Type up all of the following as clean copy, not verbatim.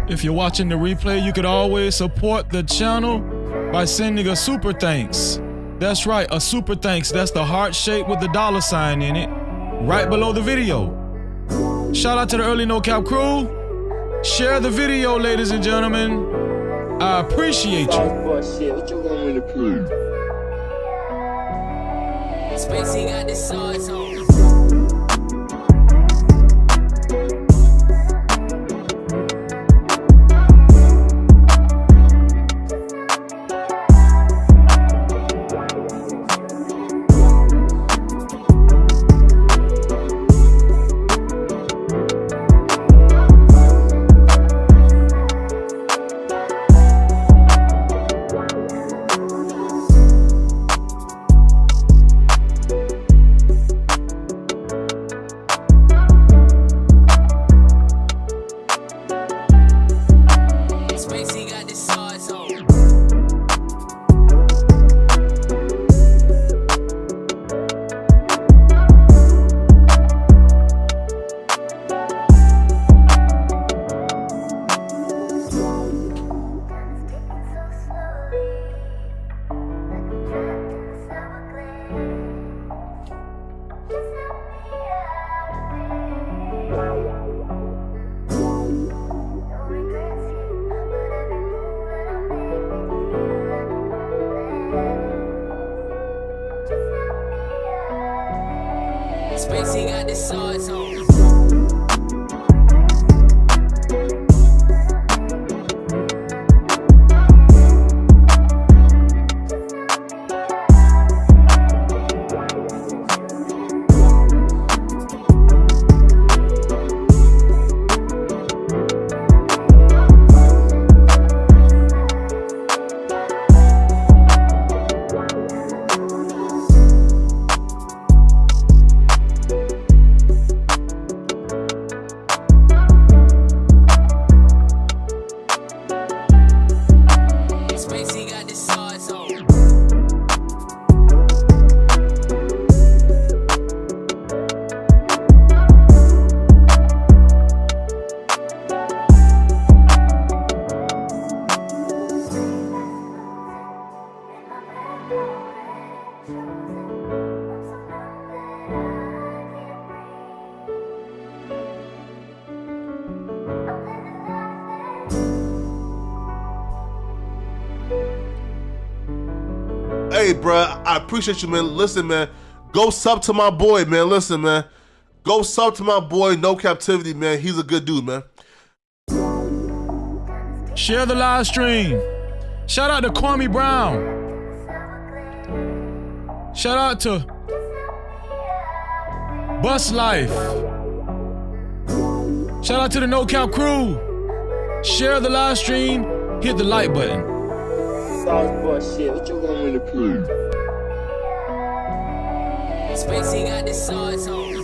If you're watching the replay, you could always support the channel by sending a super thanks. That's right, a super thanks. That's the heart shape with the $ in it, right below the video. Shout out to the early No Cap crew. Share the video, ladies and gentlemen. I appreciate you. What you want me to prove? Spacey got the sauce on. Spacey got the sauce on. Hey, bruh, I appreciate you, man. Listen, man, go sub to my boy, man. Listen, man, go sub to my boy, No Cap-tivity, man. He's a good dude, man. Share the live stream. Shout out to Kwame Brown. Shout out to Bus Life. Shout out to the No Cap crew. Share the live stream. Hit the like button. What you want me to prove? Spacey got the sauce on.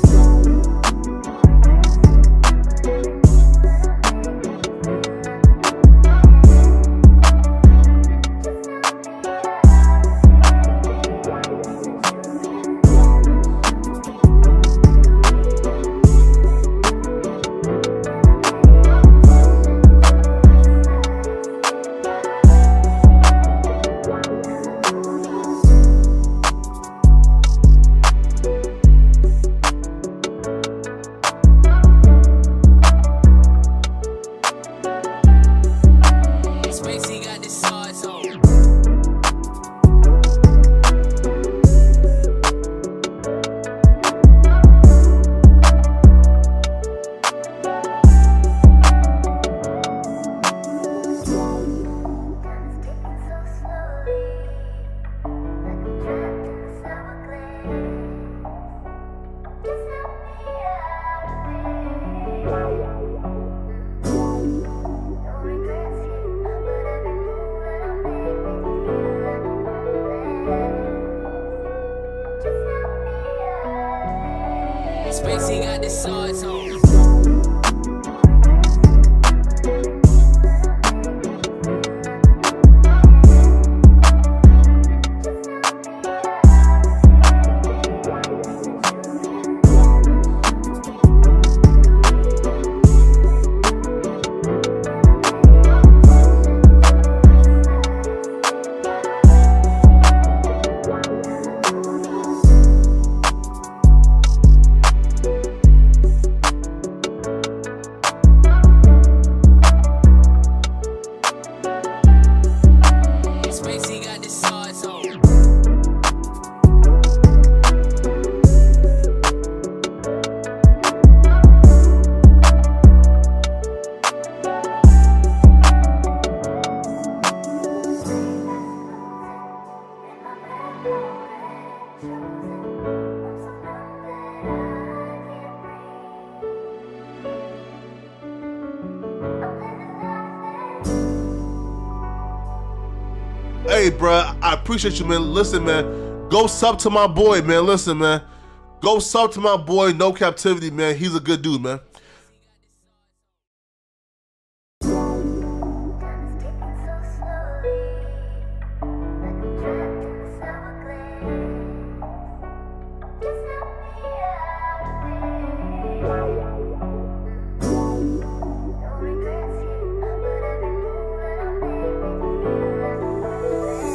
Spacey got the sauce on. Hey, bro, I appreciate you, man. Listen, man, go sub to my boy, man. Listen, man, go sub to my boy, No Captivity, man. He's a good dude, man.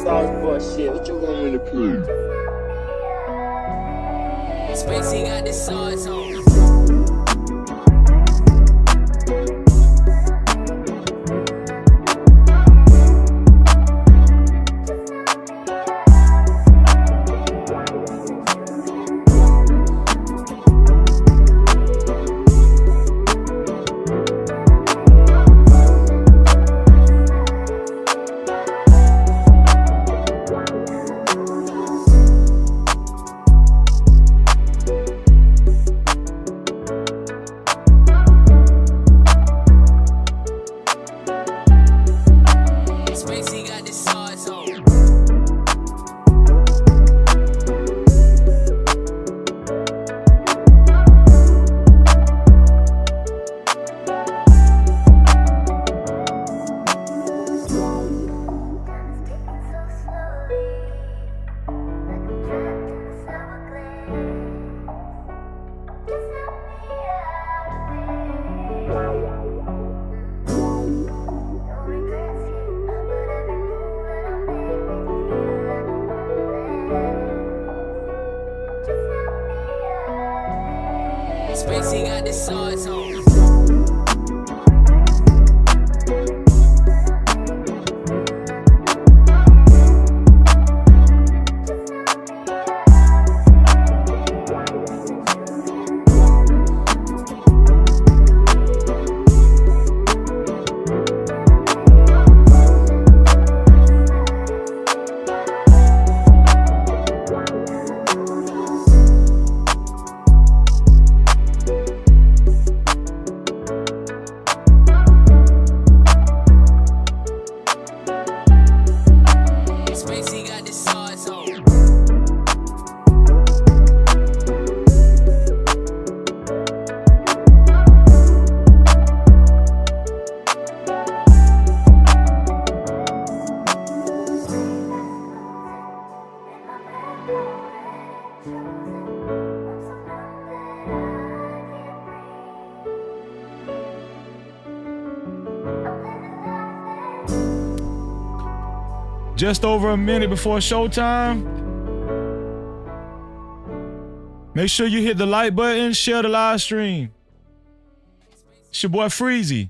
Sauce bullshit, what you want me to prove? Spacey got the sauce on. Spacey got the sauce on. Spacey got the sauce on. Spacey got the sauce on. Just over a minute before showtime. Make sure you hit the like button, share the live stream. It's your boy Freezy.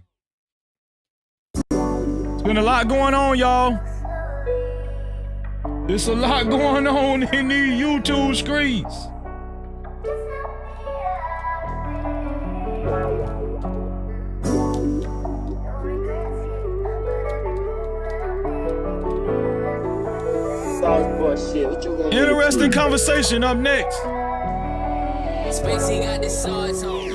It's been a lot going on, y'all. There's a lot going on in these YouTube streets. Sauce bullshit, what you want me to Interesting prove? conversation up next. Spacey got the sauce on.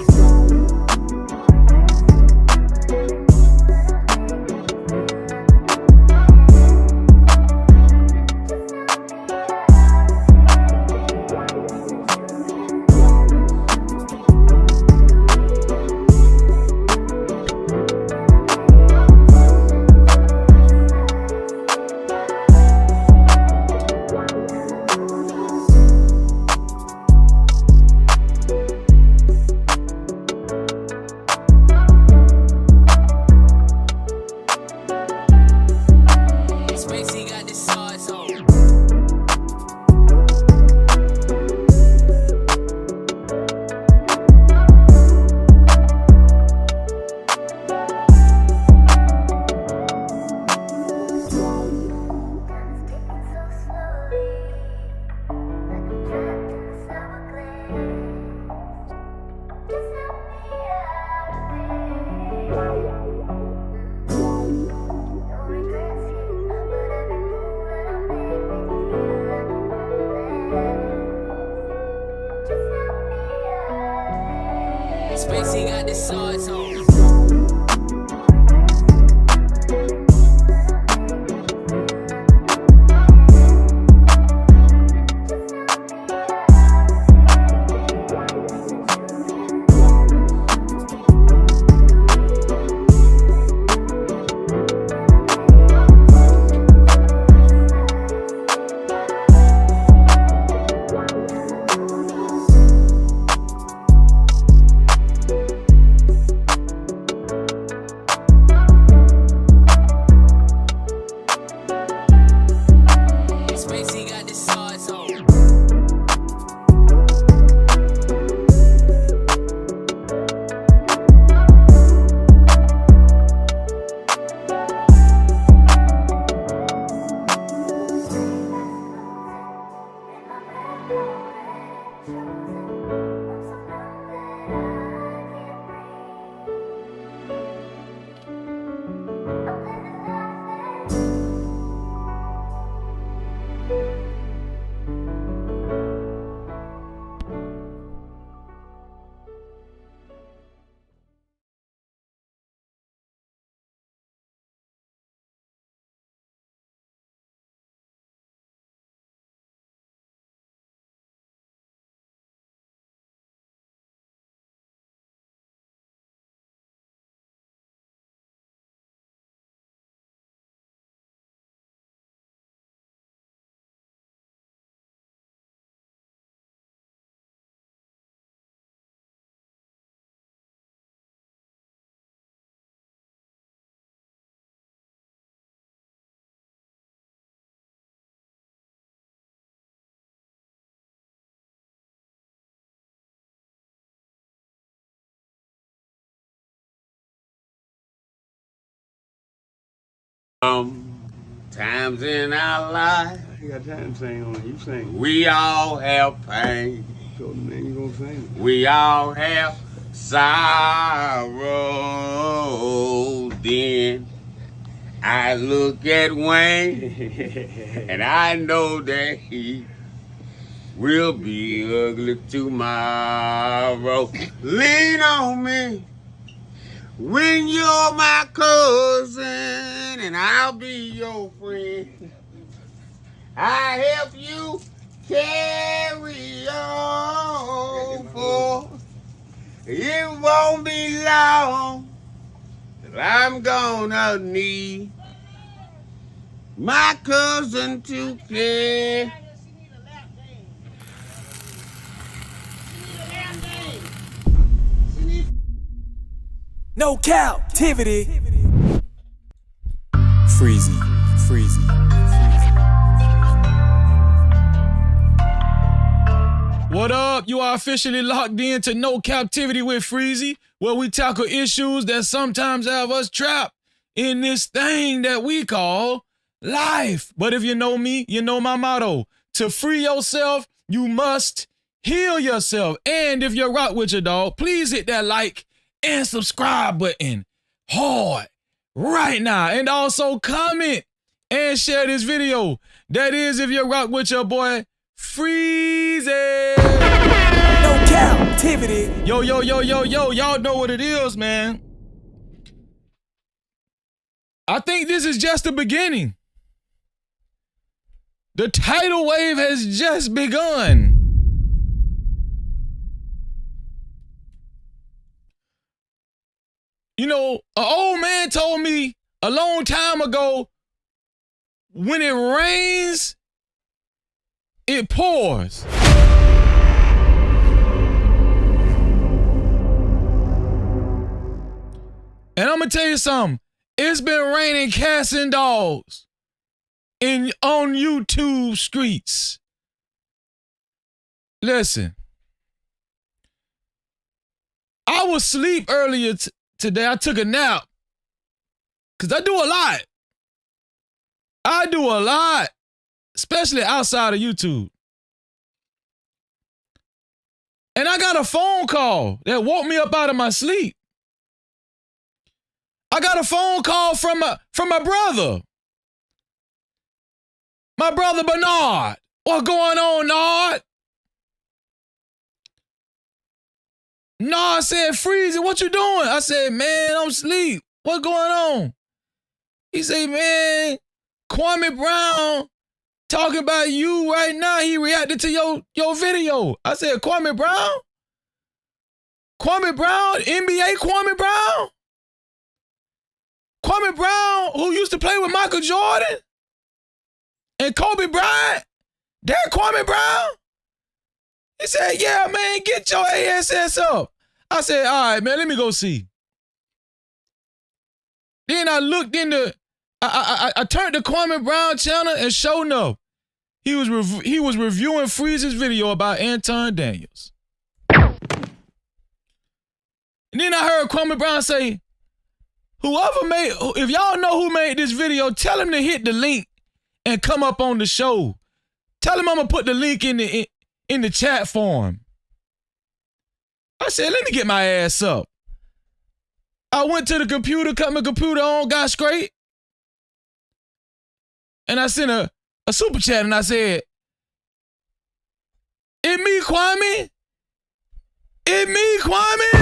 Times in our life, You got time to sing on it. You sing. we all have pain. So the man, you gonna sing it. We all have sorrow. Then I look at Wayne and I know that he will be ugly tomorrow. Lean on me when you're my cousin and I'll be your friend. I help you carry on, for it won't be long till I'm gonna need my cousin to care. No captivity. Freezy, freezy. What up? You are officially locked in to No Captivity with Freezy, where we tackle issues that sometimes have us trapped in this thing that we call life. But if you know me, you know my motto. To free yourself, you must heal yourself. And if you're rock with your dog, please hit that like and subscribe button hard right now. And also comment and share this video. That is if you're rock with your boy, Freezy. No captivity. Yo, y'all know what it is, man. I think this is just the beginning. The tidal wave has just begun. You know, an old man told me a long time ago, when it rains, it pours. And I'm gonna tell you something. It's been raining cats and dogs on YouTube streets. Listen, I was asleep earlier today. I took a nap because I do a lot, especially outside of YouTube. And I got a phone call that woke me up out of my sleep. I got a phone call from my brother. My brother Bernard. What's going on, Nard? Nard said, Freezy, what you doing? I said, man, I'm asleep. What's going on? He said, man, Kwame Brown talking about you right now. He reacted to your video. I said, Kwame Brown? Kwame Brown? NBA Kwame Brown? Kwame Brown, who used to play with Michael Jordan and Kobe Bryant? That Kwame Brown? He said, yeah, man, get your ASS up. I said, all right, man, let me go see. Then I looked into, I turned the Kwame Brown channel, and sure enough, he was reviewing Freeze's video about Anton Daniels. And then I heard Kwame Brown say, if y'all know who made this video, tell him to hit the link and come up on the show. Tell him I'm gonna put the link in the chat for him. I said, let me get my ass up. I went to the computer, cut my computer on, got straight. And I sent a super chat and I said, it me, Kwame? It me, Kwame?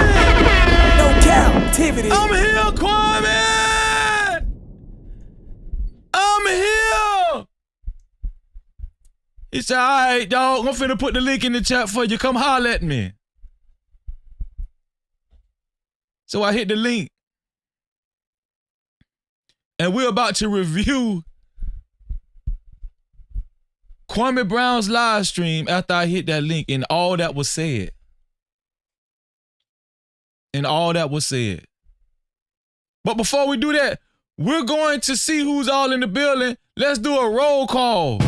No captivity. I'm here, Kwame! I'm here! He said, all right, dog, I'm finna put the link in the chat for you. Come holler at me. So I hit the link. And we're about to review Kwame Brown's live stream after I hit that link and all that was said. But before we do that, we're going to see who's all in the building. Let's do a roll call.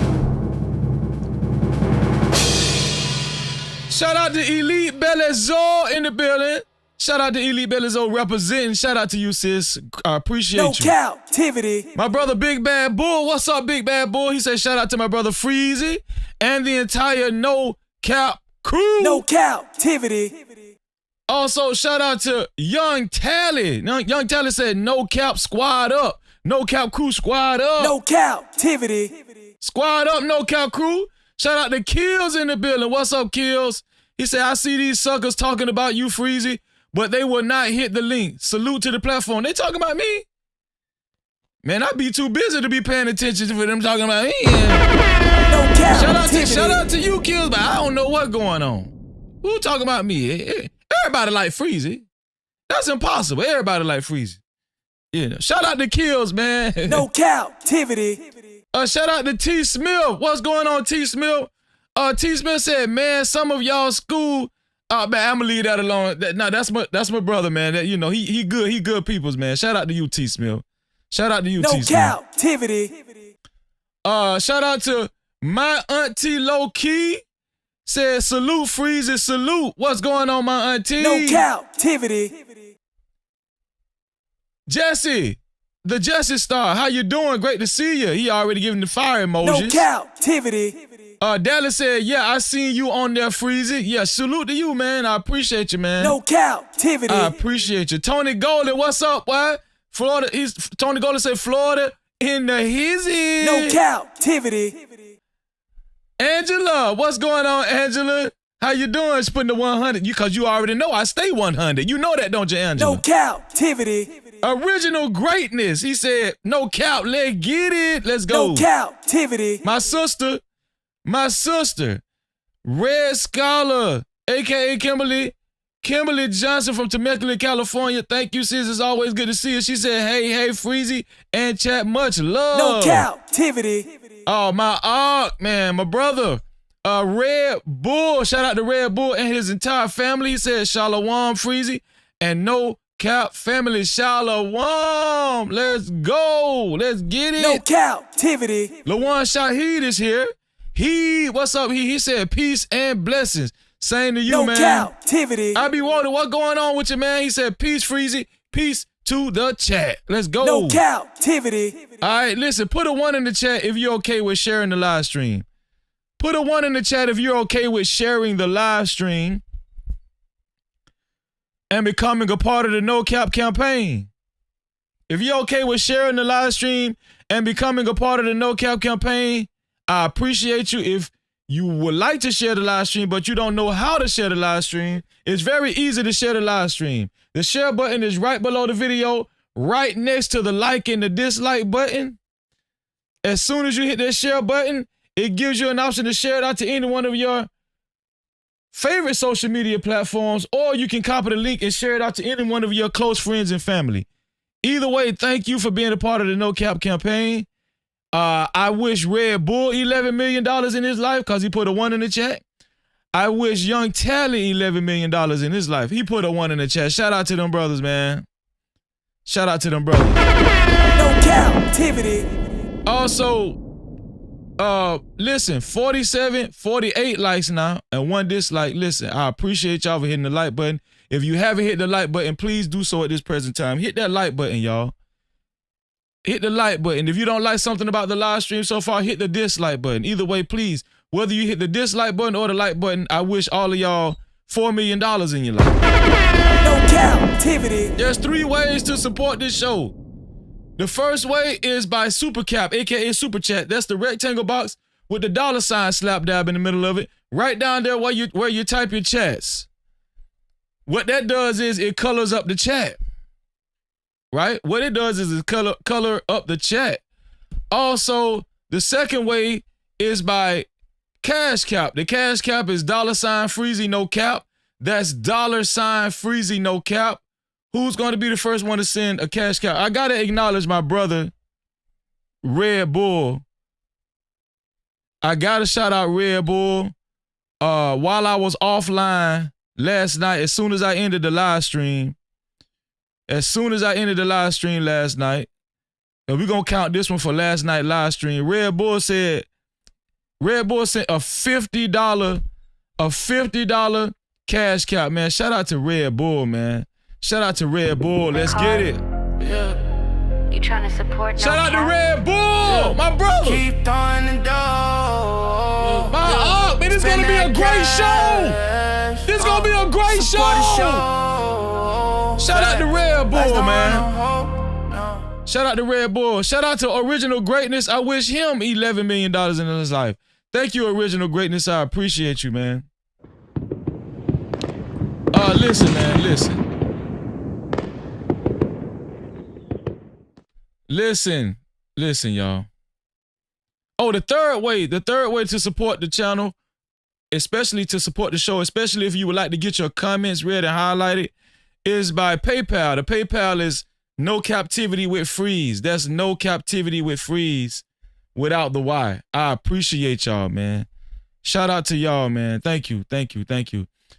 Shout out to Elite Belezor in the building. Shout out to Elite Bellizo representing. Shout out to you, sis. I appreciate No you. Captivity. My brother Big Bad Bull. What's up, Big Bad Bull? He said shout out to my brother Freezy and the entire No Cap crew. No Captivity. Also, shout out to Young Tally. Young Tally said no cap squad up. No Cap crew squad up. No Captivity. Squad up, No Cap crew. Shout out to Kills in the building. What's up, Kills? He said, I see these suckers talking about you, Freezy, but they will not hit the link. Salute to the platform. They talking about me? Man, I be too busy to be paying attention for them talking about me. No Captivity. Shout out to you, Kills, but I don't know what's going on. Who talking about me? Everybody like Freezy. That's impossible. Everybody like Freezy. Yeah. Shout out to Kills, man. No Captivity. Shout out to T. Smith. What's going on, T. Smith? T. Smith said, man, some of y'all school. Man, I'm gonna leave that alone. That's my brother, man. That, you know, he good peoples, man. Shout out to you, T. Smith. Shout out to you, No T. Smith. Captivity. Shout out to my auntie Low Key. Said salute, Freezy, salute. What's going on, my auntie? No Captivity. Jesse, the Jesse Star. How you doing? Great to see you. He already giving the fire emojis. No Captivity. Dallas said, yeah, I seen you on there, Freezy. Yeah, salute to you, man. I appreciate you, man. No Captivity. I appreciate you. Tony Golden, what's up, boy? Florida, Tony Golden said Florida in the hizzy. No Captivity. Angela, what's going on, Angela? How you doing? She's putting the 100. Because you already know I stay 100. You know that, don't you, Angela? No Captivity. Original greatness. He said, no cap, let's get it. Let's go. No Captivity. My sister, Red Scholar, a.k.a. Kimberly Johnson from Temecula, California. Thank you, sis. It's always good to see you. She said, hey, Freezy, and chat, much love. No Captivity. Oh, my man, my brother, Red Bull. Shout out to Red Bull and his entire family. He said, Shalom, Freezy, and No Cap family, Shalom. Let's go. Let's get it. No Captivity. Lawan Shahid is here. What's up? He said peace and blessings. Same to you, no man. No Captivity. I be wondering what going on with you, man. He said peace, Freezy. Peace to the chat. Let's go. No Captivity. All right, listen, put a 1 in the chat if you're okay with sharing the live stream. Put a 1 in the chat if you're okay with sharing the live stream and becoming a part of the No Cap campaign. If you're okay with sharing the live stream and becoming a part of the No Cap campaign, I appreciate you. If you would like to share the live stream, but you don't know how to share the live stream, it's very easy to share the live stream. The share button is right below the video, right next to the like and the dislike button. As soon as you hit that share button, it gives you an option to share it out to any one of your favorite social media platforms, or you can copy the link and share it out to any one of your close friends and family. Either way, thank you for being a part of the No Cap campaign. I wish Red Bull $11 million in his life because he put a 1 in the chat. I wish Young Tally $11 million in his life. He put a 1 in the chat. Shout out to them brothers, man. Shout out to them brothers. No Captivity. Also, listen, 48 likes now and 1 dislike. Listen, I appreciate y'all for hitting the like button. If you haven't hit the like button, please do so at this present time. Hit that like button, y'all. Hit the like button. If you don't like something about the live stream so far, hit the dislike button. Either way, please, whether you hit the dislike button or the like button, I wish all of y'all $4 million in your life. No Captivity. There's 3 ways to support this show. The first way is by Super Cap, aka Super Chat. That's the rectangle box with the $ slap dab in the middle of it, right down there where you type your chats. What that does is it colors up the chat. Right? What it does is it color up the chat. Also, the second way is by Cash Cap. The Cash Cap is $Freezy No Cap. That's $Freezy No Cap. Who's going to be the first one to send a Cash Cap? I got to acknowledge my brother, Red Bull. I got to shout out Red Bull. While I was offline last night, as soon as I ended the live stream last night, and we're going to count this one for last night live stream, Red Bull sent a $50 Cash Cap, man. Shout out to Red Bull, man. Shout out to Red Bull. Let's get it. You trying to support? Shout out to Red Bull, my brother. Keep throwing the dough. Man, this is gonna be a great show. This is gonna be a great show. Shout out to Red Bull, man. Shout out to Red Bull. Shout out to Original Greatness. I wish him $11 million in his life. Thank you, Original Greatness. I appreciate you, man. Listen, man, listen. Listen, y'all. Oh, the third way to support the channel, especially to support the show, especially if you would like to get your comments read and highlighted, is by PayPal. The PayPal is No Cap-tivity with Freeze. That's No Cap-tivity with Freeze without the Y. I appreciate y'all, man. Shout out to y'all, man. Thank you.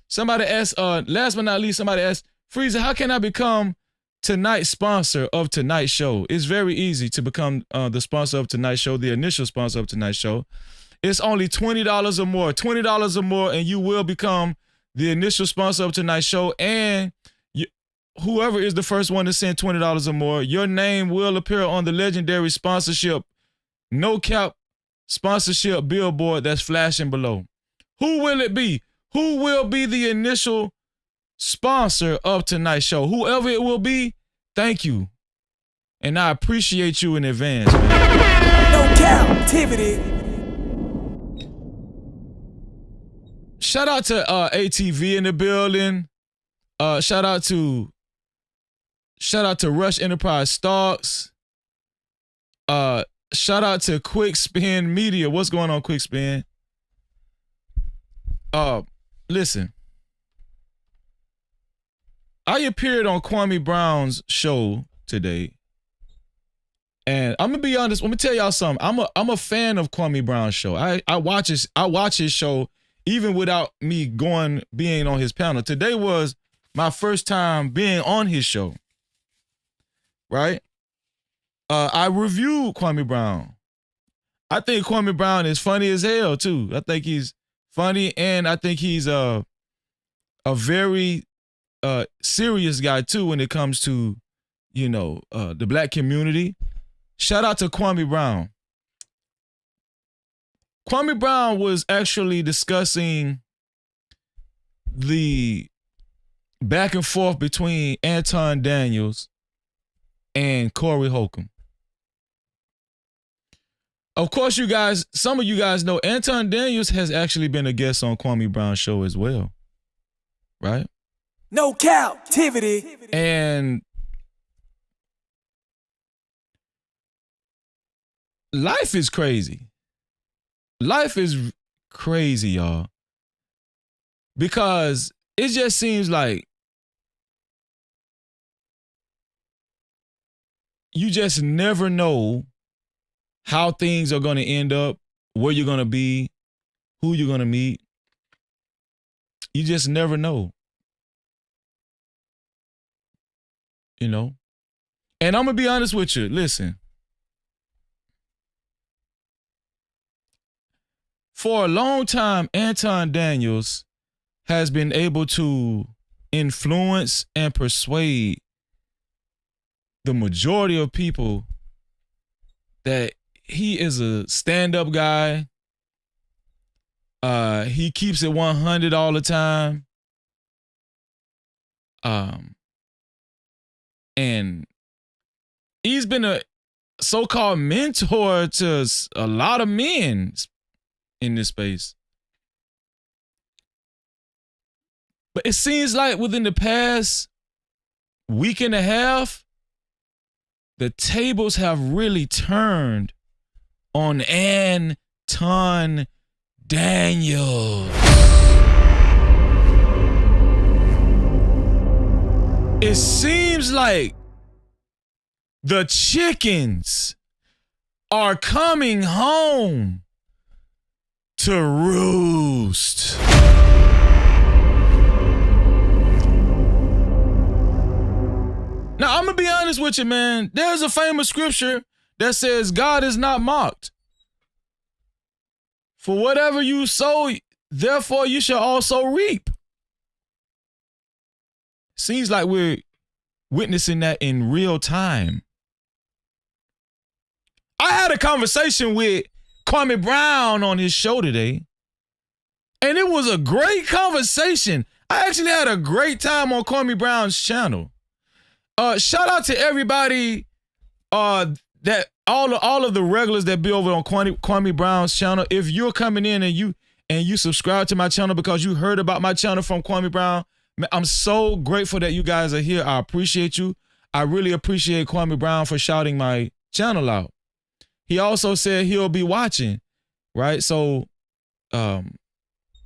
Somebody asked, last but not least, somebody asked, Freezer, how can I become tonight's sponsor of tonight's show? It's very easy to become the sponsor of tonight's show, the initial sponsor of tonight's show. It's only $20 or more. $20 or more, and you will become the initial sponsor of tonight's show. And whoever is the first one to send $20 or more, your name will appear on the legendary sponsorship, No Cap sponsorship billboard that's flashing below. Who will it be? Who will be the initial sponsor of tonight's show? Whoever it will be, thank you. And I appreciate you in advance, man. No Cap-tivity. Shout out to ATV in the building. Shout out to Rush Enterprise Stocks. Shout out to Quick Spin Media. What's going on, Quick Spin? Listen. I appeared on Kwame Brown's show today. And I'm gonna be honest, let me tell y'all something. I'm a fan of Kwame Brown's show. I watch his show even without me being on his panel. Today was my first time being on his show. Right? I reviewed Kwame Brown. I think Kwame Brown is funny as hell too. I think he's funny, and I think he's a very serious guy too when it comes to, the black community. Shout out to Kwame Brown. Kwame Brown was actually discussing the back and forth between Anton Daniels and Corey Holcomb. Of course, some of you guys know Anton Daniels has actually been a guest on Kwame Brown's show as well, right? No Cap-tivity. And life is crazy. Life is crazy, y'all. Because it just seems like you just never know how things are going to end up, where you're going to be, who you're going to meet. You just never know. And I'm going to be honest with you. Listen. For a long time, Anton Daniels has been able to influence and persuade the majority of people that he is a stand-up guy. He keeps it 100 all the time. And he's been a so-called mentor to a lot of men in this space. But it seems like within the past week and a half, the tables have really turned on Anton Daniels. It seems like the chickens are coming home to roost. Now, I'm going to be honest with you, man. There's a famous scripture that says God is not mocked. For whatever you sow, therefore you shall also reap. Seems like we're witnessing that in real time. I had a conversation with Kwame Brown on his show today, and it was a great conversation. I actually had a great time on Kwame Brown's channel. Shout out to everybody that all of the regulars that be over on Kwame Brown's channel. If you're coming in and you subscribe to my channel because you heard about my channel from Kwame Brown, man, I'm so grateful that you guys are here. I appreciate you. I really appreciate Kwame Brown for shouting my channel out. He also said he'll be watching, right? So I'm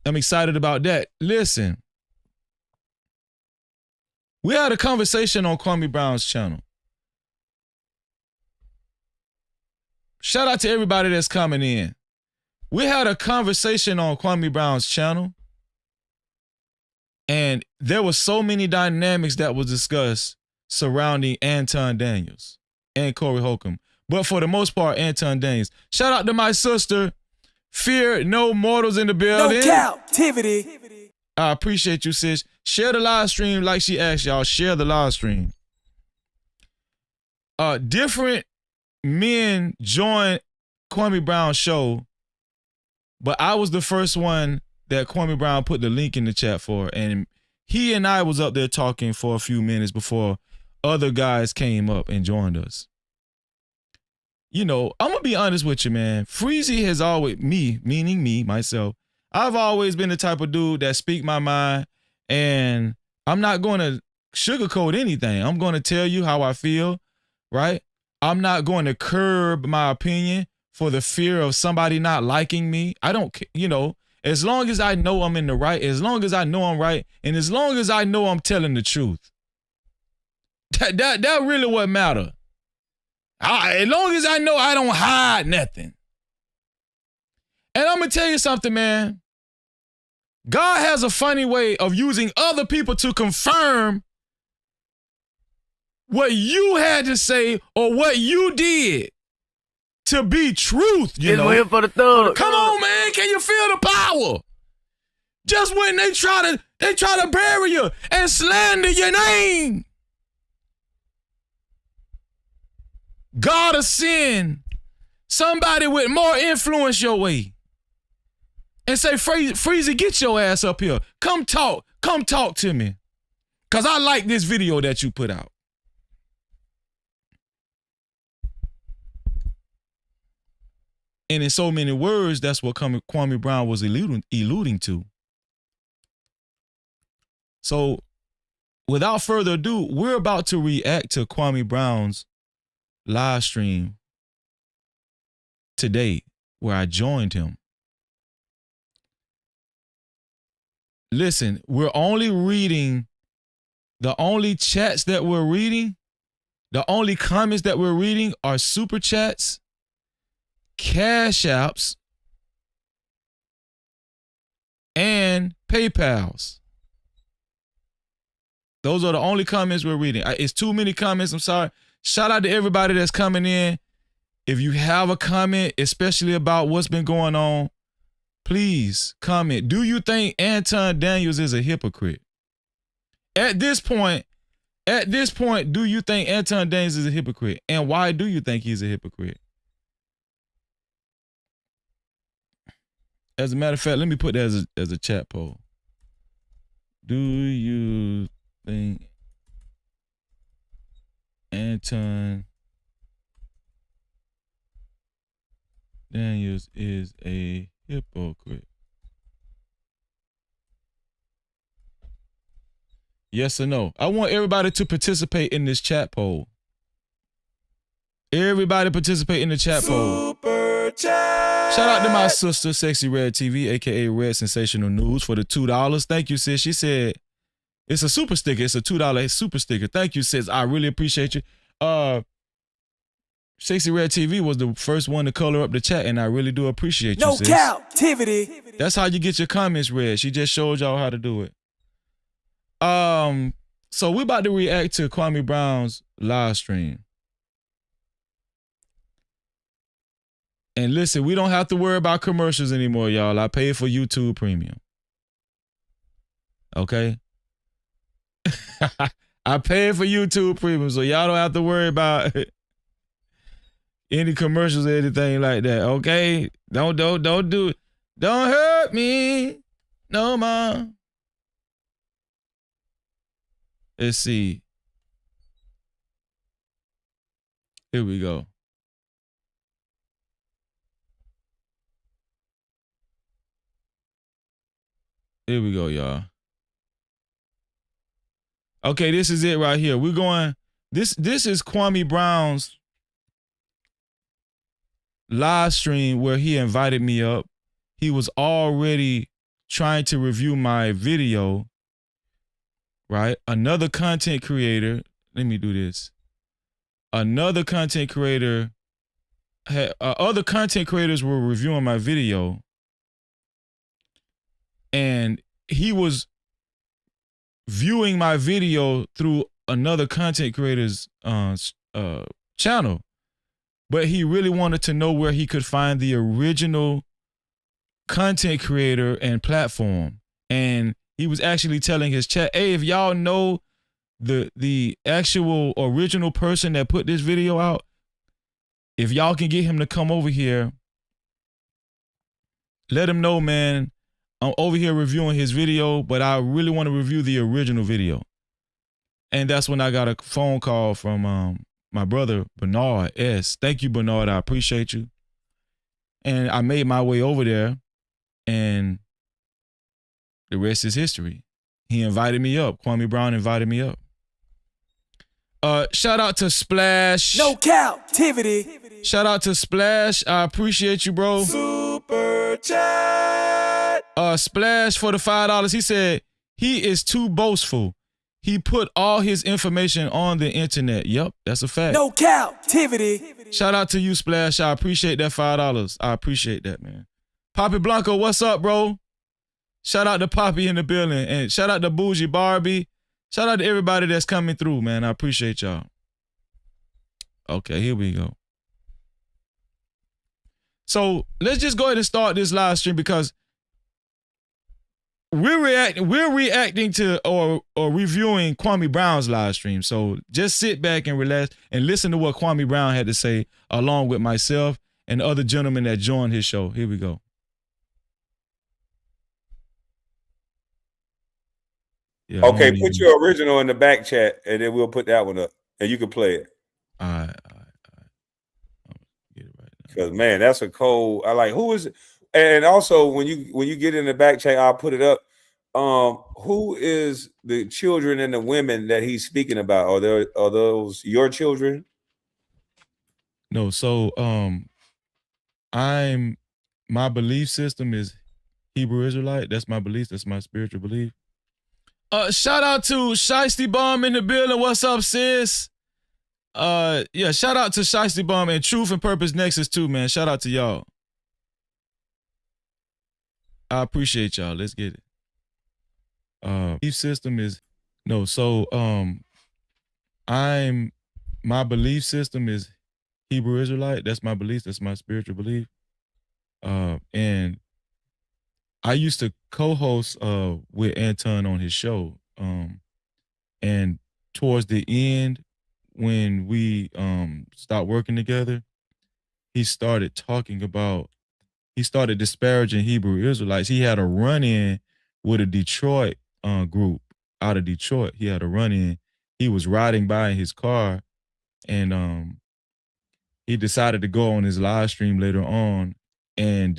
excited about that. Listen, we had a conversation on Kwame Brown's channel. Shout out to everybody that's coming in. We had a conversation on Kwame Brown's channel, and there were so many dynamics that was discussed surrounding Anton Daniels and Corey Holcomb. But for the most part, Anton Daniels. Shout out to my sister, Fear No Mortals in the building. No Cap-tivity. I appreciate you, sis. Share the live stream like she asked y'all. Share the live stream. Different men joined Kwame Brown's show, but I was the first one that Kwame Brown put the link in the chat for, and he and I was up there talking for a few minutes before other guys came up and joined us. You know, I'm going to be honest with you, man. Freezy has always, meaning me, myself, I've always been the type of dude that speak my mind, and I'm not going to sugarcoat anything. I'm going to tell you how I feel, right? I'm not going to curb my opinion for the fear of somebody not liking me. I don't, you know, as long as I know I'm in the right, as long as I know I'm right, and as long as I know I'm telling the truth, that really what matter. As long as I know I don't hide nothing. And I'm going to tell you something, man. God has a funny way of using other people to confirm what you had to say or what you did to be truth, you know. Waiting for the thug. Come on, man. Can you feel the power? Just when they try to bury you and slander your name, God will send somebody with more influence your way and say, Freezy, get your ass up here. Come talk to me. Because I like this video that you put out. And in so many words, that's what Kwame Brown was alluding to. So without further ado, we're about to react to Kwame Brown's live stream today where I joined him. Listen, we're only reading, the only chats that we're reading, the only comments that we're reading are super chats, cash apps, and PayPals. Those are the only comments we're reading. It's too many comments. I'm sorry. Shout out to everybody that's coming in. If you have a comment, especially about what's been going on, please comment. Do you think Anton Daniels is a hypocrite? At this point, do you think Anton Daniels is a hypocrite? And why do you think he's a hypocrite? As a matter of fact, let me put that as a chat poll. Do you think Anton Daniels is a hypocrite? Yes or no? I want everybody to participate in this chat poll. Everybody participate in the chat poll. Super chat. Shout out to my sister, Sexy Red TV, aka Red Sensational News, for the $2. Thank you, sis. She said it's a super sticker. It's a $2 super sticker. Thank you, sis. I really appreciate you. Sexy Red TV was the first one to color up the chat, and I really do appreciate you, sis. No Cap-tivity. That's how you get your comments read. She just showed y'all how to do it. So we're about to react to Kwame Brown's live stream. And listen, we don't have to worry about commercials anymore, y'all. I paid for YouTube Premium. Okay? I paid for YouTube Premium, so y'all don't have to worry about any commercials or anything like that. Okay, don't do it. Don't hurt me no more. Let's see. Here we go. Here we go, y'all. Okay, this is it right here. We're going. This is Kwame Brown's live stream where he invited me up. He was already trying to review my video, right? Another content creator. Let me do this. Another content creator had other content creators were reviewing my video, and he was viewing my video through another content creator's channel, but he really wanted to know where he could find the original content creator and platform. And he was actually telling his chat, hey, if y'all know the actual original person that put this video out, if y'all can get him to come over here, let him know, man, I'm over here reviewing his video, but I really want to review the original video. And that's when I got a phone call from my brother, Bernard S. Thank you, Bernard. I appreciate you. And I made my way over there, and the rest is history. He invited me up. Kwame Brown invited me up. Shout out to Splash. No Cap-tivity. Shout out to Splash. I appreciate you, bro. Super chat. Splash for the $5. He said he is too boastful. He put all his information on the internet. Yep, that's a fact. No Cap-tivity. Shout out to you, Splash. I appreciate that $5. I appreciate that, man. Poppy Blanco, what's up, bro? Shout out to Poppy in the building. And shout out to Bougie Barbie. Shout out to everybody that's coming through, man. I appreciate y'all. Okay, here we go. So let's just go ahead and start this live stream because we're reacting to or reviewing Kwame Brown's live stream. So just sit back and relax and listen to what Kwame Brown had to say along with myself and other gentlemen that joined his show. Here we go. Yeah, okay, put your original in the back chat, and then we'll put that one up, and you can play it. All right. Get it right now. Because man, that's a cold. I like who is it? And also when you get in the back chat, I'll put it up. Who is the children and the women that he's speaking about? Are those your children? No, so my belief system is Hebrew Israelite. That's my belief. That's my spiritual belief. Shout out to Shiesty Bomb in the building. What's up, sis? Yeah, shout out to Shiesty Bomb and Truth and Purpose Nexus too, man. Shout out to y'all. I appreciate y'all. Let's get it. Belief system is no, so my belief system is Hebrew Israelite. That's my belief. That's my spiritual belief. And I used to co-host with Anton on his show. And towards the end, when we stopped working together, he started disparaging Hebrew Israelites. He had a run-in with a Detroit group out of Detroit. He had a run-in. He was riding by in his car, and he decided to go on his live stream later on and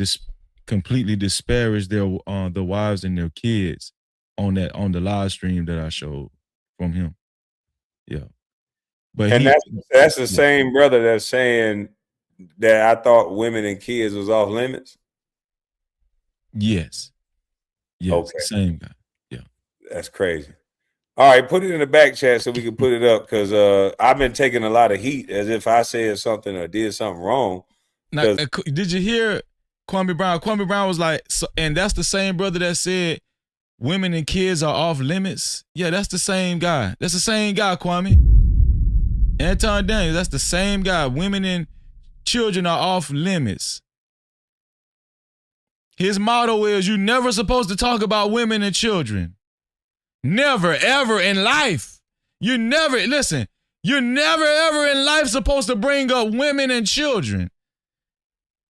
completely disparage the wives and their kids on the live stream that I showed from him. Yeah. But that's the same brother that's saying that I thought women and kids was off limits. Yes. Okay. Same guy. Yeah. That's crazy. All right, put it in the back chat so we can put it up because I've been taking a lot of heat as if I said something or did something wrong. Now, did you hear Kwame Brown? Kwame Brown was like, and that's the same brother that said women and kids are off limits. Yeah, that's the same guy. That's the same guy, Kwame. Anton Daniels, that's the same guy. Women and children are off limits. His motto is, you're never supposed to talk about women and children. Never, ever in life. You're never ever in life supposed to bring up women and children.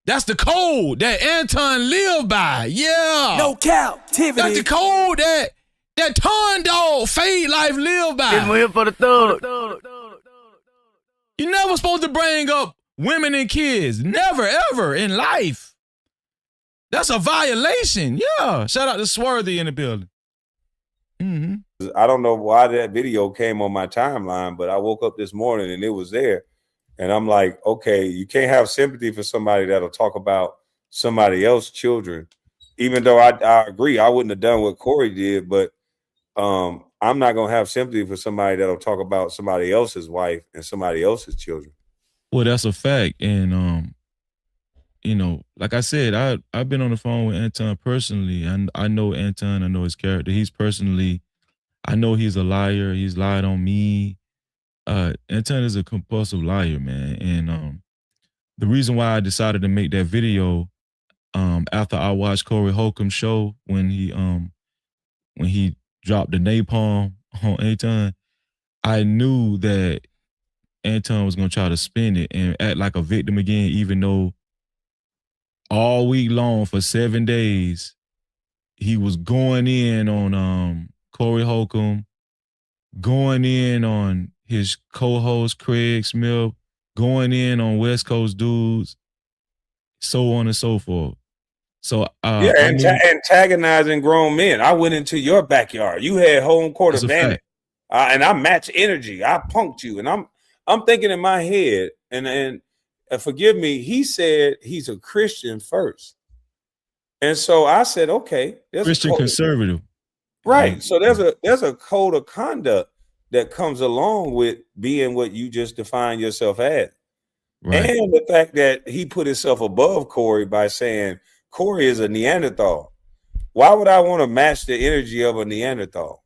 That's the code that Anton lived by. Yeah. No captivity. That's the code that Ton Dog Fade Life lived by. It's here for the thug. You're never supposed to bring up women and kids. Never, ever in life. That's a violation. Yeah. Shout out to Swarthy in the building. Mm-hmm. I don't know why that video came on my timeline, but I woke up this morning and it was there. And I'm like, okay, you can't have sympathy for somebody that'll talk about somebody else's children. Even though I agree, I wouldn't have done what Corey did, but I'm not going to have sympathy for somebody that'll talk about somebody else's wife and somebody else's children. Well, that's a fact. And, you know, like I said, I've been on the phone with Anton personally, and I know Anton, I know his character. I know he's a liar. He's lied on me. Anton is a compulsive liar, man. And the reason why I decided to make that video after I watched Corey Holcomb's show when he dropped the napalm on Anton, I knew that Anton was gonna try to spin it and act like a victim again, even though all week long for 7 days he was going in on Corey Holcomb, going in on his co-host Craig Smith, going in on West Coast dudes, so on and so forth. So antagonizing grown men. I went into your backyard. You had home court advantage, and I matched energy. I punked you, and I'm thinking in my head, and forgive me. He said he's a Christian first, and so I said, okay, Christian conservative, right? So there's a code of conduct that comes along with being what you just defined yourself as. Right. And the fact that he put himself above Corey by saying Corey is a Neanderthal. Why would I want to match the energy of a Neanderthal?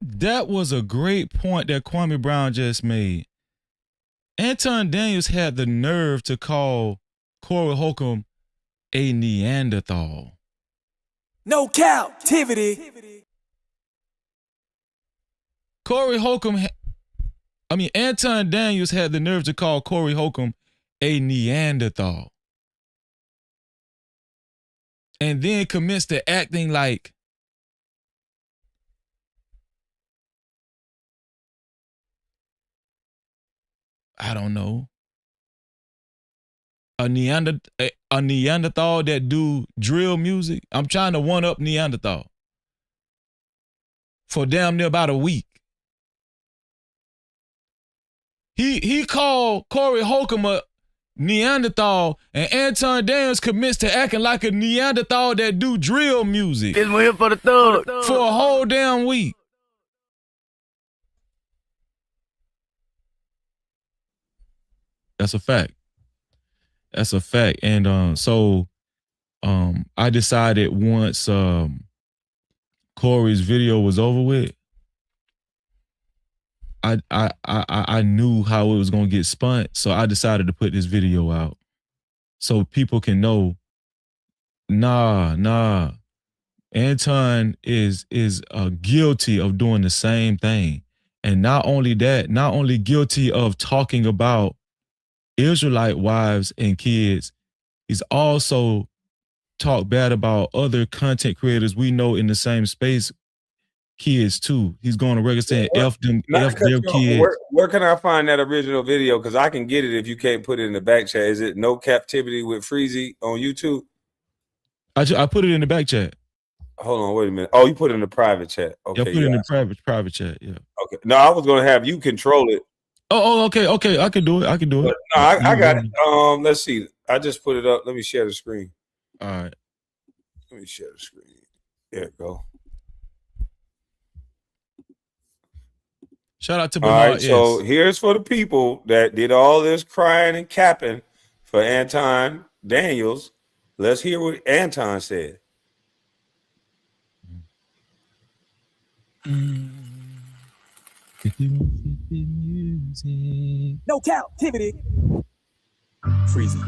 That was a great point that Kwame Brown just made. Anton Daniels had the nerve to call Corey Holcomb a Neanderthal. No captivity. Anton Daniels had the nerve to call Corey Holcomb a Neanderthal. And then commenced to acting like I don't know, a Neanderthal that do drill music. I'm trying to one up Neanderthal for damn near about a week. He called Corey Holcomb a Neanderthal, and Anton Daniels commits to acting like a Neanderthal that do drill music. It's here for the thug. For a whole damn week. That's a fact. That's a fact. And so I decided once Corey's video was over with, I knew how it was gonna get spun, so I decided to put this video out so people can know. Nah. Anton is guilty of doing the same thing, and not only that, not only guilty of talking about Israelite wives and kids, he's also talked bad about other content creators we know in the same space. Kids too. He's going to record saying F their kids. Where can I find that original video? Because I can get it if you can't put it in the back chat. Is it No Captivity with Freezy on YouTube? I put it in the back chat. Hold on, wait a minute. Oh, you put it in the private chat. Okay, I put it in the private chat. Yeah. Okay. No, I was going to have you control it. Oh, okay. I can do it. But no, I got it. Let's see. I just put it up. Let me share the screen. All right. Let me share the screen. There you go. Shout out to Bernard. All right, so here's for the people that did all this crying and capping for Anton Daniels. Let's hear what Anton said. No captivity. Freezy.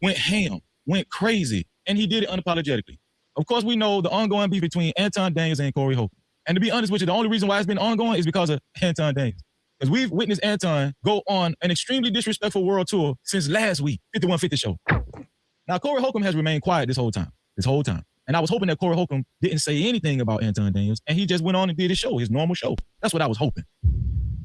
Went ham, went crazy, and he did it unapologetically. Of course, we know the ongoing beef between Anton Daniels and Corey Holcomb. And to be honest with you, the only reason why it's been ongoing is because of Anton Daniels. Because we've witnessed Anton go on an extremely disrespectful world tour since last week, 5150 show. Now, Corey Holcomb has remained quiet this whole time. And I was hoping that Corey Holcomb didn't say anything about Anton Daniels, and he just went on and did his show, his normal show. That's what I was hoping.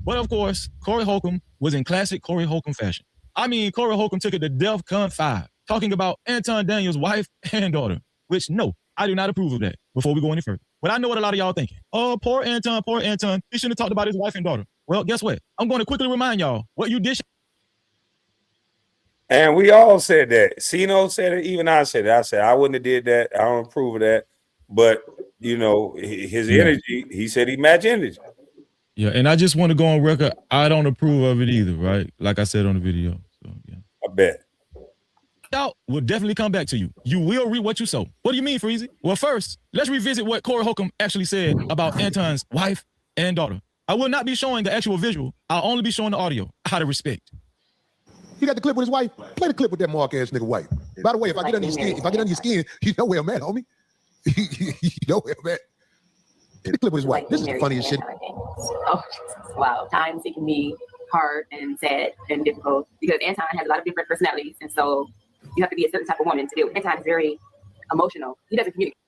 But of course, Corey Holcomb was in classic Corey Holcomb fashion. I mean, Corey Holcomb took it to DEFCON 5, talking about Anton Daniels' wife and daughter, which, no, I do not approve of that before we go any further. But I know what a lot of y'all thinking. Oh, poor Anton, poor Anton. He shouldn't have talked about his wife and daughter. Well, guess what? I'm going to quickly remind y'all what you did. And we all said that. Sino said it. Even I said it. I said I wouldn't have did that. I don't approve of that. But, you know, his energy, he said he matched energy. Yeah, and I just want to go on record. I don't approve of it either, right? Like I said on the video. So, yeah. I bet. Out will definitely come back to you. You will reap what you sow. What do you mean, Freezy? Well, first, let's revisit what Corey Holcomb actually said about Anton's wife and daughter. I will not be showing the actual visual. I'll only be showing the audio. Out of respect. He got the clip with his wife. Play the clip with that mark ass nigga wife. By the way, if I get under your skin, you know where I'm at, homie. You know where I'm at. Play the clip with his wife. This is the funniest shit. Oh, wow. Times it can be hard and sad and difficult because Anton has a lot of different personalities, and so you have to be a certain type of woman to deal with. Anton is very emotional. He doesn't communicate.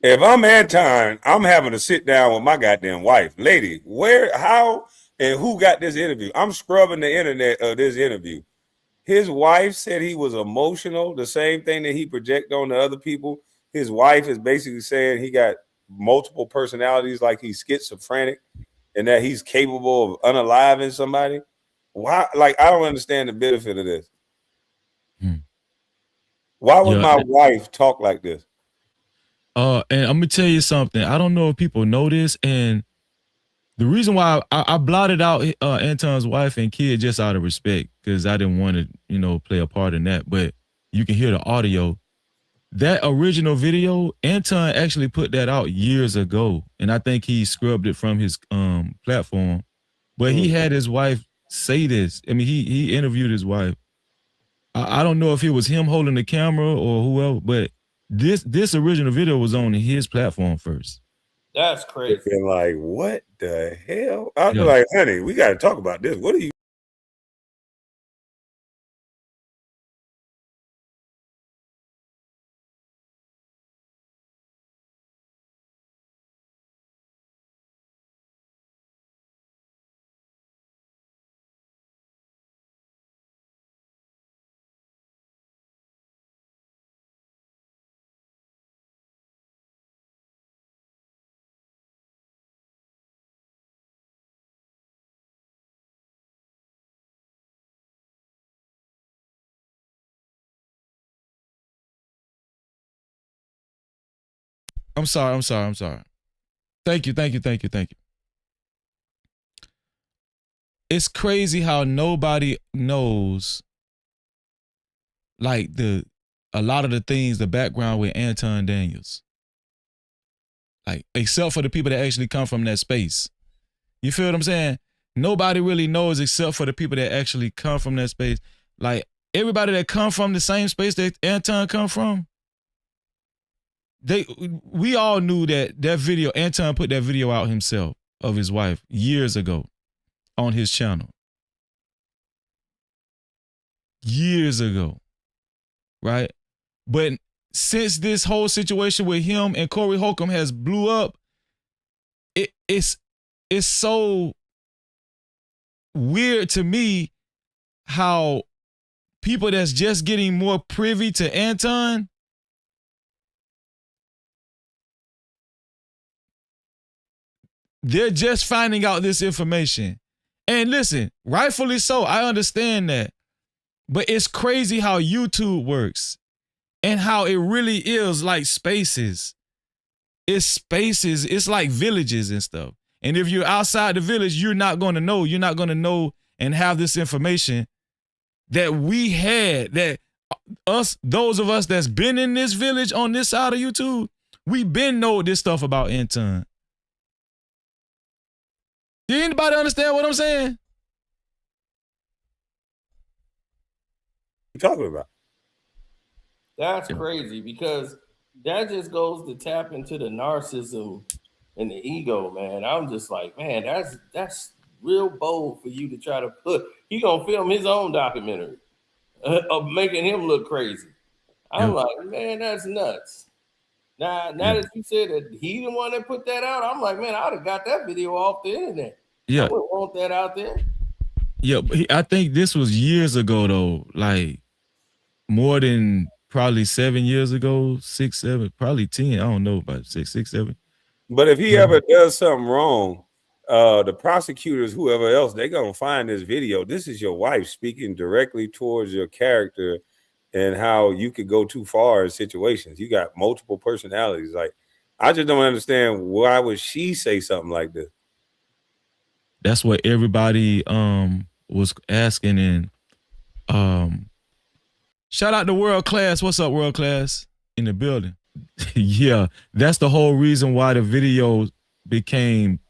If I'm Anton, I'm having to sit down with my goddamn wife. Lady, where, how, and who got this interview? I'm scrubbing the internet of this interview. His wife said he was emotional, the same thing that he projected on the other people. His wife is basically saying he got multiple personalities, like he's schizophrenic, and that he's capable of unaliving somebody. Why? Like, I don't understand the benefit of this. Why would my wife talk like this? And I'm gonna tell you something. I don't know if people know this, and the reason why I blotted out Anton's wife and kid just out of respect, because I didn't want to, you know, play a part in that. But you can hear the audio. That original video, Anton actually put that out years ago, and I think he scrubbed it from his platform. But he had his wife say this. I mean, he interviewed his wife. I don't know if it was him holding the camera or whoever, but this original video was on his platform first. That's crazy. And like, what the hell? I'm like, honey, we got to talk about this. What are you? I'm sorry. Thank you. It's crazy how nobody knows like a lot of the things, the background with Anton Daniels. Like, except for the people that actually come from that space. You feel what I'm saying? Nobody really knows except for the people that actually come from that space. Like, everybody that come from the same space that Anton come from, we all knew that video, Anton put that video out himself of his wife years ago on his channel. Years ago, right? But since this whole situation with him and Corey Holcomb has blew up, it's so weird to me how people that's just getting more privy to Anton they're just finding out this information. And listen, rightfully so, I understand that. But it's crazy how YouTube works and how it really is like spaces. It's spaces. It's like villages and stuff. And if you're outside the village, you're not going to know. You're not going to know and have this information that we had, that those of us that's been in this village on this side of YouTube, we been know this stuff about Anton. Did anybody understand what I'm saying? What are you talking about? That's crazy because that just goes to tap into the narcissism and the ego, man. I'm just like, man, that's real bold for you to try to put. He gonna film his own documentary of making him look crazy. I'm like, man, that's nuts. Now that you said that he the one that put that out, I'm like, man, I'd have got that video off the internet. Yeah. I wouldn't want that out there. Yeah, but I think this was years ago though, like more than probably 7 years ago, 6, 7, probably 10. I don't know, about 6, 7. But if he ever does something wrong, the prosecutors, whoever else, they're gonna find this video. This is your wife speaking directly towards your character and how you could go too far in situations. You got multiple personalities. Like, I just don't understand why would she say something like this. That's what everybody was asking. And shout out to World Class. What's up, World Class? In the building. Yeah, that's the whole reason why the video became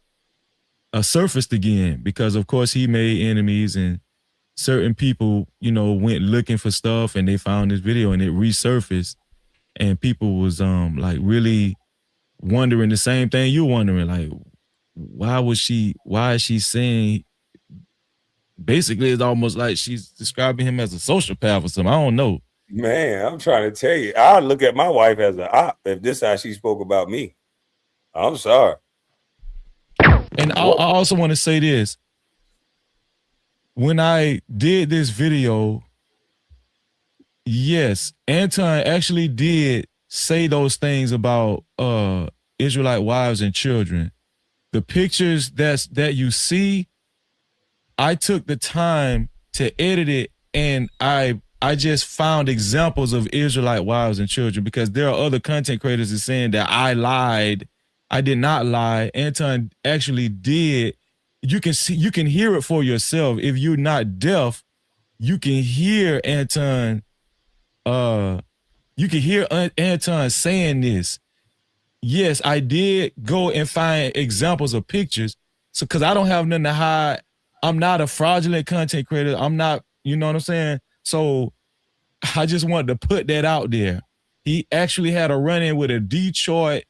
surfaced again, because of course he made enemies and certain people, you know, went looking for stuff and they found this video and it resurfaced, and people was like really wondering the same thing you're wondering, like why is she saying, basically it's almost like she's describing him as a sociopath or something. I don't know. Man, I'm trying to tell you, I look at my wife as an op if this is how she spoke about me. I'm sorry. And I also want to say this. When I did this video, yes, Anton actually did say those things about Israelite wives and children. The pictures that you see, I took the time to edit it, and I just found examples of Israelite wives and children, because there are other content creators that saying that I lied. I did not lie. Anton actually did. You can hear it for yourself. If you're not deaf, you can hear Anton. You can hear Anton saying this. Yes, I did go and find examples of pictures. So, cause I don't have nothing to hide. I'm not a fraudulent content creator. I'm not, you know what I'm saying? So I just wanted to put that out there. He actually had a run-in with a Detroit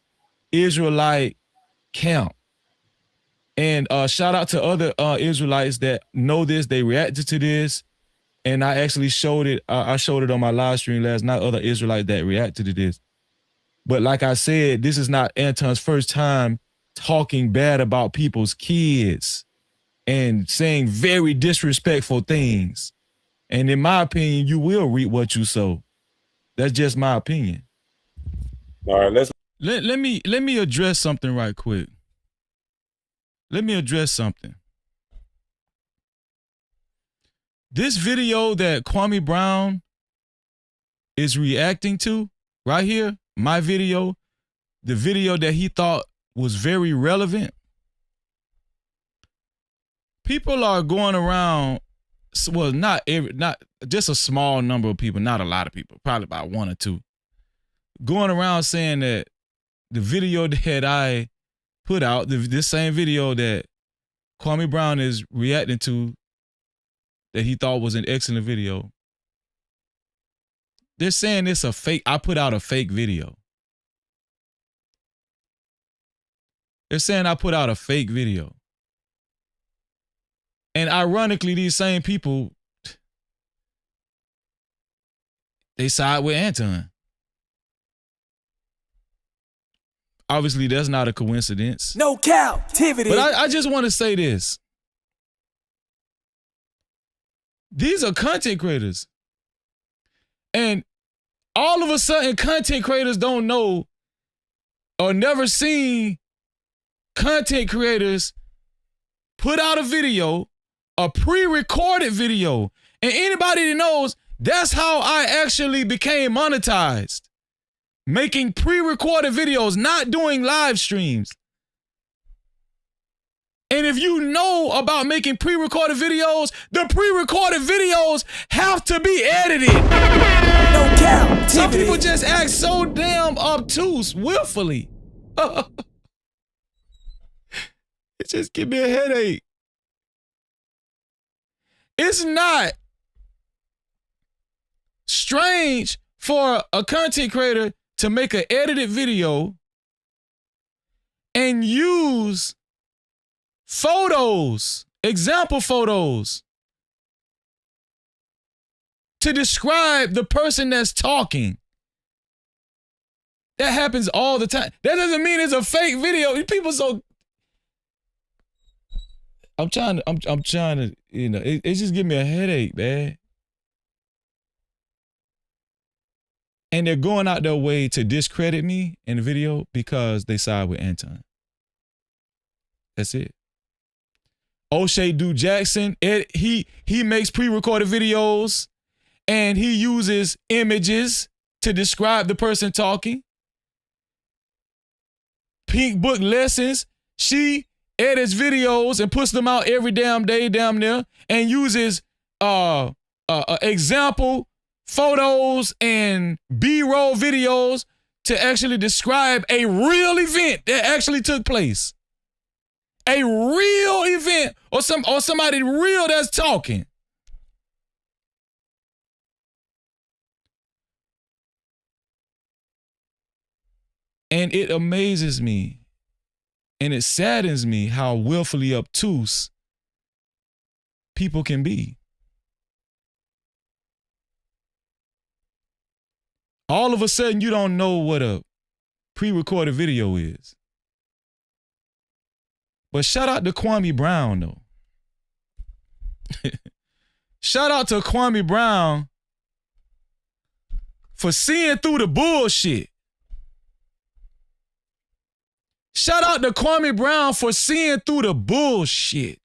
Israelite camp. And shout out to other Israelites that know this. They reacted to this. And I actually showed it. I showed it on my live stream last night, other Israelites that reacted to this. But like I said, this is not Anton's first time talking bad about people's kids and saying very disrespectful things. And in my opinion, you will reap what you sow. That's just my opinion. All right, let me address something right quick. Let me address something. This video that Kwame Brown is reacting to right here, my video, the video that he thought was very relevant. People are going around, well, not just a small number of people, not a lot of people, probably about 1 or 2, going around saying that the video that I put out, this same video that Kwame Brown is reacting to, that he thought was an excellent video, they're saying it's a fake. I put out a fake video. They're saying I put out a fake video. And ironically, these same people, they side with Anton. Obviously, that's not a coincidence. No Cap-tivity. But I just want to say this. These are content creators. And all of a sudden, content creators don't know or never seen content creators put out a video, a pre-recorded video. And anybody that knows, that's how I actually became monetized. Making pre-recorded videos, not doing live streams. And if you know about making pre-recorded videos, the pre-recorded videos have to be edited. No Cap-tivity. Some people just act so damn obtuse, willfully. It just give me a headache. It's not strange for a content creator to make an edited video and use photos, example photos, to describe the person that's talking. That happens all the time. That doesn't mean it's a fake video. People so... I'm trying to, you know, it's just giving me a headache, man. And they're going out their way to discredit me in the video because they side with Anton. That's it. O'Shea Du Jackson, he makes pre-recorded videos and he uses images to describe the person talking. Pink Book Lessons, she edits videos and puts them out every damn day, damn near, and uses example photos and B-roll videos to actually describe a real event that actually took place. A real event or somebody real that's talking. And it amazes me and it saddens me how willfully obtuse people can be. All of a sudden, you don't know what a pre-recorded video is. But shout out to Kwame Brown, though. Shout out to Kwame Brown for seeing through the bullshit. Shout out to Kwame Brown for seeing through the bullshit.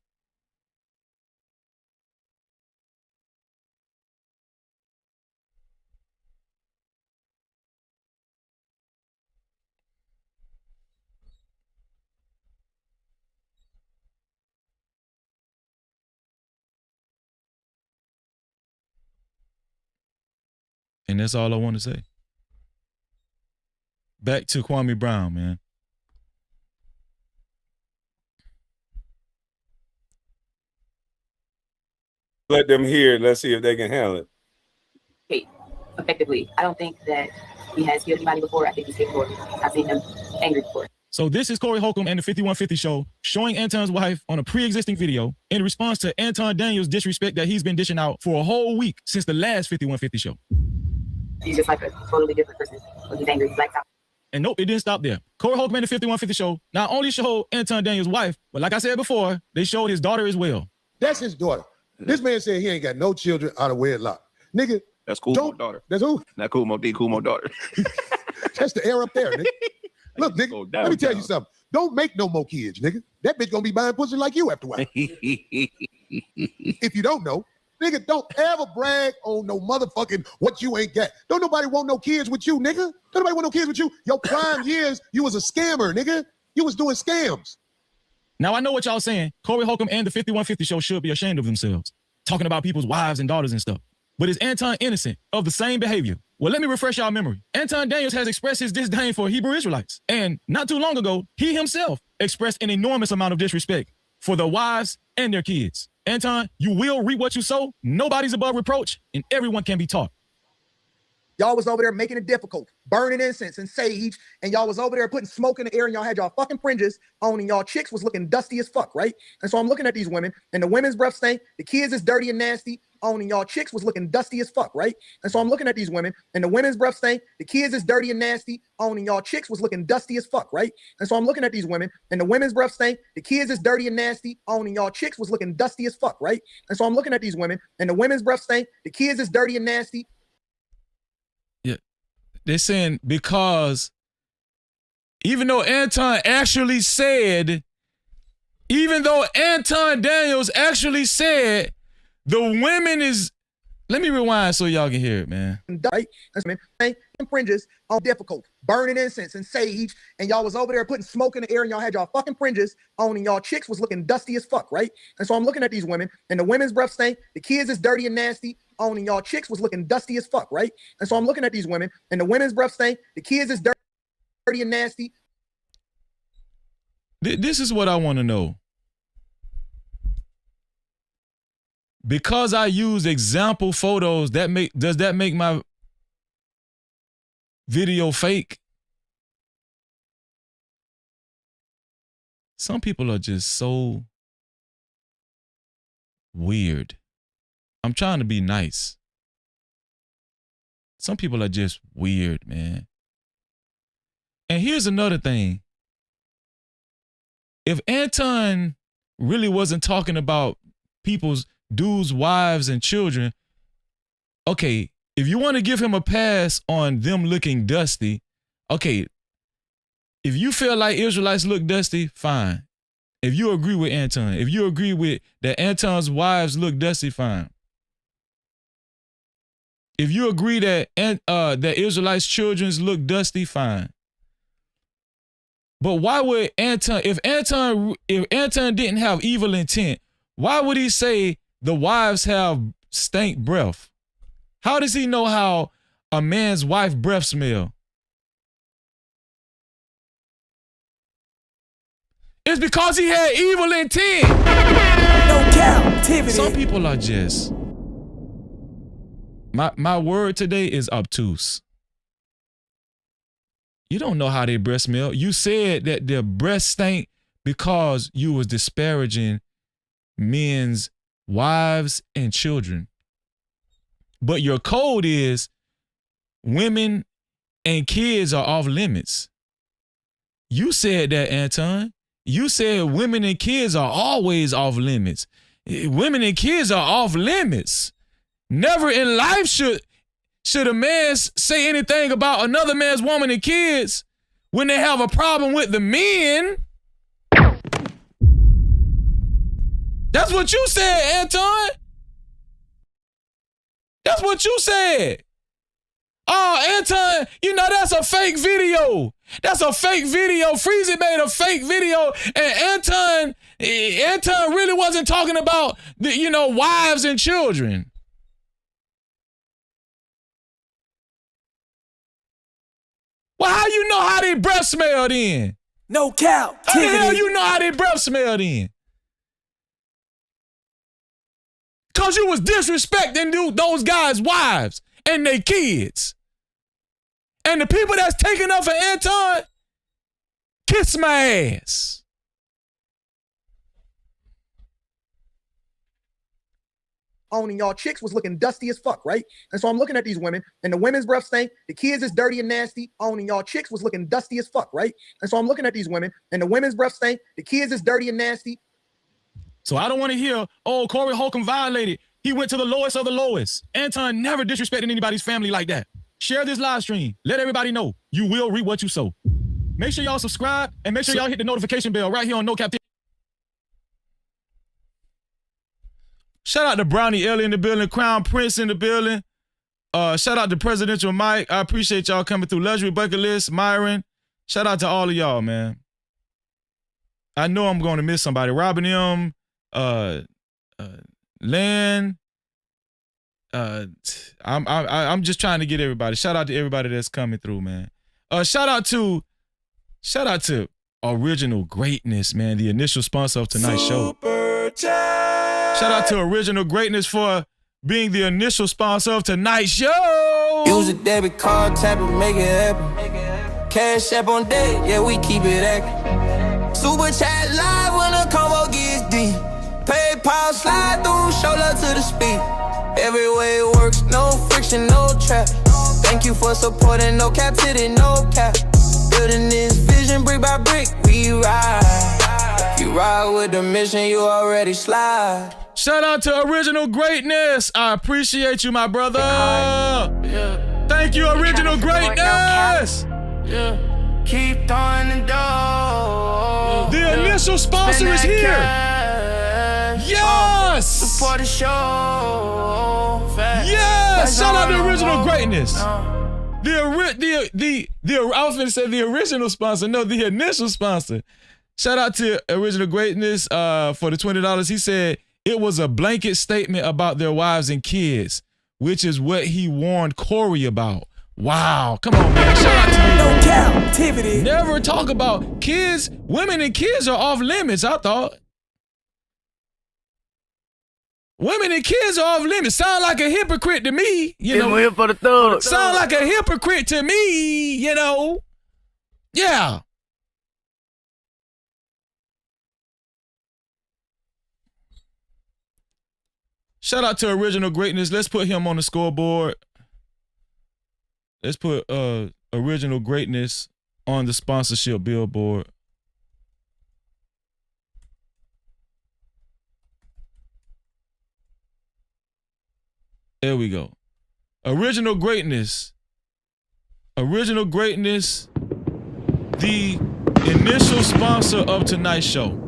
And that's all I want to say. Back to Kwame Brown, man. Let them hear it. Let's see if they can handle it. Okay, effectively. I don't think that he has killed anybody before. I think he's capable. I've seen him angry before. So this is Corey Holcomb and the 5150 Show showing Anton's wife on a pre-existing video in response to Anton Daniels' disrespect that he's been dishing out for a whole week since the last 5150 Show. He's just like a totally different person when he's angry. He's like, and nope, it didn't stop there. Corey Holcomb and the 5150 Show not only showed Anton Daniels' wife, but like I said before, they showed his daughter as well. That's his daughter. This man said he ain't got no children out of wedlock. Nigga. That's Kumo's daughter. That's who? Not Kumo D, Kumo daughter. That's the air up there, nigga. Look, nigga, let me tell you something. Don't make no more kids, nigga. That bitch gonna be buying pussy like you after a while. If you don't know, nigga, don't ever brag on no motherfucking what you ain't got. Don't nobody want no kids with you, nigga. Don't nobody want no kids with you. Your prime years, you was a scammer, nigga. You was doing scams. Now, I know what y'all saying. Corey Holcomb and the 5150 Show should be ashamed of themselves, talking about people's wives and daughters and stuff. But is Anton innocent of the same behavior? Well, let me refresh y'all memory. Anton Daniels has expressed his disdain for Hebrew Israelites. And not too long ago, he himself expressed an enormous amount of disrespect for their wives and their kids. Anton, you will reap what you sow. Nobody's above reproach, and everyone can be taught. Y'all was over there making it difficult, burning incense and sage, and y'all was over there putting smoke in the air, and y'all had y'all fucking fringes on, and y'all chicks was looking dusty as fuck, right? And so I'm looking at these women, and the women's breath stink, the kids is dirty and nasty, on, and y'all chicks was looking dusty as fuck, right? And so I'm looking at these women, and the women's breath stink, the kids is dirty and nasty, on, and y'all chicks was looking dusty as fuck, right? And so I'm looking at these women, and the women's breath stink, the kids is dirty and nasty, on, and y'all chicks was looking dusty as fuck, right? And so I'm looking at these women, and the women's breath stink, the kids is dirty and nasty. They're saying because even though Anton Daniels actually said the women is, let me rewind so y'all can hear it, man. Right? Fringes on difficult, burning incense and sage, and y'all was over there putting smoke in the air, and y'all had y'all fucking fringes on, and y'all chicks was looking dusty as fuck, right? And so I'm looking at these women, and the women's breath stink, the kids is dirty and nasty, on, and y'all chicks was looking dusty as fuck, right? And so I'm looking at these women, and the women's breath stink, the kids is dirty and nasty. This is what I want to know. Because I use example photos, does that make my video fake. Some people are just so weird. I'm trying to be nice. Some people are just weird, man. And here's another thing. If Anton really wasn't talking about dudes' wives and children, okay, if you want to give him a pass on them looking dusty, okay, if you feel like Israelites look dusty, fine. If you agree with Anton, if you agree with that Anton's wives look dusty, fine. If you agree that that Israelites' children's look dusty, fine. But why would Anton, if Anton didn't have evil intent, why would he say the wives have stank breath? How does he know how a man's wife breath smell? It's because he had evil intent. No captivity. Some people are just, my word today is obtuse. You don't know how they breath smell. You said that their breath stank because you was disparaging men's wives and children. But your code is women and kids are off limits. You said that, Anton. You said women and kids are always off limits. Women and kids are off limits. Never in life should a man say anything about another man's woman and kids when they have a problem with the men. That's what you said, Anton. That's what you said. Oh, Anton, you know that's a fake video. That's a fake video. Freezy made a fake video, and Anton really wasn't talking about the, wives and children. Well, how you know how they breath smell then? No captivity. How the hell you know how they breath smell then? Cause you was disrespecting those guys' wives and their kids. And the people that's taking up for Anton, kiss my ass. Owning y'all chicks was looking dusty as fuck, right? And so I'm looking at these women, and the women's breath stink, the kids is dirty and nasty. Owning y'all chicks was looking dusty as fuck, right? And so I'm looking at these women, and the women's breath stink, the kids is dirty and nasty. So I don't want to hear, oh, Corey Holcomb violated. He went to the lowest of the lowest. Anton never disrespected anybody's family like that. Share this live stream. Let everybody know you will reap what you sow. Make sure y'all subscribe and make sure y'all hit the notification bell right here on No Cap-tivity. Shout out to Brownie Ellie in the building, Crown Prince in the building. Shout out to Presidential Mike. I appreciate y'all coming through. Luxury Bucket List, Myron. Shout out to all of y'all, man. I know I'm going to miss somebody. Robin M, Len. I'm just trying to get everybody. Shout out to everybody that's coming through, man. Shout out to Original Greatness, man, the initial sponsor of tonight's show. Shout out to Original Greatness for being the initial sponsor of tonight's show. Use a debit card, tap it, make it happen. Cash app on deck, yeah, we keep it active. Super chat live when the combo gets deep. PayPal slide through, shoulder to the speed. Every way it works, no friction, no trap. Thank you for supporting No Cap-tivity, no cap. Building this vision brick by brick, we ride. If you ride with the mission, you already slide. Shout out to Original Greatness. I appreciate you, my brother. Yeah. Thank you, Original Greatness. Yeah. Keep throwing the dough. The initial sponsor is here. Yes. Support the show. Yes. Shout out to Original Greatness. I was going to say the original sponsor. No, the initial sponsor. Shout out to Original Greatness for the $20. He said it was a blanket statement about their wives and kids, which is what he warned Corey about. Wow. Come on, man. Shout out to you. No captivity. Never talk about kids. Women and kids are off limits, I thought. Women and kids are off limits. Sound like a hypocrite to me, you know. We're here for the thugs. Sound like a hypocrite to me, you know. Yeah. Shout out to Original Greatness. Let's put him on the scoreboard. Let's put Original Greatness on the sponsorship billboard. There we go. Original Greatness. Original Greatness, the initial sponsor of tonight's show.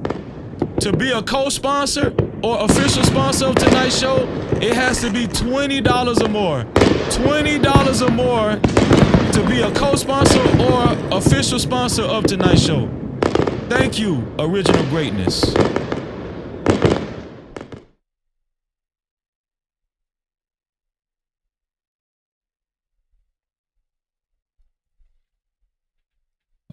To be a co-sponsor or official sponsor of tonight's show, it has to be $20 or more. $20 or more to be a co-sponsor or official sponsor of tonight's show. Thank you, Original Greatness.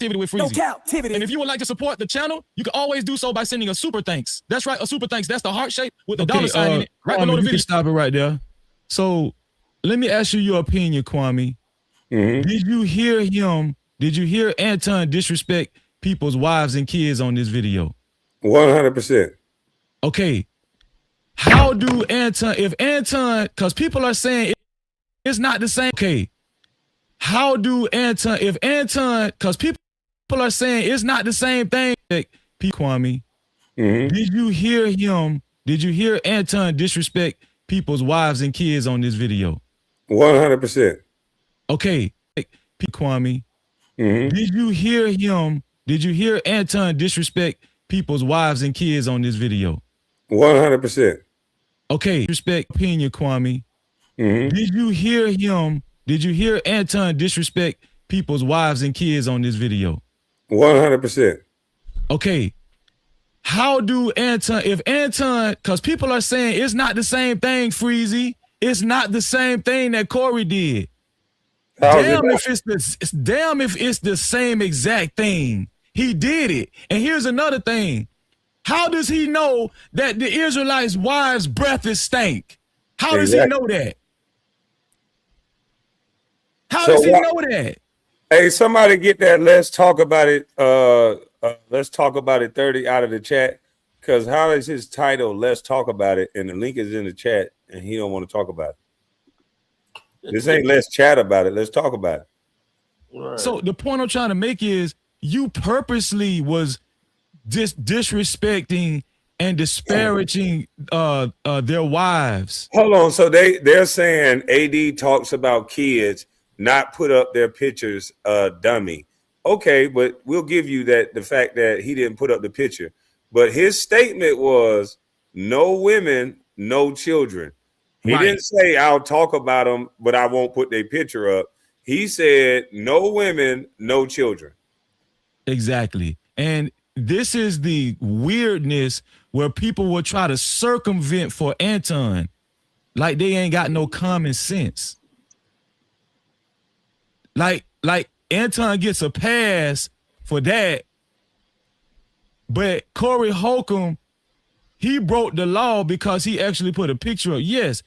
With No Freezy. Cap-tivity. And if you would like to support the channel, you can always do so by sending a super thanks. That's right, a super thanks. That's the heart shape with the dollar sign in it. Right below the video. Stop it right there. So let me ask you your opinion, Kwame. Did you hear him? Did you hear Anton disrespect people's wives and kids on this video? 100%. Okay. How do Anton, if Anton, because people are saying it's not the same. Okay. How do Anton, if Anton, because people are saying it's not the same thing. Kwame, did you hear him? Did you hear Anton disrespect people's wives and kids on this video? 100%. Okay, Kwame, did you hear him? Did you hear Anton disrespect people's wives and kids on this video? 100%. Okay, respect opinion, Kwame. Did you hear him? Did you hear Anton disrespect people's wives and kids on this video? 100%. Okay. How do Anton, if Anton, because people are saying it's not the same thing, Freezy. It's not the same thing that Corey did. Damn if it's the same exact thing. He did it. And here's another thing. How does he know that the Israelites' wives' breath is stank? How does he know that? How does he know that? Hey, somebody get that. Let's talk about it. Let's talk about it 30 out of the chat. Because how is his title? Let's talk about it. And the link is in the chat and he don't want to talk about it. This ain't let's chat about it. Let's talk about it. Right. So the point I'm trying to make is you purposely was disrespecting and disparaging their wives. Hold on. So they're saying AD talks about kids not put up their pictures, dummy. Okay, but we'll give you that, the fact that he didn't put up the picture. But his statement was no women, no children. He didn't say I'll talk about them, but I won't put their picture up. He said no women, no children. Exactly. And this is the weirdness where people will try to circumvent for Anton like they ain't got no common sense. Like Anton gets a pass for that, but Corey Holcomb, he broke the law because he actually put a picture up. Yes,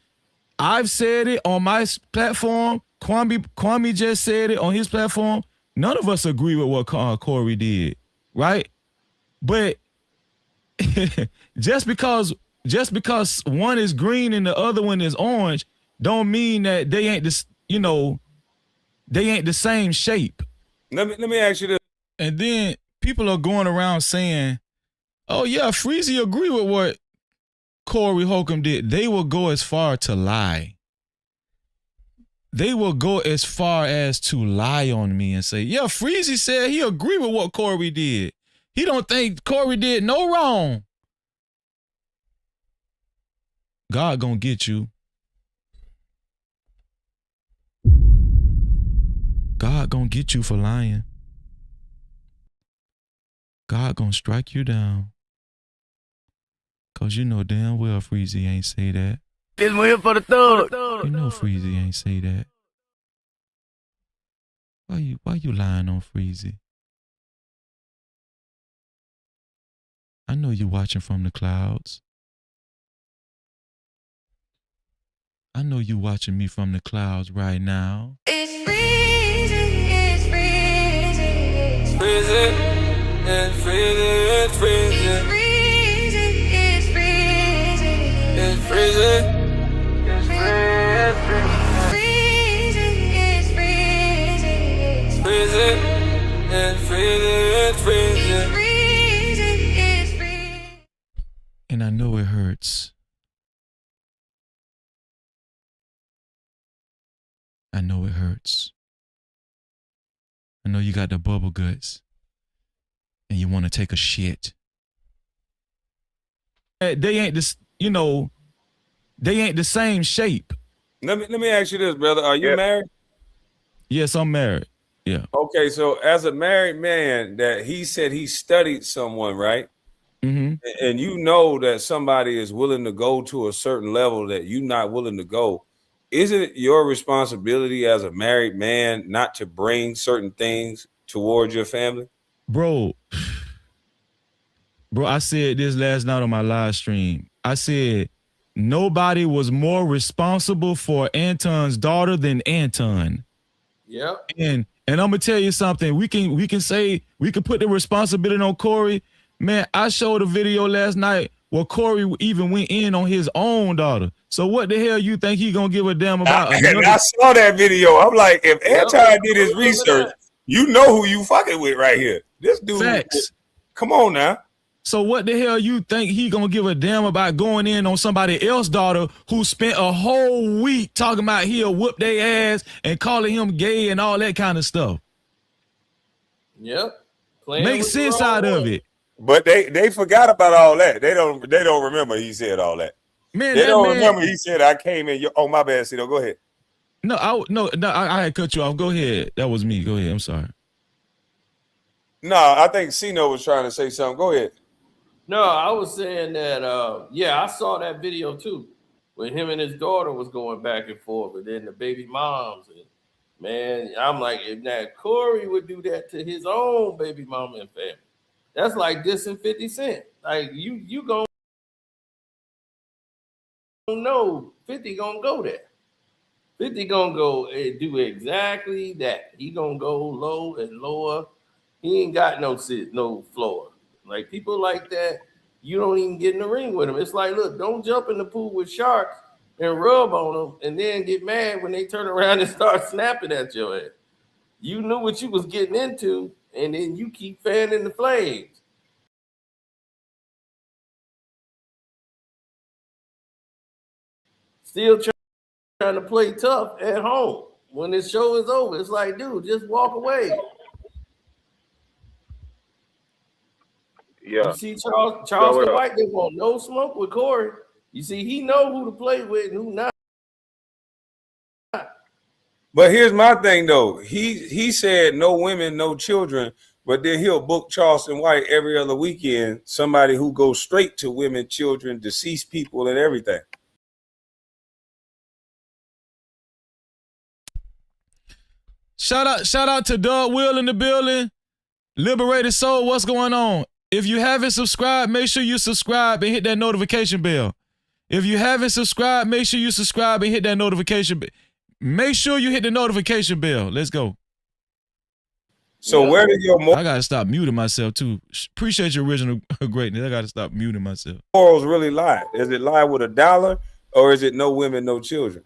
I've said it on my platform. Kwame just said it on his platform. None of us agree with what Corey did, right? But just because one is green and the other one is orange, don't mean that they ain't this, you know. They ain't the same shape. Let me ask you this. And then people are going around saying, oh yeah, Freezy agree with what Corey Holcomb did. They will go as far to lie. They will go as far as to lie on me and say, yeah, Freezy said he agree with what Corey did. He don't think Corey did no wrong. God gonna get you. God gonna get you for lying. God gonna strike you down. Cause you know damn well Freezy ain't say that. This one here for the thug. You know Freezy ain't say that. Why you lying on Freezy? I know you watching from the clouds. I know you watching me from the clouds right now. It's freezing, it's freezing, it's freezing, it's freezing, it's freezing, it's freezing, it's freezing, it's freezing, it's freezing, it's freezing, it's freezing, it's freezing, it's freezing. And I know it hurts. I know it hurts. I know you got the bubble guts and you want to take a shit. They ain't this, you know, they ain't the same shape. Let me ask you this, brother. Are you married? Yes, I'm married. Yeah. Okay, so as a married man, that he said he studied someone, right? Mm-hmm. And you know that somebody is willing to go to a certain level that you're not willing to go. Is it your responsibility as a married man not to bring certain things towards your family? Bro, I said this last night on my live stream. I said nobody was more responsible for Anton's daughter than Anton. Yep. And I'm gonna tell you something. We can put the responsibility on Corey. Man, I showed a video last night where Corey even went in on his own daughter. So what the hell you think he gonna give a damn about? I saw that video. I'm like, if Anton did his research, you know who you fucking with right here. This dude. Facts. Come on now. So what the hell you think he gonna give a damn about going in on somebody else's daughter who spent a whole week talking about he'll whoop their ass and calling him gay and all that kind of stuff? Yep. Make sense out of it. But they forgot about all that. They don't remember he said all that. Man, they don't remember he said I came in. Oh, my bad, Cito. Go ahead. No, I had cut you off. Go ahead. That was me. Go ahead. I'm sorry. No, I think Cino was trying to say something. Go ahead. No, I was saying that, I saw that video too, when him and his daughter was going back and forth, and then the baby moms. And man, I'm like, if that Corey would do that to his own baby mama and family, that's like dissing 50 Cent. Like you gonna know 50 gonna go there. 50 gonna go and do exactly that. He gonna go low and lower. He ain't got no floor. Like people like that, you don't even get in the ring with them. It's like, look, don't jump in the pool with sharks and rub on them and then get mad when they turn around and start snapping at your ass. You knew what you was getting into, and then you keep fanning the flames. Still trying to play tough at home. When the show is over, it's like, dude, just walk away. Yeah. You see, Charleston White didn't want no smoke with Corey. You see, he know who to play with and who not. But here's my thing, though. He said no women, no children, but then he'll book Charleston White every other weekend, somebody who goes straight to women, children, deceased people, and everything. Shout out to Doug Will in the building. Liberated Soul, what's going on? If you haven't subscribed, make sure you subscribe and hit that notification bell. If you haven't subscribed, make sure you subscribe and hit that notification bell. Make sure you hit the notification bell. Let's go. So where did your I gotta stop muting myself too. Appreciate your original greatness. I gotta stop muting myself. Morals really lie? Is it lie with $1 or is it no women, no children?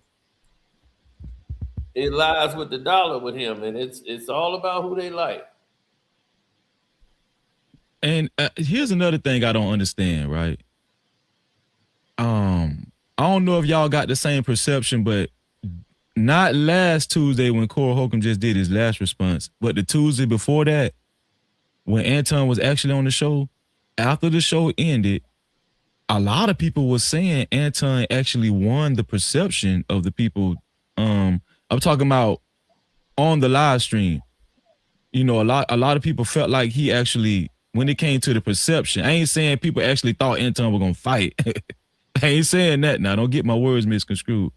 It lies with the dollar with him, and it's all about who they like. And here's another thing I don't understand, right? I don't know if y'all got the same perception, but not last Tuesday when Corey Holcomb just did his last response, but the Tuesday before that, when Anton was actually on the show, after the show ended, a lot of people were saying Anton actually won the perception of the people. I'm talking about on the live stream. You know, a lot of people felt like he actually, when it came to the perception, I ain't saying people actually thought Anton was gonna fight. I ain't saying that now. Don't get my words misconstrued.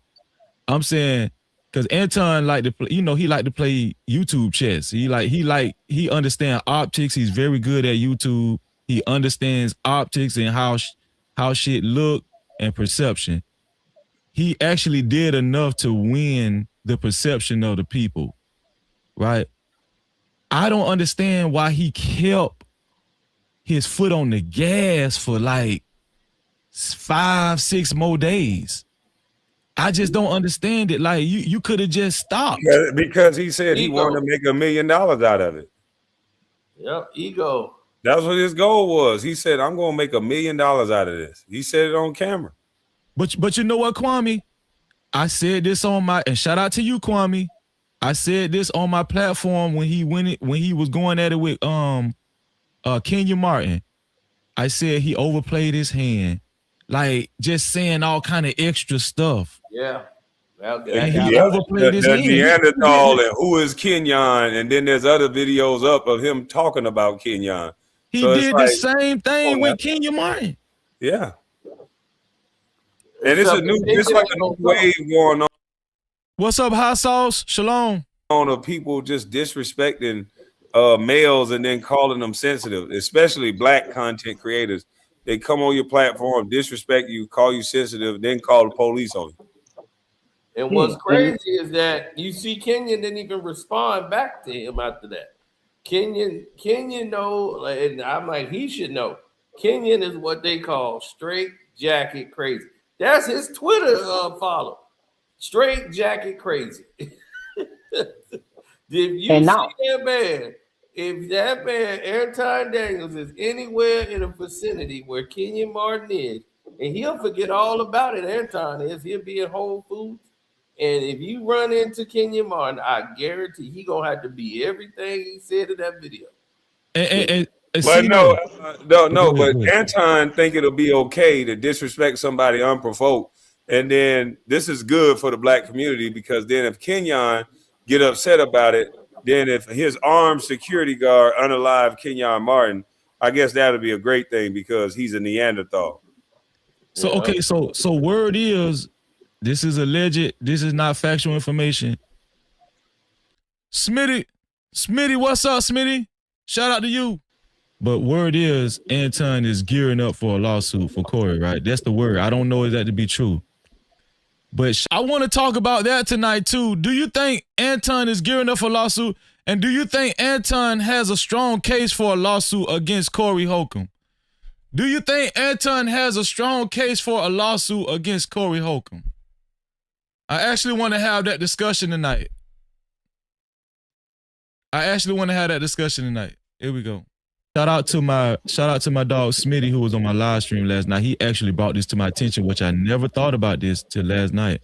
I'm saying because Anton like to play, he like to play YouTube chess. He understands optics. He's very good at YouTube. He understands optics and how shit look and perception. he actually did enough to win the perception of the people, right? I don't understand why he kept his foot on the gas for like 5-6 more days. I just don't understand it. Like you could have just stopped. Because he said he wanted to make $1 million out of it. Yep, ego. That's what his goal was. He said, I'm going to make $1 million out of this. He said it on camera. But you know what, Kwame? I said this on my, and shout out to you, Kwame. I said this on my platform when he was going at it with Kenya Martin. I said he overplayed his hand, like just saying all kind of extra stuff. Yeah. And he overplayed his hand. Neanderthal and who is Kenyon, and then there's other videos up of him talking about Kenyon. He did the same thing with Kenya Martin. Yeah. And it's like a new wave going on. What's up, hot sauce? Shalom. On of people just disrespecting males and then calling them sensitive, especially black content creators. They come on your platform, disrespect you, call you sensitive, then call the police on you. And what's crazy is that you see Kenyon didn't even respond back to him after that. Kenyon know, and I'm like, he should know. Kenyon is what they call straight jacket crazy. That's his Twitter follow. Straight jacket crazy. If that man, Anton Daniels, is anywhere in a vicinity where Kenyon Martin is, and he'll forget all about it, Anton is, he'll be at Whole Foods. And if you run into Kenyon Martin, I guarantee he gonna have to be everything he said in that video. But Anton think it'll be okay to disrespect somebody unprovoked, and then this is good for the black community because then if Kenyon get upset about it, then if his armed security guard unalive Kenyon Martin, I guess that'll be a great thing because he's a Neanderthal. So okay, so word is, this is alleged. This is not factual information. Smitty, what's up, Smitty? Shout out to you. But word is, Anton is gearing up for a lawsuit for Corey, right? That's the word. I don't know that to be true. But I want to talk about that tonight, too. Do you think Anton is gearing up for a lawsuit? And do you think Anton has a strong case for a lawsuit against Corey Holcomb? Do you think Anton has a strong case for a lawsuit against Corey Holcomb? I actually want to have that discussion tonight. Here we go. Shout out to my dog Smitty, who was on my live stream last night. He actually brought this to my attention, which I never thought about this till last night.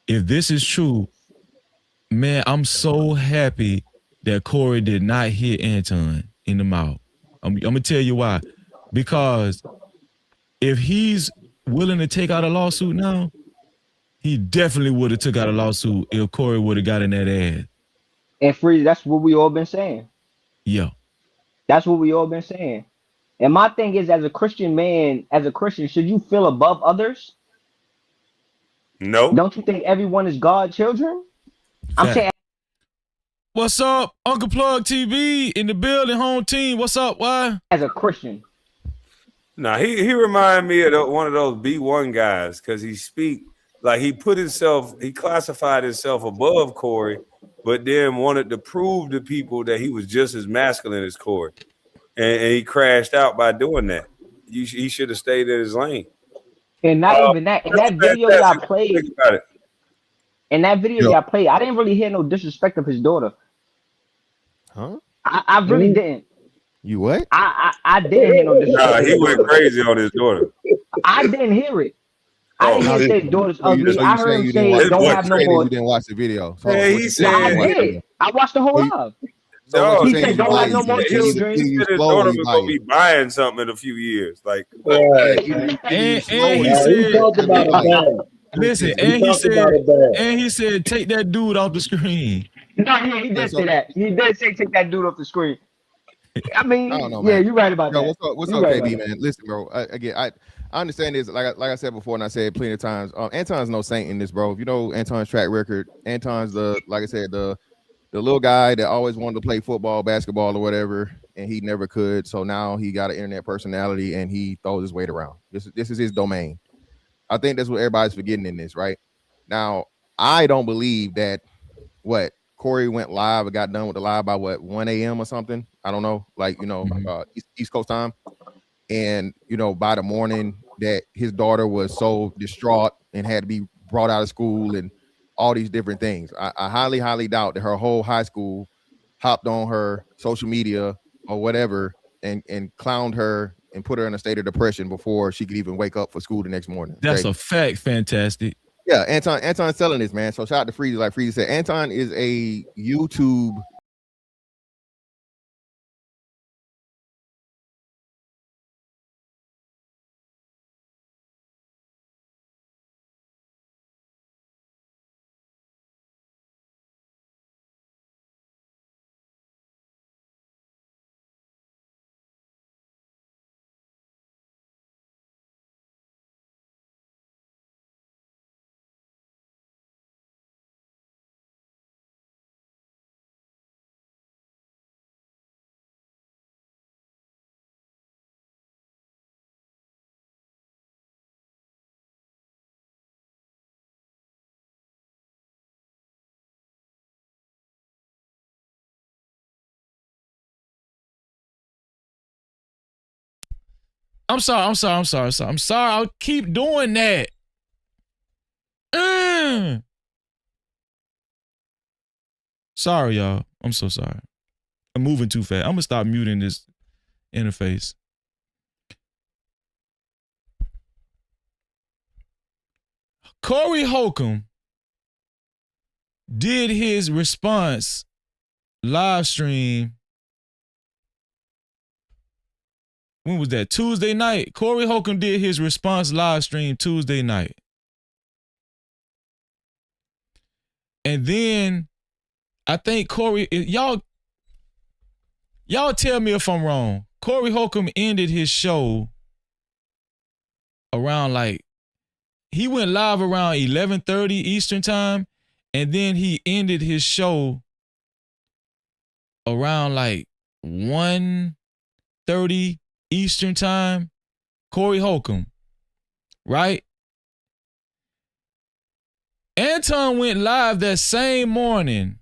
If this is true, man, I'm so happy that Corey did not hit Anton in the mouth. I'm gonna tell you why. Because if he's willing to take out a lawsuit now, he definitely would have took out a lawsuit if Corey would have got in that ass. And free, that's what we all been saying. Yeah. That's what we all been saying. And my thing is, as a Christian man, as a Christian, should you feel above others? No. Don't you think everyone is God's children? I'm saying. What's up, Uncle Plug TV in the building, home team? What's up? Why? As a Christian. Nah, he reminded me of one of those B1 guys because he classified himself above Corey, but then wanted to prove to people that he was just as masculine as Corey. And he crashed out by doing that. He should have stayed in his lane. And not even that. In that video that I played, I didn't really hear no disrespect of his daughter. Huh? I really didn't. You what? I didn't hear no disrespect. Nah, he went crazy on his daughter. I didn't hear it. I didn't say his daughter's ugly. I heard him say don't have no more. You didn't watch the video. So yeah, he said I did. I watched the whole live. So he said don't have no more children. He said his daughter was gonna be buying something in a few years. Like and he said, listen, and he said take that dude off the screen. No, he did say that. He did say take that dude off the screen. I mean, I don't know, yeah, man. you're right about that. What's up, KB, man? Listen, bro. I understand this. Like I said before, and I said plenty of times. Anton's no saint in this, bro. If you know Anton's track record, Anton's the little guy that always wanted to play football, basketball, or whatever, and he never could. So now he got an internet personality, and he throws his weight around. This is his domain. I think that's what everybody's forgetting in this, right? Now, I don't believe that Corey went live or got done with the live by 1 a.m. or something. I don't know, like, East Coast time. And, by the morning that his daughter was so distraught and had to be brought out of school and all these different things. I highly, highly doubt that her whole high school hopped on her social media or whatever and clowned her and put her in a state of depression before she could even wake up for school the next morning. That's a fact. Fantastic. Yeah, Anton's selling this, man. So shout out to Freezy. Like Freezy said, Anton is a YouTube I'm sorry. I'll keep doing that. Sorry, y'all. I'm so sorry. I'm moving too fast. I'm gonna stop muting this interface. Corey Holcomb did his response live stream. When was that? Tuesday night. Corey Holcomb did his response live stream Tuesday night. And then I think Corey, y'all tell me if I'm wrong. Corey Holcomb ended his show around he went live around 11:30 Eastern time, and then he ended his show around 1:30 Eastern time. Corey Holcomb, right? Anton went live that same morning.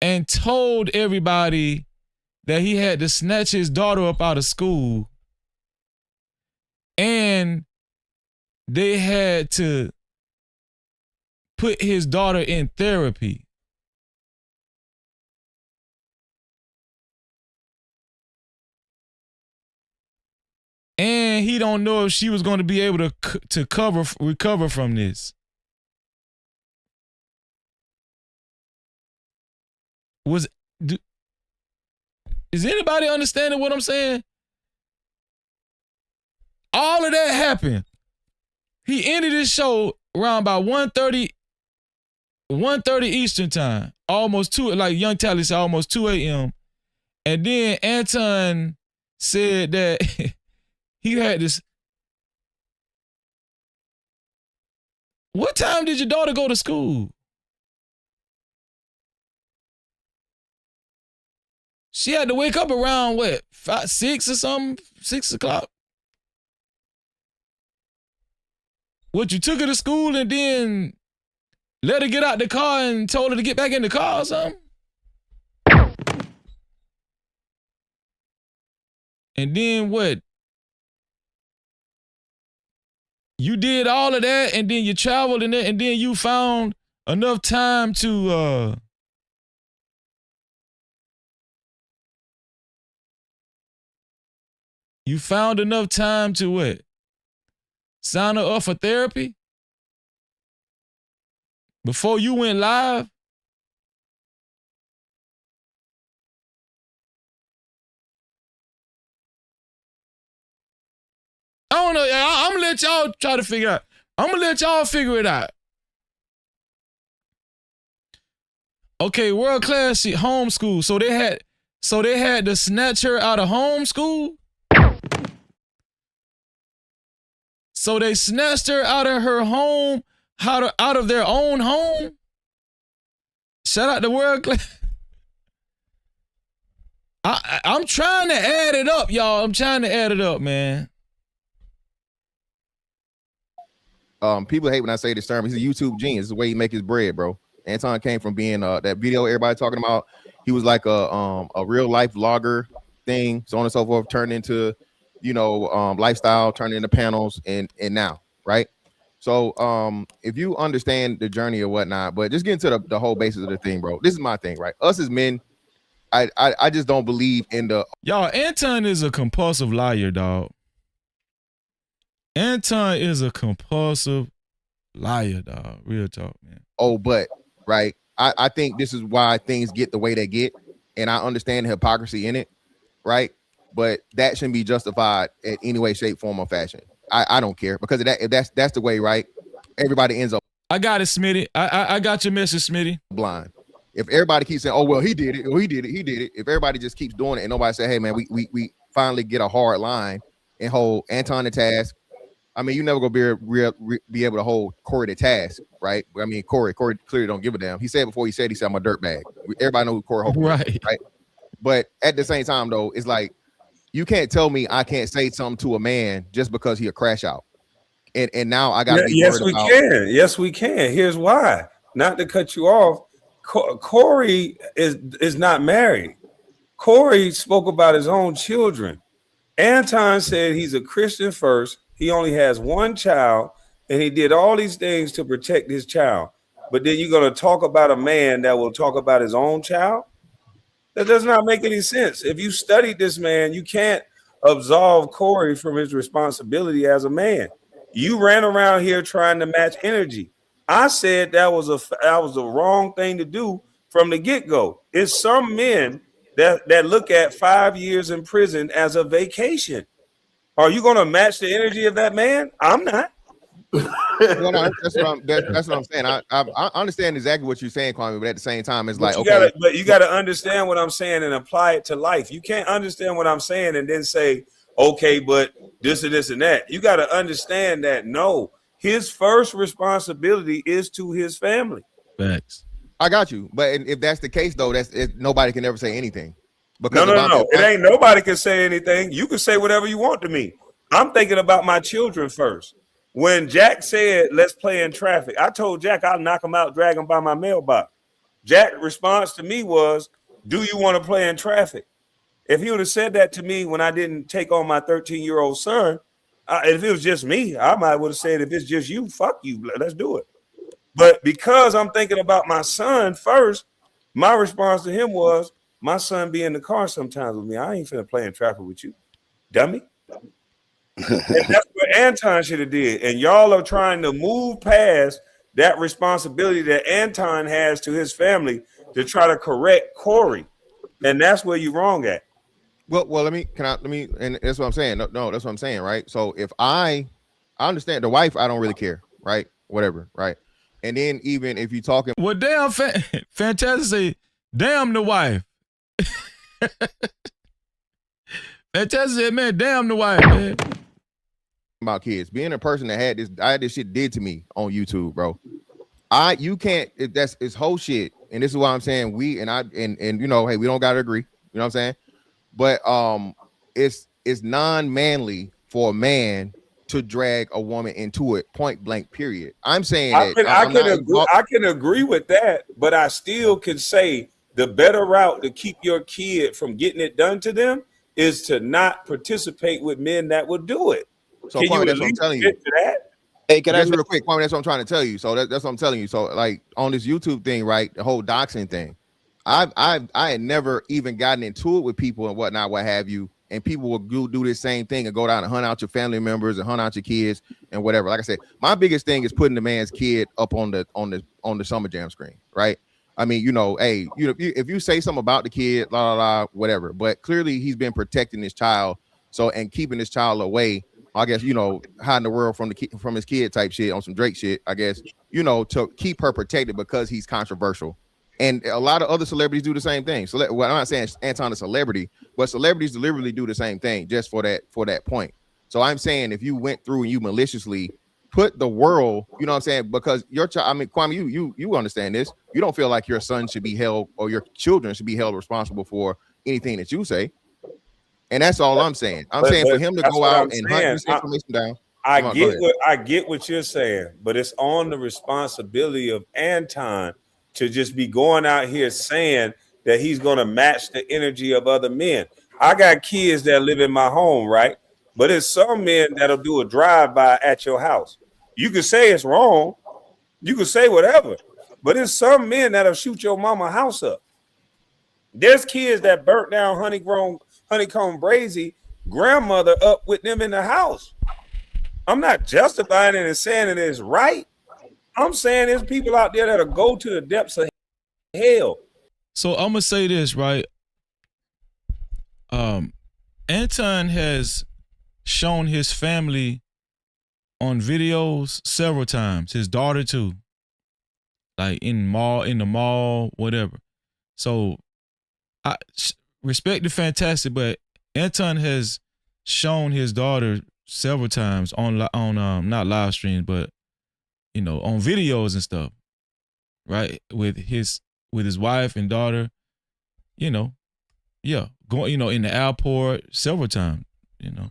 And told everybody that he had to snatch his daughter up out of school. And they had to put his daughter in therapy. And he don't know if she was going to be able to recover from this. Is anybody understanding what I'm saying? All of that happened. He ended his show around about 1:30 Eastern time, almost 2, like Young Tally said, almost 2 a.m. And then Anton said that he had this. What time did your daughter go to school? She had to wake up around 5, 6 or something, 6 o'clock. What, you took her to school and then let her get out the car and told her to get back in the car or something? And then what? You did all of that and then you traveled and then you found enough time to what? Sign her up for therapy? Before you went live? I don't know. I'm going to let y'all try to figure out. I'm going to let y'all figure it out. Okay, world class homeschool. So they had to snatch her out of homeschool? So they snatched her out of her home, out of their own home? Shout out to world class. I'm trying to add it up, y'all. I'm trying to add it up, man. People hate when I say this term. He's a YouTube genius. It's the way he make his bread, bro. Anton came from being that video everybody talking about. He was like a real life vlogger thing, so on and so forth, turned into, lifestyle, turned into panels, and now, right? So if you understand the journey or whatnot, but just get into the whole basis of the thing, bro. This is my thing, right? Us as men, I just don't believe in the y'all. Anton is a compulsive liar, dog. Anton is a compulsive liar, dog. Real talk, man. Oh, but right. I think this is why things get the way they get, and I understand the hypocrisy in it, right? But that shouldn't be justified in any way, shape, form, or fashion. I don't care, because of that. If that's the way, right? Everybody ends up. I got it, Smitty. I got your message, Smitty. Blind. If everybody keeps saying, "Oh well, he did it," or he did it. If everybody just keeps doing it, and nobody say, "Hey man, we finally get a hard line and hold Anton to task." I mean, you never gonna be able to hold Corey to task, right? I mean, Corey clearly don't give a damn. He said before he said I'm a dirtbag. Everybody know who Corey Holcomb is, right? But at the same time, though, it's like you can't tell me I can't say something to a man just because he a crash out. And now I got to be yes, worried about. Can. Yes, we can. Here's why. Not to cut you off. Corey is not married. Corey spoke about his own children. Anton said he's a Christian first. He only has one child, and he did all these things to protect his child. But then you're going to talk about a man that will talk about his own child? That does not make any sense. If you studied this man, you can't absolve Corey from his responsibility as a man. You ran around here trying to match energy. I said that was the wrong thing to do from the get-go. It's some men that look at 5 years in prison as a vacation. Are you going to match the energy of that man? I'm not. Well, no, that's what I'm saying. I understand exactly what you're saying, Kwame, but at the same time, it's like, you got to understand what I'm saying and apply it to life. You can't understand what I'm saying and then say, okay, but this and this and that. You got to understand that no, his first responsibility is to his family. Facts. I got you, but if that's the case, though, nobody can ever say anything. Because no. It ain't nobody can say anything. You can say whatever you want to me. I'm thinking about my children first. When Jack said, let's play in traffic, I told Jack I'll knock him out, drag him by my mailbox. Jack's response to me was, do you want to play in traffic? If he would have said that to me when I didn't take on my 13-year-old son, if it was just me, I might would have said, if it's just you, fuck you, let's do it. But because I'm thinking about my son first, my response to him was, my son be in the car sometimes with me. I ain't finna play in traffic with you, dummy. And that's what Anton should have did. And y'all are trying to move past that responsibility that Anton has to his family to try to correct Corey. And that's where you're wrong at. Well, let me, and that's what I'm saying. No, that's what I'm saying, right? So if I understand the wife, I don't really care, right? Whatever, right? And then even if you're talking, well, damn, Fantastic say, damn the wife. Fantastic said, man, damn the wife, man. About kids, being a person that had this shit did to me on YouTube, bro. You can't. It's whole shit, and this is why I'm saying we and hey, we don't gotta agree. You know what I'm saying? But it's non-manly for a man to drag a woman into it, point blank. Period. I'm saying I can agree with that, but I still can say the better route to keep your kid from getting it done to them is to not participate with men that would do it. So Kwame, that's what I'm telling you. Hey, can I real quick, Kwame? That's what I'm trying to tell you. So that's what I'm telling you. So like on this YouTube thing, right? The whole doxing thing. I had never even gotten into it with people and whatnot, what have you. And people will do this same thing and go down and hunt out your family members and hunt out your kids and whatever. Like I said, my biggest thing is putting the man's kid up on the Summer Jam screen, right? I mean, hey, if you say something about the kid, whatever. But clearly he's been protecting his child, and keeping his child away. I guess, hiding the world from his kid type shit on some Drake shit, I guess, to keep her protected because he's controversial. And a lot of other celebrities do the same thing. So I'm not saying Anton is a celebrity, but celebrities deliberately do the same thing just for that point. So I'm saying if you went through and you maliciously put the world, you know what I'm saying? Because your child, I mean, Kwame, you understand this. You don't feel like your son should be held or your children should be held responsible for anything that you say. And that's all I'm saying. I'm saying for him to go out and hunt this information down. I get what you're saying, but it's on the responsibility of Anton to just be going out here saying that he's going to match the energy of other men. I got kids that live in my home, right? But it's some men that'll do a drive-by at your house. You can say it's wrong. You can say whatever. But it's some men that'll shoot your mama house up. There's kids that burnt down Honeycomb Brazy grandmother up with them in the house. I'm not justifying it and saying it is right. I'm saying there's people out there that'll go to the depths of hell. So I'm gonna say this, right? Anton has shown his family on videos several times. His daughter too, like in the mall, whatever. So I respect the fantastic, but Anton has shown his daughter several times on not live streams, but you know, on videos and stuff, right? With his wife and daughter, you know, yeah, going, you know, in the airport several times, you know.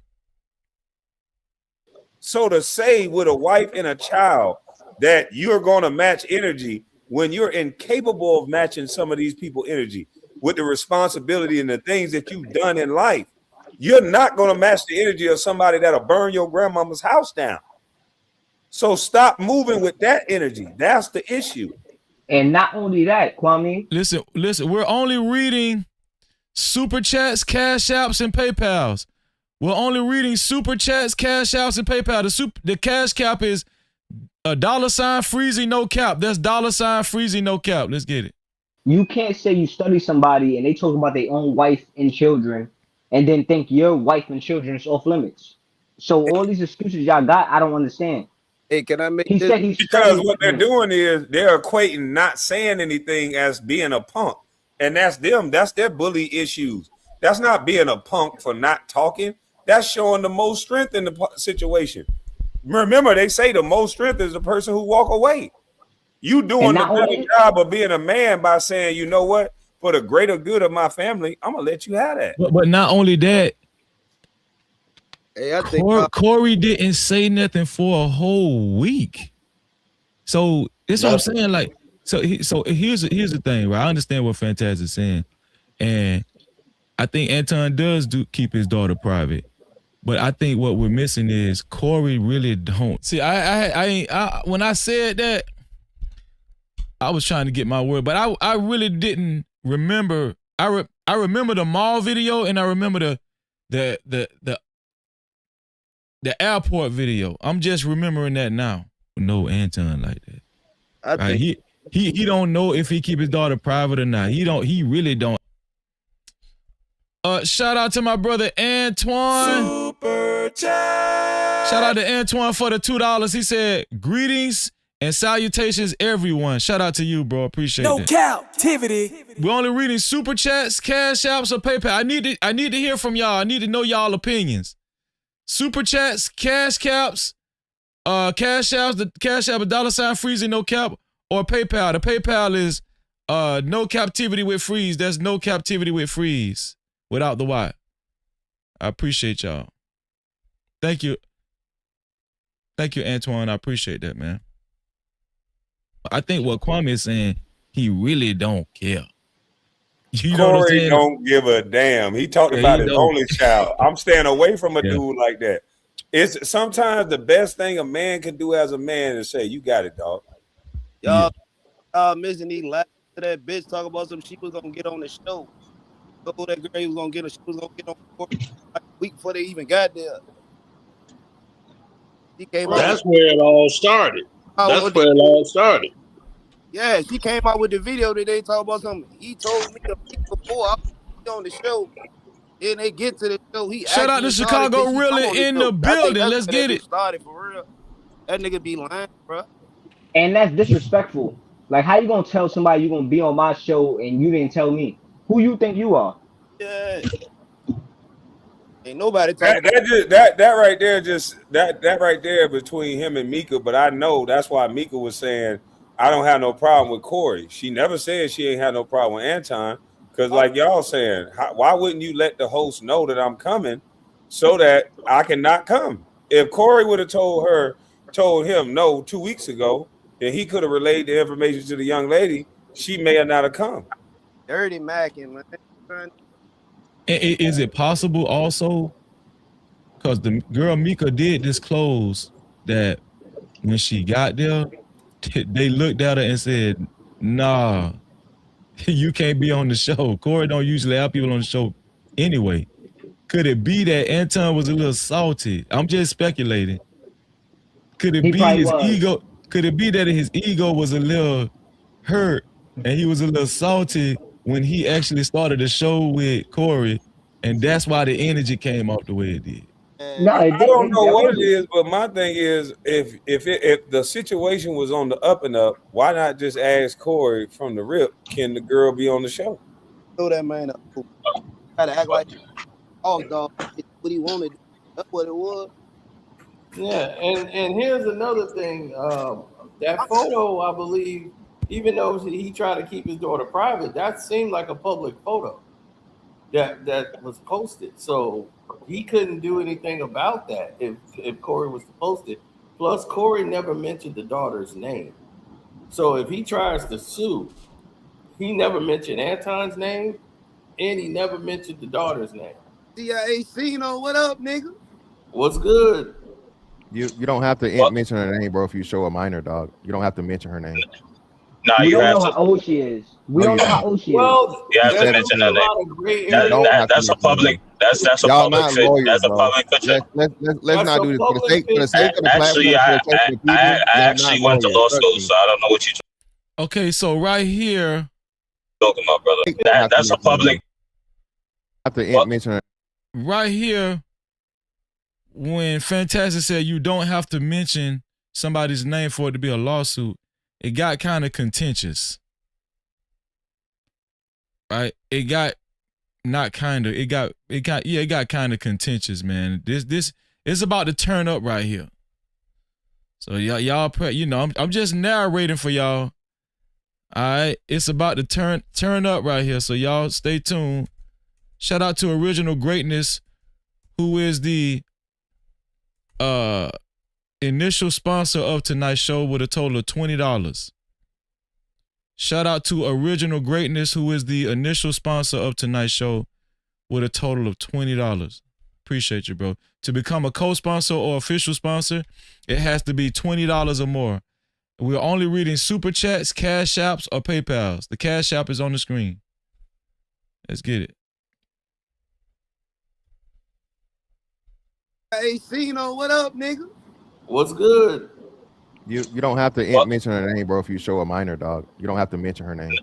So to say with a wife and a child that you're going to match energy when you're incapable of matching some of these people's energy with the responsibility and the things that you've done in life, you're not going to match the energy of somebody that'll burn your grandmama's house down. So stop moving with that energy. That's the issue. And not only that, Kwame. Listen, we're only reading super chats, cash apps, and PayPals. We're only reading super chats, cash apps, and PayPal. The cash cap is $, Freezy, no cap. That's $, Freezy, no cap. Let's get it. You can't say you study somebody and they talk about their own wife and children and then think your wife and children is off limits. So all these excuses y'all got, I don't understand. Hey, can I make he this? Said he's because what they're doing is they're equating not saying anything as being a punk. And that's them. That's their bully issues. That's not being a punk for not talking. That's showing the most strength in the situation. Remember, they say the most strength is the person who walk away. You doing the better job of being a man by saying, you know what, for the greater good of my family, I'm gonna let you have that. But not only that, hey, I think Corey didn't say nothing for a whole week. So that's what I'm saying. Like, so here's the thing, right? I understand what Fantastic is saying, and I think Anton does keep his daughter private. But I think what we're missing is Corey really don't. See, I when I said that, I was trying to get my word, but I really didn't remember. I remember the mall video and I remember the airport video. I'm just remembering that now. No Anton like that. I think he don't know if he keep his daughter private or not. He really don't. Shout out to my brother Antoine. Super chat. Shout out to Antoine for the $2. He said, "Greetings and salutations, everyone." Shout out to you, bro. Appreciate it. No Cap-tivity. We're only reading super chats, cash apps, or PayPal. I need to hear from y'all. I need to know y'all opinions. Super chats, cash caps, cash apps. The cash app $, Freezy, no cap, or PayPal. The PayPal is no captivity with freeze. That's no captivity with freeze. Without the Y. I appreciate y'all. Thank you. Thank you, Antoine. I appreciate that, man. I think what Kwame is saying, he really don't care. You know what I'm saying? Corey don't give a damn. He talked about his only child. I'm staying away from a dude like that. It's sometimes the best thing a man can do as a man is say, "You got it, dog." y'all missing these laughing to that bitch talk about some she was gonna get on the show. So that girl was gonna get on. She was gonna get on like a week before they even got there. She came out. That's where it all started. That's where it all started. Yeah, she came out with the video that they talk about something. He told me a week before I was on the show. Then they get to the show. He shout out to Chicago Really in the building. Let's get it. Started for real. That nigga be lying, bro. And that's disrespectful. Like, how you gonna tell somebody you gonna be on my show and you didn't tell me? Who you think you are? Yeah. Ain't nobody talking. That right there, just that right there between him and Mika. But I know that's why Mika was saying I don't have no problem with Corey. She never said she ain't had no problem with Anton. Because like y'all saying, why wouldn't you let the host know that I'm coming so that I can not come? If Corey would have told him no 2 weeks ago, then he could have relayed the information to the young lady. She may have not have come. Dirty Mackin, man. Is it possible also? Because the girl Mika did disclose that when she got there, they looked at her and said, "Nah, you can't be on the show." Corey don't usually have people on the show anyway. Could it be that Anton was a little salty? I'm just speculating. Could it be his ego? Could it be that his ego was a little hurt and he was a little salty when he actually started the show with Corey, and that's why the energy came off the way it did? No, I don't know what it is, but my thing is, if the situation was on the up and up, why not just ask Corey from the rip? Can the girl be on the show? Throw that man up. Gotta act like dog. What he wanted. That's what it was. Yeah, and here's another thing. That photo, I believe, even though he tried to keep his daughter private, that seemed like a public photo that was posted. So he couldn't do anything about that if Corey was to post it. Plus, Corey never mentioned the daughter's name. So if he tries to sue, he never mentioned Anton's name, and he never mentioned the daughter's name. CIAC, what up, nigga? What's good? You don't have to mention her name, bro. If you show a minor, dog, you don't have to mention her name. Nah, we don't know how old she is. We don't know how old she is. Well, you have to mention her name. That's a public. That's a Y'all public. not lawyers, that's a bro. public picture. Let's not do this for the sake of the Actually, I actually went to law school, so I don't know what you're Okay, so right here, talking about, brother. That's a public. Have to mention her. Right here, when Fantastic said you don't have to mention somebody's name for it to be a lawsuit, it got kind of contentious. Right? It got kind of contentious, man. This it's about to turn up right here. So y'all I'm just narrating for y'all. All right, it's about to turn up right here. So y'all stay tuned. Shout out to Original Greatness, who is the initial sponsor of tonight's show with a total of $20. Shout out to Original Greatness, who is the initial sponsor of tonight's show with a total of $20. Appreciate you, bro. To become a co-sponsor or official sponsor, it has to be $20 or more. We're only reading super chats, cash apps, or PayPals. The cash app is on the screen. Let's get it. AC, what up, nigga? What's good? You don't have to mention her name, bro. If you show a minor, dog, you don't have to mention her name.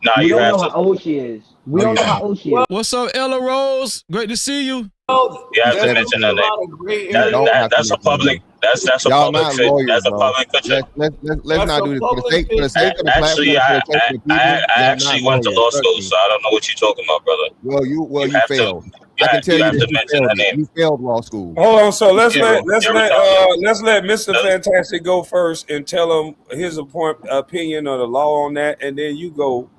Nah, we don't know how old she is. We don't know how old she is. What's up, Ella Rose? Great to see you. You have to mention her name. That's a public. That's a Y'all public. not lawyers, that's a bro. public picture. Let's not do this for the sake of the platform. Actually, I actually went to law school, so I don't know what you're talking about, brother. Well, you failed. I can tell you that you failed law school. Hold on, so let's let Mr. Fantastic go first and tell him his opinion on the law on that, and then you go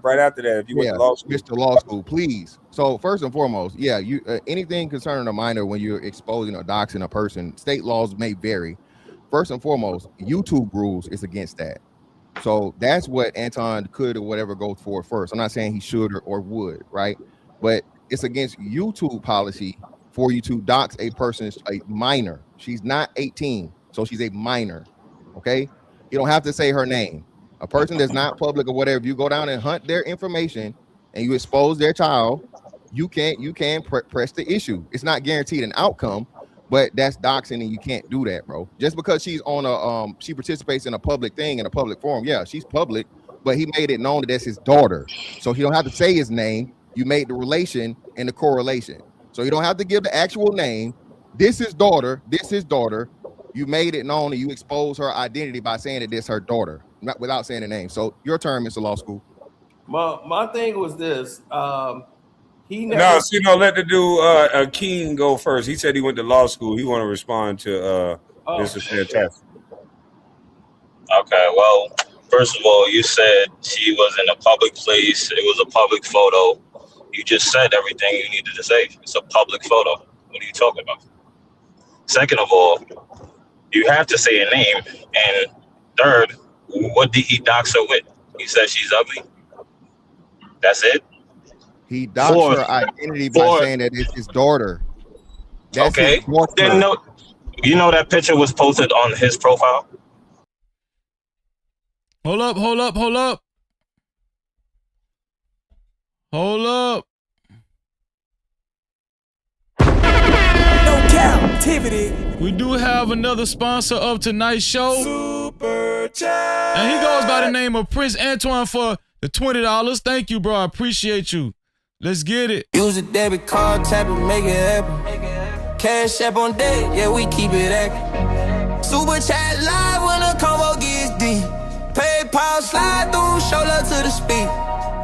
right after that if you went to law school. Mr. Law School, please. So first and foremost, you anything concerning a minor when you're exposing or doxing a person, state laws may vary. First and foremost, YouTube rules is against that. So that's what Anton could or whatever go for first. I'm not saying he should or would, right? But it's against YouTube policy for you to dox a person, a minor. She's not 18, so she's a minor. Okay, you don't have to say her name. A person that's not public or whatever, if you go down and hunt their information and you expose their child, you can press the issue. It's not guaranteed an outcome, but that's doxing, and you can't do that, bro. Just because she's on a she participates in a public thing in a public forum, yeah, she's public, but he made it known that that's his daughter, so he don't have to say his name. You made the relation and the correlation. So you don't have to give the actual name. This is daughter. This is daughter. You made it known and you expose her identity by saying that this her daughter, not without saying the name. So your turn, Mr. Law School. My thing was this. He never. No, see, no, let the dude King go first. He said he went to law school. He want to respond to Mr. Fantastic. Okay, well, first of all, you said she was in a public place. It was a public photo. You just said everything you needed to say. It's a public photo. What are you talking about? Second of all, you have to say a name. And third, what did he dox her with? He said she's ugly. That's it? He doxed her identity by saying that it's his daughter. That's okay. His daughter. Then no, you know that picture was posted on his profile? Hold up. No Cap-tivity. We do have another sponsor of tonight's show. Super chat. And he goes by the name of Prince Antoine for the $20. Thank you, bro. I appreciate you. Let's get it. Use a debit card, tap it, make it happen. Cash app on deck, yeah, we keep it active. Super chat live when the convo gets deep. PayPal slide through, show love to the speed.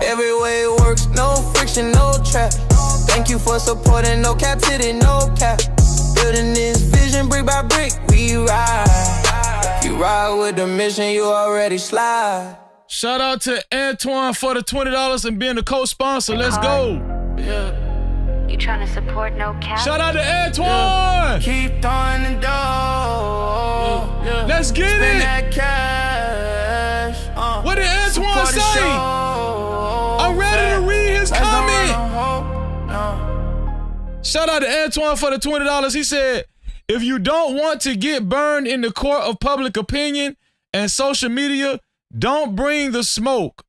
Every way it works, no friction, no trap. Thank you for supporting, no captivity, no cap. Building this vision brick by brick, we ride. If you ride with the mission, you already slide. Shout out to Antoine for the $20 and being the co-sponsor. Let's go. Yeah. You trying to support No Cap? Shout out to Antoine. Keep throwing the dough. Let's get Spend it. that cash. What did Antoine say? I'm ready to read his comment. Shout out to Antoine for the $20. He said, if you don't want to get burned in the court of public opinion and social media, don't bring the smoke.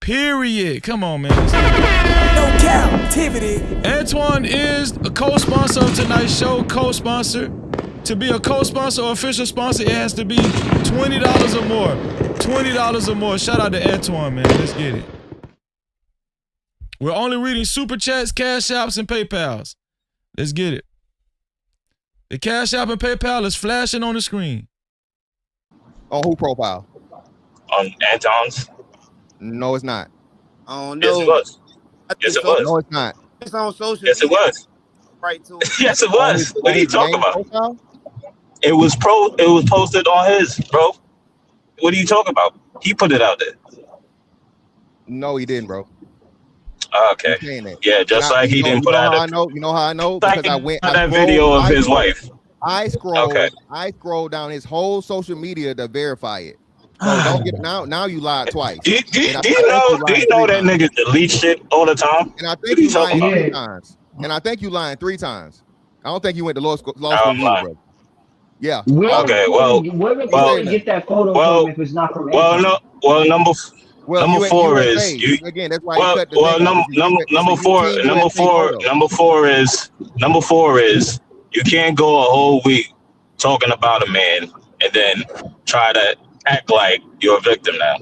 Period. Come on, man. No Cap-tivity. Antoine is a co-sponsor of tonight's show. Co-sponsor. To be a co-sponsor or official sponsor, it has to be $20 or more. $20 or more. Shout out to Antoine, man. Let's get it. We're only reading super chats, cash apps, and PayPals. Let's get it. The cash app and PayPal is flashing on the screen. On who profile? On Anton's? No, it's not. Oh no. Yes, it was. Yes, it was. No, it's not. It's on social. Yes, it was. Right to Yes, it was. What are you talking about? It was posted on his, bro. What are you talking about? He put it out there. No, he didn't, bro. Okay. Yeah, just like he didn't put out. You know how I know? Because I went. That video of his wife. I scrolled down his whole social media to verify it. So don't get now you lied twice. Do you know that nigga delete shit all the time? And I think you lying 3 times. And I think you lying 3 times. I don't think you went to law school either, bro. Yeah. Okay. Well. Get that photo from if it's not from. Number 4 is you. Again, that's why. Number four is you can't go a whole week talking about a man and then try to act like you're a victim now.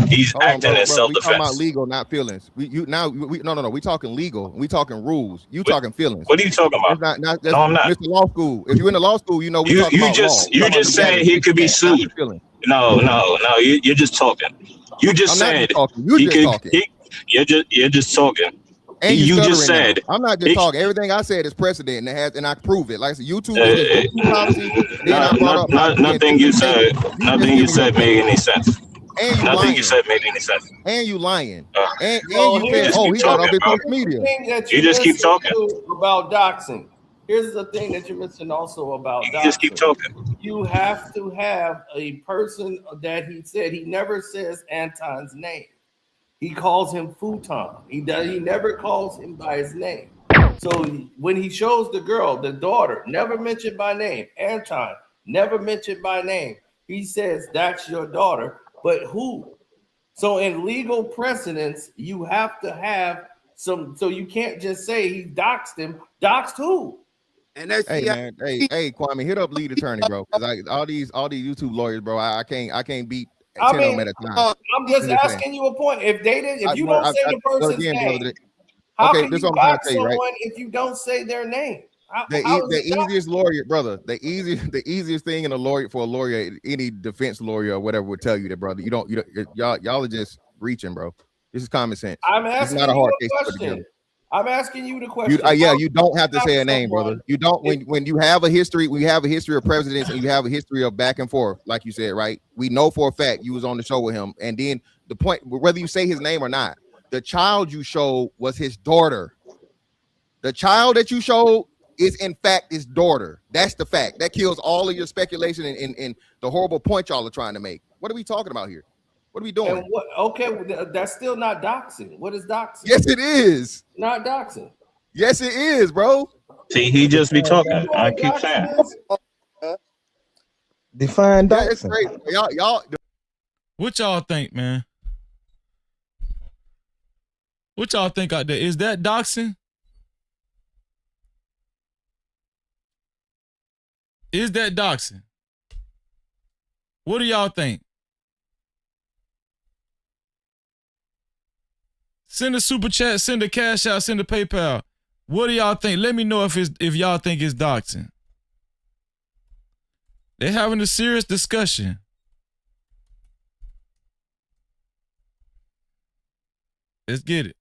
He's acting in self-defense. We talking about legal, not feelings. No. We talking legal. We talking rules. You talking feelings. What are you talking about? No, I'm not. Mr. Law School. If you're in the law school, you know we talking about law. You just saying he could be sued. No. You're just talking. You just said you're just talking. And you just said I'm not just talking. Everything I said is precedent and I prove it. Like I said, YouTube is policy. Nothing you said. Nothing you said made any sense. And nothing you said made any sense. And you lying. And you said, he got off his social media. You just keep talking about doxing. Here's the thing that you're missing also about doxing. You just keep talking. You have to have a person that he said he never says Anton's name. He calls him Futon. He never calls him by his name. So when he shows the girl, the daughter, never mentioned by name, Anton, never mentioned by name, he says that's your daughter, but who? So in legal precedence, you have to have some. So you can't just say he doxed him. Doxed who? And that's hey Kwame, hit up lead attorney, bro. Because all these YouTube lawyers, bro, I can't beat 10 of them at a time. I'm just asking you a point. If you don't say the person's name, how can you dox someone if you don't say their name? The easiest lawyer, brother. The easiest thing in for a lawyer, any defense lawyer or whatever would tell you that, brother. Y'all are just reaching, bro. This is common sense. I'm asking it's not a hard you case a to put question. together. I'm asking you the question. You don't have to say a name, brother. You don't when you have a history. We have a history of presidents, and you have a history of back and forth, like you said, right? We know for a fact you was on the show with him, and then the point, whether you say his name or not, the child you showed was his daughter. The child that you showed is in fact his daughter. That's the fact. That kills all of your speculation and the horrible point y'all are trying to make. What are we talking about here? What are we doing? That's still not doxing. What is doxing? Yes, it is. Not doxing. Yes, it is, bro. See, he just be talking. I keep saying. Define doxing. It's crazy. Y'all. What y'all think, man? What y'all think out there? Is that doxing? Is that doxing? What do y'all think? Send a super chat, send a cash out, send a PayPal. What do y'all think? Let me know if y'all think it's doxing. They're having a serious discussion. Let's get it.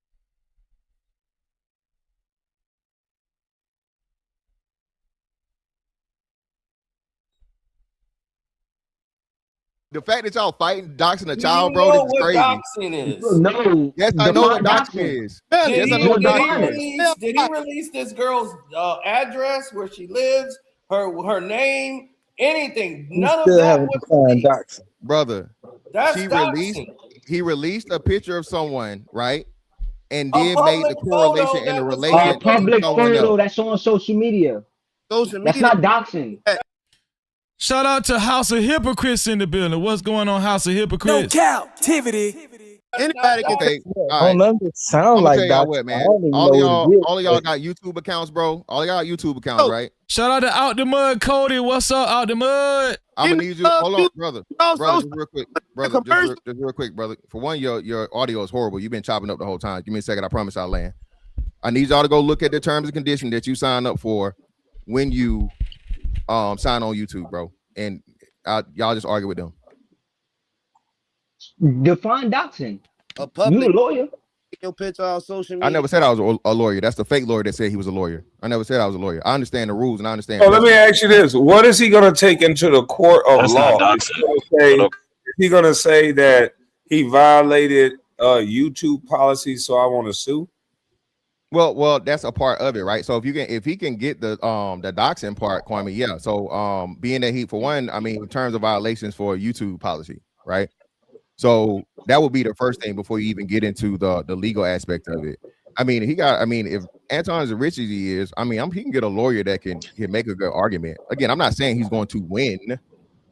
The fact that y'all fighting doxing a child, bro, this is crazy. Doxing is? No. Yes, I know what doxing is. Yes, I know what doxing is. Did he release this girl's address, where she lives, her name, anything? None of that was doxing. Brother. That's doxing. He released a picture of someone, right? And then made the correlation and the relation. A public photo that's on social media. That's not doxing. Shout out to House of Hypocrites in the building. What's going on, House of Hypocrites? No captivity. Anybody can Okay, I don't know. It sound like that. What, man? All of y'all got YouTube accounts, bro. All y'all got YouTube accounts, right? Shout out to Out the Mud, Cody. What's up, Out the Mud? I'm gonna need you. Hold on, brother. Brother, just real quick, brother. Just real quick, brother. For one, your audio is horrible. You've been chopping up the whole time. Give me a second. I promise I'll land. I need y'all to go look at the terms and conditions that you sign up for when you sign on YouTube, bro. And y'all just argue with them. Define doxing. A public You a lawyer? Your picture on social media. I never said I was a lawyer. That's the fake lawyer that said he was a lawyer. I never said I was a lawyer. I understand the rules and I understand. So let me ask you this: what is he going to take into the court of That's law? not doxing. Is he going to say that he violated YouTube policy? So I want to sue. Well, that's a part of it, right? So if he can get the doxing part, Kwame, yeah. So being that he, for one, I mean, in terms of violations for YouTube policy, right? So that would be the first thing before you even get into the legal aspect of it. I mean, if Anton is as rich as he is, I mean, he can get a lawyer that can make a good argument. Again, I'm not saying he's going to win.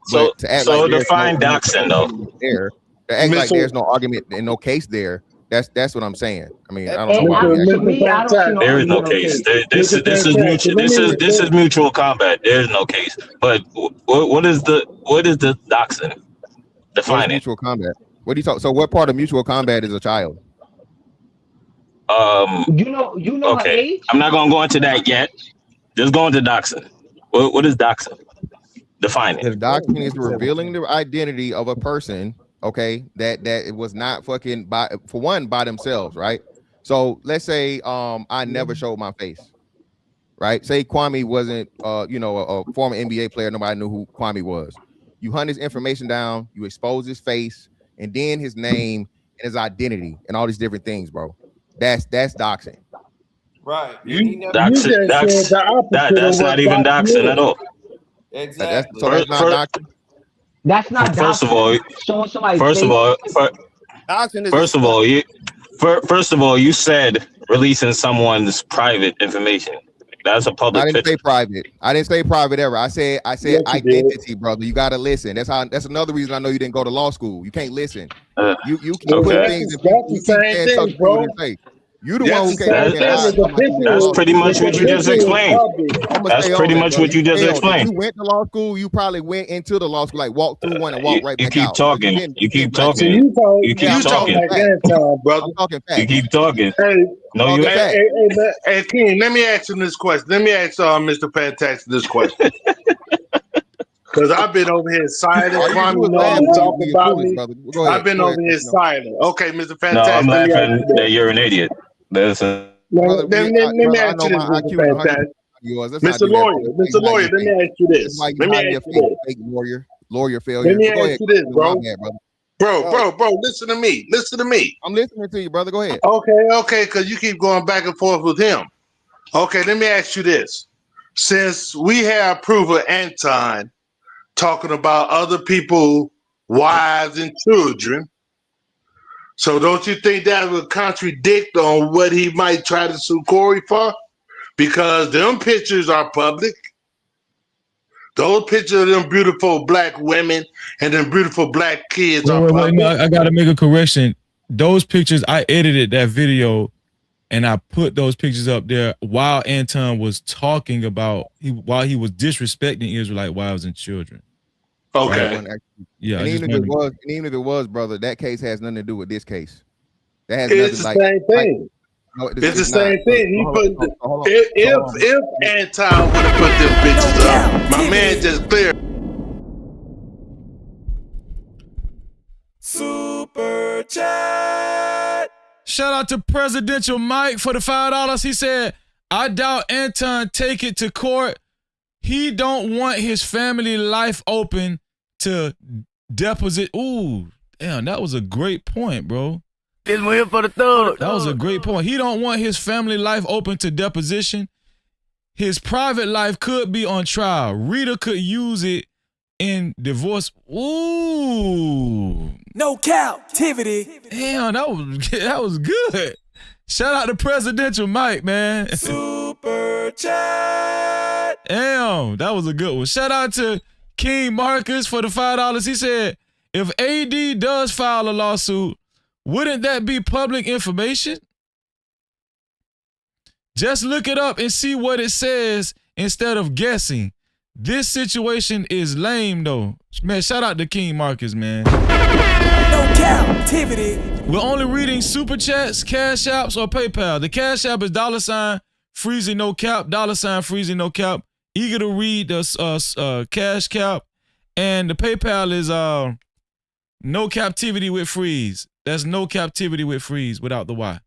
So to act like define doxing though. To act like there's no argument and no case there. That's what I'm saying. I mean, I don't know. There is no case. This is mutual combat. There is no case. But what is the doxing? Define it. Mutual combat. What do you talk? So what part of mutual combat is a child? You know. Okay. Her age? I'm not gonna go into that yet. Just go into doxing. What is doxing? Define it. Doxing is revealing the identity of a person. Okay, that it was not fucking by themselves, right? So let's say I never showed my face, right? Say Kwame wasn't a former NBA player, nobody knew who Kwame was. You hunt his information down, you expose his face, and then his name and his identity and all these different things, bro. That's doxing. Right. That's not even doxing at all. Exactly. That's not doxing. That's not First of all, you said releasing someone's private information. That's a public. I didn't say private. I didn't say private ever. I said identity, brother. You gotta listen. That's another reason I know you didn't go to law school. You can't listen. You keep putting things in people. Bro. You the one who can't. That's pretty much what you just explained. That's pretty much what you just explained. You went to law school. You probably went into the law school, like walk through one and walk right back out. You keep talking. You keep talking. You keep talking. You keep talking. No, you. Hey, King. Let me ask you this question. Let me ask Mr. Pentax this question. Because I've been over here silent. Talking about me. I've been over here silent. Okay, Mr. Pentax. No, I'm laughing that you're an idiot. brother, Let me ask you this, Mr. Fantastic. yours. Let's Mr. Lawyer, Mr. Lawyer, let me ask you this. Let me ask you this. Lawyer failure. Let me Go ask ahead. you this, bro. Bad, brother. Bro, listen to me. Listen to me. I'm listening to you, brother. Go ahead. Okay, because you keep going back and forth with him. Okay, let me ask you this. Since we have proof of Anton talking about other people, wives and children, so don't you think that would contradict on what he might try to sue Corey for? Because them pictures are public. Those pictures of them beautiful black women and them beautiful black kids are public. No, I gotta make a correction. Those pictures, I edited that video and I put those pictures up there while Anton was talking about while he was disrespecting Israelite wives and children. Okay. Right? Yeah. And even if it was, brother, that case has nothing to do with this case. That has It's the same thing. It's the same thing. He put if Anton would have put them bitches up, my man just cleared. Super chat. Shout out to Presidential Mike for the $5. He said, I doubt Anton take it to court. He don't want his family life open to deposit. Ooh, damn, that was a great point, bro. This one here for the thug. That was a great point. He don't want his family life open to deposition. His private life could be on trial. Rita could use it in divorce. Ooh. No captivity. Damn, that was good. Shout out to Presidential Mike, man. Super chat. Damn, that was a good one. Shout out to King Marcus for the $5. He said, if AD does file a lawsuit, wouldn't that be public information? Just look it up and see what it says instead of guessing. This situation is lame, though. Man, shout out to King Marcus, man. No captivity. We're only reading super chats, cash apps, or PayPal. The cash app is $Freezy no cap, $Freezy no cap. Eager to read the cash cap. And the PayPal is no captivity with freeze. That's no captivity with freeze without the Y.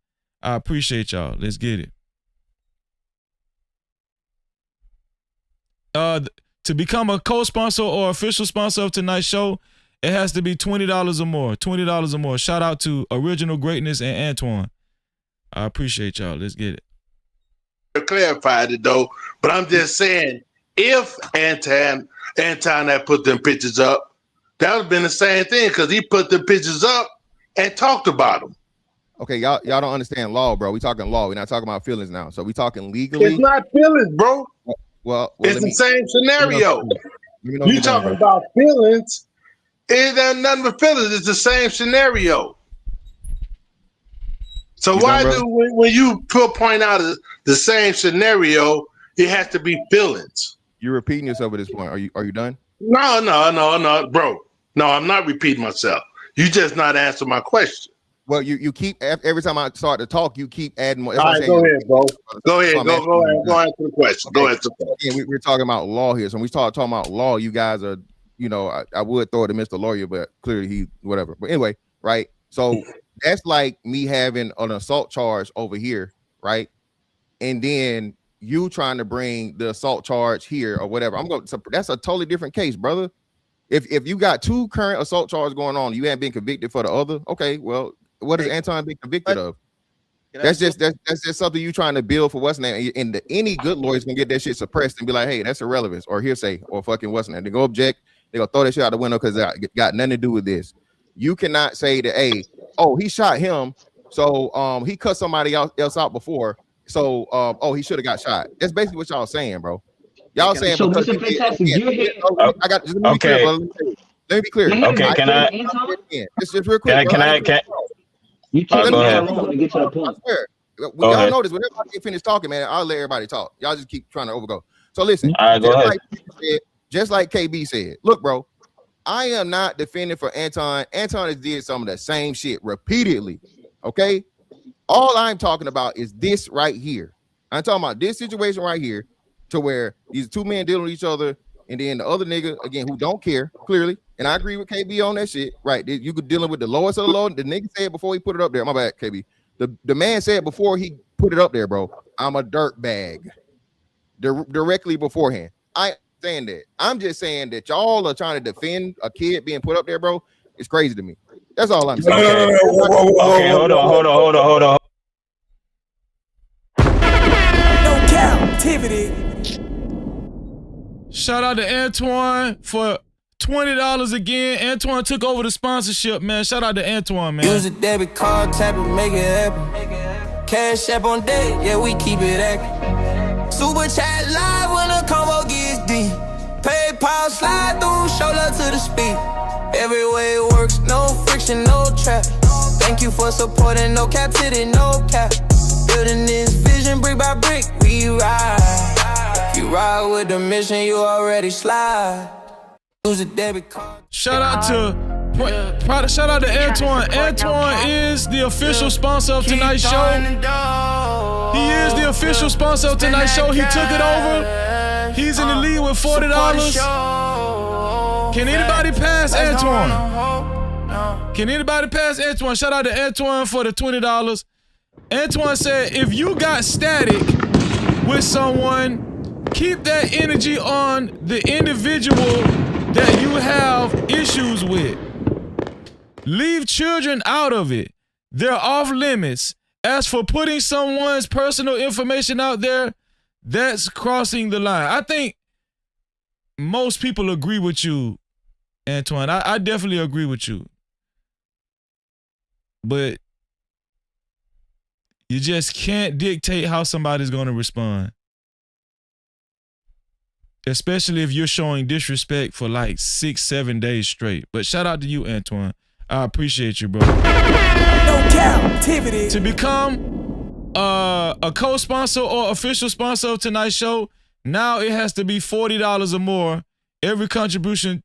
I appreciate y'all. Let's get it. To become a co-sponsor or official sponsor of tonight's show, it has to be $20 or more. $20 or more. Shout out to Original Greatness and Antoine. I appreciate y'all. Let's get it. Clarified it though, but I'm just saying, if Anton had put them pictures up, that would have been the same thing because he put the pictures up and talked about them. Okay, y'all don't understand law, bro. We talking law. We're not talking about feelings now. So we talking legally. It's not feelings, bro. Well it's the same scenario. You talking about feelings? It ain't nothing but feelings. It's the same scenario. So why do when you point out the same scenario, it has to be feelings? You're repeating yourself at this point. Are you done? No, bro. No, I'm not repeating myself. You just not answering my question. Well, you keep every time I start to talk, you keep adding more. All right, go ahead, bro. Go ahead. Go answer the question. Go answer the question. Again, we're talking about law here. So when we start talking about law, you guys are, I would throw it to Mr. Lawyer, but clearly he whatever. But anyway, right? So that's like me having an assault charge over here, right? And then you trying to bring the assault charge here or whatever. So that's a totally different case, brother. If you got two current assault charges going on, you haven't been convicted for the other. Okay, well. What has Anton been convicted of? That's just something you trying to build for what's name. And any good lawyer's gonna get that shit suppressed and be like, hey, that's irrelevance or hearsay or fucking what's name. They go object, they gonna throw that shit out the window because it got nothing to do with this. You cannot say that, hey, he shot him, so he cut somebody else out before, so he should have got shot. That's basically what y'all saying, bro. Y'all saying so because I got okay. Let me be clear. Okay, can I? Just real quick. You take go ahead. To get to the point. I swear. Y'all notice whenever I get finished talking, man, I'll let everybody talk. Y'all just keep trying to overgo. So listen, just like KB said, look, bro, I am not defending for Anton. Anton has did some of the same shit repeatedly. Okay. All I'm talking about is this right here. I'm talking about this situation right here to where these two men dealing with each other. And then the other nigga, again, who don't care, clearly. And I agree with KB on that shit. Right. You could dealing with the lowest of the low. The nigga said before he put it up there. My bad, KB. The man said before he put it up there, bro. I'm a dirt bag. Directly beforehand. I understand that. I'm just saying that y'all are trying to defend a kid being put up there, bro. It's crazy to me. That's all I'm saying. Okay, hold on. No Cap-tivity. Shout out to Antoine for $20 again. Antoine took over the sponsorship, man. Shout out to Antoine, man. Use a debit card, tap it, make it happen. Cash app on deck, yeah, we keep it active. Super chat live when the combo gets deep. PayPal slide through, show love to the speed. Every way it works, no friction, no trap. Thank you for supporting, no captivity, no cap. Building this vision brick by brick, we ride. If you ride with the mission, you already slide. Use a debit card. Shout out to Antoine. Antoine is the official sponsor of tonight's show. He is the official sponsor of tonight's show. He took it over. He's in the lead with $40. Can anybody pass Antoine? Can anybody pass Antoine? Shout out to Antoine for the $20. Antoine said, if you got static with someone, keep that energy on the individual that you have issues with. Leave children out of it. They're off limits. As for putting someone's personal information out there, that's crossing the line. I think most people agree with you, Antoine. I definitely agree with you. But you just can't dictate how somebody's going to respond. Especially if you're showing disrespect for like 6-7 days straight. But shout out to you, Antoine. I appreciate you, bro. No Cap-tivity. To become a co-sponsor or official sponsor of tonight's show, now it has to be $40 or more. Every contribution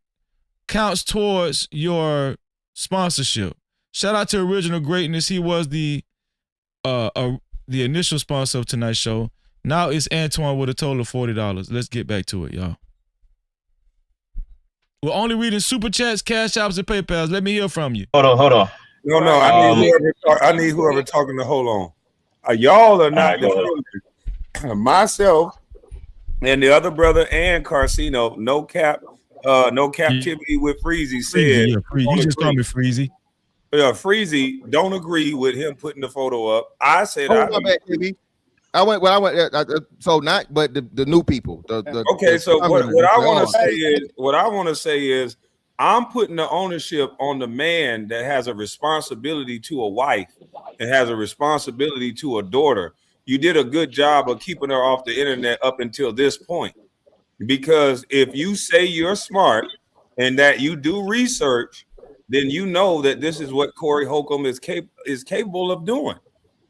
counts towards your sponsorship. Shout out to Original Greatness. He was the initial sponsor of tonight's show. Now it's Antoine with a total of $40. Let's get back to it, y'all. We're only reading super chats, cash apps, and PayPals. Let me hear from you. Hold on. No, I need whoever talking to hold on. Y'all are not defending myself and the other brother and Carcino. No captivity with Freezy said. Yeah, you just call me Freezy. Freezy don't agree with him putting the photo up. I said, I went. So not, but the new people. Okay, so what I want to say is, I'm putting the ownership on the man that has a responsibility to a wife and has a responsibility to a daughter. You did a good job of keeping her off the internet up until this point, because if you say you're smart and that you do research, then you know that this is what Corey Holcomb is capable of doing.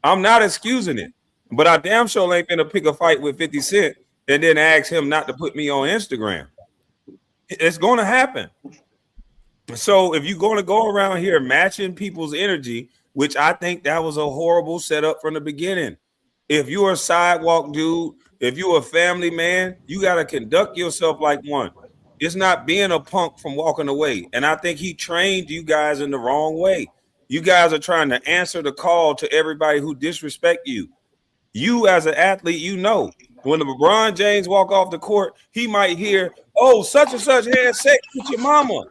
I'm not excusing it. But I damn sure ain't gonna pick a fight with 50 Cent and then ask him not to put me on Instagram. It's gonna happen. So if you're gonna go around here matching people's energy, which I think that was a horrible setup from the beginning. If you're a sidewalk dude, if you're a family man, you gotta conduct yourself like one. It's not being a punk from walking away. And I think he trained you guys in the wrong way. You guys are trying to answer the call to everybody who disrespect you. You as an athlete, you know, when the LeBron James walk off the court, he might hear, oh, such and such had sex with your mama.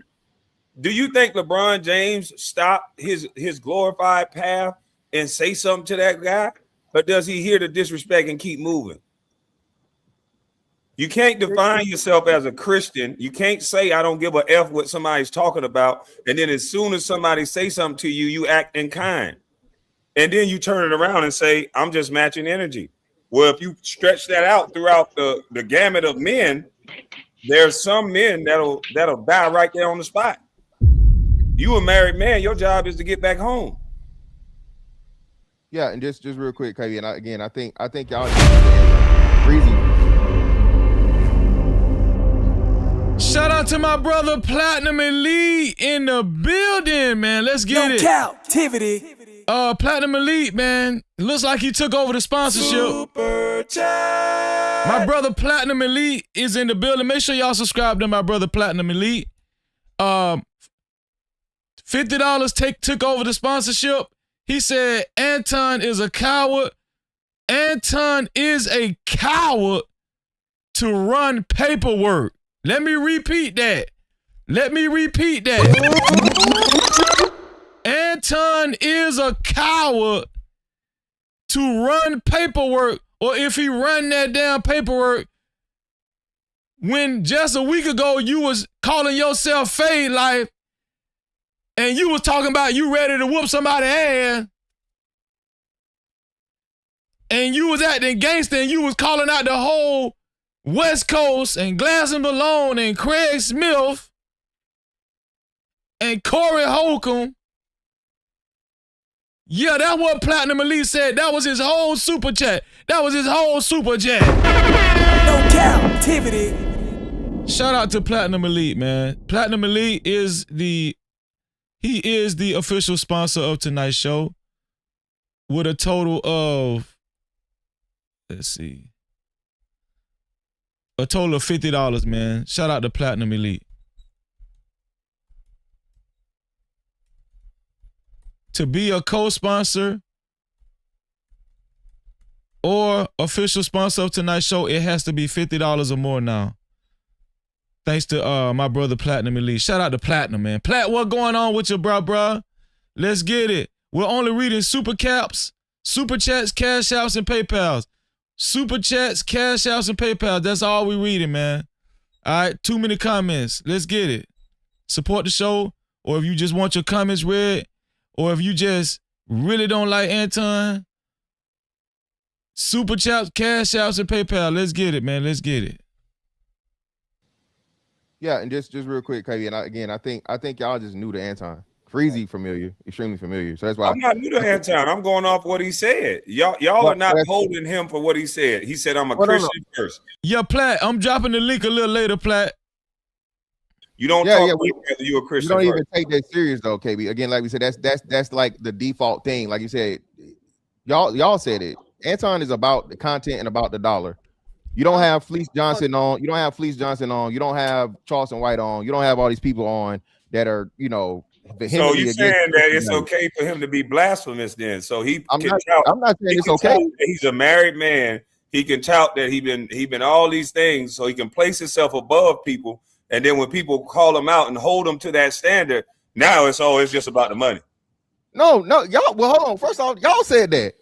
Do you think LeBron James stopped his glorified path and say something to that guy? Or does he hear the disrespect and keep moving? You can't define yourself as a Christian. You can't say, I don't give a F what somebody's talking about. And then as soon as somebody say something to you, you act in kind. And then you turn it around and say, I'm just matching energy. Well, if you stretch that out throughout the gamut of men, there's some men that'll die right there on the spot. You a married man, your job is to get back home. Yeah, and just real quick, Kevin. And I think y'all Breezy. Shout out to my brother Platinum Elite in the building, man. Let's get it. No Cap-tivity. Platinum Elite, man. Looks like he took over the sponsorship. Super chat. My brother Platinum Elite is in the building. Make sure y'all subscribe to my brother Platinum Elite. $50 took over the sponsorship. He said Anton is a coward Anton is a coward to run paperwork. Let me repeat that. Anton is a coward to run paperwork, or if he run that damn paperwork, when just a week ago you was calling yourself Fade Life and you was talking about you ready to whoop somebody's ass, and you was acting gangster and you was calling out the whole West Coast and Glass and Malone and Craig Smith and Corey Holcomb. Yeah, that's what Platinum Elite said. That was his whole super chat. No Cap-tivity. Shout out to Platinum Elite, man. Platinum Elite is the official sponsor of tonight's show with a total of, let's see, a total of $50, man. Shout out to Platinum Elite. To be a co-sponsor or official sponsor of tonight's show, it has to be $50 or more now. Thanks to my brother Platinum Elite. Shout out to Platinum, man. Plat, what going on with you, bruh? Let's get it. We're only reading super caps, super chats, cash outs, and PayPals. Super chats, cash outs, and PayPals. That's all we reading, man. All right, too many comments. Let's get it. Support the show, or if you just want your comments read, or if you just really don't like Anton, super chats, cash outs, and PayPal. Let's get it, man. Let's get it. Yeah, and just real quick, KB, and I think y'all just new to Anton. Freezy familiar, extremely familiar. So that's why I'm not new to Anton. I'm going off what he said. Y'all are not holding him for what he said. He said I'm a Christian person. Yeah, Platt, I'm dropping the link a little later, Platt. You don't talk whether you're a Christian. You don't even take that serious though, KB. Again, like we said, that's like the default thing. Like you said, y'all said it. Anton is about the content and about the dollar. You don't have Fleece Johnson on. You don't have Charleston White on. You don't have all these people on that are, So you're saying that it's okay for him to be blasphemous then? So I'm not saying it's okay. He's a married man. He can tout that he been all these things, so he can place himself above people. And then when people call him out and hold him to that standard, now it's just about the money. No, y'all. Well, hold on. First off, y'all said that.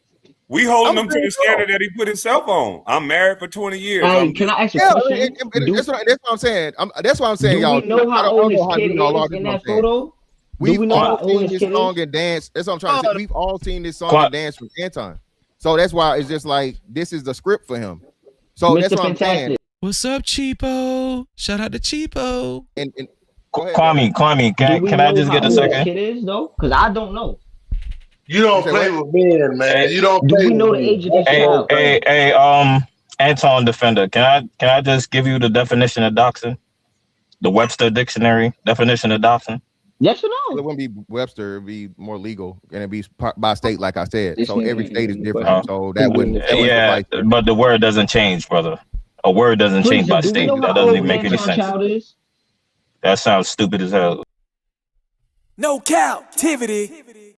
We holding him to the standard that he put himself on. I'm married for 20 years. Can I ask you a question? That's what I'm saying. That's what I'm saying, y'all. Do we know how old his kid is in that photo? We've all seen this song and dance. That's what I'm trying to say. We've all seen this song and dance from Anton. So that's why it's just like this is the script for him. So that's what I'm saying. What's up, Cheapo? Shout out to Cheapo. And Kwame, can I just get a second? Kid is though, because I don't know. You don't play with men, man. You don't play. Do we know the age of this child? Hey, Anton Defender, can I just give you the definition of doxing? The Webster Dictionary definition of doxing? Yes or no? It wouldn't be Webster. It'd be more legal, and it'd be by state, like I said. So every state is different. So that wouldn't. But the word doesn't change, brother. A word doesn't change by state. That doesn't even make any sense. That sounds stupid as hell. No Cap-tivity.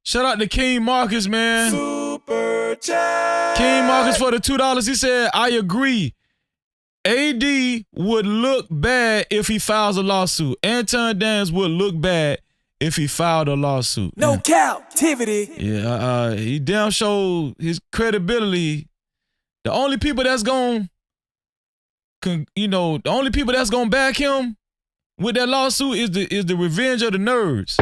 Shout out to King Marcus, man. Super chat. King Marcus for the $2. He said, I agree. AD would look bad if he files a lawsuit. Anton Daniels would look bad if he filed a lawsuit. No Cap-tivity. Yeah, he damn showed his credibility. The only people that's gonna back him with that lawsuit is the revenge of the nerds.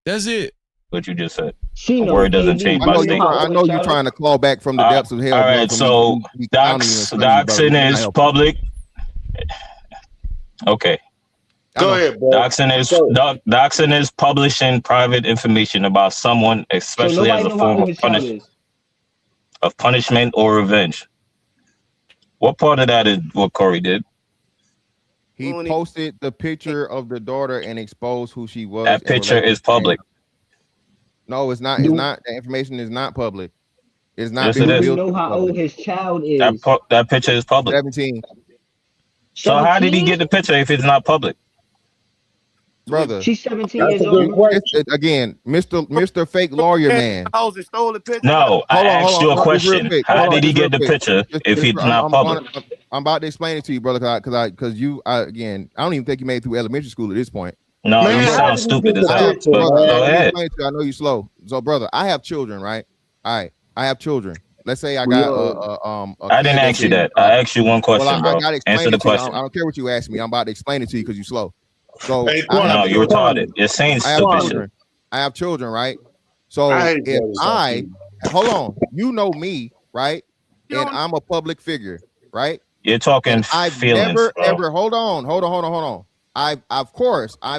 That's it. What you just said. The word doesn't change by state. I know you're trying to claw back from the depths of hell. All right, so doxing is public. Okay. Go ahead, bro. Doxing is publishing private information about someone, especially as a form of punishment or revenge. What part of that is what Corey did? He posted the picture of the daughter and exposed who she was. That picture is public. No, it's not. It's not. The information is not public. It's not. Do we know how old his child is? That picture is public. 17. So how did he get the picture if it's not public? brother. She's 17 years old. Again, Mr. Fake Lawyer Man. No, I asked you a Just real question. quick. How Hold on, did he just real get the quick. picture if he's not public? I'm about to explain it to you, brother, because you again, I don't even think you made it through elementary school at this point. No, Man, you sound stupid as hell. But Brother, go ahead. I know you slow. So, brother, I have children, right? All right, I have children. Let's say I got I didn't ask you that. I asked you one question, bro. I gotta explain Answer the it to you. question. I don't care what you ask me. I'm about to explain it to you because you're slow. So, No, you're retarded. You're saying stupid shit. I have children, right? So hold on, you know me, right? And I'm a public figure, right? You're talking I've feelings, never bro. ever hold on. I've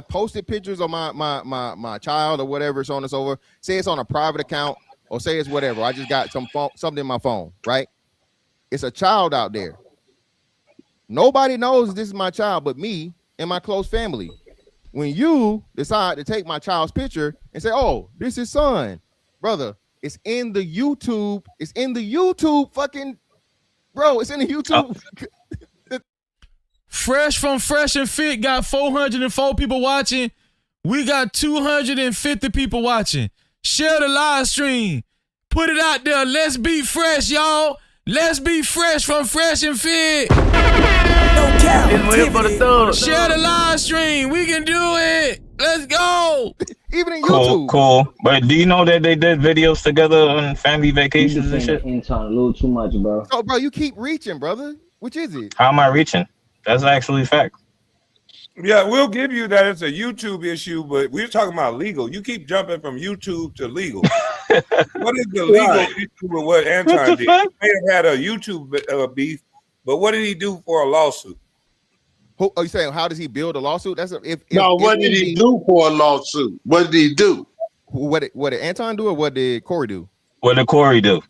posted pictures of my child or whatever, so on and so forth. Say it's on a private account or say it's whatever. I just got something in my phone, right? It's a child out there. Nobody knows this is my child but me and my close family. When you decide to take my child's picture and say, "Oh, this is son," brother, it's in the YouTube. It's in the YouTube fucking, bro. It's in the YouTube. Fresh from Fresh and Fit got 404 people watching. We got 250 people watching. Share the live stream. Put it out there. Let's be fresh, y'all. Let's be fresh from Fresh and Fit. No Cap-tivity. Share the live stream. We can do it. Let's go. Even in YouTube. Cool. But do you know that they did videos together on family vacations and shit? Anton, a little too much, bro. Oh, bro, you keep reaching, brother. Which is it? How am I reaching? That's actually fact. Yeah, we'll give you that it's a YouTube issue, but we're talking about legal. You keep jumping from YouTube to legal. What is the legal issue with what Anton did? He may have had a YouTube beef, but what did he do for a lawsuit? Oh, you saying how does he build a lawsuit? That's what did he do for a lawsuit? What did he do? What did Anton do, or what did Corey do? What did Corey do?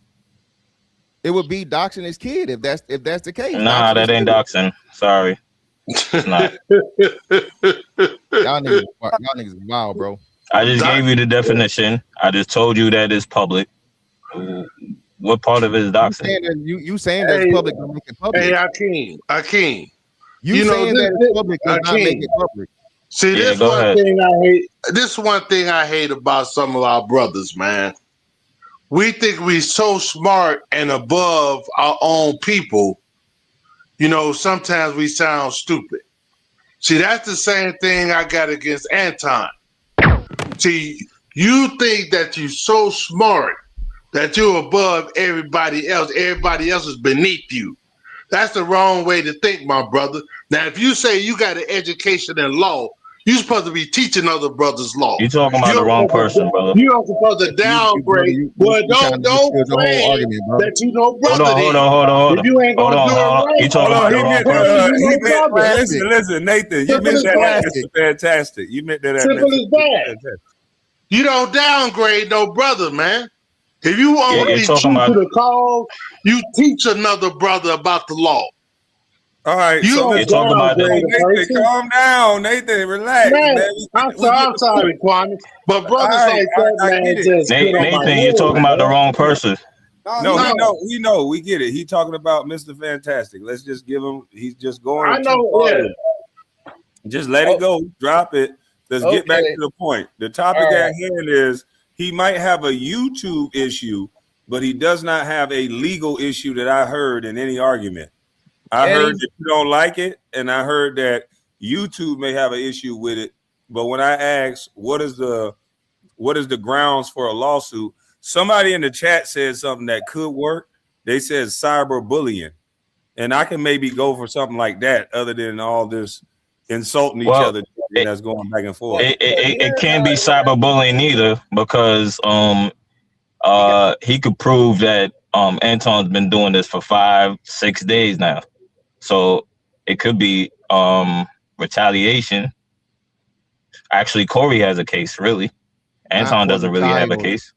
It would be doxing his kid if that's the case. Nah, that ain't doxing. Sorry. It's not. Y'all niggas is wild, bro. I just gave you the definition. I just told you that it's public. What part of it is doxing? You saying that it's public don't make it public. Hey, Akeem. You saying that it's public does not make it public. See, Yeah, this go one ahead. thing I hate. This one thing I hate about some of our brothers, man. We think we so smart and above our own people. You know, sometimes we sound stupid. See, that's the same thing I got against Anton. See, you think that you're so smart that you're above everybody else. Everybody else is beneath you. That's the wrong way to think, my brother. Now, if you say you got an education in law, you're supposed to be teaching other brothers law. You're talking about the wrong person, brother. You are supposed to downgrade. Well, don't claim that you know brother. Hold on. If you ain't gonna do it right, You talking about the wrong person. Listen, Nathan, you meant that as fantastic. You meant that as simple as that. You don't downgrade no brother, man. If you want to be true to the cause, you teach another brother about the law. All right, you're talking about Nathan, calm down, Nathan, relax. Man, I'm sorry, Kwame, but brothers like that, man, just Nathan, you're talking about the wrong person. No, we know, we get it. He's talking about Mr. Fantastic. Let's just give him. He's just going. I know. Yeah. Just let it go. Drop it. Let's get back to the point. The topic at hand is he might have a YouTube issue, but he does not have a legal issue that I heard in any argument. I heard that you don't like it, and I heard that YouTube may have an issue with it. But when I asked what is the grounds for a lawsuit, somebody in the chat said something that could work. They said cyberbullying, and I can maybe go for something like that, other than all this insulting each other that's going back and forth. It can't be cyberbullying either, because he could prove that Anton's been doing this for 5-6 days now. So it could be retaliation. Actually, Corey has a case, really. Anton doesn't really have a case.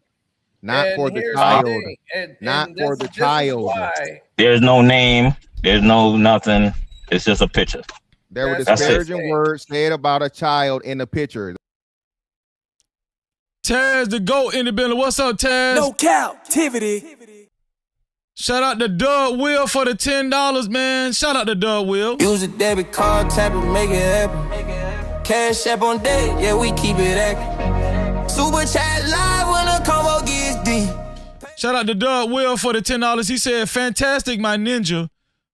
Not for the child. Not for the child. There's no name. There's no nothing. It's just a picture. There were disparaging words said about a child in the picture. Taz the GOAT in the building. What's up, Taz? No Cap-tivity. Shout out to Doug Will for the $10, man. Shout out to Doug Will. Use a debit card, tap it, make it happen. Cash app on deck, yeah, we keep it active. Super chat live when the convo gets deep. Shout out to Doug Will for the $10. He said, fantastic, my ninja,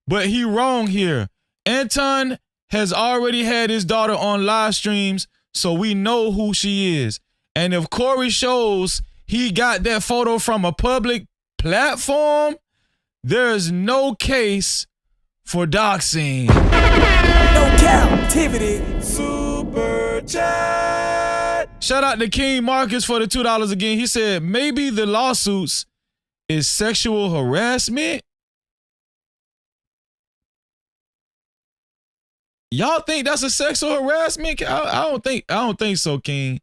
but he wrong here. Anton has already had his daughter on live streams, so we know who she is. And if Corey shows he got that photo from a public platform, there's no case for doxing. No Cap-tivity. Super chat. Shout out to King Marcus for the $2 again. He said, maybe the lawsuits is sexual harassment. Y'all think that's a sexual harassment? I don't think so, King.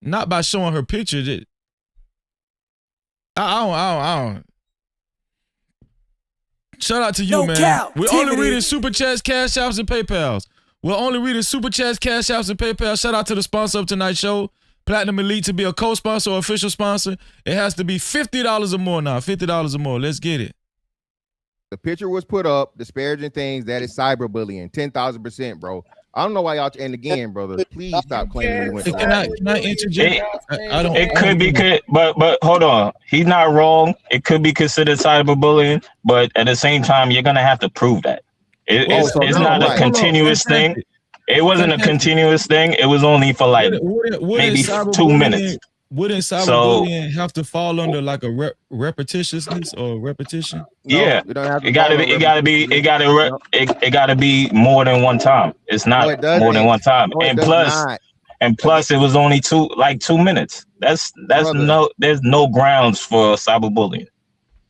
Not by showing her picture. I don't. Shout out to you, man. We're only reading super chats, cash apps, and PayPals. We're only reading super chats, cash apps, and PayPal. Shout out to the sponsor of tonight's show, Platinum Elite. To be a co-sponsor or official sponsor, it has to be $50 or more now. $50 or more. Let's get it. The picture was put up, disparaging things. That is cyberbullying, 10,000%, bro. I don't know why y'all. And again, brother, please stop claiming we went. Can I interject? I don't. It could be, but hold on. He's not wrong. It could be considered cyberbullying, but at the same time, you're gonna have to prove that. It's not a continuous thing. It wasn't a continuous thing. It was only for like maybe 2 minutes. Wouldn't cyberbullying have to fall under like a repetitiousness or repetition? Yeah, it gotta be more than one time. It's not more than one time. And plus it was only 2 minutes. There's no grounds for cyberbullying.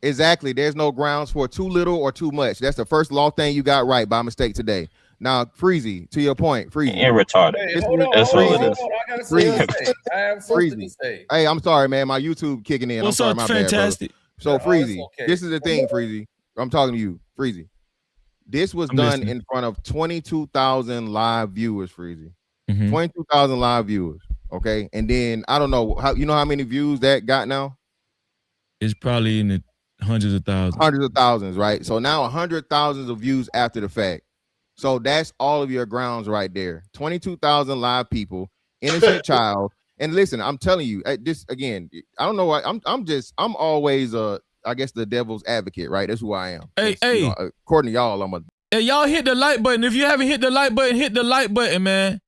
Exactly. There's no grounds for too little or too much. That's the first law thing you got right by mistake today. Now, Freezy, to your point, Freezy. You're retarded. Hey, hold on. I gotta say, I have something to say. Hey, I'm sorry, man. My YouTube kicking in. What's I'm sorry, up, my fantastic? Bad, so, Freezy, this is the thing, Freezy. I'm talking to you, Freezy. This was done in front of 22,000 live viewers, Freezy. 22,000 live viewers. Okay, and then I don't know how many views that got now. It's probably in the hundreds of thousands. Hundreds of thousands, right? So now 100,000 of views after the fact. So that's all of your grounds right there. 22,000 live people, innocent child. And listen, I'm telling you, this again, I don't know why I'm always I guess the devil's advocate, right? That's who I am. Hey, according to y'all, Hey, y'all hit the like button. If you haven't hit the like button, hit the like button, man.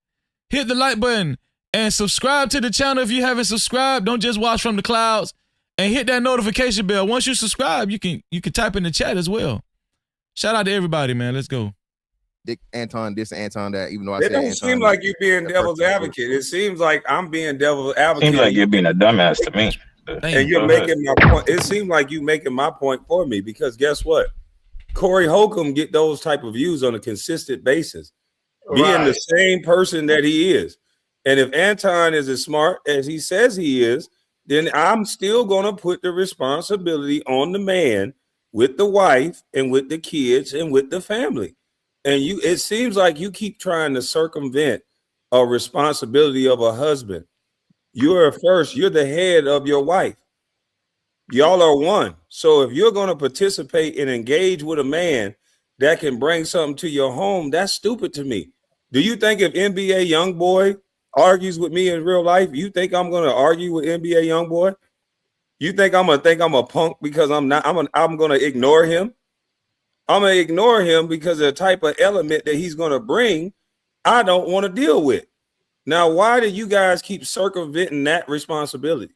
Hit the like button and subscribe to the channel if you haven't subscribed. Don't just watch from the clouds, and hit that notification bell. Once you subscribe, you can type in the chat as well. Shout out to everybody, man. Let's go. Dick Anton, this Anton, that. Even though it don't seem like you being devil's advocate. It seems like I'm being devil's advocate. Seems like you're being a dumbass to me. And you're making my point. It seems like you making my point for me because guess what? Corey Holcomb get those type of views on a consistent basis, being the same person that he is. And if Anton is as smart as he says he is, then I'm still going to put the responsibility on the man with the wife and with the kids and with the family. And it seems like you keep trying to circumvent a responsibility of a husband. You're the head of your wife. Y'all are one. So if you're going to participate and engage with a man that can bring something to your home, that's stupid to me. Do you think if NBA Youngboy argues with me in real life, you think I'm going to argue with NBA Youngboy? You think I'm a punk because I'm going to ignore him? I'm going to ignore him because of the type of element that he's going to bring I don't want to deal with. Now, why do you guys keep circumventing that responsibility?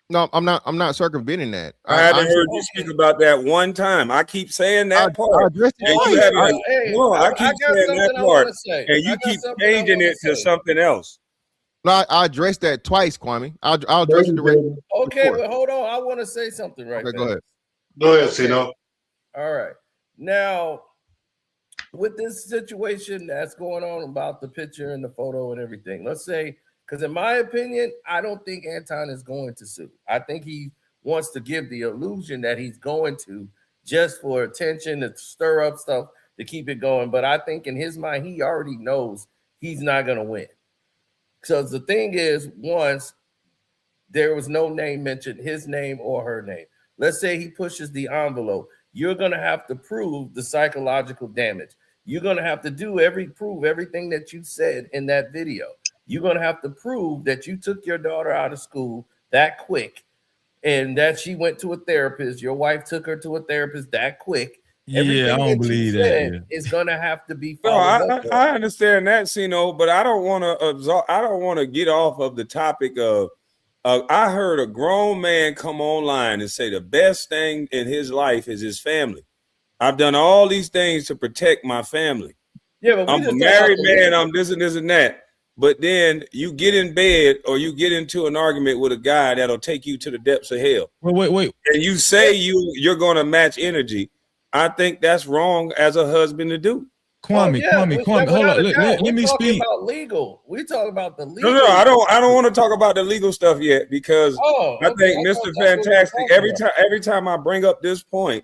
No, I'm not circumventing that. I haven't heard you speak about that one time. I keep saying that part. I keep saying that part, and you keep changing it to something else. No, I addressed that twice, Kwame. I'll address it directly. Okay, but hold on. I want to say something right now. Go ahead. Go ahead, Sino. All right. Now, with this situation that's going on about the picture and the photo and everything, let's say, because in my opinion, I don't think Anton is going to sue. I think he wants to give the illusion that he's going to just for attention, to stir up stuff, to keep it going. But I think in his mind, he already knows he's not going to win. Because the thing is, once there was no name mentioned, his name or her name. Let's say he pushes the envelope. You're going to have to prove the psychological damage. You're gonna have to prove everything that you said in that video. You're gonna have to prove that you took your daughter out of school that quick, and that she went to a therapist. Your wife took her to a therapist that quick. Yeah, Everything I don't that you believe said that. is gonna have to be No, followed up. I understand that, Sino, but I don't want to get off of the topic of. I heard a grown man come online and say the best thing in his life is his family. I've done all these things to protect my family. Yeah, but I'm a married man. I'm this and this and that. But then you get in bed or you get into an argument with a guy that'll take you to the depths of hell. Wait. And you say you're going to match energy. I think that's wrong as a husband to do. Kwame, hold on. Let me speak. About legal. We talk about the legal. No, I don't want to talk about the legal stuff yet because I think Mr. Fantastic. Every time I bring up this point,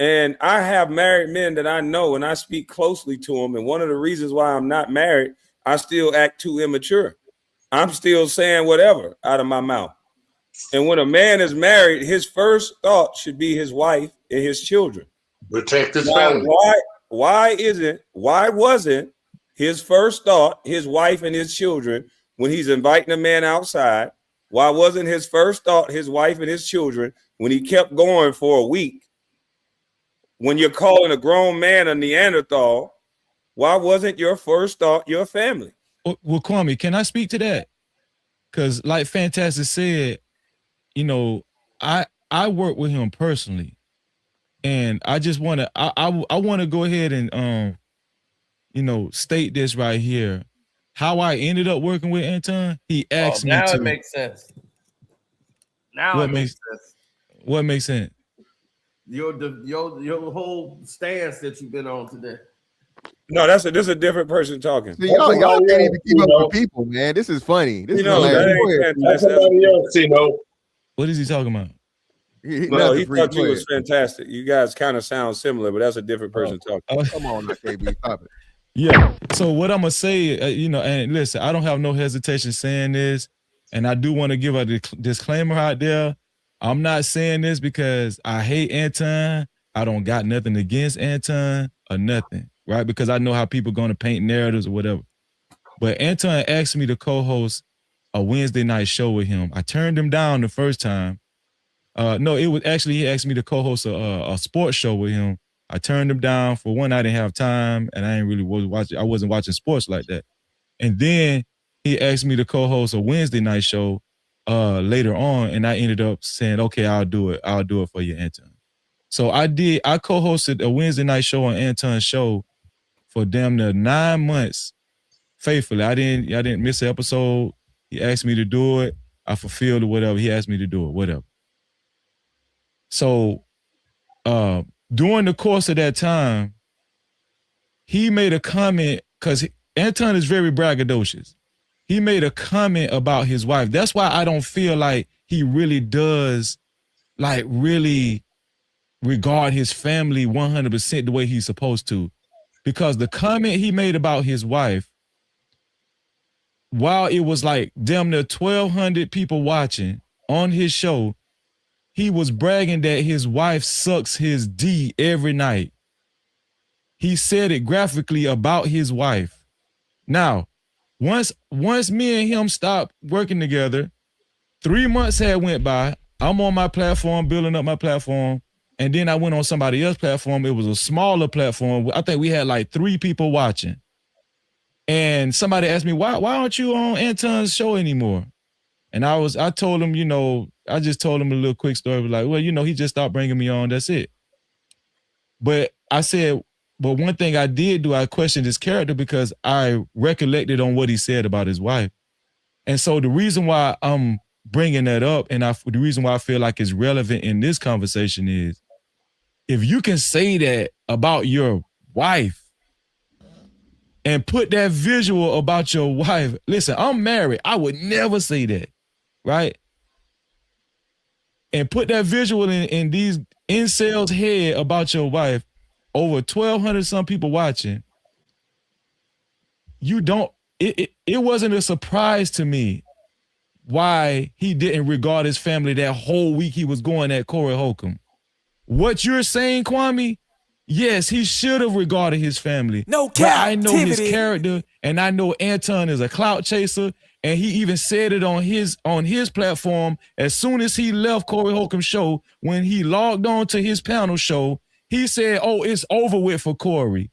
and I have married men that I know, and I speak closely to them. And one of the reasons why I'm not married, I still act too immature. I'm still saying whatever out of my mouth. And when a man is married, his first thought should be his wife and his children. Protect his family. Why wasn't his first thought his wife and his children when he's inviting a man outside? Why wasn't his first thought his wife and his children when he kept going for a week? When you're calling a grown man a Neanderthal, why wasn't your first thought your family? Well, Kwame, can I speak to that? Because like Fantastic said, you know, I work with him personally. And I just want to, I want to go ahead and, you know, state this right here. How I ended up working with Anton, he asked me to. Now it makes sense. What makes sense? Your whole stance that you've been on today. No, this is a different person talking. See, y'all can't even keep up with people, man. This is funny. This is that's somebody else, What is he talking about? He thought you was fantastic. You guys kind of sound similar, but that's a different person talking. Come on, KB, stop it. Yeah. So what I'm gonna say, you know, and listen, I don't have no hesitation saying this, and I do want to give a disclaimer out there. I'm not saying this because I hate Anton. I don't got nothing against Anton or nothing, right? Because I know how people going to paint narratives or whatever. But Anton asked me to co-host a Wednesday night show with him. I turned him down the first time. No, it was actually he asked me to co-host a sports show with him. I turned him down. For one, I didn't have time, and I wasn't watching sports like that. And then he asked me to co-host a Wednesday night show later on, and I ended up saying, okay, I'll do it. I'll do it for you, Anton. So I co-hosted a Wednesday night show on Anton's show for damn near 9 months faithfully. I didn't miss an episode. He asked me to do it. I fulfilled it, whatever. He asked me to do it, whatever. So during the course of that time, he made a comment, because Anton is very braggadocious. He made a comment about his wife. That's why I don't feel like he really does, like, really regard his family 100% the way he's supposed to. Because the comment he made about his wife, while it was like damn near 1,200 people watching on his show, he was bragging that his wife sucks his D every night. He said it graphically about his wife. Now, once me and him stopped working together, 3 months had went by. I'm on my platform, building up my platform. And then I went on somebody else's platform. It was a smaller platform. I think we had like 3 people watching. And somebody asked me, why aren't you on Anton's show anymore? And I told him, you know, I just told him a little quick story. Like, well, you know, he just stopped bringing me on. That's it. But I said, but one thing I did do, I questioned his character because I recollected on what he said about his wife. And so the reason why I'm bringing that up, and the reason why I feel like it's relevant in this conversation is, if you can say that about your wife and put that visual about your wife, listen, I'm married. I would never say that, right? And put that visual in these incels' head about your wife, over 1,200 some people watching, it wasn't a surprise to me why he didn't regard his family that whole week he was going at Corey Holcomb. What you're saying, Kwame, Yes, he should have regarded his family. No But I know his Cap-tivity. character, and I know Anton is a clout chaser, and he even said it on his platform as soon as he left Corey Holcomb's show. When he logged on to his panel show, he said, "Oh, it's over with for Corey.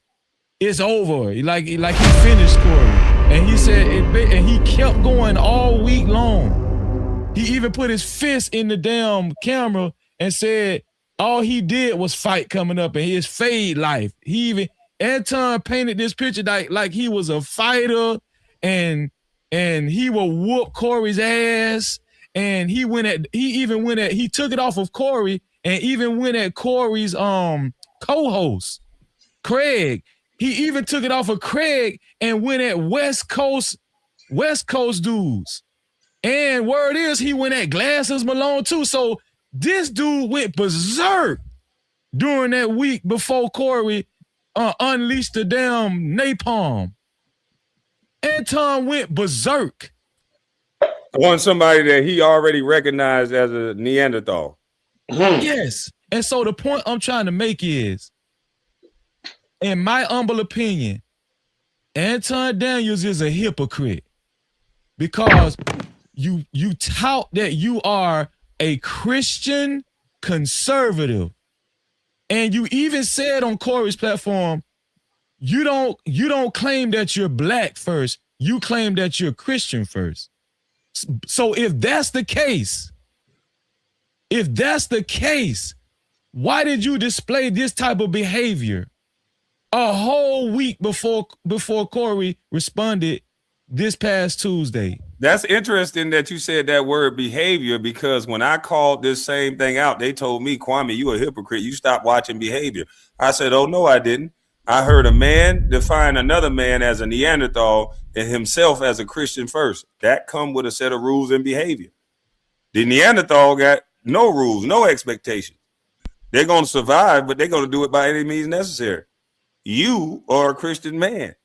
It's over. Like he finished Corey." And he said, and he kept going all week long. He even put his fist in the damn camera and said all he did was fight coming up in his fade life. Anton painted this picture like he was a fighter, and he will whoop Corey's ass. And he took it off of Corey and even went at Corey's co-host, Craig. He even took it off of Craig and went at West Coast dudes. And word is he went at Glasses Malone too. So this dude went berserk during that week before Corey unleashed the damn napalm. Anton went berserk on somebody that he already recognized as a Neanderthal. Yes. And so the point I'm trying to make is, in my humble opinion, Anton Daniels is a hypocrite because you tout that you are a Christian conservative, and you even said on Corey's platform, you don't claim that you're black first, you claim that you're Christian first. So if that's the case, why did you display this type of behavior a whole week before Corey responded this past Tuesday? That's interesting that you said that word behavior, because when I called this same thing out, they told me, Kwame, you a hypocrite. You stopped watching behavior. I said, oh, no, I didn't. I heard a man define another man as a Neanderthal and himself as a Christian first. That come with a set of rules and behavior. The Neanderthal got no rules, no expectations. They're going to survive, but they're going to do it by any means necessary. You are a Christian man.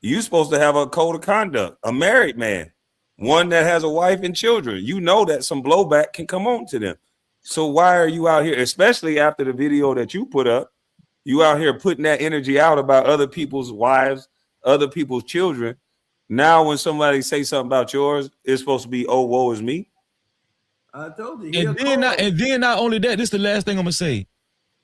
You're supposed to have a code of conduct, a married man, one that has a wife and children. You know that some blowback can come on to them. So why are you out here, especially after the video that you put up, you out here putting that energy out about other people's wives, other people's children. Now when somebody say something about yours, it's supposed to be, oh, woe is me. I told you. And then not only that, this is the last thing I'm gonna say.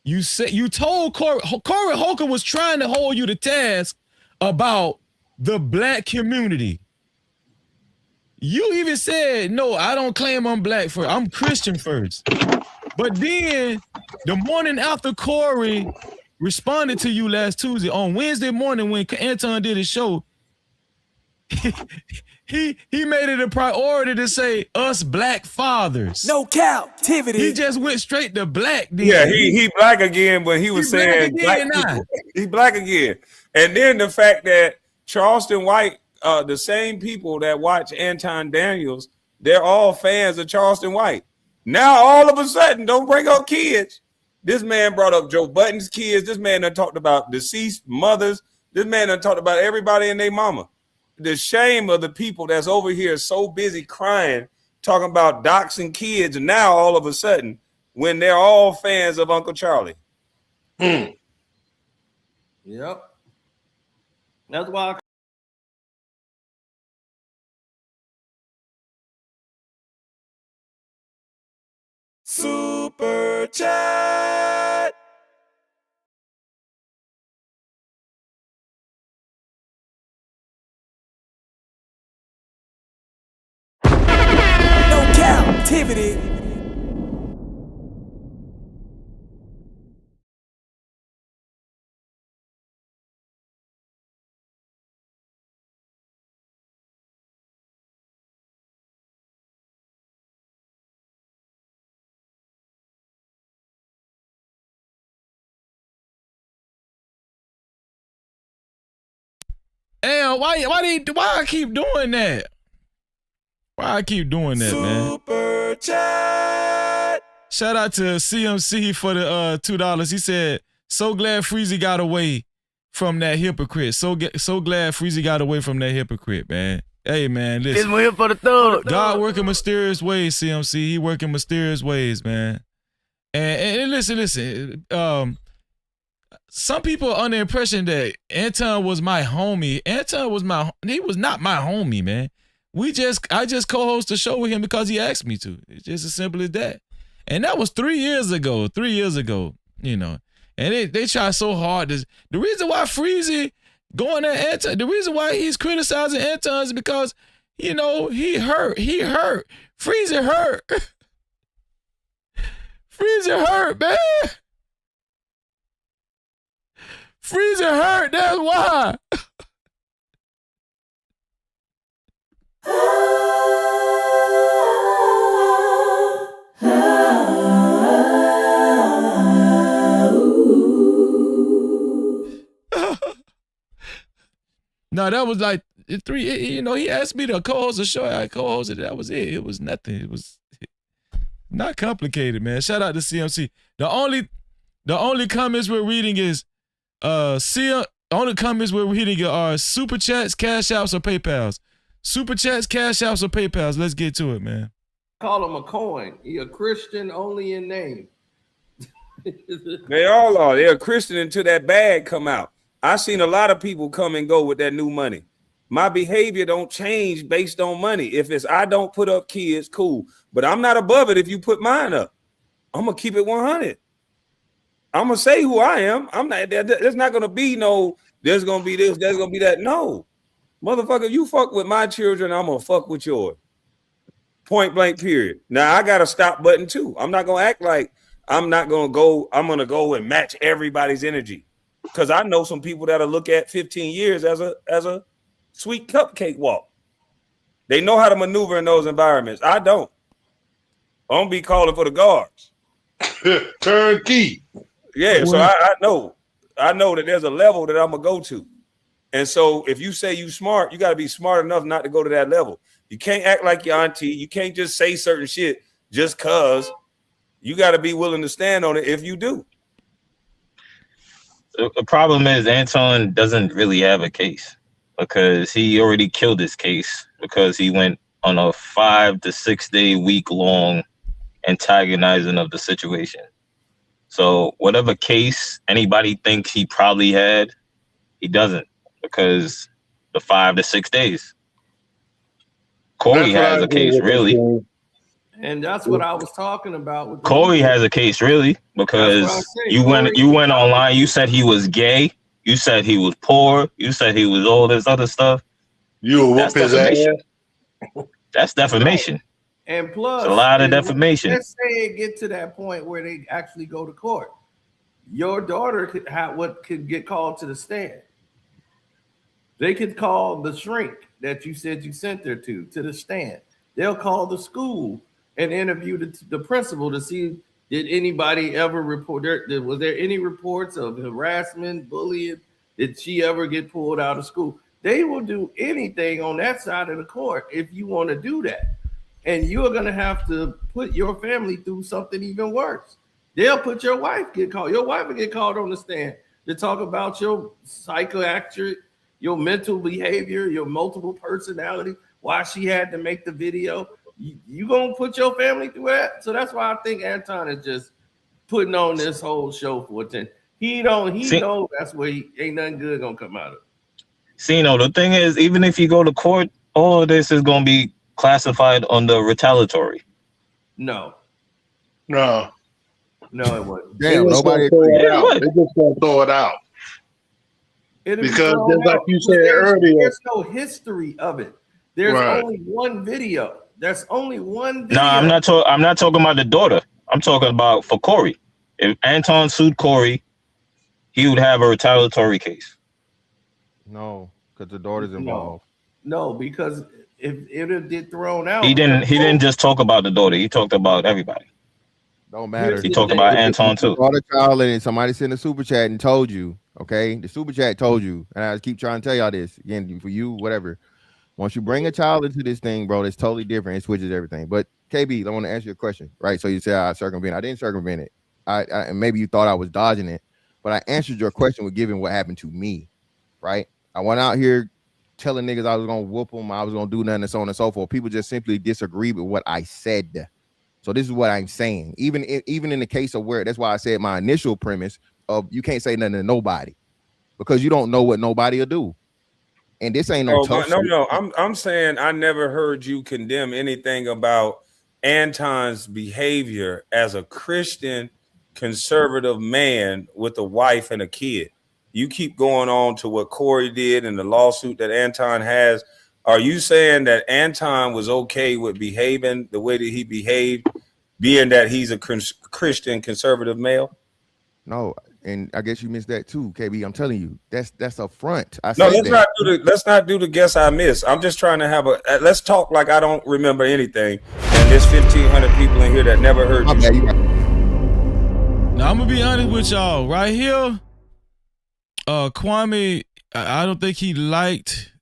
You told Corey Holcomb was trying to hold you to task about the black community. You even said, no, I don't claim I'm black first. I'm Christian first. But then the morning after Corey responded to you last Tuesday, on Wednesday morning when Anton did his show, he made it a priority to say us black fathers. No Cap-tivity. He just went straight to black. Then. Yeah, he black again, but he was saying black people. He black again. And then the fact that Charleston White, the same people that watch Anton Daniels, they're all fans of Charleston White. Now all of a sudden, don't bring up kids. This man brought up Joe Budden's kids. This man done talked about deceased mothers. This man done talked about everybody and their mama. The shame of the people that's over here so busy crying, talking about doxing kids, and now all of a sudden, when they're all fans of Uncle Charlie. Yep. That's why Super Chat. No Cap-tivity. Damn, why I keep doing that? Why I keep doing that, man? Super Chat. Shout out to CMC for the $2. He said, so glad Freezy got away from that hypocrite. So glad Freezy got away from that hypocrite, man. Hey, man, listen. This one here for the thug. God working mysterious ways, CMC. He working mysterious ways, man. And listen. some people are under the impression that Anton was my homie. He was not my homie, man. I just co-host the show with him because he asked me to. It's just as simple as that. And that was 3 years ago. 3 years ago, you know. And they try so hard. The reason why Freezy going at Anton, the reason why he's criticizing Anton is because, you know, he hurt. Freezy hurt. Freezy hurt, man. Freezy hurt, that's why. No, that was like 3, you know, he asked me to co-host a show. I co-hosted it. That was it. It was nothing. It was not complicated, man. Shout out to CMC. The only comments we're reading is only comments we're reading are super chats, cash outs, or PayPals. Super chats, cash outs, or PayPals. Let's get to it, man. Call him a coin. He a Christian only in name. They all are. They're a Christian until that bag come out. I seen a lot of people come and go with that new money. My behavior don't change based on money. If it's I don't put up kids, cool. But I'm not above it if you put mine up. I'm gonna keep it 100. I'm gonna say who I am. I'm not. There's not gonna be no. There's gonna be this. There's gonna be that. No, motherfucker. You fuck with my children, I'm gonna fuck with yours. Point blank. Period. Now I got a stop button too. I'm not gonna act like I'm not gonna go. I'm gonna go and match everybody's energy. Because I know some people that'll look at 15 years as a sweet cupcake walk. They know how to maneuver in those environments. I don't. I don't be calling for the guards. Turnkey. Yeah, so I know that there's a level that I'm gonna go to. And so if you say you smart, you got to be smart enough not to go to that level. You can't act like your auntie. You can't just say certain shit just cause. You got to be willing to stand on it if you do. The problem is Anton doesn't really have a case because he already killed his case because he went on a 5 to 6 day week long antagonizing of the situation. So whatever case anybody thinks he probably had, he doesn't because the 5 to 6 days. Corey has a case really. And that's what I was talking about. With Corey has a case, really, because you went online. You said he was gay. You said he was poor. You said he was all this other stuff. You whoop his ass. That's defamation. And plus, it's a lot of defamation. Let's say it get to that point where they actually go to court. Your daughter could get called to the stand. They could call the shrink that you said you sent her to the stand. They'll call the school and interview the principal to see did anybody ever report was there any reports of harassment, bullying? Did she ever get pulled out of school? They will do anything on that side of the court if you want to do that. And you're going to have to put your family through something even worse. They'll put your wife get called. Your wife will get called on the stand to talk about your psychiatric, your mental behavior, your multiple personality, why she had to make the video. You gonna put your family through that? So that's why I think Anton is just putting on this whole show for attention. He know that's where ain't nothing good gonna come out of it. See, no, the thing is, even if you go to court, all of this is gonna be classified under retaliatory. No, it wouldn't. Damn, nobody. They just gonna throw it out. Because just like you said earlier, there's no history of it. There's only one video. There's only one video. No, I'm not talking about the daughter. I'm talking about for Corey. If Anton sued Corey, he would have a retaliatory case. No, because the daughter's involved. No, because if it did thrown out, he didn't just talk about the daughter. He talked about everybody. Don't matter. He talked about Anton too. Daughter, child, and somebody sent a super chat and told you. Okay, the super chat told you, and I keep trying to tell y'all this again for you, whatever. Once you bring a child into this thing, bro, it's totally different. It switches everything. But KB, I want to ask you a question, right? So you say I circumvent. I didn't circumvent it. I maybe you thought I was dodging it, but I answered your question with giving what happened to me, right? I went out here telling niggas I was gonna whoop them, I was gonna do nothing, and so on and so forth. People just simply disagree with what I said. So this is what I'm saying. Even in the case of where, that's why I said my initial premise of you can't say nothing to nobody because you don't know what nobody will do. And this ain't no tough. No. I'm saying I never heard you condemn anything about Anton's behavior as a Christian conservative man with a wife and a kid. You keep going on to what Corey did and the lawsuit that Anton has. Are you saying that Anton was okay with behaving the way that he behaved, being that he's a Christian conservative male? No, and I guess you missed that too, KB. I'm telling you, that's a front. Let's not do the guess I miss. I'm just trying to have let's talk like I don't remember anything. And there's 1,500 people in here that never heard you. Now I'm gonna be honest with y'all right here. Kwame, I don't think he liked,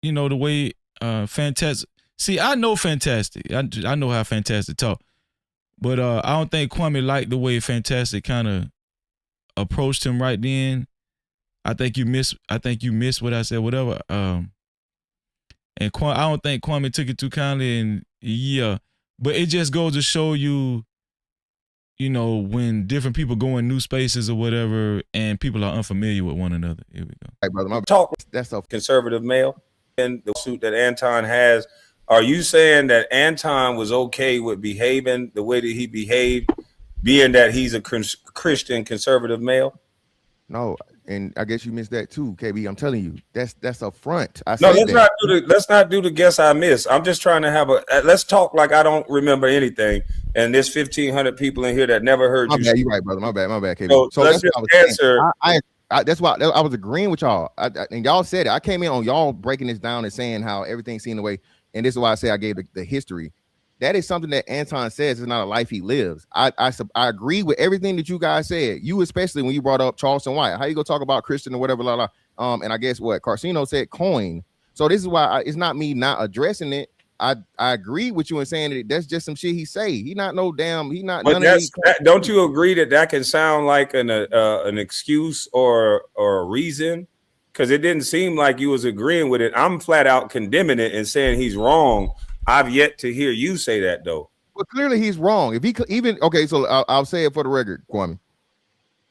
the way Fantastic. See, I know Fantastic. I know how Fantastic talk, but I don't think Kwame liked the way Fantastic kind of approached him right then. I think you missed what I said, whatever. And I don't think Kwame took it too kindly, and but it just goes to show you, when different people go in new spaces or whatever, and people are unfamiliar with one another. Here we go. Hey, brother, That's a conservative male. And the suit that Anton has, are you saying that Anton was okay with behaving the way that he behaved, being that he's a Christian conservative male? No, and I guess you missed that too, KB. I'm telling you, that's a front. Let's not do the guess I miss. I'm just trying to have let's talk like I don't remember anything. And there's 1,500 people in here that never heard you. You're right, brother. My bad, KB. So let's just answer. That's why I was agreeing with y'all. And y'all said it. I came in on y'all breaking this down and saying how everything's seen the way. And this is why I say I gave the history. That is something that Anton says is not a life he lives. I agree with everything that you guys said. You especially when you brought up Charleston White. How you gonna talk about Christian or whatever? And I guess what Carcino said, coin. So this is why it's not me not addressing it. I agree with you in saying that that's just some shit he say. He not no damn. He not. But don't you agree that can sound like an excuse or a reason? Because it didn't seem like you was agreeing with it. I'm flat out condemning it and saying he's wrong. I've yet to hear you say that though. Well, clearly he's wrong. If he even so I'll say it for the record, Kwame.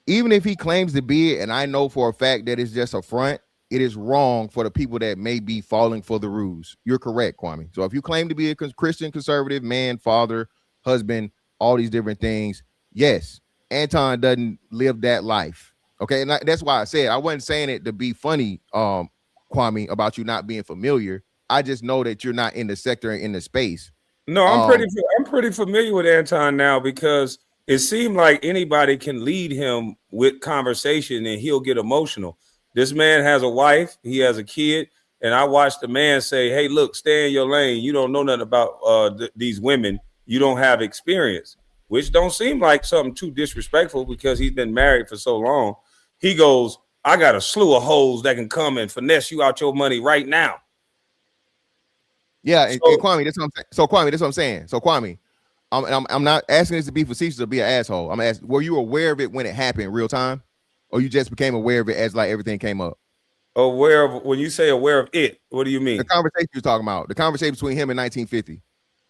Even if he claims to be it, and I know for a fact that it's just a front, it is wrong for the people that may be falling for the ruse. You're correct, Kwame. So if you claim to be a Christian conservative man, father, husband, all these different things, yes, Anton doesn't live that life. Okay, and that's why I said I wasn't saying it to be funny, Kwame, about you not being familiar. I just know that you're not in the sector and in the space. No, I'm pretty familiar with Anton now because it seemed like anybody can lead him with conversation and he'll get emotional. This man has a wife, he has a kid, and I watched the man say, "Hey, look, stay in your lane. You don't know nothing about these women. You don't have experience," which don't seem like something too disrespectful because he's been married for so long. He goes, "I got a slew of hoes that can come and finesse you out your money right now." Yeah, and Kwame, that's what I'm saying. So Kwame, that's what I'm saying. So Kwame, I'm not asking this to be facetious or be an asshole. I'm asking, were you aware of it when it happened in real time, or you just became aware of it as like everything came up? Aware of, when you say aware of it, what do you mean? The conversation you're talking about, the conversation between him and 1950.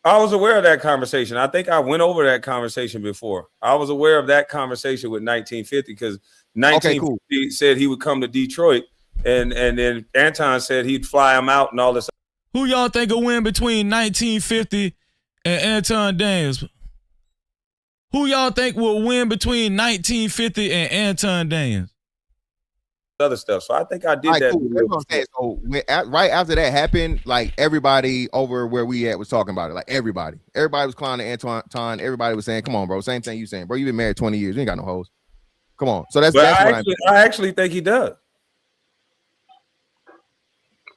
I was aware of that conversation. I think I went over that conversation before. I was aware of that conversation with 1950 because 1950 said he would come to Detroit, and then Anton said he'd fly him out and all this. Who y'all think will win between 1950 and Anton Daniels? Who y'all think will win between 1950 and Anton Daniels? Other stuff. So I think I did that. Cool. That's what I'm saying. So right after that happened, like everybody over where we at was talking about it. Like everybody was clowning Anton. Everybody was saying, "Come on, bro." Same thing you saying, bro. You've been married 20 years. You ain't got no hoes. Come on. So that's I actually think he does.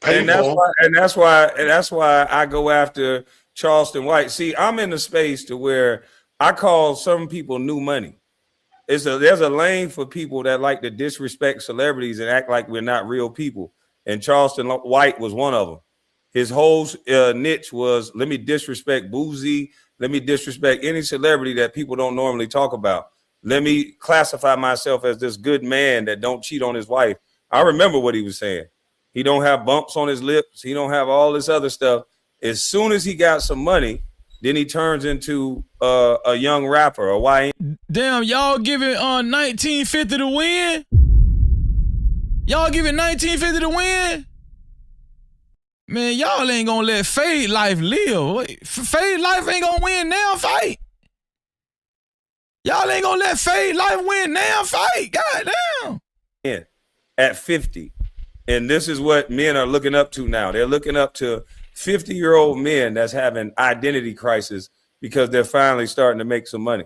And that's why I go after Charleston White. See, I'm in the space to where I call some people new money. There's a lane for people that like to disrespect celebrities and act like we're not real people. And Charleston White was one of them. His whole niche was, let me disrespect Boozy. Let me disrespect any celebrity that people don't normally talk about. Let me classify myself as this good man that don't cheat on his wife. I remember what he was saying. He don't have bumps on his lips. He don't have all this other stuff. As soon as he got some money, Then he turns into a young rapper, a YN. Damn, y'all giving 1950 to win? Y'all giving 1950 to win? Man, y'all ain't gonna let Fade Life live. Fade Life ain't gonna win now fight. Y'all ain't gonna let Fade Life win now fight. Goddamn. Yeah, at 50. And this is what men are looking up to now. They're looking up to 50-year-old men that's having identity crisis because they're finally starting to make some money.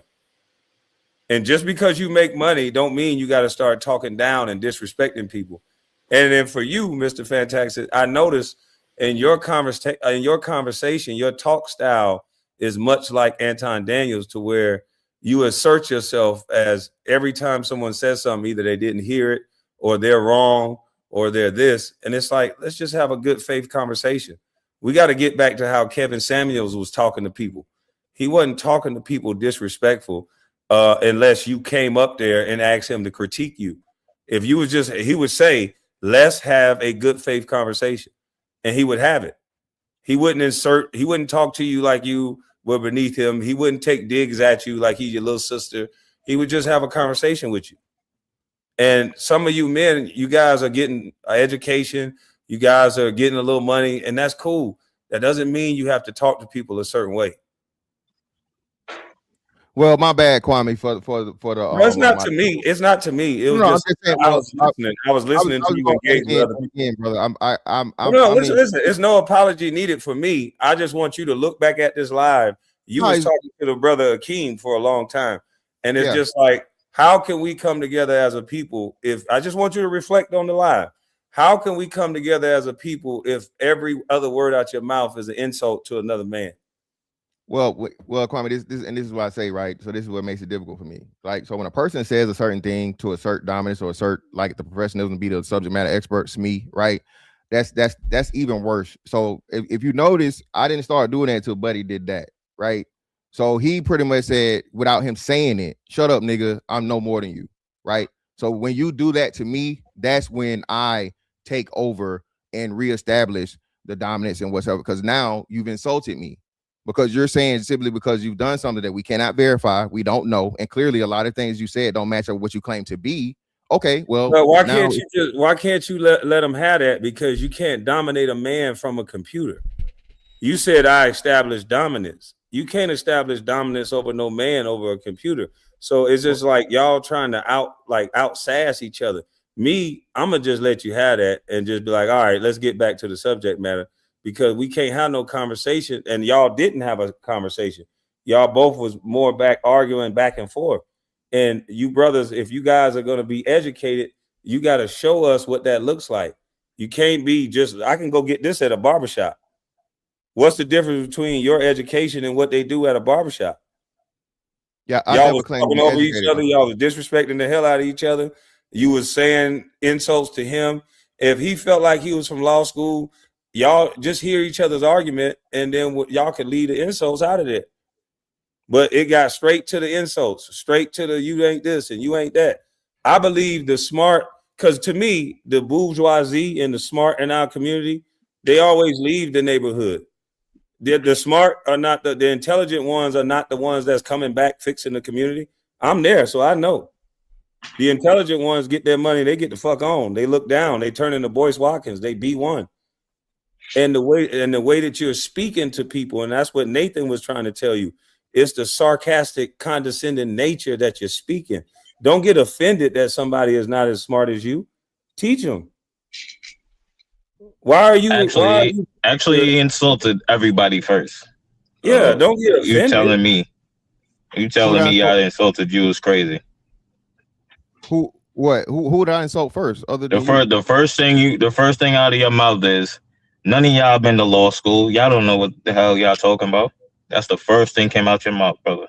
And just because you make money don't mean you got to start talking down and disrespecting people. And then for you, Mr. Fantastic, I noticed in your conversation, your talk style is much like Anton Daniels, to where you assert yourself as every time someone says something, either they didn't hear it or they're wrong or they're this. And it's like, let's just have a good faith conversation. We got to get back to how Kevin Samuels was talking to people. He wasn't talking to people disrespectful unless you came up there and asked him to critique you. If you was just, he would say, let's have a good faith conversation. And he would have it. He wouldn't talk to you like you were beneath him. He wouldn't take digs at you like he's your little sister. He would just have a conversation with you. And some of you men, you guys are getting an education. You guys are getting a little money, and that's cool. That doesn't mean you have to talk to people a certain way. Well, my bad, Kwame, for the. No, it's not to me. It's not to me. It was just saying, I was listening. I was listening to you engage with other people. Brother. Listen. There's no apology needed for me. I just want you to look back at this live. You was talking to the brother Akeem for a long time, and it's just like, how can we come together as a people? If I just want you to reflect on the live, how can we come together as a people if every other word out your mouth is an insult to another man? Well, Kwame, this is what I say, right? So this is what makes it difficult for me. Like, so when a person says a certain thing to assert dominance or assert like the professionalism, be the subject matter experts, me, right? That's even worse. So if you notice, I didn't start doing that until Buddy did that, right? So he pretty much said, without him saying it, shut up, nigga, I'm no more than you, right? So when you do that to me, that's when I take over and reestablish the dominance and whatever, because now you've insulted me. Because you're saying simply because you've done something that we cannot verify, we don't know, and clearly a lot of things you said don't match up what you claim to be. Okay, well, why can't you let them have that? Because you can't dominate a man from a computer. You said I established dominance. You can't establish dominance over no man over a computer. So it's just like y'all trying to out sass each other. Me, I'm gonna just let you have that and just be like, all right, let's get back to the subject matter. Because we can't have no conversation, and y'all didn't have a conversation. Y'all both was more arguing back and forth. And you brothers, if you guys are going to be educated, you got to show us what that looks like. You can't be just, I can go get this at a barbershop. What's the difference between your education and what they do at a barbershop? Yeah, y'all was talking over each other. Y'all was disrespecting the hell out of each other. You was saying insults to him. If he felt like he was from law school, y'all just hear each other's argument, and then y'all could leave the insults out of it. But it got straight to the insults, straight to the you ain't this and you ain't that. I believe the smart, because to me, the bourgeoisie and the smart in our community, they always leave the neighborhood. The smart are not the intelligent ones are not the ones that's coming back fixing the community. I'm there, so I know. The intelligent ones get their money, they get the fuck on. They look down, they turn into Boyce Watkins, they B1. And the way that you're speaking to people, and that's what Nathan was trying to tell you, it's the sarcastic, condescending nature that you're speaking. Don't get offended that somebody is not as smart as you. Teach them. Why are you actually he insulted everybody first? Yeah, don't get offended. You telling me I insulted you is crazy. Who did I insult first? Other than the first thing out of your mouth is, none of y'all been to law school. Y'all don't know what the hell y'all talking about. That's the first thing came out your mouth, brother.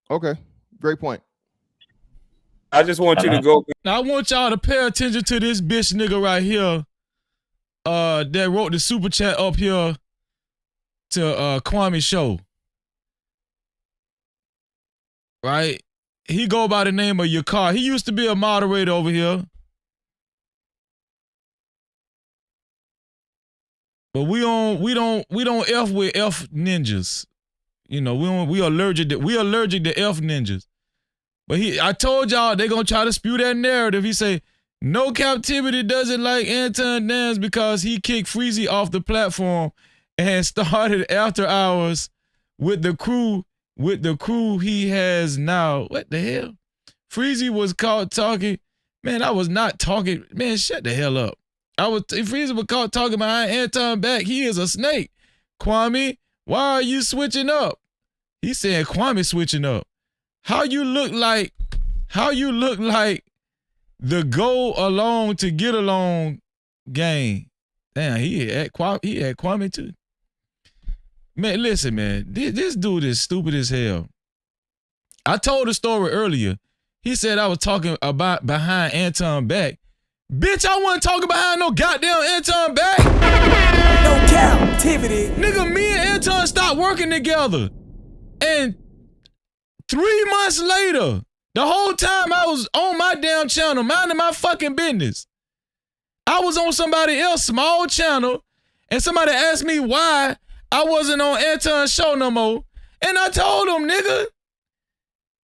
Okay, great point. I just want you to go. Now I want y'all to pay attention to this bitch nigga right here. That wrote the super chat up here to Kwame show. Right? He go by the name of Yakar. He used to be a moderator over here. But we don't F with F ninjas. You know, we allergic to F ninjas. But I told y'all they gonna try to spew that narrative. He say, no Captivity doesn't like Anton Dance because he kicked Freezy off the platform and started after hours with the crew he has now. What the hell? Freezy was caught talking. Man, I was not talking. Man, shut the hell up. Freezy was caught talking behind Anton back. He is a snake. Kwame, why are you switching up? He said Kwame switching up. How you look like the go along to get along gang. Damn, he had Kwame too. Man, listen, man. This dude is stupid as hell. I told the story earlier. He said I was talking about behind Anton back. Bitch, I wasn't talking behind no goddamn Anton back. No Cap-tivity. Nigga, me and Anton stopped working together. And 3 months later, the whole time I was on my damn channel, minding my fucking business. I was on somebody else's small channel, and somebody asked me why I wasn't on Anton's show no more. And I told him, nigga,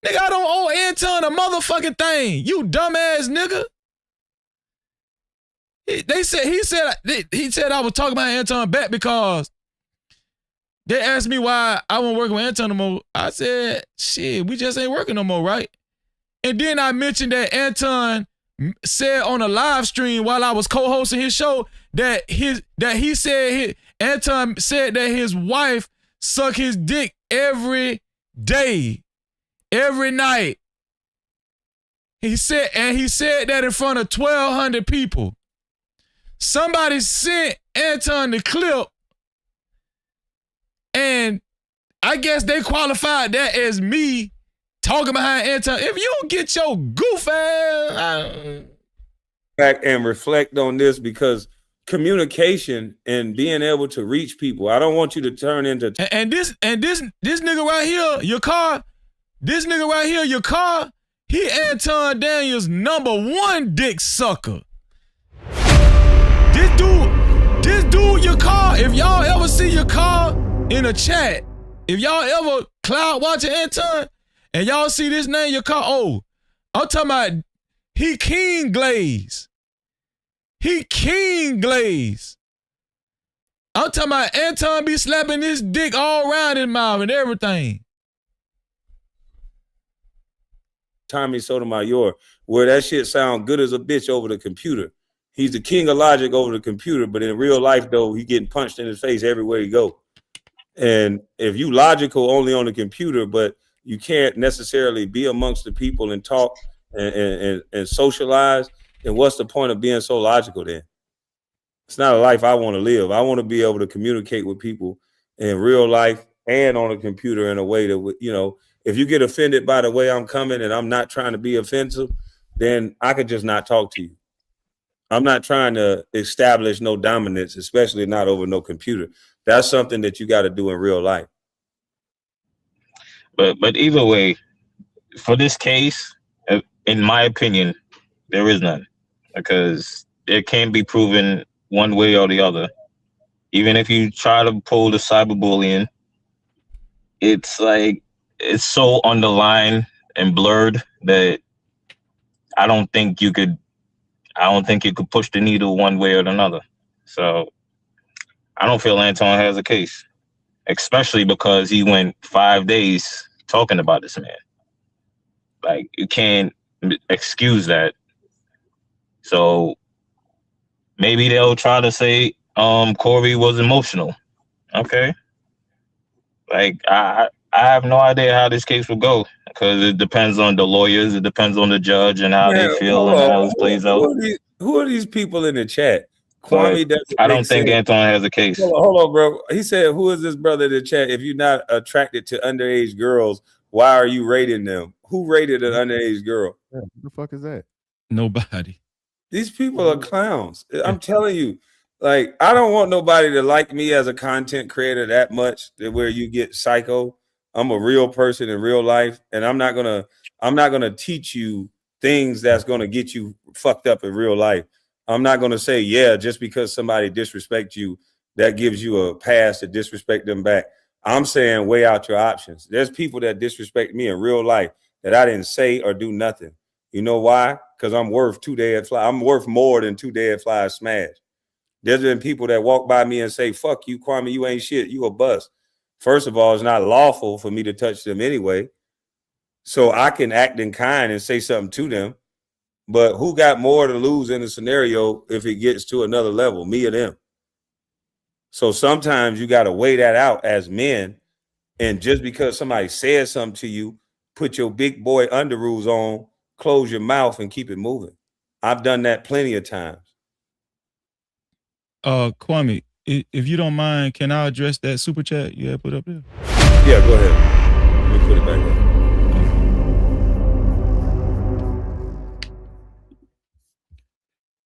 I don't owe Anton a motherfucking thing. You dumbass nigga. He said I was talking about Anton back because they asked me why I wasn't working with Anton no more. I said, shit, we just ain't working no more, right? And then I mentioned that Anton said on a live stream while I was co-hosting his show that Anton said that his wife sucked his dick every day, every night. He said that in front of 1,200 people. Somebody sent Anton the clip, and I guess they qualified that as me talking behind Anton. If you don't get your goof ass back and reflect on this, because communication and being able to reach people. I don't want you to turn into and this nigga right here, your car. This nigga right here, your car. He Anton Daniels' #1 dick sucker. This dude, your car. If y'all ever see your car in a chat, if y'all ever cloud watching Anton, and y'all see this name, your car, oh, I'm talking about he King Glaze. He King Glaze. I'm talking about Anton be slapping his dick all around his mouth and everything. Tommy Sotomayor, where that shit sound good as a bitch over the computer. He's the king of logic over the computer, but in real life, though, he getting punched in his face everywhere he go. And if you logical only on the computer, but you can't necessarily be amongst the people and talk and socialize, then what's the point of being so logical then? It's not a life I want to live. I want to be able to communicate with people in real life and on a computer in a way that, you know, if you get offended by the way I'm coming and I'm not trying to be offensive, then I could just not talk to you. I'm not trying to establish no dominance, especially not over no computer. That's something that you got to do in real life. But either way, for this case, in my opinion, there is none, because it can't be proven one way or the other. Even if you try to pull the cyberbullying, it's like it's so underlined and blurred that I don't think you could push the needle one way or another. So I don't feel Anton has a case, especially because he went 5 days talking about this man. Like, you can't excuse that. So maybe they'll try to say Corey was emotional. Okay. Like, I have no idea how this case will go, because it depends on the lawyers, it depends on the judge and how they feel and how it plays out. Who are these people in the chat? Kwame doesn't. I don't think Anton has a case. Hold on, bro. He said, "Who is this brother in the chat? If you're not attracted to underage girls, why are you rating them? Who rated an underage girl? Yeah, who the fuck is that? Nobody. These people are clowns. I'm telling you. Like, I don't want nobody to like me as a content creator that much that where you get psycho. I'm a real person in real life, and I'm not gonna teach you things that's gonna get you fucked up in real life. I'm not gonna say, yeah, just because somebody disrespects you, that gives you a pass to disrespect them back. I'm saying weigh out your options. There's people that disrespect me in real life that I didn't say or do nothing. You know why? Because I'm worth 2 dead flies. I'm worth more than 2 dead flies smashed. There's been people that walk by me and say, fuck you, Kwame, you ain't shit. You a bust. First of all, it's not lawful for me to touch them anyway. So I can act in kind and say something to them. But who got more to lose in the scenario if it gets to another level, me or them? So sometimes you got to weigh that out as men. And just because somebody says something to you, put your big boy underoos on, close your mouth and keep it moving. I've done that plenty of times. Kwame, if you don't mind, can I address that super chat you had put up there? Yeah, go ahead. Let me put it back up.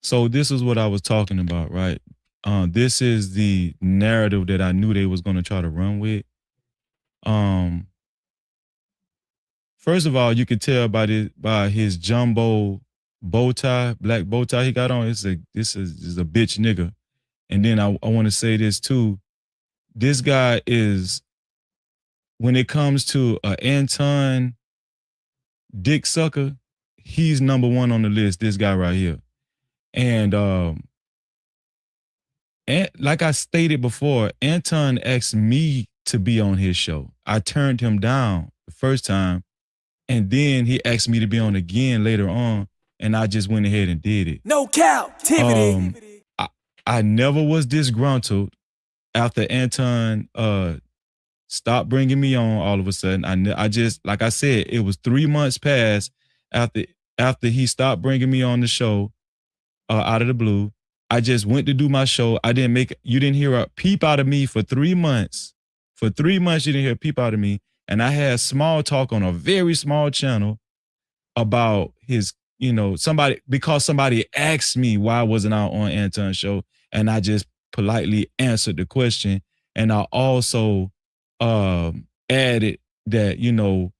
So this is what I was talking about, right? This is the narrative that I knew they was going to try to run with. First of all, you could tell by his jumbo bow tie, black bow tie he got on. This is a bitch nigga. And then I want to say this too. This guy is, when it comes to Anton dick sucker, he's number one on the list. This guy right here. And like I stated before, Anton asked me to be on his show. I turned him down the first time, and then he asked me to be on again later on, and I just went ahead and did it. No Cap-tivity. I never was disgruntled after Anton stopped bringing me on all of a sudden. I just, like I said, it was 3 months past after he stopped bringing me on the show out of the blue. I just went to do my show. You didn't hear a peep out of me for 3 months. For 3 months, you didn't hear a peep out of me. And I had small talk on a very small channel about his, because somebody asked me why wasn't I on Anton's show. And I just politely answered the question. And I also added that,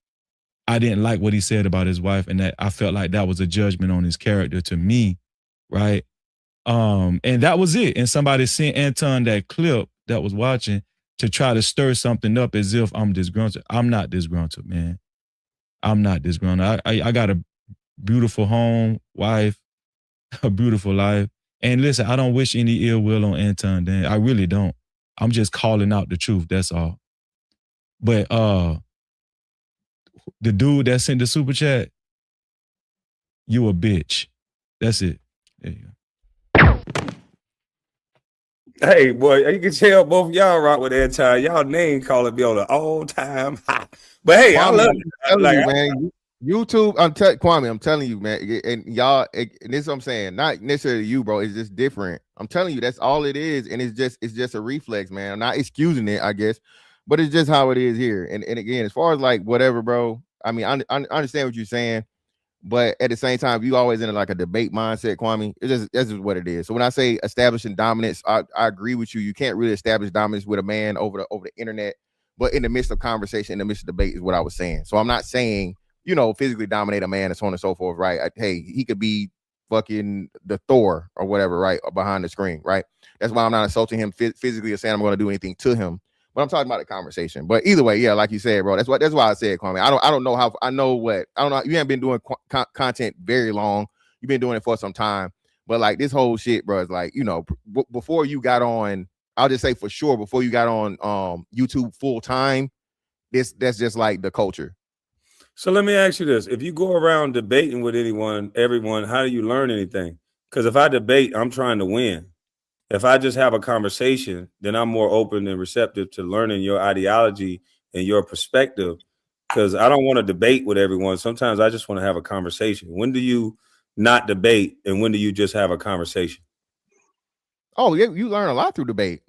I didn't like what he said about his wife, and that I felt like that was a judgment on his character to me, right? And that was it. And somebody sent Anton that clip that was watching to try to stir something up as if I'm disgruntled. I'm not disgruntled, man. I'm not disgruntled. I got a beautiful home, wife, a beautiful life. And listen, I don't wish any ill will on Anton, Dan. I really don't. I'm just calling out the truth. That's all. But the dude that sent the super chat, you a bitch. That's it. There you go. Hey, boy, you can tell both of y'all rock with Anton. Y'all name calling me on the all-time high. But hey, Kwame, I love it. Man. YouTube, Kwame, I'm telling you, man, and y'all, and this is what I'm saying, not necessarily you, bro. It's just different. I'm telling you, that's all it is, and it's just a reflex, man. I'm not excusing it, I guess, but it's just how it is here. And again, as far as like whatever, bro. I mean, I understand what you're saying, but at the same time, you always in like a debate mindset, Kwame. That's just what it is. So when I say establishing dominance, I agree with you. You can't really establish dominance with a man over the internet, but in the midst of conversation, in the midst of debate, is what I was saying. So I'm not saying, physically dominate a man and so on and so forth, right? Hey, he could be fucking the Thor or whatever, right? Or behind the screen, right? That's why I'm not insulting him physically or saying I'm going to do anything to him. But I'm talking about the conversation. But either way, yeah, like you said, bro, that's why I said, Kwame. I don't know how. I know what. I don't know. You haven't been doing content very long. You've been doing it for some time. But like this whole shit, bro, is like, before you got on, I'll just say for sure, before you got on YouTube full time, that's just like the culture. So let me ask you this. If you go around debating with everyone, how do you learn anything? Because if I debate, I'm trying to win. If I just have a conversation, then I'm more open and receptive to learning your ideology and your perspective, because I don't want to debate with everyone. Sometimes I just want to have a conversation. When do you not debate, and when do you just have a conversation? Oh, yeah, you learn a lot through debate.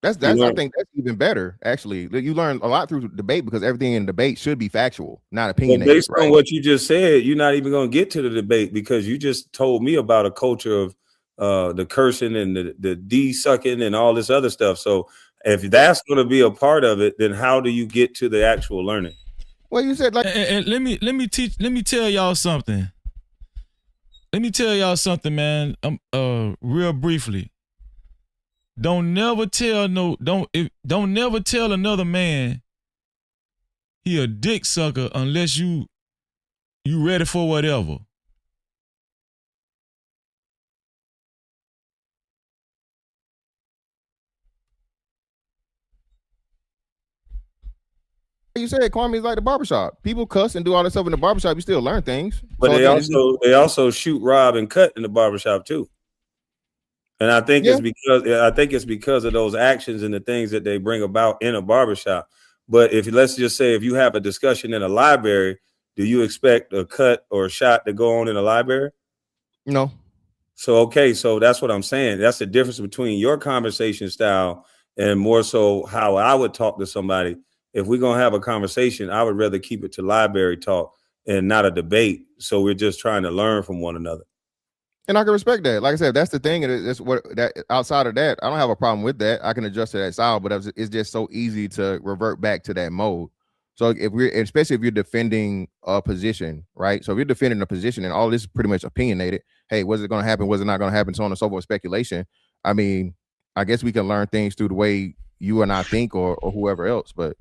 I think that's even better, actually. You learn a lot through debate because everything in debate should be factual, not opinionated. Based on what you just said, you're not even going to get to the debate because you just told me about a culture of the cursing and the de-sucking and all this other stuff. So if that's going to be a part of it, then how do you get to the actual learning? Well, you said like, and let me tell y'all something. Let me tell y'all something, man. Real briefly. don't never tell another man he a dick sucker unless you ready for whatever. You said Kwame is like the barbershop. People cuss and do all that stuff in the barbershop. You still learn things. But So they also shoot, rob, and cut in the barbershop too. And I think it's because of those actions and the things that they bring about in a barbershop. But let's just say if you have a discussion in a library, do you expect a cut or a shot to go on in a library? No. So so that's what I'm saying. That's the difference between your conversation style and more so how I would talk to somebody. If we're gonna have a conversation, I would rather keep it to library talk and not a debate. So we're just trying to learn from one another. And I can respect that. Like I said, that's the thing. And that's what that outside of that, I don't have a problem with that. I can adjust to that style, but it's just so easy to revert back to that mode. So especially if you're defending a position, right? So if you're defending a position and all this is pretty much opinionated, hey, was it going to happen? Was it not going to happen? So on and so forth, speculation. I mean, I guess we can learn things through the way you and I think or whoever else, but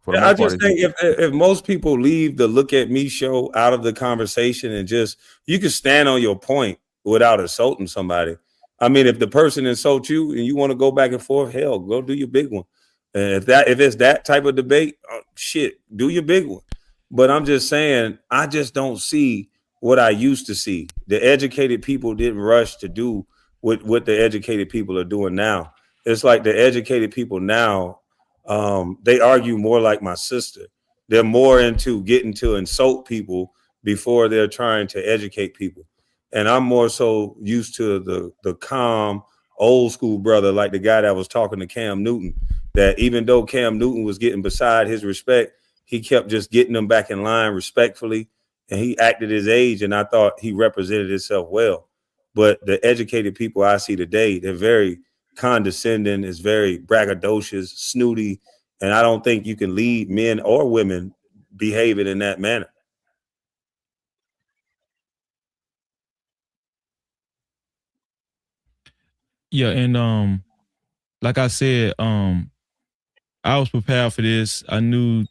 for the I just think if most people leave the look at me show out of the conversation and just, you can stand on your point without assaulting somebody. I mean, if the person insults you and you want to go back and forth, hell, go do your big one. And if it's that type of debate, shit, do your big one. But I'm just saying, I just don't see what I used to see. The educated people didn't rush to do what the educated people are doing now. It's like the educated people now, they argue more like my sister. They're more into getting to insult people before they're trying to educate people. And I'm more so used to the calm, old school brother, like the guy that was talking to Cam Newton, that even though Cam Newton was getting beside his respect, he kept just getting them back in line respectfully. And he acted his age, and I thought he represented himself well. But the educated people I see today, they're very condescending, is very braggadocious, snooty, and I don't think you can lead men or women behaving in that manner. Yeah, and like I said, I was prepared for this. I knew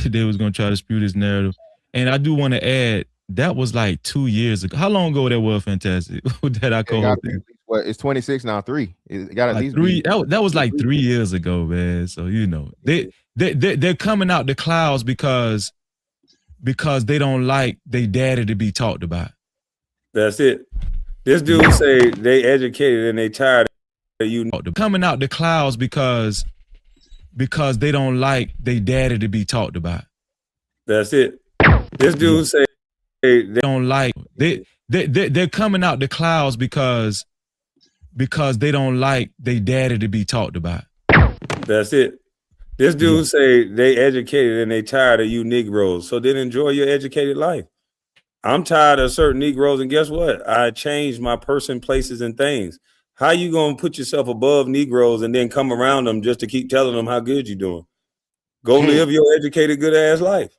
they was gonna try to spew this narrative, and I do want to add that was like 2 years ago. How long ago that was? Fantastic. That I co-hosted. What it's 26 now, 3. It got at like least 3. That was like 3 years ago, man. So they're coming out the clouds because they don't like they daddy to be talked about. That's it. This dude say they educated and they tired of you coming out the clouds because they don't like they daddy to be talked about. That's it. This dude say they don't like they're coming out the clouds because they don't like they daddy to be talked about. That's it. This dude say they educated and they tired of you Negroes. So then enjoy your educated life. I'm tired of certain Negroes, and guess what? I changed my person, places, and things. How you gonna put yourself above Negroes and then come around them just to keep telling them how good you're doing? Go live your educated, good ass life.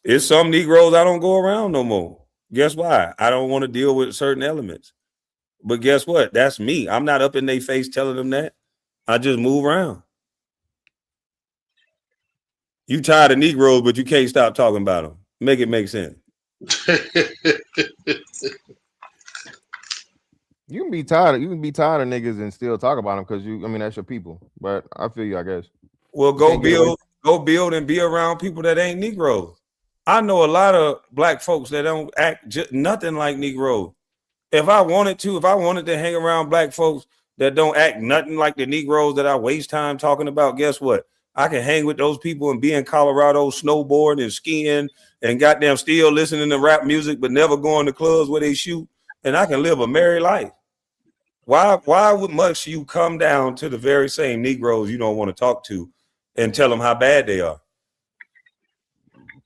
It's some Negroes I don't go around no more. Guess why? I don't want to deal with certain elements. But guess what? That's me. I'm not up in their face telling them that. I just move around. You tired of Negroes, but you can't stop talking about them. Make it make sense. You can be tired of niggas and still talk about them because that's your people. But I feel you, I guess. Well, go build and be around people that ain't Negroes. I know a lot of black folks that don't act nothing like Negroes. If I wanted to hang around black folks that don't act nothing like the Negroes that I waste time talking about, guess what? I can hang with those people and be in Colorado snowboarding and skiing and goddamn still listening to rap music, but never going to clubs where they shoot. And I can live a merry life. Why must you come down to the very same Negroes you don't want to talk to and tell them how bad they are?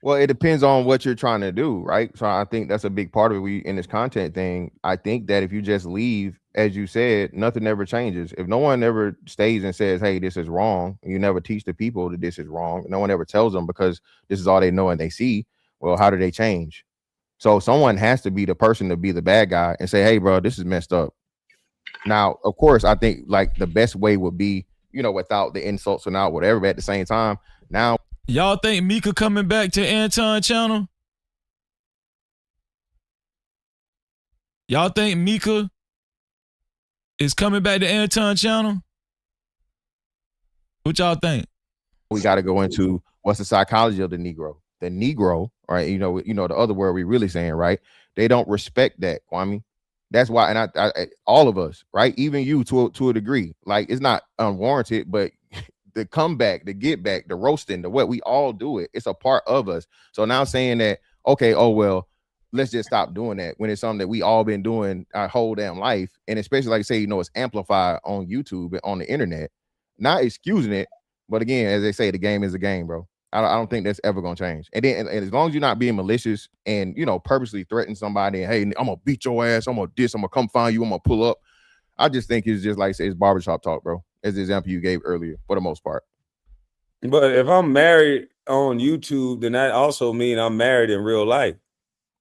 Well, it depends on what you're trying to do, right? So I think that's a big part of it in this content thing. I think that if you just leave, as you said, nothing ever changes. If no one ever stays and says, hey, this is wrong, you never teach the people that this is wrong. No one ever tells them because this is all they know and they see. Well, how do they change? So someone has to be the person to be the bad guy and say, hey, bro, this is messed up. Now, of course, I think like the best way would be, you know, without the insults and out whatever. But at the same time, now y'all think Mika coming back to Anton channel? Y'all think Mika is coming back to Anton channel? What y'all think? We got to go into what's the psychology of the Negro. The Negro, right? You know the other word we really saying, right? They don't respect that, Kwame. That's why, and I all of us, right? Even you to a degree, like it's not unwarranted, but the comeback, the get back, the roasting, the what, we all do it. It's a part of us. So now saying that, okay, oh well, let's just stop doing that when it's something that we all been doing our whole damn life, and especially like say, you know, it's amplified on YouTube and on the internet. Not excusing it, but again, as they say, the game is a game, bro. I don't think that's ever gonna change. And then, and as long as you're not being malicious and, you know, purposely threaten somebody, and hey, I'm gonna beat your ass, I'm gonna diss, I'm gonna come find you, I'm gonna pull up. I just think it's just like say it's barbershop talk, bro. As the example you gave earlier, for the most part. But if I'm married on YouTube, then that also means I'm married in real life.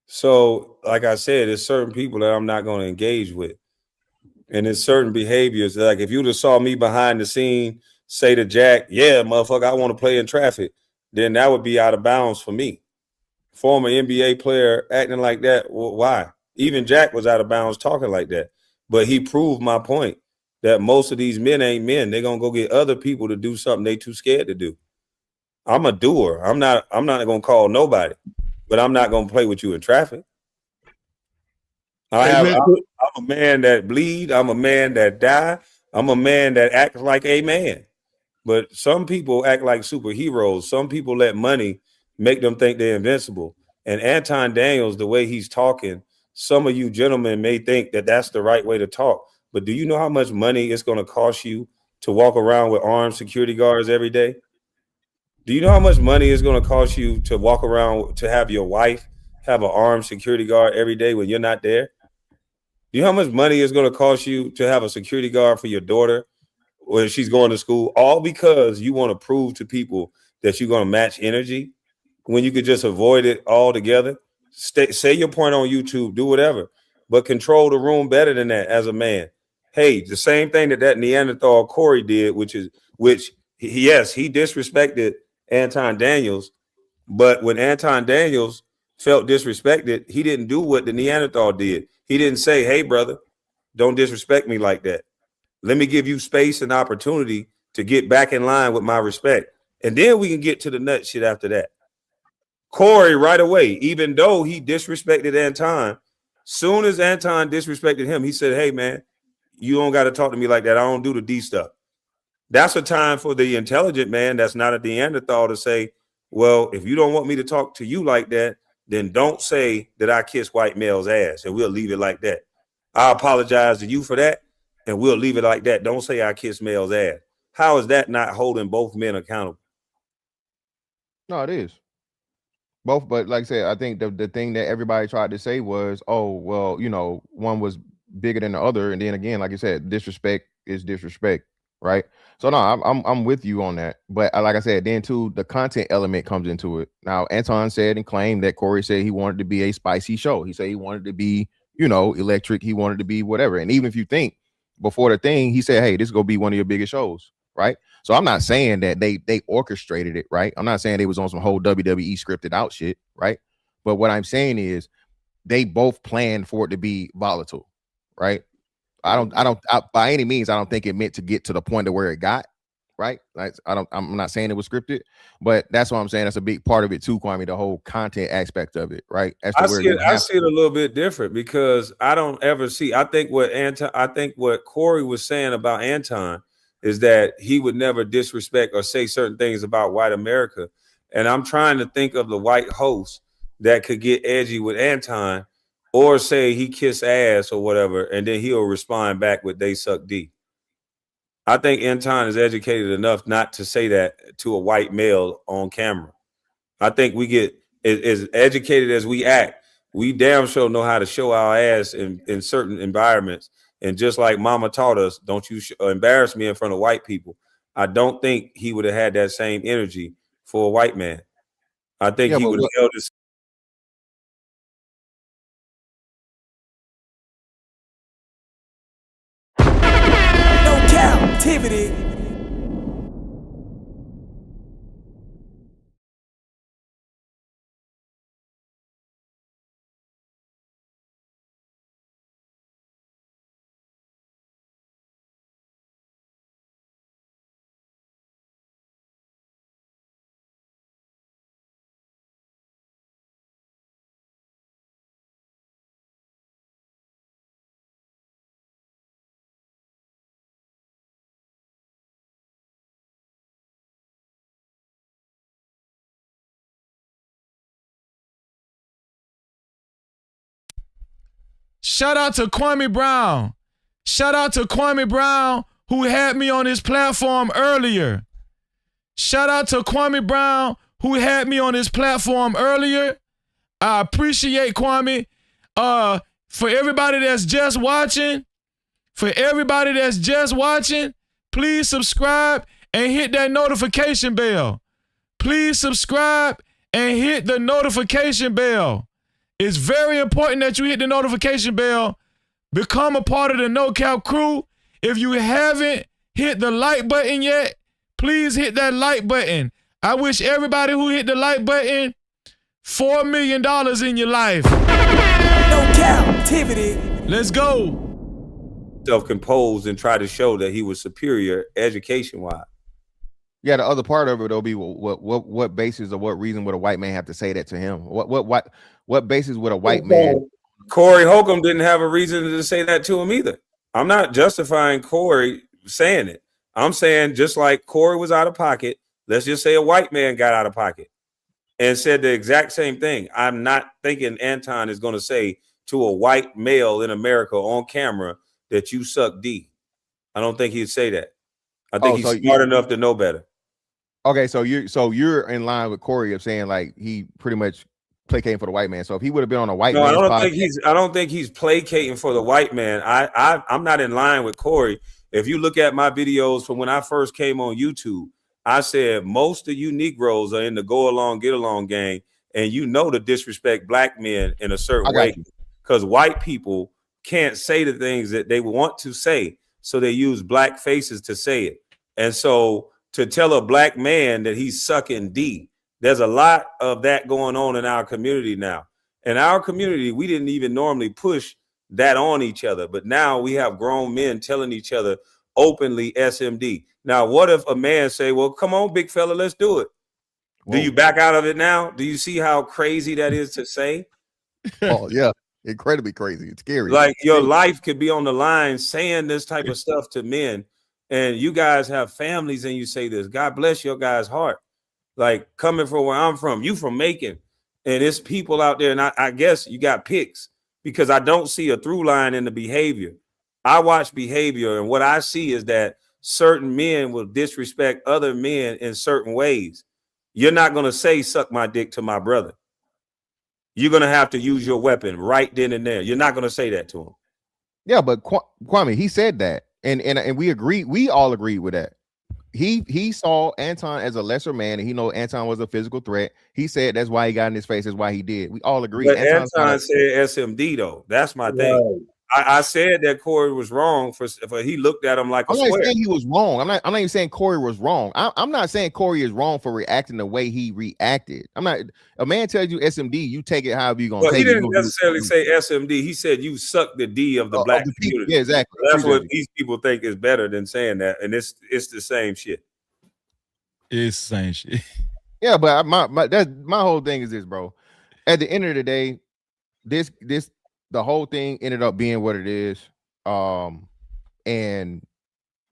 So, like I said, there's certain people that I'm not going to engage with. And there's certain behaviors. Like if you'd have saw me behind the scene say to Jack, yeah, motherfucker, I want to play in traffic, then that would be out of bounds for me. Former NBA player acting like that, well, why? Even Jack was out of bounds talking like that. But he proved my point that most of these men ain't men. They're going to go get other people to do something they too scared to do. I'm a doer. I'm not going to call nobody, but I'm not going to play with you in traffic. I'm a man that bleed. I'm a man that die. I'm a man that acts like a man. But some people act like superheroes. Some people let money make them think they're invincible. And Anton Daniels, the way he's talking, some of you gentlemen may think that that's the right way to talk. But do you know how much money it's going to cost you to walk around with armed security guards every day? Do you know how much money it's going to cost you to walk around, to have your wife have an armed security guard every day when you're not there? Do you know how much money it's going to cost you to have a security guard for your daughter when she's going to school? All because you want to prove to people that you're going to match energy when you could just avoid it altogether. Say your point on YouTube, do whatever, but control the room better than that as a man. Hey, the same thing that Neanderthal Corey did, which yes, he disrespected Anton Daniels, but when Anton Daniels felt disrespected, he didn't do what the Neanderthal did. He didn't say, hey, brother, don't disrespect me like that. Let me give you space and opportunity to get back in line with my respect. And then we can get to the nut shit after that. Corey, right away, even though he disrespected Anton, soon as Anton disrespected him, he said, hey, man, you don't got to talk to me like that. I don't do the D stuff. That's a time for the intelligent man that's not a Neanderthal to say, well, if you don't want me to talk to you like that, then don't say that I kiss white male's ass, and we'll leave it like that. I apologize to you for that, and we'll leave it like that. Don't say I kiss male's ass. How is that not holding both men accountable? No, it is. Both, but like I said, I think the thing that everybody tried to say was, oh, well, you know, one was bigger than the other. And then again, like you said, disrespect is disrespect, right? So no, I'm with you on that. But like I said, then too, the content element comes into it. Now, Anton said and claimed that Corey said he wanted to be a spicy show. He said he wanted to be, you know, electric. He wanted to be whatever. And even if you think before the thing, he said, hey, this is gonna be one of your biggest shows, right? So I'm not saying that they orchestrated it, right? I'm not saying they was on some whole WWE scripted out shit, right? But what I'm saying is they both planned for it to be volatile, right? I by any means, I don't think it meant to get to the point of where it got, right? Like I'm not saying it was scripted, but that's what I'm saying. That's a big part of it too, Kwame, the whole content aspect of it, right? I see it a little bit different because I don't ever see. I think what Corey was saying about Anton is that he would never disrespect or say certain things about white America. And I'm trying to think of the white host that could get edgy with Anton or say he kissed ass or whatever, and then he'll respond back with they suck D. I think Anton is educated enough not to say that to a white male on camera. I think we get as educated as we act. We damn sure know how to show our ass in certain environments. And just like mama taught us, don't you embarrass me in front of white people. I don't think he would have had that same energy for a white man. I think he would have held his. Cap-tivity. Shout out to Kwame Brown. Shout out to Kwame Brown, who had me on his platform earlier. Shout out to Kwame Brown, who had me on his platform earlier. I appreciate Kwame. For everybody that's just watching, please subscribe and hit that notification bell. Please subscribe and hit the notification bell. It's very important that you hit the notification bell. Become a part of the No Cap crew. If you haven't hit the like button yet, please hit that like button. I wish everybody who hit the like button $4 million in your life. No Cap-tivity. Let's go. Self-composed and try to show that he was superior education-wise. Yeah, the other part of it though be what basis or what reason would a white man have to say that to him? What basis would a white man? Corey Holcomb didn't have a reason to say that to him either. I'm not justifying Corey saying it. I'm saying just like Corey was out of pocket, let's just say a white man got out of pocket and said the exact same thing. I'm not thinking Anton is going to say to a white male in America on camera that you suck D. I don't think he'd say that. I think he's smart enough to know better. Okay, so you're in line with Corey of saying like he pretty much placating for the white man. So if he would have been on a white man, I don't think he's placating for the white man. I'm not in line with Corey. If you look at my videos from when I first came on YouTube, I said most of you Negroes are in the go along, get along gang, and you know to disrespect black men in a certain way because white people can't say the things that they want to say, so they use black faces to say it. And so to tell a black man that he's sucking D, there's a lot of that going on in our community now. In our community, we didn't even normally push that on each other, but now we have grown men telling each other openly SMD. Now, what if a man say, well, come on, big fella, let's do it. Whoa. Do you back out of it now? Do you see how crazy that is to say? Oh, yeah. Incredibly crazy. It's scary. Like your life could be on the line saying this type of stuff to men, and you guys have families and you say this. God bless your guys' heart. Like coming from where I'm from, you from Macon, and it's people out there, and I guess you got picks because I don't see a through line in the behavior. I watch behavior, and what I see is that certain men will disrespect other men in certain ways. You're not going to say, suck my dick to my brother. You're going to have to use your weapon right then and there. You're not going to say that to him. Yeah, but Kwame, he said that. And we agree. We all agreed with that. He saw Anton as a lesser man, and he know Anton was a physical threat. He said that's why he got in his face. That's why he did. We all agree. But Anton said SMD though. That's my thing. I said that Corey was wrong for he looked at him like I'm not saying he was wrong. I'm not even saying Corey was wrong. I'm not saying Corey is wrong for reacting the way he reacted. I'm not. A man tells you SMD, you take it however you're gonna take it. He didn't necessarily say SMD. He said you suck the D of the black community. Yeah, exactly. That's what these people think is better than saying that, and it's the same shit. It's the same shit. Yeah, but my whole thing is this, bro. At the end of the day, the whole thing ended up being what it is. And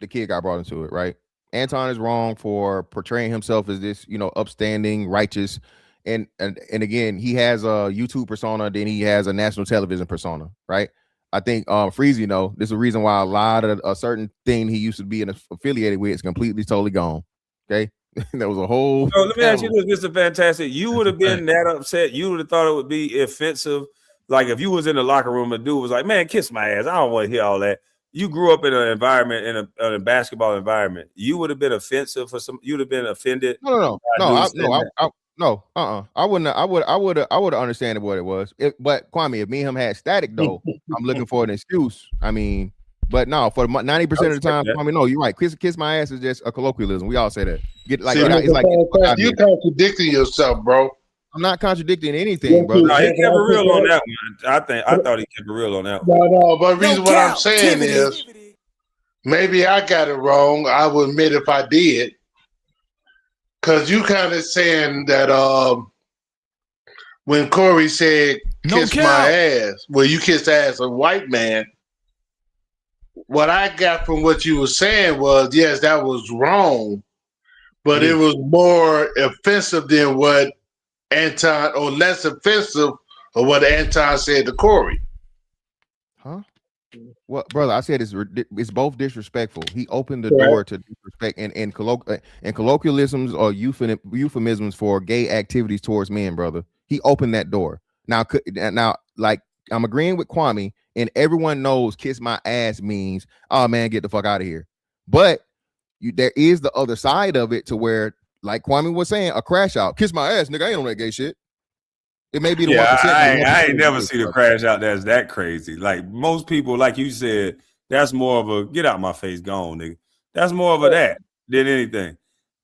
the kid got brought into it, right? Anton is wrong for portraying himself as this, upstanding, righteous. And again, he has a YouTube persona, then he has a national television persona, right? I think Freezy, this is the reason why a lot of a certain thing he used to be affiliated with is completely totally gone. Okay. There was a whole. So let me ask you this, Mr. Fantastic. You would have been that upset. You would have thought it would be offensive. Like if you was in the locker room, a dude was like, "Man, kiss my ass. I don't want to hear all that." You grew up in an environment, in a basketball environment. You would have been offensive for some. You'd have been offended. No. I wouldn't. I would have understood what it was. But Kwame, if me and him had static though, I'm looking for an excuse. I mean, But no, for 90% of the time, I mean, no, you're right. Kiss my ass is just a colloquialism. We all say that. It's like you contradicting yourself, bro. I'm not contradicting anything, brother. No, he kept it real on that one. I thought he kept it real on that one. No, but the reason what I'm saying is maybe I got it wrong. I will admit if I did. Cause you kind of saying that when Corey said kiss my ass, well, you kissed the ass of a white man. What I got from what you were saying was, yes, that was wrong, but it was more offensive than what Anton, or less offensive of what Anton said to Corey. Huh? Well, brother, I said it's both disrespectful. He opened the door to disrespect and colloquialisms or euphemisms for gay activities towards men, brother. He opened that door. Now, like I'm agreeing with Kwame, and everyone knows "kiss my ass" means, "Oh man, get the fuck out of here." But there is the other side of it to where, like Kwame was saying, a crash out, "Kiss my ass, nigga." I ain't on that gay shit. It may be the 1%. I ain't never seen a crash out that's that crazy. Like most people, like you said, that's more of a get out my face, gone, nigga. That's more of a that than anything.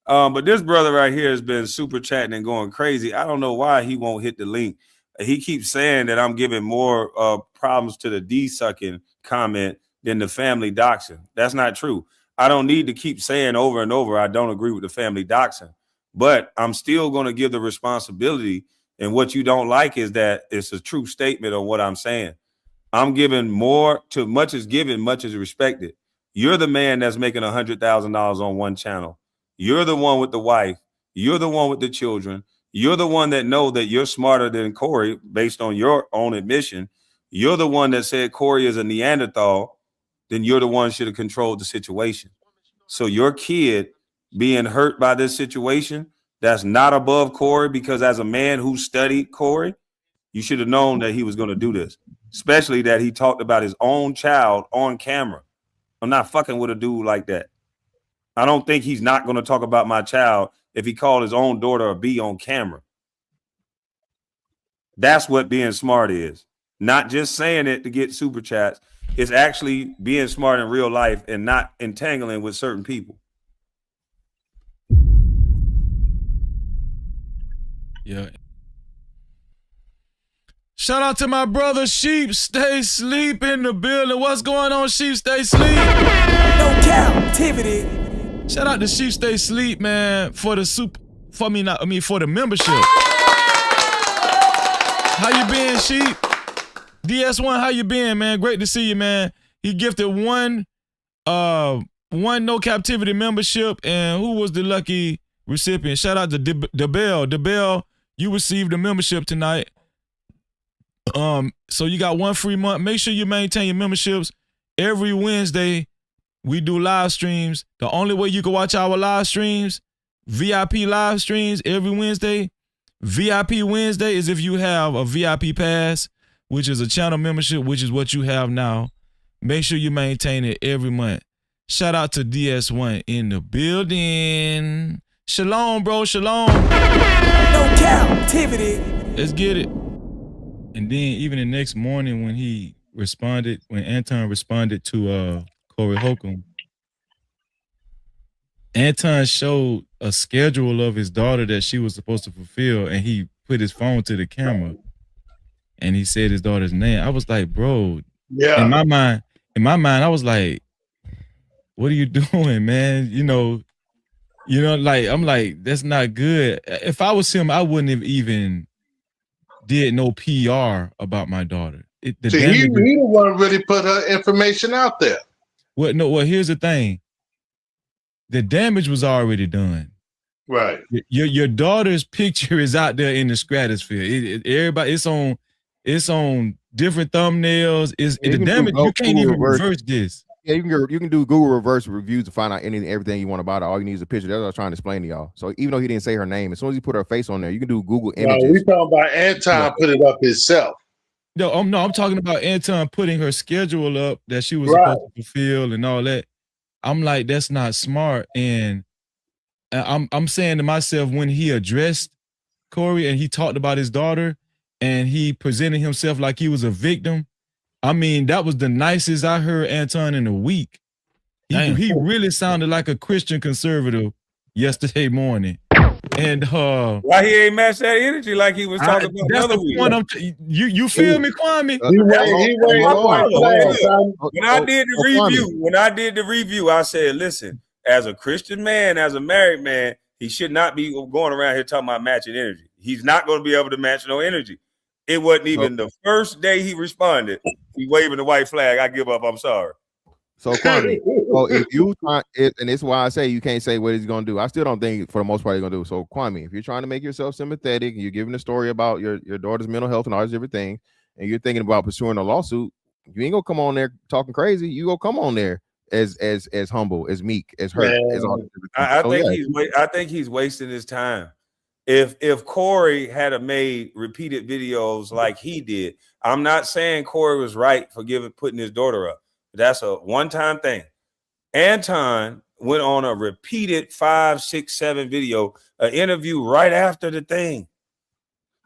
But this brother right here has been super chatting and going crazy. I don't know why he won't hit the link. He keeps saying that I'm giving more problems to the D-sucking comment than the family doxing. That's not true. I don't need to keep saying over and over I don't agree with the family doxing, but I'm still going to give the responsibility. And what you don't like is that it's a true statement of what I'm saying. I'm giving more to much is given, much is respected. You're the man that's making $100,000 on one channel. You're the one with the wife. You're the one with the children. You're the one that know that you're smarter than Corey based on your own admission. You're the one that said Corey is a Neanderthal. Then you're the one should have controlled the situation. So your kid being hurt by this situation, that's not above Corey, because as a man who studied Corey, you should have known that he was going to do this, especially that he talked about his own child on camera. I'm not fucking with a dude like that. I don't think he's not going to talk about my child if he called his own daughter a B on camera. That's what being smart is. Not just saying it to get super chats. It's actually being smart in real life and not entangling with certain people. Yeah. Shout out to my brother Sheep. Stay sleep in the building. What's going on, Sheep? Stay sleep. No Cap-tivity. Shout out to Sheep. Stay sleep, man. For the for the membership. How you been, Sheep? DS1, how you been, man? Great to see you, man. He gifted one No Cap-tivity membership, and who was the lucky recipient? Shout out to DeBell. DeBell, you received a membership tonight. So you got one free month. Make sure you maintain your memberships. Every Wednesday, we do live streams. The only way you can watch our live streams, VIP live streams every Wednesday. VIP Wednesday is if you have a VIP pass, which is a channel membership, which is what you have now. Make sure you maintain it every month. Shout out to DS1 in the building. Shalom, bro. Shalom. No Cap-tivity. Let's get it. And then even the next morning when he responded, when Anton responded to Corey Holcomb, Anton showed a schedule of his daughter that she was supposed to fulfill, and he put his phone to the camera and he said his daughter's name. I was like, bro, yeah. In my mind, I was like, what are you doing, man? You know, like, I'm like, that's not good. If I was him, I wouldn't have even did no PR about my daughter. He the one really put her information out there. Well, here's the thing. The damage was already done. Right. Your daughter's picture is out there in the stratosphere. Everybody, it's on different thumbnails. The damage. You can't even reverse this. Yeah, you can do Google reverse reviews to find out everything you want about it. All you need is a picture. That's what I was trying to explain to y'all. So even though he didn't say her name, as soon as he put her face on there, you can do Google images. No, we talking about Anton put it up himself. No, I'm talking about Anton putting her schedule up that she was supposed to fulfill and all that. I'm like, that's not smart. And I'm saying to myself, when he addressed Corey and he talked about his daughter and he presented himself like he was a victim, I mean, that was the nicest I heard Anton in a week. He really sounded like a Christian conservative yesterday morning. And why he ain't matched that energy like he was talking about the other week? You feel me, Kwame? When I did the review, I said, listen, as a Christian man, as a married man, he should not be going around here talking about matching energy. He's not going to be able to match no energy. It wasn't even the first day he responded. He waving the white flag. I give up. I'm sorry. So Kwame, if you try it, and it's why I say you can't say what he's gonna do. I still don't think for the most part he's gonna do. So Kwame, if you're trying to make yourself sympathetic, and you're giving a story about your daughter's mental health and all this everything, and you're thinking about pursuing a lawsuit, you ain't gonna come on there talking crazy. You gonna come on there as humble, as meek, as hurt, as all. I think he's wasting his time. If Corey had made repeated videos like he did, I'm not saying Corey was right for putting his daughter up. That's a one-time thing. Anton went on a repeated 5, 6, 7 video, an interview right after the thing.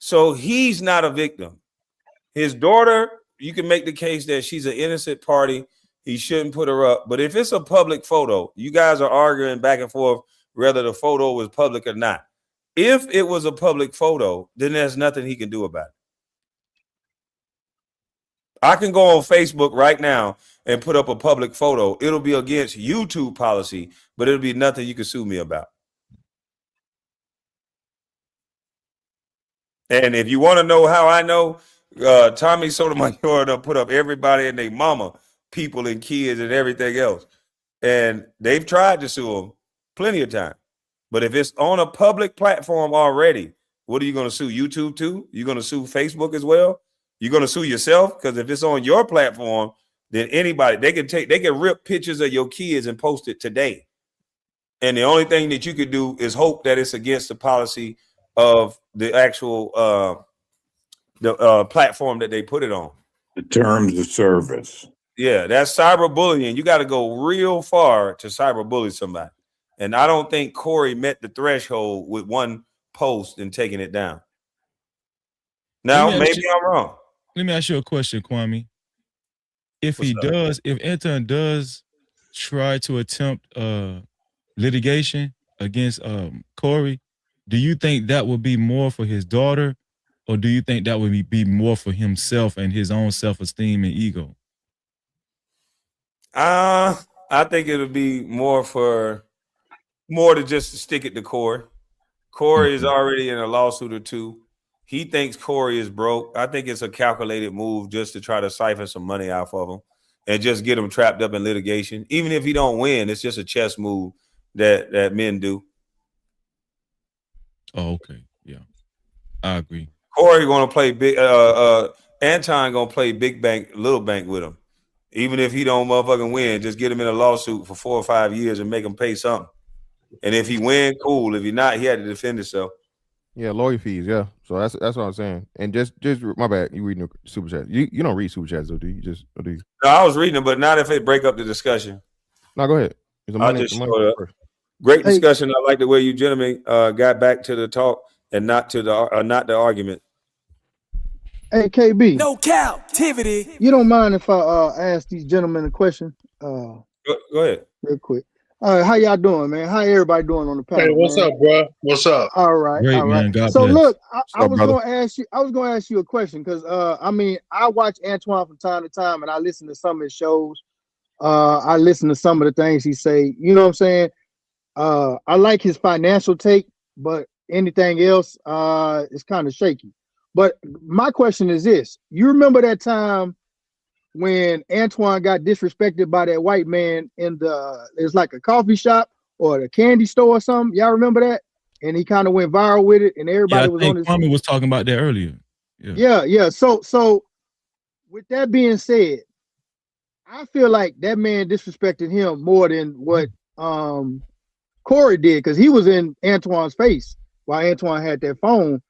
So he's not a victim. His daughter, you can make the case that she's an innocent party. He shouldn't put her up. But if it's a public photo, you guys are arguing back and forth whether the photo was public or not. If it was a public photo, then there's nothing he can do about it. I can go on Facebook right now and put up a public photo. It'll be against YouTube policy, but it'll be nothing you can sue me about. And if you want to know how I know, Tommy Sotomayor put up everybody and their mama, people and kids and everything else. And they've tried to sue him plenty of times. But if it's on a public platform already, what are you going to sue YouTube too? You're going to sue Facebook as well? You're going to sue yourself? Because if it's on your platform, then anybody, they can rip pictures of your kids and post it today. And the only thing that you could do is hope that it's against the policy of the actual platform that they put it on. The terms of service. Yeah, that's cyberbullying. You got to go real far to cyberbully somebody. And I don't think Corey met the threshold with one post and taking it down. Now, maybe I'm wrong. Let me ask you a question, Kwame. If Anton does try to attempt litigation against Corey, do you think that would be more for his daughter, or do you think that would be more for himself and his own self-esteem and ego? I think it'll be more to just stick it to Corey. Corey is already in a lawsuit or two. He thinks Corey is broke. I think it's a calculated move just to try to siphon some money off of him and just get him trapped up in litigation. Even if he don't win, it's just a chess move that men do. Oh, okay. Yeah, I agree. Corey gonna play big. Anton gonna play big bank, little bank with him. Even if he don't motherfucking win, just get him in a lawsuit for 4 or 5 years and make him pay something. And if he win, cool. If he not, he had to defend himself. Yeah, lawyer fees. Yeah, so that's what I'm saying. And just my bad. You reading the super chat? You don't read super chats, though, do you? Or do you? No, I was reading them, but not if it break up the discussion. No, go ahead. Great discussion. I like the way you gentlemen got back to the talk and not to the argument. Hey, KB. No captivity. You don't mind if I ask these gentlemen a question? Go ahead. Real quick. All right, how y'all doing, man? How everybody doing on the panel? Hey, what's up, bro? What's up? All right, Great, all right. man. God so bless. look, I was going to ask you a question because I mean, I watch Antoine from time to time, and I listen to some of his shows. I listen to some of the things he say. You know what I'm saying? I like his financial take, but anything else is kind of shaky. But my question is this: you remember that time when Antoine got disrespected by that white man in it's like a coffee shop or the candy store or something? Y'all remember that? And he kind of went viral with it, and everybody was on his. Kwame was talking about that earlier. Yeah. So with that being said, I feel like that man disrespected him more than what Corey did, because he was in Antoine's face while Antoine had that phone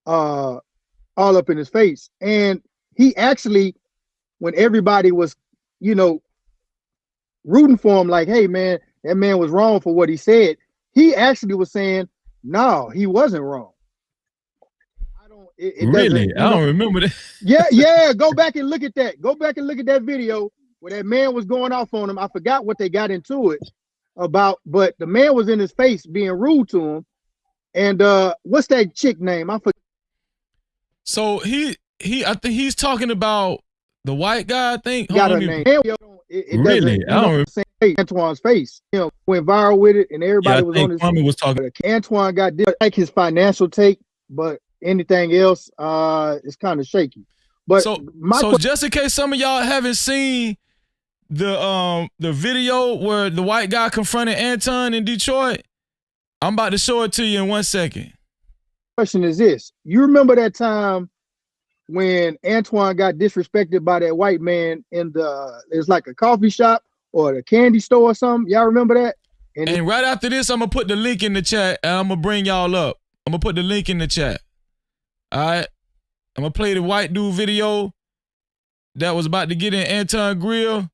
all up in his face. And he actually, when everybody was, rooting for him, like, hey man, that man was wrong for what he said, he actually was saying, no, he wasn't wrong. it Really? doesn't. I don't remember that. Yeah. Go back and look at that. Go back and look at that video where that man was going off on him. I forgot what they got into it about, but the man was in his face being rude to him. And what's that chick name? I forgot. So I think he's talking about the white guy. I think. Got her name. It Really? doesn't, I don't remember. Antoine's face. Went viral with it, and everybody was on his. Kwame was talking. Antoine got like his financial take, but anything else, is kind of shaky. But so just in case some of y'all haven't seen the video where the white guy confronted Anton in Detroit, I'm about to show it to you in 1 second. Question is this: you remember that time when Antoine got disrespected by that white man in it's like a coffee shop or the candy store or something? Y'all remember that? And right after this, I'm gonna put the link in the chat and I'm gonna bring y'all up. I'm gonna put the link in the chat. All right. I'm gonna play the white dude video that was about to get in Anton grill.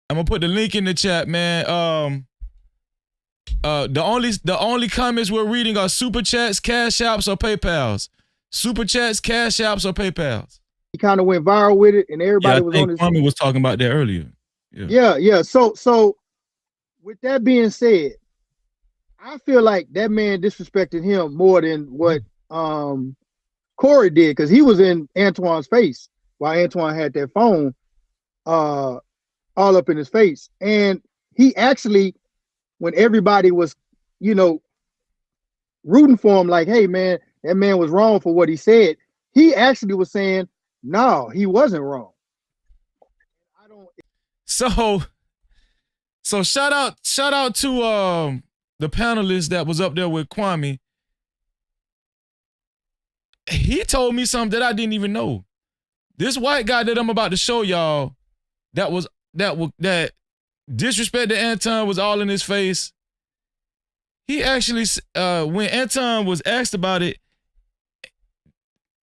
I'm gonna put the link in the chat, man. The only comments we're reading are super chats, cash apps, or PayPals. Super chats, cash apps, or PayPals. He kind of went viral with it, and everybody was on his. Kwame was talking about that earlier. Yeah. So with that being said, I feel like that man disrespected him more than what Corey did, because he was in Antoine's face while Antoine had that phone all up in his face. And he actually, when everybody was, rooting for him, like, hey man, that man was wrong for what he said, he actually was saying, no, he wasn't wrong. So shout out to the panelist that was up there with Kwame. He told me something that I didn't even know. This white guy that I'm about to show y'all, that disrespect to Anton was all in his face. He actually, when Anton was asked about it,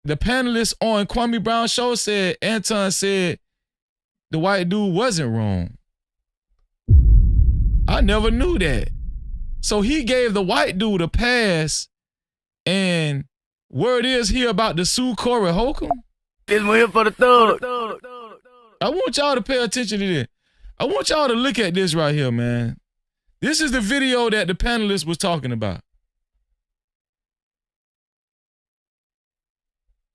the panelists on Kwame Brown's show said Anton said the white dude wasn't wrong. I never knew that. So he gave the white dude a pass, and word is he about to sue Corey Holcomb. This one here for the thug. I want y'all to pay attention to this. I want y'all to look at this right here, man. This is the video that the panelist was talking about.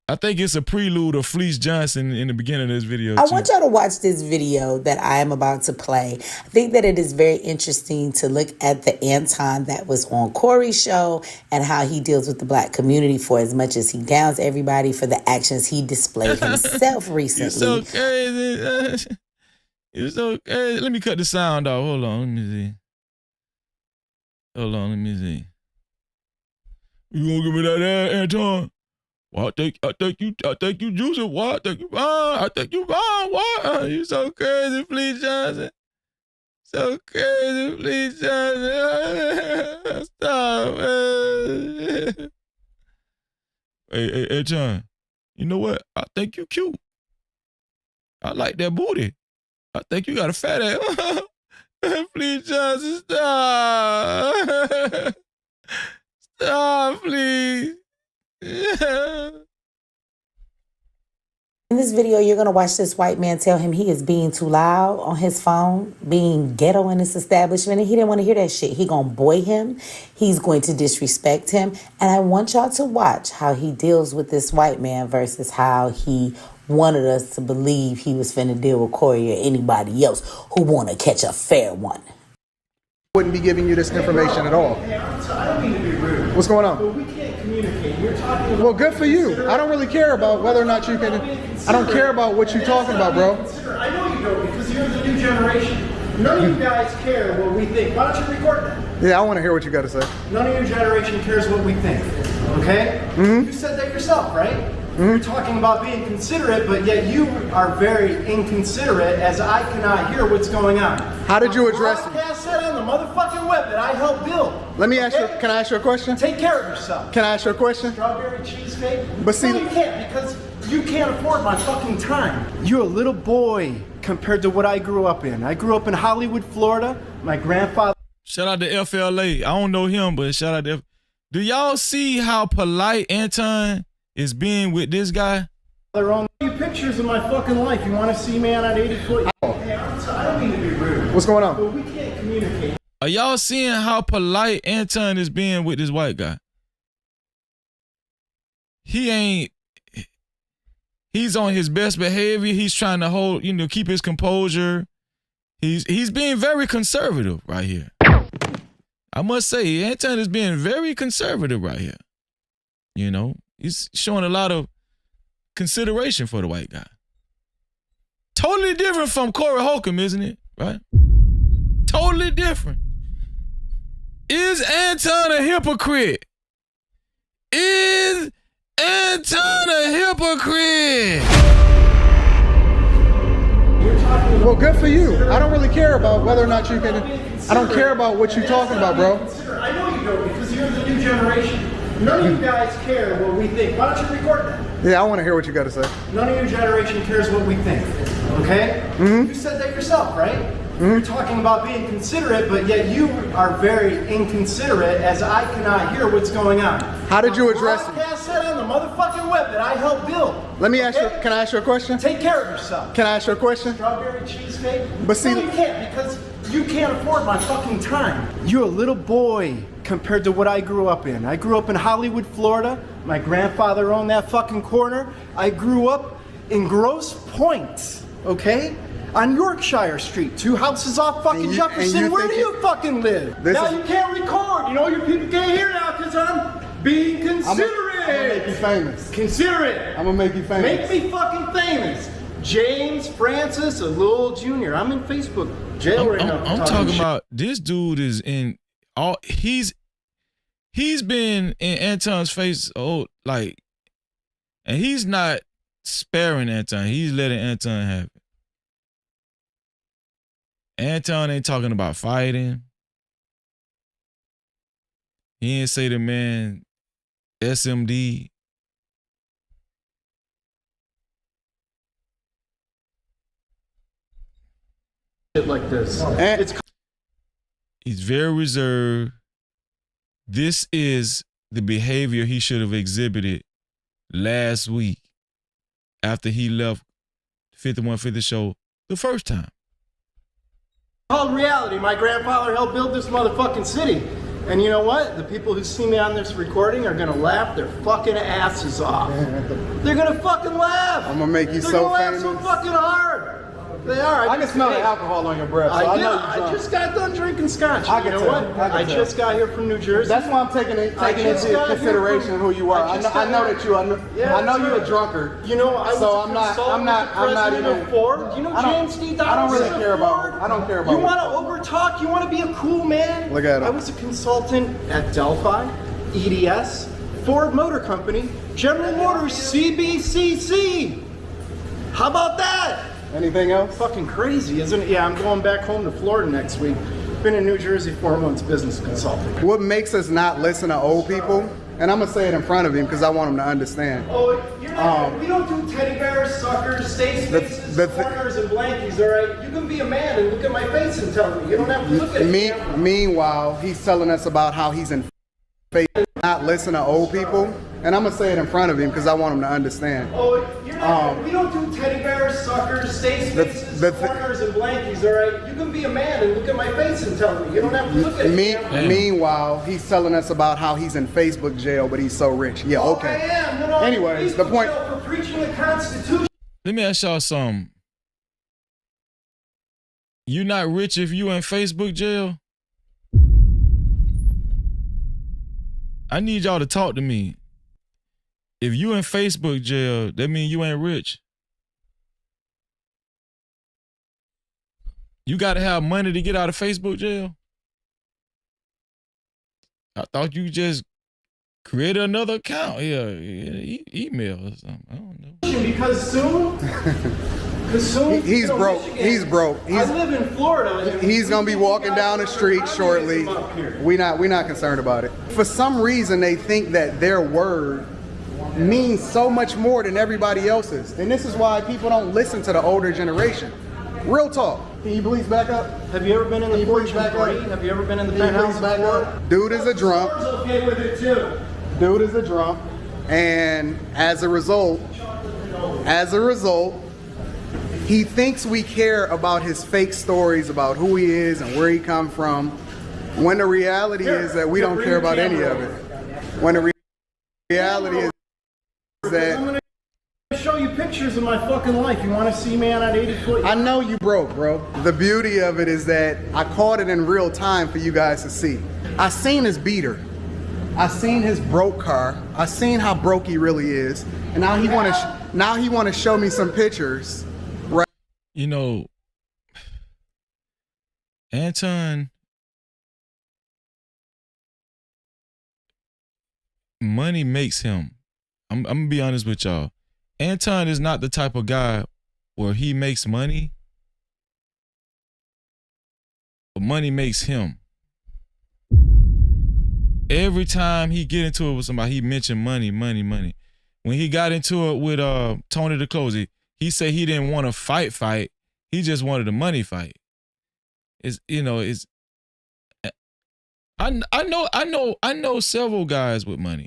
I think it's a prelude of Fleece Johnson in the beginning of this video. I want y'all to watch this video that I am about to play. I think that it is very interesting to look at the Anton that was on Corey's show and how he deals with the black community, for as much as he downs everybody for the actions he displayed himself recently. You're so crazy. You're so crazy. Let me cut the sound off. Hold on. Let me see. You gonna give me that Anton? Well, I think you juicy. Why? I think you fine. I think you fine. Why? You so crazy, Fleece Johnson. So crazy, Fleece Johnson. Stop, man. Hey, John. You know what? I think you cute. I like that booty. I think you got a fat ass. Fleece Johnson, stop. Stop, please. In this video, you're going to watch this white man tell him he is being too loud on his phone, being ghetto in this establishment, and he didn't want to hear that shit. He going to boy him. He's going to disrespect him. And I want y'all to watch how he deals with this white man versus how he wanted us to believe he was finna deal with Corey or anybody else who want to catch a fair one. Wouldn't be giving you this information at all. What's going on? Well, good for you. I don't really care about whether or not you can. I don't care about what you're talking about, bro. I know you don't, because you're the new generation. None of you guys care what we think. Why don't you record that? Yeah, I want to hear what you got to say. None of your generation cares what we think. Okay? Mm-hmm. You said that yourself, right? You're talking about being considerate, but yet you are very inconsiderate, as I cannot hear what's going on. How did you address it? Podcast said on the motherfucking web that I helped build. Let me ask you. Can I ask you a question? Take care of yourself. Can I ask you a question? Strawberry cheesecake? But see, no, you can't, because you can't afford my fucking time. You're a little boy compared to what I grew up in. I grew up in Hollywood, Florida. My grandfather. Shout out to FLA. I don't know him, but shout out to. Do y'all see how polite Anton is being with this guy. Their own pictures of my fucking life. You want to see man at 80 foot? Hey, I don't mean to be rude. What's going on? But we can't communicate. Are y'all seeing how polite Anton is being with this white guy? He's on his best behavior. He's trying to hold, keep his composure. He's being very conservative right here. I must say, Anton is being very conservative right here. He's showing a lot of consideration for the white guy. Totally different from Corey Holcomb, isn't it? Right? Totally different. Is Anton a hypocrite? Is Anton a hypocrite? Well, good for you. I don't really care about whether or not you can. I don't care about what you're talking about, bro. I know you don't, because you're the new generation. None of you guys care what we think. Why don't you record that? Yeah, I want to hear what you got to say. None of your generation cares what we think. Okay? You said that yourself, right? You're talking about being considerate, but yet you are very inconsiderate, as I cannot hear what's going on. How did you address it? Broadcast that on the motherfucking web that I helped build. Let me ask you. Can I ask you a question? Take care of yourself. Can I ask you a question? Strawberry cheesecake? But see, no, you can't, because you can't afford my fucking time. You're a little boy compared to what I grew up in. I grew up in Hollywood, Florida. My grandfather owned that fucking corner. I grew up in Grosse Pointe, okay? On Yorkshire Street, 2 houses off fucking Jefferson. Where do you fucking live? Now you can't record. Your people can't hear now because I'm being considerate. I'm gonna make you famous. Considerate. I'm gonna make you famous. Make me fucking famous. James Francis Alul Jr. I'm in Facebook jail right now. I'm talking about this dude is in all. He's been in Anton's face. And he's not sparing Anton. He's letting Anton have it. Anton ain't talking about fighting. He ain't say the man SMD. Shit like this. He's very reserved. This is the behavior he should have exhibited last week after he left 5150 show the first time. Called reality. My grandfather helped build this motherfucking city. And you know what? The people who see me on this recording are gonna laugh their fucking asses off. They're gonna fucking laugh. I'm gonna make you They're so gonna famous. laugh so fucking hard. They are. I can smell the alcohol on your breath. So I just got done drinking scotch. I can you know tell. what? I just got here from New Jersey. That's why I'm taking into consideration who you are. I know that you are. I know you're a drunkard. You know, I was so a I'm not even. of Ford. You know James D. Donaldson. I don't really care about. I don't care about. You want to overtalk? You want to be a cool man? Look at him. I was a consultant at Delphi, EDS, Ford Motor Company, General Motors, CBCC. How about that? Anything else? Fucking crazy, isn't it? Yeah, I'm going back home to Florida next week. Been in New Jersey 4 months business consulting. What makes us not listen to old people, and I'm gonna say it in front of him because I want him to understand. Oh, you're not, we don't do teddy bears, suckers, safe spaces, corners, and blankies, all right? You can be a man and look at my face and tell me. You don't have to look at me. Meanwhile, he's telling us about how he's in faith, not listen to old people, and I'm gonna say it in front of him because I want him to understand. Oh, you're not, we don't do teddy bears, suckers, safe spaces, corners, and blankies, all right? You can be a man and look at my face and tell me. You don't have to look at me. Meanwhile, he's telling us about how he's in Facebook jail, but he's so rich. Yeah, okay. I am. You know, anyways, the point. For preaching the Constitution. Let me ask y'all something. You not rich if you in Facebook jail? I need y'all to talk to me. If you in Facebook jail, that mean you ain't rich. You got to have money to get out of Facebook jail? I thought you just created another account here, email or something. I don't know. Because soon, he's broke. He's broke. I live in Florida. He's gonna be walking down the street shortly. We're not concerned about it. For some reason, they think that their word means so much more than everybody else's, and this is why people don't listen to the older generation. Real talk. Can you please back up? Have you ever been in the Fortune 3? Have you ever been in the penthouse? Dude is a drunk. Okay with it too. Dude is a drunk. And as a result, he thinks we care about his fake stories about who he is and where he come from, when the reality is that we don't care about any of it. When the reality is that I'm gonna show you pictures of my fucking life. You want to see man at 80 foot? I know you broke, bro. The beauty of it is that I caught it in real time for you guys to see. I seen his beater. I seen his broke car. I seen how broke he really is, and now he want to show me some pictures. Right? You know, Anton, money makes him. I'm gonna be honest with y'all. Anton is not the type of guy where he makes money, but money makes him. Every time he get into it with somebody, he mentioned money. When he got into it with Tony the Closer, he said he didn't want to fight. He just wanted a money fight. I know several guys with money.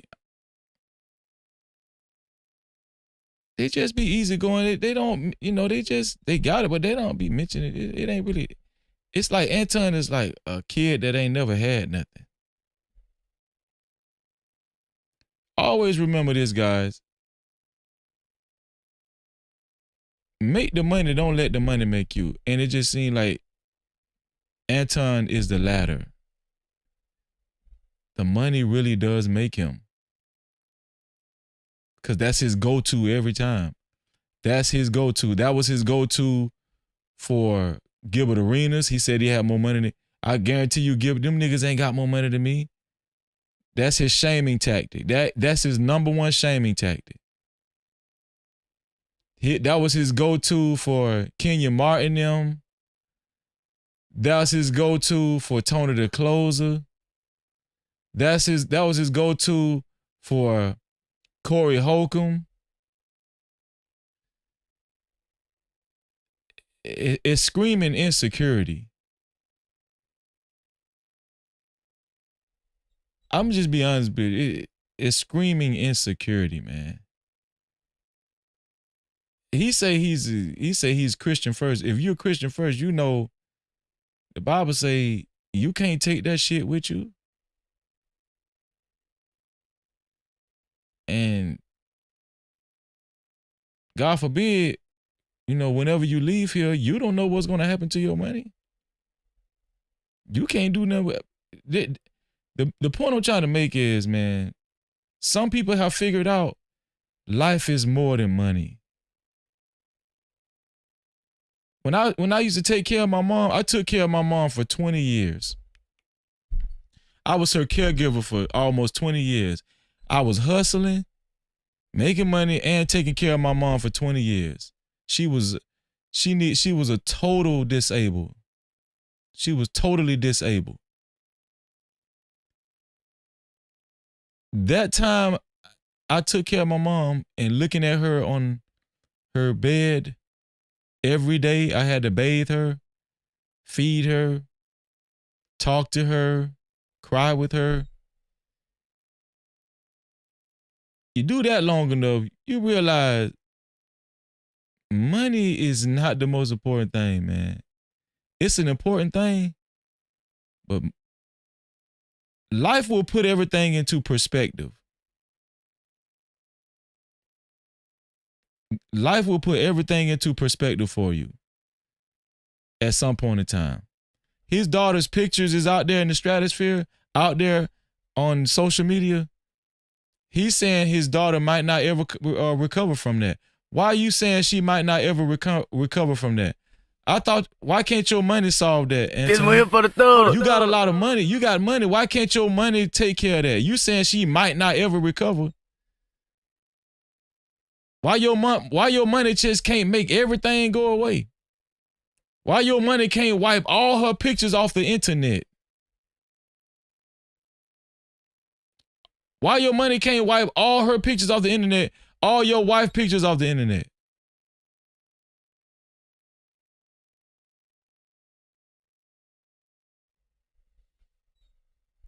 They just be easygoing. They don't, they got it, but they don't be mentioning it. It ain't really. It's like Anton is like a kid that ain't never had nothing. Always remember this, guys. Make the money, don't let the money make you. And it just seemed like Anton is the latter. The money really does make him. Because that's his go-to every time. That's his go-to. That was his go-to for Gilbert Arenas. He said he had more money than I guarantee you, Gilbert, them niggas ain't got more money than me. That's his shaming tactic. That's his number one shaming tactic. That was his go-to for Kenya Martin them. That was his go-to for Tony the Closer. That was his go-to for Corey Holcomb. It's screaming insecurity. I'm just be honest with you. It's screaming insecurity, man. He say he's Christian first. If you're Christian first, you know the Bible say you can't take that shit with you. And God forbid, whenever you leave here, you don't know what's going to happen to your money. You can't do nothing. The point I'm trying to make is, man, some people have figured out life is more than money. When I used to take care of my mom, I took care of my mom for 20 years. I was her caregiver for almost 20 years. I was hustling, making money, and taking care of my mom for 20 years. She was a total disabled. She was totally disabled. That time I took care of my mom, and looking at her on her bed every day, I had to bathe her, feed her, talk to her, cry with her. You do that long enough, you realize money is not the most important thing, man. It's an important thing, but life will put everything into perspective. Life will put everything into perspective for you at some point in time. His daughter's pictures is out there in the stratosphere, out there on social media. He's saying his daughter might not ever recover from that. Why are you saying she might not ever recover from that? I thought, why can't your money solve that? This one here for the thug. You got a lot of money. You got money. Why can't your money take care of that? You saying she might not ever recover? Why your money just can't make everything go away? Why your money can't wipe all her pictures off the internet? Why your money can't wipe all her pictures off the internet, all your wife pictures off the internet?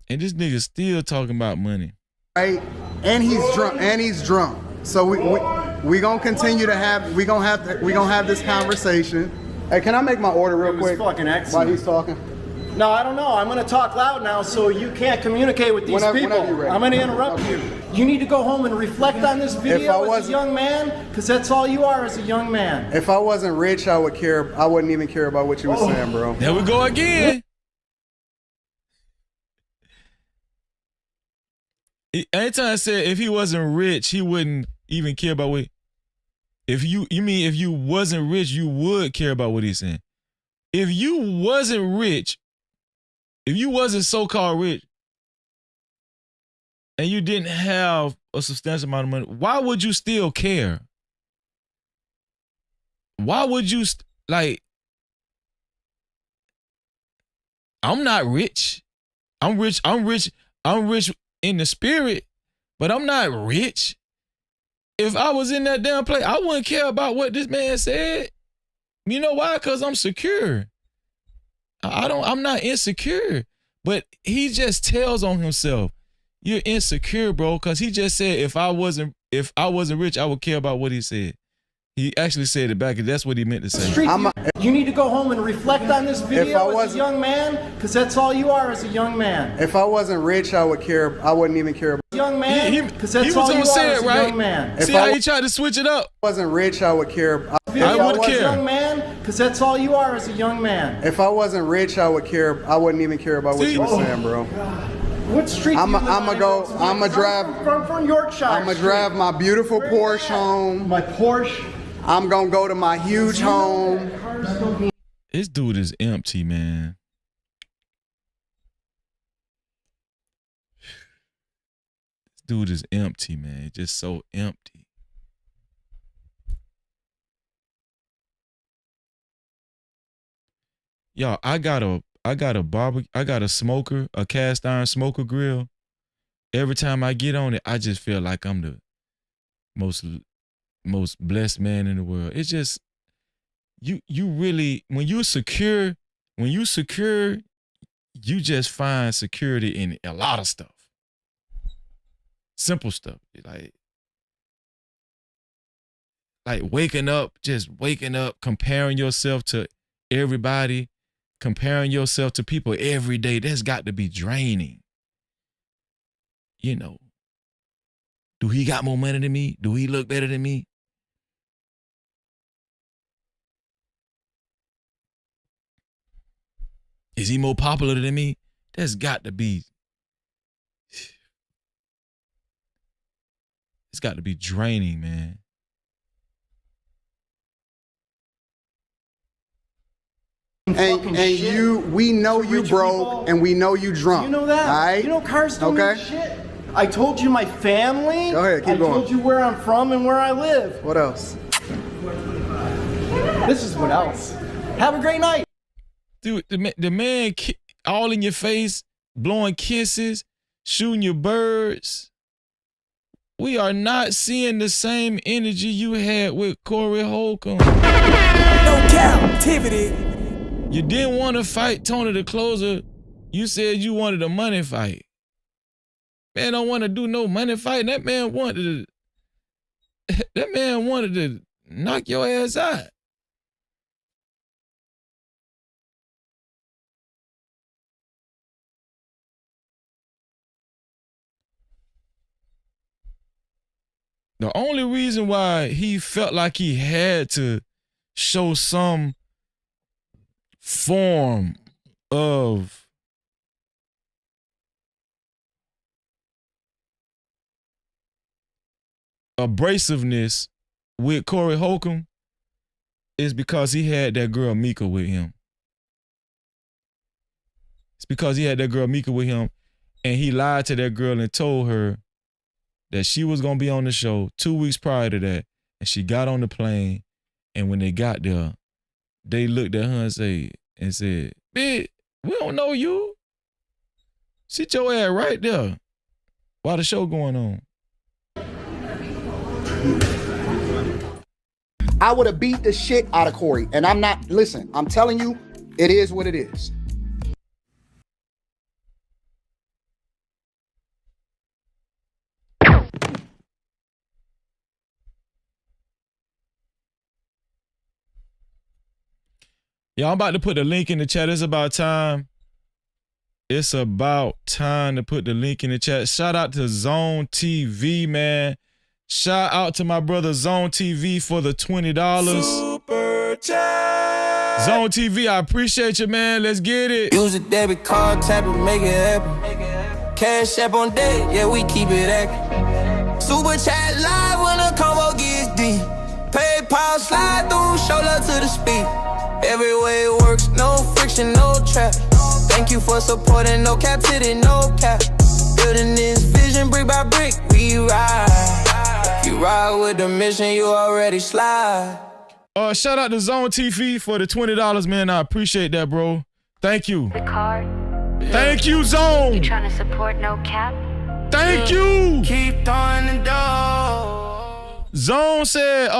And this nigga still talking about money. Right? And he's drunk. So we gonna continue to have we gonna have this conversation. Hey, can I make my order real quick? Fucking excellent. While he's talking. No, I don't know. I'm gonna talk loud now, so you can't communicate with these people. I'm gonna interrupt you. You need to go home and reflect on this video as a young man, because that's all you are as a young man. If I wasn't rich, I wouldn't even care about what you were saying, bro. There we go again. Anton said if he wasn't rich, he wouldn't even care about what. If you wasn't rich, you would care about what he's saying. If you wasn't rich, if you wasn't so-called rich, and you didn't have a substantial amount of money, why would you still care? Why would you I'm not rich. I'm rich in the spirit, but I'm not rich. If I was in that damn place, I wouldn't care about what this man said. You know why? Because I'm secure. I'm not insecure. But he just tells on himself, you're insecure, bro, because he just said if I wasn't rich, I would care about what he said. He actually said it back, and that's what he meant to say. You need to go home and reflect on this video as a young man, because that's all you are as a young man. If I wasn't rich, I wouldn't even care about young man, because that's all you are as a young man. See how he tried to switch it up? If I wasn't rich, I would care. I would care. Young man, because that's all you are as a young man. If I wasn't rich, I wouldn't even care about what you were saying, bro. What street? I'm gonna drive from Yorkshire. I'm gonna drive my beautiful Porsche home. My Porsche. I'm gonna go to my huge home. This dude is empty, man. This dude is empty, man. Just so empty. Y'all, I got a smoker, a cast iron smoker grill. Every time I get on it, I just feel like I'm the most blessed man in the world. It's just you really, when you secure, you just find security in a lot of stuff. Simple stuff. Like waking up, comparing yourself to everybody, comparing yourself to people every day. That's got to be draining. You know, do he got more money than me? Do he look better than me? Is he more popular than me? That's got to be. It's got to be draining, man. And we know you broke, and we know you drunk. You know that? All right? You know cars don't mean shit. I told you my family. Go ahead, keep going. I told you where I'm from and where I live. What else? This is what else. Have a great night. Dude, the man all in your face, blowing kisses, shooting your birds. We are not seeing the same energy you had with Corey Holcomb. No Cap-tivity. You didn't want to fight Tony the Closer. You said you wanted a money fight. Man don't want to do no money fight. That man wanted to knock your ass out. The only reason why he felt like he had to show some form of abrasiveness with Corey Holcomb is because he had that girl Mika with him. It's because he had that girl Mika with him, and he lied to that girl and told her that she was going to be on the show 2 weeks prior to that, and she got on the plane, and when they got there, they looked at her and said, "Bitch, we don't know you. Sit your ass right there while the show going on." I would have beat the shit out of Corey. And I'm not, listen, I'm telling you, it is what it is. Yeah, I'm about to put the link in the chat. It's about time. It's about time to put the link in the chat. Shout out to Zone TV, man. Shout out to my brother Zone TV for the $20. Super chat. Zone TV, I appreciate you, man. Let's get it. Use a debit card, tap it, make it happen. Cash app on deck, yeah, we keep it active. Super chat live when the combo gets deep. PayPal slide through, show love to the speed. Every way it works, no friction, no trap. Thank you for supporting, no captivity, no cap. Building this vision brick by brick, we ride. You ride with the mission, you already slide. Shout out to Zone TV for the $20, man. I appreciate that, bro. Thank you. The card. Thank you, Zone. You trying to support no cap? Thank you. Keep throwing the dough. Zone said,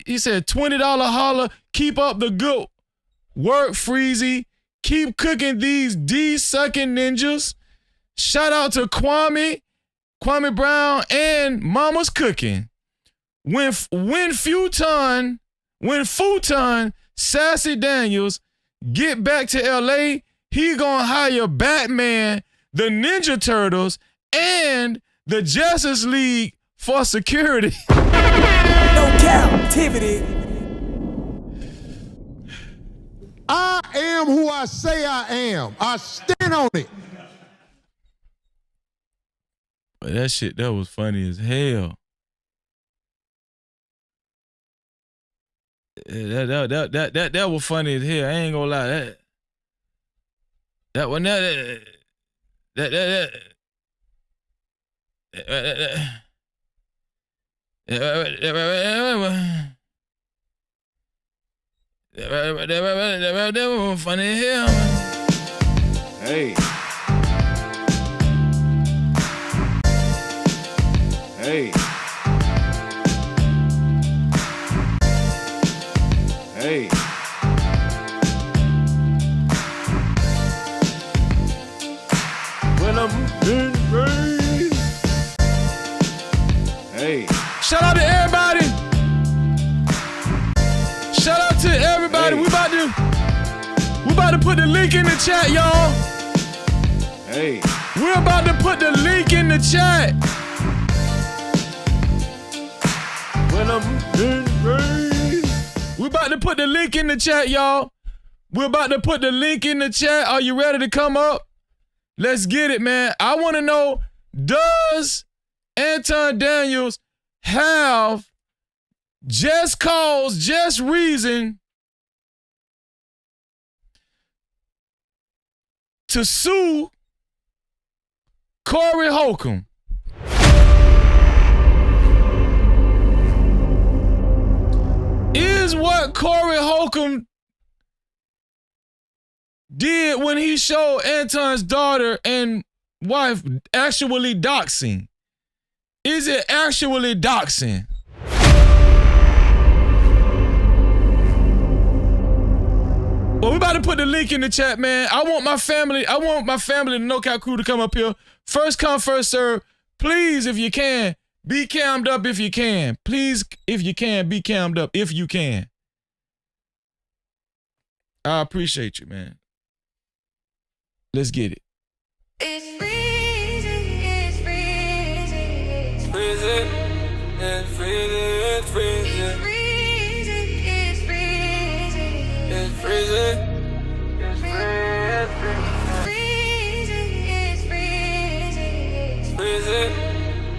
he said $20 holler. Keep up the good work, Freezy. Keep cooking these D-sucking ninjas. Shout out to Kwame Brown, and Mama's Cooking. When Futon Sassy Daniels get back to LA, he gonna hire Batman, the Ninja Turtles, and the Justice League for security. No Cap-tivity. I am who I say I am. I stand on it. But that was funny as hell. That was funny as hell. I ain't gonna lie. That one that was funny as hell. Hey. Hey. Hey. When I'm in rain. Hey. Shout out to everybody. Shout out to everybody. Hey. We about to put the link in the chat, y'all. Hey. We're about to put the link in the chat. When I'm in rain. We're about to put the link in the chat, y'all. We're about to put the link in the chat. Are you ready to come up? Let's get it, man. I want to know, does Anton Daniels have just cause, just reason to sue Corey Holcomb? Is what Corey Holcomb did when he showed Anton's daughter and wife actually doxing? Is it actually doxing? Well, we about to put the link in the chat, man. I want my family, the No Cap crew to come up here. First come, first serve. Please, if you can, be cammed up if you can. Please, if you can, be cammed up if you can. I appreciate you, man. Let's get it. It's freezing, it's freezing, it's freezing, it's freezing, it's freezing, it's freezing, it's freezing, it's freezing, it's freezing, it's freezing, it's freezing,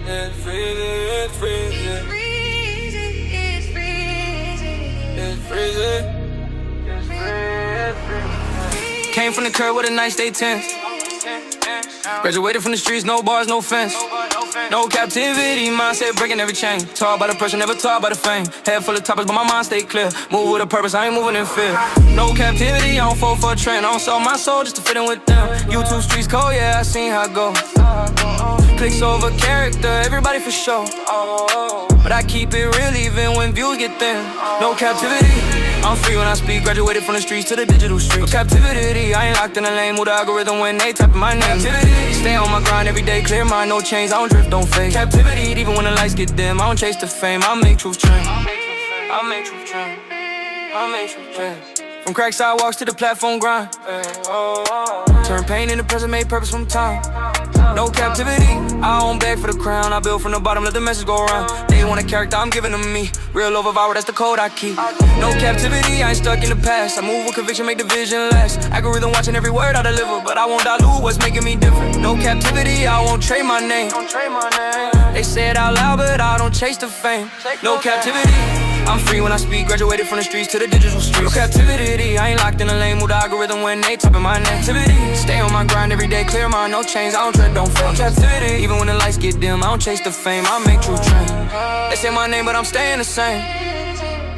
it's freezing, it's freezing, it's freezing, it's freezing, it's freezing. Came from the curb with a nice day tense. Graduated from the streets, no bars, no fence. No captivity, mindset breaking every chain. Taught by the pressure, never taught by the fame. Head full of topics, but my mind stay clear. Move with a purpose, I ain't moving in fear. No captivity, I don't fall for a trend. I don't sell my soul just to fit in with them. YouTube streets cold, yeah, I seen how it go. Clicks over character, everybody for sure. But I keep it real even when views get thin. No captivity, I'm free when I speak. Graduated from the streets to the digital streets. No captivity, I ain't locked in a lane. Move the algorithm when they type in my name. Captivity, stay on my grind every day. Clear mind, no chains. I don't drift, don't fade. Captivity, even when the lights get dim. I don't chase the fame. I make truth change. I make truth change. I make truth change. From crack sidewalks to the platform grind. Turn pain into present, made purpose from time. No captivity, I don't beg for the crown. I build from the bottom, let the message go around. They want a character, I'm giving them me. Real over viral, that's the code I keep. No captivity, I ain't stuck in the past. I move with conviction, make the vision last. Algorithm watching every word I deliver, but I won't dilute what's making me different. No captivity, I won't trade my name. They say it out loud, but I don't chase the fame. No captivity, I'm free when I speak. Graduated from the streets to the digital streets. No captivity, I ain't locked in a lane. Move the algorithm when they typing my name. Captivity, stay on my grind every day. Clear mind, no chains. I don't tread, don't fail. Captivity, even when the lights get dim, I don't chase the fame. I make true change. They say my name, but I'm staying the same.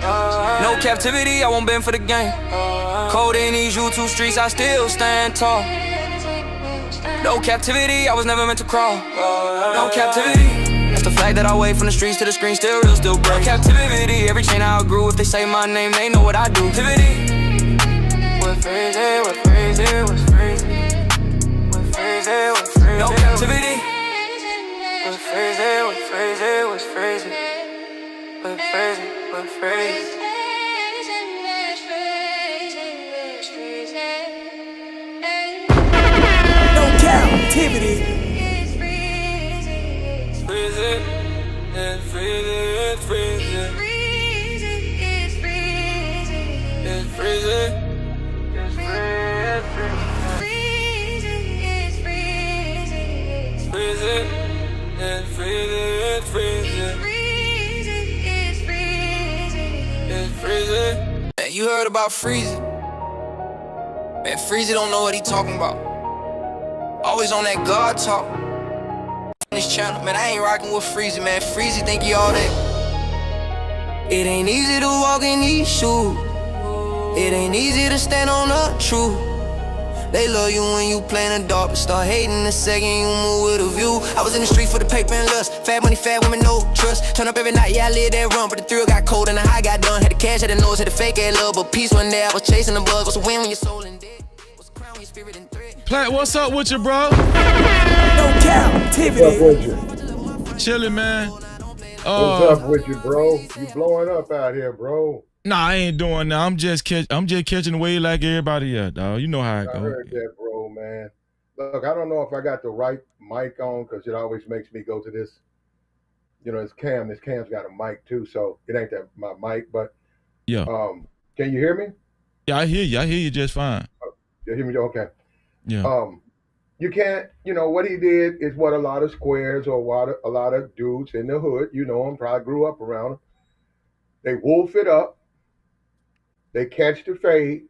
No captivity, I won't bend for the game. Cold in these YouTube streets, I still stand tall. No captivity, I was never meant to crawl. No captivity. That's the flag that I wave from the streets to the screen, still real, still brave. Captivity, every chain I outgrew. If they say my name, they know what I do. Captivity. What phrase it, what phrase it, what phrase it, what phrase it, what phrase it. No captivity. What phrase it, what phrase it, what phrase it, what phrase it, what phrase it. No captivity. Man, you heard about Freezy? Man, Freezy don't know what he talking about. Always on that God talk. On this channel, man, I ain't rocking with Freezy, man. Freezy think he all that. It ain't easy to walk in these shoes. It ain't easy to stand on the truth. They love you when you play in the dark, but start hating the second you move with a view. I was in the street for the paper and lust. Fat money, fat women, no trust. Turn up every night, yeah, I live that run. But the thrill got cold and the high got done. Had the cash, had the nose, had the fake, had love. But peace one day, I was chasing the buzz. What's a win when your soul in dead? What's a crown when your spirit in threat? Plat, what's up with you, bro? No captivity. What's up with you? Chilling, man. What's up with you, bro? You blowing up out here, bro. Nah, I ain't doing that. I'm just catching the wave like everybody else, dog. You know how it I goes. heard that, bro, man. Look, I don't know if I got the right mic on because it always makes me go to this. You know, it's Cam. This Cam's got a mic too, so it ain't that my mic. But yeah, can you hear me? Yeah, I hear you. I hear you just fine. You hear me? Okay. Yeah. You can't. You know what he did is what a lot of squares or what a lot of dudes in the hood. You know him. Probably grew up around him. They wolf it up. They catch the fade.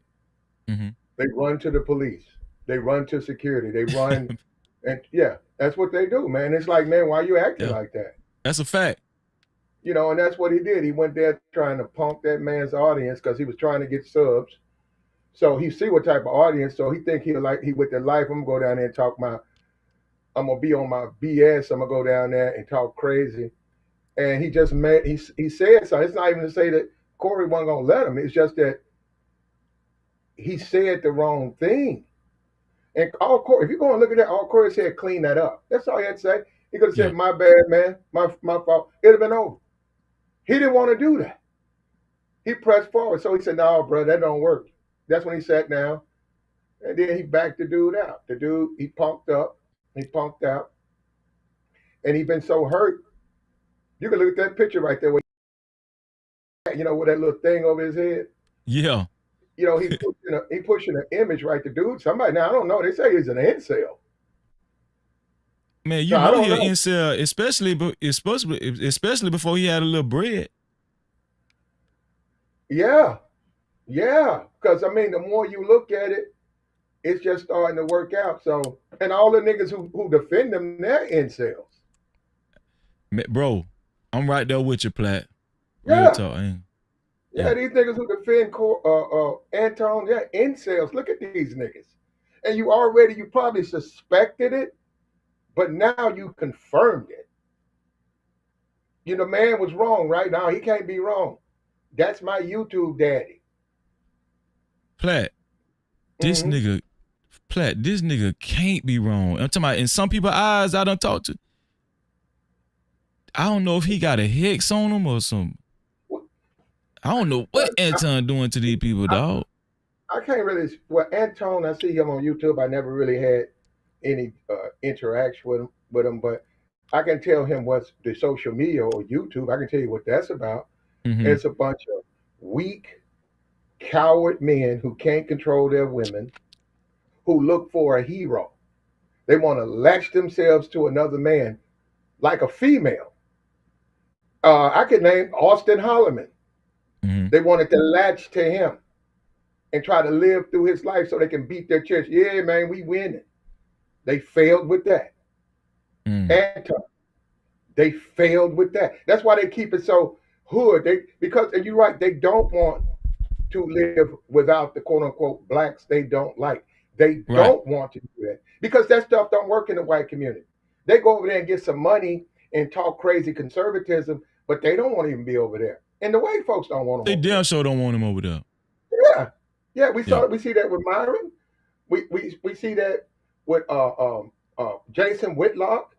Mm-hmm. They run to the police. They run to security. They run, and yeah, that's what they do, man. It's like, man, why are you acting like that? That's a fact. You know, and that's what he did. He went there trying to punk that man's audience because he was trying to get subs. So he see what type of audience. So he think he with their life. I'm gonna go down there and talk I'm gonna be on my BS. I'm gonna go down there and talk crazy. And he just he said something. It's not even to say that Corey wasn't gonna let him. It's just that he said the wrong thing. And all Corey, if you're going to look at that, all Corey said, clean that up. That's all he had to say. He could have said, my bad, man, my fault. It'd have been over. He didn't want to do that. He pressed forward. So he said, no, bro, that don't work. That's when he sat down. And then he backed the dude out. The dude, he punked up. He punked out. And he been so hurt. You can look at that picture right there. With that little thing over his head. Yeah. You know, he pushing an image, right? The dude, somebody, now I don't know. They say he's an incel. Man, you know he an incel, especially before he had a little bread. Yeah. Because I mean, the more you look at it, it's just starting to work out. So, and all the niggas who defend them, they're incels. Bro, I'm right there with you, Platt. Yeah. Real talk, ain't. Yeah, these niggas who defend Anton, they're incels. Look at these niggas. And you probably suspected it, but now you confirmed it. You know, man was wrong right now. He can't be wrong. That's my YouTube daddy. Platt, this nigga can't be wrong. I'm talking about in some people's eyes I done talked to. I don't know if he got a hex on him or something. I don't know what Anton doing to these people, dog. I can't really. Well, Anton, I see him on YouTube. I never really had any interaction with him, but I can tell him what's the social media or YouTube. I can tell you what that's about. Mm-hmm. It's a bunch of weak, coward men who can't control their women, who look for a hero. They want to latch themselves to another man like a female. I could name Austin Holloman. Mm-hmm. They wanted to latch to him and try to live through his life so they can beat their chest. Yeah, man, we winning. They failed with that. Anton, they failed with that. That's why they keep it so hood. And you're right, they don't want to live without the quote unquote blacks they don't like. They don't want to do that because that stuff don't work in the white community. They go over there and get some money and talk crazy conservatism, but they don't want to even be over there. And the white folks don't want them. They damn sure don't want him over there. Yeah. We see that with Myron. We see that with Jason Whitlock.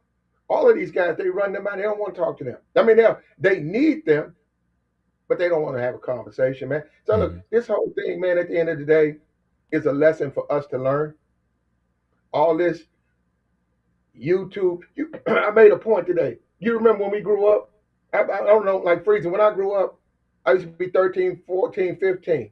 All of these guys, they run them out. They don't want to talk to them. I mean, they need them, but they don't want to have a conversation, man. So look, this whole thing, man, at the end of the day, is a lesson for us to learn. All this YouTube. I made a point today. You remember when we grew up? I don't know, like Freezing. When I grew up, I used to be 13, 14, 15.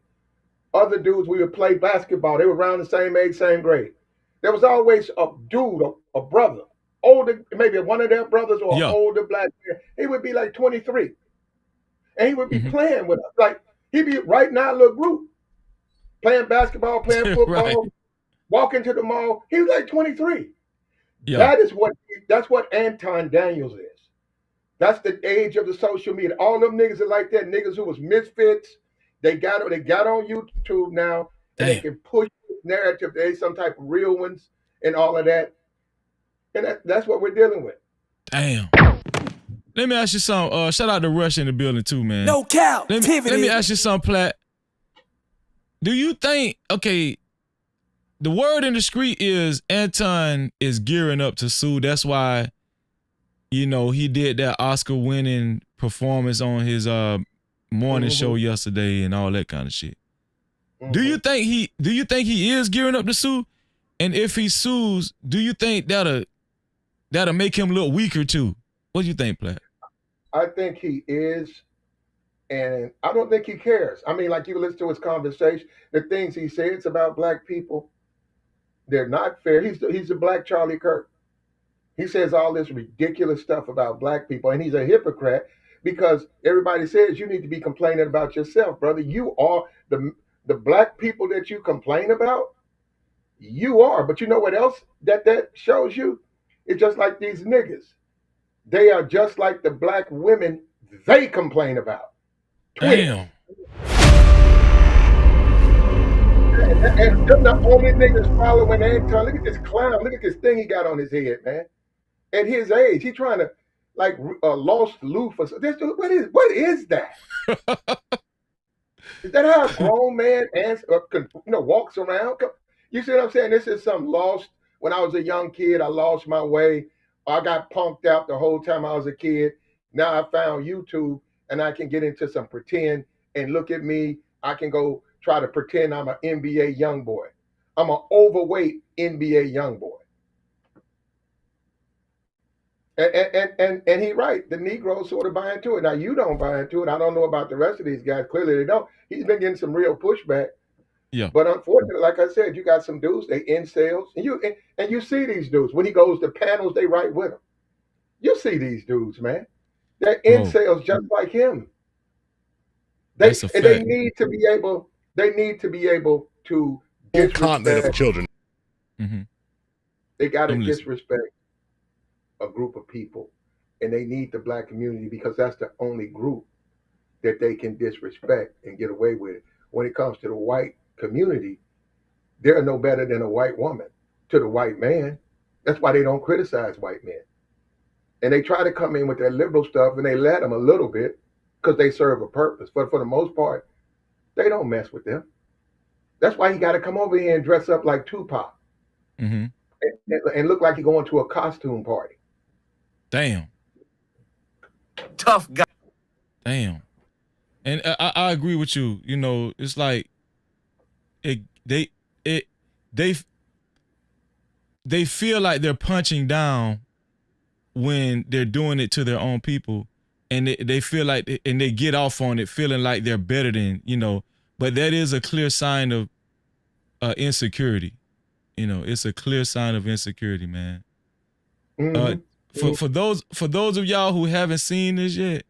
Other dudes, we would play basketball. They were around the same age, same grade. There was always a dude, a brother, older, maybe one of their brothers or an older black man. He would be like 23. And he would be playing with us. Like, he'd be right in our little group, playing basketball, playing football, walking to the mall. He was like 23. Yeah. That's what Anton Daniels is. That's the age of the social media. All them niggas are like that. Niggas who was misfits. They got on YouTube now, and they can push this narrative. They some type of real ones and all of that. And that's what we're dealing with. Damn. Let me ask you something. Shout out to Rush in the building too, man. No Cap-tivity. Let me ask you something, Platt. Do you think, okay, the word in the street is Anton is gearing up to sue. That's why, you know, he did that Oscar-winning performance on his morning show yesterday and all that kind of shit. Do you think he is gearing up to sue? And if he sues, do you think that'll make him look weaker too? What do you think, Platt? I think he is, and I don't think he cares. I mean, like you listen to his conversation, the things he says about black people, they're not fair. He's a black Charlie Kirk. He says all this ridiculous stuff about black people, and he's a hypocrite because everybody says you need to be complaining about yourself, brother. You are the black people that you complain about. You are, but you know what else that shows you? It's just like these niggas. They are just like the black women they complain about. Damn. And them the only niggas following Anton. Look at this clown. Look at this thing he got on his head, man. At his age, he trying to like lost Lou for this. What is that? Is that how a grown man walks around? You see what I'm saying? This is some lost. When I was a young kid, I lost my way. I got punked out the whole time I was a kid. Now I found YouTube and I can get into some pretend and look at me. I can go try to pretend I'm an NBA young boy. I'm an overweight NBA young boy. And he right. The Negroes sort of buy into it. Now you don't buy into it. I don't know about the rest of these guys. Clearly they don't. He's been getting some real pushback. Yeah. But unfortunately, like I said, you got some dudes, they incels. And you see these dudes. When he goes to panels, they write with him. You see these dudes, man. They're incels just like him. They need to be able to disrespect of children. Mm-hmm. They gotta disrespect a group of people. And they need the black community because that's the only group that they can disrespect and get away with it. When it comes to the white community, they're no better than a white woman to the white man. That's why they don't criticize white men. And they try to come in with that liberal stuff and they let them a little bit because they serve a purpose. But for the most part, they don't mess with them. That's why he got to come over here and dress up like Tupac and look like he's going to a costume party. Damn. Tough guy. Damn. And I agree with you. You know, it's like they it they feel like they're punching down when they're doing it to their own people, and they feel like, and they get off on it feeling like they're better than, but that is a clear sign of insecurity. It's a clear sign of insecurity, man. For those of y'all who haven't seen this yet,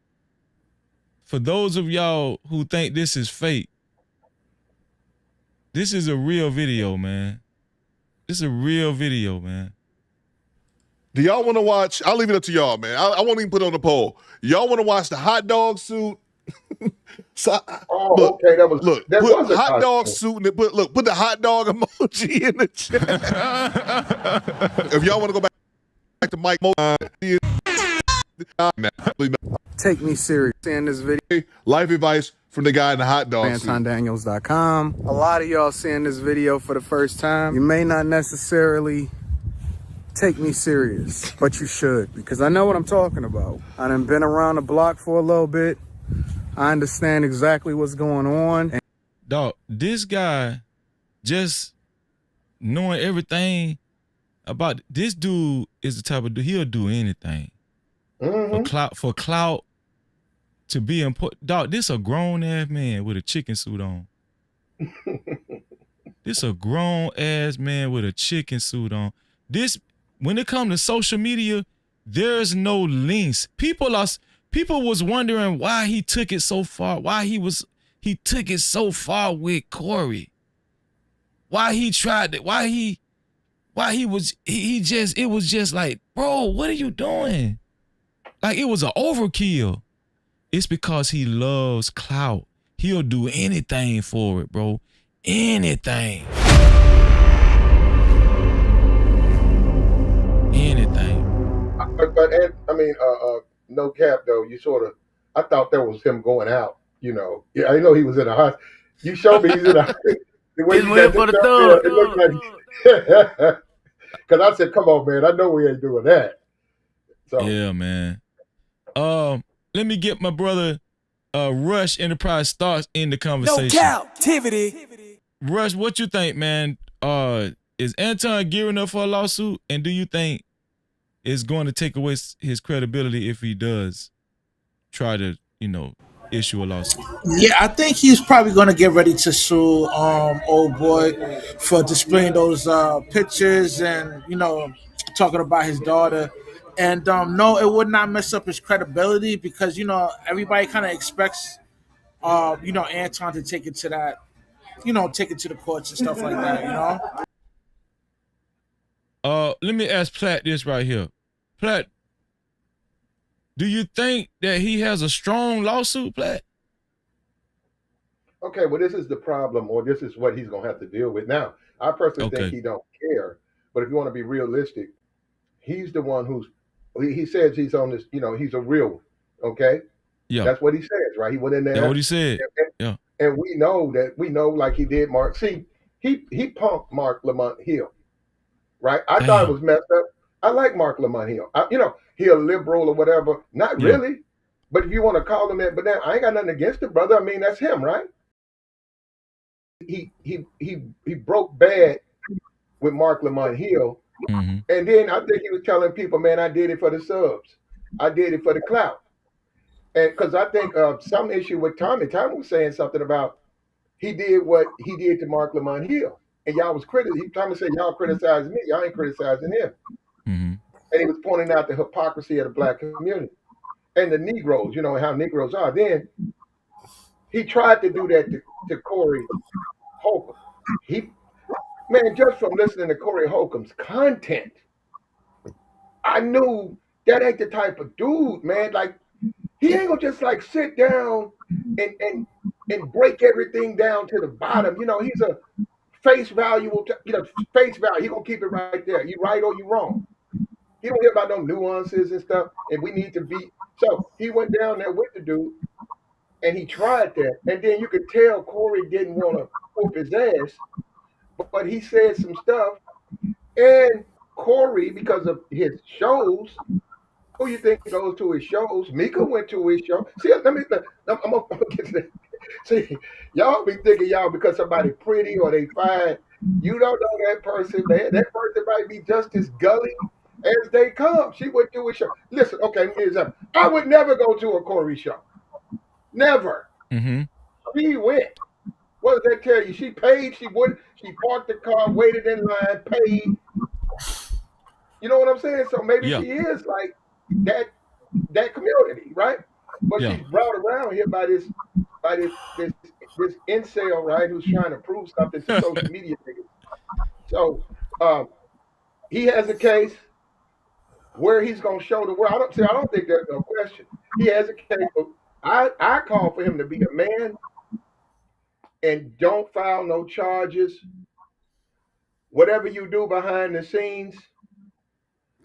for those of y'all who think this is fake, this is a real video, man. This is a real video, man. Do y'all want to watch? I'll leave it up to y'all, man. I won't even put it on the poll. Y'all want to watch the hot dog suit? Okay, that was put a hot dog suit and put the hot dog emoji in the chat. If y'all want to go back to Mike Mo, Take me serious in this video. Life advice from the guy in the hot dog suit. AntonDaniels.com. A lot of y'all seeing this video for the first time. You may not necessarily take me serious, but you should, because I know what I'm talking about. I done been around the block for a little bit. I understand exactly what's going on. Dog, this guy, just knowing everything about this dude, is the type of dude, he'll do anything. For clout, to be important. Dog, this a grown ass man with a chicken suit on. This a grown ass man with a chicken suit on. This, when it comes to social media, there's no links. People was wondering why he took it so far. Why he took it so far with Corey. Why he tried it. It was just like, bro, what are you doing? Like, it was an overkill. It's because he loves clout. He'll do anything for it, bro. Anything. But I mean, no cap though. You I thought that was him going out. Yeah, I know he was in a hospital. You showed me he's in a. The way He's waiting for the thug. It looked like. Because I said, "Come on, man! I know we ain't doing that." So yeah, man. Let me get my brother, Rush Enterprise Starks in the conversation. No Cap-tivity. Rush, what you think, man? Is Anton gearing up for a lawsuit, and do you think it's going to take away his credibility if he does try to, issue a lawsuit? Yeah, I think he's probably going to get ready to sue old boy for displaying those pictures and, talking about his daughter. And no, it would not mess up his credibility because, everybody kind of expects, Anton to take it to that, take it to the courts and stuff like that, Let me ask Platt this right here. Platt, do you think that he has a strong lawsuit, Platt? okay, well, this is the problem, or this is what he's gonna have to deal with. Now, I personally think he don't care, but if you want to be realistic, he's the one he says he's on this. He's a real one. Okay, yeah, that's what he says, right? He went in there. That's what he said. Yeah, and we know like he did Mark. See, he punked Mark Lamont Hill, right? I thought it was messed up. I like Mark Lamont Hill. He a liberal or whatever. Not really, but if you want to call him that, but then I ain't got nothing against it, brother. I mean, that's him, right? He broke bad with Mark Lamont Hill, and then I think he was telling people, man, I did it for the subs. I did it for the clout. And because I think some issue with Tommy was saying something about he did what he did to Mark Lamont Hill. And y'all was Tommy said, y'all criticizing me. Y'all ain't criticizing him. And he was pointing out the hypocrisy of the black community and the Negroes, how Negroes are. Then he tried to do that to Corey Holcomb. Man, just from listening to Corey Holcomb's content, I knew that ain't the type of dude, man. Like, he ain't gonna just like sit down and break everything down to the bottom. He's a face value. Face value. He gonna keep it right there. You right or you wrong. He don't hear about no nuances and stuff. And we need to be. So he went down there with the dude, and he tried that. And then you could tell Corey didn't want to whoop his ass, but he said some stuff. And Corey, because of his shows. Who you think goes to his shows? Mika went to his show. See, I'm gonna get to that. See, y'all be thinking y'all because somebody pretty or they fine. You don't know that person, man. That person might be just as gully as they come. She went to a show. Listen, okay, here's up. I would never go to a Corey show. Never. Mm-hmm. She went. What does that tell you? She paid. She wouldn't. She parked the car, waited in line, paid. You know what I'm saying? So maybe Yeah. she is like that community, right? But Yeah. she's brought around here by this incel, right, who's trying to prove something to social media niggas. So he has a case where he's gonna show the world. I don't think there's no question. He has a case. I call for him to be a man and don't file no charges. Whatever you do behind the scenes,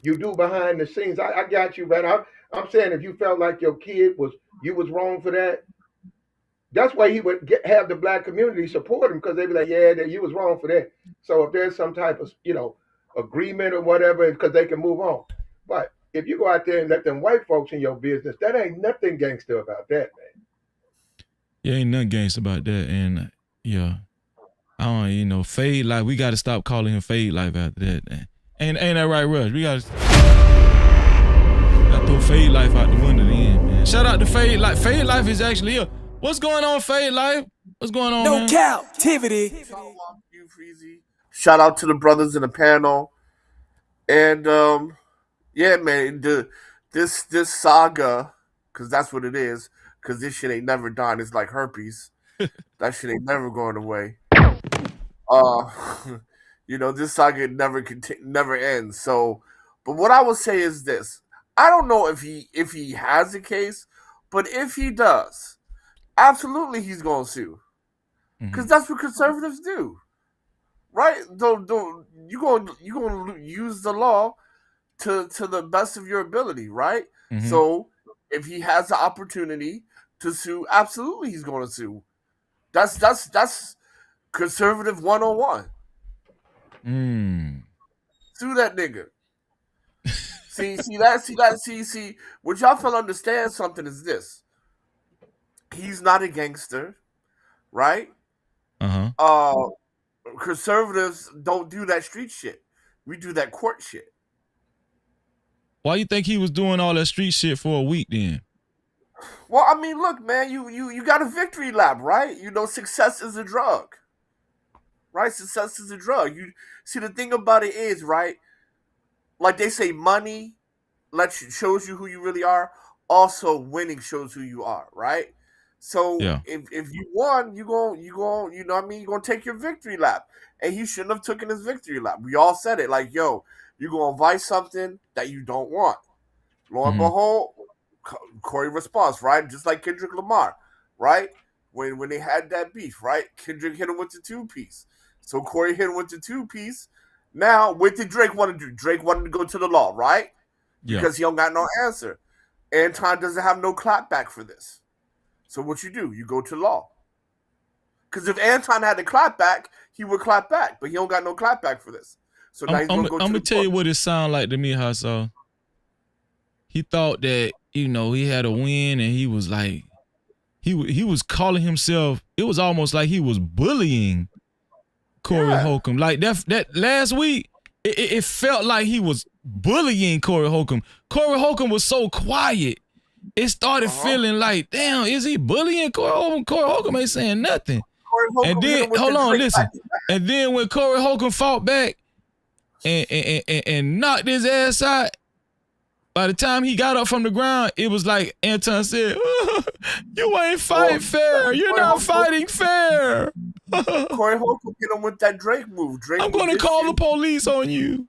you do behind the scenes. I got you, man. I'm saying if you felt like your kid you was wrong for that, that's why he would have the black community support him because they'd be like, yeah, you was wrong for that. So if there's some type of agreement or whatever, because they can move on. But if you go out there and let them white folks in your business, that ain't nothing gangster about that, man. Yeah, ain't nothing gangster about that. And yeah, I don't, Fade Life. We got to stop calling him Fade Life after that. Ain't that right, Rush? We got to throw Fade Life out the window then, man. Shout out to Fade Life. Fade Life is actually here. What's going on, Fade Life? What's going on, man? No Cap-tivity. Shout out to the brothers in the panel. And yeah, man, this saga, because that's what it is, because this shit ain't never done. It's like herpes. That shit ain't never going away. This saga never ends. So, but what I will say is this: I don't know if he has a case, but if he does, absolutely he's gonna sue, because that's what conservatives do, right? You gonna use the law to the best of your ability, right? Mm-hmm. So if he has the opportunity to sue, absolutely he's gonna sue. That's conservative 101. Sue that nigga. See, what y'all feel understand something is this. He's not a gangster, right? Uh-huh. Conservatives don't do that street shit. We do that court shit. Why you think he was doing all that street shit for a week then? Well, I mean, look, man, you got a victory lap, right? Success is a drug. Right? Success is a drug. You see, the thing about it is, right? Like they say, money shows you who you really are. Also, winning shows who you are, right? So if you won, you're gonna take your victory lap. And he shouldn't have taken his victory lap. We all said it, like, yo, you're gonna invite something that you don't want. Lo and behold, Corey responds, right? Just like Kendrick Lamar, right? When they had that beef, right? Kendrick hit him with the 2-piece. So Corey hit him with the 2-piece. Now, what did Drake want to do? Drake wanted to go to the law, right? Yeah. Because he don't got no answer. Anton doesn't have no clapback for this. So what you do? You go to law. Because if Anton had the clapback, he would clap back. But he don't got no clapback for this. So now he's going to go to the I'm going to tell you what it sound like to me, Hassan. He thought that, he had a win and he was like, he was calling himself, it was almost like he was bullying Corey Holcomb. Like that last week, it felt like he was bullying Corey Holcomb. Corey Holcomb was so quiet. It started feeling like, damn, is he bullying Corey Holcomb? Corey Holcomb ain't saying nothing. And then, hold on, listen. And then when Corey Holcomb fought back and knocked his ass out, by the time he got up from the ground, it was like Anton said, you ain't fighting fair. You're not fighting fair. Corey Holcomb hit him with that Drake move. I'm going to call the police on you.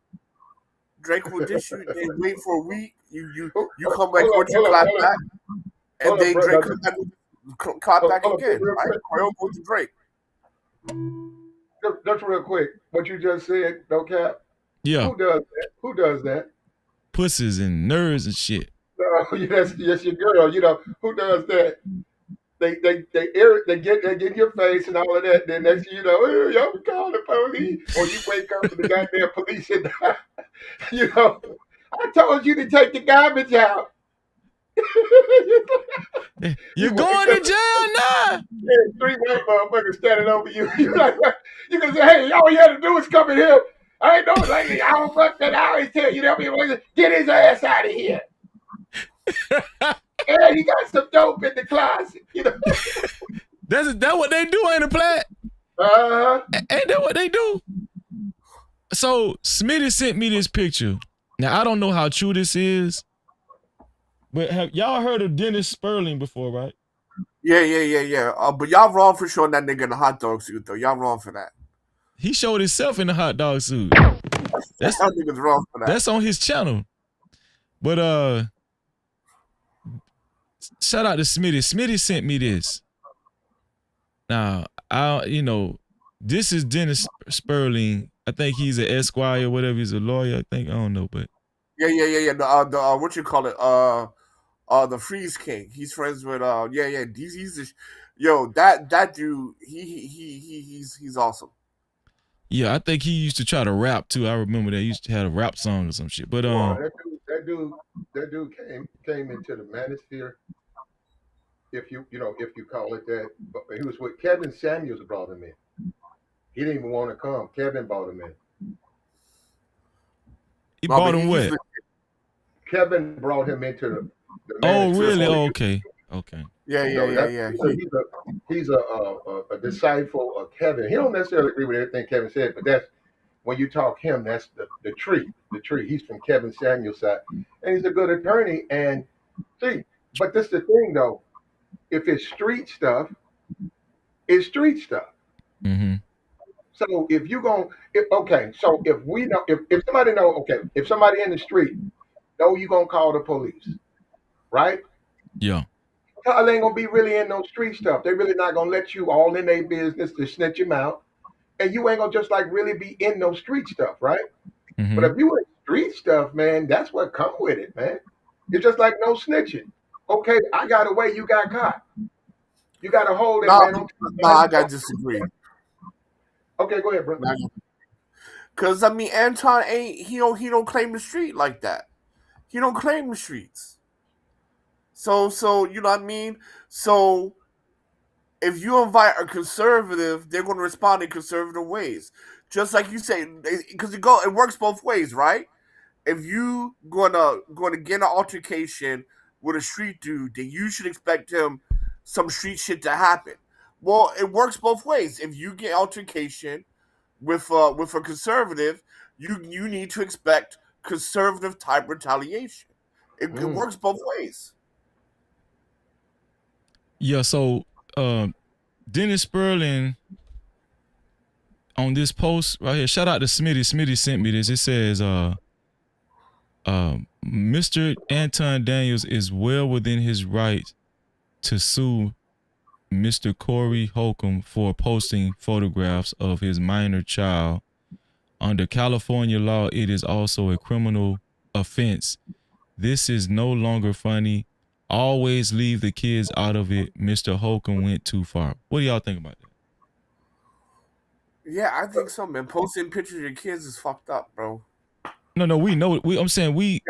Drake will dish you. They wait for a week. You come back once you clap back. And then Drake comes back with clap back again. Right? Corey Holcomb to Drake. Just real quick. What you just said, no cap. Yeah. Who does that? Who does that? Pussies and nerds and shit. No, that's your girl. Who does that? They get in your face and all of that. Then next thing you know, y'all can call the police, or you wake up and the goddamn police and I told you to take the garbage out. You're going to jail now. Yeah, 3 white motherfuckers standing over you. You like, you can say, hey, all you had to do was come in here. I ain't know, like, I don't fuck that. I always tell you, they'll be like, get his ass out of here. Yeah, he got some dope in the closet. You know? That's what they do, ain't it, Platt? Ain't that what they do? So Smitty sent me this picture. Now I don't know how true this is, but have y'all heard of Dennis Sperling before, right? Yeah. But y'all wrong for showing that nigga in the hot dog suit, though. Y'all wrong for that. He showed himself in the hot dog suit. That's y'all niggas wrong for that. That's on his channel. But shout out to Smitty. Smitty sent me this. Now this is Dennis Sperling. I think he's an Esquire or whatever. He's a lawyer. I don't know, but Yeah. The what you call it? The Freeze King. He's friends with that dude. He's awesome. Yeah, I think he used to try to rap too. I remember that he used to have a rap song or some shit. But that dude came into the manosphere, if you call it that. But he was with Kevin Samuels brought him in. He didn't even want to come. Kevin brought him in. He brought him what? Kevin brought him into the Oh, really? Oh, okay. Yeah. He's a disciple of Kevin. He don't necessarily agree with everything Kevin said, but that's when you talk him, that's the tree. The tree. He's from Kevin Samuel's side, and he's a good attorney. And see, but this is the thing though. If it's street stuff, it's street stuff. Mm-hmm. So if we know, if somebody know, okay, if somebody in the street know you gonna call the police, right? Yeah. Y'all ain't gonna be really in no street stuff. They really not gonna let you all in their business to snitch them out, and you ain't gonna just like really be in no street stuff, right? Mm-hmm. But if you in street stuff, man, that's what come with it, man. It's just like no snitching. Okay, I got away, you got caught. You got to hold it, man. I gotta disagree. Okay, go ahead, bro. Because I mean, Anton he don't claim the street like that. He don't claim the streets. So you know what I mean. So if you invite a conservative, they're going to respond in conservative ways, just like you say, because it works both ways, right? If you gonna get an altercation with a street dude, then you should expect him some street shit to happen. Well, it works both ways. If you get altercation with a conservative, you need to expect conservative type retaliation. It works both ways. Yeah. So Dennis Sperling on this post right here. Shout out to Smitty. Smitty sent me this. It says Mr. Anton Daniels is well within his right to sue Mr. Corey Holcomb for posting photographs of his minor child. Under California law, it is also a criminal offense. This is no longer funny. Always leave the kids out of it. Mr. Holcomb went too far. What do y'all think about that? Yeah, I think so, man. Posting pictures of your kids is fucked up, bro. No, we know. I'm saying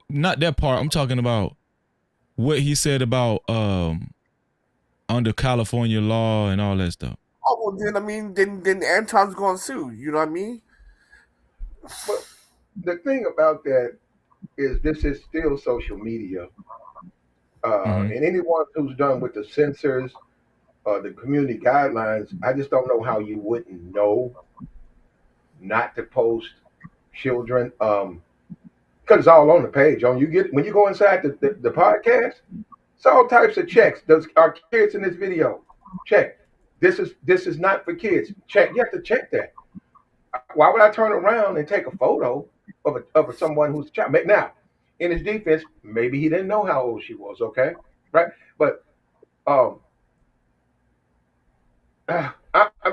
not that part. I'm talking about what he said about under California law and all that stuff. Oh, well, then I mean, then Anton's going to sue. You know what I mean? But the thing about that is, this is still social media, and anyone who's done with the censors, the community guidelines, I just don't know how you wouldn't know not to post children. Because it's all on the page. When you go inside the podcast, it's all types of checks. Are kids in this video? Check. This is not for kids. Check. You have to check that. Why would I turn around and take a photo of someone who's a child? Now, in his defense, maybe he didn't know how old she was. Okay, right? But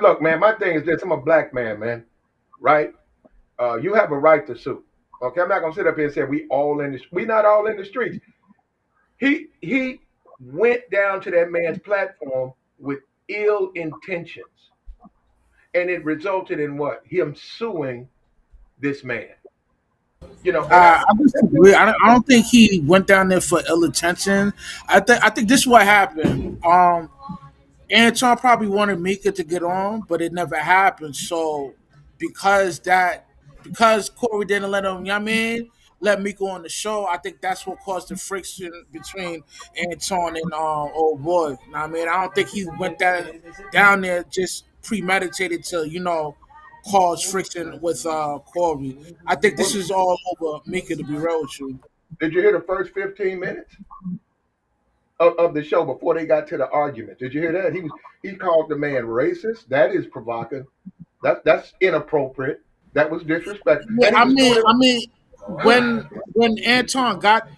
look, man. My thing is this: I'm a black man, right? You have a right to sue. Okay, I'm not gonna sit up here and say we not all in the streets. He went down to that man's platform with ill intentions, and it resulted in what? Him suing this man. You know, and I disagree. I don't think he went down there for ill intention. I think this is what happened. Anton probably wanted Mika to get on, but it never happened. So because that because Corey didn't let him, you know what I mean, let Mika on the show, I think that's what caused the friction between Anton and old boy. You know what I mean? I don't think he went down there just premeditated to, cause friction with Corey. I think this is all over Mika, to be real with you. did you hear the first 15 minutes of the show before they got to the argument? Did you hear that? He called the man racist. That is provocative. That's inappropriate. That was disrespectful. Yeah, And he was doing it. I mean, when Anton got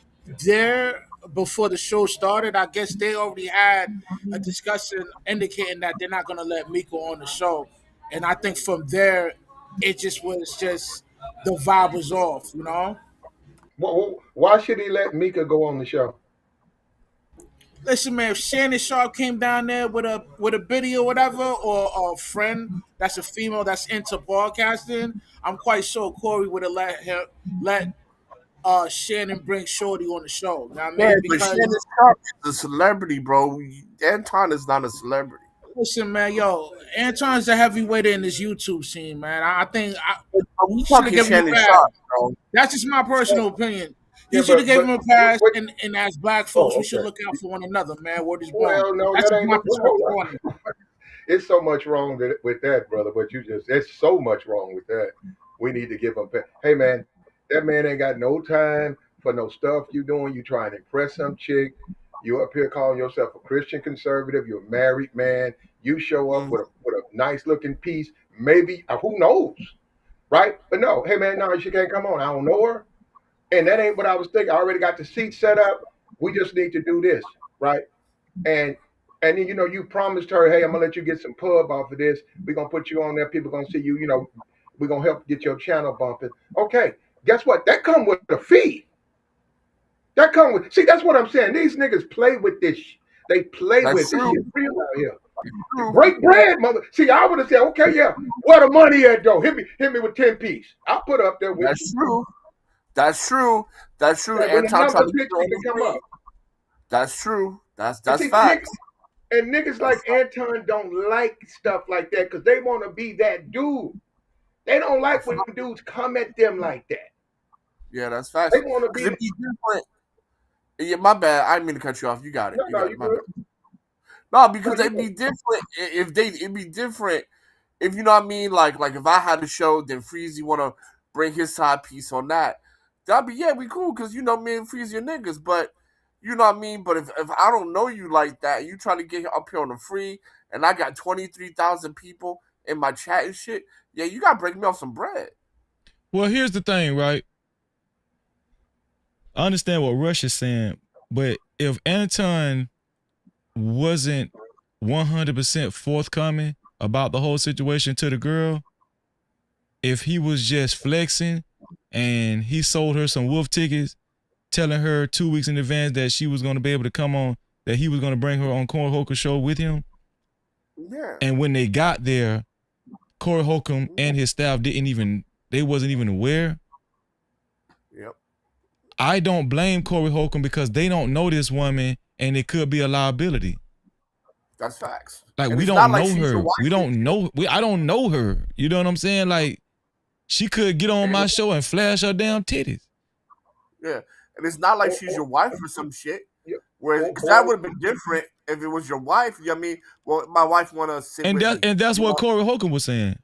there before the show started, I guess they already had a discussion indicating that they're not gonna let Miko on the show, and I think from there, it just was just the vibe was off, you know. Why should he let Mika go on the show? Listen, man, if Shannon Sharp came down there with a biddy or whatever, or a friend that's a female that's into broadcasting, I'm quite sure Corey would have let Shannon bring Shorty on the show. You know what I Yeah, mean? but Because Shannon Sharp is a celebrity, bro. Anton is not a celebrity. listen, man, yo, Anton's a heavyweight in this YouTube scene, man. I think We he should have talking given him a Shannon pass. Sharp, bro. That's just my personal opinion. Yeah, He should have but gave him a pass, what? and as black folks, Oh, we should okay. look out for one another, man. Word is born. Well, no, That's that just ain't my no. Hold perspective on. on it. It's so much wrong with that, brother. But there's so much wrong with that. We need to give him. Hey, man, that man ain't got no time for no stuff you doing. You trying to impress some chick. You up here calling yourself a Christian conservative. You're a married man. You show up with a nice looking piece. Maybe who knows, right? But no, hey man, no, she can't come on. I don't know her, and that ain't what I was thinking. I already got the seat set up. We just need to do this, right? And then you promised her, hey, I'm gonna let you get some pub off of this. We're gonna put you on there. People gonna see you. We're gonna help get your channel bumping. Okay, guess what? That come with a fee. That come with. See, that's what I'm saying. These niggas play with this. They play That's with this true. shit real out here. Break bread, mother. See, I would have said, okay, yeah, where the money at though? Hit me with 10 piece. I'll put up there with That's you. true. That's true. That's true. When the Anton tried number to get picture on can the come screen. up. That's true. That's And see, facts. niggas like Anton don't like stuff like that because they want to be that dude. They don't like when dudes come at them like that. Yeah, that's facts. They want to be. It'd be different. Yeah, my bad. I didn't mean to cut you off. You got it. You got it. My bad. No, because it'd be different it'd be different if you know what I mean. Like if I had a show, then Freezy want to bring his side piece on that. That'd be we cool because me and Freezy are niggas. But you know what I mean. But if I don't know you like that, you try to get up here on the free, and I got 23,000 people in my chat and shit. Yeah, you gotta break me off some bread. Well, here's the thing, right? I understand what Rush is saying, but if Anton wasn't 100% forthcoming about the whole situation to the girl, if he was just flexing and he sold her some wolf tickets, telling her 2 weeks in advance that she was going to be able to come on, that he was going to bring her on Corey Holcomb's show with him. Yeah. And when they got there, Corey Holcomb and his staff they wasn't even aware. Yep. I don't blame Corey Holcomb because they don't know this woman and it could be a liability. That's facts. Like, And we it's don't not like know she's her. your wife. We don't know. I don't know her. You know what I'm saying? Like, she could get on my show and flash her damn titties. Yeah, and it's not like she's your wife or some shit. Because that would have been different if it was your wife. You know what I mean? Well, my wife want to sit with me. And that's what Corey Holcomb was saying.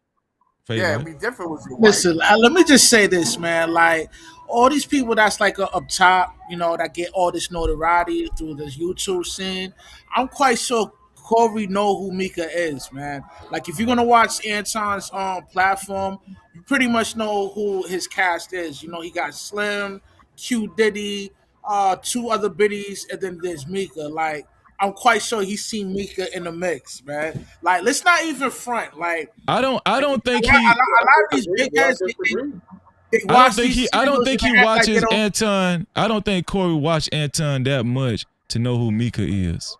Yeah, it'd be different with your wife. Listen, let me just say this, man. Like, all these people that's like up top, that get all this notoriety through this YouTube scene, I'm quite sure Corey know who Mika is, man. Like, if you're gonna watch Anton's platform, you pretty much know who his cast is. He got Slim, Q Diddy, 2 other biddies, and then there's Mika. Like, I'm quite sure he's seen Mika in the mix, man. Like, let's not even front. Like, I don't think a lot of these big guys, they watch these I don't think he channels and act like watches they don't- Anton. I don't think Corey watched Anton that much to know who Mika is.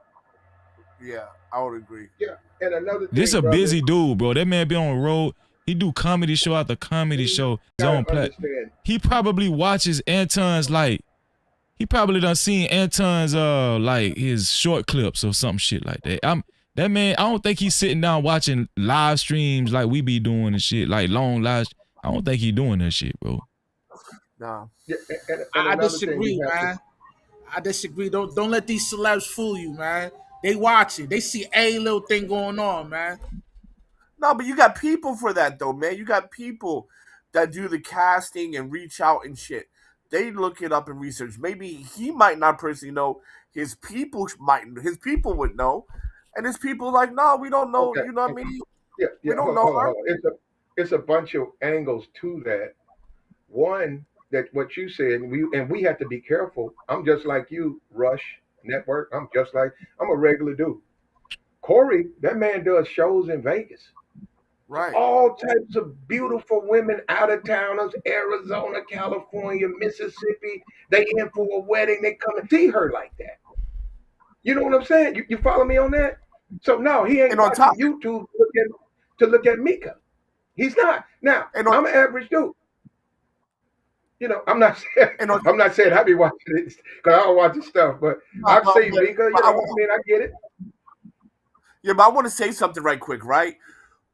Yeah, I would agree. Yeah, and another thing, This a brother, busy dude, bro. That man be on the road. He do comedy show after comedy show. His gotta own platform. understand. He probably watches Anton's like. He probably done seen Anton's like his short clips or some shit like that. That man. I don't think he's sitting down watching live streams like we be doing and shit, like long lives. I don't think he doing that shit, bro. No. Yeah, and I another thing disagree, you have man. I disagree. Don't let these celebs fool you, man. They watch it. They see a little thing going on, man. No, but you got people for that though, man. You got people that do the casting and reach out and shit. They look it up and research. Maybe he might not personally know. His people might. His people would know, and his people like, no, we don't know. Okay. You know what I mean? Yeah, We don't hold know on, her. hold on. It's a bunch of angles to that. One, that what you said, and we have to be careful. I'm just like you, Rush Network. I'm a regular dude. Corey, that man does shows in Vegas. Right. All types of beautiful women, out of towners, Arizona, California, Mississippi. They in for a wedding. They come and see her like that. You know what I'm saying? You follow me on that? So no, he ain't watching YouTube to look at Mika. He's not. Now, I'm an average dude. You know, I'm not saying I be watching it because I don't watch this stuff, but I've seen Mika. You know, I mean, I get it. Yeah, but I want to say something right quick, right?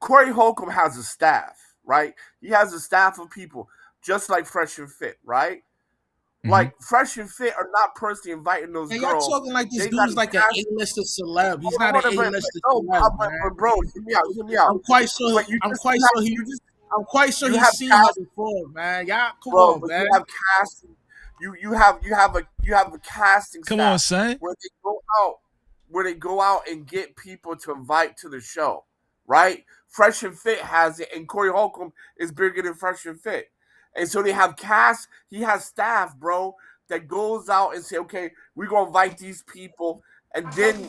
Corey Holcomb has a staff, right? He has a staff of people, just like Fresh and Fit, right? Like Fresh and Fit are not personally inviting those And girls. y'all talking like this They dude's got like an cast- A-lister celeb. He's Hold not on, an but- A-lister no, celeb, but man. bro, hear me out. I'm quite sure. But you I'm just quite have- sure he. you just- I'm quite sure you he's have seen cast- her before, man. Y'all, come bro, on, but man. you have casting. You have a casting Come staff on, son. where they go out and get people to invite to the show, right? Fresh and Fit has it, and Corey Holcomb is bigger than Fresh and Fit, and so they have cast. He has staff, bro, that goes out and say, okay, we're gonna invite these people, and then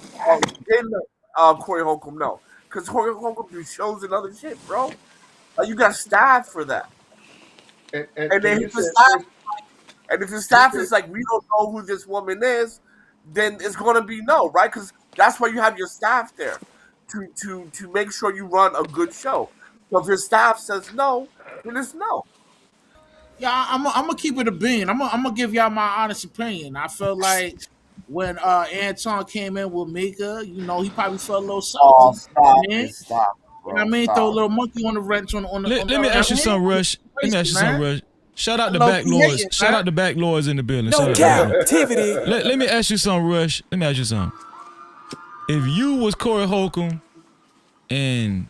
Corey Holcomb no, because Corey Holcomb do shows and other shit, bro. You got staff for that, and then you his said staff. first, And if his staff is like, we don't know who this woman is, then it's going to be no, right? Because that's why you have your staff there to make sure you run a good show. So if your staff says no, then it's no. Yeah, I'm gonna keep it a bean. I'm gonna give y'all my honest opinion. I feel like when Anton came in with Mika, you know, he probably felt a little salty. Oh, stop You know it, stop, what I mean? stop. Throw a little monkey on the wrench on the. Let me ask you something, Rush. Let me ask you something, Rush. Shout out the Low back key lords. hating, Shout man. out the back lords in the building. No Shout out the back lords. captivity. Let me ask you something, Rush. Let me ask you something. If you was Corey Holcomb and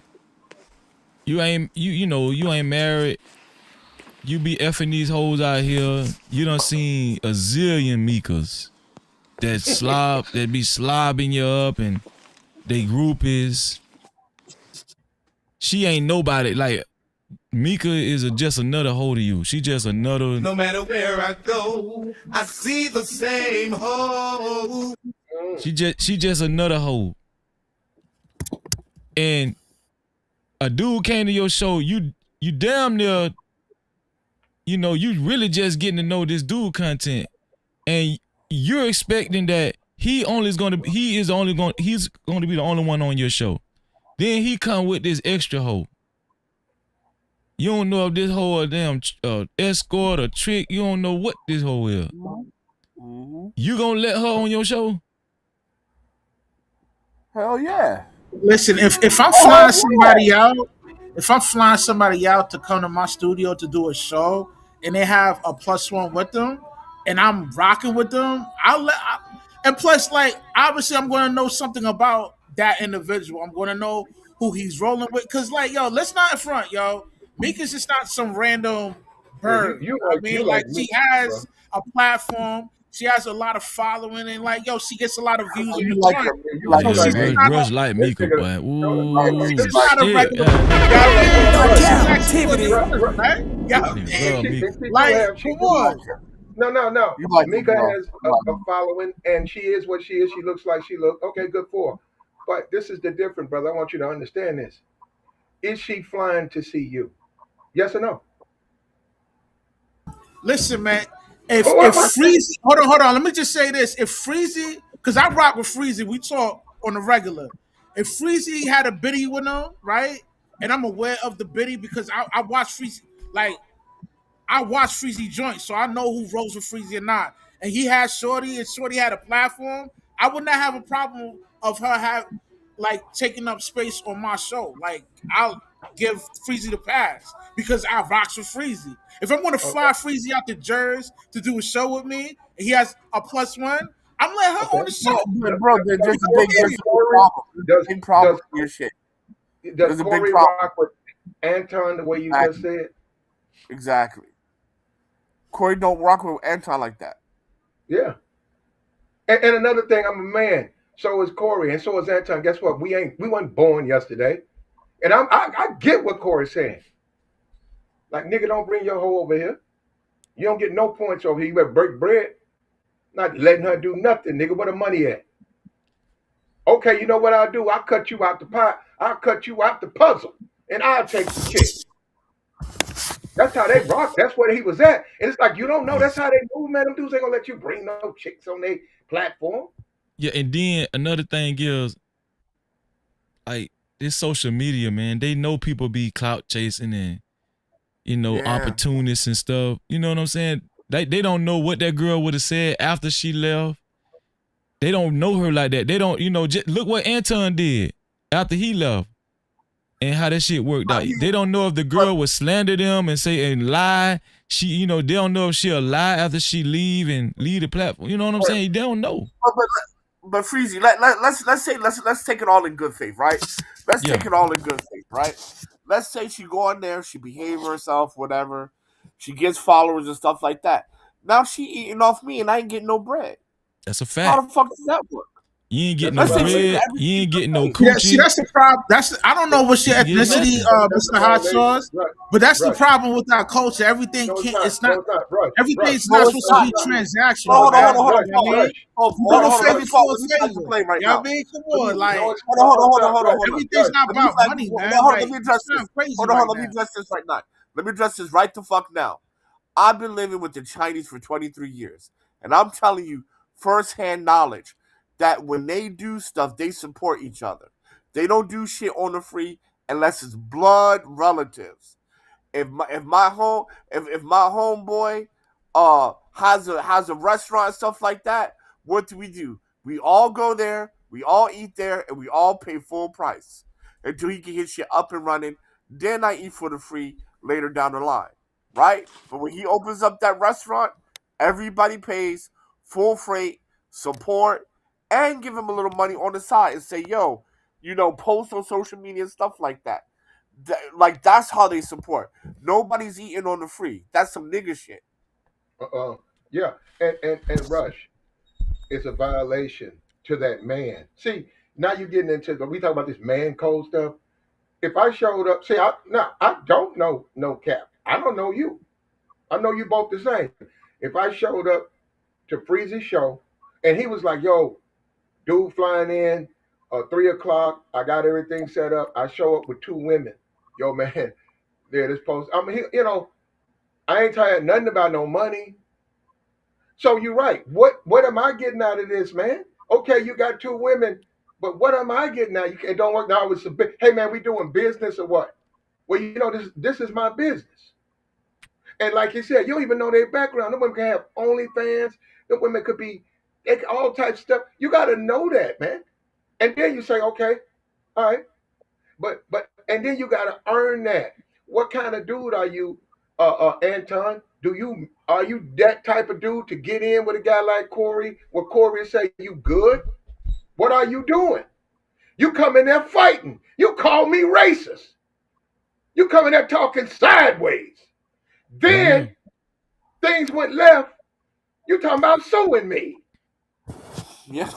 you ain't married, you be effing these hoes out here, you done seen a zillion Mikas that be slobbing you up and they groupies. She ain't nobody. Like Mika is just another hoe to you. She just another. No matter where I go, I see the same hoe. She just another hoe. And a dude came to your show, you damn near, you know, you really just getting to know this dude content. And you're expecting that he's only going to be the only one on your show. Then he come with this extra hoe. You don't know if this hoe a damn escort or trick. You don't know what this hoe is. You gonna let her on your show? Hell yeah. Listen, if I'm flying somebody out, to come to my studio to do a show, and they have a +1 with them, and I'm rocking with them, and plus, like, obviously, I'm going to know something about that individual. I'm going to know who he's rolling with, cause, like, yo, let's not in front, yo. Mika's just not some random bird. you I like- mean, you like, like she Mika, has a platform. She has a lot of following, and like, yo, she gets a lot of views. You like her. You like her, she's man. not Rush a- like Mika, but ooh, she's not a shit. regular. Yeah. Captivity. Right? Yeah, Love Mika. like, come on. No. You like Mika her, bro. has a following, and she is what she is. She looks like she looks. Okay, good for her. But this is the difference, brother. I want you to understand this. Is she flying to see you? Yes or no? Listen, man. If Freezy, hold on. Let me just say this: if Freezy, because I rock with Freezy, we talk on the regular. If Freezy had a biddy with him, right? and I'm aware of the biddy because I watch Freezy, like I watch Freezy joint, so I know who rolls with Freezy or not. And he had Shorty, and Shorty had a platform. I would not have a problem of her taking up space on my show. Like I'll give Freezy the pass because I rocks with Freezy. If I'm gonna fly Freezy out to Jersey to do a show with me, and he has a +1, I'm letting her on the show. Bro, there's a big problem. There's a big problem with your shit. Does Corey rock with Anton the way you just said? Exactly. Corey don't rock with Anton like that. Yeah. And another thing, I'm a man. So is Corey, and so is Anton. Guess what? We weren't born yesterday. And I get what Corey's saying. Like, nigga, don't bring your hoe over here. You don't get no points over here. You better break bread. Not letting her do nothing, nigga. Where the money at? Okay, you know what I'll do? I'll cut you out the pot. I'll cut you out the puzzle. And I'll take the chick. That's how they rock. That's where he was at. And it's like, you don't know. That's how they move, man. Them dudes ain't gonna let you bring no chicks on their platform. Yeah, and then another thing is, like, this social media, man, they know people be clout chasing and, opportunists and stuff. You know what I'm saying? They don't know what that girl would have said after she left. They don't know her like that. They don't, just look what Anton did after he left and how that shit worked out. They don't know if the girl would slander them and say and lie. They don't know if she'll lie after she leave the platform. You know what I'm saying? They don't know. But Freezy, let's take it all in good faith, right? Let's take it all in good faith, right? Let's say she go on there, she behave herself, whatever. She gets followers and stuff like that. Now she eating off me and I ain't getting no bread. That's a fact. How the fuck does that work? You ain't getting no bread. You ain't getting no coochie. Yeah, see, that's the problem. I don't know what's your ethnicity, Mr. Hot Sauce, but that's the problem with our culture. Everything it's not. Everything's not supposed to be transactional. Hold on. Come on, like, hold on. Everything's not about money, man. Let me address this. Let me address this right now. Let me address this right the fuck now. I've been living with the Chinese for 23 years, and I'm telling you firsthand knowledge that when they do stuff, they support each other. They don't do shit on the free unless it's blood relatives. If my homeboy has a restaurant and stuff like that, what do? We all go there, we all eat there, and we all pay full price until he can get shit up and running. Then I eat for the free later down the line, right? But when he opens up that restaurant, everybody pays full freight, support, and give him a little money on the side and say, yo, post on social media and stuff like that. That's how they support. Nobody's eating on the free. That's some nigga shit. Yeah. And Rush, it's a violation to that man. See, now you're getting into we talk about this man code stuff. If I showed up, I don't know no Cap. I don't know you. I know you both the same. If I showed up to Freezy's show and he was like, yo, dude flying in 3 o'clock, I got everything set up. I show up with 2 women. Yo, man, they're this post. I mean, I ain't telling nothing about no money. So you're right. What am I getting out of this, man? Okay, you got 2 women, but what am I getting out? It don't work now. It's hey, man, we doing business or what? Well, this is my business. And like you said, you don't even know their background. The women can have OnlyFans. The women could be all types of stuff. You got to know that, man. And then you say, okay, all right. But and then you got to earn that. What kind of dude are you, Anton? Are you that type of dude to get in with a guy like Corey? Where Corey say you good? What are you doing? You come in there fighting. You call me racist. You come in there talking sideways. Then things went left. You talking about suing me? Yeah.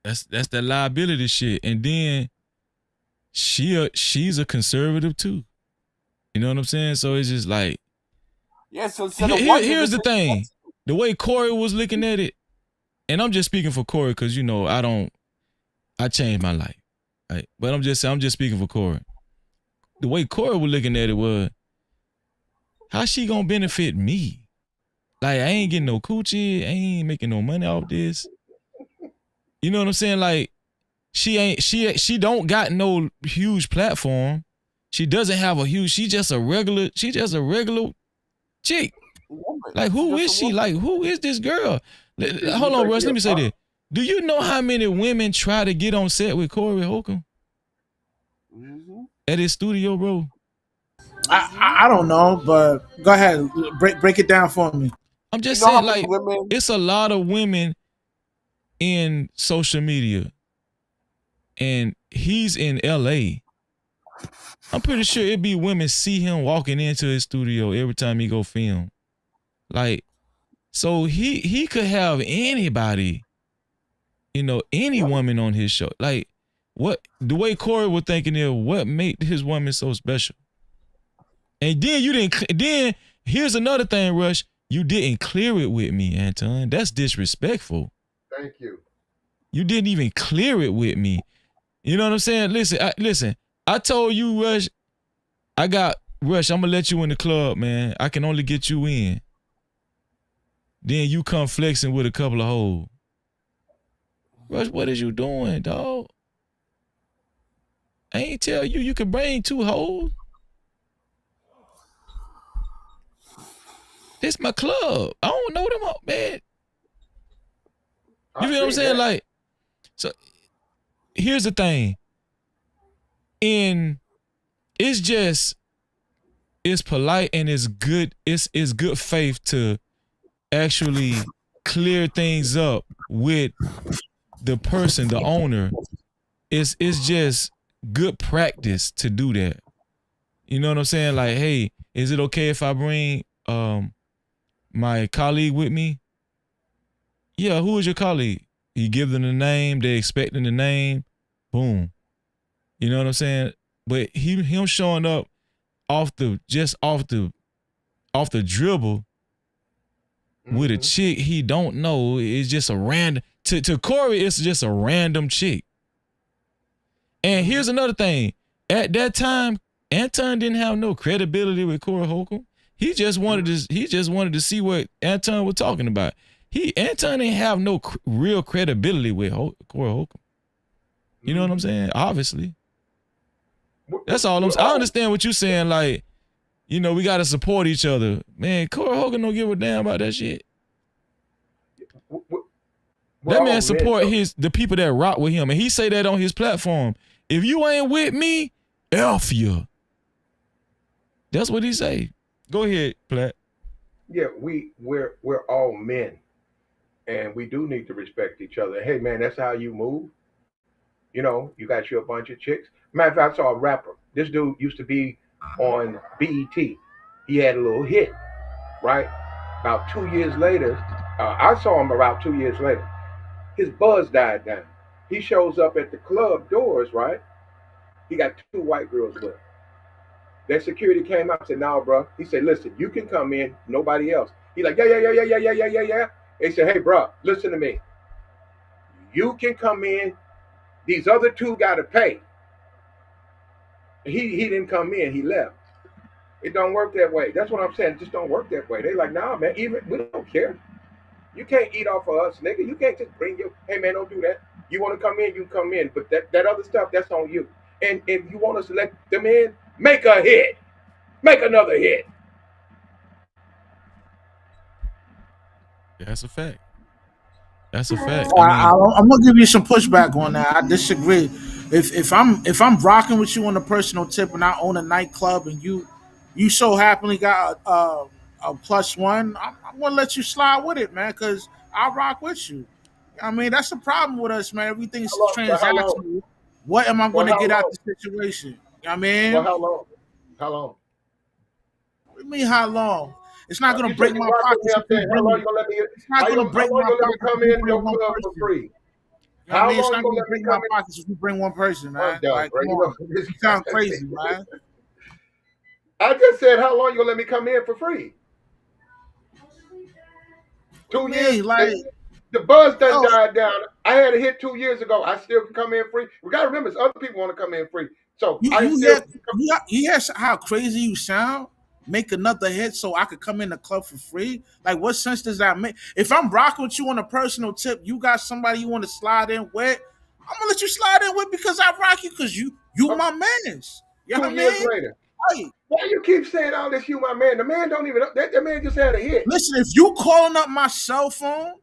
That's that liability shit. And then she's a conservative too. You know what I'm saying? So it's just like, so here's the thing. The way Corey was looking at it, and I'm just speaking for Corey because I changed my life. Right? But I'm just speaking for Corey. The way Corey was looking at it was, how she gonna benefit me? Like, I ain't getting no coochie, I ain't making no money off this. You know what I'm saying? Like, She don't got no huge platform. She doesn't have a huge. She's just a regular chick. Like, who is she? Like, who is this girl? Hold on, Russ. Let me say this. Do you know how many women try to get on set with Corey Holcomb at his studio, bro? I don't know, but go ahead, break it down for me. I'm just saying, like, it's a lot of women in social media, and he's in LA. I'm pretty sure it'd be women see him walking into his studio every time he go film. Like, so he could have anybody, any woman on his show. Like, what the way Corey was thinking is what made his woman so special. And then here's another thing, Rush. You didn't clear it with me, Anton. That's disrespectful. Thank you. You didn't even clear it with me. You know what I'm saying? Listen. I told you, Rush, I'm gonna let you in the club, man. I can only get you in. Then you come flexing with a couple of hoes. Rush, what is you doing, dog? I ain't tell you could bring 2 hoes. This my club. I don't know them up, man. You feel what I'm saying? Like, so here's the thing. It's polite and it's good. It's good faith to actually clear things up with the person, the owner. It's just good practice to do that. You know what I'm saying? Like, hey, is it okay if I bring my colleague with me? Yeah, who is your colleague? You give them the name, they expecting the name, boom. You know what I'm saying? But him showing up off the dribble with a chick he don't know is just a random to Corey, it's just a random chick. And here's another thing. At that time, Anton didn't have no credibility with Corey Holcomb. He just wanted to see what Anton was talking about. Anton didn't have no real credibility with Corey Holcomb. You know what I'm saying? Obviously. That's all I'm saying. I understand what you're saying, like, we gotta support each other. Man, Corey Holcomb don't give a damn about that shit. That man support the people that rock with him. And he say that on his platform. If you ain't with me, F you. That's what he say. Go ahead, Platt. Yeah, we're all men, and we do need to respect each other. Hey, man, that's how you move. You got you a bunch of chicks. Matter of fact, I saw a rapper. This dude used to be on BET. He had a little hit, right? About 2 years later, I saw him about 2 years later. His buzz died down. He shows up at the club doors, right? He got 2 white girls with him. Their security came out and said, "No, bro." He said, "Listen, you can come in, nobody else." He like, yeah. They said, "Hey, bro, listen to me. You can come in. These other 2 got to pay." He didn't come in. He left. It don't work that way. That's what I'm saying. It just don't work that way. They like, "Nah, man. Even we don't care. You can't eat off of us, nigga. You can't just bring your. Hey, man, don't do that. You want to come in, you can come in. But that other stuff, that's on you. And if you want us to let them in, make a hit. Make another hit." That's a fact. That's a fact. I'm gonna give you some pushback on that. I disagree. If I'm rocking with you on a personal tip and I own a nightclub and you so happily got a +1, I'm gonna let you slide with it, man, because I rock with you. I mean, that's the problem with us, man. Everything's transactional. What am I going to get out of the situation? You know what I mean? Well, how long? How long? What do you mean, how long? It's not going to break my pockets. How long you gonna let me? It's not going to break my pockets. Come in your club for free. How long? It's not going to break my pockets if you bring one person, man. Like, come on. You sound crazy, man. I just said, how long you gonna let me come in for free? 2 years. Like, the buzz done died down. I had a hit 2 years ago. I still can come in free. We gotta remember, other people want to come in free. So you hear how crazy you sound? Make another hit so I could come in the club for free? Like, what sense does that make? If I'm rocking with you on a personal tip, you got somebody you want to slide in with, I'm gonna let you slide in with because I rock you because you my mans. You know 2 what I years mean? later. Hey, Why you keep saying all this? You my man. The man don't even. That man just had a hit. listen, if you calling up my cell phone,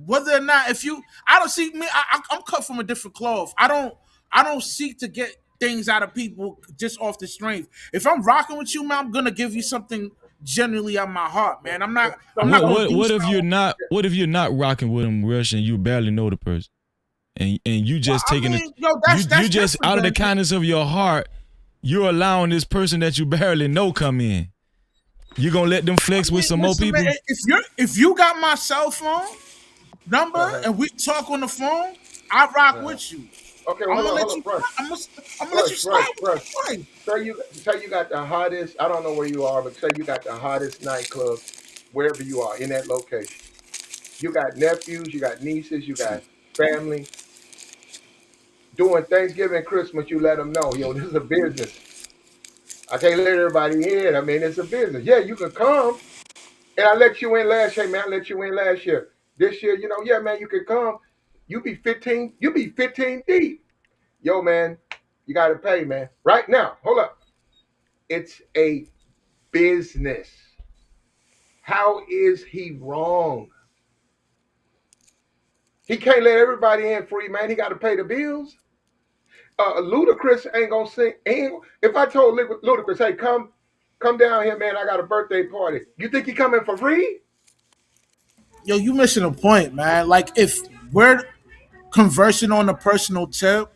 whether or not if you, I don't see me. I'm cut from a different cloth. I don't seek to get things out of people just off the strength. If I'm rocking with you, man, I'm gonna give you something genuinely out of my heart, man. I'm not gonna do What if something. you're not rocking with him, Rush, and you barely know the person, and you just I taking it, mean, yo, that's you just different, out of the man. kindness of your heart, you're allowing this person that you barely know come in. You gonna let them flex with some more Listen, people? man, if you got my cell phone number and we talk on the phone, I rock with you. Okay, I'm hold gonna on, let you. Rush. I'm gonna let you slide with your boy. Say you got the hottest. I don't know where you are, but say you got the hottest nightclub wherever you are in that location. You got nephews, you got nieces, you got family. During Thanksgiving and Christmas, you let them know, yo, this is a business. I can't let everybody in. I mean, it's a business. Yeah, you can come, and I let you in last year, man. I let you in last year. This year, yeah, man, you can come. You be 15. You be 15 deep. Yo, man, you got to pay, man. Right now, hold up. It's a business. How is he wrong? He can't let everybody in free, man. He got to pay the bills. Ludacris ain't gonna sing. If I told Ludacris, hey, come down here, man, I got a birthday party. You think he coming for free? Yo, you missing a point, man. Like if we're conversing on a personal tip,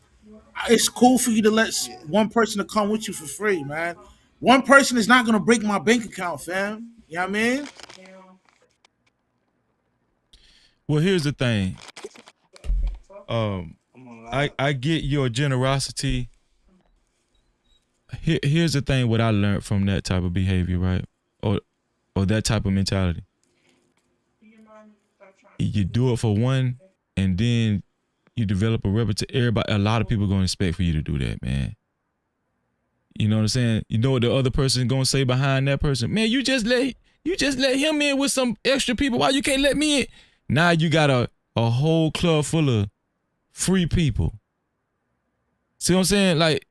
it's cool for you to let one person to come with you for free, man. One person is not gonna break my bank account, fam. You know what I mean? Well, here's the thing. I get your generosity. Here's the thing. What I learned from that type of behavior, right, or that type of mentality. You do it for one, and then you develop a repertoire. Everybody, a lot of people gonna expect for you to do that, man. You know what I'm saying? You know what the other person is gonna say behind that person? Man, you just let him in with some extra people. Why you can't let me in? Now you got a whole club full of free people. See what I'm saying? Like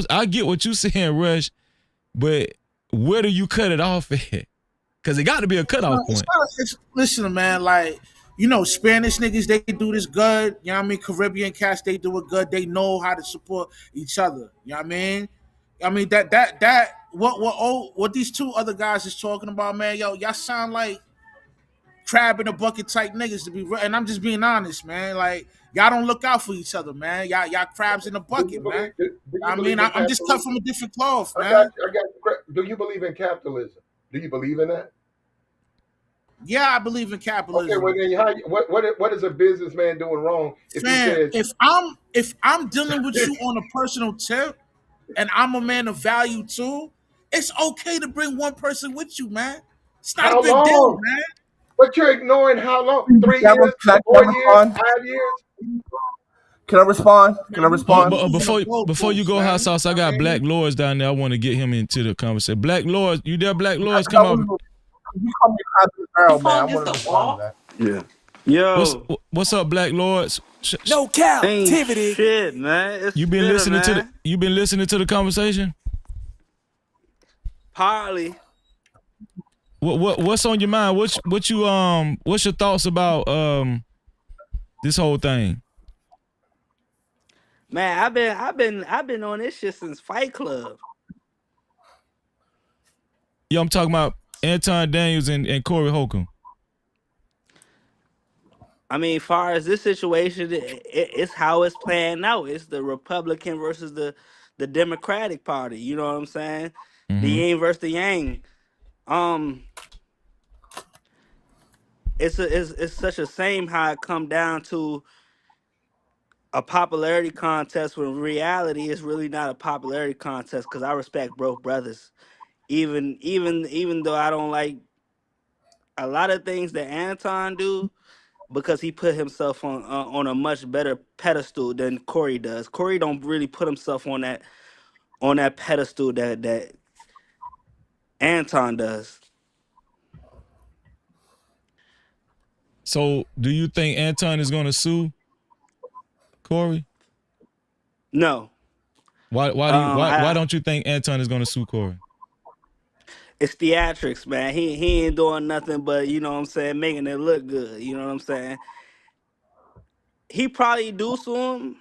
I get what you saying, Rush, but where do you cut it off at? Because it got to be a cutoff point. Listen, man, like, Spanish niggas, they do this good. You know what I mean? Caribbean cats, they do it good. They know how to support each other. You know what I mean? What these two other guys is talking about, man, yo, y'all sound like crab in a bucket type niggas to be real. And I'm just being honest, man. Like, y'all don't look out for each other, man. Y'all crabs in a bucket, man. I'm just cut from a different cloth, man. I got. Do you believe in capitalism? Do you believe in that? Yeah, I believe in capitalism. Okay, well then, what is a businessman doing wrong if he says if I'm dealing with you on a personal tip, and I'm a man of value too, it's okay to bring one person with you, man. It's not how a big deal, long? man. But you're ignoring how long? 3 years, 4 years, 5 years? Can I respond? Can I respond? Before you go, Hot Sauce, I got Black Lords down there. I want to get him into the conversation. Black Lords, you there? Black Lords, come up. You call me a girl, man. I want to respond to that. Yeah. Yo. What's up, Black Lords? No Cap-tivity. Ain't shit, man. It's You been bitter, listening man. you been listening to the conversation? Partly. What's on your mind? What's your thoughts about this whole thing? Man, I've been on this shit since Fight Club. Yeah, I'm talking about Anton Daniels and Corey Holcomb. I mean, far as this situation, it's how it's playing out. It's the Republican versus the Democratic Party. You know what I'm saying? The yin versus the yang. It's such a shame how it come down to a popularity contest when in reality it's really not a popularity contest. Because I respect both brothers, even though I don't like a lot of things that Anton do, because he put himself on a much better pedestal than Corey does. Corey don't really put himself on that pedestal that Anton does. So, do you think Anton is going to sue Corey? No. Why don't you think Anton is gonna sue Corey? It's theatrics, man. He ain't doing nothing but, you know what I'm saying, making it look good. You know what I'm saying? He probably do sue him,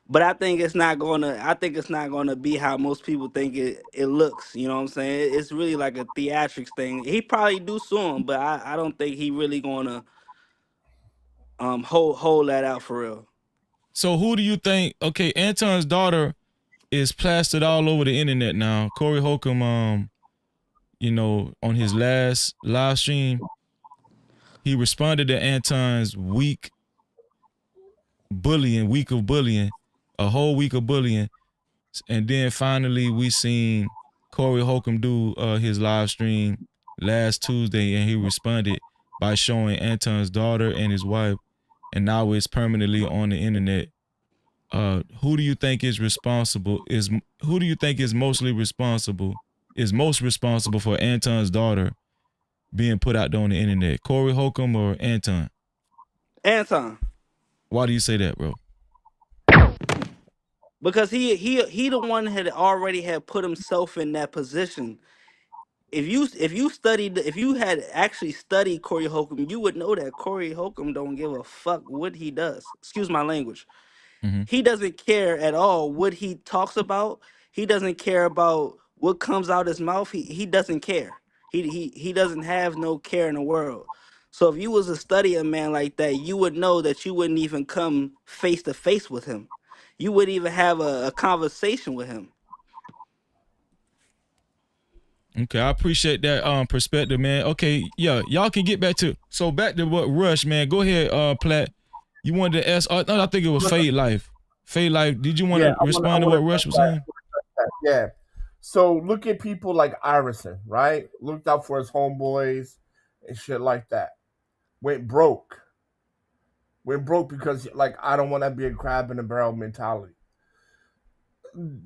but I think it's not gonna be how most people think it looks. You know what I'm saying? It's really like a theatrics thing. He probably do sue him, but I don't think he really gonna hold that out for real. So who do you think? Okay, Anton's daughter is plastered all over the internet now. Corey Holcomb, on his last live stream, he responded to Anton's week of bullying, a whole week of bullying, and then finally we seen Corey Holcomb do his live stream last Tuesday, and he responded by showing Anton's daughter and his wife, and now it's permanently on the internet. Who do you think is responsible? Who do you think is most responsible for Anton's daughter being put out there on the internet? Corey Holcomb or Anton? Anton. Why do you say that, bro? Because he the one had already had put himself in that position. If you had actually studied Corey Holcomb, you would know that Corey Holcomb don't give a fuck what he does. Excuse my language. Mm-hmm. He doesn't care at all what he talks about. He doesn't care about what comes out his mouth. He doesn't care. He doesn't have no care in the world. So if you was to study a man like that, you would know that you wouldn't even come face to face with him. You wouldn't even have a conversation with him. Okay, I appreciate that perspective, man. Okay, yeah, y'all can get back to what Rush, man. Go ahead, Platt. You wanted to ask? I think it was Fade Life. Fade Life. Did you want to respond to what Rush was saying? Yeah. So look at people like Iverson, right? Looked out for his homeboys and shit like that. Went broke because I don't want to be a crab in a barrel mentality.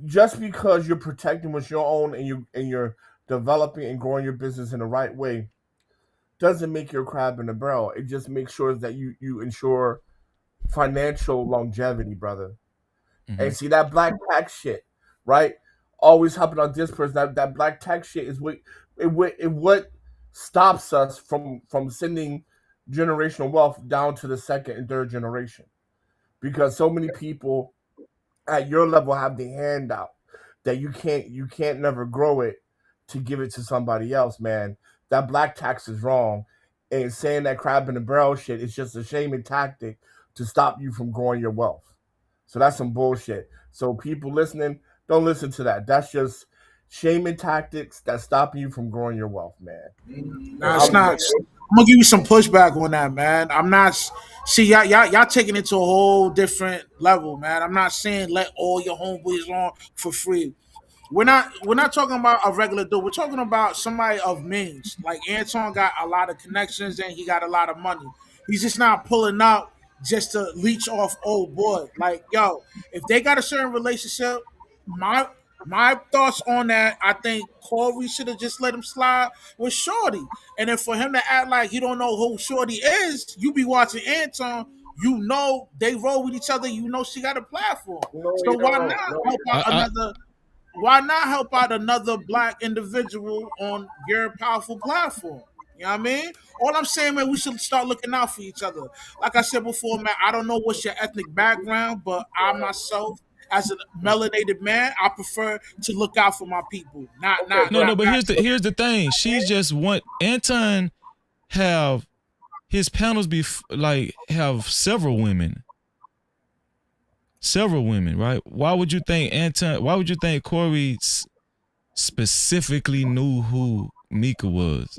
Just because you're protecting what's your own and you're developing and growing your business in the right way doesn't make you a crab in a barrel. It just makes sure that you ensure financial longevity, brother. Mm-hmm. And see that black tax shit, right? Always hopping on this person. That black tax shit is what stops us from sending generational wealth down to the second and third generation, because so many people at your level have the handout that you can't never grow it to give it to somebody else, man. That black tax is wrong, and saying that crab in the barrel shit is just a shaming tactic to stop you from growing your wealth. So that's some bullshit. So people listening, don't listen to that. That's just shaming tactics that's stopping you from growing your wealth, man. No, it's not. I'm gonna give you some pushback on that, man. I'm not. See, y'all taking it to a whole different level, man. I'm not saying let all your homeboys on for free. We're not talking about a regular dude. We're talking about somebody of means. Like Anton got a lot of connections and he got a lot of money. He's just not pulling up just to leech off old boy. Like, yo, if they got a certain relationship, my thoughts on that, I think Corey should have just let him slide with Shorty. And then for him to act like you don't know who Shorty is, you be watching Anton, you know they roll with each other, you know she got a platform. So why not help out another black individual on your powerful platform? You know what I mean? All I'm saying, man, we should start looking out for each other. Like I said before, man, I don't know what's your ethnic background, but I myself, as a melanated man, I prefer to look out for my people. But here's the thing. She's just Anton have his panels have several women. Several women, right? Why would you think Corey specifically knew who Mika was?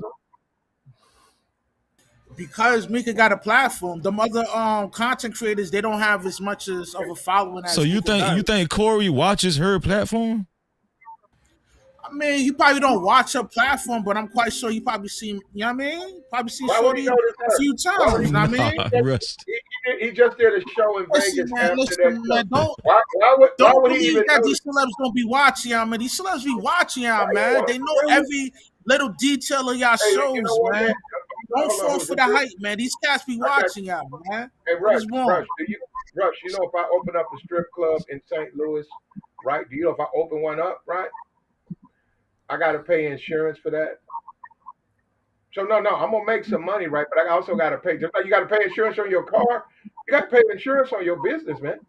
Because Mika got a platform. The other content creators, they don't have as much of a following as So you think Corey watches her platform? I mean, he probably don't watch her platform, but I'm quite sure he probably seen, you know what I mean? Probably seen Shorty a few times, you know what I mean? He just did a show in Vegas. Man, don't believe that these celebs don't be watching y'all, man. These celebs be watching y'all, man. They know every little detail of y'all shows, man. Don't fall for the hype, man. These cats be watching y'all, man. Hey, Rush, Rush, you know, if I open up a strip club in St. Louis, right? Do you know if I open one up, right? I got to pay insurance for that. So no, I'm gonna make some money, right? But I also got to pay. Just like you got to pay insurance on your car, you got to pay insurance on your business, man.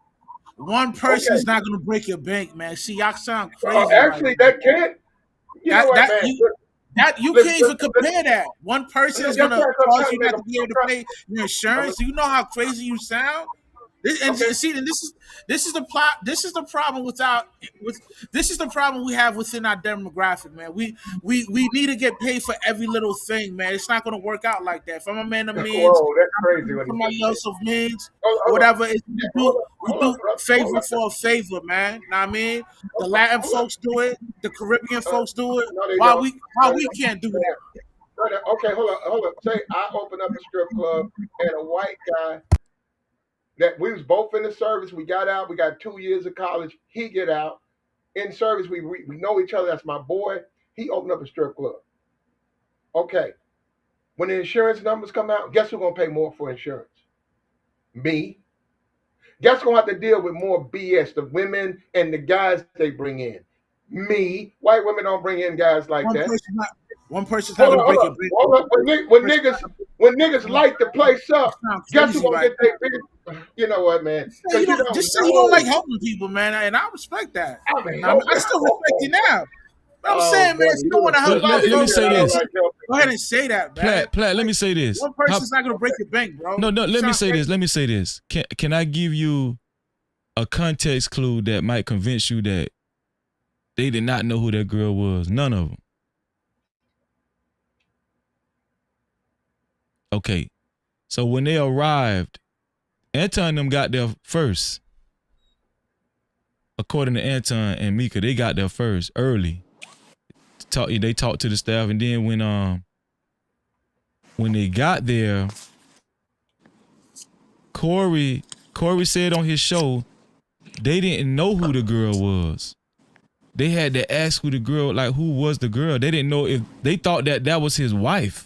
One person is not gonna break your bank, man. See, y'all sound Okay. crazy. Actually, that can't. You know what, man? You Listen, can't even compare that. One person is that's gonna right, I'm cause trying you to make not to be able to pay your insurance. Do you know how crazy you sound? This, and see, and this is the plot. This is the problem this is the problem we have within our demographic, man. We need to get paid for every little thing, man. It's not gonna work out like that. If I'm a man of means, Whoa, that's crazy. What somebody else of means, hold whatever. on. We do favor for a favor, man. Know what I mean? The Latin folks do it. The Caribbean folks do it. No, they Why don't. we can't do that? Okay, hold on. Say I open up a strip club and a white guy that we was both in the service. We got out. We got 2 years of college. He get out in service. We know each other. That's my boy. He opened up a strip club. Okay. When the insurance numbers come out, guess who's gonna pay more for insurance? Me. Guess who's gonna have to deal with more BS? The women and the guys they bring in. Me. White women don't bring in guys like that. One person's not gonna break your bank. Hold on. When niggas light the place up, guess who's gonna get their big? You know what, man? You don't like helping people, man, and I respect that. I still respect you now. But I'm saying, man, if you don't want to help out, let me say this. Go ahead and say that, man. Platt, let me say this. One person's not gonna break your bank, bro. No, let me say this. Let me say this. Can I give you a context clue that might convince you that they did not know who that girl was? None of them. Okay. So when they arrived, Anton and them got there first. According to Anton and Mika, they got there first, early. They talked to the staff, and then when they got there, Corey said on his show they didn't know who the girl was. They had to ask who was the girl. They didn't know if they thought that was his wife.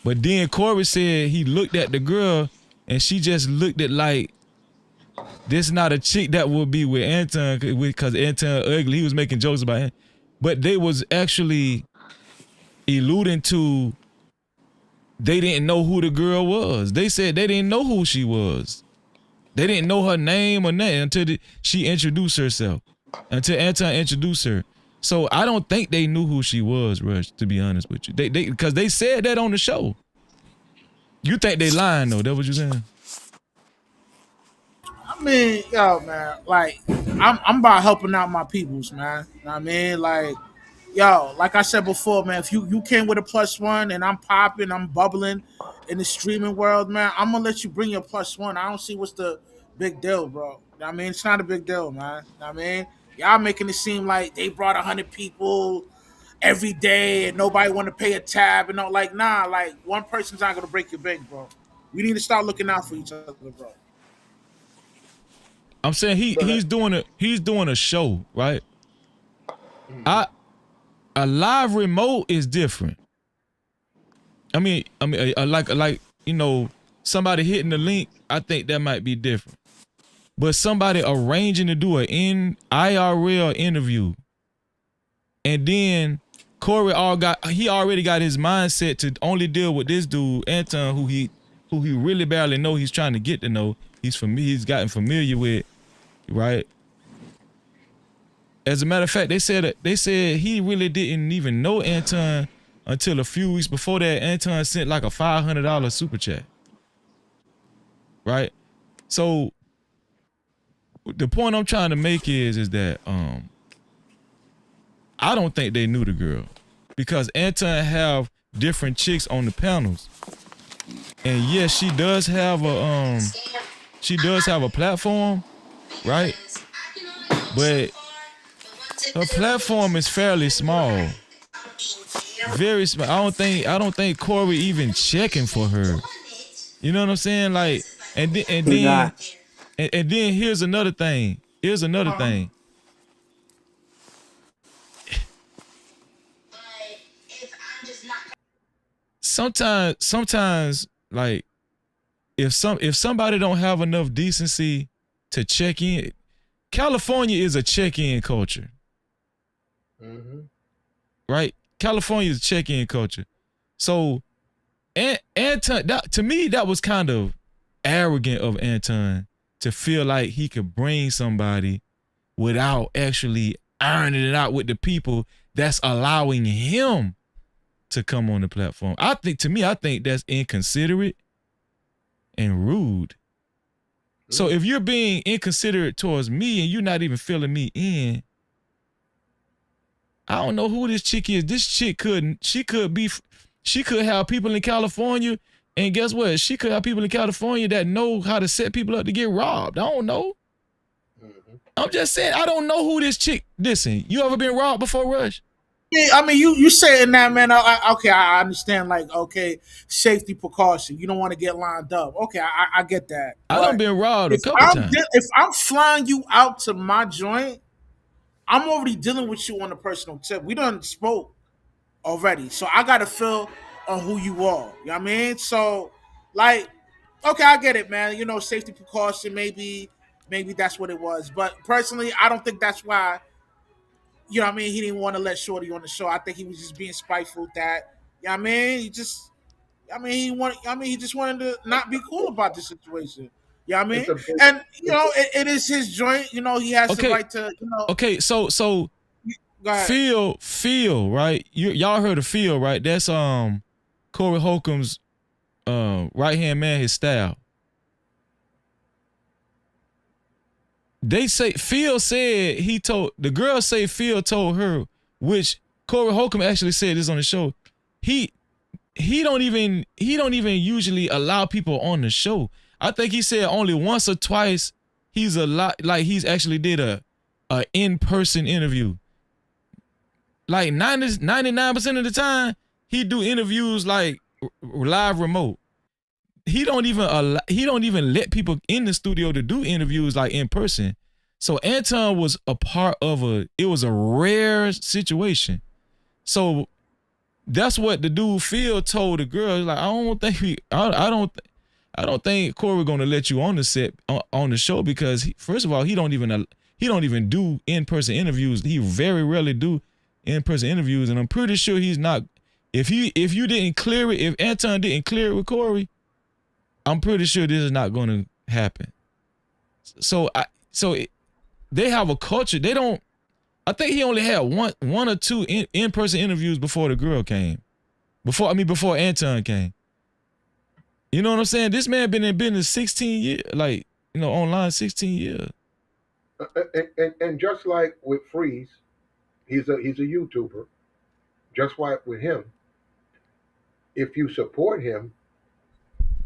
But then Corey said he looked at the girl and she just looked at like, this not a chick that would be with Anton because Anton ugly. He was making jokes about him. But they was actually alluding to they didn't know who the girl was. They said they didn't know who she was. They didn't know her name or nothing until she introduced herself. Until Anton introduced her. So I don't think they knew who she was, Rush, to be honest with you. They because they said that on the show. You think they lying though? That what you saying? I mean, yo, man, like I'm about helping out my peoples, man. You know what I mean? Like, yo, like I said before, man, if you came with a +1 and I'm popping, I'm bubbling in the streaming world, man, I'm gonna let you bring your +1. I don't see what's the big deal, bro. You know what I mean? It's not a big deal, man. You know what I mean? Y'all making it seem like they brought 100 people every day and nobody want to pay a tab and all. Like, nah, like one person's not gonna break your bank, bro. We need to start looking out for each other, bro. I'm saying he's doing a show, right? A live remote is different. I mean, like you know, somebody hitting the link, I think that might be different. But somebody arranging to do an IRL interview, and then Corey already got his mindset to only deal with this dude Anton, who he really barely know. He's trying to get to know. He's gotten familiar with, right? As a matter of fact, they said he really didn't even know Anton until a few weeks before that. Anton sent like a $500 super chat, right? So the point I'm trying to make is that I don't think they knew the girl because Anton have different chicks on the panels, and yes, she does have a platform, right? But her platform is fairly small, very small. I don't think Corey even checking for her. You know what I'm saying? Like, and then here's another thing. Sometimes, like, if somebody don't have enough decency to check in. California is a check-in culture. Mm-hmm. Right? California is a check-in culture. So Anton, to me, that was kind of arrogant of Anton to feel like he could bring somebody without actually ironing it out with the people that's allowing him to come on the platform. I think that's inconsiderate and rude. So if you're being inconsiderate towards me and you're not even filling me in, I don't know who this chick is. This chick she could have people in California, and guess what? She could have people in California that know how to set people up to get robbed. I don't know. I'm just saying, I don't know who this chick. Listen, you ever been robbed before, Rush? Yeah, I mean, you saying that, man. Okay, I understand. Like, okay, safety precaution. You don't want to get lined up. Okay, I get that. I done been robbed a couple times. If I'm flying you out to my joint, I'm already dealing with you on a personal tip. We done spoke already, so I gotta feel on who you are. You know what I mean? So, like, okay, I get it, man. You know, safety precaution. Maybe that's what it was. But personally, I don't think that's why. You know what I mean? He didn't want to let Shorty on the show. I think he was just being spiteful that, you know what I mean? He just wanted to not be cool about the situation. You know what I mean? And, you know, it is his joint. You know, he has the right to, you know. Okay, so Phil, right? Y'all heard of Phil, right? That's Corey Holcomb's right-hand man, his style. They say Phil said the girl say Phil told her, which Corey Holcomb actually said this on the show. He don't even usually allow people on the show. I think he said only once or twice he's actually did a in-person interview. Like 99% of the time he do interviews like live remote. He don't even let people in the studio to do interviews like in person. So Anton was a part of it was a rare situation. So that's what the dude Phil told the girl. Like, I don't think Corey gonna let you on the set on the show because first of all he don't even do in-person interviews. He very rarely do in-person interviews, and I'm pretty sure he's not. If you didn't clear it, if Anton didn't clear it with Corey, I'm pretty sure this is not going to happen. They have a culture. They don't. I think he only had one or two in-person interviews before the girl came. Before Anton came. You know what I'm saying? This man been in business 16 years, like, you know, online 16 years. And just like with Freeze, he's a YouTuber. Just like with him, if you support him,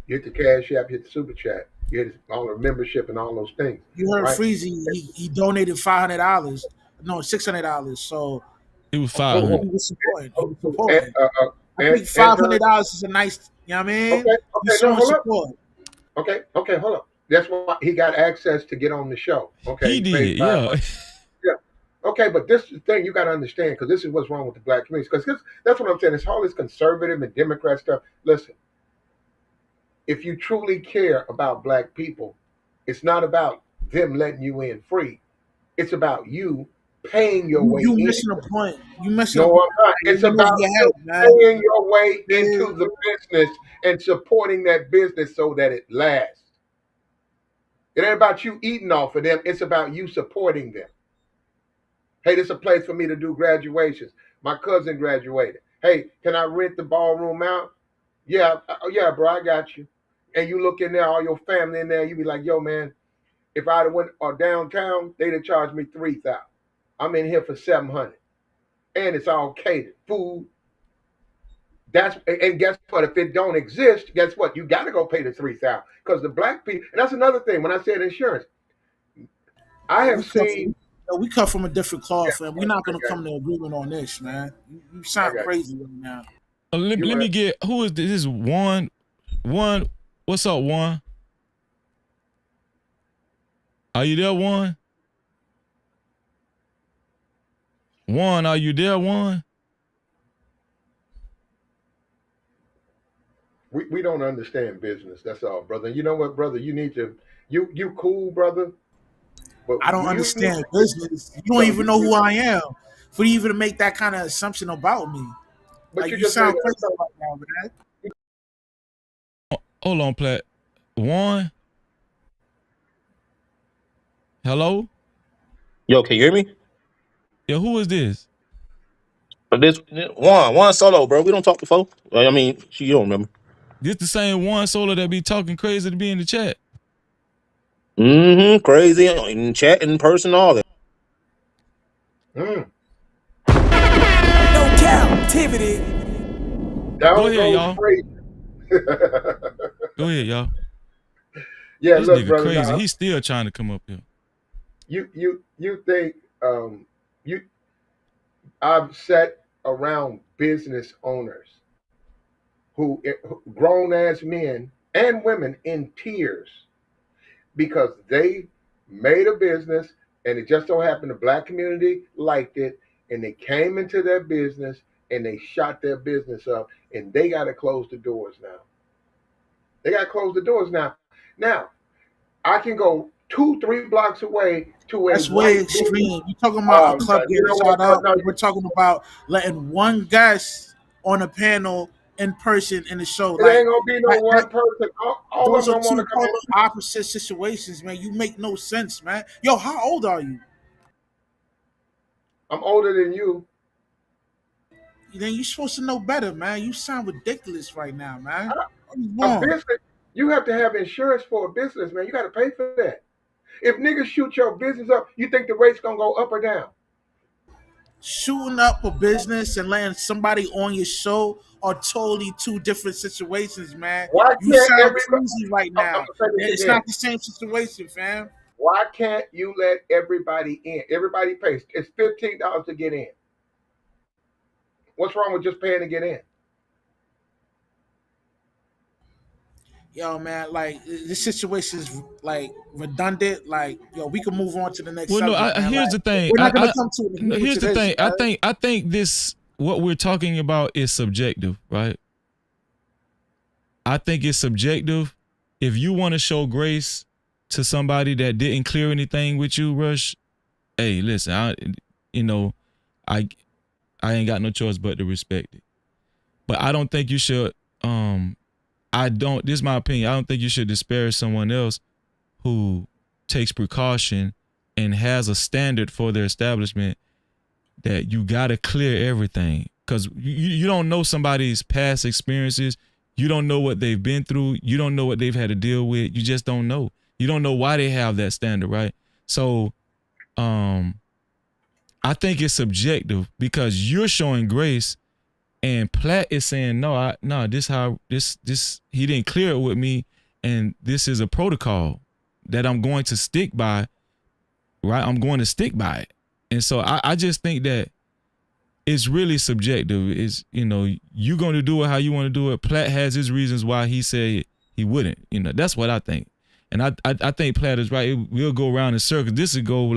you hit the Cash App, hit the Super Chat, you hit all the membership and all those things. You heard right? Freezy, he donated $500. No, $600. So it was $500. He was supporting. I think $500 is a nice. You know what I mean? Okay, no, hold up. Okay, hold up. That's why he got access to get on the show. Okay, he did, yeah. Yeah. Okay, but this is the thing you got to understand, because this is what's wrong with the black community. Because that's what I'm saying. It's all this conservative and Democrat stuff. Listen, if you truly care about black people, it's not about them letting you in free. It's about you paying your way in. You missing a point. You missing No, a point. I'm not. It's about you paying your way into the business and supporting that business so that it lasts. It ain't about you eating off of them. It's about you supporting them. Hey, this is a place for me to do graduations. My cousin graduated. Hey, can I rent the ballroom out? Yeah, bro, I got you. And you look in there, all your family in there, you be like, yo, man, if I'd have went downtown, they'd have charged me $3,000. I'm in here for $700. And it's all catered, food. And guess what? If it don't exist, guess what? You got to go pay the $3,000 because the black people. And that's another thing. When I said insurance, I have seen. We come from a different cloth, and we're not going to come to agreement on this, man. You sound crazy right now. Let me get who is this? This is Juan. Juan, what's up, Juan? Are you there, Juan? Juan, are you there, Juan? We don't understand business. That's all, brother. You know what, brother? You need to. You cool, brother. But I don't you need understand business. You don't so even know who I am for you even to make that kind of assumption about me. but Like you you just made sound an crazy assumption. right now, man. Hold on, Plat. One. Hello? Yo, can you hear me? Yeah, who is this? But this one solo, bro. We don't talk before. I mean, you don't remember. This the same one solo that be talking crazy to be in the chat. Mm-hmm. Crazy in chat, in person, all that. Mm. No captivity. Go Down ahead, goes y'all. Frazier. Go ahead, y'all. Yeah, This look, nigga brother. crazy. Now, He's still trying to come up here. you think you I've sat around business owners who grown ass men and women in tears because they made a business and it just so happened the black community liked it and they came into their business and they shot their business up and they got to close the doors now. They got to close the doors now. Now, I can go 2-3 blocks away to a That's way white business. extreme. You're talking about a club You getting know what? shot up. No, We're talking about letting one guest on a panel in person in the show. it Like ain't gonna be no one person. All of those them are don't want two to come in. polar opposite situations, man. You make no sense, man. Yo, how old are you? I'm older than you. Then you're supposed to know better, man. You sound ridiculous right now, man. What is A wrong? business, you have to have insurance for a business, man. You got to pay for that. If niggas shoot your business up, you think the rate's gonna go up or down? Shooting up a business and letting somebody on your show are totally two different situations, man. Why You can't sound everybody? crazy right I'm now. gonna say this It's again. not the same situation, fam. Why can't you let everybody in? Everybody pays. It's $15 to get in. What's wrong with just paying to get in? Yo, man, like this situation is like redundant. Like, yo, we can move on to the next Well, no, subject, man. here's Like, the thing. we're not gonna come to an agreement Here's to the this, thing. man. I think this what we're talking about is subjective, right? I think it's subjective. If you want to show grace to somebody that didn't clear anything with you, Rush, hey, listen, you know, I ain't got no choice but to respect it. But I don't think you should. This is my opinion. I don't think you should disparage someone else who takes precaution and has a standard for their establishment that you got to clear everything, because you don't know somebody's past experiences. You don't know what they've been through. You don't know what they've had to deal with. You just don't know. You don't know why they have that standard, right? So I think it's subjective because you're showing grace and Platt is saying, this he didn't clear it with me, and this is a protocol that I'm going to stick by, right? I'm going to stick by it. And so I just think that it's really subjective. It's, you're going to do it how you want to do it. Platt has his reasons why he said he wouldn't. That's what I think. And I think Platt is right. We'll go around in circles. This could go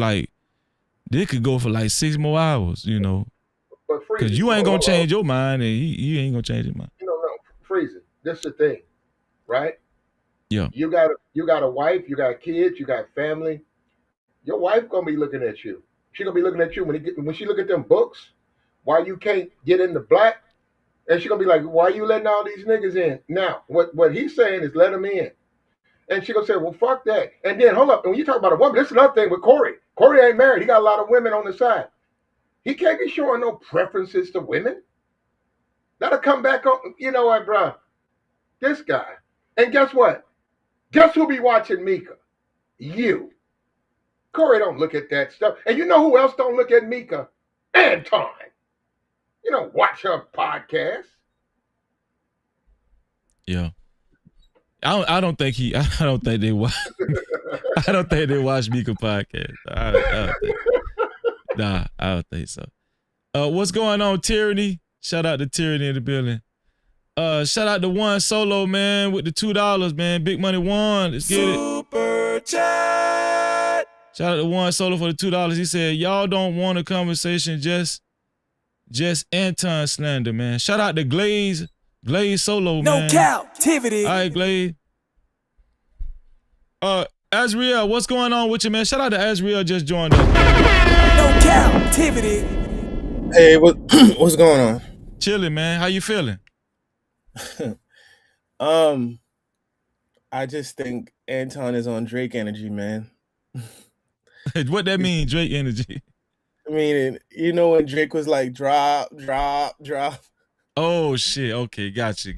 for like 6 more hours, But because freeze. you ain't going to change your mind and he ain't going to change his mind. No, freeze it. This is the thing, right? Yeah. You got a wife, you got kids, you got family. Your wife gonna be looking at you. She gonna be looking at you when she look at them books. Why you can't get in the black? And she gonna be like, why you letting all these niggas in? Now, what he's saying is let them in. And she gonna say, well, fuck that. And then hold up. And when you talk about a woman, this is another thing with Corey. Corey ain't married. He got a lot of women on the side. He can't be showing no preferences to women. That'll come back on. You know what, bro? This guy. And guess what? Guess who be watching Mika? You. Corey don't look at that stuff. And you know who else don't look at Mika? Anton. You don't watch her podcast. Yeah. I don't think they watch. I don't think they watch Mika podcast. I don't think so. What's going on, Tyranny? Shout out to Tyranny in the building. Shout out to One Solo, man, with the $2, man. Big money One. Let's get it. Super chat. Shout out to One Solo for the $2. He said, y'all don't want a conversation, just Anton slander, man. Shout out to Glaze Solo, man. No captivity. All right, Glaze. Azriel, what's going on with you, man? Shout out to Azriel, just joined us. No Cap-tivity. Hey, what's going on? Chilling, man. How you feeling? I just think Anton is on Drake energy, man. What that mean, Drake energy? I mean, you know when Drake was like drop, drop, drop. Oh shit. Okay, gotcha.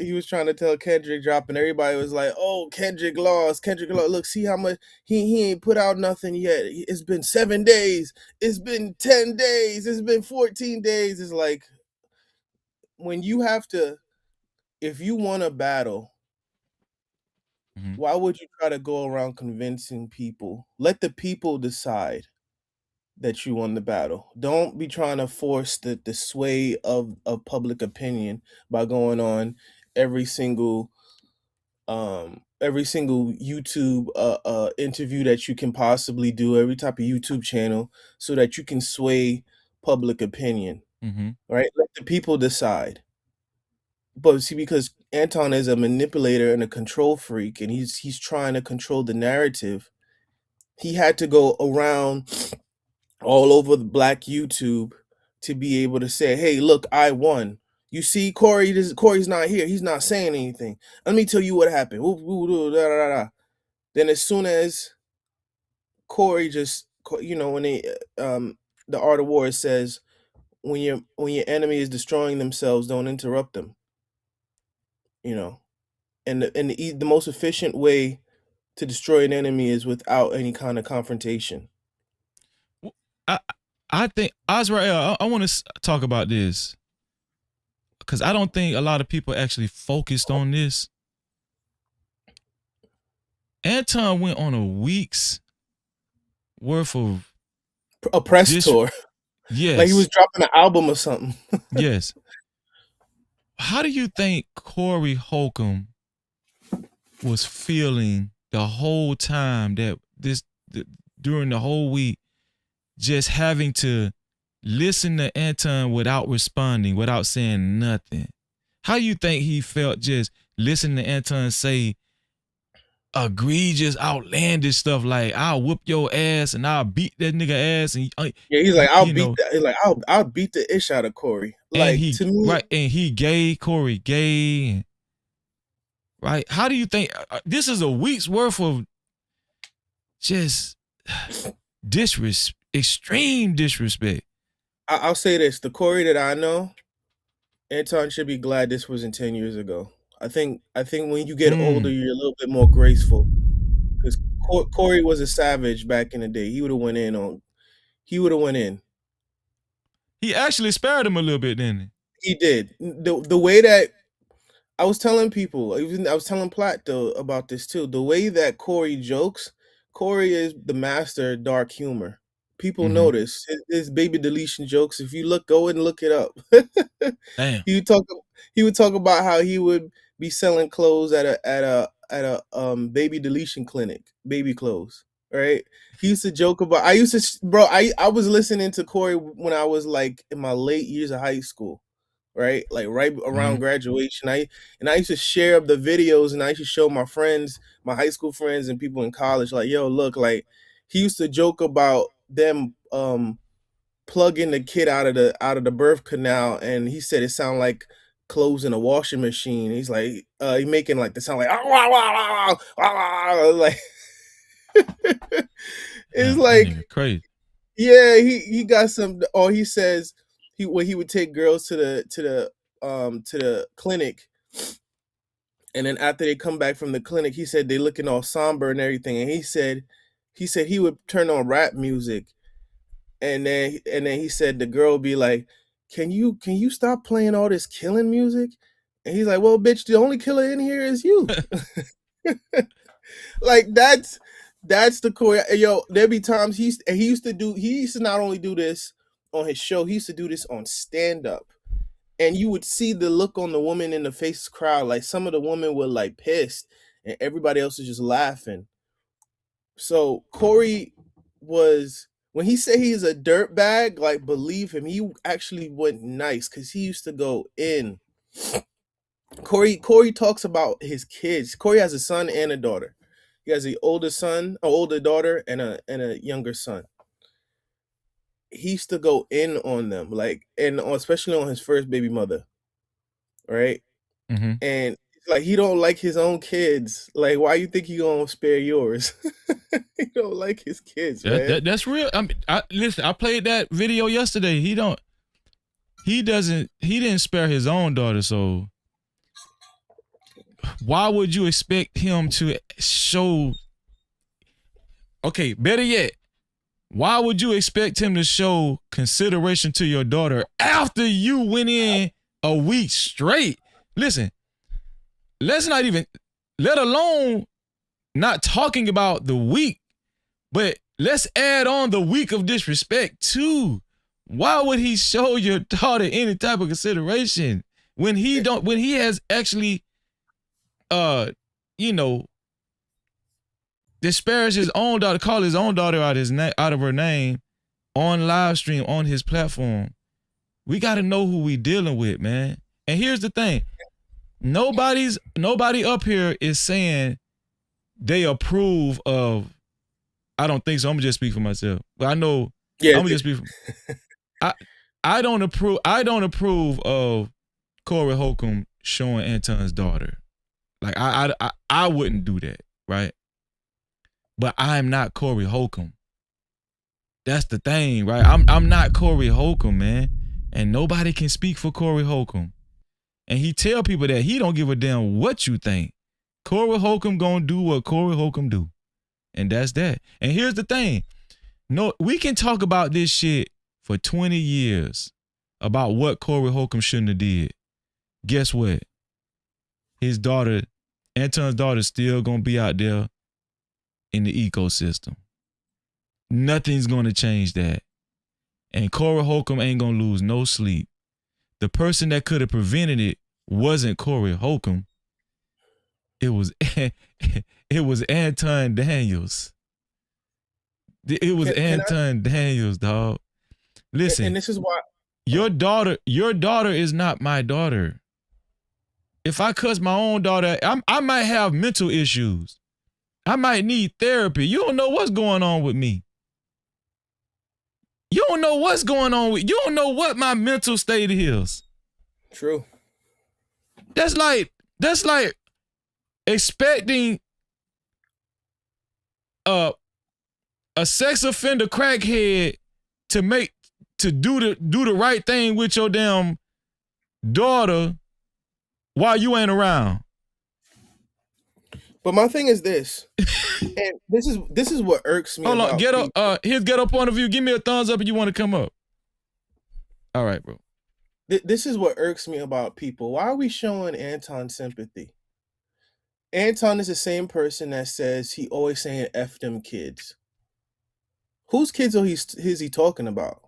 He was trying to tell Kendrick drop, and everybody was like, "Oh, Kendrick lost. Kendrick lost. Look, see how much he ain't put out nothing yet. It's been 7 days. It's been 10 days. It's been 14 days." It's like when you have to, if you want a battle, why would you try to go around convincing people? Let the people decide that you won the battle. Don't be trying to force the sway of public opinion by going on every single YouTube interview that you can possibly do, every type of YouTube channel, so that you can sway public opinion. Right? Let the people decide. But see, because Anton is a manipulator and a control freak, and he's trying to control the narrative, he had to go around all over the black YouTube to be able to say, "Hey, look, I won. You see, Corey's not here. He's not saying anything. Let me tell you what happened." Then as soon as Corey just, when the Art of War says, when your enemy is destroying themselves, don't interrupt them. And the most efficient way to destroy an enemy is without any kind of confrontation. I think Azrael, I want to talk about this because I don't think a lot of people actually focused on this. Anton went on a week's worth of a press tour. Yes. Like he was dropping an album or something. Yes. How do you think Corey Holcomb was feeling the whole time that during the whole week, just having to listen to Anton without responding, without saying nothing? How do you think he felt just listening to Anton say egregious, outlandish stuff like "I'll whoop your ass" and "I'll beat that nigga ass"? And yeah, he's like, I'll beat the ish out of Corey. Like, to me, right? And he gay, Corey gay, right? How do you think this is a week's worth of just extreme disrespect? I'll say this: the Corey that I know, Anton should be glad this wasn't 10 years ago. I think when you get older, you're a little bit more graceful. Because Corey was a savage back in the day. He would have went in. He actually spared him a little bit, didn't he? He did. The way that I was telling people, I was telling Platt though about this too. The way that Corey jokes, Corey is the master of dark humor. People notice his baby deletion jokes. If you go and look it up. Damn. He would talk about how he would be selling clothes at a baby deletion clinic, baby clothes. Right? He used to joke about. I was listening to Corey when I was like in my late years of high school. Right, like right around graduation. I used to share up the videos, and I used to show my friends, my high school friends, and people in college, like, yo, look, like he used to joke about them plugging the kid out of the birth canal, and he said it sounded like clothes in a washing machine. He's like, he making like the sound like like it's like crazy. Yeah, he got some. Or he says he would take girls to the clinic, and then after they come back from the clinic, he said they looking all somber and everything, and he said he would turn on rap music, and then he said the girl would be like, can you stop playing all this killing music? And he's like, well, bitch, the only killer in here is you. Like that's the core. Yo, there'd be times he used to not only do this on his show, he used to do this on stand up. And you would see the look on the woman in the face crowd. Like some of the women were like pissed and everybody else was just laughing. So Corey was, when he said he's a dirtbag, like believe him, he actually went nice because he used to go in. Corey talks about his kids. Corey has a son and a daughter. He has an older daughter, and a younger son. He used to go in on them, like, and especially on his first baby mother, right? Mm-hmm. And like, he don't like his own kids. Like, why you think he gonna spare yours? He don't like his kids, man. That's real. I mean, listen, I played that video yesterday. He didn't spare his own daughter, so why would you expect him to show? Okay, better yet, why would you expect him to show consideration to your daughter after you went in a week straight? Listen, let's not even, let alone not talking about the week, but let's add on the week of disrespect too. Why would he show your daughter any type of consideration when he has actually disparage his own daughter, call his own daughter out of her name on live stream on his platform? We got to know who we dealing with, man. And here's the thing: nobody up here is saying they approve of. I don't think so. I'm gonna just speak for myself, but I know. Yeah, I'm gonna just speak. I don't approve. I don't approve of Corey Holcomb showing Anton's daughter. Like I wouldn't do that, right? But I'm not Corey Holcomb. That's the thing, right? I'm not Corey Holcomb, man. And nobody can speak for Corey Holcomb. And he tell people that he don't give a damn what you think. Corey Holcomb gonna do what Corey Holcomb do. And that's that. And here's the thing. No, we can talk about this shit for 20 years about what Corey Holcomb shouldn't have did. Guess what? His daughter, Anton's daughter, still gonna be out there in the ecosystem. Nothing's gonna change that. And Corey Holcomb ain't gonna lose no sleep. The person that could have prevented it wasn't Corey Holcomb. It was Anton Daniels. It was Anton Daniels, dog. Listen, and this is why your daughter is not my daughter. If I cuss my own daughter, I might have mental issues. I might need therapy. You don't know what's going on with me. You don't know what's going on with you. Don't know what my mental state is. True. That's like expecting a sex offender crackhead to do the right thing with your damn daughter while you ain't around. But my thing is this, and this is what irks me. Hold on, get up. Here's get up point of view. Give me a thumbs up if you want to come up. All right, bro. This is what irks me about people. Why are we showing Anton sympathy? Anton is the same person that says he always saying F them kids. Whose kids is he talking about?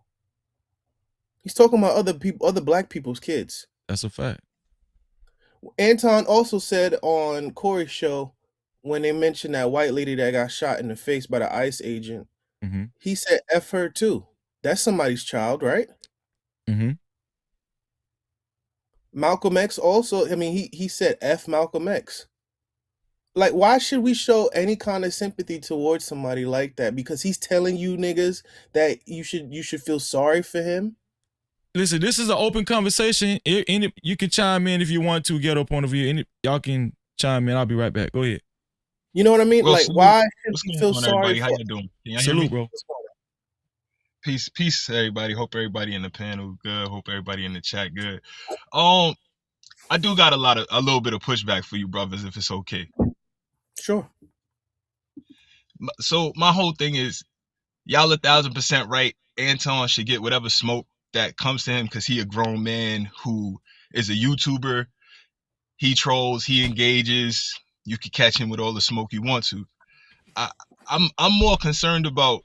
He's talking about other black people's kids. That's a fact. Anton also said on Corey's show, when they mentioned that white lady that got shot in the face by the ICE agent, he said F her too. That's somebody's child, right? Mm-hmm. Malcolm X also, I mean, he said F Malcolm X. Like, why should we show any kind of sympathy towards somebody like that? Because he's telling you niggas that you should feel sorry for him? Listen, this is an open conversation. You can chime in if you want to get a point of view. Y'all can chime in. I'll be right back. Go ahead. You know what I mean? Well, like, salute. why should What's we going feel on, sorry everybody? for How you doing? Can y'all hear Salute, me? bro. Peace, everybody. Hope everybody in the panel good. Hope everybody in the chat good. I do got a little bit of pushback for you brothers, if it's okay. Sure. So my whole thing is, y'all 1,000% right. Anton should get whatever smoke that comes to him because he a grown man who is a YouTuber. He trolls, he engages. You can catch him with all the smoke you want to. I'm more concerned about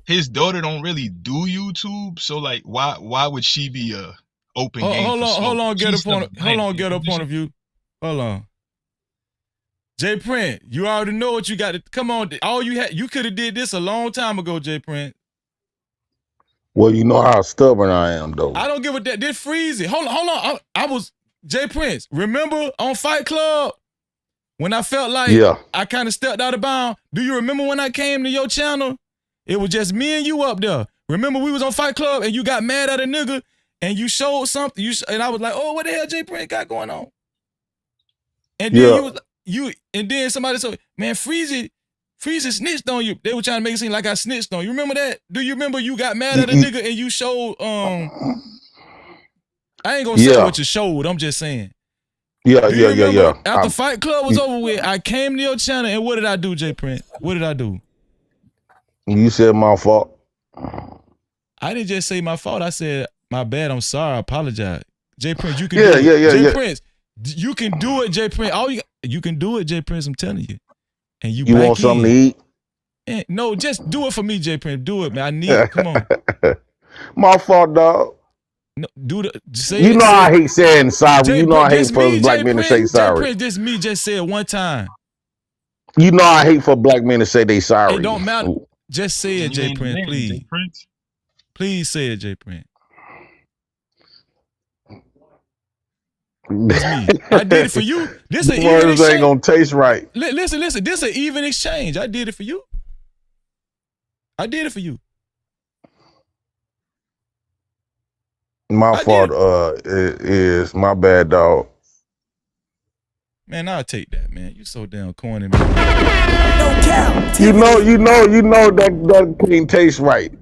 his daughter don't really do YouTube, so like why would she be a open game? Hold on, get a point of view. Hold on. Jay Print, you already know what you got to come on. You could have did this a long time ago, Jay Print. Well, you know how stubborn I am, though. I don't give a damn. This freeze it. Hold on. I was Jay Prince, remember on Fight Club when I felt like I kind of stepped out of bounds? Do you remember when I came to your channel? It was just me and you up there. Remember we was on Fight Club and you got mad at a nigga and you showed something. And I was like, oh, what the hell Jay Prince got going on? And then and then somebody said, man, Freezy snitched on you. They were trying to make it seem like I snitched on you. You remember that? Do you remember you got mad at a nigga and you showed I ain't gonna say what you showed. I'm just saying. Yeah. After Fight Club was over with, I came to your channel and what did I do, Jay Prince? What did I do? You said my fault. I didn't just say my fault. I said my bad. I'm sorry. I apologize. Jay Prince, you can do it. Jay Prince, you can do it, Jay Prince. You can do it, Jay Prince. I'm telling you. And you want something to eat? No, just do it for me, Jay Prince. Do it, man. I need it. Come on. My fault, dog. No, I hate saying sorry. You know I hate for black men to say sorry. Jay Prince, this me just said one time. You know I hate for black men to say they sorry. It don't matter. Just say it, Jay Prince, please. Please say it, Jay Prince. That's me. I did it for you. This an even exchange. Ain't gonna taste right. Listen. This an even exchange. I did it for you. I did it for you. My fault is my bad, dog. Man, I'll take that, man. You so damn corny, man. No cap. You know that can't taste right.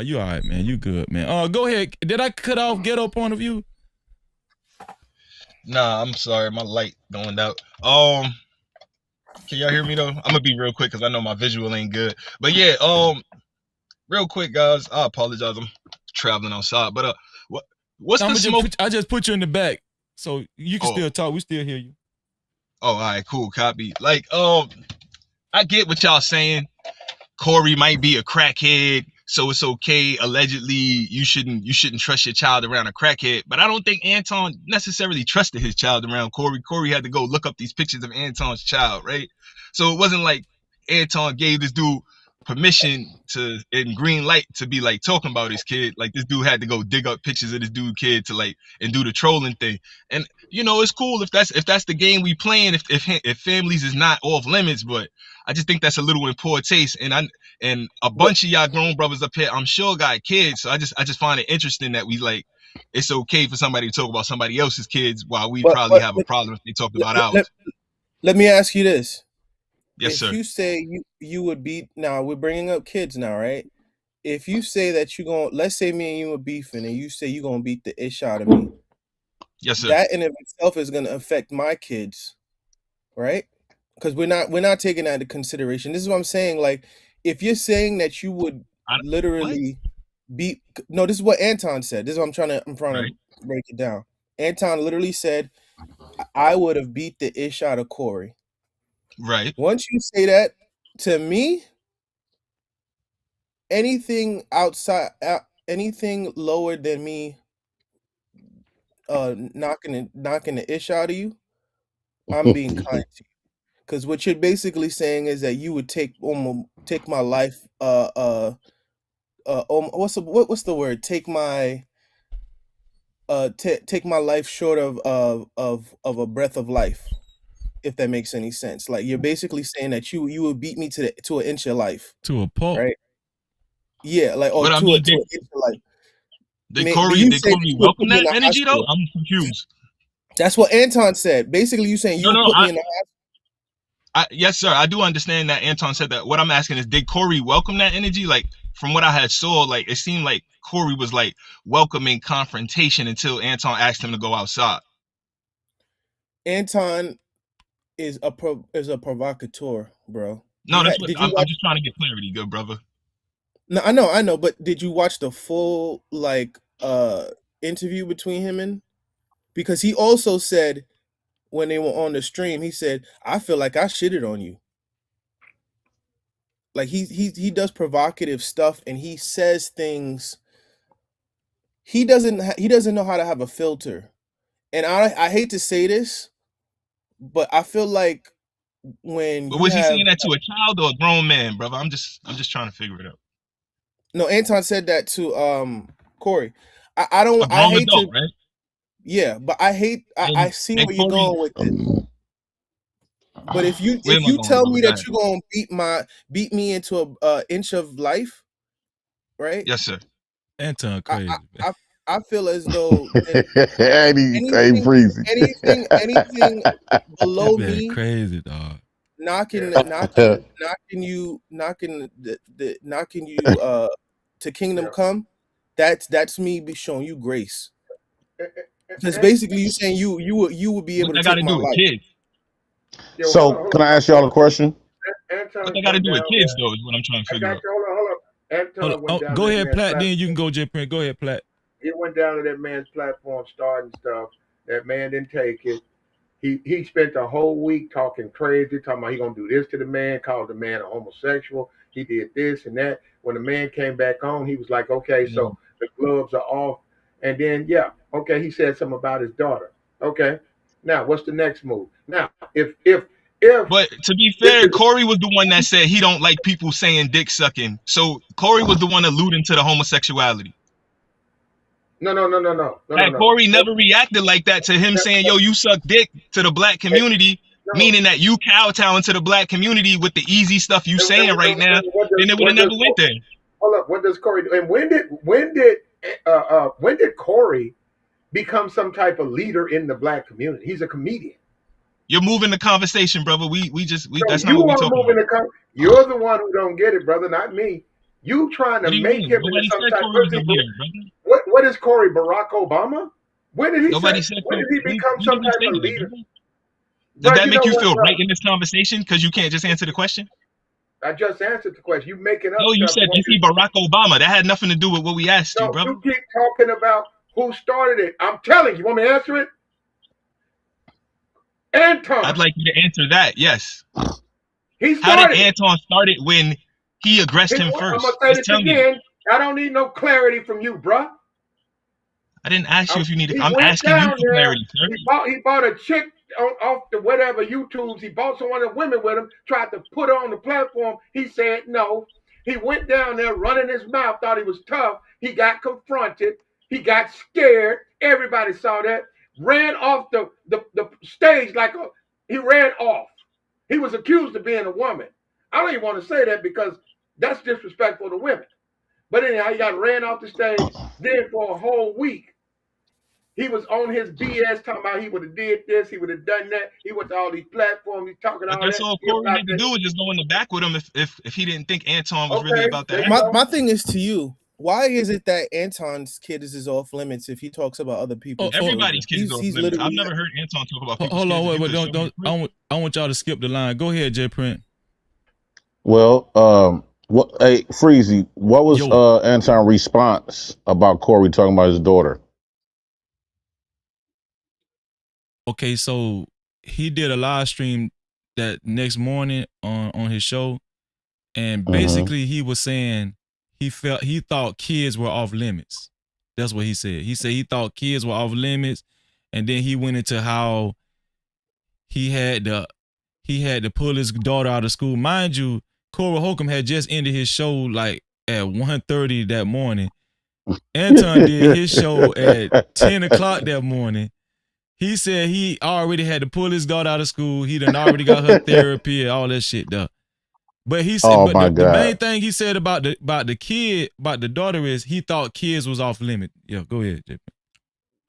You all right, man. You good, man. Go ahead. Did I cut off Ghetto Point of View? Nah, I'm sorry. My light going out. Can y'all hear me though? I'm gonna be real quick because I know my visual ain't good. But yeah, real quick, guys. I apologize. I'm traveling outside. But what's the smoke? I just put you in the back, so you can still talk. We still hear you. Oh, all right, cool, copy. Like, I get what y'all saying. Corey might be a crackhead, so it's okay. Allegedly, you shouldn't trust your child around a crackhead. But I don't think Anton necessarily trusted his child around Corey. Corey had to go look up these pictures of Anton's child, right? So it wasn't like Anton gave this dude permission to in green light to be like talking about his kid. Like this dude had to go dig up pictures of this dude kid to like and do the trolling thing. And you know it's cool if that's the game we playing. If families is not off limits, but I just think that's a little in poor taste. And a bunch of y'all grown brothers up here, I'm sure got kids. So I just find it interesting that we like it's okay for somebody to talk about somebody else's kids while we probably have a problem if they talk about ours. Let me ask you this. Yes, sir. If you say you would beat, now we're bringing up kids now, right? If you say that you're going, let's say me and you are beefing and you say you're going to beat the ish out of me. Yes, sir. That in of itself is going to affect my kids, right? Because we're not taking that into consideration. This is what I'm saying. Like, if you're saying that you would literally beat, no, this is what Anton said. This is what I'm trying to break it down. Anton literally said, I would have beat the ish out of Corey. Right. Once you say that to me, anything outside, anything lower than me, knocking the ish out of you, I'm being kind to you. Because what you're basically saying is that you would take my life. What's the word? Take my take my life short of a breath of life. If that makes any sense. Like you're basically saying that you would beat me to an inch of life. To a pulp. Right? Yeah, like to an inch of life. Did Corey welcome that energy though? I'm confused. That's what Anton said. Basically, you saying you would put me in the hospital. Yes, sir. I do understand that Anton said that. What I'm asking is, did Corey welcome that energy? Like from what I had saw, like it seemed like Corey was like welcoming confrontation until Anton asked him to go outside. Anton is a provocateur, bro. No, I'm just trying to get clarity, good brother. No, I know, but did you watch the full interview between him and? Because he also said when they were on the stream, he said, "I feel like I shitted on you." Like he does provocative stuff and he says things. He doesn't know how to have a filter, and I hate to say this, but I feel like when but was he saying that to a child or a grown man, brother? I'm just trying to figure it out. No, Anton said that to Corey. I hate adult, to. Right? Yeah, but I hate. I see and where you're Corey, going with it. But if where am I you going, tell bro? me Go that ahead. you're gonna beat me into a inch of life, right? Yes, sir. Anton I crazy. I, I feel as though then Hey, Freezy. anything That below man me crazy, dog. knocking you to kingdom Yeah. come, that's me be showing you grace. Because And, basically you saying you would be What able to that got take to my do with life. kids? yo, So, can I ask y'all a question? What Anton that got to come do with down kids, there. though, is what I'm trying to I figure got out. you. Hold up. Anton went down Go to that ahead, man's Platt. platform. Then you can go, J Print. Go ahead, Platt. He went down to that man's platform, starting stuff. That man didn't take it. He spent the whole week talking crazy, talking about he gonna do this to the man, called the man a homosexual. He did this and that. When the man came back on, he was like, okay, Yeah. so the gloves are off. And then okay, he said something about his daughter. Okay. Now what's the next move? Now, if But to be this fair, is Corey was the one that said he don't like people saying dick sucking. So Corey was the one alluding to the homosexuality. no. Had Corey never reacted like that to him saying, yo, you suck dick to the black community, No. meaning that you kowtowing to the black community with the easy stuff you saying right now, then it would have What never does went there. hold up? What does Corey do? And when did Corey become some type of leader in the black community? He's a comedian. You're moving the conversation, brother. We So that's not you what we want to talking move in about. the country. You're the one who don't get it, brother, not me. You trying to What do you make mean? him into Nobody some said type. Corey was a leader, brother. What is Corey? Barack Obama? When did he Nobody say? said When Corey. did he become When some did we type say of that, leader? brother? Does Bro, that you make know you what, feel bro? right in this conversation? Because you can't just answer the question? I just answered the question. You making up No, you stuff. You said, want is he me Barack Obama? That had nothing to do with what we asked you, no, brother. you keep talking about who started it. I'm telling you. You want me to answer it? I'd Anton. like you to answer that, yes. He How did started it. Anton start it when he aggressed him I'm gonna first? say Just this tell me that. again. I don't need no clarity from you, bruh. I didn't ask you if you needed. He I'm went asking you down for there. clarity, sir. He bought a chick off the whatever YouTubes. He bought some of the women with him. Tried to put her on the platform. He said no. He went down there running his mouth. Thought he was tough. He got confronted. He got scared. Everybody saw that. Ran off the stage he ran off. He was accused of being a woman. I don't even want to say that because that's disrespectful to women. But anyhow, he got ran off the stage. Then for a whole week, he was on his BS talking about he would have did this, he would have done that. He went to all these platforms, he's talking But all that's that. all He Corey about had to that. do was just go in the back with him if he didn't think Anton was really Okay, about there that. you go. My thing is to you. Why is it that Anton's kid is off limits if he talks about other people's children? Everybody's kids is off He's limits. I've literally never heard Anton talk about people's Hold on, kids. If wait, you wait, could show me don't. a clip. I want y'all to skip the line. Go ahead, J Print. Well, what? Hey, Freezy, what was Yo. Anton's response about Corey talking about his daughter? Okay, so he did a live stream that next morning on his show, and basically he was saying he thought kids were off limits. That's what he said. He said he thought kids were off limits, and then he went into how he had to pull his daughter out of school. Mind you, Corey Holcomb had just ended his show like at 1:30 that morning. Anton did his show at 10 o'clock that morning. He said he already had to pull his daughter out of school. He done already got her therapy and all that shit done. But he said, Oh but my the main God. thing he said about the daughter is he thought kids was off limit. Yeah, go ahead, JP.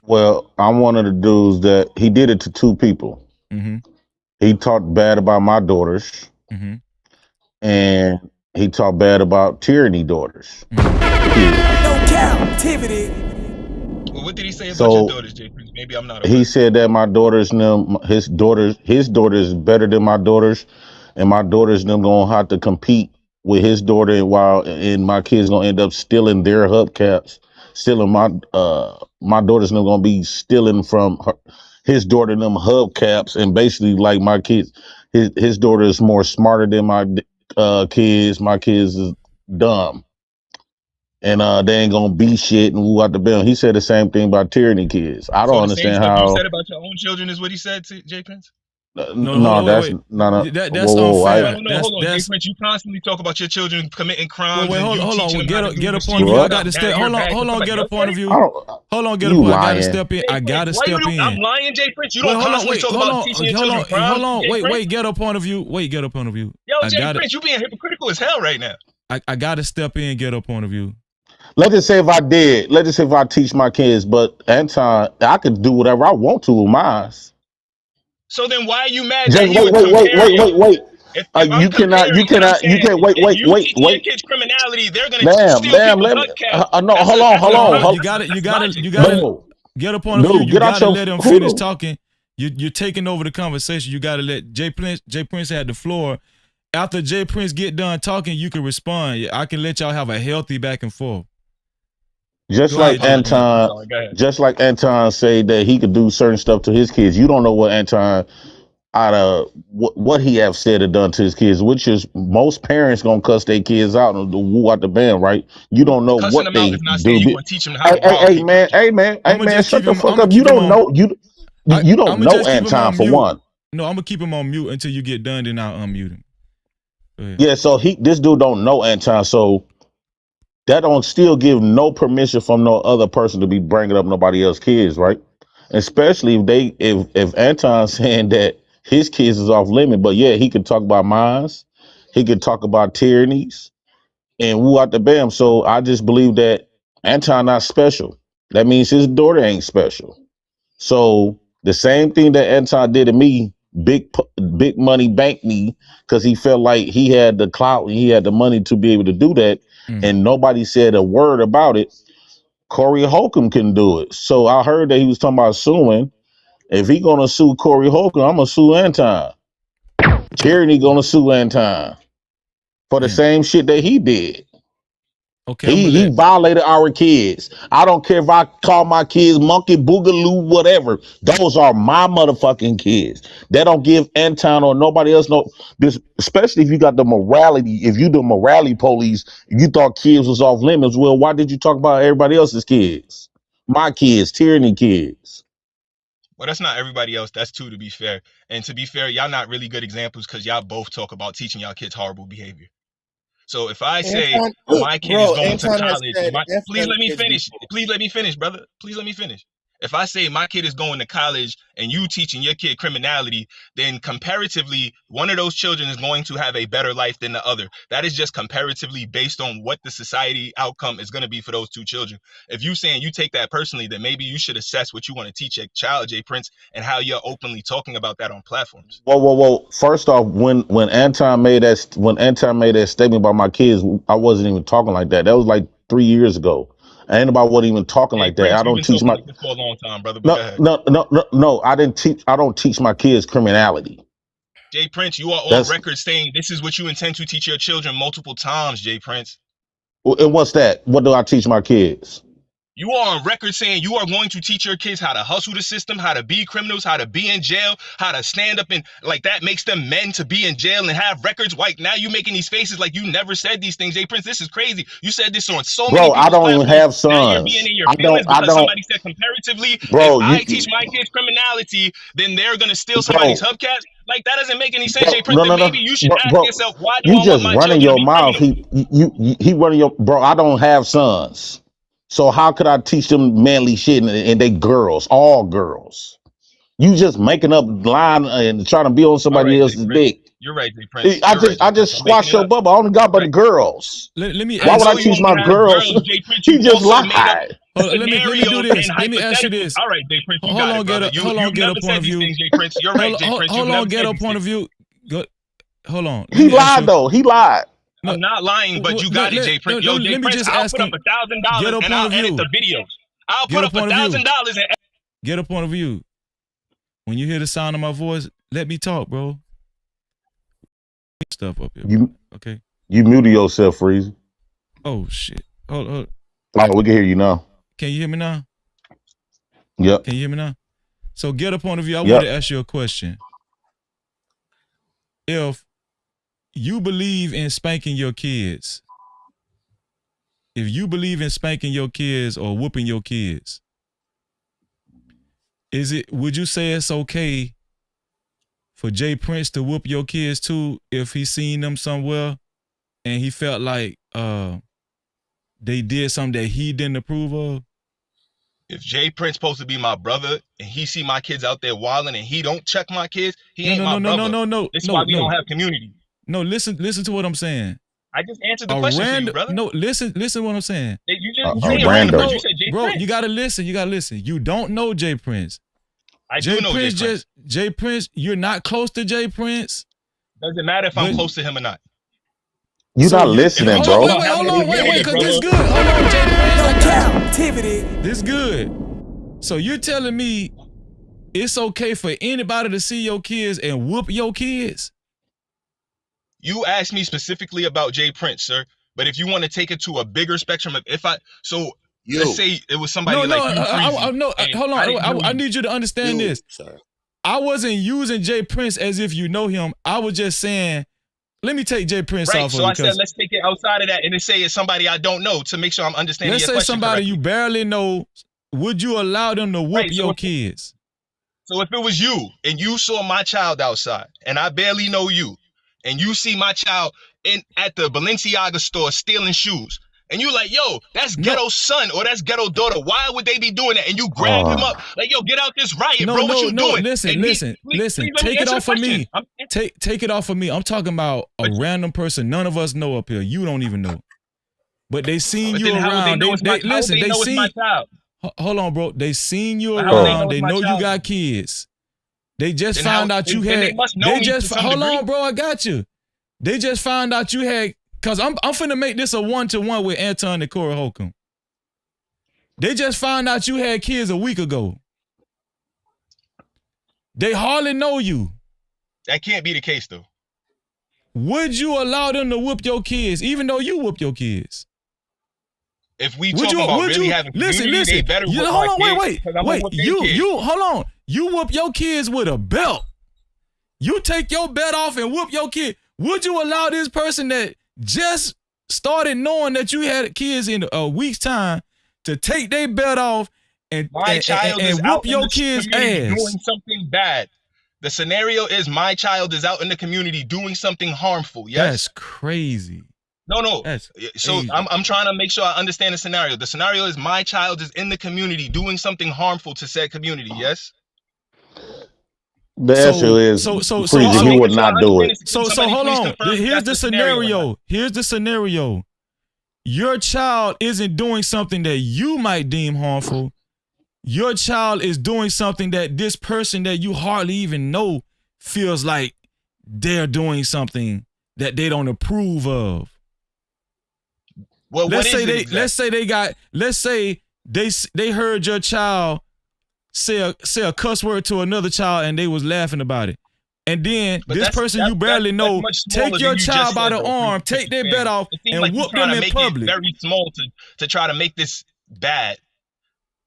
Well, I'm one of the dudes that he did it to two people. Mm-hmm. He talked bad about my daughters, Mm-hmm. and he talked bad about tyranny daughters. No Cap-tivity. Well, what did he say about your So daughters, J Prince? Maybe I'm not he aware. said that my daughters, his daughter is better than my daughters, and my daughters them gonna have to compete with his daughter, and my kids gonna end up stealing their hubcaps, stealing my daughters them gonna be stealing from his daughter them hubcaps, and basically like my kids, his daughter is more smarter than my kids. My kids is dumb. And they ain't gonna be shit and woo out the bill. He said the same thing about tyranny kids. I So don't the same understand stuff you how. said about your own children is what he said to J Prince? No, that's no. That's Whoa. unfair. No, hold on, Jay Prince. You constantly talk about your children committing crimes Wait, and you hold teaching on. them how to do Get a point of view. mischievous I What? got stuff. to Now step. you're back to Hold on. somebody Get a else point said of it? view. I don't. Hold on. Get a You point. I got to lying? step in. Jay I got Prince, to why step you? I'm in. lying, Jay Prince. You Wait, don't hold on. constantly Wait, talk hold about on. teaching your Hold children on. crimes, Hold on. Jay Prince. Wait. Get a point of view. Wait. Get a point of view. Yo, I Jay got it. Prince, you being hypocritical as hell right now. I got to step in and get a point of view. Let's just say if I did. Let's just say if I teach my kids, but Anton, I could do whatever I want to with mine. So then why are you mad that Just he would compare y'all? wait. If I'm You cannot. comparing and I'm You saying can't. Wait. if you teaching your Wait. kids criminality, they're gonna Damn. steal people's Let me. hubcaps. No. That's Hold on. You got it. You got to. logic. You got to No. get a point of view. Dude, You get out got to your. let him finish Who? talking. You're taking over the conversation. You got to let Jay Prince had the floor. After Jay Prince get done talking, you can respond. I can let y'all have a healthy back and forth. Just Go like ahead, Jay Prince. Anton. Sorry, go ahead. Just like Anton say that he could do certain stuff to his kids. You don't know what Anton out of what he have said or done to his kids, which is most parents gonna cuss their kids out and woo out the band, right? You don't know Cussing what them out they is not saying do. you're gonna teach them how to rob people. Hey man, shut the fuck up. You don't know you don't I'm gonna know just keep him Anton on for mute. one. No, I'm gonna keep him on mute until you get done. Then I'll unmute him. Go ahead. Yeah, so this dude don't know Anton, so that don't still give no permission from no other person to be bringing up nobody else's kids, right? Especially if Anton's saying that his kids is off limit, but yeah, he could talk about mines, he could talk about tyrannies, and woo out the bam. So I just believe that Anton not special. That means his daughter ain't special. So the same thing that Anton did to me, big money banked me because he felt like he had the clout and he had the money to be able to do that, and nobody said a word about it. Corey Holcomb can do it. So I heard that he was talking about suing. If he gonna sue Corey Holcomb, I'm gonna sue Anton. Tyranny gonna sue Anton for the same shit that he did. Okay, I'm gonna He let. violated our kids. I don't care if I call my kids monkey, boogaloo, whatever. Those are my motherfucking kids. They don't give Anton or nobody else no this, especially if you got the morality. If you the morality police, you thought kids was off limits. Well, why did you talk about everybody else's kids? My kids, tyranny kids. Well, that's not everybody else. That's two, to be fair. And to be fair, y'all not really good examples because y'all both talk about teaching y'all kids horrible behavior. So if I say Anton, look, my kid is bro, going to Anton has college, said F please them let me kids finish. before. Please let me finish, brother. Please let me finish. If I say my kid is going to college and you teaching your kid criminality, then comparatively, one of those children is going to have a better life than the other. That is just comparatively based on what the society outcome is going to be for those two children. If you saying you take that personally, then maybe you should assess what you want to teach your child, Jay Prince, and how you're openly talking about that on platforms. Whoa. First off, when Anton made that statement about my kids, I wasn't even talking like that. That was like 3 years ago. Ain't nobody wasn't even talking Jay like that. Prince, I you've don't been teach talking my like this for a long time, brother, but go ahead. no. I don't teach my kids criminality. Jay Prince, you are on That's record saying this is what you intend to teach your children multiple times, Jay Prince. and what's that? What do I teach my kids? You are on record saying you are going to teach your kids how to hustle the system, how to be criminals, how to be in jail, how to stand up and like that makes them men to be in jail and have records. Like now you making these faces like you never said these things. Jay Prince, this is crazy. You said this on so many Bro, I people's don't even platforms. have Now you're being sons. in your feelings I because don't somebody said comparatively, if bro, I teach my kids criminality, then they're gonna steal somebody's bro, hubcaps. Like that doesn't make any sense, Jay Prince. no, Then no, maybe no, you should ask bro. yourself, why do You I want just my running children to your be mouth. criminals? He running your bro. I don't have sons, so how could I teach them manly shit and they girls, all girls? You just making up line and trying to be on All right, somebody Jay else's Prince. dick. You're right, Jay Prince. I You're right, just Jay I Prince. just I'm making squashed it your up. bubble. I only got but the Right. girls. Let me Why I would ask. I know you teach only my have girls? girls, Jay Prince. He You just also made up lied. Let me do scenarios this. and Let me ask you hypotheticals. this. All right, Jay Prince, you Hold got on, it, brother. hold on, You've get a never point said of these view. things, Jay Prince. You're right, Jay Prince. You've Hold on, never get said a these point of things. view. Go, hold on. Let He me ask lied you. though. He lied. No, I'm not lying, but you got it, Jay Prince. Yo, Jay let me Prince, just I'll ask put up him. Get $1,000 a and point I'll of edit view. the videos. I'll Get put a up point of view. $1,000 and Get a point of view. When you hear the sound of my voice, let me talk, bro. Stuff up here, bro. Okay. You muted yourself, Freeze. Oh shit. Hold. All right, we can hear you now. Can you hear me now? Yep. Can you hear me now? So get a point of view. I Yep. want to ask you a question. If you believe in spanking your kids, if you believe in spanking your kids or whooping your kids, would you say it's okay for Jay Prince to whoop your kids too if he seen them somewhere and he felt like they did something that he didn't approve of? If Jay Prince supposed to be my brother and he see my kids out there wilding and he don't check my kids, he ain't my brother. This is why we don't have community. No, listen to what I'm saying. I just answered the question for you, brother. No, listen to what I'm saying. You just random. You said Jay bro, Prince. you gotta listen. You don't know Jay Prince. I do know Jay Prince. Jay Prince, you're not close to Jay Prince. Doesn't matter if I'm close to him or not. You're not listening, bro. Hold on, wait, because this is good. Hold on, Jay Prince. No captivity. This is good. So you're telling me it's okay for anybody to see your kids and whoop your kids? You asked me specifically about Jay Prince, sir. But if you want to take it to a bigger spectrum of let's say it was somebody hold on. I need you to understand this. Sir. I wasn't using Jay Prince as if you know him. I was just saying, let me take Jay Prince off. So I said, let's take it outside of that and then say it's somebody I don't know to make sure I'm understanding your question. Let's say somebody correctly. you barely know. Would you allow them to whoop your kids? So if it was you and you saw my child outside and I barely know you and you see my child at the Balenciaga store stealing shoes and you like, yo, that's ghetto son or that's ghetto daughter. Why would they be doing that? And you grab him up like, yo, get out this riot, bro. What you doing? Listen. Take it off of me. Take it off of me. I'm talking about a random person none of us know up here. You don't even know. But they seen you around. Listen, they seen my child. Hold on, bro. They seen you around. They know you got kids. They just found out you had. Hold on, bro. I got you. They just found out you had. Cause I'm finna make this a 1-to-1 with Anton and Corey Holcomb. They just found out you had kids a week ago. They hardly know you. That can't be the case though. Would you allow them to whoop your kids, even though you whoop your kids? If we talk about really having community, they better whoop hold on, kids, wait. You hold on. You whoop your kids with a belt. You take your belt off and whoop your kid. Would you allow this person that just started knowing that you had kids in a week's time to take their belt off and whoop your kids' ass? Doing something bad. The scenario is my child is out in the community doing something harmful. Yes, that's crazy. No. So I'm trying to make sure I understand the scenario. The scenario is my child is in the community doing something harmful to said community. Yes. The answer is he would not do it. So hold on. Here's the scenario. Your child isn't doing something that you might deem harmful. Your child is doing something that this person that you hardly even know feels like they're doing something that they don't approve of. Well, let's say they heard your child say a cuss word to another child and they was laughing about it. And then this person you barely know take your child by the arm, take their belt off, and whoop them in public. Very small to try to make this bad.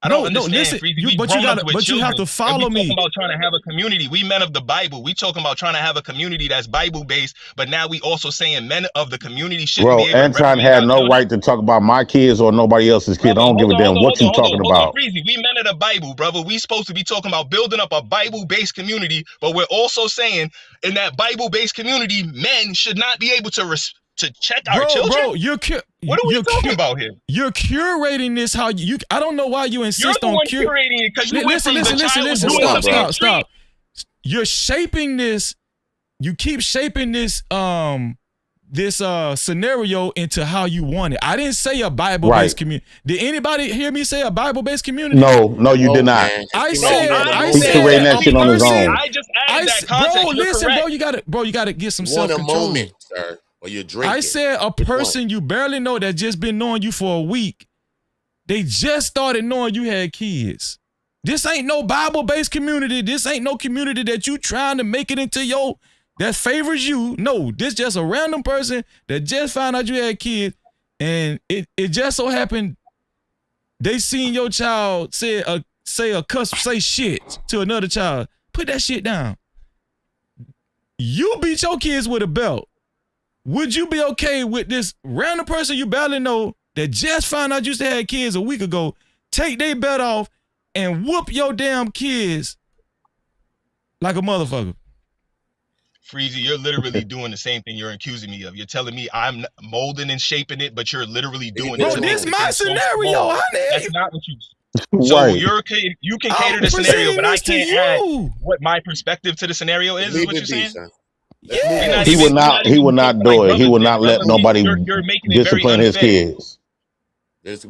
I don't understand. Listen, you have to follow me. We talking about trying to have a community. We men of the Bible. We talking about trying to have a community that's Bible based. But now we also saying men of the community shouldn't be able to Anton had no right to talk about my kids or nobody else's kids. I don't give a damn what you talking about. We men of the Bible, brother. We supposed to be talking about building up a Bible based community. But we're also saying in that Bible based community, men should not be able to check our children. Bro, what are we talking about here? You're curating this how you. I don't know why you insist on curating it because you listen. Stop. You're shaping this. You keep shaping this scenario into how you want it. I didn't say a Bible-based community. Did anybody hear me say a Bible-based community? No, you did not. I said he's curating that shit on his own. I just added that context. Bro, listen, bro, you gotta get some self-control. One moment, sir. Or you're drinking. I said a person you barely know that just been knowing you for a week. They just started knowing you had kids. This ain't no Bible-based community. This ain't no community that you trying to make it into that favors you. No, this just a random person that just found out you had kids. And it just so happened they seen your child say shit to another child. Put that shit down. You beat your kids with a belt. Would you be okay with this random person you barely know that just found out you still had kids a week ago, take their belt off and whoop your damn kids like a motherfucker? Freezy, you're literally doing the same thing you're accusing me of. You're telling me I'm molding and shaping it, but you're literally doing the Bro, same this my thing so scenario. small. How the hell That's you? not what you. So Right. you can I'm cater the scenario, presenting but I this to can't add you. what my perspective to the scenario Let's is leave what it you're be, saying? son. Let's move We're not on. He even would not. He would talking not like do it. He brothers would here, not let brother. nobody You're making it very discipline his unfair. kids.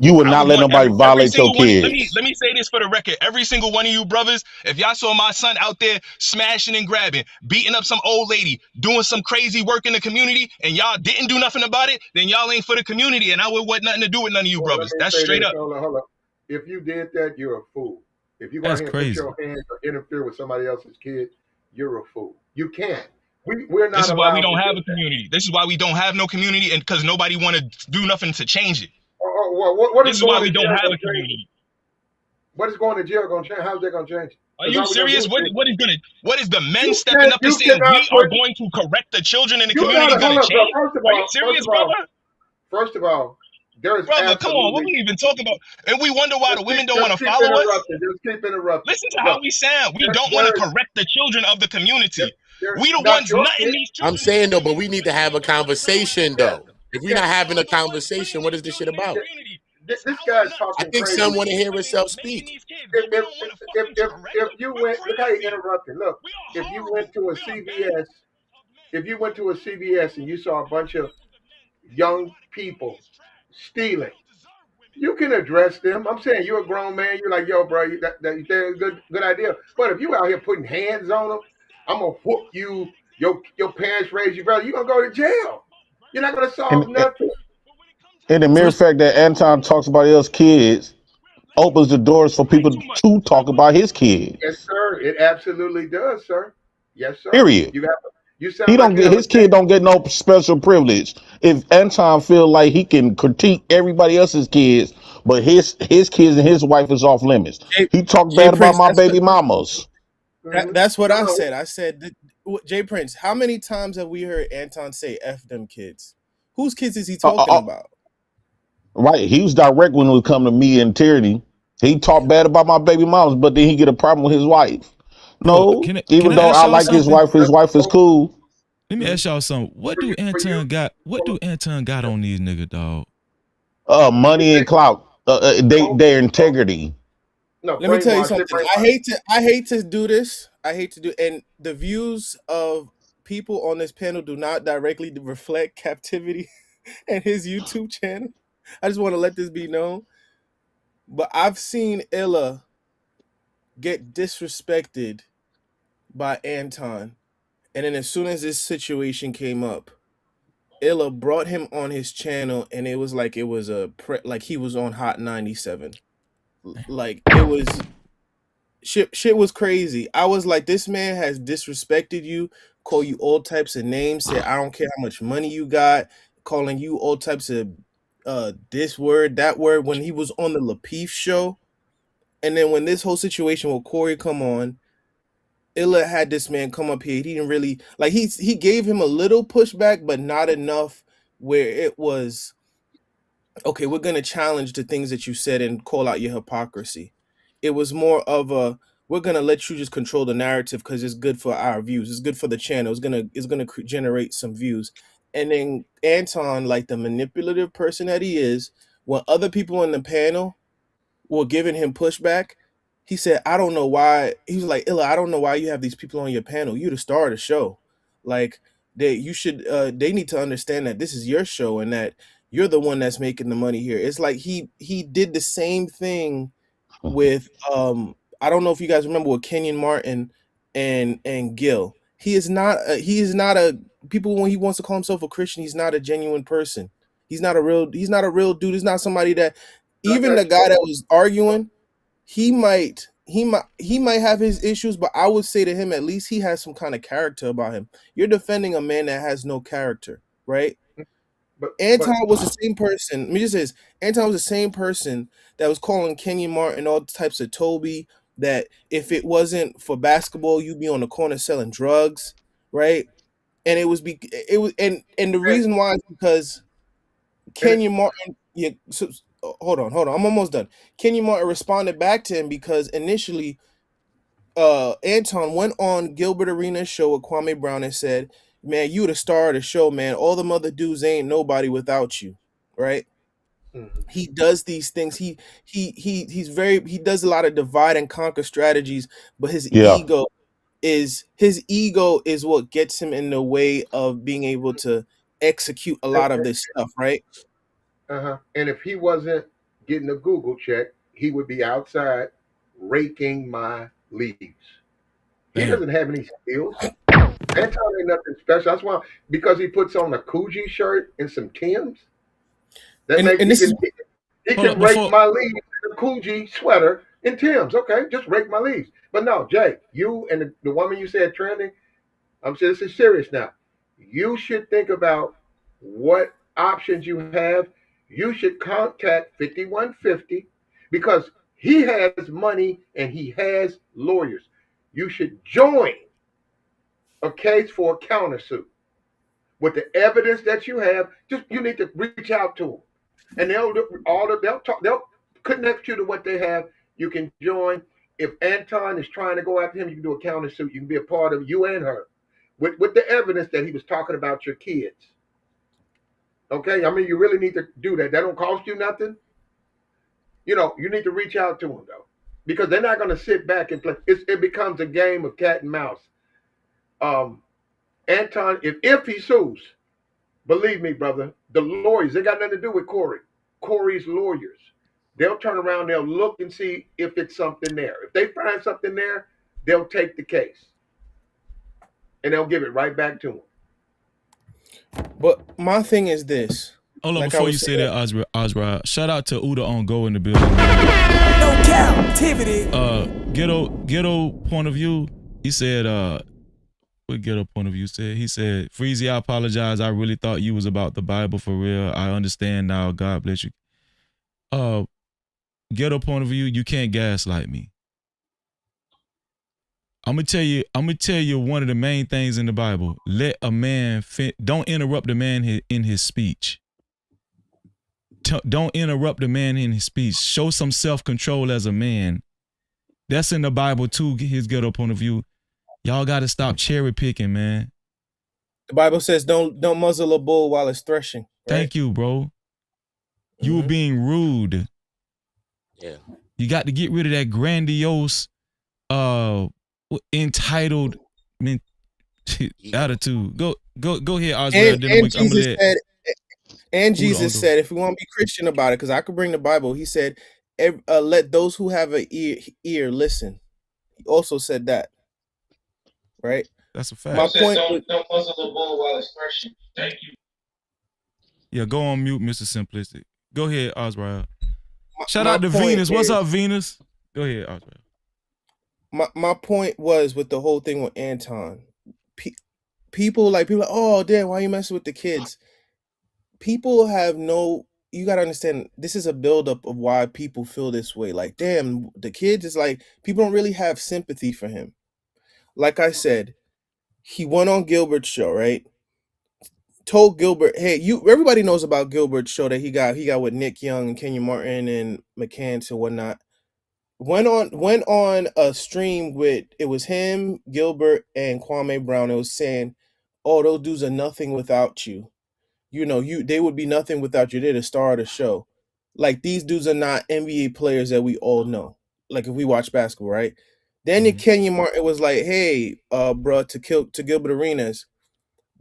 You Well, would I not would let want nobody every violate your single one. Let kids. me say this for the record. Every single one of you brothers, if y'all saw my son out there smashing and grabbing, beating up some old lady, doing some crazy work in the community, and y'all didn't do nothing about it, then y'all ain't for the community, and I would want nothing to do with none of you Well, let brothers. me That's say straight this. up. Hold up. If you did that, you're a fool. If you go out That's here and put crazy. your hands or interfere with somebody else's kid, you're a fool. You can't. We're This not is why we allowed to don't do have a that. community. This is why we don't have no community, and because nobody want to do nothing to change it. Well, what This is is why going we to don't jail have going a to change it? community. What is going to jail going to change? How's that going to change it? Are Because you all we're going to do serious? is What is the men you stepping can't. up and You saying cannot we are put. going to correct the children in the You're community not. gonna Hold up, bro. change? Are you serious, brother? First of all, there is Brother, come on, what absolutely. we even talking about? And we wonder why the women don't want Just to keep follow us. interrupting. Just keep interrupting. Listen to how Look, we sound. We don't want to there is. correct the children of the community. There's We the not ones your nutting kid. these I'm children in the saying though, but we community. need But to then have we a want to put our conversation hands on Yeah. though. them. If we're Yeah. not having a Y'all the ones conversation, bringing what these is this shit children in the about? community. This, It's this our guy's nuts. I talking think We're some crazy. want to making hear women, herself making speak. these kids, if but we if don't want to if fucking if, correct if them. you We're went, look how you crazy. interrupted. Look, We are if you went horrible. to a We are bad. CVS, if you went to a CVS and you saw a bunch of young people stealing, you can address them. I'm saying you're a grown man. You're like, yo, bro, that's a good idea. But if you out here putting hands on them, I'm gonna whoop you. Your parents raised you, brother. You're gonna go to jail. You're not gonna solve And nothing. and the mere First, fact that Anton talks about his kids opens the doors for people Too much. to talk about his Yes, kids. sir. It absolutely does, sir. Yes, sir. Period. You have. You He sound like don't you get have a his kid don't get no special privilege. If Anton feel like he can critique everybody else's kids, but his kids and his wife is off limits. He talked Jay bad about Prince, my baby mamas. that's what No, I no. said. I said, Jay Prince, how many times have we heard Anton say "f them kids"? Whose kids is he Uh, uh, talking uh, about? right. He was direct when it would come to me and Tyranny. He talked bad about my baby mamas, but then he get a problem with his wife. bro, No, can even I though ask I y'all like something? his wife is cool. Let me ask y'all something. What do For you, Anton got? What do Anton got on these nigga, dog? Money and clout, their integrity. no, Let me tell you brainwash. They something. brainwash. I hate to do this. I hate to do, and the views of people on this panel do not directly reflect Captivity and his YouTube channel. I just want to let this be known. But I've seen Illa get disrespected by Anton, and then as soon as this situation came up, Illa brought him on his channel, and it was like like he was on Hot 97. Like it was shit was crazy. I was like, this man has disrespected you, call you all types of names, said I don't care how much money you got, calling you all types of this word, that word when he was on the Lapeef show. And then when this whole situation with Corey come on, Illa had this man come up here. He didn't really like he gave him a little pushback, but not enough where it was okay, we're gonna challenge the things that you said and call out your hypocrisy. It was more of a we're gonna let you just control the narrative because it's good for our views. It's good for the channel. It's gonna generate some views. And then Anton, like the manipulative person that he is, when other people in the panel were giving him pushback, he said, "I don't know why." He was like, "Illa, I don't know why you have these people on your panel. You the star of the show. Like they need to understand that this is your show and that you're the one that's making the money here." It's like he did the same thing with I don't know if you guys remember with Kenyon Martin and Gil. He is not a people when he wants to call himself a Christian, he's not a genuine person. He's not a real dude. He's not somebody that I even got the guy that was arguing, he might have his issues, but I would say to him at least he has some kind of character about him. You're defending a man that has no character, right? Anton but was the same person. Let me just say this. Anton was the same person that was calling Kenyon Martin all types of Toby. That if it wasn't for basketball, you'd be on the corner selling drugs, right? And it was and the reason why is because Kenyon Martin. Yeah, so, hold on. I'm almost done. Kenyon Martin responded back to him because initially, Anton went on Gilbert Arenas' show with Kwame Brown and said, "Man, you the star of the show, man. All them other dudes ain't nobody without you." Right? Mhm. He does these things. He does a lot of divide and conquer strategies, but Yeah. his ego is what gets him in the way of being able to execute a lot of this stuff, right? Uh-huh. And if he wasn't getting a Google check, he would be outside raking my leaves. He Damn. doesn't have any skills. Anton ain't nothing special. That's why, because he puts on a Coogee shirt and some Timbs, that makes And this is he Hold can up rake before. my leaves in a Coogee sweater and Timbs. Okay, just rake my leaves. But no, Jay, you and the woman you said trending, I'm saying this is serious now. You should think about what options you have. You should contact 5150 because he has money and he has lawyers. You should join a case for a countersuit with the evidence that you have. Just you need to reach out to them, and they'll connect you to what they have. You can join. If Anton is trying to go after him, you can do a countersuit. You can be a part of you and her with the evidence that he was talking about your kids. Okay, I mean you really need to do that. That don't cost you nothing. You know, you need to reach out to them though, because they're not going to sit back and play. It becomes a game of cat and mouse. Um, Anton, if he sues, believe me, brother, the lawyers, they got nothing to do with Corey. Corey's lawyers. They'll turn around, they'll look and see if it's something there. If they find something there, they'll take the case and they'll give it right back to him. But my thing is this. Hold on Like I before you was say saying, that, Osra. Shout out to Uda on Go in the building. Man. No captivity. Ghetto point of view. He said, what ghetto point of view said? He said, Freezy, I apologize. I really thought you was about the Bible for real. I understand now. God bless you. Ghetto point of view, you can't gaslight me. I'm gonna tell you one of the main things in the Bible. Let a man don't interrupt the man in his speech. Don't interrupt the man in his speech. Show some self-control as a man. That's in the Bible too, his ghetto point of view. Y'all gotta stop cherry picking, man. the Bible says don't muzzle a bull while it's threshing. Right? Thank you, bro. You were being rude. Yeah. You got to get rid of that grandiose, entitled attitude. Go ahead, Oswald. And Jesus said, if we want to be Christian about it, because I could bring the Bible, he said, let those who have an ear listen. He also said that, right? That's a fact. My point. Don't muzzle the bull while it's threshing. Thank you. Yeah, go on mute, Mr. Simplistic. Go ahead, Oswald. Shout out to Venus. What's up, Venus? Go ahead, Oswald. My point was with the whole thing with Anton. People like, oh damn, why are you messing with the kids? People have no. You gotta understand. This is a buildup of why people feel this way. Like, damn, the kids is like people don't really have sympathy for him. Like I said, he went on Gilbert's show, right? Told Gilbert, hey, everybody knows about Gilbert's show that he got with Nick Young and Kenya Martin and McCants and whatnot. Went on a stream with, it was him, Gilbert, and Kwame Brown. It was saying, oh, those dudes are nothing without you. You know, they would be nothing without you. They're the star of the show. Like, these dudes are not NBA players that we all know. Like, if we watch basketball, right? Then Kenya Martin was like, hey, bro, to Gilbert Arenas,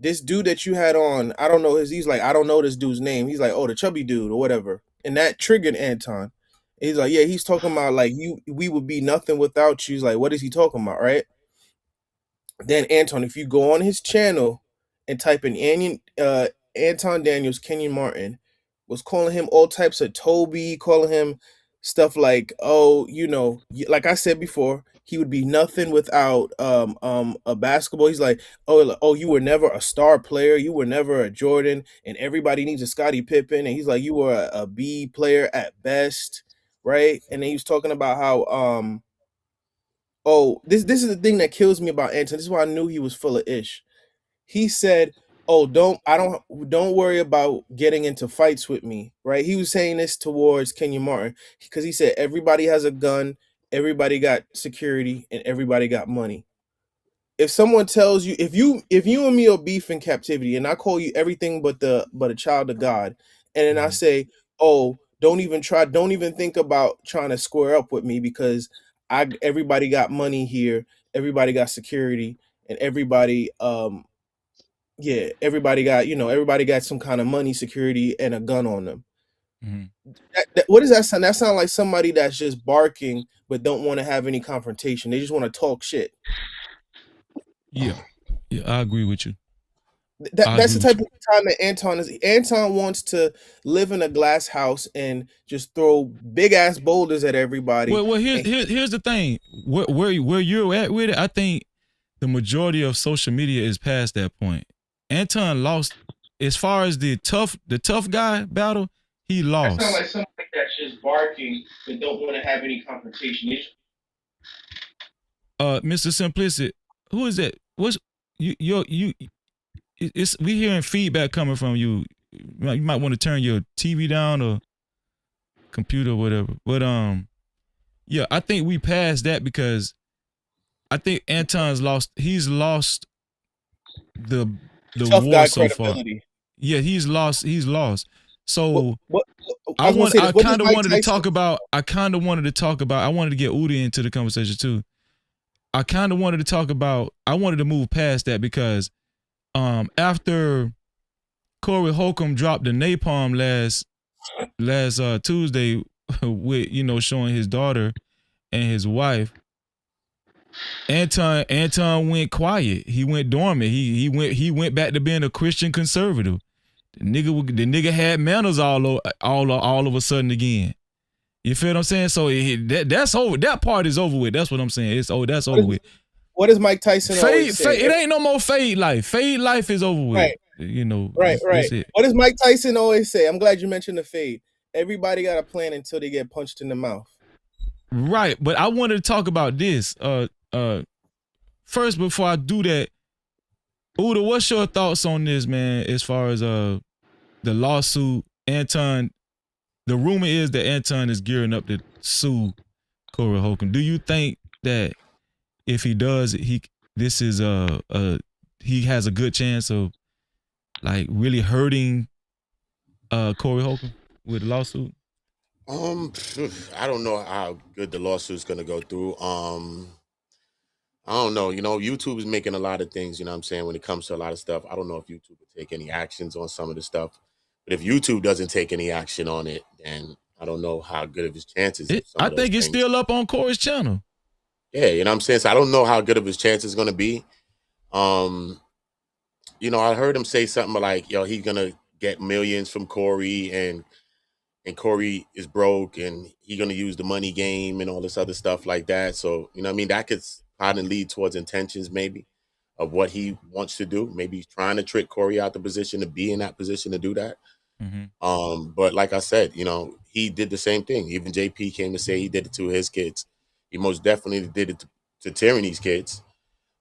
this dude that you had on, I don't know he's like, I don't know this dude's name. He's like, oh, the chubby dude or whatever. And that triggered Anton. He's like, yeah, he's talking about like we would be nothing without you. He's like, what is he talking about, right? Then Anton, if you go on his channel and type in Anton Daniels, Kenyon Martin, was calling him all types of Toby, calling him stuff like, oh, you know, like I said before, he would be nothing without a basketball. He's like, oh, you were never a star player, you were never a Jordan, and everybody needs a Scottie Pippen, and he's like, you were a B player at best, right? And then he was talking about how oh, this is the thing that kills me about Anton. This is why I knew he was full of ish. He said, oh, don't worry about getting into fights with me, right? He was saying this towards Kenya Martin because he said everybody has a gun everybody got security, and everybody got money. If someone tells you, if you and me are beef in captivity, and I call you everything but a child of God, and then I say, oh, don't even think about trying to square up with me because everybody got money here, everybody got security, and everybody everybody got some kind of money, security, and a gun on them. What does that sound? That sound like somebody that's just barking but don't want to have any confrontation. They just want to talk shit. Yeah, I agree with you. That's the type of time that Anton is. Anton wants to live in a glass house and just throw big ass boulders at everybody. Well, here's the thing. Where you're at with it, I think the majority of social media is past that point. Anton lost as far as the tough guy battle. He lost. That sounds like somebody that's just barking but don't want to have any confrontation. Mr. Simplicit, who is that? What's you? It's we hearing feedback coming from you. You might want to turn your TV down or computer or whatever. But yeah, I think we passed that because I think Anton's lost. He's lost the tough war guy so credibility. far. Yeah, he's lost. So I kind of wanted to talk about. I wanted to get Udi into the conversation too. I kind of wanted to talk about. I wanted to move past that because after Corey Holcomb dropped the napalm last Tuesday with showing his daughter and his wife, Anton went quiet. He went dormant. He went back to being a Christian conservative. The nigga had manners all of a sudden again. You feel what I'm saying? So that's over. That part is over with. That's what I'm saying. That's over with. What does Mike Tyson always say? It ain't no more fade life. Fade life is over with. Right. Right. That's it. What does Mike Tyson always say? I'm glad you mentioned the fade. Everybody got a plan until they get punched in the mouth. Right, but I wanted to talk about this. First, before I do that, Uda, what's your thoughts on this, man? As far as the lawsuit, Anton. The rumor is that Anton is gearing up to sue Corey Holcomb. Do you think that if he does, he has a good chance of like really hurting Corey Holcomb with the lawsuit? I don't know how good the lawsuit's gonna go through. I don't know. YouTube is making a lot of things. When it comes to a lot of stuff, I don't know if YouTube would take any actions on some of the stuff. But if YouTube doesn't take any action on it, then I don't know how good of his chances. I think it's still up on Corey's channel. Yeah, you know what I'm saying? So I don't know how good of his chances going to be. I heard him say something like, he's going to get millions from Corey and Corey is broke and he's going to use the money game and all this other stuff like that. So, that could probably lead towards intentions maybe of what he wants to do. Maybe he's trying to trick Corey out the position to be in that position to do that. Mm-hmm. But like I said, he did the same thing. Even JP came to say he did it to his kids. He most definitely did it to Tyranny's kids.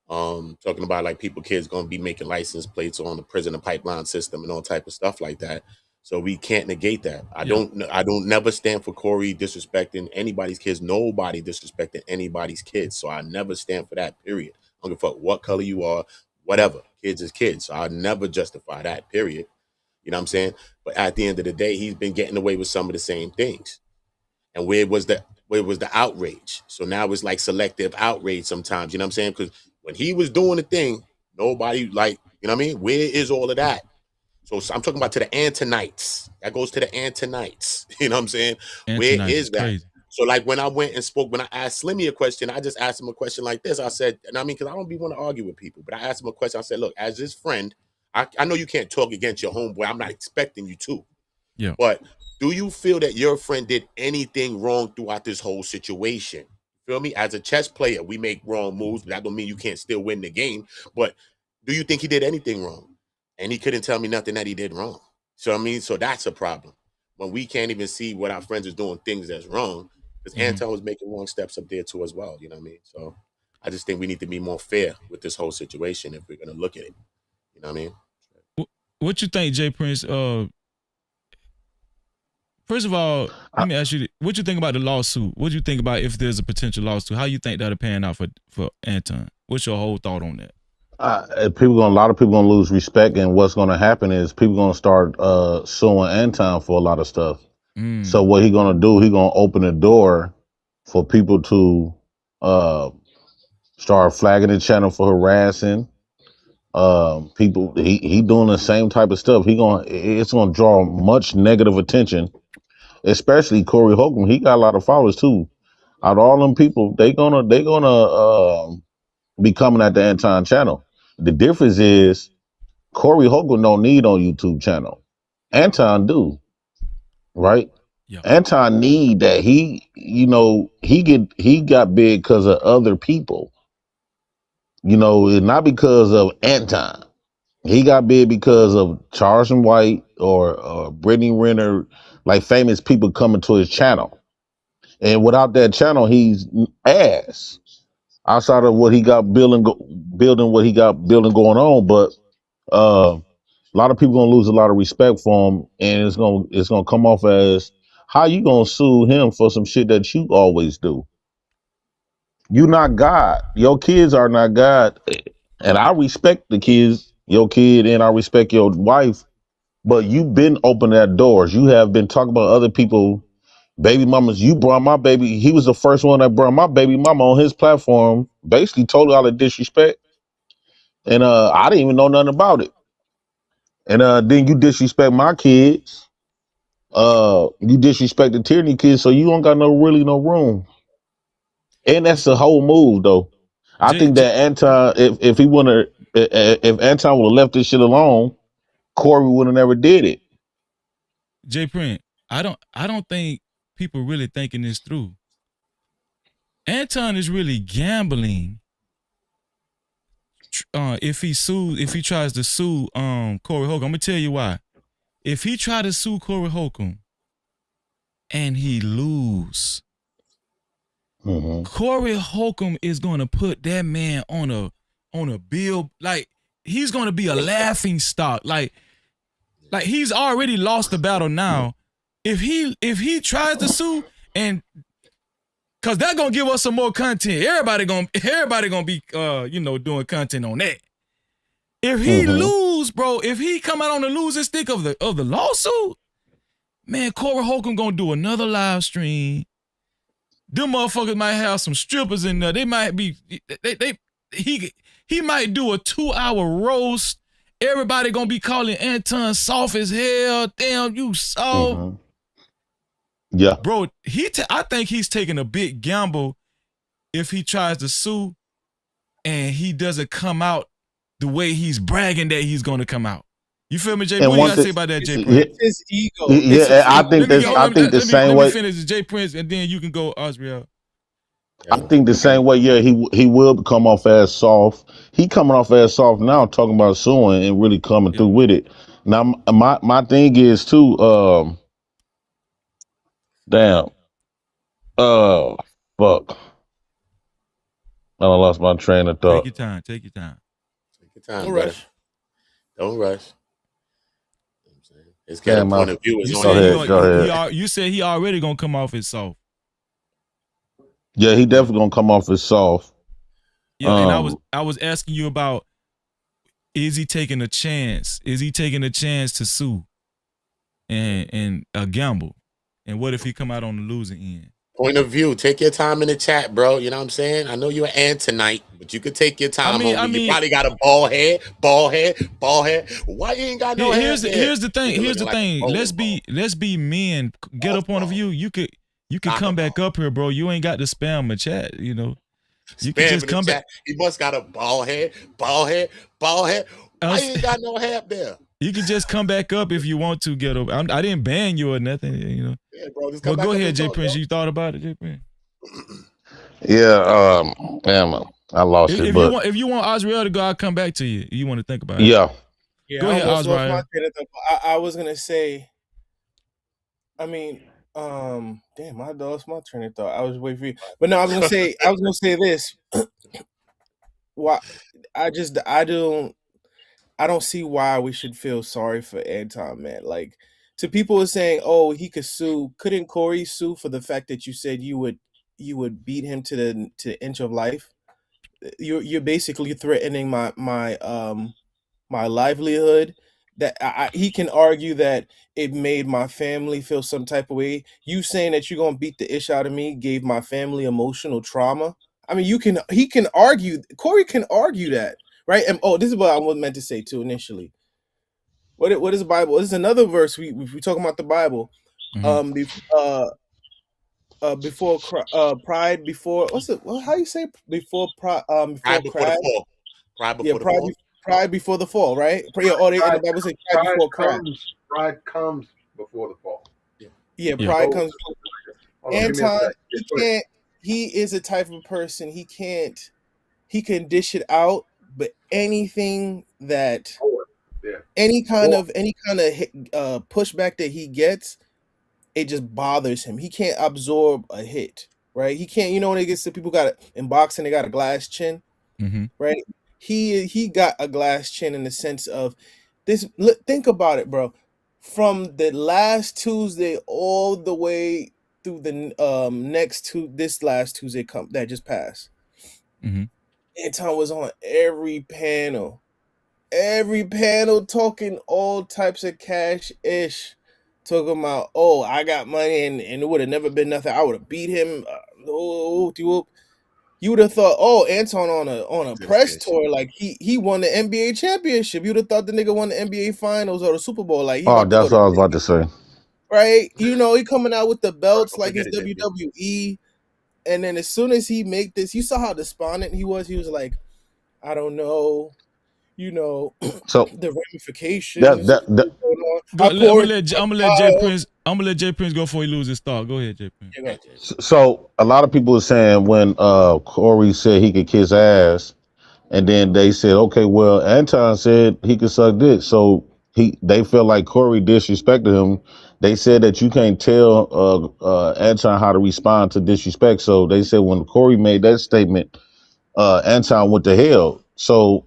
Talking about like kids going to be making license plates on the prison and pipeline system and all type of stuff like that. So we can't negate that. I don't never stand for Corey disrespecting anybody's kids. Nobody disrespecting anybody's kids. So I never stand for that, period. I don't give a fuck what color you are, whatever. Kids is kids. So I never justify that, period. You know what I'm saying? But at the end of the day, he's been getting away with some of the same things. And where was the outrage? So now it's like selective outrage sometimes, you know what I'm saying? Because when he was doing the thing, nobody you know what I mean? Where is all of that? So I'm talking about to the Antonites. That goes to the Antonites. You know what I'm saying? Where is that? Crazy. So like when I went and spoke, when I asked Slimmy a question, I just asked him a question like this. I said, and I mean, because I don't want to argue with people, but I asked him a question. I said, look, as his friend, I know you can't talk against your homeboy. I'm not expecting you to. Yeah. But do you feel that your friend did anything wrong throughout this whole situation? Feel me? As a chess player, we make wrong moves, but that don't mean you can't still win the game. But do you think he did anything wrong? And he couldn't tell me nothing that he did wrong. So I mean, so that's a problem. When we can't even see what our friends is doing things that's wrong, because Anton was making wrong steps up there too as well. You know what I mean? So I just think we need to be more fair with this whole situation if we're gonna look at it. You know what I mean? What you think, Jay Prince? First of all, let me ask you, what you think about the lawsuit? What do you think about if there's a potential lawsuit? How you think that'll pan out for Anton? What's your whole thought on that? A lot of people gonna lose respect, and what's gonna happen is people gonna start suing Anton for a lot of stuff. So what he gonna do? He gonna open the door for people to start flagging the channel for harassing people. He doing the same type of stuff. It's gonna draw much negative attention, especially Corey Holcomb. He got a lot of followers too. Out of all them people, they gonna be coming at the Anton channel. The difference is Corey Holcomb don't need on YouTube channel. Anton do, right? Yeah. Anton need that. He got big because of other people. Not because of Anton. He got big because of Charles and White or Brittany Renner, like famous people coming to his channel. And without that channel, he's ass. Outside of what he got building what he got building going on, but a lot of people gonna lose a lot of respect for him, and it's gonna come off as how you gonna sue him for some shit that you always do. You not God. Your kids are not God, and I respect the kids, your kid, and I respect your wife. But you've been opening that doors. You have been talking about other people. Baby mamas, you brought my baby. He was the first one that brought my baby mama on his platform. Basically, told her all the disrespect, and I didn't even know nothing about it. And then you disrespect my kids. You disrespect the Tierney kids, so you don't got no room. And that's the whole move, though. I think that Anton, if Anton would have left this shit alone, Corey would have never did it. J Print, I don't think people really thinking this through. Anton is really gambling. If he tries to sue Corey Holcomb, I'm gonna tell you why. If he try to sue Corey Holcomb and he lose, Corey Holcomb is gonna put that man on a bill, like he's gonna be a laughing stock. Like he's already lost the battle now. If he tries to sue, and cause that's gonna give us some more content. Everybody gonna be doing content on that. If he lose, bro, if he come out on the losing stick of the lawsuit, man, Corey Holcomb gonna do another live stream. Them motherfuckers might have some strippers in there. They might be he might do a 2-hour roast. Everybody gonna be calling Anton soft as hell. Damn, you soft. Yeah, bro. I think he's taking a big gamble if he tries to sue and he doesn't come out the way he's bragging that he's going to come out. You feel me, Jay? What you got to say about that, Jay Prince? His ego. I think the same way. Let me finish Jay Prince, and then you can go, Osriel. I think the same way. Yeah, he will come off as soft. He coming off as soft now, talking about suing and really coming through with it. Now, my thing is too. Damn. Fuck. I lost my train of thought. Take your time. Take your time. Don't rush. Don't rush. It's got a point of view. Go ahead. You said he already gonna come off as soft. Yeah, he definitely gonna come off as soft. Yeah, and I was asking you about, is he taking a chance? Is he taking a chance to sue and a gamble? And what if he come out on the losing end? Point of view. Take your time in the chat, bro. You know what I'm saying? I know you're an tonight, but you could take your time. You probably got a bald head. Why you ain't got no hair? Here's the thing. Let's be men. Get up on a view. You could come back up here, bro. You ain't got to spam a chat. You know, you can just come back. He must got a bald head. Why you ain't got no hair up there? You can just come back up if you want to. Get over. I didn't ban you or nothing. You know. Yeah, bro. Just come back go ahead, Jay Prince. You thought about it, Jay Prince? Yeah. Damn. I lost it. If you want Osriel to go, I'll come back to you. You want to think about it? Yeah. Go ahead, Osriel. I was gonna say. I mean, damn, I lost my train of thought. I was waiting for you, but no, I was gonna say this. Why? I don't see why we should feel sorry for Anton, man. Like, to people who are saying, "Oh, he could sue." Couldn't Corey sue for the fact that you said you would beat him to the inch of life? You're basically threatening my livelihood. That he can argue that it made my family feel some type of way. You saying that you're gonna beat the ish out of me gave my family emotional trauma. I mean, he can argue. Corey can argue that, right? And this is what I was meant to say too initially. What is the Bible? This is another verse. We talking about the Bible. Before pride, before what's it? How you say before pride? Before Pride before the crash. fall. Pride Yeah, before the fall. pride before the fall, right? Yeah, in the Bible say pride before crash. Pride comes before the fall. Yeah, pride comes. Hold on, give me a Anton, sec. he can't. He is a type of person. He can't. He can dish it out, but anything that, any kind of pushback that he gets, it just bothers him. He can't absorb a hit, right? He can't. You know when it gets to people in boxing, they got a glass chin, right? He got a glass chin in the sense of this. Think about it, bro. From the last Tuesday all the way through the this last Tuesday that just passed. Anton was on every panel talking all types of cash ish, talking about, oh, I got money and it would have never been nothing. I would have beat him. You would have thought, oh, Anton on a press tour, like he won the NBA championship. You would have thought the nigga won the NBA finals or the Super Bowl, like he Oh, about to go that's to what I was about to say. right. You know, he coming out with the belts like it's WWE. And then as soon as he make this, you saw how despondent he was. He was like, I don't know, you know, So the ramifications. that I'm gonna let Jay Prince go before he loses his thought. Go ahead, Jay Prince. so a lot of people are saying when Corey said he could kiss ass, and then they said, okay, well, Anton said he could suck dick, so they felt like Corey disrespected him. They said that you can't tell Anton how to respond to disrespect. So they said when Corey made that statement, Anton went to hell. So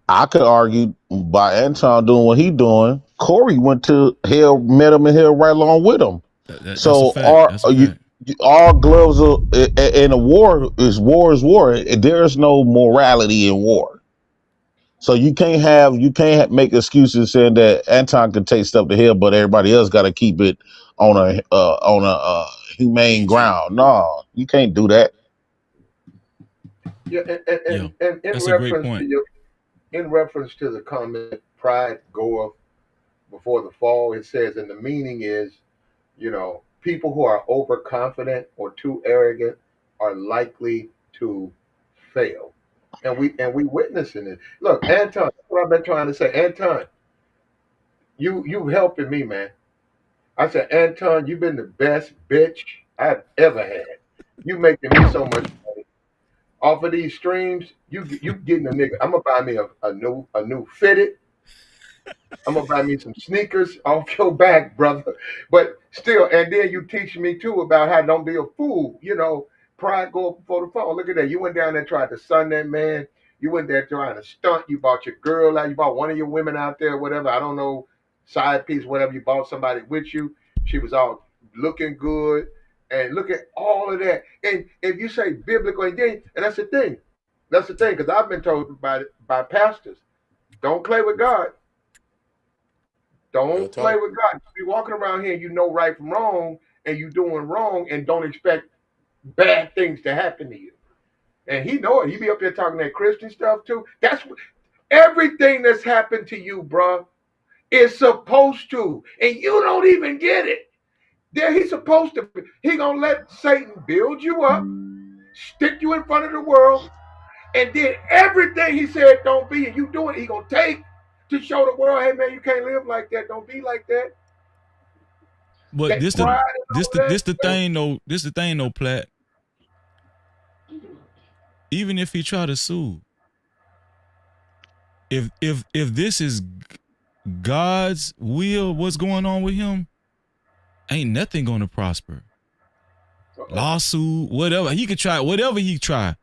I could argue by Anton doing what he doing, Corey went to hell, met him in hell right along with him. That's So a fact. That's a fact. all gloves are in a war is war. There's no morality in war. So you can't make excuses saying that Anton can take stuff to hell, but everybody else got to keep it on a humane ground. No, you can't do that. Yeah, and that's a great point. In reference to the comment, pride goeth before the fall, it says, and the meaning is, people who are overconfident or too arrogant are likely to fail. And we witnessing it. Look, Anton, that's what I've been trying to say. Anton, you helping me, man. I said, Anton, you've been the best bitch I've ever had. You making me so much money. Off of these streams, you getting a nigga. I'm gonna buy me a new fitted. I'm gonna buy me some sneakers off your back, brother. But still, and then you teach me too about how don't be a fool. Pride go up before the fall. Look at that. You went down there tried to sun that man. You went there trying to stunt. You bought your girl out. You bought one of your women out there, whatever. I don't know, side piece, whatever. You bought somebody with you. She was all looking good. And look at all of that. And if you say biblical, and that's the thing. That's the thing, because I've been told by pastors, don't play with God. Don't play with God. You be walking around here, you know right from wrong, and you doing wrong, and don't expect bad things to happen to you. And he know it. He be up there talking that Christian stuff too. That's everything that's happened to you, bruh, is supposed to, and you don't even get it. There, he's supposed to. He gonna let Satan build you up, stick you in front of the world, and then everything he said don't be, and you do it. He gonna take to show the world, hey man, you can't live like that. Don't be like that. But this the thing though, Platt. Even if he try to sue, if this is God's will, what's going on with him, ain't nothing gonna prosper. Lawsuit, whatever he could try, whatever he try.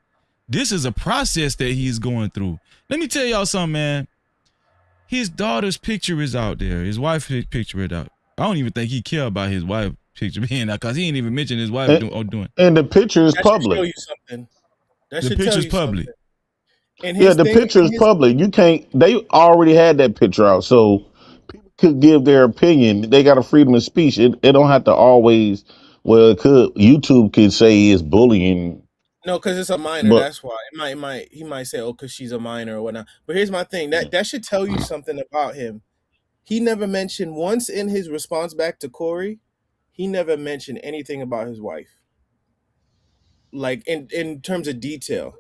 This is a process that he's going through. Let me tell y'all something, man. His daughter's picture is out there. His wife's picture is out. I don't even think he care about his wife picture being out because he ain't even mentioned his wife doing. And the picture is That should public. show you something. That The should tell picture's you public. something. And Yeah, his the thing, picture is public. You can't. They already had that picture out, so people could give their opinion. They got a freedom of speech. It don't have to always. Well, it could. YouTube could say it's bullying, no, because it's a minor. but That's why he might say, "Oh, because she's a minor or whatnot." But here's my thing. That should tell you something about him. He never mentioned once in his response back to Corey. He never mentioned anything about his wife, like in terms of detail.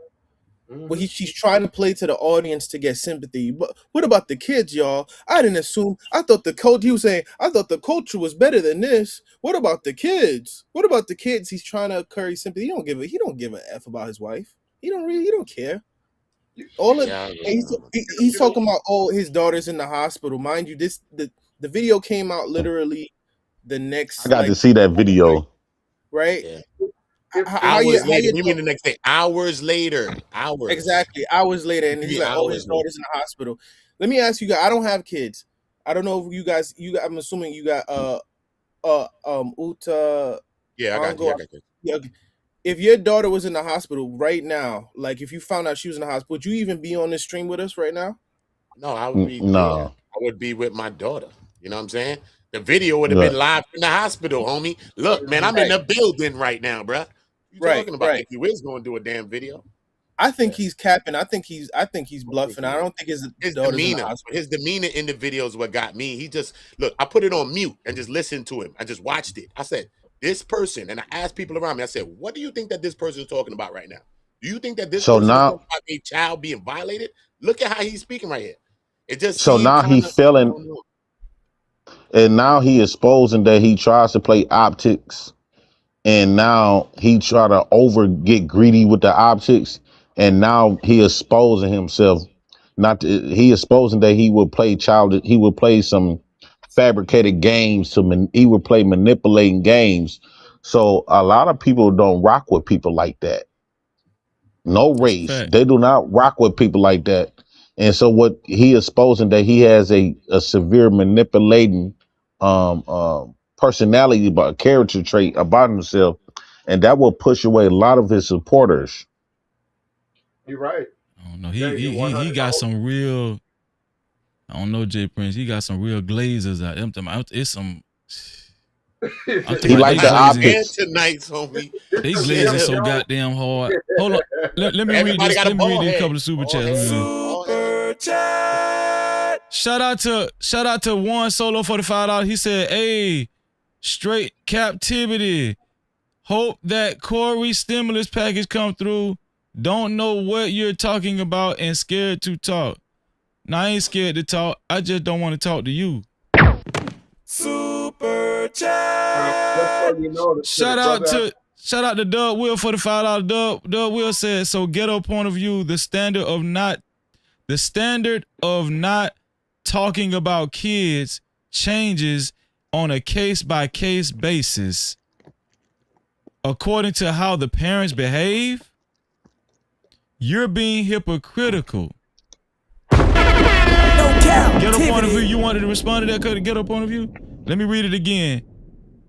Well, he's trying to play to the audience to get sympathy. But what about the kids, y'all? I didn't assume. I thought the coach. He was saying, I thought the culture was better than this. What about the kids? What about the kids? He's trying to curry sympathy. He don't give a f about his wife. He don't care. All it, and he's talking about his daughter's in the hospital. Mind you, the video came out literally the I next got to see that video. right. Yeah. How Hours you later. You mean the next day? Hours later. Hours. Exactly, hours later, and he's 3 like, "Oh, his hours later. daughter's in the hospital." Let me ask you guys. I don't have kids. I don't know if you guys. I'm assuming you got Uta. Yeah, I got you. I got you. Yeah, okay. If your daughter was in the hospital right now, like if you found out she was in the hospital, would you even be on this stream with us right now? No, I would be there. No, I would be with my daughter. You know what I'm saying? The video would have right. been live in the hospital, homie. Look, man, I'm in the building right now, bruh. You talking about if you is going to do a damn video? I think he's capping. I think he's bluffing. I don't think his daughter's in the demeanor. hospital. His demeanor in the video is what got me. He just look. I put it on mute and just listened to him. I just watched it. I said, "This person," and I asked people around me. I said, "What do you think that this person is talking about right now? Do you think that this So person is now, talking about a child being violated? Look at how he's speaking right here. It just so seemed now kind he of. fell I in, don't know. and now he exposing that he tries to play optics, and now he try to get greedy with the optics, and now he exposing himself. He exposing that he will play he will play some fabricated games he would play manipulating games. So a lot of people don't rock with people like that. No That's a race. fact. They do not rock with people like that. And so what he exposing that he has a severe manipulating personality, but character trait about himself, and that will push away a lot of his supporters. You're right. I don't know. He got some real. I don't know, Jay Prince. He got some real glazers out. It's some. He like the optics. Tonight's homie. They glazing so goddamn hard. Hold on. Let me read this. Let me read these couple of super chats. Super chat. Shout out to One Solo $45. He said, "Hey, straight captivity. Hope that Corey stimulus package come through. Don't know what you're talking about and scared to talk. Now I ain't scared to talk. I just don't want to talk to you." Super chat. Shout out to Doug Will for the $5. Doug Will said, "So ghetto point of view, the standard of not talking about kids changes on a case-by-case basis according to how the parents behave. You're being hypocritical." Ghetto point of view, you wanted to respond to that ghetto point of view? Let me read it again.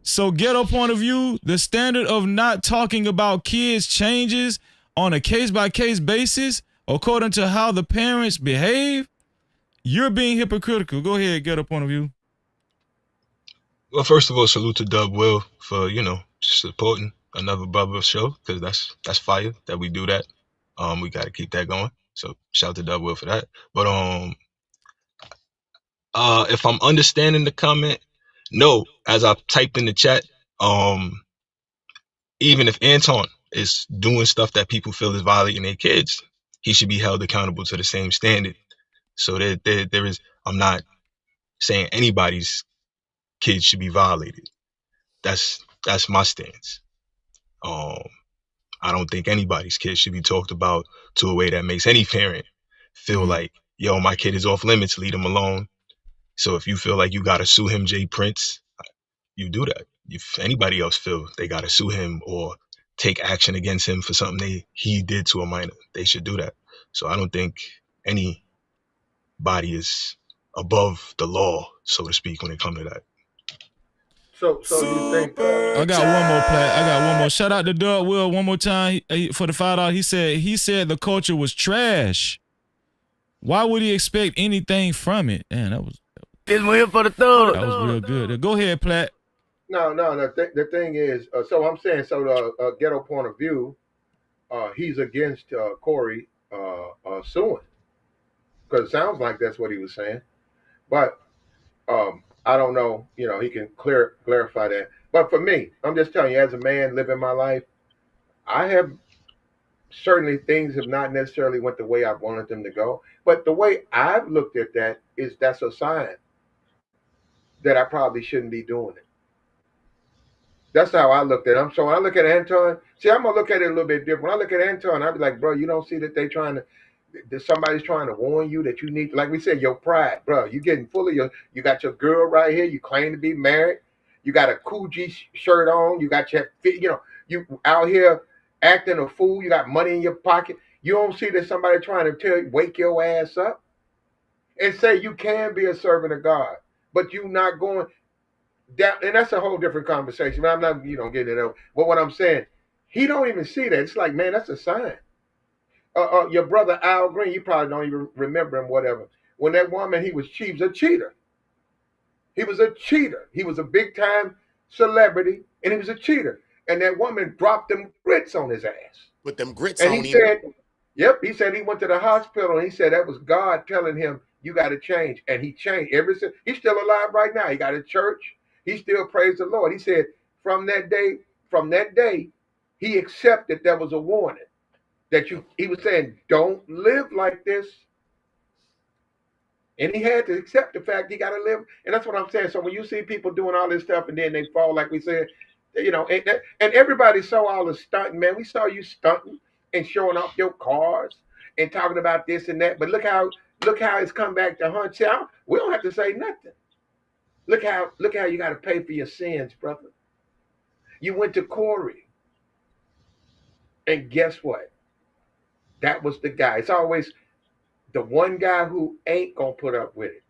So ghetto point of view, the standard of not talking about kids changes on a case-by-case basis according to how the parents behave. You're being hypocritical. Go ahead, ghetto point of view. Well, first of all, salute to Dub Will for, supporting another brother show, because that's fire that we do that. We got to keep that going. So shout out to Dub Will for that. But if I'm understanding the comment, no, as I've typed in the chat, even if Anton is doing stuff that people feel is violating their kids, he should be held accountable to the same standard. So there is, I'm not saying anybody's kids should be violated. That's my stance. I don't think anybody's kids should be talked about to a way that makes any parent feel like, yo, my kid is off limits, leave him alone. So if you feel like you gotta sue him, Jay Prince, you do that. If anybody else feel they gotta sue him or take action against him for something he did to a minor, they should do that. So I don't think anybody is above the law, so to speak, when it comes to that. So you think? I got one more, Plat. I got one more. Shout out to Doug Will one more time for the $5. He said the culture was trash. Why would he expect anything from it? Man, that was This one here for the thug. That was real good. Go ahead, Plat. No. The thing is, so I'm saying, so the ghetto point of view, he's against Corey suing, because it sounds like that's what he was saying. But I don't know. You know, he can clarify that. But for me, I'm just telling you, as a man living my life, I have certainly things have not necessarily went the way I wanted them to go. But the way I've looked at that is that's a sign that I probably shouldn't be doing it. That's how I looked at him. So when I look at Anton, see, I'm gonna look at it a little bit different. When I look at Anton, I'll be like, bro, you don't see that that somebody's trying to warn you that you need, like we said, your pride, bro. You getting full of you got your girl right here. You claim to be married. You got a Coogee shirt on. You got your, you out here acting a fool. You got money in your pocket. You don't see that somebody trying to tell you, wake your ass up and say you can be a servant of God, but you not going. And that's a whole different conversation. But I'm not, getting it up. But what I'm saying, he don't even see that. It's like, man, that's a sign. Your brother Al Green, you probably don't even remember him, whatever. When that woman, he was a cheater. He was a cheater. He was a big time celebrity, and he was a cheater. And that woman dropped them grits on his ass. Put them grits And on he him. said, yep, he said he went to the hospital, and he said that was God telling him, you got to change. And he changed. Ever since, he's still alive right now. He got a church. He still prays the Lord. He said from that day, he accepted there was a warning that he was saying, don't live like this. And he had to accept the fact he got to live. And that's what I'm saying. So when you see people doing all this stuff and then they fall, like we said, and everybody saw all the stunting, man. We saw you stunting and showing off your cars and talking about this and that. But look how it's come back to haunt you. We don't have to say nothing. Look how you got to pay for your sins, brother. You went to Corey. And guess what? That was the guy. It's always the one guy who ain't gonna put up with it.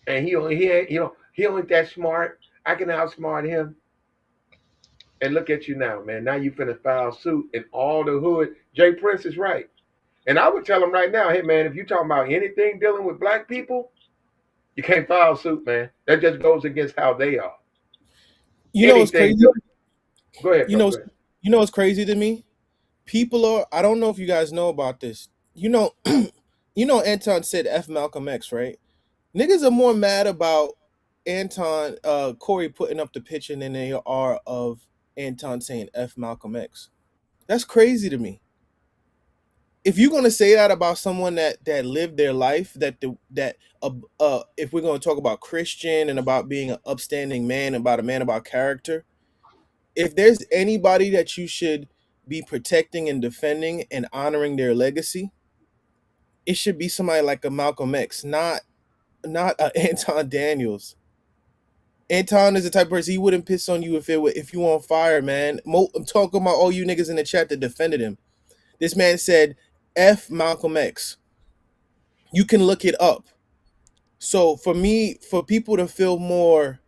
And he ain't that smart. I can outsmart him. And look at you now, man. Now you finna file suit and all the hood. Jay Prince is right. And I would tell him right now, hey man, if you talking about anything dealing with black people, you can't file suit, man. That just goes against how they are. You know what's crazy? Go ahead. You know what's crazy to me? People are. I don't know if you guys know about this. Anton said F Malcolm X, right? Niggas are more mad about Anton, Corey putting up the picture than they are of Anton saying F Malcolm X. That's crazy to me. If you're gonna say that about someone that lived their life, if we're gonna talk about Christian and about being an upstanding man, about a man about character, if there's anybody that you should be protecting and defending and honoring their legacy, it should be somebody like a Malcolm X, not Anton Daniels. Anton is the type of person, he wouldn't piss on you if you on fire, man. I'm talking about all you niggas in the chat that defended him. This man said F Malcolm X. You can look it up. So for people to feel more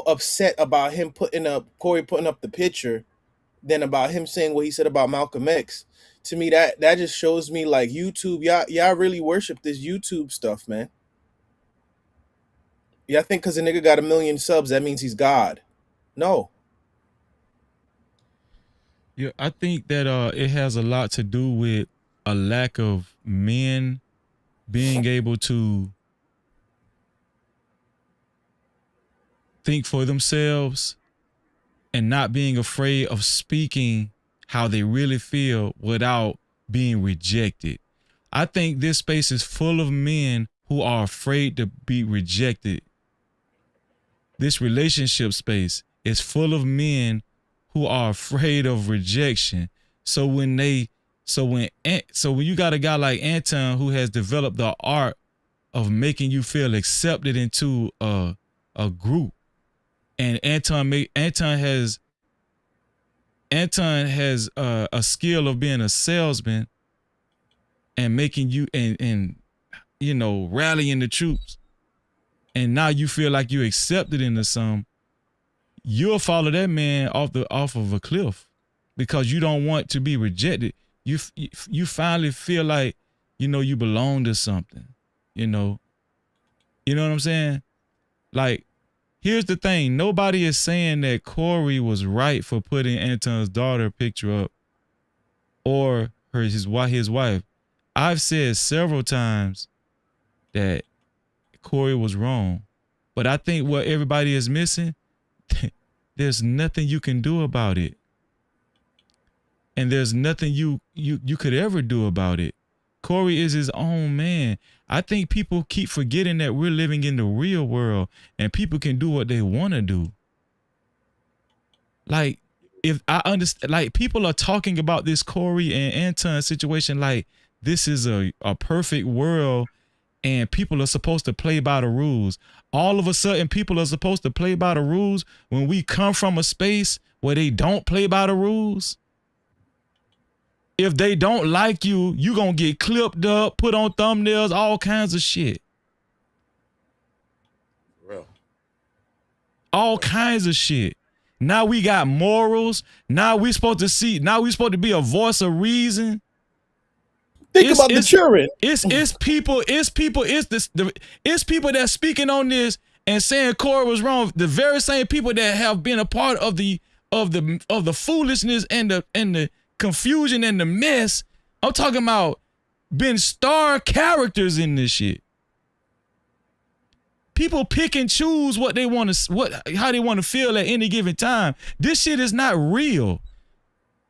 upset about him Corey putting up the picture than about him saying what he said about Malcolm X, to me that just shows me like YouTube, y'all really worship this YouTube stuff, man. Yeah, I think because a nigga got 1 million subs, that means he's God. No. Yeah, I think that it has a lot to do with a lack of men being able to think for themselves and not being afraid of speaking how they really feel without being rejected. I think this space is full of men who are afraid to be rejected. This relationship space is full of men who are afraid of rejection. So when you got a guy like Anton who has developed the art of making you feel accepted into a group, and Anton has a skill of being a salesman and making you and rallying the troops. and now you feel like you accepted into some, you'll follow that man off of a cliff because you don't want to be rejected. You finally feel like, you know, you belong to something, you know what I'm saying? Like, here's the thing. Nobody is saying that Corey was right for putting Anton's daughter picture up or his wife. I've said several times that Corey was wrong. But I think what everybody is missing, there's nothing you can do about it. And there's nothing you could ever do about it. Corey is his own man. I think people keep forgetting that we're living in the real world and people can do what they want to do. Like, if I understand, like, people are talking about this Corey and Anton situation like this is a perfect world and people are supposed to play by the rules. All of a sudden, people are supposed to play by the rules when we come from a space where they don't play by the rules. If they don't like you, you gonna get clipped up, put on thumbnails, all kinds of shit. Real. All kinds of shit. Now we got morals. Now we supposed to be a voice of reason. Think about the children. It's people that's speaking on this and saying Corey was wrong. The very same people that have been a part of the foolishness and the confusion and the mess. I'm talking about been star characters in this shit. People pick and choose what they want to, how they want to feel at any given time. This shit is not real.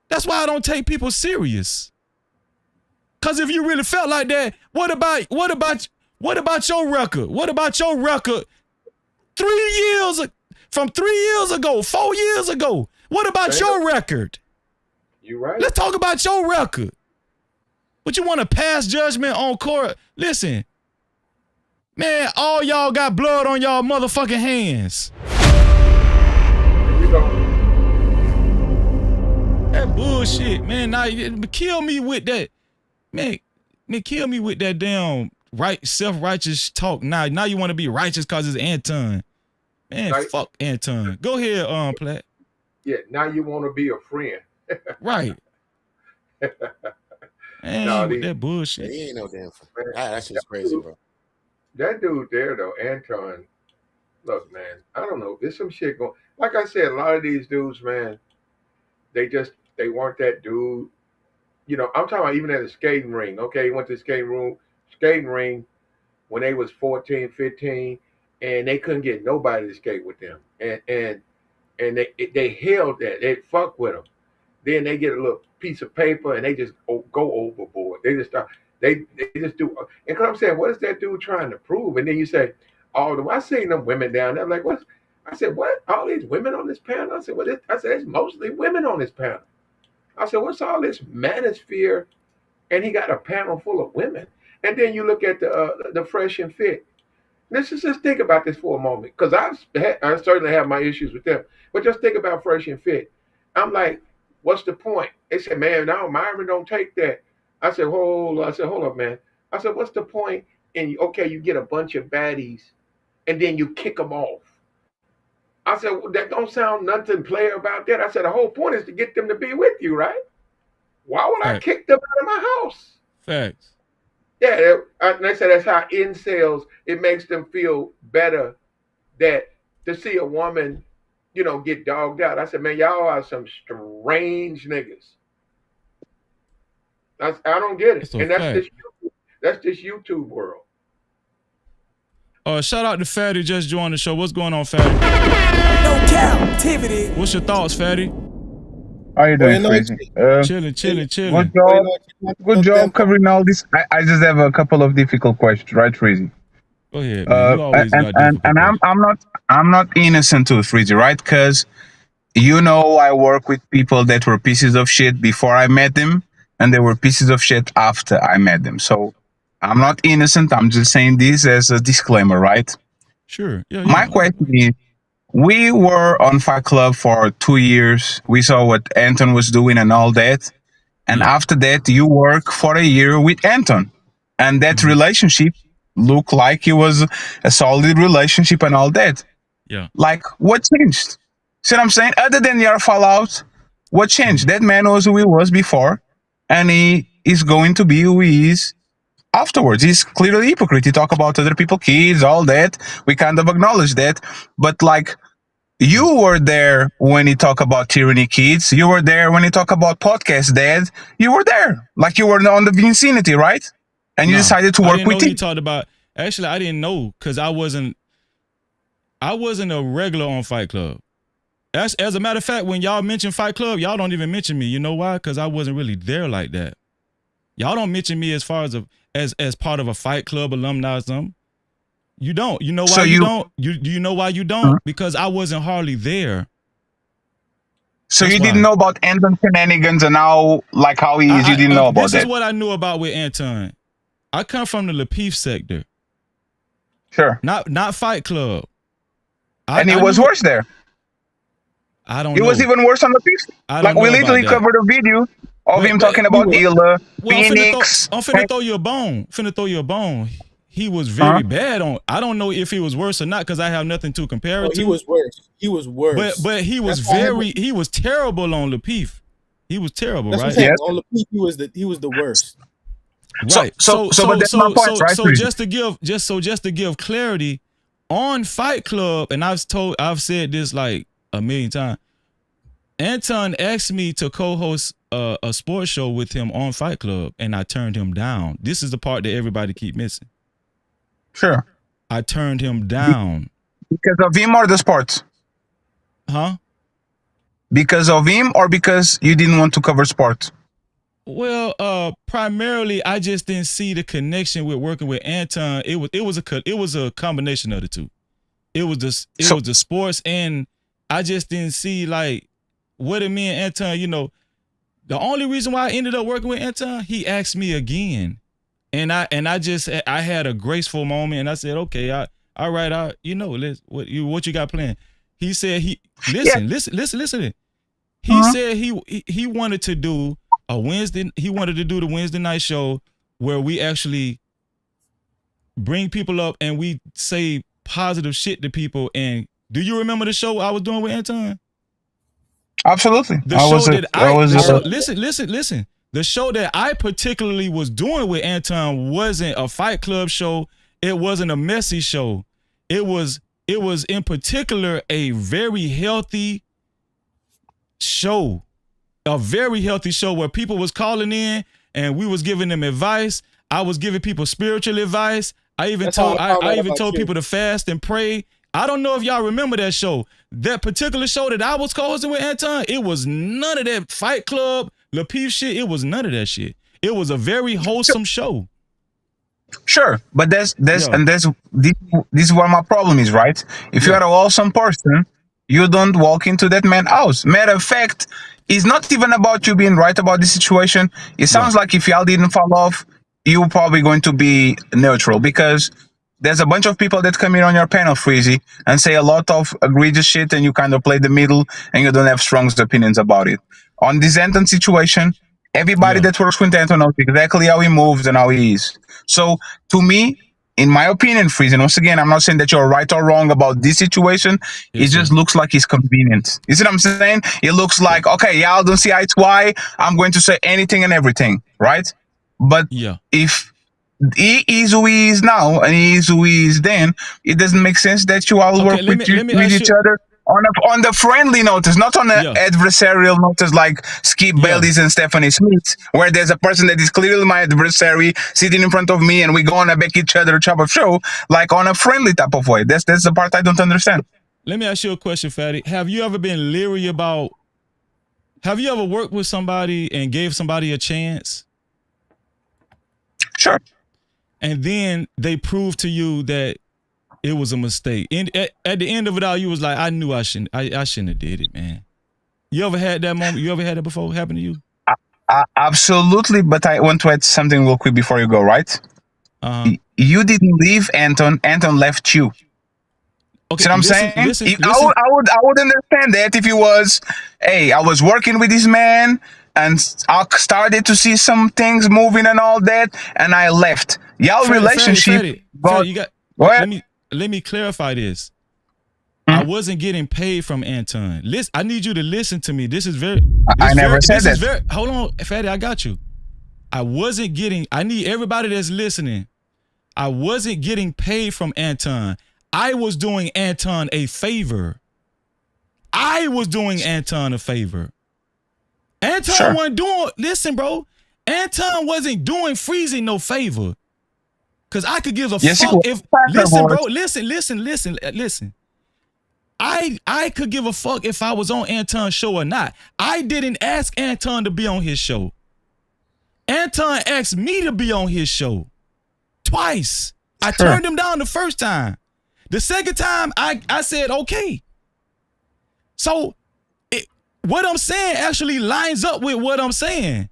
That's why I don't take people serious. Cause if you really felt like that, what about your record? What about your record 3 years from 3 years ago, 4 years ago? What about your record? You right. Let's talk about your record. But you want to pass judgment on Corey? Listen, man, all y'all got blood on y'all motherfucking hands. That bullshit, man. Now kill me with that. Man, kill me with that damn self-righteous talk. Now you want to be righteous because it's Anton. Man, right. Fuck Anton. Go ahead, Platt. Yeah, now you want to be a friend. Right. Man, with that bullshit. He ain't no damn friend. That shit's crazy, bro. That dude there, though, Anton, look, man, I don't know. There's some shit going. Like I said, a lot of these dudes, man, they weren't that dude. You know, I'm talking about even at a skating ring. Okay, he went to the skating ring when they was 14, 15, and they couldn't get nobody to skate with them. And they held that. They fuck with them. Then they get a little piece of paper and they just go overboard. They just start. They just do. And I'm saying, what is that dude trying to prove? And then you say, oh, I seen them women down there. I'm like, what? I said, what? All these women on this panel? I said, well, it's mostly women on this panel. I said, what's all this manosphere? And he got a panel full of women. And then you look at the Fresh and Fit. Let's just think about this for a moment, because I certainly have my issues with them. But just think about Fresh and Fit. I'm like, what's the point? They said, man, no, Myron don't take that. I said, hold up, man. I said, what's the point? And okay, you get a bunch of baddies, and then you kick them off. I said, well, that don't sound nothing player about that. I said, the whole point is to get them to be with you, right? Why would I kick them out of my house? Facts. Yeah, and they said that's how incels, it makes them feel better that to see a woman, you know, get dogged out. I said, man, y'all are some strange niggas. I don't get it. And that's this YouTube world. Shout out to Fatty, just joined the show. What's going on, Fatty? No Cap-tivity. What's your thoughts, Fatty? How you doing, Crazy? Chilling. Good job covering all this. I just have a couple of difficult questions, right, Freezy? Go ahead, man. You always got I'm not innocent to Freezy, right? Because you know I work with people that were pieces of shit before I met them, and they were pieces of shit after I met them. So I'm not innocent. I'm just saying this as a disclaimer, right? Sure. Yeah. My question is, we were on Fight Club for 2 years. We saw what Anton was doing and all that. And after that, you work for a year with Anton. And that relationship look like it was a solid relationship and all that. Yeah. Like, what changed? See what I'm saying? Other than your fallout, what changed? That man was who he was before, and he is going to be who he is afterwards. He's clearly a hypocrite. He talk about other people, kids, all that. We kind of acknowledge that. But like, you were there when he talk about tyranny kids. You were there when he talk about podcast dad. You were there. Like, you were on the vicinity, right? And you decided to I work didn't with know him. he talked about. Actually, I didn't know because I wasn't a regular on Fight Club. As a matter of fact, when y'all mention Fight Club, y'all don't even mention me. You know why? Because I wasn't really there like that. Y'all don't mention me as far as part of a Fight Club alumni or something. You don't. You know why you don't? Do you know why you don't? Because I wasn't hardly there. So you didn't know about Anton shenanigans and how he is. You didn't know about this that. This is what I knew about with Anton. I come from the Lapeef sector. Sure. Not Fight Club. And it was worse there. I don't know. It was even worse on the piece. Like, we literally covered a video of him talking about Illa, Phoenix. I'm finna throw you a bone. He was very bad on. I don't know if he was worse or not because I have nothing to compare it to. He was worse. He was worse. But he was he was terrible on Lapeef. He was terrible, That's right? what I'm saying. On Lapeef, he was the worst. Right. So that's my point, right? So just to give clarity on Fight Club, and I've said this like a million times. Anton asked me to co-host a sports show with him on Fight Club, and I turned him down. This is the part that everybody keep missing. Sure. I turned him down. Because of him or the sports? Huh? Because of him or because you didn't want to cover sports? Well, primarily I just didn't see the connection with working with Anton. It was a combination of the two. It was the sports, and I just didn't see like what it meant. Anton, you know, the only reason why I ended up working with Anton, he asked me again, and I had a graceful moment, and I said, okay, all right, you know, what you got planned? He said listen. He said he wanted to do a Wednesday. He wanted to do the Wednesday night show where we actually bring people up and we say positive shit to people. And do you remember the show I was doing with Anton? Absolutely. The show that I particularly was doing with Anton wasn't a Fight Club show. It wasn't a messy show. It was in particular a very healthy show. A very healthy show where people was calling in and we was giving them advice. I was giving people spiritual advice. I even told people to fast and pray. I don't know if y'all remember that show. That particular show that I was co-hosting with Anton, it was none of that Fight Club, Lapeef shit. It was none of that shit. It was a very wholesome show. Sure, but this is what my problem is, right? If you are an awesome person, you don't walk into that man's house. Matter of fact, it's not even about you being right about the situation. It sounds like if y'all didn't fall off, you're probably going to be neutral because there's a bunch of people that come in on your panel, Freezy, and say a lot of egregious shit, and you kind of play the middle, and you don't have strong opinions about it. On this Anton situation, everybody that works with Anton knows exactly how he moves and how he is. So, to me, in my opinion, Freezy, once again, I'm not saying that you're right or wrong about this situation. It just looks like it's convenient. You see what I'm saying? It looks like, okay, y'all don't see eye to eye. I'm going to say anything and everything, right? But if he is who he is now and he is who he is then, it doesn't make sense that you all work with each other on the friendly notice, not on the adversarial notice like Skip Bayless and Stephanie Smith, where there's a person that is clearly my adversary sitting in front of me and we go on and back each other type of show, like on a friendly type of way. That's the part I don't understand. Let me ask you a question, Fatty. Have you ever been leery about, have you ever worked with somebody and gave somebody a chance? Sure. And then they proved to you that it was a mistake. And at the end of it all, you was like, I knew I shouldn't have did it, man. You ever had that moment? You ever had that before happen to you? Absolutely, but I want to add something real quick before you go, right? You didn't leave Anton. Anton left you. Okay, see what I'm saying? I would understand that if it was, hey, I was working with this man and I started to see some things moving and all that, and I left. Y'all relationship. Fatty, you got. What? Let me clarify this. Hmm? I wasn't getting paid from Anton. Listen, I need you to listen to me. This is very. I never said that. Hold on, Fatty, I got you. I wasn't getting. I need everybody that's listening. I wasn't getting paid from Anton. I was doing Anton a favor. Anton wasn't doing. Listen, bro. Anton wasn't doing Freezy no favor. Cause I could give a fuck if. Listen, bro. Listen. I could give a fuck if I was on Anton's show or not. I didn't ask Anton to be on his show. Anton asked me to be on his show twice. I turned him down the first time. The second time, I said okay. So what I'm saying actually lines up with what I'm saying.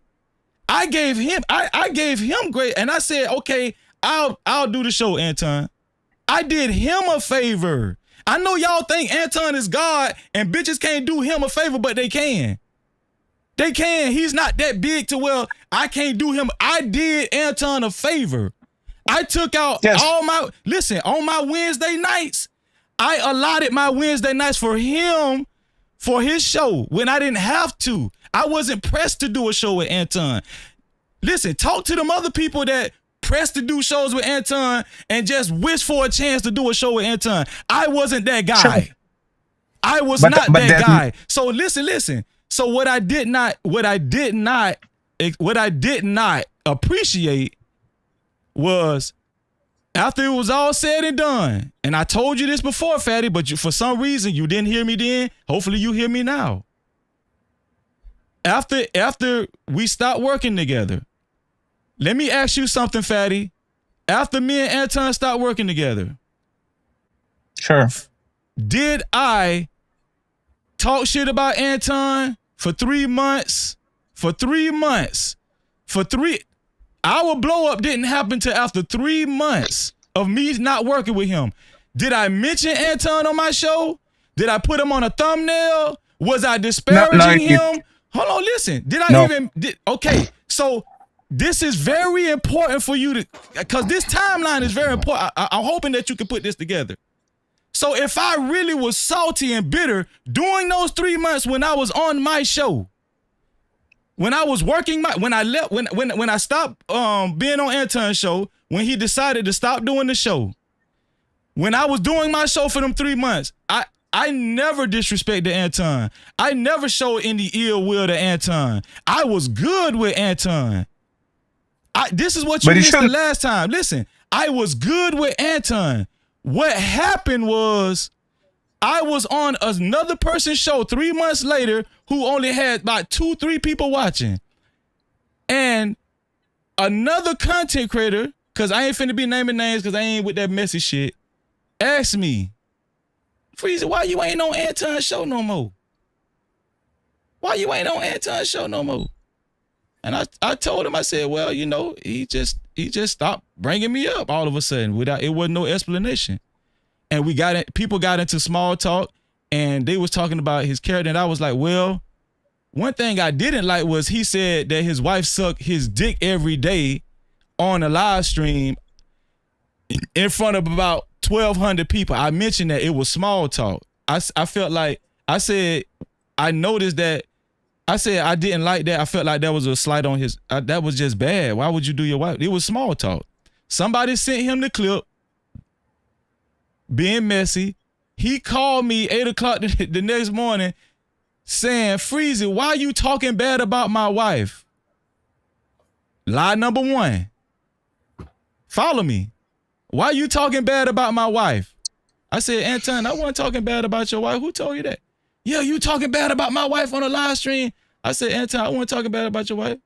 I gave him great, and I said okay, I'll do the show, Anton. I did him a favor. I know y'all think Anton is God and bitches can't do him a favor, but they can. They can. He's not that big to where I can't do him. I did Anton a favor. I took out all my, listen, on my Wednesday nights, I allotted my Wednesday nights for him for his show when I didn't have to. I wasn't pressed to do a show with Anton. Listen, talk to them other people that pressed to do shows with Anton and just wish for a chance to do a show with Anton. I wasn't that guy. Sure. I was not that guy. So listen. So what I did not appreciate was after it was all said and done, and I told you this before, Fatty, but for some reason you didn't hear me then. Hopefully you hear me now. After we stopped working together, let me ask you something, Fatty. After me and Anton stopped working together, sure, did I talk shit about Anton for 3 months? Our blow up didn't happen till after 3 months of me not working with him. Did I mention Anton on my show? Did I put him on a thumbnail? Was I disparaging him? Hold on, listen. Okay, so this is very important for you to, because this timeline is very important. I'm hoping that you can put this together. So if I really was salty and bitter during those 3 months when I was on my show, when I was working when I stopped being on Anton's show, when he decided to stop doing the show, when I was doing my show for them 3 months, I never disrespected Anton. I never showed any ill will to Anton. I was good with Anton. This is what you missed the last time. Listen, I was good with Anton. What happened was I was on another person's show 3 months later who only had about 2-3 people watching. And another content creator, because I ain't finna be naming names because I ain't with that messy shit, asked me, Freezy, why you ain't on Anton's show no more? And I told him, I said, well, you know, he just stopped bringing me up all of a sudden it wasn't no explanation. And people got into small talk and they was talking about his character. And I was like, well, one thing I didn't like was he said that his wife sucked his dick every day on a live stream in front of about 1,200 people. I mentioned that it was small talk. I felt like, I said, I noticed that, I said I didn't like that. I felt like that was a slight on his, that was just bad. Why would you do your wife? It was small talk. Somebody sent him the clip, being messy. He called me 8 o'clock the next morning saying, Freezy, why you talking bad about my wife? Lie number one. Follow me. Why you talking bad about my wife? I said, Anton, I wasn't talking bad about your wife. Who told you that? Yeah, you talking bad about my wife on a live stream. I said, Anton, I wasn't talking bad about your wife.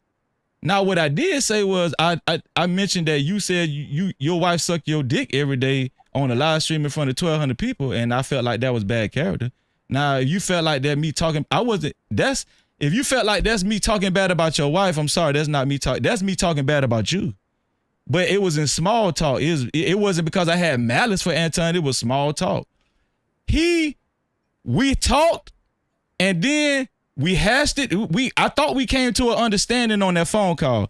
Now, what I did say was I mentioned that you said your wife sucked your dick every day on a live stream in front of 1,200 people, and I felt like that was bad character. Now, if you felt like that me talking, if you felt like that's me talking bad about your wife, I'm sorry, that's not me talking. That's me talking bad about you. But it was in small talk. It wasn't because I had malice for Anton. It was small talk. We talked, and then we hashed it. I thought we came to an understanding on that phone call.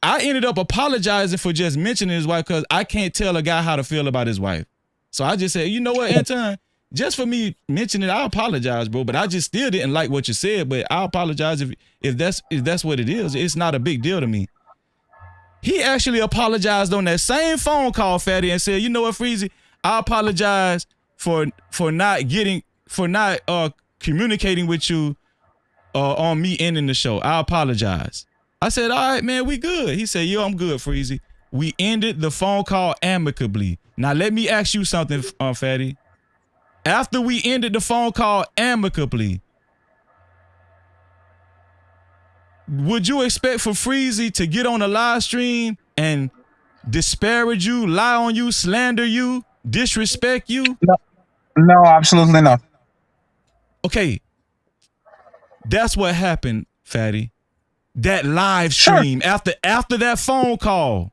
I ended up apologizing for just mentioning his wife because I can't tell a guy how to feel about his wife. So I just said, you know what, Anton, just for me mentioning it, I apologize, bro. But I just still didn't like what you said. But I apologize if that's what it is. It's not a big deal to me. He actually apologized on that same phone call, Fatty, and said, you know what, Freezy, I apologize for not communicating with you on me ending the show. I apologize. I said, all right, man, we good. He said, yo, I'm good, Freezy. We ended the phone call amicably. Now, let me ask you something, Fatty. After we ended the phone call amicably, would you expect for Freezy to get on a live stream and disparage you, lie on you, slander you, disrespect you? No, absolutely not. Okay. That's what happened, Fatty. That live stream after that phone call,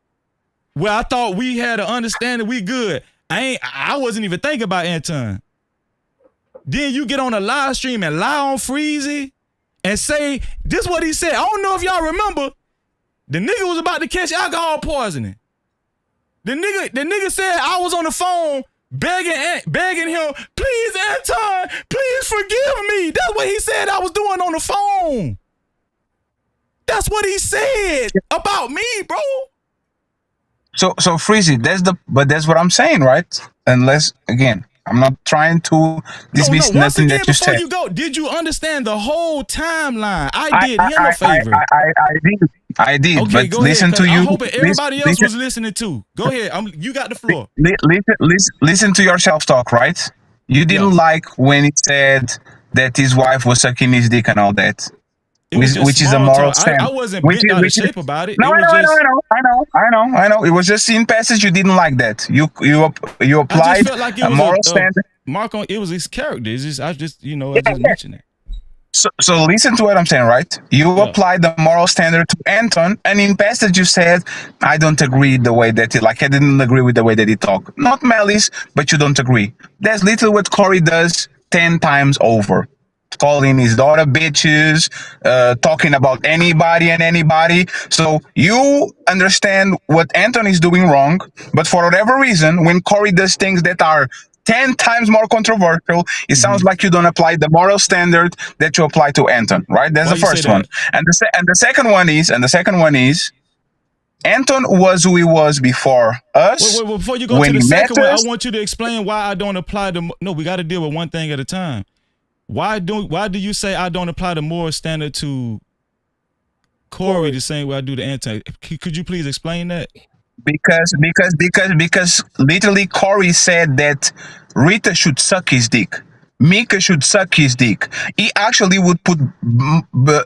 where I thought we had an understanding, we good. I wasn't even thinking about Anton. Then you get on a live stream and lie on Freezy and say, this is what he said. I don't know if y'all remember. The nigga was about to catch alcohol poisoning. The nigga said I was on the phone begging him, please, Anton, please forgive me. That's what he said I was doing on the phone. That's what he said about me, bro. So Freezy, that's what I'm saying, right? Unless, again, I'm not trying to dismiss nothing that you said. Before you go, did you understand the whole timeline? I did him a favor. I did. Okay, but go listen ahead, to you. I hope everybody else was listening too. Go ahead. You got the floor. Listen to your self-talk, right? You didn't like when he said that his wife was sucking his dick and all that. Which is a moral stand. I wasn't bent out of shape about it. No, I know. It was just in passage. You didn't like that. You applied I just felt like it was a moral standard. Mark on it was his character. It's just I just mentioned it. So listen to what I'm saying, right? You applied the moral standard to Anton, and in passage you said, I don't agree the way that I didn't agree with the way that he talked. Not malice, but you don't agree. That's literally what Corey does 10 times over. Calling his daughter bitches, talking about anybody and anybody. So you understand what Anton is doing wrong, but for whatever reason, when Corey does things that are 10 times more controversial, it sounds like you don't apply the moral standard that you apply to Anton, right? That's the first one. And the second one is Anton was who he was before us. Wait, before you go to the second one, I want you to explain why I don't apply the. No, we got to deal with one thing at a time. Why do you say I don't apply the moral standard to Corey the same way I do to Anton? Could you please explain that? Because literally Corey said that Rita should suck his dick. Mika should suck his dick. He actually would put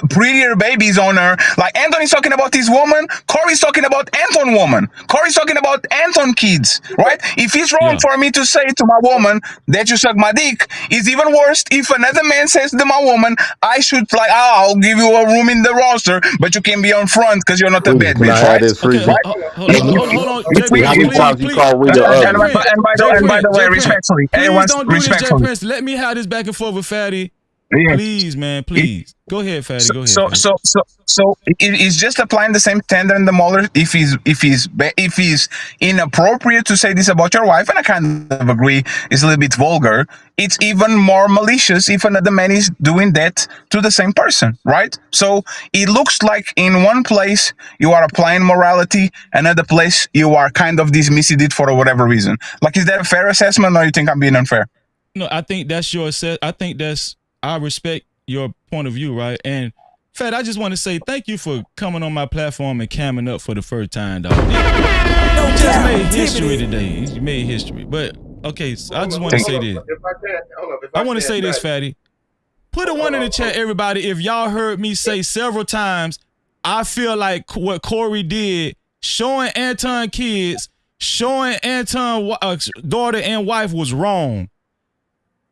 prettier babies on her. Like Anthony's talking about his woman, Corey's talking about Anton woman. Corey's talking about Anton kids, right? If it's wrong for me to say to my woman that you suck my dick, it's even worse if another man says to my woman, I should I'll give you a room in the roster, but you can be on front because you're not a bad bitch, right? Hold on. How many times you call Rita ugly? And by the way, respectfully, please don't do this, Jay Prince. Let me have this back and forth with Fatty. Please, man, please. Go ahead, Fatty. Go ahead. So it's just applying the same standard in the molar. If he's inappropriate to say this about your wife, and I kind of agree, it's a little bit vulgar. It's even more malicious if another man is doing that to the same person, right? So it looks like in one place you are applying morality, another place you are kind of dismissing it for whatever reason. Like, is that a fair assessment, or you think I'm being unfair? No, I think that's your assessment. I respect your point of view, right? And Fat, I just want to say thank you for coming on my platform and camming up for the first time, dog. You just made history today. You made history. But okay, so I just want to say this. I want to say this, Fatty. Put a one in the chat, everybody. If y'all heard me say several times, I feel like what Corey did, showing Anton kids, showing Anton daughter and wife was wrong.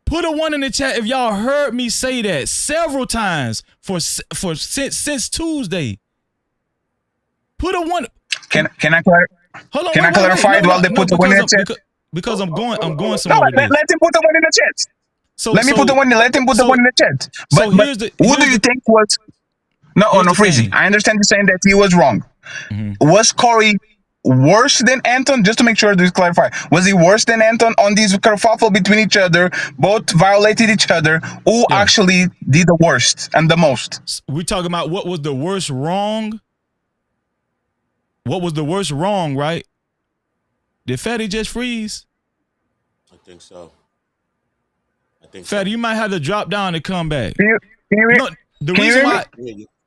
Put a one in the chat if y'all heard me say that several times since Tuesday. Put a one. Can I clarify it while they put the one in the chat? Because I'm going somewhere. No, let him put the one in the chat. Let him put the one in the chat. But who do you think was? No, Freezy. I understand you saying that he was wrong. Was Corey worse than Anton? Just to make sure to clarify, was he worse than Anton on this kerfuffle between each other? Both violated each other. Who actually did the worst and the most? We talking about what was the worst wrong? What was the worst wrong, right? Did Fatty just freeze? I think so. Fatty, you might have to drop down and come back. No, the reason why.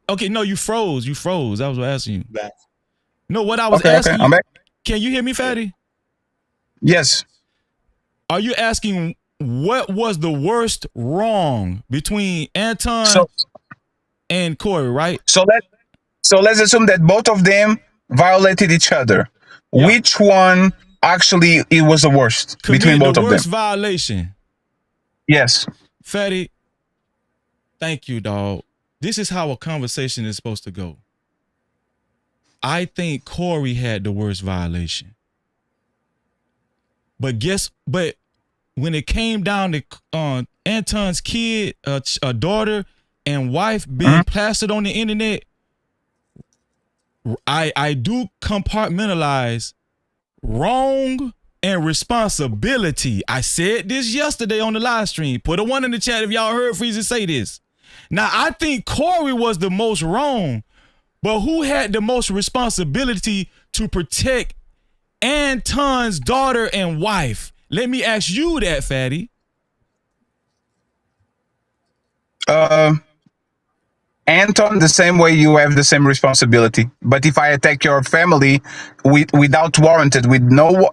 Okay, no, you froze. You froze. I was asking you. Back. No, what I was asking I'm back. Can you hear me, Fatty? Yes. Are you asking what was the worst wrong between Anton and Corey, right? So let's assume that both of them violated each other. Yeah. Which one actually it was the worst between both of them? The worst violation. Yes. Fatty, thank you, dog. This is how a conversation is supposed to go. I think Corey had the worst violation. But when it came down to Anton's kid, a daughter and wife being plastered on the internet, I do compartmentalize wrong and responsibility. I said this yesterday on the live stream. Put a 1 in the chat if y'all heard Freezy say this. Now, I think Corey was the most wrong, but who had the most responsibility to protect Anton's daughter and wife? Let me ask you that, Fatty. Anton, the same way you have the same responsibility. But if I attack your family without warranted,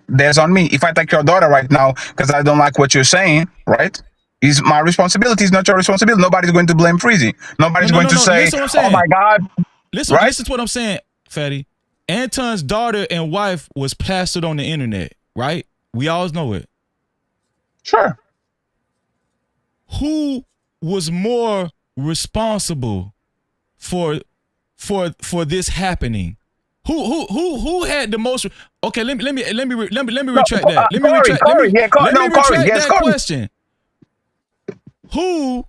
there's on me. If I attack your daughter right now because I don't like what you're saying, right? Is my responsibility, is not your responsibility. Nobody's going to blame Freezy. Nobody's going to say, oh my God. Listen to what I'm saying, Fatty. Anton's daughter and wife was plastered on the internet, right? We always know it. Sure. Who was more responsible for this happening? Who had the most? Okay, let me retract that. Let me retract that question. Who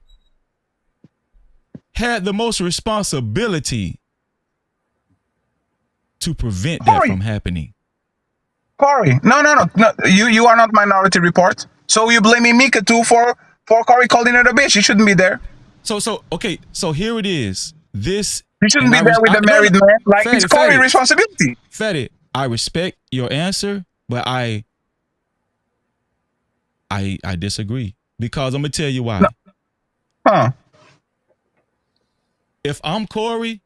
had the most responsibility to prevent that from happening? Corey. No. You are not Minority Report. So you blaming Mika too for Corey calling her a bitch. She shouldn't be there. Okay. So here it is. This you shouldn't be there with a married man. Like it's Corey's responsibility. Fatty, I respect your answer, but I disagree because I'm gonna tell you why. No. If I'm Corey,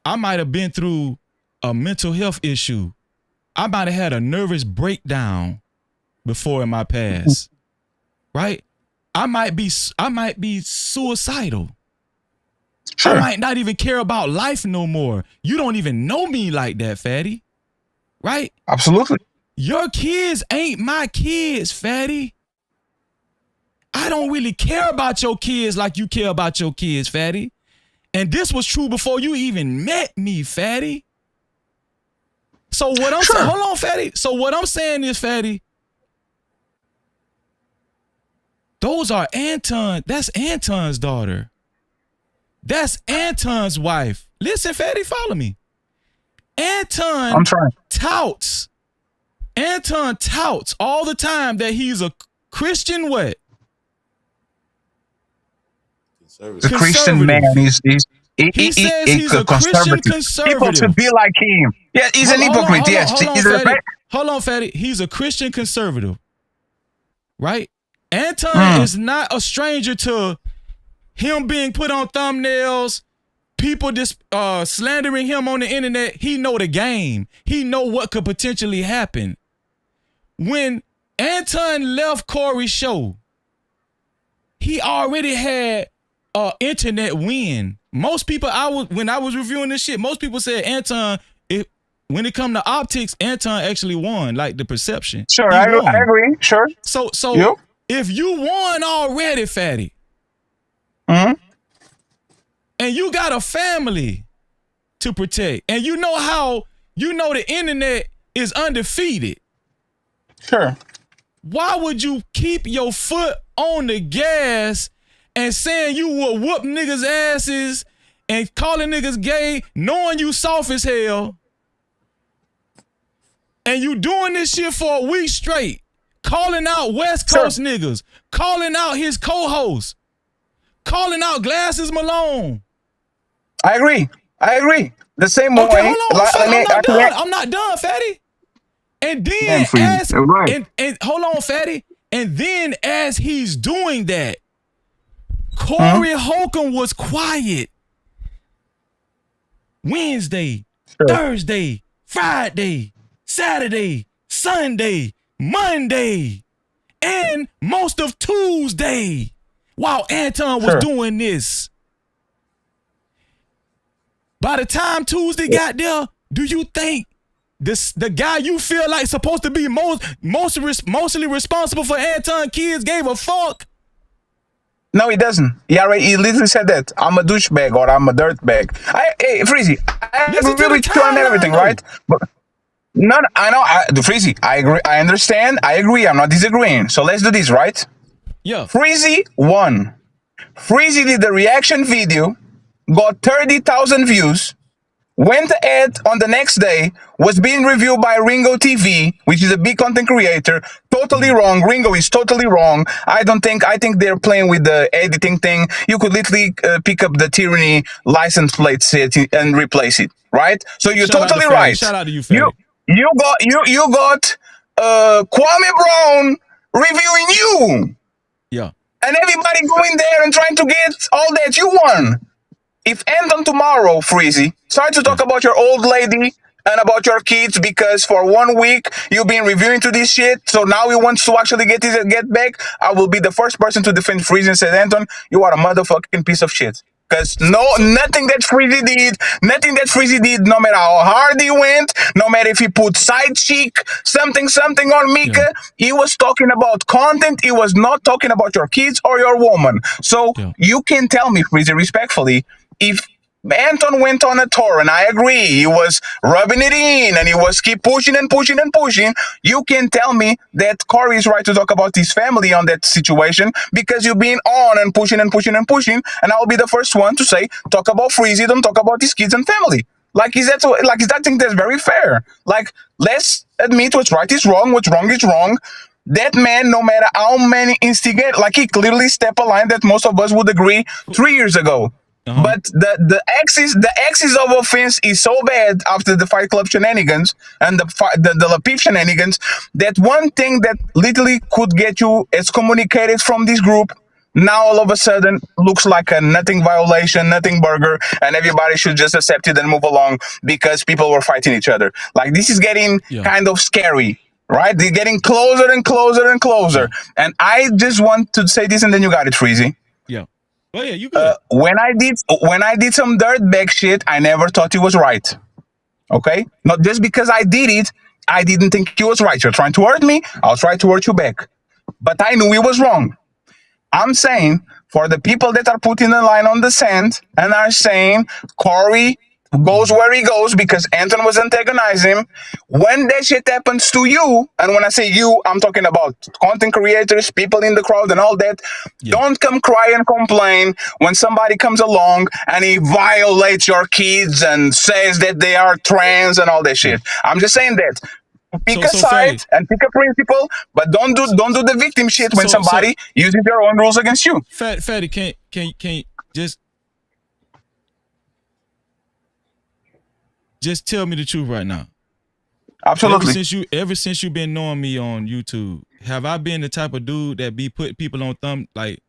I might have been through a mental health issue. I might have had a nervous breakdown before in my past, right? I might be suicidal. Sure. I might not even care about life no more. You don't even know me like that, Fatty, right? Absolutely. Your kids ain't my kids, Fatty. I don't really care about your kids like you care about your kids, Fatty. And this was true before you even met me, Fatty. So what I'm saying, hold on, Fatty. So what I'm saying is, Fatty, those are that's Anton's daughter. That's Anton's wife. Listen, Fatty, follow me. Anton touts all the time that he's a Christian what? The Christian man. He says he's a Christian conservative. People should be like him. Yeah, he's an hypocrite. Hold on, Fatty. He's a Christian conservative, right? Anton is not a stranger to him being put on thumbnails, people just slandering him on the internet. He know the game. He know what could potentially happen. When Anton left Corey's show, he already had an internet win. Most people, when I was reviewing this shit, most people said Anton, when it come to optics, Anton actually won, like the perception. Sure, I agree. Sure. So if you won already, Fatty, and you got a family to protect, and you know the internet is undefeated. Sure. Why would you keep your foot on the gas and saying you will whoop niggas' asses and calling niggas gay, knowing you soft as hell, and you doing this shit for a week straight, calling out West Coast niggas, calling out his co-host, calling out Glasses Malone. I agree. The same Okay, way. hold on, Fatty, I'm not done, Fatty. And then hold on, Fatty. And then as he's doing that, Corey Holcomb was quiet. Wednesday, Thursday, Friday, Saturday, Sunday, Monday, and most of Tuesday while Anton was doing this. By the time Tuesday got there, do you think the guy you feel like supposed to be mostly responsible for Anton kids gave a fuck? No, he doesn't. He literally said that. I'm a douchebag or I'm a dirtbag. Hey, Freezy, I agree with you on everything, right? But no, I know. Freezy, I agree. I understand. I agree. I'm not disagreeing. So let's do this, right? Yeah. Freezy won. Freezy did the reaction video, got 30,000 views, went ahead on the next day, was being reviewed by Ringo TV, which is a big content creator. Totally wrong. Ringo is totally wrong. I think they're playing with the editing thing. You could literally pick up the Tyranny license plate set and replace it, right? So you're totally right. Shout out to you, Fatty. You got Kwame Brown reviewing you. Yeah. And everybody going there and trying to get all that you won. If Anton tomorrow, Freezy, start to talk about your old lady and about your kids because for 1 week you've been reviewing to this shit, so now he wants to actually get back, I will be the first person to defend Freezy and say, Anton, you are a motherfucking piece of shit. Because nothing that Freezy did, no matter how hard he went, no matter if he put side chick, something on Mika, he was talking about content, he was not talking about your kids or your woman. So you can tell me, Freezy, respectfully, if Anton went on a tour, and I agree, he was rubbing it in, and he was keep pushing. You can tell me that Corey is right to talk about his family on that situation because you've been on and pushing, and I'll be the first one to say, talk about Freezy, don't talk about his kids and family. I think that's very fair. Like, let's admit what's right is wrong, what's wrong is wrong. That man, no matter how many instigate, he clearly stepped a line that most of us would agree 3 years ago. But the axis of offense is so bad after the Fight Club shenanigans and the Lapif shenanigans that one thing that literally could get you excommunicated from this group now all of a sudden looks like a nothing violation, nothing burger, and everybody should just accept it and move along because people were fighting each other. This is getting kind of scary. Right? They're getting closer and closer. And I just want to say this and then you got it, Freezy. Yeah. Oh yeah, you good. When I did some dirtbag shit, I never thought it was right. Okay? Not just because I did it, I didn't think it was right. You're trying to hurt me, I'll try to hurt you back. But I knew it was wrong. I'm saying for the people that are putting the line on the sand and are saying Corey goes where he goes because Anton was antagonizing him. When that shit happens to you, and when I say you, I'm talking about content creators, people in the crowd and all that, don't come cry and complain when somebody comes along and he violates your kids and says that they are trans and all that shit. I'm just saying that. Pick a side and pick a principle, but don't do the victim shit when somebody uses their own rules against you. Fatty, can just tell me the truth right now. Absolutely. Ever since you've been knowing me on YouTube, have I been the type of dude that be putting people on thumb? Like,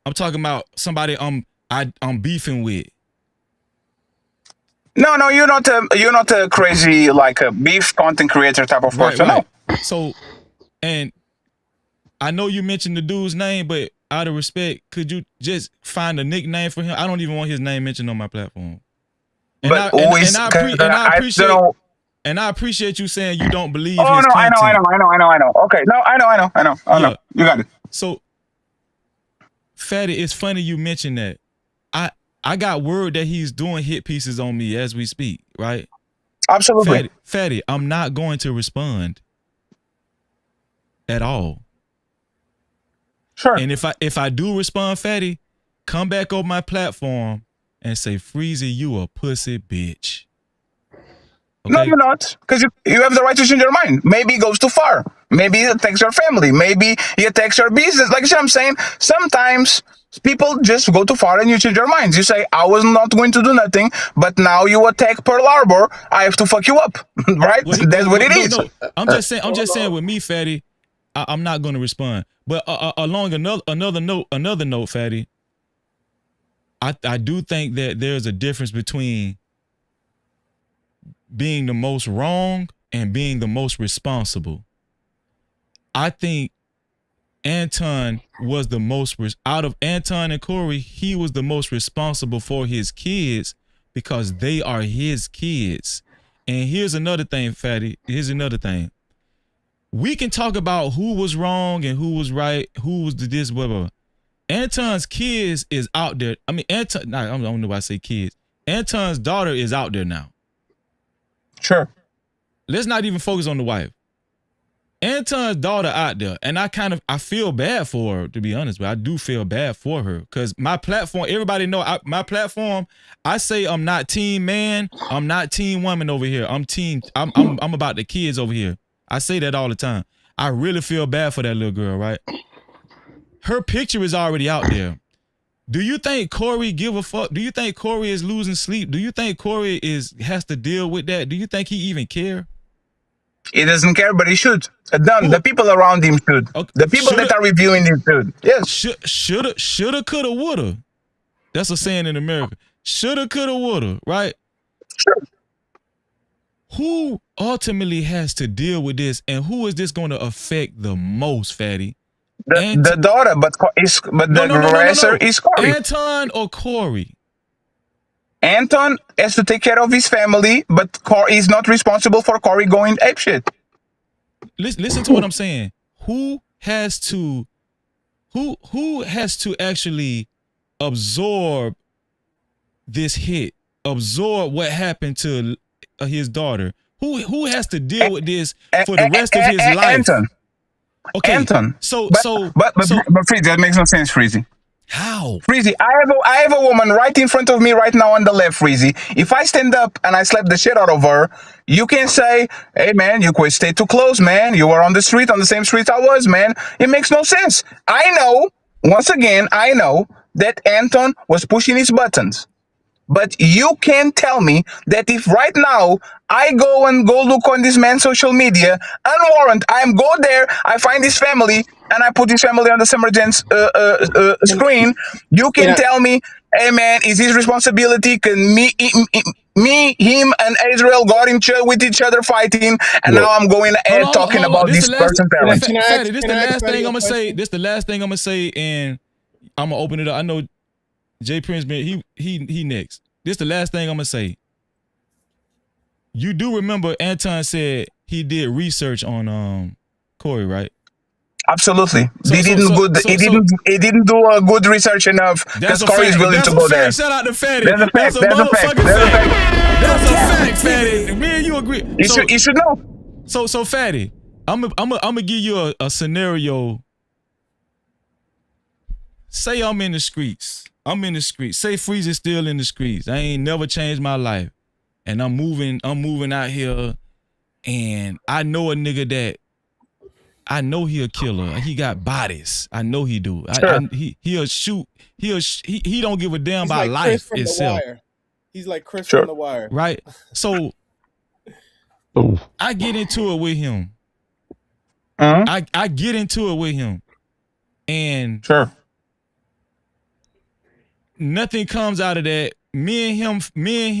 I'm talking about somebody I'm beefing with. No, you're not a crazy a beef content creator type of person. Right. No. So, and I know you mentioned the dude's name, but out of respect, could you just find a nickname for him? I don't even want his name mentioned on my platform. And I appreciate you saying you don't believe his content. I know. Okay, no, I know. You got it. So, Fatty, it's funny you mentioned that. I got word that he's doing hit pieces on me as we speak, right? Absolutely. Fatty, I'm not going to respond at all. Sure. And if I do respond, Fatty, come back on my platform and say, Freezy, you a pussy bitch. Okay? No, you're not, because you have the right to change your mind. Maybe he goes too far. Maybe he attacks your family. Maybe he attacks your business. Like I'm saying, sometimes people just go too far and you change your minds. You say, I was not going to do nothing, but now you attack Pearl Harbor. I have to fuck you up, right? That's what it is. No, I'm just saying with me, Fatty, I'm not going to respond. But along another note, Fatty, I do think that there's a difference between being the most wrong and being the most responsible. I think Anton was the most, out of Anton and Corey, he was the most responsible for his kids because they are his kids. And here's another thing, Fatty. Here's another thing. We can talk about who was wrong and who was right, who was the this, blah, blah, blah. Anton's kids is out there. I mean, I don't know why I say kids. Anton's daughter is out there now. Sure. Let's not even focus on the wife. Anton's daughter out there, and I feel bad for her, to be honest, but I do feel bad for her because my platform, everybody know my platform, I say I'm not team man, I'm not team woman over here. I'm about the kids over here. I say that all the time. I really feel bad for that little girl, right? Her picture is already out there. Do you think Corey give a fuck? Do you think Corey is losing sleep? Do you think Corey has to deal with that? Do you think he even care? He doesn't care, but he should. The people around him should. Okay. The people that are reviewing him should. Yes. Shoulda, coulda, woulda. That's a saying in America. Shoulda, coulda, woulda, right? Sure. Who ultimately has to deal with this, and who is this going to affect the most, Fatty? The daughter, but the aggressor is Corey. Anton or Corey? Anton has to take care of his family, but Corey is not responsible for Corey going apeshit. Listen to what I'm saying. Who has to actually absorb this hit? Absorb what happened to his daughter? Who has to deal with this for the rest of his life? Anton. Okay. Anton. But Freezy, that makes no sense, Freezy. How? Freezy, I have a woman right in front of me right now on the left, Freezy. If I stand up and I slap the shit out of her, you can say, hey man, you could stay too close, man. You were on the same street I was, man. It makes no sense. I know that Anton was pushing his buttons. But you can't tell me that if right now I go look on this man's social media, unwarranted, go there, I find his family, and I put his family on the Summergen's screen, you can tell me, hey man, is his responsibility? Can me, him, and Israel got with each other fighting, and now I'm going and talking about this person's parents. This the last thing I'm gonna say. This the last thing I'm gonna say, and I'm gonna open it up. I know Jay Prince, he next. This the last thing I'm gonna say. You do remember Anton said he did research on Corey, right? Absolutely. He didn't do a good research enough because Corey is willing to go there. Shout out to Fatty. That's a fact. That's a fact. That's a fact, Fatty. Me and you agree. You should know. So Fatty, I'm gonna give you a scenario. Say I'm in the streets. Say Freezy's still in the streets. I ain't never changed my life. And I'm moving out here. And I know a nigga that I know he a killer. He got bodies. I know he do. Sure. He'll shoot. He don't give a damn about like life itself. He's like Chris from The Wire. Right? So I get into it with him. I get into it with him. And nothing comes out of that. Me and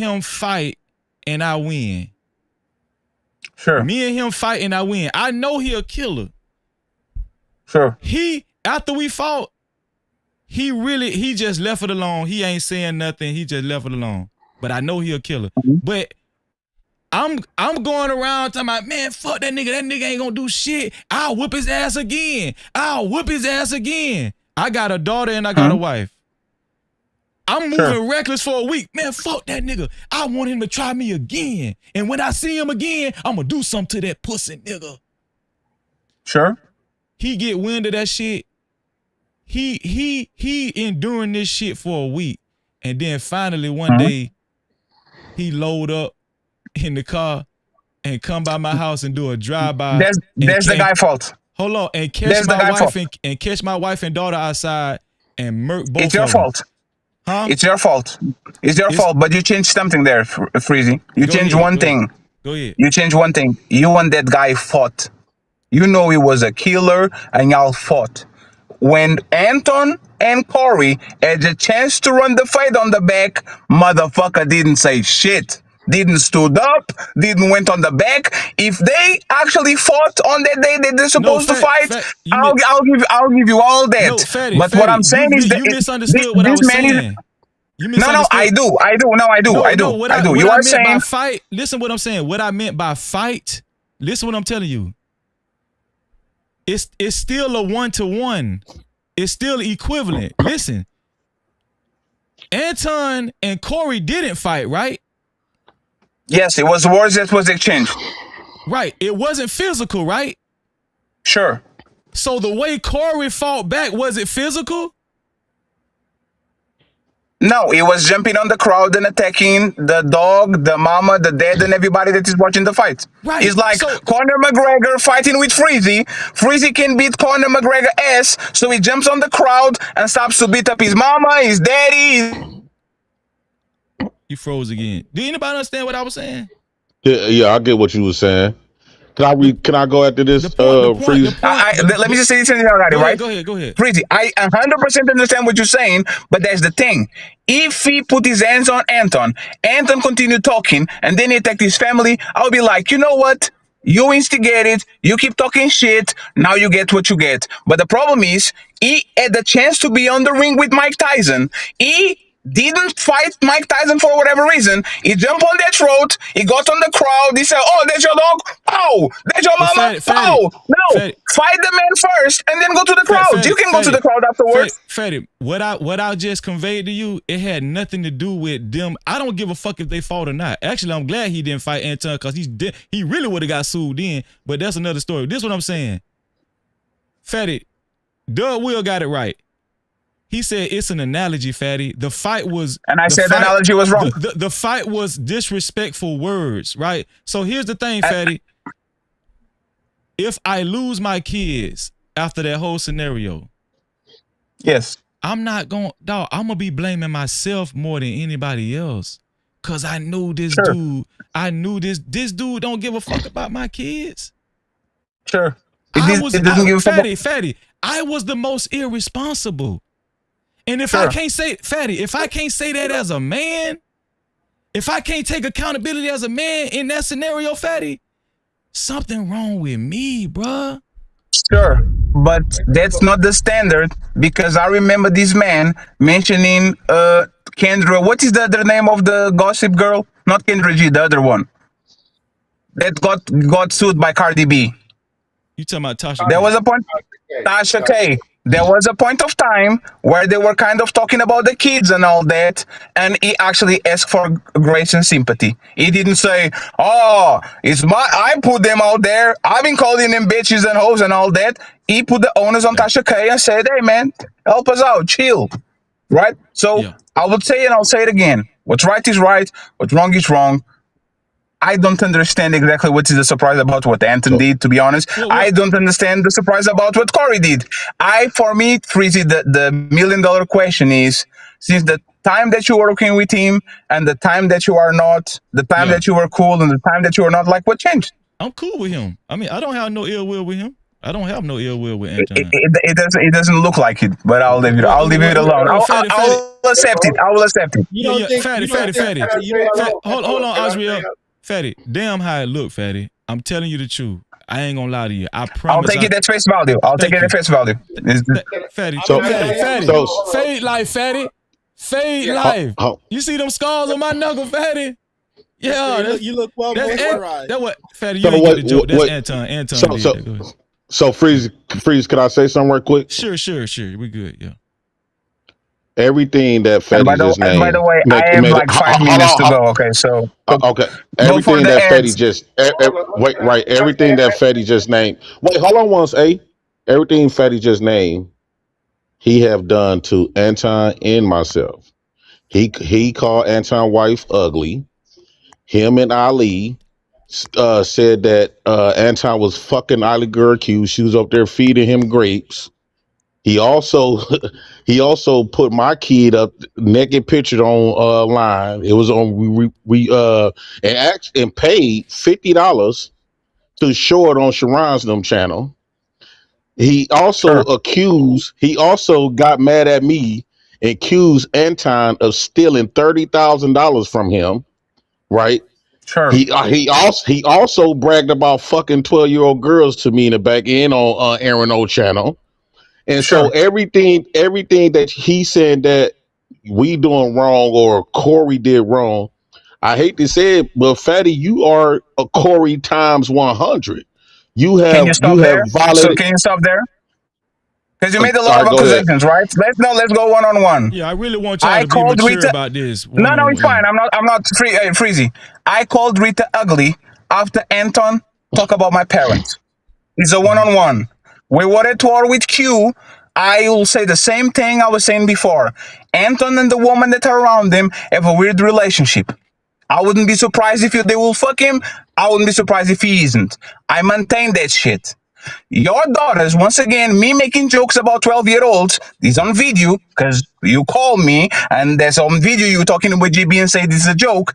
him fight and I win. Me and him fight and I win. I know he a killer. After we fought, he just left it alone. He ain't saying nothing. He just left it alone. But I know he a killer. But I'm going around talking about, man, fuck that nigga. That nigga ain't gonna do shit. I'll whip his ass again. I got a daughter and I got a wife. I'm moving reckless for a week. Man, fuck that nigga. I want him to try me again. And when I see him again, I'm going to do something to that pussy nigga. He get wind of that shit. He enduring this shit for a week. And then finally one day he load up in the car and come by my house and do a drive-by. That's the guy's fault. Hold on, and catch That's the my guy's wife fault. and catch my wife and daughter outside and murk both It's your of them. fault. Huh? It's your fault. It's your fault. But you changed something there, Freezy. You changed one thing. Go ahead. You changed one thing. You and that guy fought. You know he was a killer, and y'all fought. When Anton and Corey had the chance to run the fight on the back, motherfucker didn't say shit. Didn't stood up, didn't went on the back. If they actually fought on that day that they're supposed to fight, I'll give you all that. No, Fatty, but what I'm saying is that you misunderstood what I was saying. You misunderstood. No, I do. What You I are meant by saying fight. Listen what I'm saying. What I meant by fight. Listen what I'm telling you. It's still a 1-to-1. It's still equivalent. Listen. Anton and Corey didn't fight, right? Yes, it was words that was exchanged. Right. It wasn't physical, right? Sure. So the way Corey fought back, was it physical? No, he was jumping on the crowd and attacking the dog, the mama, the dad, and everybody that is watching the fight. Right. It's like Conor McGregor fighting with Freezy. Freezy can beat Conor McGregor ass, so he jumps on the crowd and stops to beat up his mama, his daddy. You froze again. Do anybody understand what I was saying? Yeah, I get what you were saying. Can I go after this? Freeze? Let me just say this already, right? Go ahead. Freezy, I 100% understand what you're saying, but that's the thing. If he put his hands on Anton continued talking, and then he attacked his family, I'll be like, you know what? You instigated, you keep talking shit, now you get what you get. But the problem is, he had the chance to be on the ring with Mike Tyson. He didn't fight Mike Tyson for whatever reason. He jumped on that throat. He got on the crowd. He said, "Oh, that's your dog. Oh, that's your mama. Oh, no, fight the man first, and then go to the crowd. You can go to the crowd afterwards." Fatty, what I just conveyed to you, it had nothing to do with them. I don't give a fuck if they fought or not. Actually, I'm glad he didn't fight Anton because he really would have got sued then. But that's another story. This is what I'm saying. Fatty, Doug Will got it right. He said it's an analogy, Fatty. The fight was... And I said the analogy was wrong. The fight was disrespectful words, right? So here's the thing, Fatty. If I lose my kids after that whole scenario... Yes. I'm not going... Dog, I'm going to be blaming myself more than anybody else. Because I knew this dude... I knew this dude don't give a fuck about my kids. Sure. Fatty, I was the most irresponsible. And if I can't say, Fatty, if I can't say that as a man, if I can't take accountability as a man in that scenario, Fatty, something wrong with me, bruh. Sure, but that's not the standard because I remember this man mentioning Kendra. What is the other name of the gossip girl? Not Kendra G, the other one that got sued by Cardi B. You talking about Tasha? There was a point. Tasha K. There was a point of time where they were kind of talking about the kids and all that, and he actually asked for grace and sympathy. He didn't say, "Oh, I put them out there. I've been calling them bitches and hoes and all that." He put the onus on Tasha K and said, "Hey, man, help us out, chill." Right? So I would say, and I'll say it again: what's right is right, what's wrong is wrong. I don't understand exactly what is the surprise about what Anton did, to be honest. I don't understand the surprise about what Corey did. For me, Freezy, the $1 million question is, since the time that you were working with him and the time that you are not, the time that you were cool and the time that you are not, like, what changed? I'm cool with him. I mean, I don't have no ill will with him. I don't have no ill will with Anton. It doesn't look like it, but I'll leave it. I'll leave it alone. I'll accept it. I will accept it. Fatty. Hold on, Azriel. Fatty, damn how it look, Fatty. I'm telling you the truth. I ain't gonna lie to you. I promise. I'll take it at face value. Fatty. Fade life, Fatty. Fade life. You see them scars on my knuckle, Fatty? Yeah, you look well moisturized. That what, Fatty, you ain't get the joke. That's Anton. Anton. So Freeze, can I say something real quick? Sure. We good, yeah. Everything that Fetty just named. By the way, I have like 5 minutes to go. Okay, so okay. Everything that Fetty just everything that Fetty just named. Wait, hold on once, everything Fetty just named, he have done to Anton and myself. He called Anton's wife ugly. Him and Ali said that Anton was fucking Ali Gerke. She was up there feeding him grapes. He also he also put my kid up naked pictured on line. It was on and paid $50 to show it on Sharon's them channel. He also got mad at me and accused Anton of stealing $30,000 from him. Right? Sure. He also bragged about fucking 12-year-old girls to me in the back end on Aaron O channel. And so everything that he said that we doing wrong or Corey did wrong, I hate to say it, but Fatty, you are a Corey times 100. You Can you have stop there? So violated. can you stop there? Because you made a All lot right, of go ahead. accusations, right? Let's go one on one. Yeah, I really want y'all I to be called mature Rita. about this. No, One no, on it's one. fine. I'm not freezy. I called Rita ugly after Anton talk about my parents. It's a one on one. We were at war with Q. I will say the same thing I was saying before. Anton and the woman that are around him have a weird relationship. I wouldn't be surprised if they will fuck him. I wouldn't be surprised if he isn't. I maintain that shit. Your daughters, once again, me making jokes about 12-year-olds, is on video, because you call me, and there's on video you talking with GB and say this is a joke.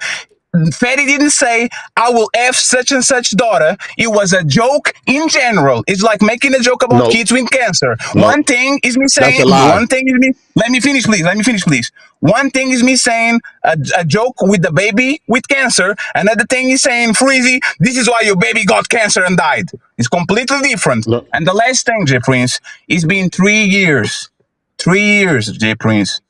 Fatty didn't say, I will F such and such daughter. It was a joke in general. It's like making a joke about No, kids with cancer. no, One thing is me that's saying, a lie. one thing is me, let me finish, please. Let me finish, please. One thing is me saying a joke with the baby with cancer. Another thing is saying, Freezy, this is why your baby got cancer and died. It's completely different. No, And the last thing, J Prince, it's been 3 years. 3 years, J Prince.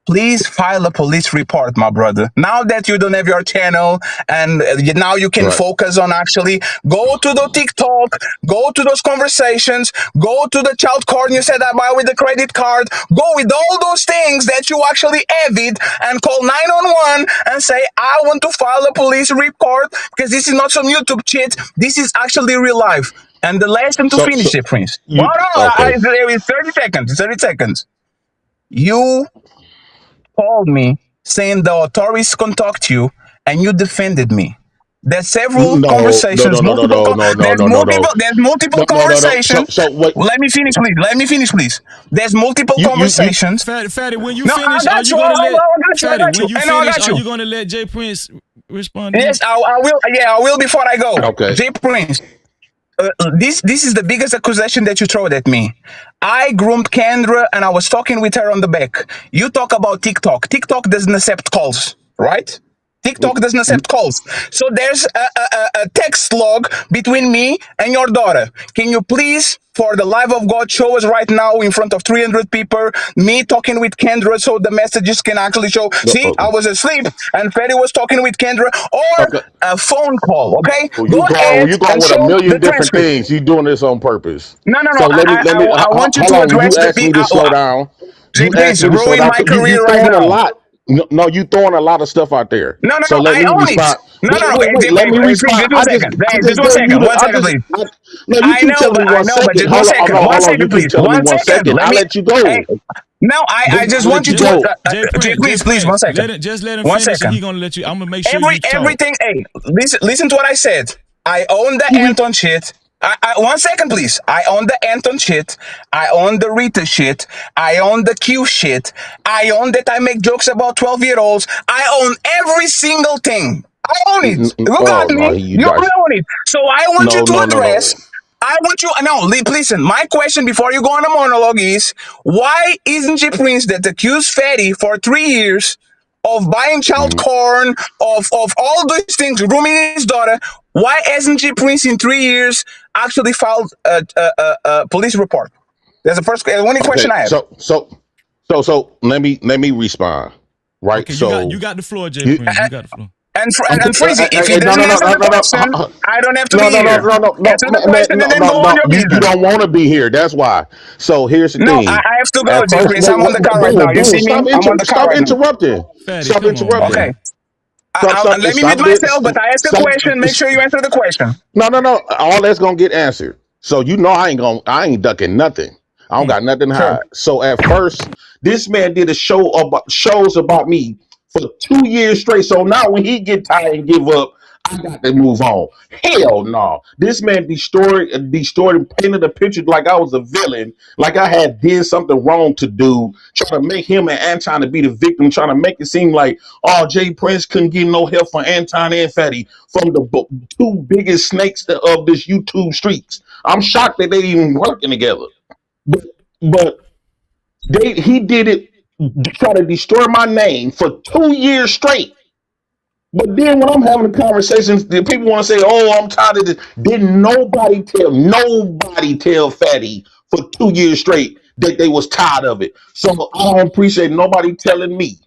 Please file a police report, my brother. Now that you don't have your channel and now you can right. focus on actually go to the TikTok, go to those conversations, go to the child card you said I buy with the credit card, go with all those things that you actually avid and call 911 and say, I want to file a police report because this is not some YouTube shit. This is actually real life. And the last thing to So finish it, Prince. Well, you no, okay? it's 30 seconds. 30 seconds. You called me saying the authorities contact you and you defended me. There's several No, no, conversations, no, no, no, no, no, no, no, no, no, there's multiple no, no, no, no. conversations. So wait, Let me finish, please. Let me finish, please. There's multiple you conversations. Fatty, when you No, I finish, are got you you. gonna let I got you. I Fatty? got you. When you I know I finish, got are you. you gonna let Jay Prince respond to you? Yes, I will. Yeah, I will before I go. okay? J Prince, this is the biggest accusation that you throw at me. I groomed Kendra and I was talking with her on the back. You talk about TikTok. TikTok doesn't accept calls, right? TikTok doesn't accept calls. So there's a text log between me and your daughter. Can you please, for the life of God, show us right now in front of 300 people, me talking with Kendra so the messages can actually show. See, I was asleep and Freddie was talking with Kendra, or Okay. a phone call, okay? Well, Go ahead you going and with a show the million different transcript. things. You doing this on purpose. No. So let me I want you hold to on. When address you the ask me to slow down, Jay, you asked please me to slow ruin down. my You career right throwing a now. lot. No, you throwing a lot of stuff out there. So let I me own it. respond. No. Wait. Let me Please, respond. just 1 second. I Hey, just just 1 gave you second. the. 1 second, please. No, you keep telling me I one know, but second. just 1 second. Hold on. You Second, keep please. telling me 1 1 second. second. Let I'll me. let you go. Hey, no, I just I'll let want you you to. go. Jay Jay, Prince, Jay please, 1 Prince, second. let him 1 finish, and he second. gonna let you. I'm gonna make sure you talk. Everything. Hey, listen to what I said. I own the Anton shit. 1 second, please. I own the Anton shit. I own the Rita shit. I own the Q shit. I own that I make jokes about 12-year-olds. I own every single thing. I own it. You Oh got no, me. you You guys. own it. So I want you No, to no, no, address. no. I want you. No, listen. My question before you go on a monologue is: why isn't J Prince that accused Fatty for 3 years of buying child corn, of all these things, grooming his daughter? Why hasn't J Prince in 3 years actually filed a police report? That's the first, only question Okay, I have. so let me respond. Right. Okay, So you got the floor, Jay you Prince. You got the floor. And Freezy, if he no doesn't no no answer no the no no question, I don't have to be no no no here. no no no Answer the man, question and then go on your you business. don't want to be here. That's why. So here's the No, thing. I have to go, At J first, Prince. I'm on the car right now. You see me? I'm on the car stop right now. interrupting. Fatty, Stop come on, interrupting. Okay. man. Let me mute myself, but I ask a question. Make sure you answer the question. No. All that's gonna get answered. So you know I ain't ducking nothing. I don't got nothing to Sure. hide. So at first, this man did shows about me for 2 years straight. So now when he get tired and give up, I got to move on. Hell no. This man destroyed and painted a picture like I was a villain, like I had did something wrong to do, trying to make him and Anton to be the victim, trying to make it seem like, oh, Jay Prince couldn't get no help from Anton and Fatty, from the two biggest snakes of this YouTube streets. I'm shocked that they even working together. But he did it to try to destroy my name for 2 years straight. But then when I'm having the conversations, the people want to say, "Oh, I'm tired of this." Didn't nobody tell Fatty for 2 years straight that they was tired of it. So I don't appreciate nobody telling me.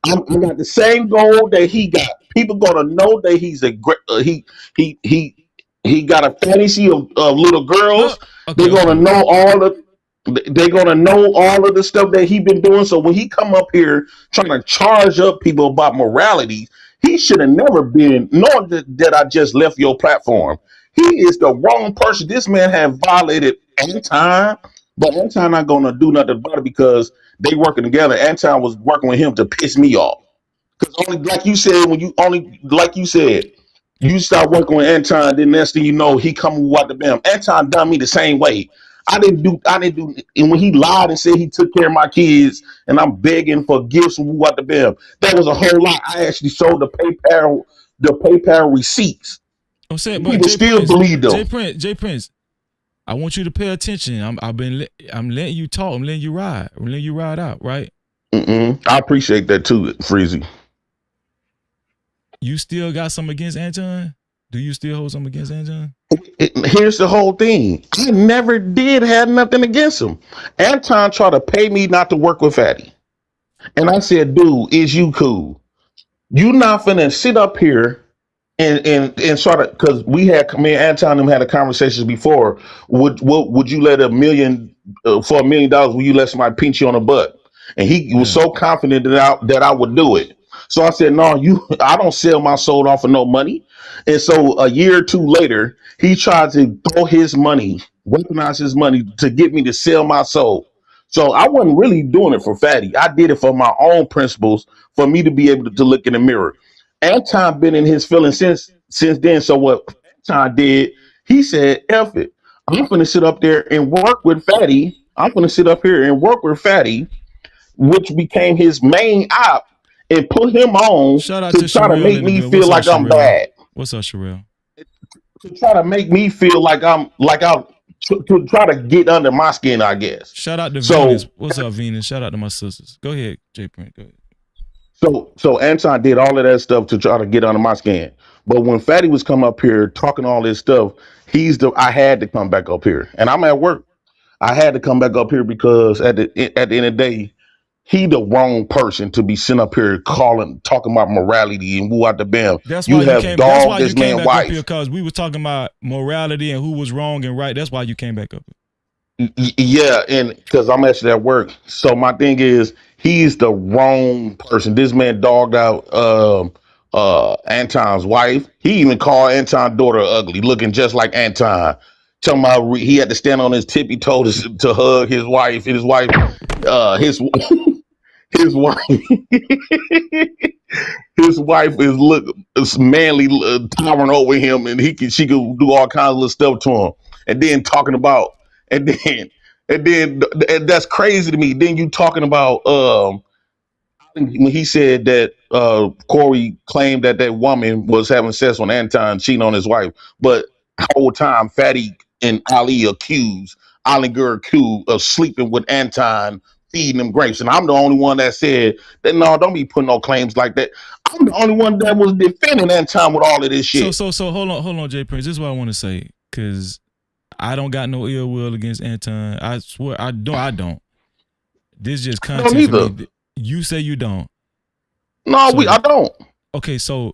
I got the same goal that he got. People gonna know that he's a great. He got a fantasy of little girls. They're gonna know all the. They're gonna know all of the stuff that he been doing. So when he come up here trying to charge up people about morality, he should have never been, knowing that I just left your platform. He is the wrong person. This man have violated Anton, but Anton not gonna do nothing about it because they working together. Anton was working with him to piss me off. Because only like you said, you start working with Anton, then next thing you know, he come out the bam. Anton done me the same way. I didn't do, and when he lied and said he took care of my kids, and I'm begging for gifts from what the bam, that was a whole lot. I actually showed the PayPal receipts. I'm saying, but People still believe them. Jay Prince, I want you to pay attention. I'm letting you talk. I'm letting you ride. I'm letting you ride out, right? I appreciate that too, Freezy. You still got something against Anton? Do you still hold something against Anton? Here's the whole thing. I never did have nothing against him. Anton tried to pay me not to work with Fatty. And I said, dude, is you cool? You not finna sit up here and sort of, because me and Anton them had a conversation before. Would you let for $1 million? Will you let somebody pinch you on the butt? And he was so confident that I would do it. So I said, no, I don't sell my soul off for no money. And so a year or two later, he tried to throw his money, weaponize his money to get me to sell my soul. So I wasn't really doing it for Fatty. I did it for my own principles, for me to be able to look in the mirror. Anton been in his feelings since then. So what Anton did, he said, F it. I'm going to sit up there and work with Fatty. I'm going to sit up here and work with Fatty, which became his main op, and put him on to try to make me feel like I'm bad. What's up, Sherelle? To try to make me feel like I'm to try to get under my skin, I guess. Shout out to Venus. What's up, Venus? Shout out to my sisters. Go ahead, Jay Print. Go ahead. So Anton did all of that stuff to try to get under my skin. But when Fatty was coming up here talking all this stuff, I had to come back up here. And I'm at work. I had to come back up here because at the end of the day, he the wrong person to be sitting up here talking about morality and woo out the bam. That's why you came back up here, because we were talking about morality and who was wrong and right. That's why you came back up here. Yeah, and because I'm actually at work. So my thing is, he's the wrong person. This man dogged out Anton's wife. He even called Anton's daughter ugly, looking just like Anton. Talking about he had to stand on his tippy toes to hug his wife, and his wife, his wife, his wife is manly, towering over him, and she could do all kinds of little stuff to him, and then talking about, and that's crazy to me. Then you talking about when he said that Corey claimed that woman was having sex with Anton, cheating on his wife, but the whole time Fatty and Ali accused of sleeping with Anton, feeding them grapes, and I'm the only one that said that no, don't be putting no claims like that. I'm the only one that was defending Anton with all of this shit. So hold on, Jay Prince. This is what I want to say, because I don't got no ill will against Anton. I swear I don't. This is just content for me. You say you don't. No, I don't. Okay, so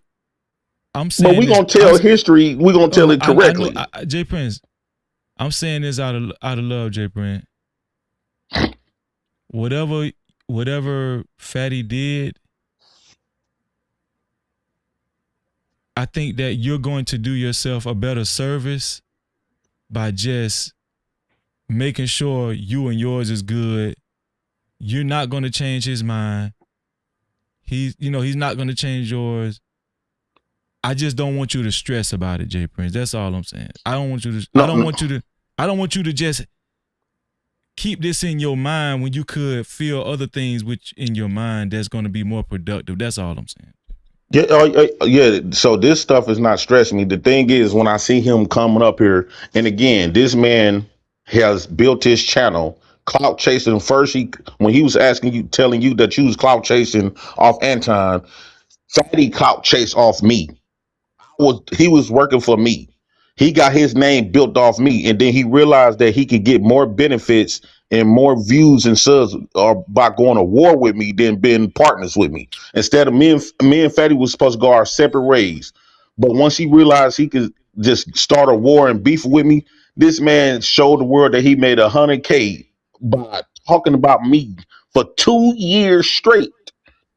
I'm saying, but we're gonna tell history. We're gonna tell it correctly. Jay Prince, I'm saying this out of love, Jay Prince. Whatever Fatty did, I think that you're going to do yourself a better service by just making sure you and yours is good. You're not going to change his mind. he's not gonna change yours. I just don't want you to stress about it, Jay Prince. That's all I'm saying. I don't want you to. I don't want you to just keep this in your mind when you could feel other things which in your mind that's going to be more productive. That's all I'm saying. Yeah. So this stuff is not stressing me. The thing is, when I see him coming up here, and again, this man has built his channel clout chasing. First, when he was telling you that you was clout chasing off Anton, Fatty clout chase off me. He was working for me. He got his name built off me, and then he realized that he could get more benefits and more views and subs by going to war with me than being partners with me. Instead of me and Fatty was supposed to go our separate ways, but once he realized he could just start a war and beef with me, this man showed the world that he made $100K by talking about me for 2 years straight.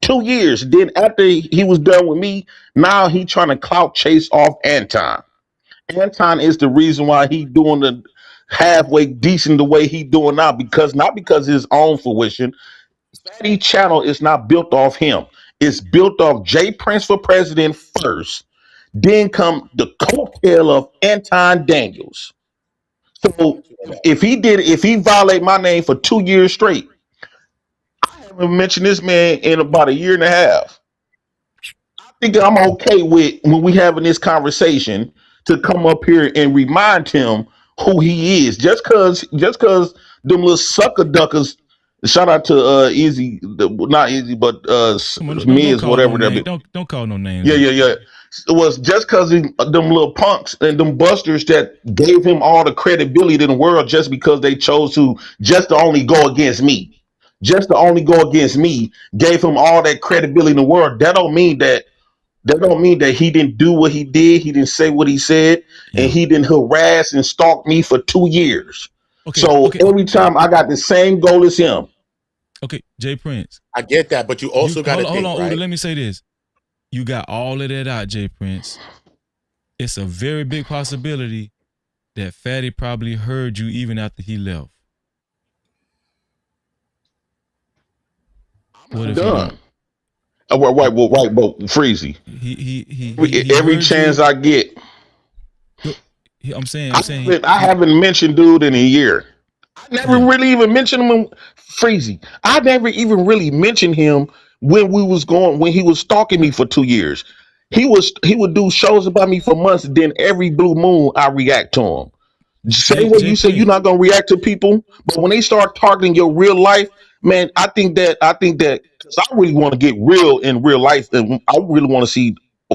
2 years. Then after he was done with me, now he trying to clout chase off Anton. Anton is the reason why he doing the halfway decent the way he doing now, not because of his own fruition. Fatty channel is not built off him. It's built off Jay Prince for president first. Then come the coattail of Anton Daniels. So if he violate my name for 2 years straight, I haven't mentioned this man in about a year and a half. I think I'm okay with when we having this conversation to come up here and remind him who he is. Just cause them little sucker duckers. Shout out to Easy, not Easy, but Miz, whatever that be. Don't call no names. Yeah. It was just because them little punks and them busters that gave him all the credibility in the world just because they chose to only go against me. Just to only go against me gave him all that credibility in the world. That don't mean that he didn't do what he did. He didn't say what he said, and he didn't harass and stalk me for 2 years. Every time I got the same goal as him. Okay, Jay Prince. I get that, but you also got to think, hold on, right? Uda, let me say this. You got all of that out, Jay Prince. It's a very big possibility that Fatty probably heard you even after he left. What if done? Right, but Freezy. He every chance I get. I'm saying. I haven't mentioned dude in a year. I never really even mentioned him. Freezy. I never even really mentioned him when he was stalking me for 2 years. He would do shows about me for months. Then every blue moon, I react to him. Say what you say. You're not gonna react to people, but when they start targeting your real life, man, I think that because I really want to get real in real life, and I really want to see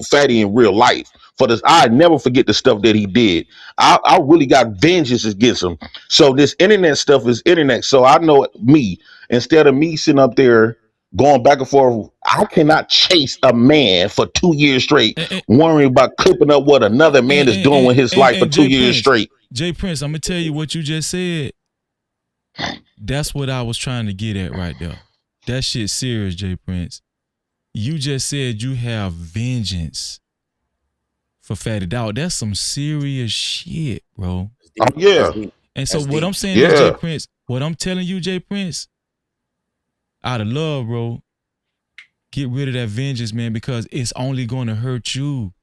Fatty in real life. For this, I never forget the stuff that he did. I really got vengeance against him. So this internet stuff is internet. So I know me. Instead of me sitting up there going back and forth, I cannot chase a man for 2 years straight, worrying about clipping up what another man is doing with his life for 2 years straight. Jay Prince, I'm gonna tell you what you just said. That's what I was trying to get at right there. That shit serious, Jay Prince. You just said you have vengeance for Fatty Dog. That's some serious shit, bro. Yeah. And so what I'm saying is, Jay Prince, what I'm telling you, Jay Prince, out of love, bro, get rid of that vengeance, man, because it's only going to hurt you.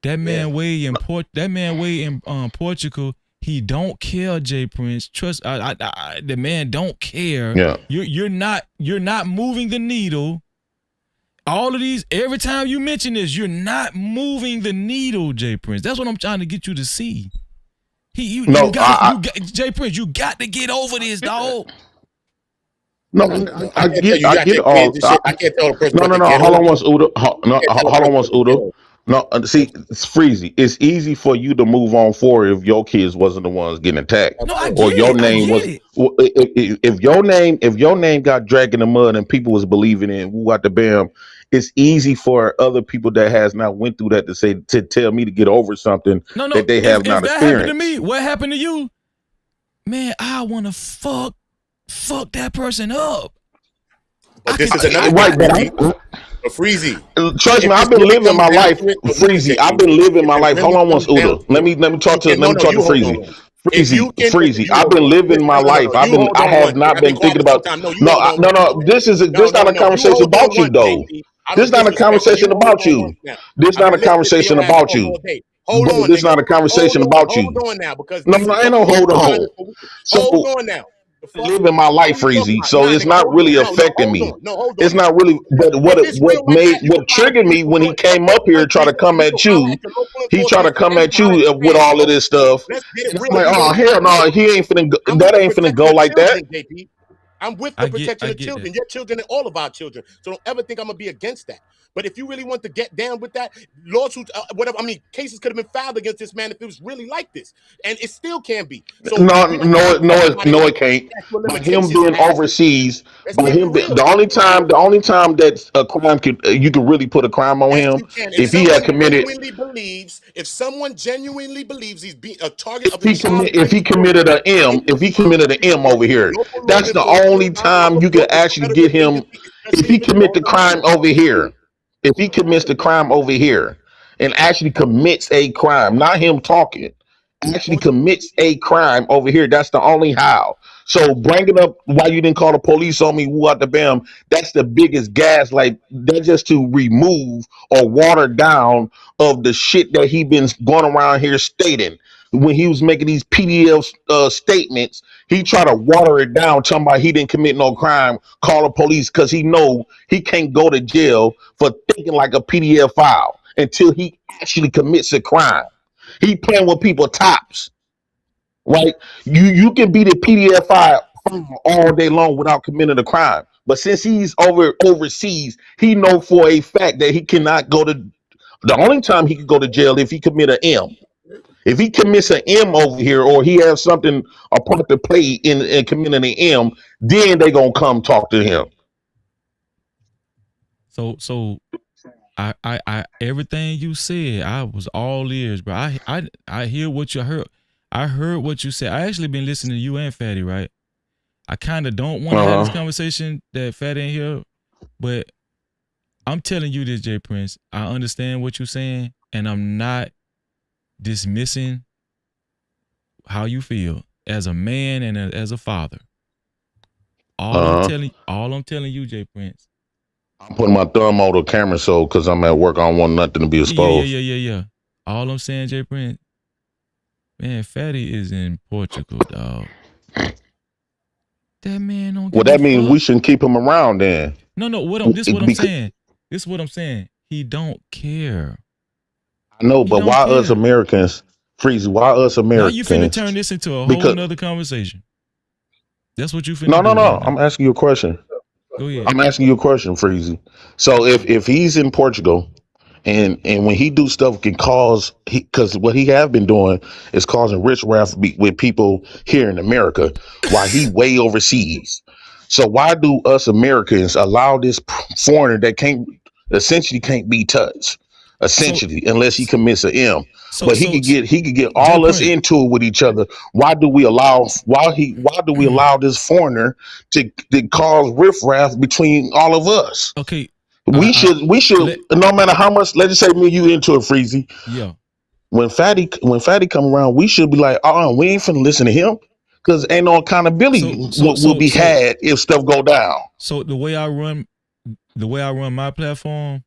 That man Wade in Portugal, he don't care, Jay Prince. Trust, the man don't care. Yeah. You're not moving the needle. All of these, every time you mention this, you're not moving the needle, Jay Prince. That's what I'm trying to get you to see. Jay Prince, you got to get over this, dog. No, I get all. I can't tell a person. No. Hold on once, Uda. Hold on once, Uda. No, see, it's Freezy. It's easy for you to move on forward if your kids wasn't the ones getting attacked, or your name was. If your name got dragged in the mud and people was believing in who got the bam, it's easy for other people that has not went through that to tell me to get over something that they have not experienced. That happened to me. What happened to you? Man, I want to fuck that person up. But this is another Freezy. Trust me, I've been living my life. Freezy, I've been living my life. Hold on once, Uda. Let me talk to Freezy. Freezy, I've been living my life. I have not been thinking about. No. This not a conversation about you though. I This don't not a disrespect conversation you. about you. Now. This I've not been a listening to conversation your ass about talk you. all day. Hold Bro, on, this nigga. not a conversation about Hold you. on now, because No, this no, is ain't what no we've been hold trying on. to do. Hold So on now. The I fuck? live in my What life, are you talking Freezy. about? So Nah, it's nigga, not hold on. really No, affecting hold me. on. No, hold It's on now. not really. But If it's real like that, you what can file triggered me police when he report. Fuck came your up here try to country. come You at can holler you, at your local he tried to enforcement, come and you at can holler you at your with man, all of bro. this stuff. Let's get it And I'm real. like, You oh don't hell have to. no, he ain't finna. I'm with That the ain't finna go protection of like that. children, JP. I'm with the protection I of get that. children, your children and all of our children. So don't ever think I'm gonna be against that. But if you really want to get down with that, lawsuits, whatever, I mean, cases could have been filed against this man if it was really like this, and it still can be. So No, we don't have to talk about it no, like it can't. statute of By him limitations being passing. overseas, Let's by keep it him, real. the only time that a crime could you could really put a crime on Yes, him you can. if he had committed. If someone genuinely believes he's being a target of a child If he abuse committed program, a M, if he committed an M over here, local law that's the only enforcement, time you can actually federal get him. agency, If especially he if it's commit law the and crime over here, if he commits the crime over here and actually commits a crime, not him talking, actually commits a crime over here, that's the only how. So bringing up why you didn't call the police on me, woo out the bam, that's the biggest gaslight. That's just to remove or water down of the shit that he been going around here stating. When he was making these PDF statements, he tried to water it down, talking about he didn't commit no crime, call the police, because he know he can't go to jail for thinking like a PDF file until he actually commits a crime. He playing with people tops, right? You can be the PDF file all day long without committing a crime. But since he's overseas, he know for a fact that he cannot go to. The only time he can go to jail if he commit an M. If he commits an M over here, or he has something a part to play in committing an M, then they gonna come talk to him. So I everything you said, I was all ears, bro. I hear what you heard. I heard what you said. I actually been listening to you and Fatty, right? I kind of don't want to have this conversation that Fatty ain't here, but I'm telling you this, Jay Prince. I understand what you're saying, and I'm not dismissing how you feel as a man and as a father. All I'm telling you, Jay Prince. I'm putting my thumb on the camera so because I'm at work, I don't want nothing to be exposed. Yeah. All I'm saying, Jay Prince, man, Fatty is in Portugal, dog. That man don't Well, give a that means fuck. we shouldn't keep him around then. No, this is what I'm saying. This is what I'm saying. He don't care. I know, but why us Americans, Freezy, why us Now you finna Americans? turn this into a whole Because nother conversation. That's what you finna no. do right now. I'm asking you a question. Go ahead. I'm asking you a question, Freezy. So if he's in Portugal and when he do stuff can cause because what he have been doing is causing rich wrath with people here in America while he way overseas. So why do us Americans allow this foreigner that essentially can't be touched, essentially, unless he commits an M? But he could get all us into it with each other. Why do we allow this foreigner to cause riffraff between all of us? Okay. We should no matter how much, let's just say me and you into it, Freezy. Yeah. When Fatty come around, we should be like, we ain't finna listen to him. Because ain't no accountability will be had if stuff go down. So the way I run my platform,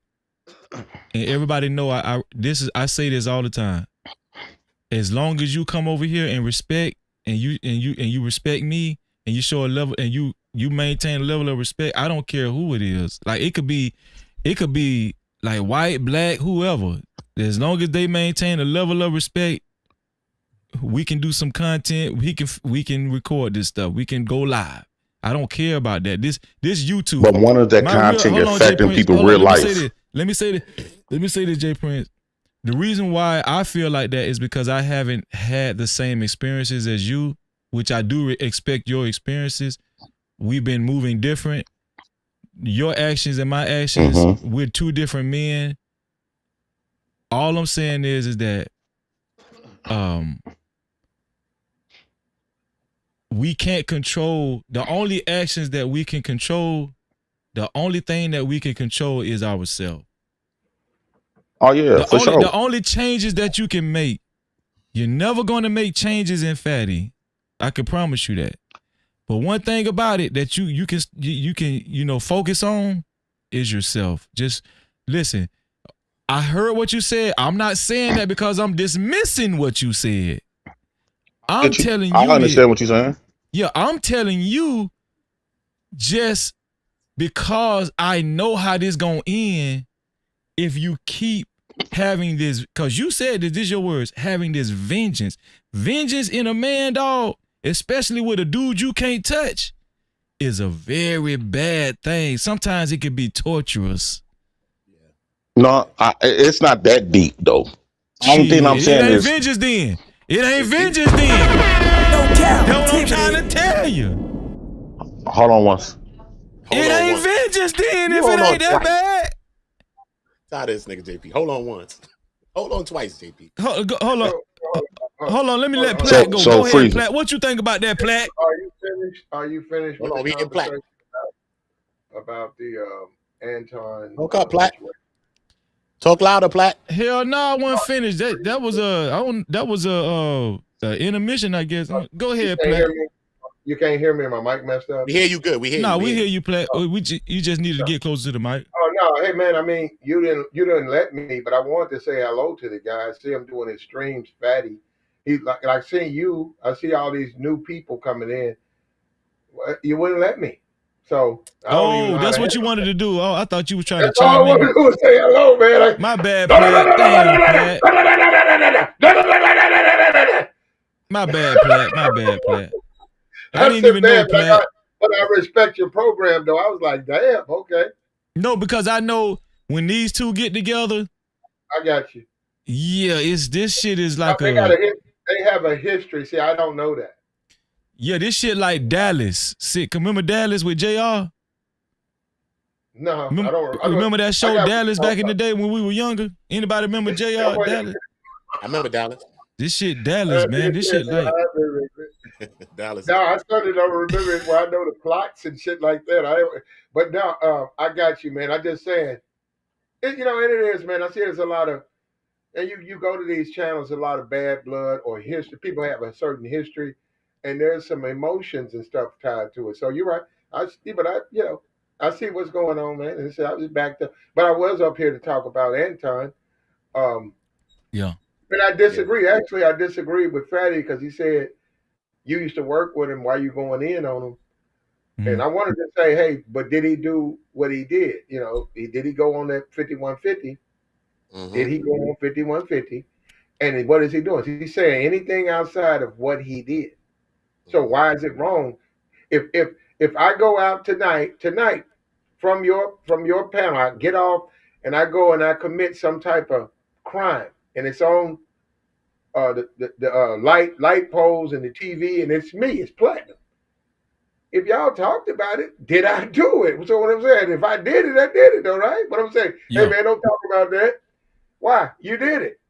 and everybody know I say this all the time. As long as you come over here and respect and you respect me and you show a level and you maintain a level of respect, I don't care who it is. Like it could be like white, black, whoever. As long as they maintain a level of respect, we can do some content. We can record this stuff. We can go live. I don't care about that. This YouTube. But one of that content affecting people real life. Let me say this, Jay Prince. The reason why I feel like that is because I haven't had the same experiences as you, which I do expect your experiences. We've been moving different. Your actions and my actions, we're two different men. All I'm saying is that we can't control the only actions that we can control. The only thing that we can control is ourselves. Oh yeah, for sure. The only changes that you can make, you're never going to make changes in Fatty. I can promise you that. But one thing about it that you can focus on is yourself. Just listen. I heard what you said. I'm not saying that because I'm dismissing what you said. I'm telling I you. understand what you're saying. Yeah, I'm telling you just because I know how this gonna end if you keep having this, because you said that, this your words, having this vengeance. Vengeance in a man, dog, especially with a dude you can't touch, is a very bad thing. Sometimes it can be torturous. No, it's not that deep though. Only thing I'm Shit, it saying ain't is, vengeance then. It ain't vengeance then. That's what I'm trying to tell you. hold on once. Hold It on ain't once. vengeance then You if it hold on ain't that twice. bad. Try this nigga, JP. Hold on once. Hold on twice, JP. Hold on. Hold on, let me let So Platt go. Go ahead, Freezy. Platt. What you think about that, Platt? Are you finished? Are you finished Hold with on, the we getting Platt. conversation about the Anton Woke up, Platt. situation? Talk louder, Platt. Hell no, I wasn't finished. That was a intermission, I guess. Go ahead, Can't Platt. hear me? You can't hear me? My mic messed up? We hear you good. We hear you. No, we hear you, Platt. You just needed to get closer to the mic. Oh no, hey man, I mean you didn't let me, but I wanted to say hello to the guy. I see him doing his streams, fatty. He's like seeing you. I see all these new people coming in. You wouldn't let me, so I don't even know how That's to what you wanted to do. Oh, I thought you was trying That's to all I chime wanted in. to do was say hello, man. My bad, Platt. Damn, Platt. My bad, Platt. My bad, Platt. I didn't even know, Platt. But I respect your program, though. I was like, damn, okay. No, because I know when these two get together. I got you. Yeah, this shit is like they have a history. See, I don't know that. Yeah, this shit like Dallas. Sick. Remember Dallas with JR? No, remember, I don't. Remember that show Dallas back in the day when we were younger? Anybody remember JR Dallas? I remember Dallas. This shit Dallas, man. This shit like Dallas. No, I certainly don't remember it. Where I know the plots and shit like that. But no, I got you, man. I'm just saying, and it is, man. I see there's a lot of, and you go to these channels, a lot of bad blood or history. People have a certain history, and there's some emotions and stuff tied to it. So you're right. I see what's going on, man. And so I was backed up, but I was up here to talk about Anton. Yeah. And I disagree. Yeah. Actually, I disagree with Fatty because he said you used to work with him while you going in on him. Mm-hmm. And I wanted to say, hey, but did he do what he did? Did he go on that 5150? Mm-hmm. Did he go on 5150? And what is he doing? He's saying anything outside of what he did. So why is it wrong? If I go out tonight from your panel, I get off and I go and I commit some type of crime and it's on the light poles and the TV and it's me, it's platinum. If y'all talked about it, did I do it? So what I'm saying, if I did it, I did it, though, right? But I'm saying, hey man, don't talk about that. Why? You did it.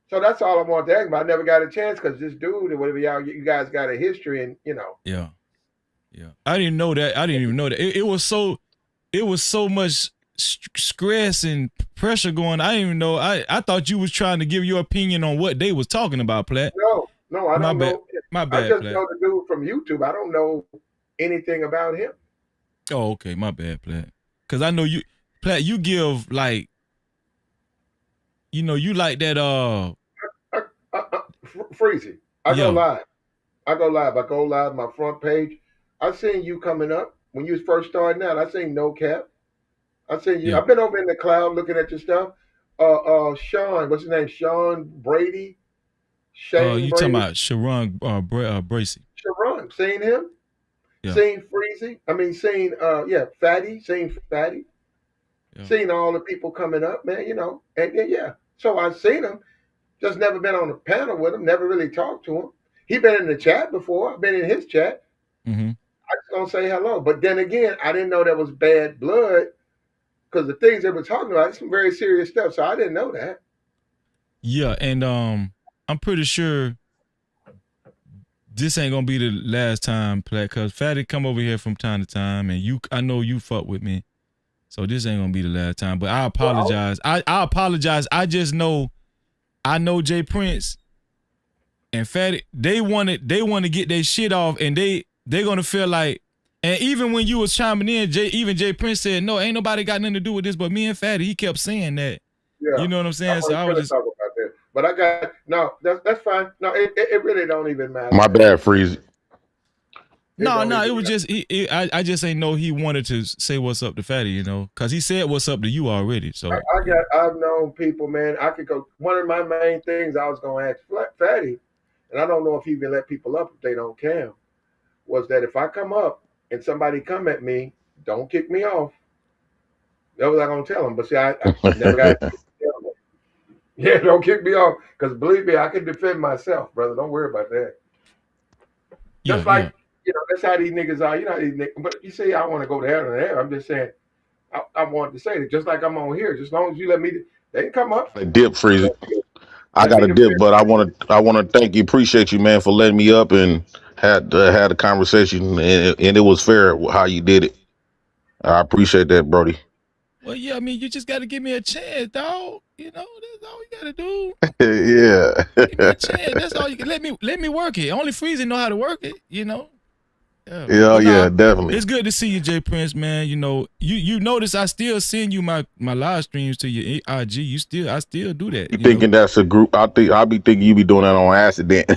So that's all I want to ask about. I never got a chance because this dude or whatever you guys got a history and Yeah. I didn't know that. I didn't even know that. It was so much stress and pressure going. I didn't even know. I thought you was trying to give your opinion on what they was talking about, Platt. No, I don't know. My bad, I just Platt. know the dude from YouTube. I don't know anything about him. Oh, okay. My bad, Platt. Because I know you, Platt, you give like, you like that. Freezy. I go live. I go live. My front page. I seen you coming up when you was first starting out. I seen No Cap. I seen you. Yeah. I've been over in the cloud looking at your stuff. Sean, what's his name? Sean Brady. Shane you Brady. talking about Sharon Bracey? Sharon, seen him. Yeah. Seen Freezy. I mean, seen Fatty. Seen Fatty. Yeah. Seen all the people coming up, man. And yeah. So I've seen him. Just never been on a panel with him. Never really talked to him. He been in the chat before. I've been in his chat. Mm-hmm. I just gonna say hello. But then again, I didn't know that was bad blood because the things they were talking about is some very serious stuff. So I didn't know that. Yeah, and I'm pretty sure this ain't gonna be the last time, Platt, because Fatty come over here from time to time, and I know you fuck with me, so this ain't gonna be the last time. But I apologize. I apologize. I just know, I know Jay Prince and Fatty. They want to get their shit off, and they're gonna feel like, And even when you was chiming in, Jay Prince said, no, ain't nobody got nothing to do with this but me and Fatty. He kept saying that. Yeah, You know what I'm saying? So I was just talk about that. But I got no. That's fine. No, it really don't even matter. My Man. bad, Freezy. No, it was just I just ain't know he wanted to say what's up to Fatty, you know, because he said what's up to you already. So I've known people, man. I could go. One of my main things I was going to ask Fatty, and I don't know if he even let people up if they don't cam, was that if I come up and somebody come at me, don't kick me off. That was I gonna tell him, but see, I never got. Yeah, don't kick me off, because believe me, I can defend myself, brother. Don't worry about that. Just like that's how these niggas are. You know, these niggas, but you say I want to go there and there. I'm just saying, I wanted to say that just like I'm on here. Just as long as you let me, they can come up. A dip, Freezy. I got a dip, but I want to thank you, appreciate you, man, for letting me up and had a conversation, and it was fair how you did it. I appreciate that, Brody. Well, yeah, I mean, you just got to give me a chance, dog. You know, that's all you got to do. Yeah. Give me a chance. That's all you can. Let me work it. Only Freezy know how to work it. You know. Yeah, definitely. It's good to see you, Jay Prince, man. You know, you notice I still send you my live streams to your IG. I still do that. You thinking that's a group? I be thinking you be doing that on accident.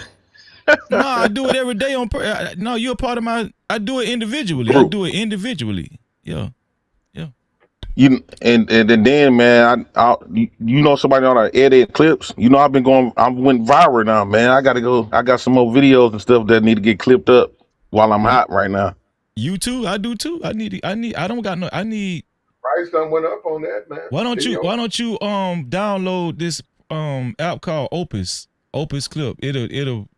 No, I do it every day on. No, you're a part of my. I do it individually. Group. I do it individually. Yeah. You and then, man, you know somebody on to edit clips. You know, I went viral now, man. I got some more videos and stuff that need to get clipped up while I'm hot right now. You too? I do too. I need. I don't got no. I need. Price done went up on that, man. Why don't you download this app called Opus Clip? It'll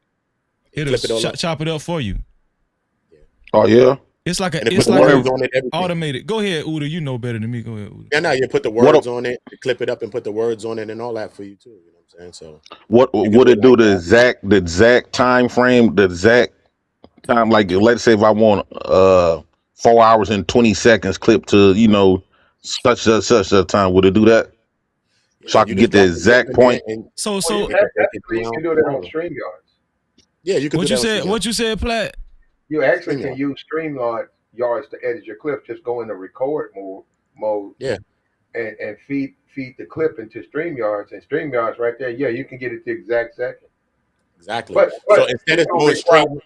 chop it up for you. Oh yeah. It's like on it, automated. Go ahead, Uda. You know better than me. Go ahead, Uda. Yeah, no, you put the words on it, you clip it up and put the words on it and all that for you too. You know what I'm saying? So what would it do the exact time frame, the exact time, like let's say if I want 4 hours and 20 seconds clip to, you know, such a time, would it do that? So I can get the exact point. So you can do that on StreamYard. Yeah, you can. What you said, Platt? You actually can use StreamYard to edit your clip. Just go into record mode. Yeah. And feed the clip into StreamYards, and StreamYards right there. Yeah, you can get it the exact second. Exactly. But so instead of going straight to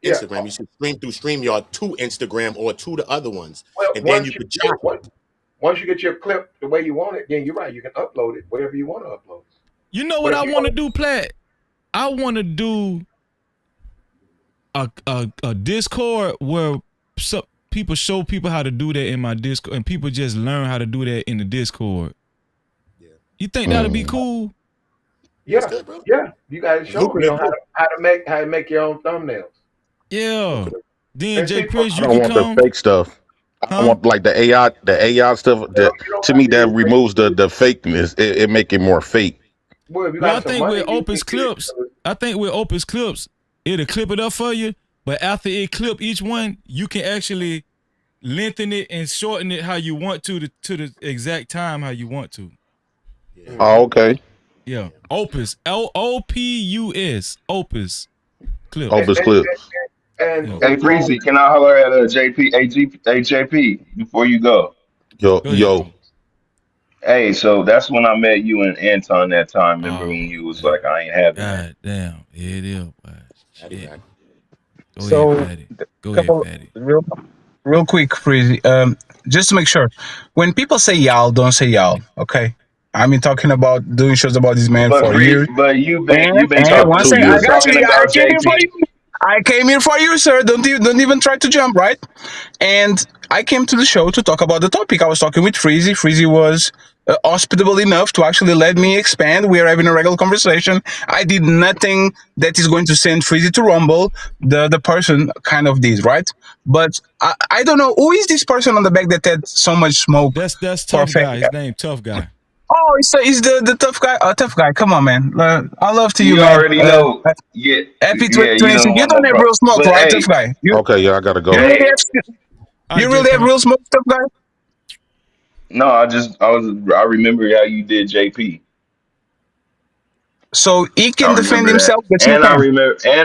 Instagram, you should stream through StreamYard to Instagram or to the other ones, and then you could chop it. Once you get your clip the way you want it, then you're right. You can upload it wherever you want to upload. You know what I want to do, Platt? I want to do a Discord where people show people how to do that in my Discord, and people just learn how to do that in the Discord. Yeah. You think that'd be cool? Yeah, yeah. You gotta show them how to make your own thumbnails. Yeah. Then Jay Prince, I don't want the fake stuff. I want like the AI stuff. To me, that removes the fakeness. It make it more fake. Well, I think with Opus Clips, it'll clip it up for you. But after it clip each one, you can actually lengthen it and shorten it how you want to the exact time how you want to. Yeah. Oh, okay. Yeah. Opus. Opus. Opus Clips. Opus Clips. Hey, Freezy, can I holler at JP before you go? Yo. Hey, so that's when I met you and Anton that time. Remember when you was like, I ain't having that. Damn. It is. Shit. Go ahead, Fatty. Real quick, Freezy. Just to make sure, when people say y'all, don't say y'all, okay? I've been talking about doing shows about this man for years. But you've been talking. One second, I got you. I came here for you, sir. Don't even try to jump, right? And I came to the show to talk about the topic. I was talking with Freezy. Freezy was hospitable enough to actually let me expand. We are having a regular conversation. I did nothing that is going to send Freezy to Rumble. The person kind of did, right? But I don't know, who is this person on the back that had so much smoke? That's Tough Guy. His name Tough Guy. Oh, he's the tough guy. Oh, tough guy. Come on, man. I love to you, man. You already know. Yeah. Happy 2026. You don't have real smoke, right, tough guy? Okay, yeah, I gotta go. You really have real smoke, tough guy? No, I remember how you did JP. So he I can defend remember that, himself, but you and can't.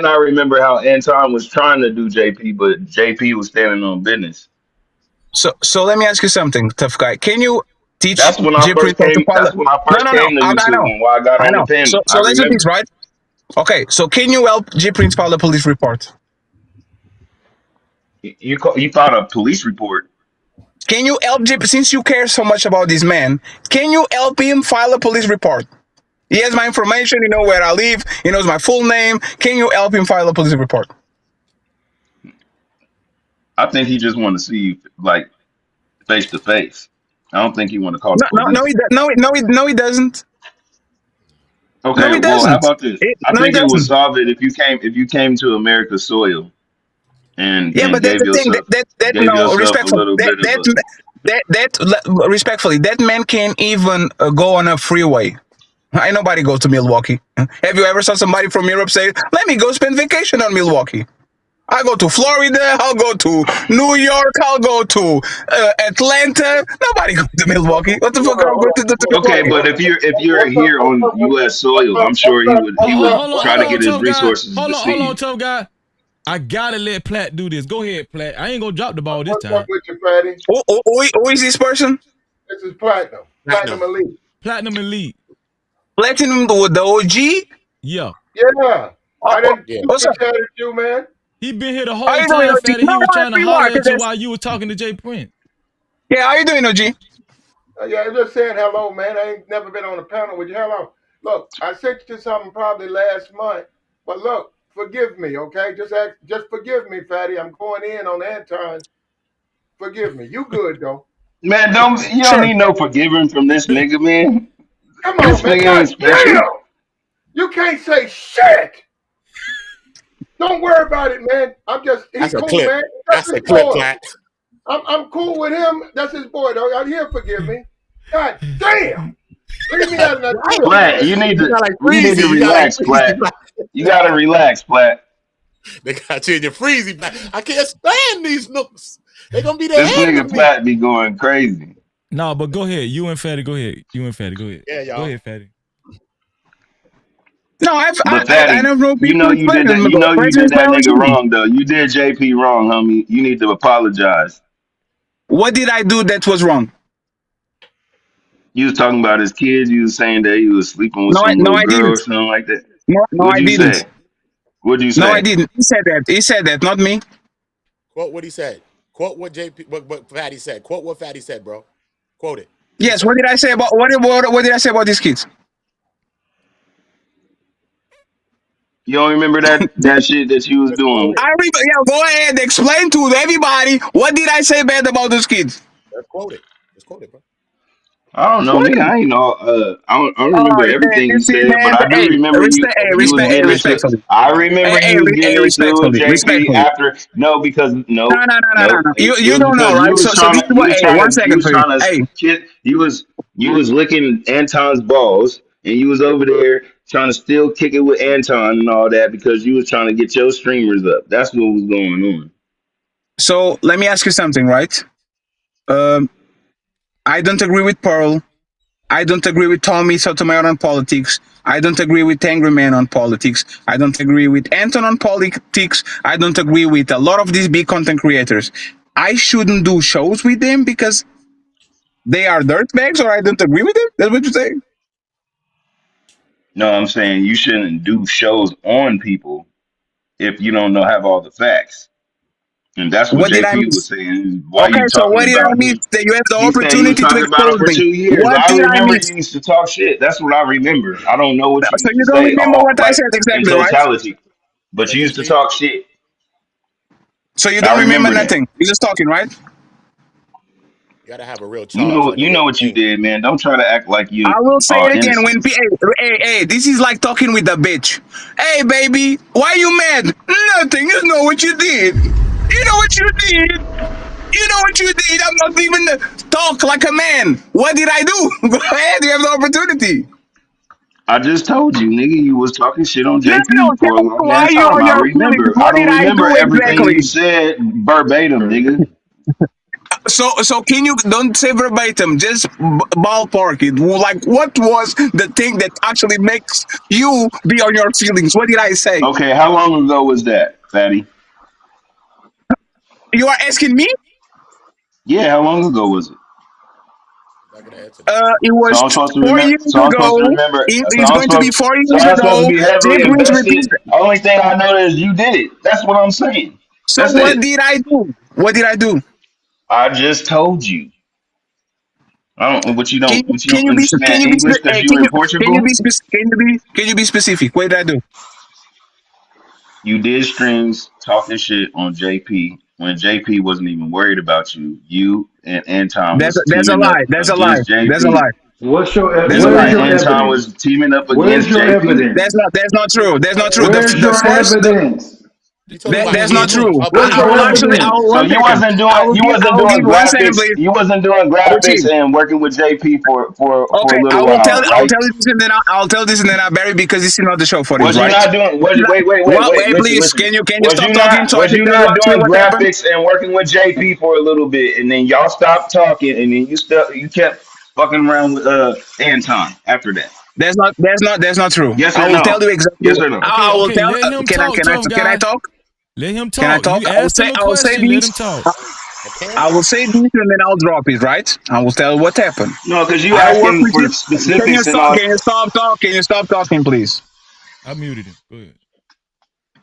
I remember how Anton was trying to do JP, but JP was standing on business. So let me ask you something, tough guy. Can you teach That's when I J first Prince how to came. follow? That's when I No, first no, no. came to I YouTube know. and why I got I on the know. panel. So I let's do this, remember. right? Okay. So can you help J Prince file a police report? You filed a police report. Can you help J since you care so much about this man? Can you help him file a police report? He has my information. You know where I live. He knows my full name. Can you help him file a police report? I think he just want to see you like face to face. I don't think he want to call the No, no, no. police. He doesn't. No, Okay, he well, how doesn't. about this? I No, he think it would doesn't. solve it if you came to America's soil Yeah, and but that's the thing. That gave no yourself a respectfully. little bit of a. Respectfully, that man can't even go on a freeway. Ain't nobody goes to Milwaukee. Have you ever saw somebody from Europe say, "Let me go spend vacation on Milwaukee"? I go to Florida. I'll go to New York. I'll go to Atlanta. Nobody goes to Milwaukee. What the fuck? I'm going to Okay, Milwaukee. but if you're here on U.S. soil, I'm sure he would try Hold to on, get his tough guy. resources to see Hold on, you. tough guy. I gotta let Platt do this. Go ahead, Platt. I ain't gonna drop the ball this What's up time. with you, Freddie? Who is this person? This is Platinum. Platinum. Platinum Elite. Platinum Elite. Platinum the OG? Yeah. Yeah. I didn't Yeah. What's super up? chat at you, man. He been here the How whole you doing, time, OG? Fatty. No, He was no, trying to you are, holler at you cause while you were talking to Jay Prince. yeah, how you doing, OG? Yeah, I'm just saying hello, man. I ain't never been on a panel with you. Hello. Look, I sent you something probably last month, but look, forgive me, okay? Just forgive me, Fatty. I'm going in on Anton. Forgive me. You good though? Man, you don't Sure. need no forgiving from this nigga, man. Come This on, man. nigga ain't God special. damn! You can't say shit. Don't worry about it, man. He That's a cool, clip. man. That's That's a his clip, boy. Plat. I'm cool with him. That's his boy, though. He'll forgive me. God damn! Leave me out of that Right? bullshit. Platt, You got like you need to freezy. You got like relax, freezy. Platt. You gotta relax, Platt. They got you in your freezy. I can't stand these nooks. They gonna be the This end nigga of me. Platt be going crazy. No, but go ahead. You and Fatty, go ahead. You and Fatty, go ahead. Yeah, Go y'all. ahead, Fatty. No, But I Fatty, have no you beef know with you did that. Platinum. You know you Platinum did is my that nigga OG. wrong though. You did JP wrong, homie. You need to apologize. What did I do that was wrong? You was talking about his kids. You was saying that he was sleeping with No, some no, little I girl or didn't. something like that. No, What'd I you didn't. say? What'd you No, I say? didn't. He said that. He said that, not me. Quote what he said. Quote what what Fatty said. Quote what Fatty said, bro. Quote it. What he Yes. What said. did I say about what did I say about these kids? You don't remember that shit that you was Just quote doing? it. Go ahead. Explain to everybody what did I say bad about those kids? Just quote it. Just quote it, bro. I don't know, What? nigga. I ain't know. I don't Oh, remember yeah, everything you you see, said, but man. I do Hey, remember respect. Hey, you was respect. Hey, getting into. respectfully. I remember you was getting into it with JP Respectfully. after. No, because No, no, no, no, no, no, no. no. It You was don't know, because right? So this is what. Hey, one you second, was please. trying to Hey, kid. You was licking Anton's balls, and you was over there trying to still kick it with Anton and all that because you was trying to get your streamers up. That's what was going on. so let me ask you something, right? Um, I don't agree with Pearl. I don't agree with Tommy Sotomayor on politics. I don't agree with Angry Man on politics. I don't agree with Anton on politics. I don't agree with a lot of these big content creators. I shouldn't do shows with them because they are dirtbags or I don't agree with them? That's what you're saying? No, I'm saying you shouldn't do shows on people if you don't know have all the facts. And that's what What did I JP was miss? saying. Why Okay, you so talking what did I about miss me? that you have the He said you was opportunity to talking about him expose for me? 2 years. What I did I remember miss? you used to talk shit. That's what I remember. I don't know what you So used you to don't say remember all what I like said in exactly, right? totality. What But does you this used to mean? talk shit. So you I don't remember remember that. nothing. You're just talking, right? You gotta have a real charge, like a You real know what you thing. did, man. Don't try to act like I you will say all it again innocent. when hey, this is like talking with a bitch. Hey, baby, why you mad? Nothing. You know what you did. You know what you did. You know what you did. I'm not even talk like a man. What did I do? Go ahead. You have the opportunity. I just told you, nigga, you was talking shit on No, no. JP for a Tell me long why ass you time. on I your feelings. remember. I What don't did I remember do everything you exactly? said verbatim, nigga. So can you don't say verbatim, just ballpark it. Like, what was the thing that actually makes you be on your feelings? What did I say? Okay, how long ago was that, Fatty? You are asking me? Yeah, how long ago was it? I gotta answer that. It So was I'm supposed to 4 remember. years So I'm supposed to ago. remember. It's going to be 4 years I'm supposed to ago. be Jay heavily Prince repeats invested. it. Only thing I know is you did it. That's what I'm saying. So That's what it. did I do? What did I do? I just told you. I don't. What you Can don't. you What you don't can understand you be English because you in Portugal. can you be specific? What did I do? You did streams talking shit on JP when JP wasn't even worried about you. You and Anton was That's a teaming up lie. That's a lie. against That's a JP. lie. What's That's a You lie. and where's your Anton evidence? was teaming up Where's against your JP. evidence? That's not true. That's not true. Where's your evidence? You talking about That's he not and him true. What's I your publicly? will actually I will evidence? So one second. I you will give wasn't you doing 1 second, please. graphics. You wasn't doing graphics Gucci. and working with JP for Okay, a little while, I will right? tell you this and then I'll tell this and then I'll bury because this is not the show for this, Was you right? not doing? This is not, well, Wait. wait, Listen, please. listen. Can you stop talking so I Was can you tell you not actually doing what happened? graphics and working with JP for a little bit, and then y'all stopped talking, and then you kept fucking around with Anton after that? That's not true. Yes I or will tell no? you exactly. Yes or no? Okay, I will okay, tell. let him Can I talk, tough can I guy. talk? Let him Can I talk. talk? You asked him a I will say question, let this. him talk. I can. I will say this and then I'll drop it. Right? I will tell you what happened. No, because you I work asking with for you. Can you specifics and stop? all. Can you stop talking? Can you stop talking, please? I muted him. Go ahead.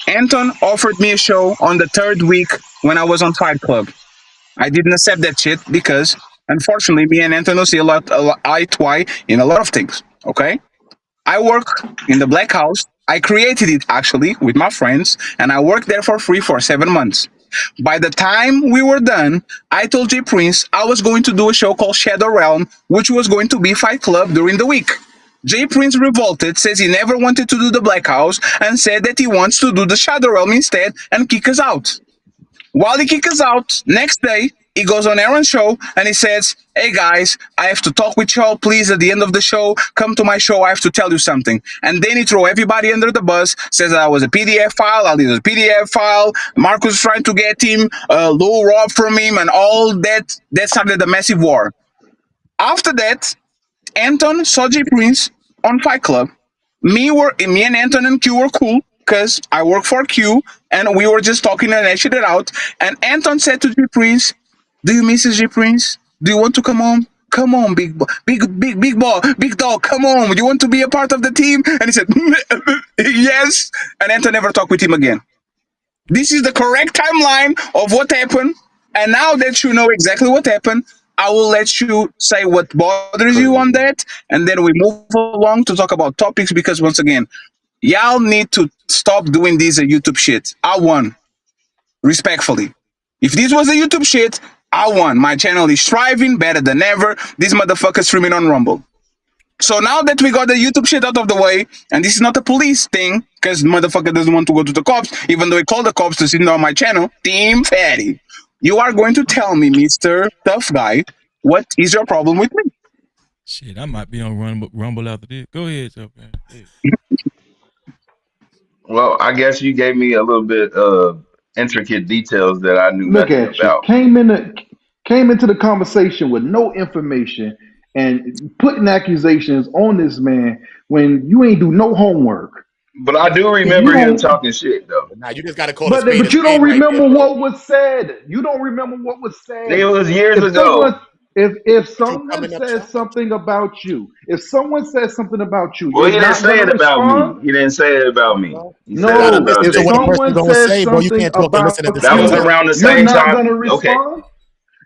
Anton offered me a show on the third week when I was on Fight Club. I didn't accept that shit because, unfortunately, me and Anton don't see a lot eye to eye in a lot of things. Okay, I work in the Black House. I created it actually with my friends, and I worked there for free for 7 months. By the time we were done, I told J Prince I was going to do a show called Shadow Realm, which was going to be Fight Club during the week. J Prince revolted, says he never wanted to do the Black House, and said that he wants to do the Shadow Realm instead and kick us out. While he kicks us out, next day, he goes on Aaron's show and he says, "Hey guys, I have to talk with y'all. Please, at the end of the show, come to my show. I have to tell you something." And then he throw everybody under the bus, says that I was a PDF file, I did a PDF file. Marcus was trying to get him, Lou robbed from him, and all that. That started a massive war. After that, Anton saw J Prince on Fight Club. Me and Anton and Q were cool because I work for Q and we were just talking and hashing it out. And Anton said to J Prince, "Do you miss us, J Prince? Do you want to come home? Come on, big ball, big dog, come on. Do you want to be a part of the team?" And he said, "Yes." And Anton never talked with him again. This is the correct timeline of what happened. And now that you know exactly what happened, I will let you say what bothers you on Crazy. that, and then we move along to talk about topics because once again, y'all need to stop doing this YouTube shit. I won, respectfully. If this was a YouTube shit, I won. My channel is thriving better than ever. These motherfuckers streaming on Rumble. So now that we got the YouTube shit out of the way, and this is not a police thing, because motherfucker doesn't want to go to the cops, even though he called the cops to sit on my channel, Team Fatty, you are going to tell me, Mr. Tough Guy, what is your problem with me? Shit, I might be on Rumble after this. Go ahead, tough guy. Hey. Well, I guess you gave me a little bit of intricate details that I knew Look nothing at you. about. Came into the conversation with no information and putting accusations on this man when you ain't do no homework. But I do If you remember him don't, talking shit though. But now you just gotta call but a you don't spade right there, remember bro. what was said. You don't remember what was It said. was years If ago. someone if But you someone coming up says short. something about you, if someone says something about you, Well, you're he didn't not say gonna it about me. respond. He didn't say it about me. Bro. He You said it gotta No, about listen if to what a JP. person someone gonna says say, bro. You something can't talk and about listen at the That same was you, time. around the you're same not time. gonna Okay. respond.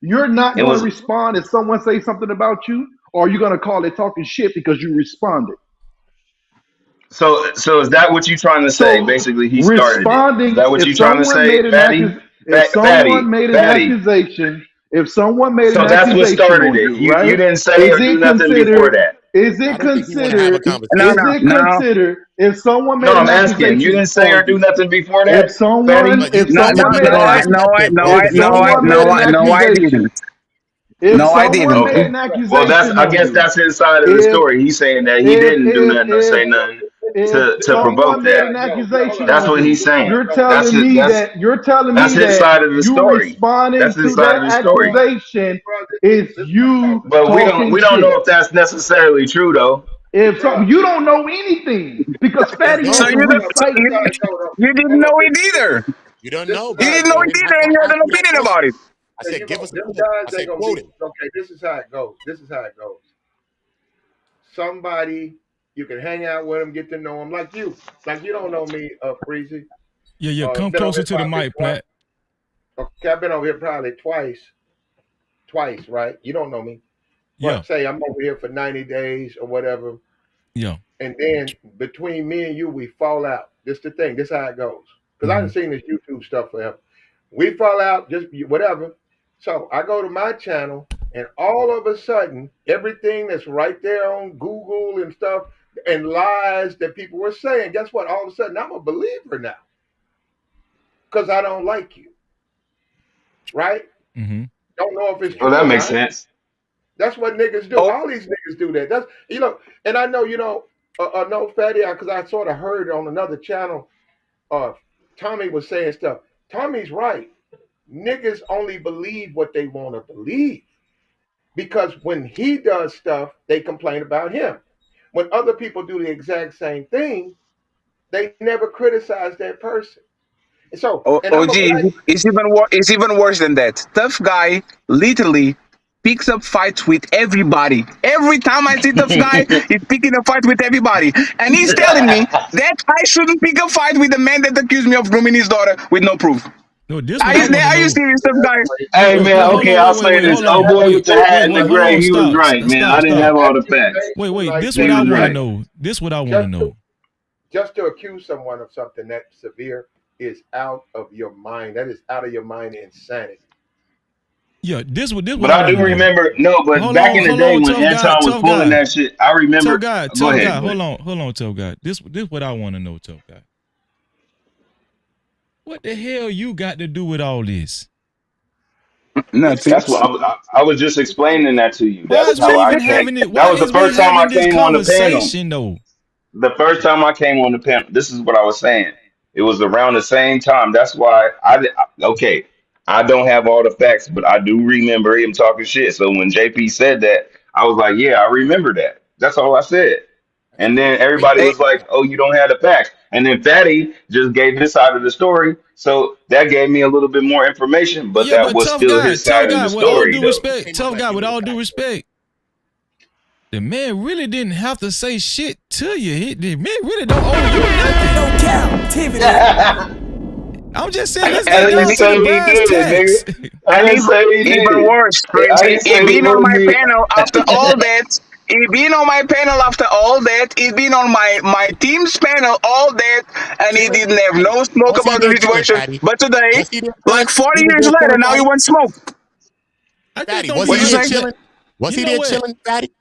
You're not It gonna was respond if someone says something about you, or you're gonna call it talking shit because you responded. so is that what you trying to say? So Basically he started it. Is responding, that what if you trying to someone say, made an Fatty? if someone made an Fatty. accusation, if someone made an So that's what accusation started on it. you, You right? didn't say Is or do it nothing before considered? that. Is I it don't think he wanna have a considered? No, Is conversation. no, it no, considered if someone made No, an I'm asking. You accusation didn't say or on do you? nothing before If that, Fatty? someone, if no, no, someone made no, an I, act, no, I, Perspective, no, bro. I, if You no, can't I, use someone my made no, an I, no, I perspective. accusation, didn't. if No, I someone didn't. made Okay. an Well, accusation I on guess you, that's his side of the if story. He's saying that he if didn't do if nothing or if say nothing. if to provoke someone made that. an accusation That's on what you, he's saying. you're telling me that That's his side of the you story. responding That's his to side of that the story. accusation is you But talking we don't shit. know if that's necessarily true though. If something you don't know anything because You Fatty don't. had So to you don't. So recite. you didn't know it either. You don't know, You bro. didn't know I it didn't, either, and I you had asked an you that opinion question. about it. I There said, you give go. us a Them quote. I guys ain't said, gonna quote be it. okay. This is how it goes. This is how it goes. Somebody you can hang out with them, get to know them, like you. Like you don't know me, Freezy. Yeah. Come Been on closer here to the probably mic, twice. Plat. Okay, I've been over here probably twice, right? You don't know me, Yeah. but say I'm over here for 90 days or whatever, Yeah. and then between me and you, we fall out. This the thing. This how it goes. Because I Mm-hmm. done seen this YouTube stuff forever. We fall out, just whatever. So I go to my channel, and all of a sudden, everything that's right there on Google and stuff, and lies that people were saying, guess what? All of a sudden, I'm a believer now because I don't like you, right? Mm-hmm. Don't know if it's Well, true that or makes not. sense. That's what niggas do. Oh, All these niggas do that. That's and I know no fatty because I sort of heard on another channel. Tommy was saying stuff. Tommy's right. Niggas only believe what they want to believe because when he does stuff, they complain about him. When other people do the exact same thing, they never criticize that person. And so, and I'm a OG, black. it's even worse than that. Tough guy literally picks up fights with everybody. Every time I see tough guy, he's picking a fight with everybody, and he's telling me that I shouldn't pick a fight with the man that accused me of grooming his daughter with no proof. No, this what I want to Are you know. serious, tough guy? Hey Look, man, hold okay, on, I'll wait, say this. hold Oh on, boy with the hat and the hold gray, on, he was stop, right, man. I didn't stop. have all the facts. Wait. Like This what He I that, was want to right. know. This what I want to just know. just to accuse someone of something that severe is out of your mind. That is out of your mind insanity. Yeah, this what But I I want do to know. remember no, but back in the Hold day on, when Anton was tough pulling guy, that shit, I remember. Go tough ahead, guy. go ahead. Hold on, tough guy. This what I want to know, tough guy. What the hell you got to do with all this? Nothing. That's what I was just explaining that to you. Why That's is we how I even came. having it? That Why was the is we first time I having this came on the panel. conversation though? The first time I came on the panel, this is what I was saying. It was around the same time. That's why okay. I don't have all the facts, but I do remember him talking shit. So when JP said that, I was like, yeah, I remember that. That's all I said. That's And cool. then everybody Hey, was like, oh, you don't have the facts. And then Fatty just gave his side of the story. So that gave me a little bit more information, but Yeah, that but was tough still guy, his side of the with all story, due though. You respect, came up tough like guy, you with knew the all due facts. respect, the man really didn't have to say shit to you. The man really don't owe you nothing. No Cap-tivity. I'm just saying, let's I get didn't down to the say he brass did it, nigga. tacks. I and didn't say he did even it. worse, I crazy. didn't He say he been on my wasn't panel after all it. that. He been on my panel after all that. He been on my team's panel all that, and he Chilling, didn't have Fatty. no smoke Was he about the there chilling, situation. Fatty? But today, Was he there like chilling? 40 He was years there later, chilling, now you Fatty? want smoke. I just Fatty, don't was be he What you there say? chilling? Was You he know there what? chilling, Fatty?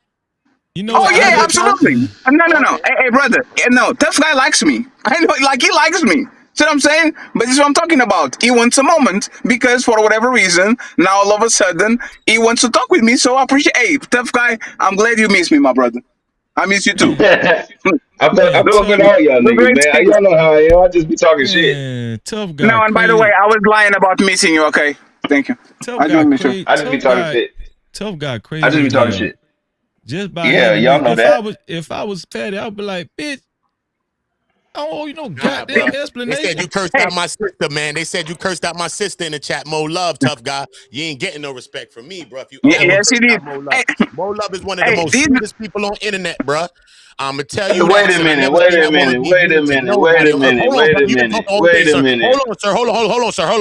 You know He was Oh what? having I a yeah, good just time? absolutely. No. Okay. Hey, brother. No, tough guy likes me. I know, like he likes me. See what I'm saying? But this is what I'm talking about. He wants a moment because for whatever reason, now all of a sudden he wants to talk with me. So I appreciate. Hey, tough guy, I'm glad you miss me, my brother. I miss you too. I man, fuck with tough all y'all Do niggas, great man. things. Y'all know how I am. I just be talking shit. man, tough guy No, and by the way, crazy. I was lying about missing you. Okay, thank you. Tough I guy don't miss you. crazy. I just be talking shit. Tough guy I just crazy be as talking hell. shit. Just by Yeah, having y'all this, know that. if I was Fatty, I'd be like, bitch, I don't owe you no Nah, goddamn bro. They said you explanation. cursed Hey, out my sister, man. They said you cursed out my sister in the chat. Mo Love, tough guy. You ain't getting no respect from me, bro. If you ever yes, he cursed did. out Mo Love. Hey, Mo Love is one of the hey, most these sweetest people on internet, bro. I'ma tell Hey, you wait that, a son. I minute. never Wait seen a that woman minute. be Wait a mean to minute. Wait nobody a on earth. minute. Hold on, Wait sir. a You didn't talk minute. the whole thing, Wait a sir. minute. Hold on, sir. Hold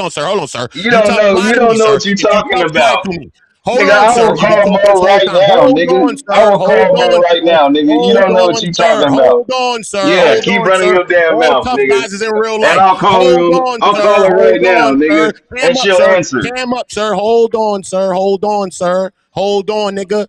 on, sir. Hold on, sir. You You don't talking know. lie You to me, don't know sir, what you're and you talking talk bad about, to me. Hold nigga. on, I sir. will You didn't call talk this Mo whole right time. now, Hold nigga. on, I sir. will Hold call Mo on, right sir. now, nigga. You Hold don't know what on, you're sir. talking about. Hold on, sir. Yeah, Hold keep on, running sir. your damn All mouth, tough nigga. guys is in real And life. Hold on, I'll call sir. her right Hold now, on, sir. nigga, Cam and up, she'll sir. answer. Cam up, sir. Hold on, sir. Hold on, sir. Hold on, nigga.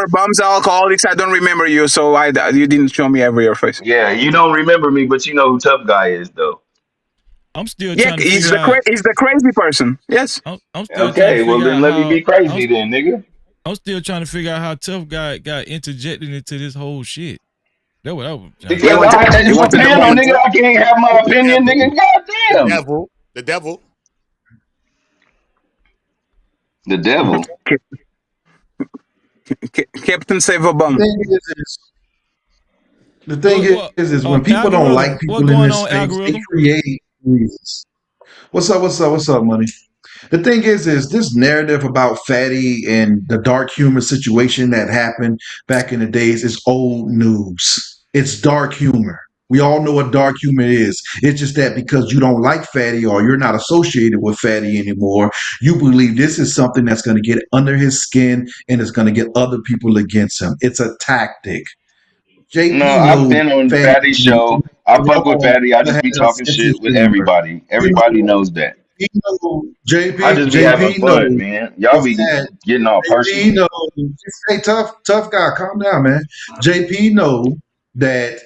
remember bums, alcoholics. I don't remember you, so you didn't show me ever your face. Yeah, you don't remember me, but you know who Tough Guy is, though. I'm still Yeah, trying to figure out. he's the crazy person. Yes. I'm still trying to Okay, well figure then out let me how. be crazy then, nigga. I'm still trying to figure out how Tough Guy got interjected into this whole shit. That's what I was trying to He Because figure went to out. it's he a went to the panel, moon. nigga. I can't have my The opinion, devil. nigga. The Goddamn. devil. The devil. The devil. Captain Save a The Bum. thing the thing What is when people don't like algorithm? What's people in going this on, space, they algorithm? create reasons. What's up, money? The thing is this narrative about Fatty and the dark humor situation that happened back in the days is old news. It's dark humor. We all know what dark humor is. It's just that because you don't like Fatty or you're not associated with Fatty anymore, you believe this is something that's going to get under his skin and it's going to get other people against him. It's a tactic. No, JP I've knows been on Fatty Fatty's show. I fuck with wrong, Fatty. I but just has be a talking sense of shit with humor. everybody. You Everybody know, knows that. he know I just be having JP fun, knows man. Y'all be that getting all JP personal. knows. Hey, tough guy, calm down, man. JP know that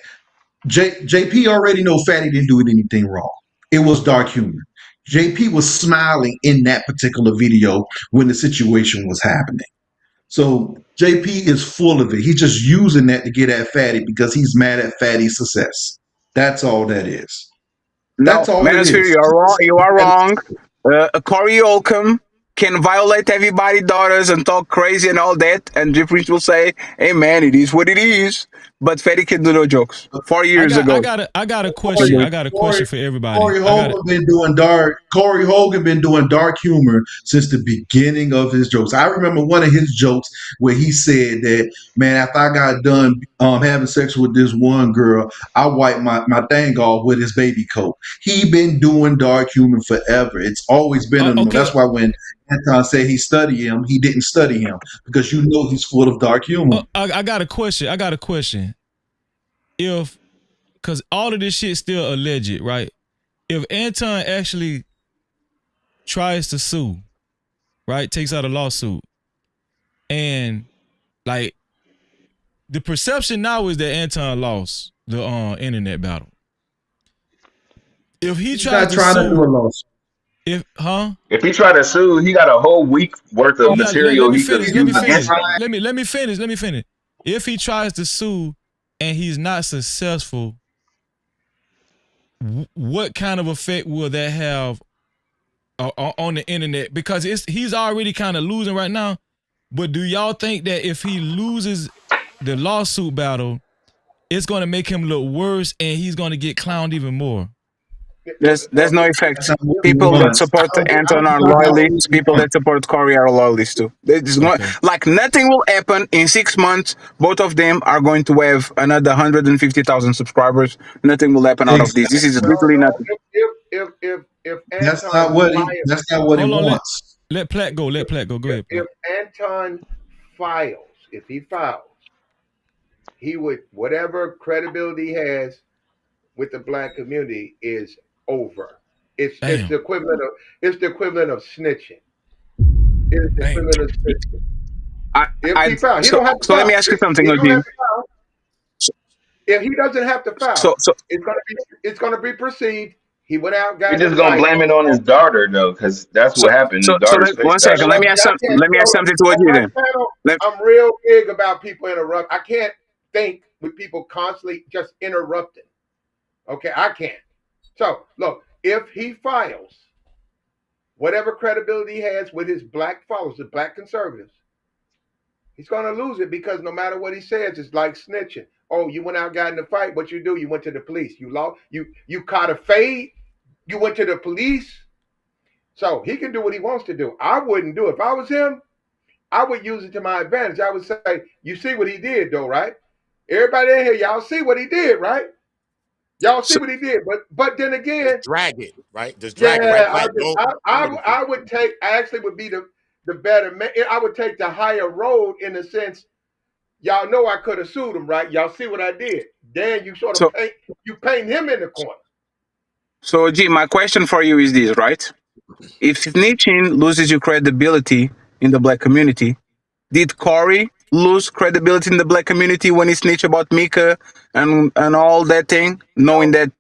JP already know Fatty didn't do anything wrong. It was dark humor. JP was smiling in that particular video when the situation was happening. So JP is full of it. He's just using that to get at Fatty because he's mad at Fatty's success. That's all that is. No, That's all it Manosphere, is. you are wrong. You are wrong. Corey Holcomb can violate everybody's daughters and talk crazy and all that, and Jeffrey will say, "Hey, man, it is what it is." But Fetty can do no jokes. 4 years ago. I got a question. Corey, I got a Corey, question for everybody. Corey I got it. Hogan been doing dark. Corey Hogan been doing dark humor since the beginning of his jokes. I remember one of his jokes where he said that, man, after I got done having sex with this one girl, I wiped my thing off with his baby coat. He been doing dark humor forever. It's always been in him. Okay. That's why when Anton said he studied him, he didn't study him because you know he's full of dark humor. I got a question. I got a question. If, because all of this shit still alleged, right? If Anton actually tries to sue, right, takes out a lawsuit, and like the perception now is that Anton lost the internet battle. If he He's tries not to trying to do sue, a lawsuit. If he try to sue, he got a whole week worth of He got let material me he could finish. have Let me used finish. against him. Let me finish. Let me finish. If he tries to sue and he's not successful, what kind of effect will that have on the internet? Because he's already kind of losing right now. But do y'all think that if he loses the lawsuit battle, it's going to make him look worse and he's going to get clowned even more? There's no That's effect. not what he People that wants. support Anton are That's not what loyalists. he People that wants. support Corey are loyalists too. There's not, Okay. like nothing will happen in 6 months. Both of them are going to have another 150,000 subscribers. Nothing will happen out of this. This is Exactly. literally nothing. If That's Anton not what he. files, That's not what he Hold on. wants. Let Platt go. Let Platt go. Go ahead, if Platt. Anton files, if he files, he would whatever credibility he has with the black community is over. It's Damn. the equivalent of snitching. It's the Damn. equivalent of snitching. I, If I, he files, he so, don't have to so let me file. ask you something, He don't have OG. to file. If he doesn't have to So, file, so, it's gonna be perceived. He went out, We got in a just gonna fight. blame it on his daughter though, because that's so, what happened. His so daughter's let, face one got second. Let shot. me ask I some. can't Let me ask something to on OG my then. channel. Let, I'm real big about people interrupt. I can't think with people constantly just interrupting. Okay, I can't. So look, if he files whatever credibility he has with his black followers, the black conservatives, he's gonna lose it because no matter what he says, it's like snitching. Oh, you went out, got in a fight. What you do? You went to the police. You lost. You caught a fade. You went to the police. So he can do what he wants to do. I wouldn't do it. If I was him, I would use it to my advantage. I would say, you see what he did, though, right? Everybody in here, y'all see what he did, right? Y'all see so, what he did. But then Just again, drag it, right? Just drag it, right? yeah, Right? Don't do anything. I would take. I actually would be the better man. I would take the higher road in the sense. Y'all know I could have sued him, right? Y'all see what I did. Then you sort of so, paint him in the corner. so, OG, my question for you is this, right? If snitching loses your credibility in the black community, did Corey lose credibility in the black community when he snitched about Mika and all that thing, knowing No, that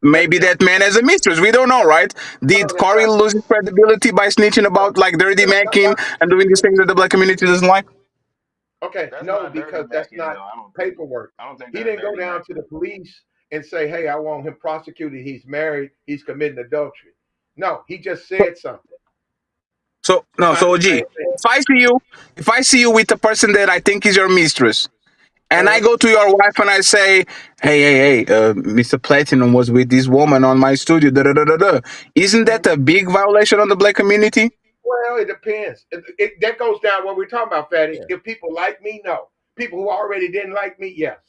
maybe that man has a mistress? We don't know, right? no, Did that's Corey not. lose his credibility by snitching No, about like dirty that's macking not. and doing these things that the black community doesn't like? Okay, That's no, not dirty because that's macking not though. I don't think. paperwork. I don't think He that's didn't go dirty down to macking. the police and say, "Hey, I want him prosecuted. He's married. He's committing adultery." No, he just said something. So It's no, not so the OG, same thing. if I see you with a person that I think is your mistress, and I Uh-huh. go to your wife and I say, hey, Mr. Platinum was with this woman on my studio, da da da da da. Isn't that a big violation on the black community? Well, it depends. That goes down what we're talking about, Fatty. If people like me, no. People who already didn't like me, yes.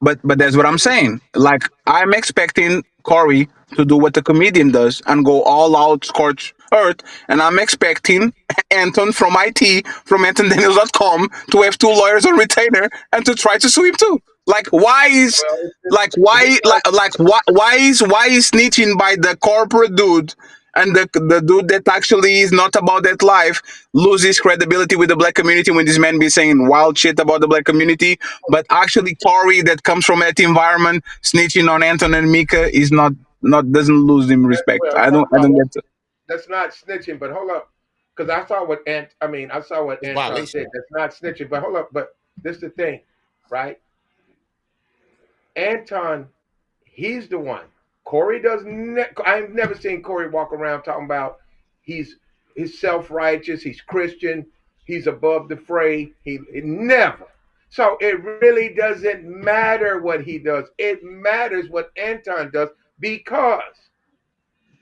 But that's what I'm saying. Like I'm expecting Corey to do what the comedian does and go all out scorch earth, and I'm expecting Anton from IT from AntonDaniels.com to have two lawyers on retainer and to try to sue him too. Like why is Well, like it's why not. why is snitching by the corporate dude and the dude that actually is not about that life loses credibility with the black community when this man be saying wild shit about the black community, but actually Corey that comes from that environment snitching on Anton and Mika is not doesn't lose him respect. Well, first I of all, don't get to. that's not snitching. But hold up, because I saw what It's Anton said. violation. That's not snitching. But hold up, but this is the thing, right? Anton, he's the one. Corey I've never seen Corey walk around talking about he's self righteous, he's Christian, he's above the fray. He never. So it really doesn't matter what he does. It matters what Anton does because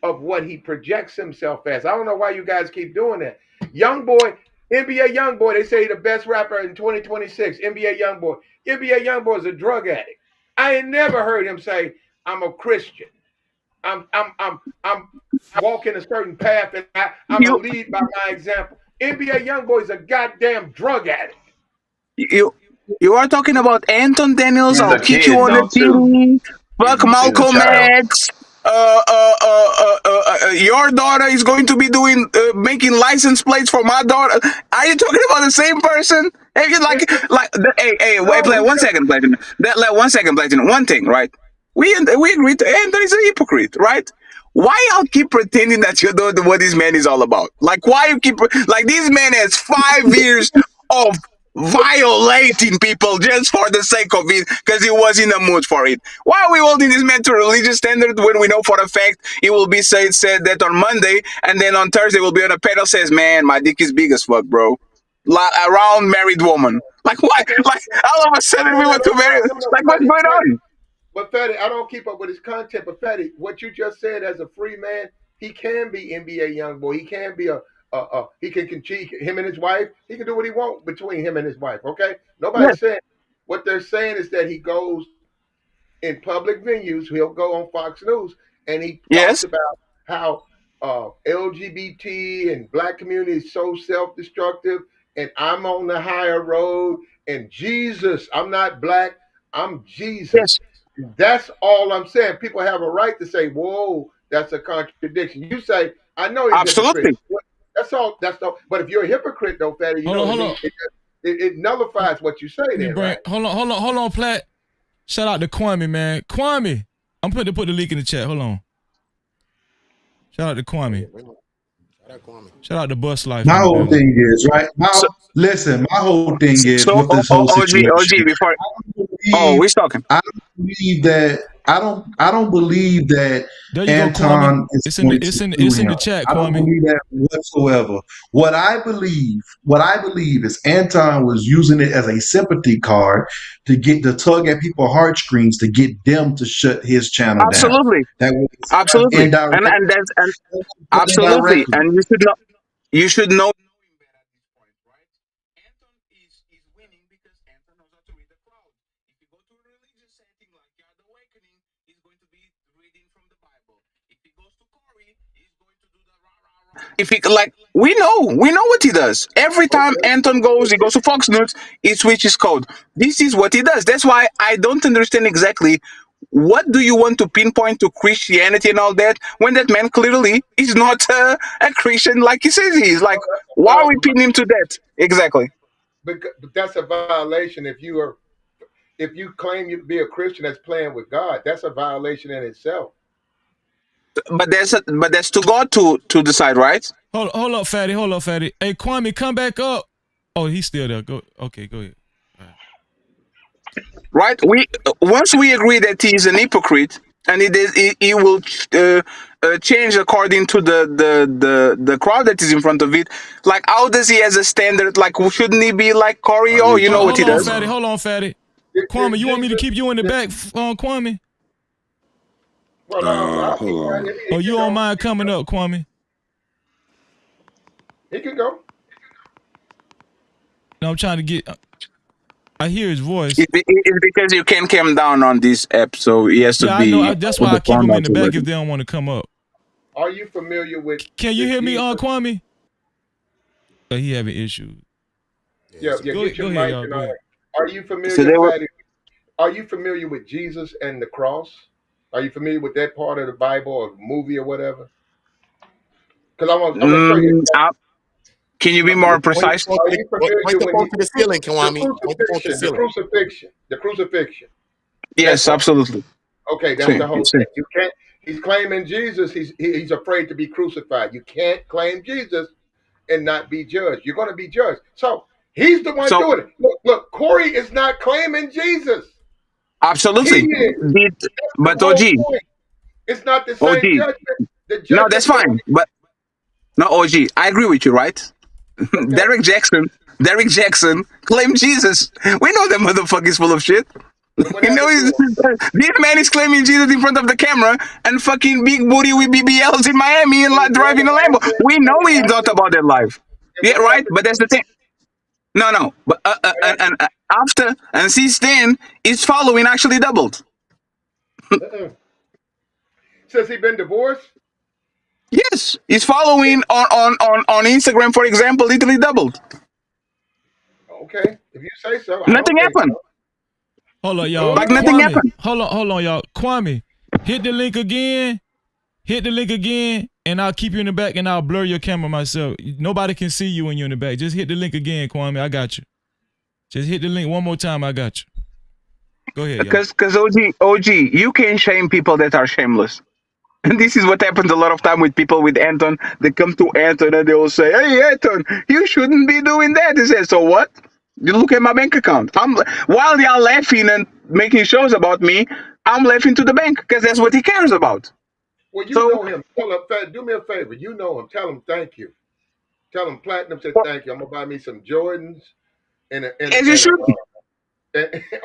of what he projects himself as. I don't know why you guys keep doing that. Young boy, NBA young boy, they say the best rapper in 2026. NBA young boy. NBA young boy is a drug addict. I ain't never heard him say, "I'm a Christian. I'm walking a certain path, and I'm a You lead by my example." NBA young boy is a goddamn drug addict. you you are talking about Anton Daniels. He's I'll a kick you kid on the though too. titty. Fuck He's a Malcolm child. X. Your daughter is going to be doing making license plates for my daughter. Are you talking about the same person? Have you Yeah, hey, wait, no, play he's one not. second, Platinum. That like 1 second, Platinum. One thing, right? We agreed to Anton is a hypocrite, right? Why y'all keep pretending that you don't know what this man is all about? Like, why you keep like this man has 5 years of violating people just for the sake of it because he was in the mood for it. Why are we holding this man to religious standard when we know for a fact he will be said that on Monday and then on Thursday will be on a pedal says, man, my dick is big as fuck, bro. Like around married woman. Like why? Okay, Like all of a sudden we want to marry. no, Like what's going on? But Fetty, I don't keep up with his content. But Fetty, what you just said as a free man, he can be NBA young boy. He can be he can cheat him and his wife. He can do what he wants between him and his wife. Okay, Yes, nobody's saying. What they're saying is that he goes in public venues. He'll go on Fox News and he talks yes, about how LGBT and black community is so self-destructive, and I'm on the higher road. And Jesus, I'm not black. I'm Jesus. yes. That's all I'm saying. People have a right to say, "Whoa, that's a contradiction." You say, "I know he's a hypocrite." Absolutely. That's all. That's all. But if you're a hypocrite, though, Fatty, you know Hold on. it nullifies what you say. Let me Then, bring. right? Hold on, Plat. Shout out to Kwame, man. Kwame, I'm put the link in the chat. Hold on. Shout out to Kwame. Shout out to Bus Life My in the whole building. thing is right. So, My whole thing is so with this whole OG situation. before. I don't Oh, believe. we talking. I don't believe that. I don't believe that There you go, Kwame. Anton is It's in going the to it's in sue it's in him. the chat, I don't Kwame. believe that whatsoever. What I believe is Anton was using it as a sympathy card to tug at people's heartstrings to get them to shut his channel down. Absolutely, That was absolutely, indirect, and that's and absolutely, indirectly. and you should know. If he like, we know what he does. Every time Okay. Anton goes, he goes to Fox News, he switches code. This is what he does. That's why I don't understand exactly what do you want to pinpoint to Christianity and all that when that man clearly is not a Christian like he says he is. Like, why are Well, we pinning him to that? Exactly. but that's a violation if you claim you to be a Christian that's playing with God. That's a violation in itself. But that's to God to decide, right? Hold up, Fatty. Hey, Kwame, come back up. Oh, he's still there. Go. Okay, go ahead. Right? We once we agree that he is an hypocrite and he will change according to the crowd that is in front of it. Like, how does he as a standard? Like, shouldn't he be like Corey? Oh, you know what he does? Hold on, Fatty. Kwame, you want me to keep you in the back, Kwame? Well, I'll keep Hold on. him. Or you don't mind coming up, Kwame? He can go. No, I'm trying to get. I hear his voice. It's because you can't come down on this app, so he has to Yeah, be. I know. That's why I keep him in the back if they don't want to come up. Are you familiar with? Can you hear me, Kwame? He having issues. Yeah, get your mic and all. Are you familiar, So Fatty? Are you familiar with Jesus and the cross? Are you familiar with that part of the Bible or movie or whatever? Because I'm gonna show you. Can you be more Point precise? Are you familiar the when phone to the ceiling, Kwame. Point the phone to the the ceiling. crucifixion, the crucifixion? Yes, absolutely. Okay, that's the whole thing. You can't. He's claiming Jesus. He's afraid to be crucified. You can't claim Jesus and not be judged. You're going to be judged. So he's the one doing it. Look, Corey is not claiming Jesus. Absolutely. He is. But OG, it's not the same judgment. The judgment. No, that's fine. But no, OG, I agree with you, right? Okay. Derek Jackson claimed Jesus. We know that motherfucker's full of shit. You know, this man is claiming Jesus in front of the camera and fucking big booty with BBLs in Miami and like driving a Lambo. We know he thought about that life. Yeah, right. But that's the thing. No. But and after and since then, his following actually doubled. Since he been divorced. Yes, his following on Instagram, for example, literally doubled. Okay, if you say so. Nothing happened. So. Hold on, y'all. Like nothing happened. Hold on, y'all. Kwame, hit the link again. And I'll keep you in the back, and I'll blur your camera myself. Nobody can see you when you're in the back. Just hit the link again, Kwame. I got you. Just hit the link one more time. I got you. Go ahead, y'all. Because OG, you can shame people that are shameless. And this is what happens a lot of time with people with Anton. They come to Anton and they will say, "Hey, Anton, you shouldn't be doing that." He says, "So what? You look at my bank account." While y'all laughing and making shows about me, I'm laughing to the bank because that's what he cares about. Well, you know him. Tell him, do me a favor. You know him. Tell him thank you. Tell him Platinum said thank you. I'm gonna buy me some Jordans and I'm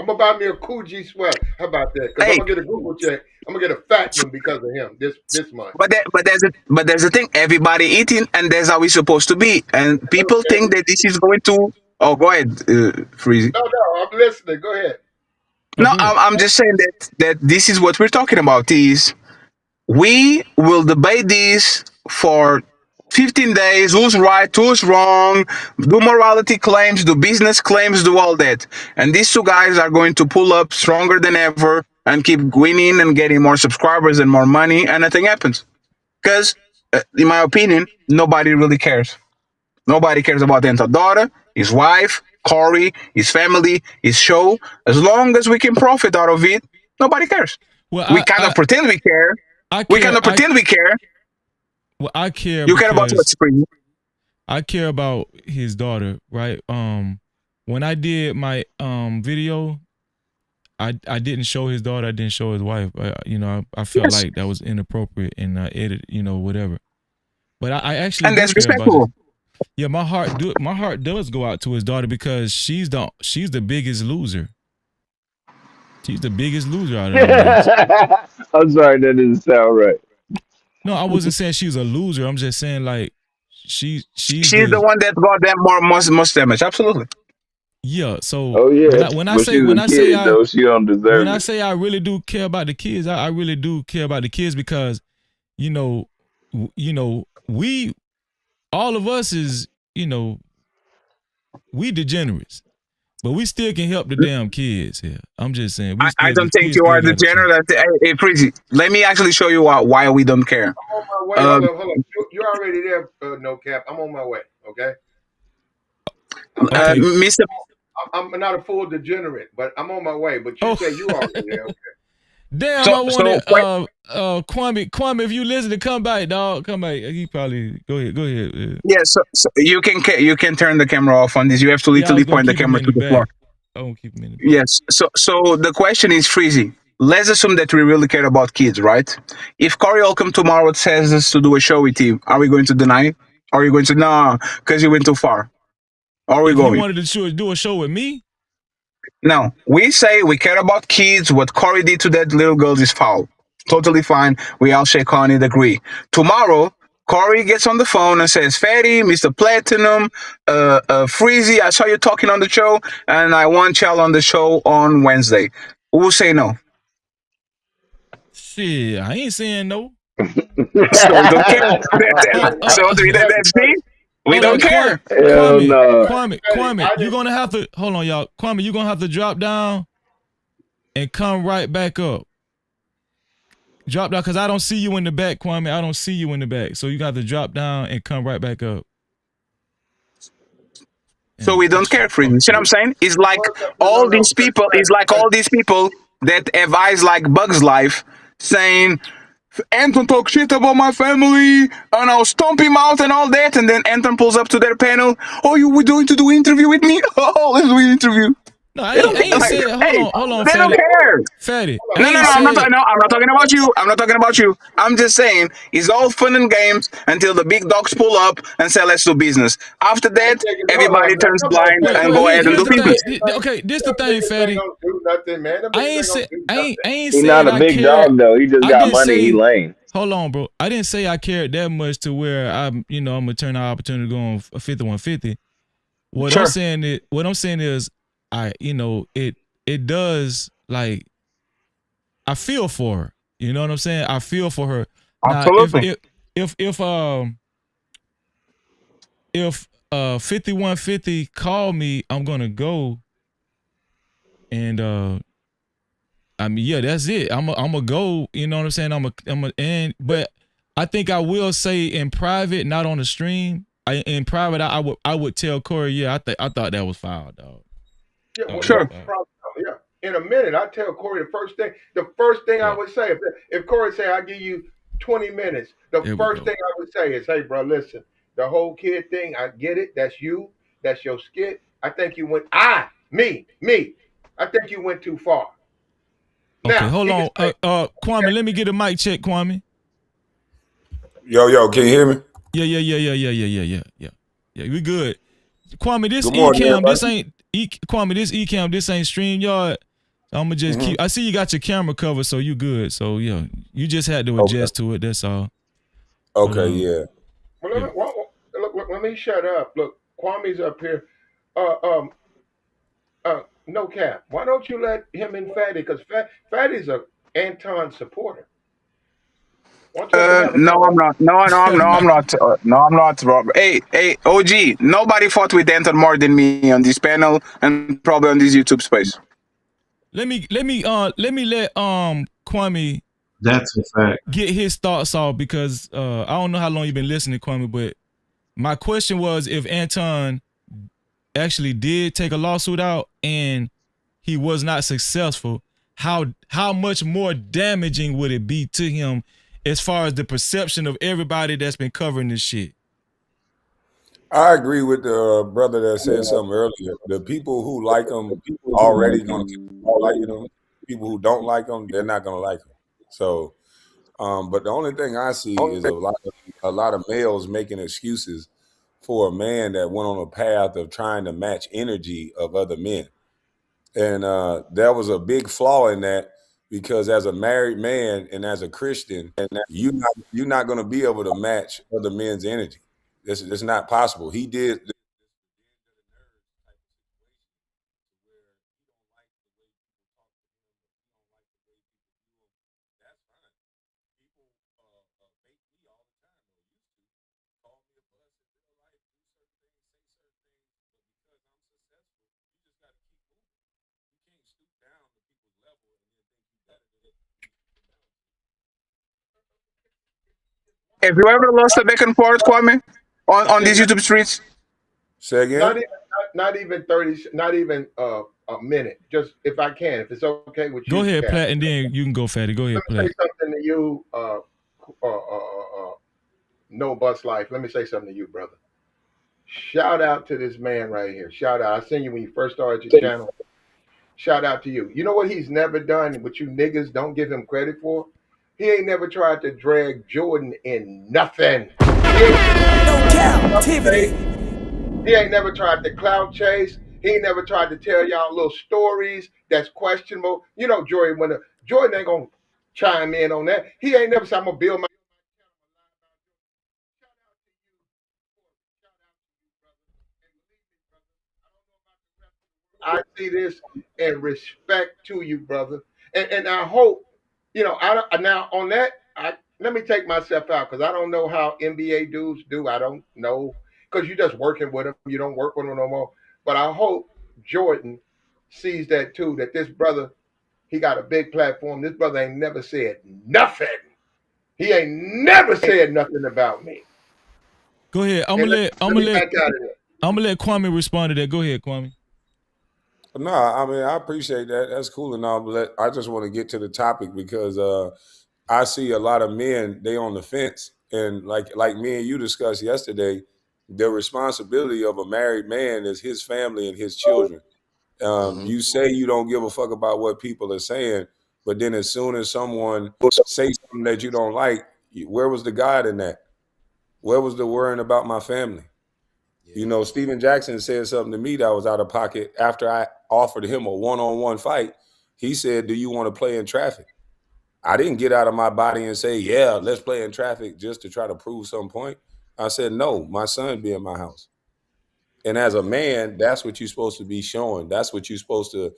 gonna buy me a Coogee sweater. How about that? Because I'm gonna get a Google check. I'm gonna get a fat one because of him this month. But there's a thing. Everybody eating, and that's how it's supposed to be. And people think that this is going to. Oh, go ahead, Freezy. No, I'm listening. Go ahead. No, I'm just saying that this is what we're talking about. Is we will debate this for 15 days, who's right, who's wrong, do morality claims, do business claims, do all that. And these two guys are going to pull up stronger than ever and keep winning and getting more subscribers and more money, and nothing happens. Because, in my opinion, nobody really cares. Nobody cares about Anton's daughter, his wife, Corey, his family, his show. As long as we can profit out of it, nobody cares. Well, we kind of pretend we care. We kind of pretend we care. Well, I care. You care about what's free. I care about his daughter, right? When I did my video, I didn't show his daughter. I didn't show his wife. I felt like that was inappropriate and edit, whatever. But I actually, and that's respectful. Yeah, my heart does go out to his daughter because she's the biggest loser. She's the biggest loser out of them. I'm sorry, that doesn't sound right. No, I wasn't saying she's a loser. I'm just saying like she's the one that got them most damage. Absolutely. Yeah. So when I say I really do care about the kids, I really do care about the kids because we all of us is we degenerates. But we still can help the damn kids here. I'm just saying. I don't think you are degenerate. Hey, Pretty, let me actually show you why we don't care. I'm on my way. Hold on. You're already there, no cap. I'm on my way. Okay. Mr. I'm not a full degenerate, but I'm on my way. But you say you already there. Okay. Damn, I wanted Kwame, if you listen to come back, dog. Come back. He probably go ahead. Yeah, so you can turn the camera off on this. You have to literally point the camera to the floor. I won't keep him in the back. Yes. So the question is, Freezy, let's assume that we really care about kids, right? If Corey Holcomb tomorrow says us to do a show with him, are we going to deny it? Or are you going to, nah, because you went too far? Or are we If he going? wanted to do a show with me, No, we say we care about kids. What Corey did to that little girl is foul. Totally fine. We all shake on it, agree. Tomorrow, Corey gets on the phone and says, Fatty, Mr. Platinum, Freezy, I saw you talking on the show, and I want y'all on the show on Wednesday. Who will say no? shit, I ain't saying no. So we don't care. So Yes, that's me. We Hold don't on, care. Hell Kwame, no. Kwame, you're gonna have to hold on, y'all. Kwame, you're gonna have to drop down and come right back up. Drop down, cause I don't see you in the back, Kwame. I don't see you in the back, so you got to drop down and come right back up. So we don't care, Freezy. You see what I'm saying? It's like no, all no. these people. It's like all these people that have eyes like Bugs Life, saying Anton talk shit about my family and I'll stomp him out and all that. And then Anton pulls up to their panel. Oh, you were going to do interview with me? Oh, let's do an interview. No, I They don't care. ain't Like, said. hey, Hold on, they don't Fatty. care. Fatty, No, I no, ain't no. I'm not. said. No, I'm not talking about you. I'm not talking about you. I'm just saying it's all fun and games until the big dogs pull up and say, "Let's do business." After that, Hold on, everybody man. turns Come on, blind Fatty. and Well, go ahead and here's do the business. thing. Okay, this the Them thing, niggas ain't Fatty. gonna do nothing, man. Them I niggas ain't ain't gonna say. do I nothing. ain't He not said a I big cared. dog though. He just I got didn't money. He say. lame. Hold on, bro. I didn't say I cared that much to where I'm gonna turn our opportunity to go on a 5150. Sure. What I'm saying is, it does, like, I feel for her. You know what I'm saying? I feel for her. Now, Absolutely. if 5150 call me, I'm gonna go, and I mean, yeah, that's it. I'm a go. You know what I'm saying? But I think I will say in private, not on the stream. In private, I would tell Corey, yeah, I thought that was foul, dog. Yeah, Thought that was no Sure. foul. problem. Yeah. In a minute, I tell Corey the first thing I Yeah, would say, if Corey say I give you 20 minutes, the there we first go. thing I would say is, hey, bro, listen, the whole kid thing, I get it. That's you. That's your skit. I think you went, me. I think you went too far. Okay, Now, hold he can on. say, Kwame, let me get a mic check, Kwame. Yo, can you hear me? Yeah, we good. Kwame, this Good morning, Ecamm, everybody. this Ecamm, this ain't StreamYard. I'm gonna just Hmm. keep. I see you got your camera covered, so you good. So yeah, you just had to Okay. adjust to it. That's all. But Okay, yeah. well, yeah. look, let me shut up. Look, Kwame's up here. Um, no cap. Why don't you let him and Fatty? Because Fatty's a Anton supporter. Why don't you let them have a No, I'm conversation? not. I'm not. No, I'm not, Robert. Hey, OG. Nobody fought with Anton more than me on this panel and probably on this YouTube space. let Kwame That's a fact. get his thoughts off, because I don't know how long you've been listening, Kwame, but my question was, if Anton actually did take a lawsuit out and he was not successful, how much more damaging would it be to him as far as the perception of everybody that's been covering this shit? I agree with the brother that said something earlier. The people who like him already going to keep liking him. People who don't like him, they're not going to like him. So, but the only thing I see is a lot of males making excuses for a man that went on a path of trying to match energy of other men. And there was a big flaw in that, because as a married man and as a Christian, you're not going to be able to match other men's energy. It's not possible. He did. Have you ever lost a back and forth, Kwame, on these YouTube streets? Say Not again? even, not even 30, not even a minute. Just if I can, if it's okay with Go you, ahead, Cap. Platt, and then you can go, Fatty. Go Let ahead, me say Platt. something to you, No Bus Life. Let me say something to you, brother. Shout out to this man right here. Shout out. I seen you when you first started your channel. Shout out to you. You know what he's never done, what you niggas don't give him credit for? He ain't never tried to drag Jordan in nothing. He ain't No captivity. He ain't never tried to clout chase. He ain't never tried to tell y'all little stories that's questionable. You know, Jordan ain't gonna chime in on that. He ain't never said, I'm gonna build my. I see this and respect to you, brother. And I hope, you know, now on that, let me take myself out because I don't know how NBA dudes do. I don't know because you're just working with them. You don't work with them no more. But I hope Jordan sees that too. That this brother, he got a big platform. This brother ain't never said nothing. He ain't never said nothing about me. Go ahead. I'm And gonna let me back out of there. I'm gonna let Kwame respond to that. Go ahead, Kwame. No, I mean I appreciate that. That's cool and all, but I just want to get to the topic because I see a lot of men, they on the fence. And like me and you discussed yesterday, the responsibility of a married man is his family and his children. You say you don't give a fuck about what people are saying, but then as soon as someone say something that you don't like, where was the God in that? Where was the worrying about my family? You know, Steven Jackson said something to me that was out of pocket after I offered him a one-on-one fight. He said, "Do you want to play in traffic?" I didn't get out of my body and say, "Yeah, let's play in traffic," just to try to prove some point. I said, "No, my son be in my house." And as a man, that's what you're supposed to be showing. That's what you're supposed to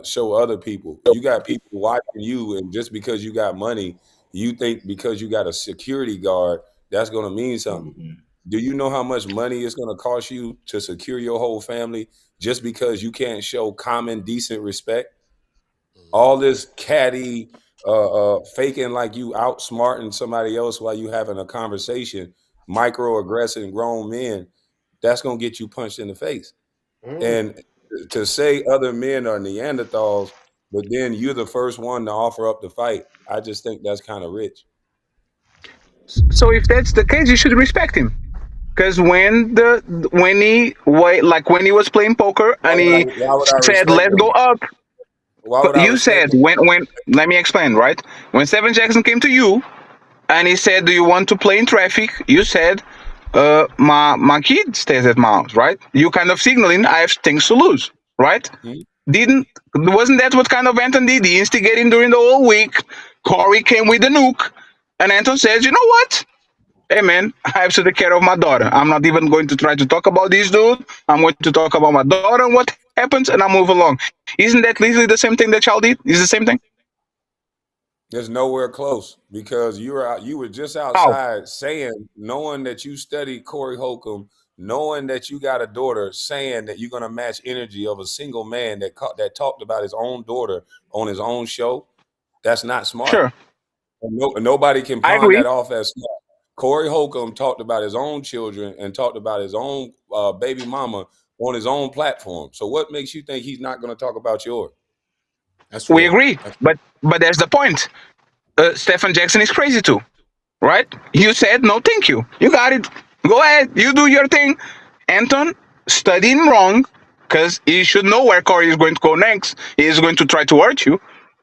show other people. You got people watching you, and just because you got money, you think because you got a security guard, that's going to mean something. Do you know how much money it's going to cost you to secure your whole family just because you can't show common, decent respect? All this catty, faking like you outsmarting somebody else while you having a conversation, microaggressing grown men, that's going to get you punched in the face. And to say other men are Neanderthals, but then you're the first one to offer up the fight, I just think that's kind of rich. So if that's the case, you should respect him. Because when he was playing poker and he Why would I said, respect "Let's go them? up," Why would I you respect said them? when let me explain, right? When Seven Jackson came to you and he said, "Do you want to play in traffic?" You said, my kid stays at my house," right? You kind of signaling I have things to lose, right? Didn't Wasn't that what kind of Anton did? He instigated him during the whole week. Corey came with the nuke, and Anton says, "You know what? Hey man, I have to take care of my daughter. I'm not even going to try to talk about this dude. I'm going to talk about my daughter and what happens, and I move along." Isn't that literally the same thing that y'all did? Is the same thing? There's nowhere close because you were just How? outside saying, knowing that you studied Corey Holcomb, knowing that you got a daughter, saying that you're gonna match energy of a single man that talked about his own daughter on his own show. That's not smart. Sure, And nobody can I pawn agree. that off as smart. Corey Holcomb talked about his own children and talked about his own baby mama on his own platform. So what makes you think he's not going to talk about yours? That's We real. agree. But there's the point. Stephen Jackson is crazy too, right? You said no, thank you. You got it. Go ahead. You do your thing. Anton studying wrong because he should know where Corey is going to go next. He is going to try to hurt you.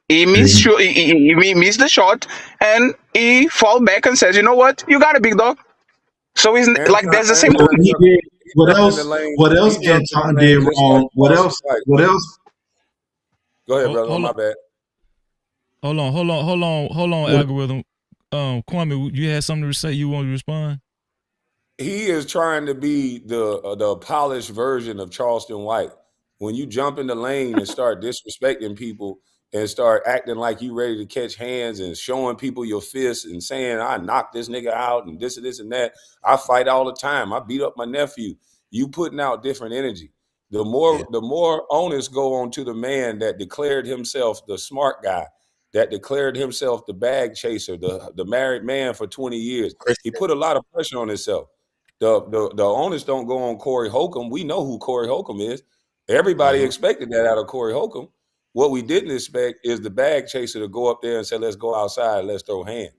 He missed the shot and he fall back and says, "You know what? You got a big dog." So isn't like Anton, that's the same What Anton point. he jumped, did? he What jumped in the else? lane. What He else jumped in Anton the did lane just like wrong? What Boston else? White. What else? Go ahead, Hold, brother. On hold my on, bad. hold on, What? algorithm. Kwame, you had something to say? You want to respond? He is trying to be the polished version of Charleston White. When you jump in the lane and start disrespecting people and start acting like you ready to catch hands and showing people your fists and saying, "I knocked this nigga out and this and that. I fight all the time. I beat up my nephew." You putting out different energy. The more onus go on to the man that declared himself the smart guy, that declared himself the bag chaser, the married man for 20 years. He Christian. put a lot of pressure on himself. The onus don't go on Corey Holcomb. We know who Corey Holcomb is. Everybody expected that out of Corey Holcomb. What we didn't expect is the bag chaser to go up there and say, "Let's go outside, let's throw hands."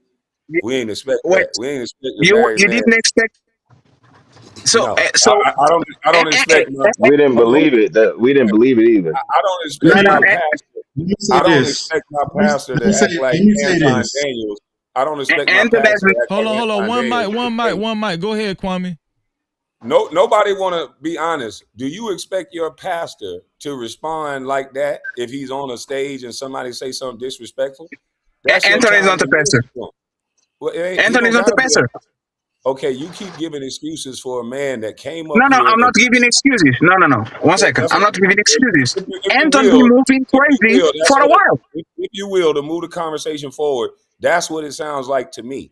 We ain't expect Wait, that. We ain't expect the you married you man. didn't expect So, No, so I don't expect my. We didn't Hold on. believe it. We didn't believe it either. I don't no, expect no, my pastor. Let me say I don't this. expect my pastor to act like Let me say Anton this. Daniels. I don't expect my Anton pastor to act Hold like on, hold on. Anton One Daniels mic, to one mic, say, one mic. Go ahead, Kwame. no, nobody want to be honest. Do you expect your pastor to respond like that if he's on a stage and somebody say something disrespectful? That's your Anton is time not to a pastor. minister to him. Well, he Anton is don't not a gotta be. pastor. Okay, you keep giving excuses for a man that came No, up no, here I'm and not giving excuses. No, no, no. One okay, second. that's I'm what, not giving excuses. if you Anton be will, moving crazy that's for a what it. while. If you will, to move the conversation forward, that's what it sounds like to me.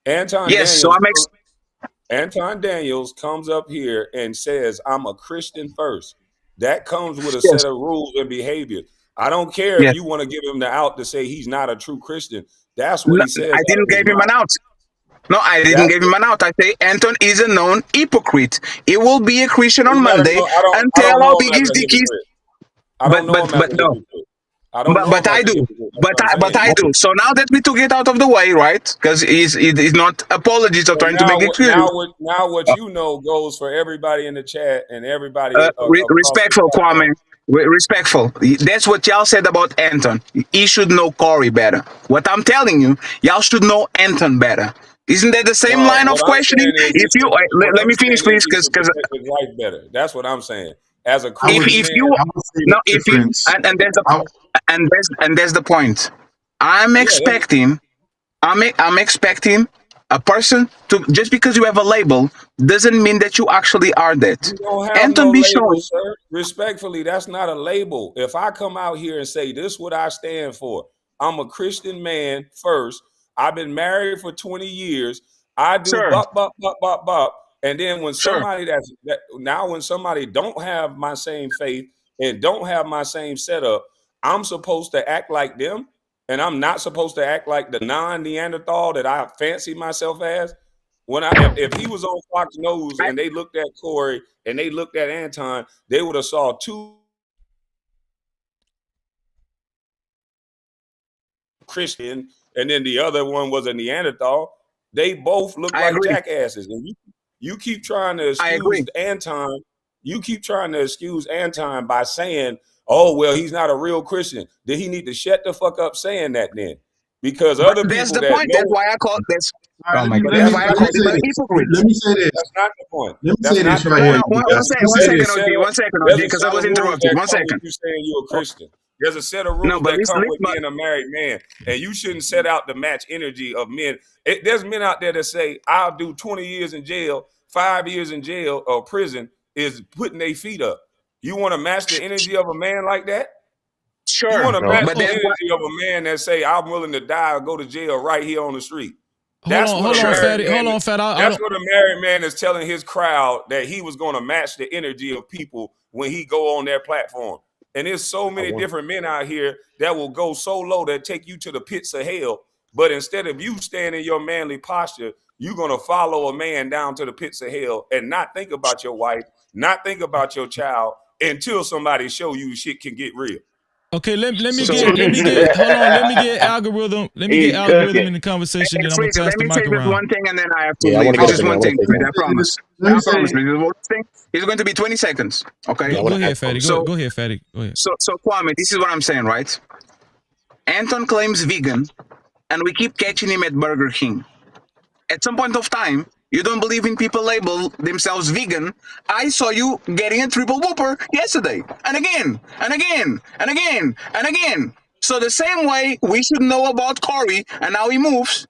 Anton Yes, so Daniels, I'm Anton Daniels comes up here and says, "I'm a Christian first." That comes with a yes, set of rules and behavior. I don't care if yes. you want to give him the out to say he's not a true Christian. That's what No, he says I out of didn't his give him mouth. an out. No, I didn't That's give him what, an out. I say Anton is a known hypocrite. He will be a Christian on he's not a Monday no. and I don't tell how know him big as his a dick is. hypocrite. I don't know him as But a no. hypocrite. I don't know But him as I a do. hypocrite. That's what I'm But saying. I do. So now that we took it out of the way, right? Because he's not apologies or So trying to make excuses. now what Uh, you know goes for everybody in the chat and everybody across the respectful, Kwame. platform. Respectful. That's what y'all said about Anton. He should know Corey better. What I'm telling you, y'all should know Anton better. Isn't that the same No, line of what I'm questioning? saying is If you what let I'm me finish, saying is please, he should because protect his wife better. That's what I'm saying. As a I would Christian if man, you I would say the no if you difference. and there's the I, and there's the point. I'm yeah, expecting I'm expecting a person to just because you have a label doesn't mean that you actually are that. you don't have Anton no be label, showing sir. Respectfully, that's not a label. If I come out here and say this is what I stand for, I'm a Christian man first. I've been married for 20 years. I do sure, bop bop bop bop bop. And then when sure. somebody now when somebody don't have my same faith and don't have my same setup, I'm supposed to act like them, and I'm not supposed to act like the non-Neanderthal that I fancy myself as. When if he was on Fox News I, and they looked at Corey and they looked at Anton, they would have saw two Christian, and then the other one was a Neanderthal. They both look I like agree. jackasses. And you keep trying to I excuse agree. Anton. You keep trying to excuse Anton by saying, "Oh well, he's not a real Christian." Then he need to shut the fuck up saying that then, because But other that's people the that point. That's know, why I call this. all right, Oh my god, that's that's why I not call the him say a point. this. hypocrite. Let me say this. That's not the point. Let me That's say not this the right No, here, no. point. you guys. Let me One say There's a second, this. OG. set of One second, OG. there's a Because I set was of rules interrupted. that One come with second. you saying you're a Oh, Christian. There's a set of no, rules but that listen, come listen. with being a married man, and you shouldn't set out to match energy of men. There's men out there that say, "I'll do 20 years in jail, 5 years in jail or prison is putting their feet up." You want to match the energy of a man like that? You want Sure, to No, match but the that's why. energy of a man that say, "I'm willing to die or go to jail right here on the street." That's what a Hold on, Sure. married fatty. man. Hold on, fat. I That's don't. what a married man is telling his crowd that he was going to match the energy of people when he go on their platform. And there's so I many want. different men out here that will go so low that take you to the pits of hell. But instead of you staying in your manly posture, you're going to follow a man down to the pits of hell and not think about your wife, not think about your child until somebody show you shit can get real. Okay, let me So, get let me get hold on. Let me get algorithm. Let me get He's algorithm cooking. in the conversation. hey, Then I'm gonna Freeze, pass let the me mic say this around. one thing and then I have to Yeah, I want leave. to It's say just something. I one want thing, to say Freeze. something. I promise. Let I me promise. say. Freeze. It's one thing. It's going to be 20 seconds. Okay. Yeah, I Go want to ahead, ask fatty. folks. Go ahead, fatty. Go ahead. So Kwame, this is what I'm saying, right? Anton claims vegan, and we keep catching him at Burger King. At some point of time, you don't believe in people label themselves vegan. I saw you getting a triple whopper yesterday, and again, and again, and again, and again. So the same way we should know about Corey and how he moves,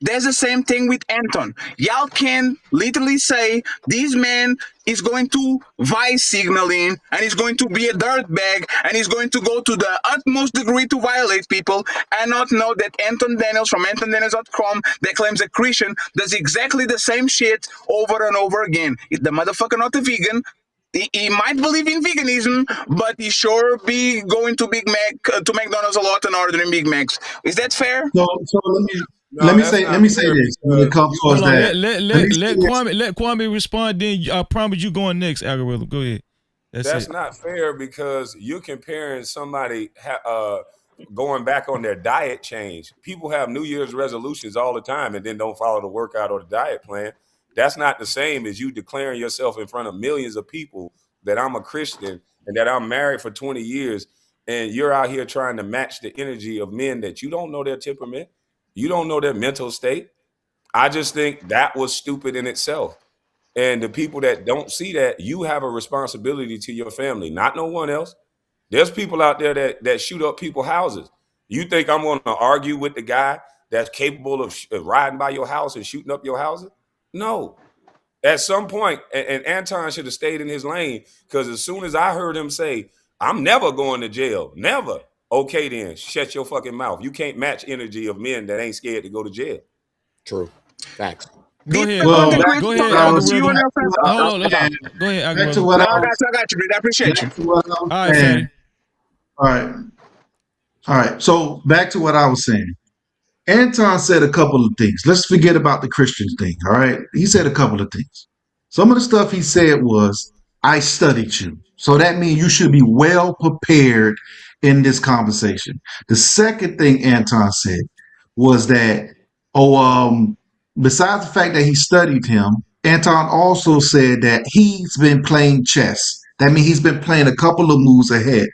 there's the same thing with Anton. Y'all can literally say this man is going to vice signaling and he's going to be a dirtbag and he's going to go to the utmost degree to violate people and not know that Anton Daniels from AntonDaniels.com that claims a Christian does exactly the same shit over and over again. If the motherfucker not a vegan, he might believe in veganism, but he sure be going to Big Mac to McDonald's a lot and ordering Big Macs. Is that fair? So No, that's let not me say fair this when it because comes you towards Hold on. that. Let me say this. Let Kwame respond. Then I promise you going next. Algorithm. Go ahead. That's that's it. not fair because you're comparing somebody going back on their diet change. People have New Year's resolutions all the time and then don't follow the workout or the diet plan. That's not the same as you declaring yourself in front of millions of people that I'm a Christian and that I'm married for 20 years, and you're out here trying to match the energy of men that you don't know their temperament, you don't know their mental state. I just think that was stupid in itself. And the people that don't see that, you have a responsibility to your family, not no one else. There's people out there that shoot up people's houses. You think I'm going to argue with the guy that's capable of riding by your house and shooting up your houses? No. At some point, and Anton should have stayed in his lane, because as soon as I heard him say, I'm never going to jail, never. Okay, then shut your fucking mouth. You can't match energy of men that ain't scared to go to jail. True. Facts. Go ahead. Well, Go back ahead, to what I was algorithm. Hold on. saying. Go ahead, Back to algorithm. what No, I I was, got you, dude. I appreciate you. back to what I was All right, saying. Fatty. All right. All right. So back to what I was saying. Anton said a couple of things. Let's forget about the Christian thing. All right. He said a couple of things. Some of the stuff he said was, I studied you. So that means you should be well prepared in this conversation. The second thing Anton said was that, besides the fact that he studied him, Anton also said that he's been playing chess. That means he's been playing a couple of moves ahead.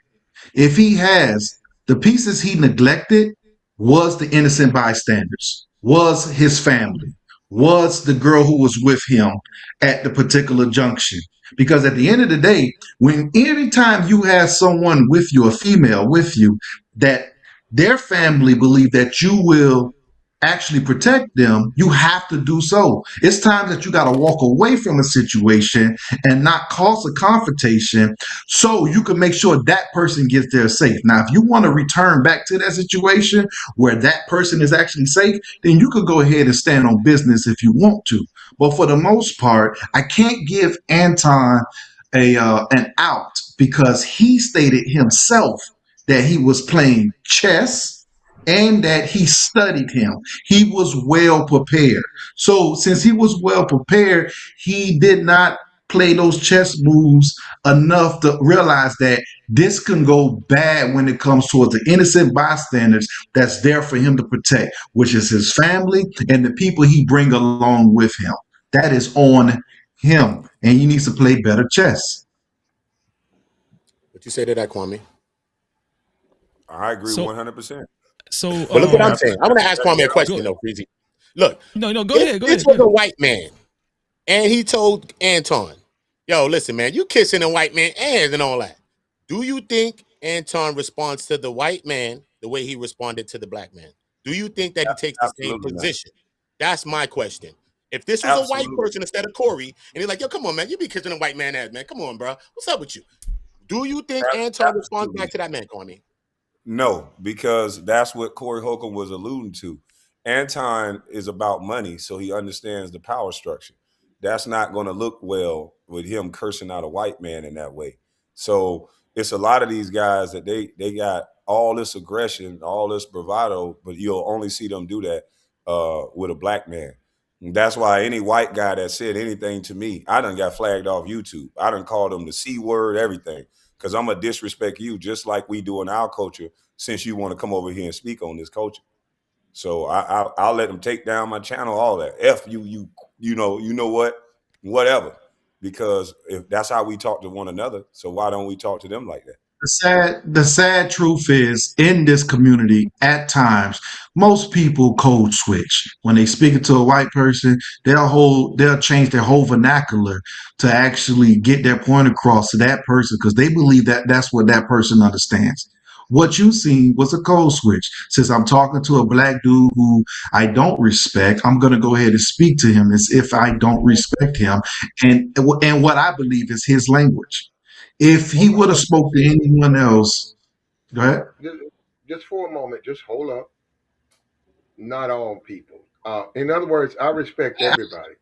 If he has, the pieces he neglected was the innocent bystanders, was his family, was the girl who was with him at the particular junction. Because at the end of the day, when anytime you have someone with you, a female with you, that their family believe that you will actually protect them, you have to do so. It's time that you got to walk away from a situation and not cause a confrontation so you can make sure that person gets there safe. Now, if you want to return back to that situation where that person is actually safe, then you could go ahead and stand on business if you want to. But for the most part, I can't give Anton an out because he stated himself that he was playing chess and that he studied him. He was well prepared. So since he was well prepared, he did not play those chess moves enough to realize that this can go bad when it comes towards the innocent bystanders that's there for him to protect, which is his family and the people he bring along with him. That is on him, and he needs to play better chess. What you say to that, Kwame? I agree So 100%. so But look what I'm That's saying. I'm going to ask Kwame a question, go, though, Freezy. Look, no, go if ahead. this was a white man and he told Anton, yo, listen, man, you kissing a white man ass and all that, do you think Anton responds to the white man the way he responded to the black man? Do you think that he takes the same Absolutely not. position? That's my question. If this was a white Absolutely. person instead of Corey, and he's like, yo, come on, man, you be kissing a white man ass, man. Come on, bro. What's up with you? Do you think Anton responds back to that man, Kwame? No, because that's what Corey Holcomb was alluding to. Anton is about money, so he understands the power structure. That's not going to look well with him cursing out a white man in that way. So it's a lot of these guys that they got all this aggression, all this bravado, but you'll only see them do that with a black man. And that's why any white guy that said anything to me, I done got flagged off YouTube. I done called them the C word, everything, because I'm going to disrespect you just like we do in our culture since you want to come over here and speak on this culture. So I'll let them take down my channel, all that. F you know what, whatever. Because if that's how we talk to one another, so why don't we talk to them like that? The sad truth is, in this community, at times, most people code switch. When they speak to a white person, they'll change their whole vernacular to actually get their point across to that person because they believe that that's what that person understands. What you seen was a code switch. Since I'm talking to a black dude who I don't respect, I'm gonna go ahead and speak to him as if I don't respect him, and what I believe is his language. If he would have spoke to anyone else, go ahead. Just for a moment, just hold up. Not all people. In other words, I respect everybody.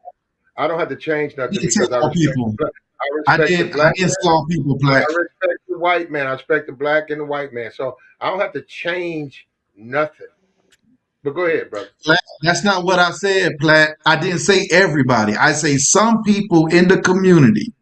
I don't have to change I nothing didn't say because I all respect people. the black. I I respect the didn't. I black didn't say man. all people, black. I respect the white man. I respect the black and the white man. So I don't have to change nothing. But go ahead, brother. Platt, that's not what I said, Platt. I didn't say everybody. I say some people in the community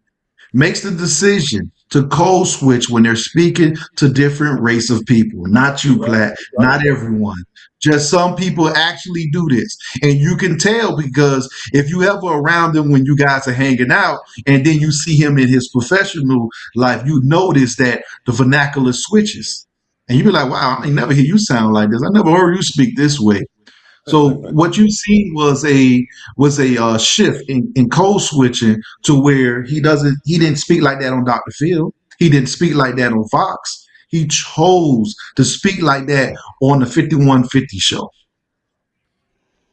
makes the decision to code switch when they're speaking to different race of people. Not you, Platt, not everyone. Just some people actually do this. And you can tell because if you ever around him when you guys are hanging out and then you see him in his professional life, you notice that the vernacular switches. And you be like, wow, I ain't never hear you sound like this. I never heard you speak this way. So what you see was a shift in code switching to where he didn't speak like that on Dr. Phil. He didn't speak like that on Fox. He chose to speak like that on the 5150 show.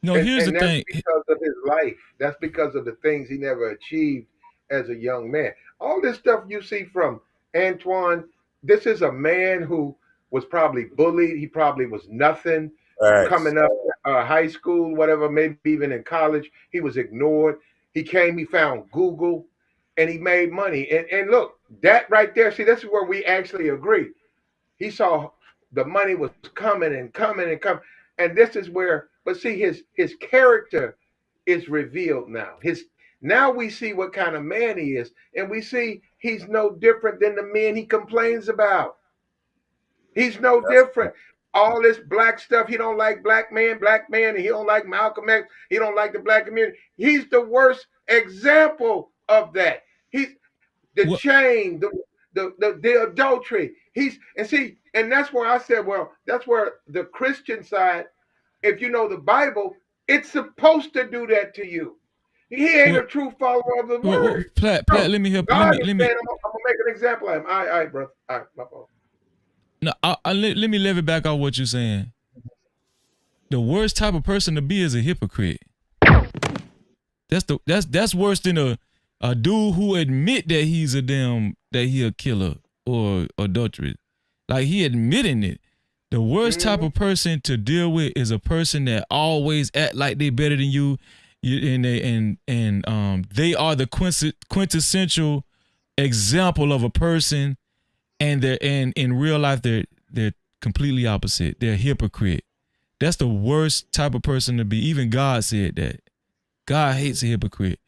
No, here's the And that's thing. because of his life. That's because of the things he never achieved as a young man. All this stuff you see from Antoine, this is a man who was probably bullied. He probably was nothing Facts. coming up, high school, whatever, maybe even in college. He was ignored. He found Google, and he made money. And look, that right there, see, this is where we actually agree. He saw the money was coming and coming and coming. And this is where, but see, his character is revealed now. His Now we see what kind of man he is, and we see he's no different than the men he complains about. He's no different. All this black stuff, he don't like black man, and he don't like Malcolm X, he don't like the black community. He's the worst example of that. He's the What? chain, the adultery. And that's where I said, well, that's where the Christian side, if you know the Bible, it's supposed to do that to you. He ain't a What? true follower of the What? word. Platt, No, let me help. God is Let me. saying, I'm gonna make an example of him. All right, brother. All right, my fault. No, let me level back off what you're saying. The worst type of person to be is a hypocrite. That's worse than a dude who admit that he a killer or adulterous. Like he admitting it. The worst type of person to deal with is a person that always act like they better than you, and they are the quintessential example of a person, and in real life they're completely opposite. They're a hypocrite. That's the worst type of person to be. Even God said that. God hates a hypocrite.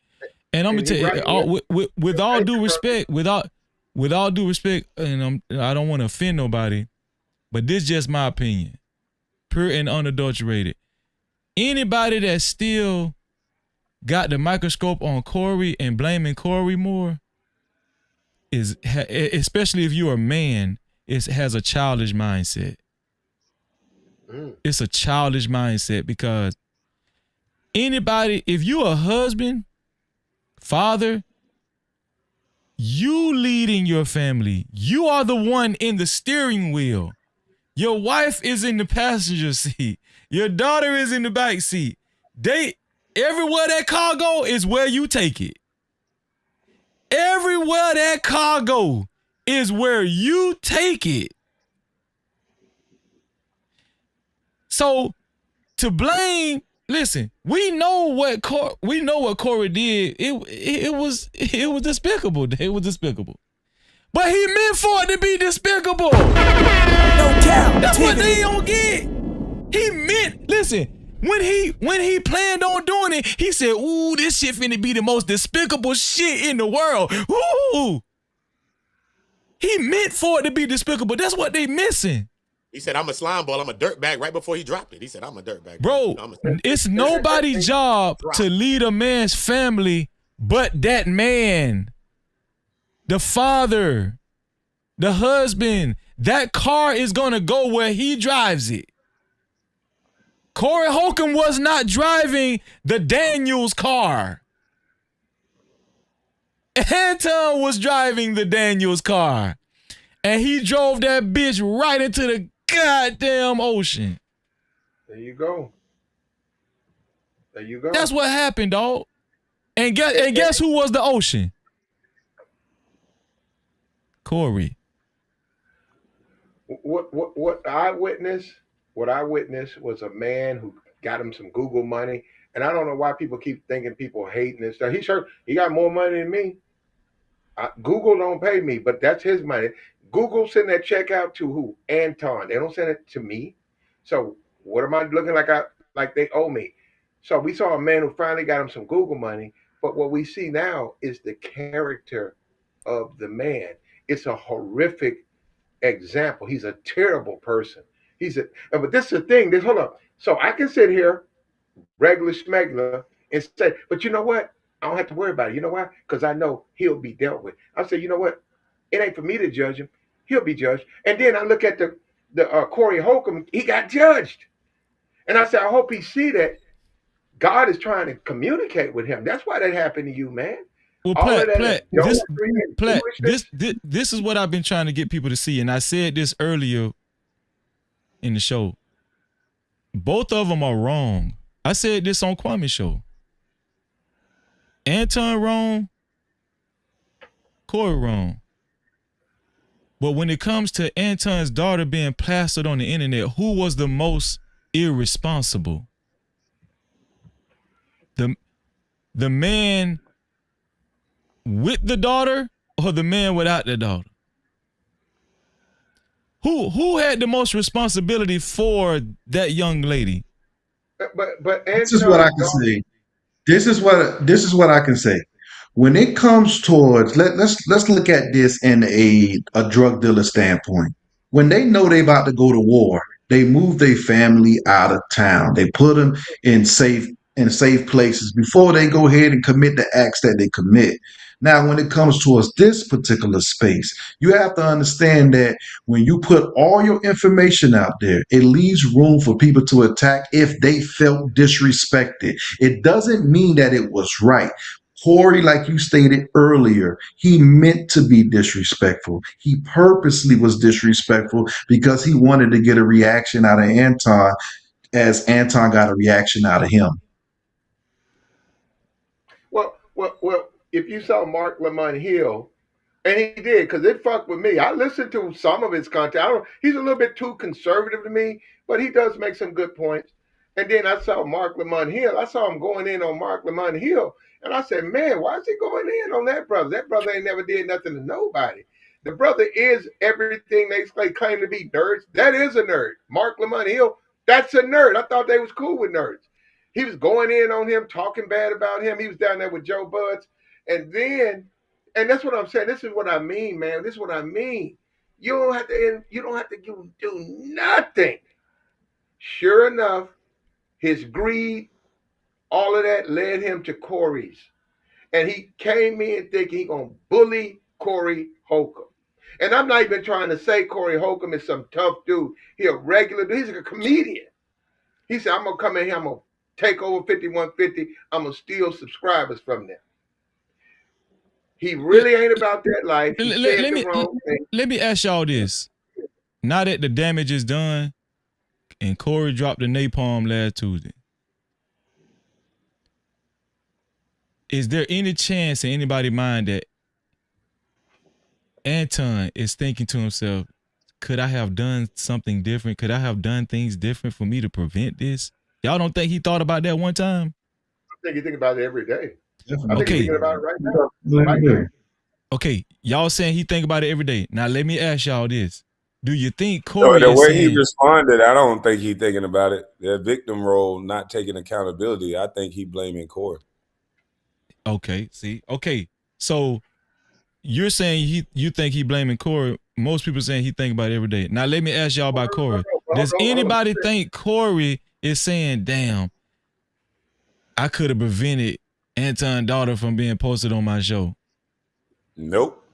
And I'm gonna tell you, with all due respect, with all due respect, and I don't want to offend nobody, but this is just my opinion, pure and unadulterated. Anybody that still got the microscope on Corey and blaming Corey more is, especially if you're a man, has a childish mindset. It's a childish mindset because anybody, if you're a husband, father, you leading your family. You are the one in the steering wheel. Your wife is in the passenger seat. Your daughter is in the back seat. Everywhere that car go is where you take it. Everywhere that car go is where you take it. So to blame, listen, we know what Corey did. It was despicable. It was despicable. But he meant for it to be despicable. No cap. That's what they don't get. He meant, listen, when he planned on doing it, he said, ooh, this shit finna be the most despicable shit in the world. Ooh. He meant for it to be despicable. That's what they missing. He said, I'm a slime ball. I'm a dirtbag right before he dropped it. He said, I'm a dirtbag. Bro, it's nobody's job to lead a man's family but that man. The father, the husband. That car is going to go where he drives it. Corey Holcomb was not driving the Daniels car. Anton was driving the Daniels car. And he drove that bitch right into the goddamn ocean. There you go. There you go. That's what happened, dog. And guess who was the ocean? Corey. What I witnessed was a man who got him some Google money, and I don't know why people keep thinking people hating and stuff. He got more money than me. Google don't pay me, but that's his money. Google send that check out to who? Anton. They don't send it to me. So what am I looking like they owe me? So we saw a man who finally got him some Google money, but what we see now is the character of the man. It's a horrific example. He's a terrible person. But this is the thing. Hold up. So I can sit here, regular schmegler, and say, but you know what? I don't have to worry about it. You know why? Because I know he'll be dealt with. I say, you know what? It ain't for me to judge him. He'll be judged. And then I look at the Corey Holcomb. He got judged, and I say, I hope he see that God is trying to communicate with him. That's why that happened to you, man. Well, All of that this is what I've been trying to get people to see, and I said this earlier in the show. Both of them are wrong. I said this on Kwame's show. Anton wrong, Corey wrong. But when it comes to Anton's daughter being plastered on the internet, who was the most irresponsible? The man with the daughter or the man without the daughter? Who had the most responsibility for that young lady? But this is what I can say. This is what I can say. When it comes towards let's look at this in a drug dealer standpoint. When they know they about to go to war, they move their family out of town. They put them in safe places before they go ahead and commit the acts that they commit. Now, when it comes towards this particular space, you have to understand that when you put all your information out there, it leaves room for people to attack if they felt disrespected. It doesn't mean that it was right. Corey, like you stated earlier, he meant to be disrespectful. He purposely was disrespectful because he wanted to get a reaction out of Anton as Anton got a reaction out of him. Well, if you saw Mark Lamont Hill, and he did, because it fucked with me. I listened to some of his content. He's a little bit too conservative to me, but he does make some good points. And then I saw Mark Lamont Hill. I saw him going in on Mark Lamont Hill. And I said, man, why is he going in on that brother? That brother ain't never did nothing to nobody. The brother is everything they claim to be nerds. That is a nerd. Mark Lamont Hill, that's a nerd. I thought they was cool with nerds. He was going in on him, talking bad about him. He was down there with Joe Buds. And that's what I'm saying. This is what I mean, man. This is what I mean. You don't have to do nothing. Sure enough, his greed, all of that led him to Corey's. And he came in thinking he's going to bully Corey Holcomb. And I'm not even trying to say Corey Holcomb is some tough dude. He's a regular dude. He's a comedian. He said, I'm going to come in here. I'm going to take over 5150. I'm going to steal subscribers from them. He really ain't about that life. He said the wrong thing. Let me ask y'all this. Now that the damage is done and Corey dropped the napalm last Tuesday, is there any chance in anybody's mind that Anton is thinking to himself, could I have done something different? Could I have done things different for me to prevent this? Y'all don't think he thought about that one time? I think he think about it every day. Definitely. I think he's thinking about it right now. Right now. Okay, y'all saying he think about it every day. Now let me ask y'all this: do you think Corey? The way he responded, I don't think he's thinking about it. The victim role, not taking accountability. I think he blaming Corey. Okay, see, okay, so you're saying you think he blaming Corey. Most people saying he think about it every day. Now let me ask y'all about Corey. Does anybody think Corey is saying, "Damn, I could have prevented Anton's daughter from being posted on my show"? Nope.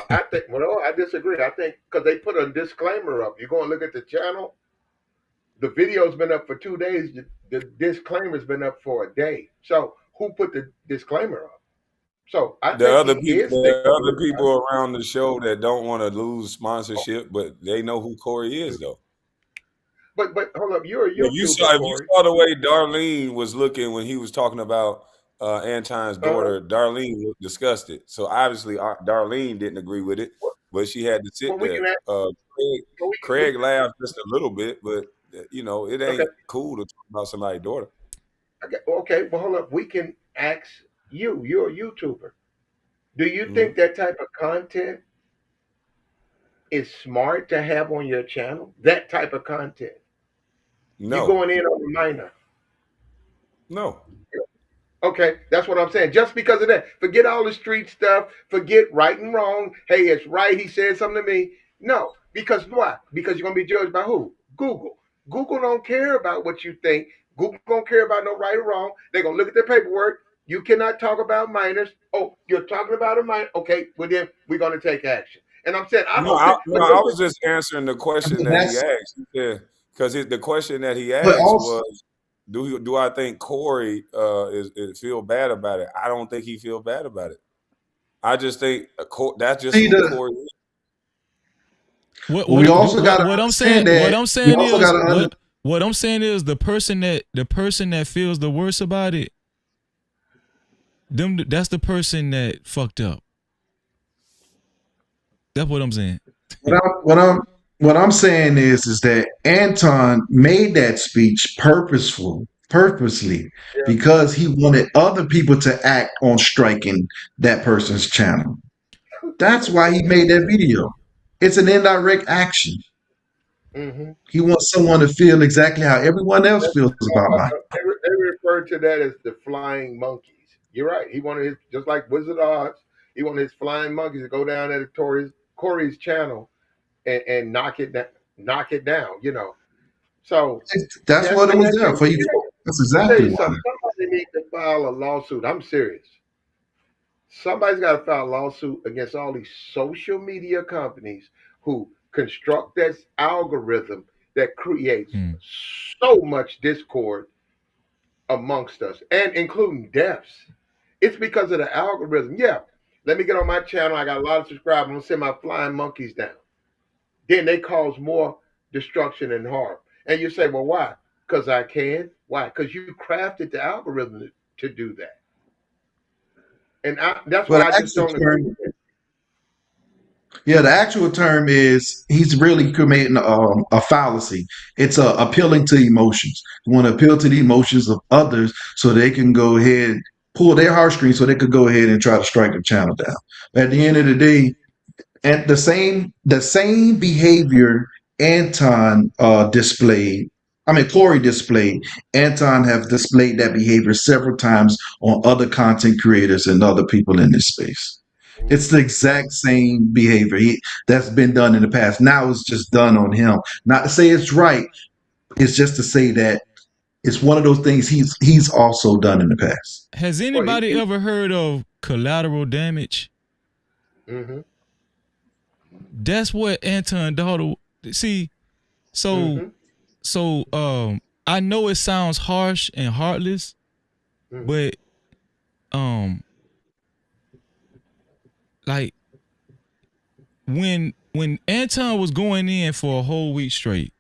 I disagree. I think because they put a disclaimer up. You go and look at the channel. The video's been up for 2 days. The disclaimer's been up for a day. So who put the disclaimer up? So I there are think other people around the show that don't want to lose sponsorship, but they know who Corey is, though. But hold up, you're a YouTuber. If you saw the way Darlene was looking when he was talking about Anton's daughter, Darlene was disgusted. So obviously Darlene didn't agree with it, but she had to sit there. Craig laughed just a little bit, but you know it ain't cool to talk about somebody's daughter. Okay, well hold up. We can ask you. You're a YouTuber. Do you think that type of content is smart to have on your channel? That type of content. No. You going in on the minor? No. Okay, that's what I'm saying. Just because of that, forget all the street stuff. Forget right and wrong. Hey, it's right. He said something to me. No, because why? Because you're gonna be judged by who? Google. Google don't care about what you think. Google don't care about no right or wrong. They're gonna look at the paperwork. You cannot talk about minors. Oh, you're talking about a minor. Okay, well then we're gonna take action. And I'm saying I No, don't think. But I listen, was just answering the I question mean, that he asked. Because the question that he but asked also, was, do I think Corey is feel bad about it? I don't think he feel bad about it. I just think that's just see who the. Corey is. What We what also got to what I'm saying understand that. We also got to understand. what I'm saying is the person that feels the worst about it, that's the person that fucked up. That's what I'm saying. What I'm saying is that Anton made that speech purposely, because he wanted other people to act on striking that person's channel. That's why he made that video. It's an indirect action. mm-hmm. He wants someone to feel exactly how everyone else feels about mine. They refer to that as the flying monkeys. You're right. He wanted his, just like Wizard of Oz, he wanted his flying monkeys to go down at Corey's channel and knock it down. So That's what it was there for. You. That's I tell exactly you why. something. Somebody needs to file a lawsuit. I'm serious. Somebody's got to file a lawsuit against all these social media companies who construct this algorithm that creates so much discord amongst us, and including deaths. It's because of the algorithm. Yeah, let me get on my channel. I got a lot of subscribers. I'm gonna send my flying monkeys down. Then they cause more destruction and harm. And you say, well, why? Because I can. Why? Because you crafted the algorithm to do that. And that's Well, why the I just actual don't agree term, with it. yeah, the actual term is he's really committing a fallacy. It's appealing to emotions. You want to appeal to the emotions of others so they can go ahead, pull their heartstrings so they could go ahead and try to strike the channel down. But at the end of the day, and the same behavior Anton displayed. I mean, Corey displayed. Anton have displayed that behavior several times on other content creators and other people in this space. It's the exact same behavior that's been done in the past. Now it's just done on him. Not to say it's right. It's just to say that it's one of those things he's also done in the past. Has anybody ever heard of collateral damage? Mm-hmm. That's what Anton daughter see. So I know it sounds harsh and heartless, but like when Anton was going in for a whole week straight,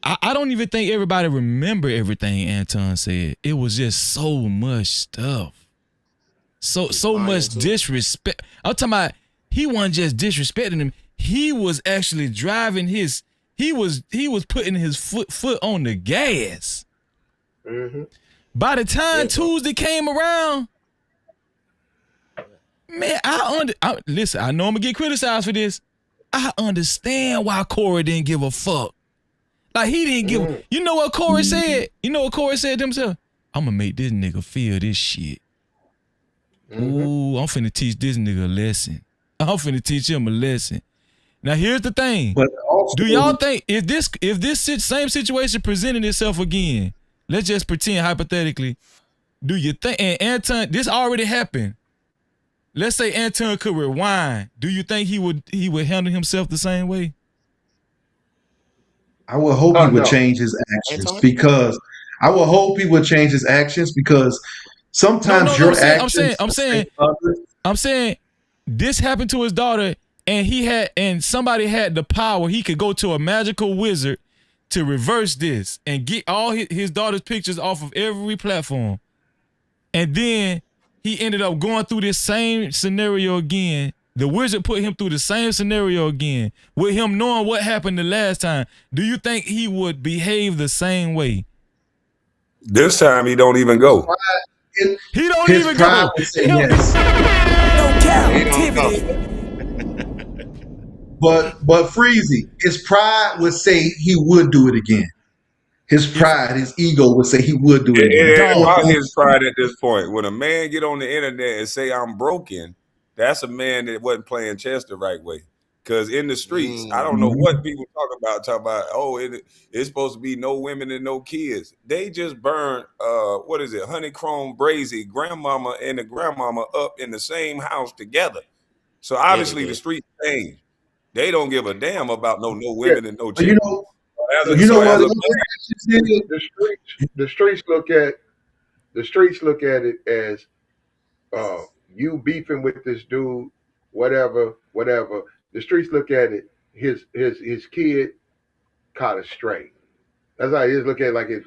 I don't even think everybody remember everything Anton said. It was just so much stuff. So much disrespect. I'm talking about he wasn't just disrespecting him. He was actually driving his he was putting his foot on the gas. Mm-hmm. By the time Tuesday came around, man, listen, I know I'm gonna get criticized for this. I understand why Corey didn't give a fuck. Like he didn't give. You know what Corey said? You know what Corey said to himself? I'm gonna make this nigga feel this shit. Ooh, I'm finna teach this nigga a lesson. I'm finna teach him a lesson. Now here's the thing. But also, do y'all think if this same situation presented itself again, let's just pretend hypothetically, do you think, and Anton, this already happened. Let's say Anton could rewind. Do you think he would handle himself the same way? I would hope he would change his actions because I would hope he would change his actions because sometimes your actions. I'm saying this happened to his daughter, and somebody had the power. He could go to a magical wizard to reverse this and get all his daughter's pictures off of every platform. And then he ended up going through this same scenario again. The wizard put him through the same scenario again with him knowing what happened the last time. Do you think he would behave the same way? This time he don't even go. He don't even go. Yes. No Cap-tivity. But Freezy, his pride would say he would do it again. His pride, his ego would say he would do it again. It ain't Dog. about his pride at this point. When a man get on the internet and say I'm broken, that's a man that wasn't playing chess the right way. Because in the streets, I don't know what people talk about. Talk about, oh, it's supposed to be no women and no kids. They just burned, what is it, honeycomb brazy grandmama and the grandmama up in the same house together. So obviously the streets change. They don't give a damn about no Yeah. women and no But you children. know, As a, you know so what? as a The streets look at it as you beefing with this dude, whatever. The streets look at it. His kid caught a stray. That's how he look at it. Like if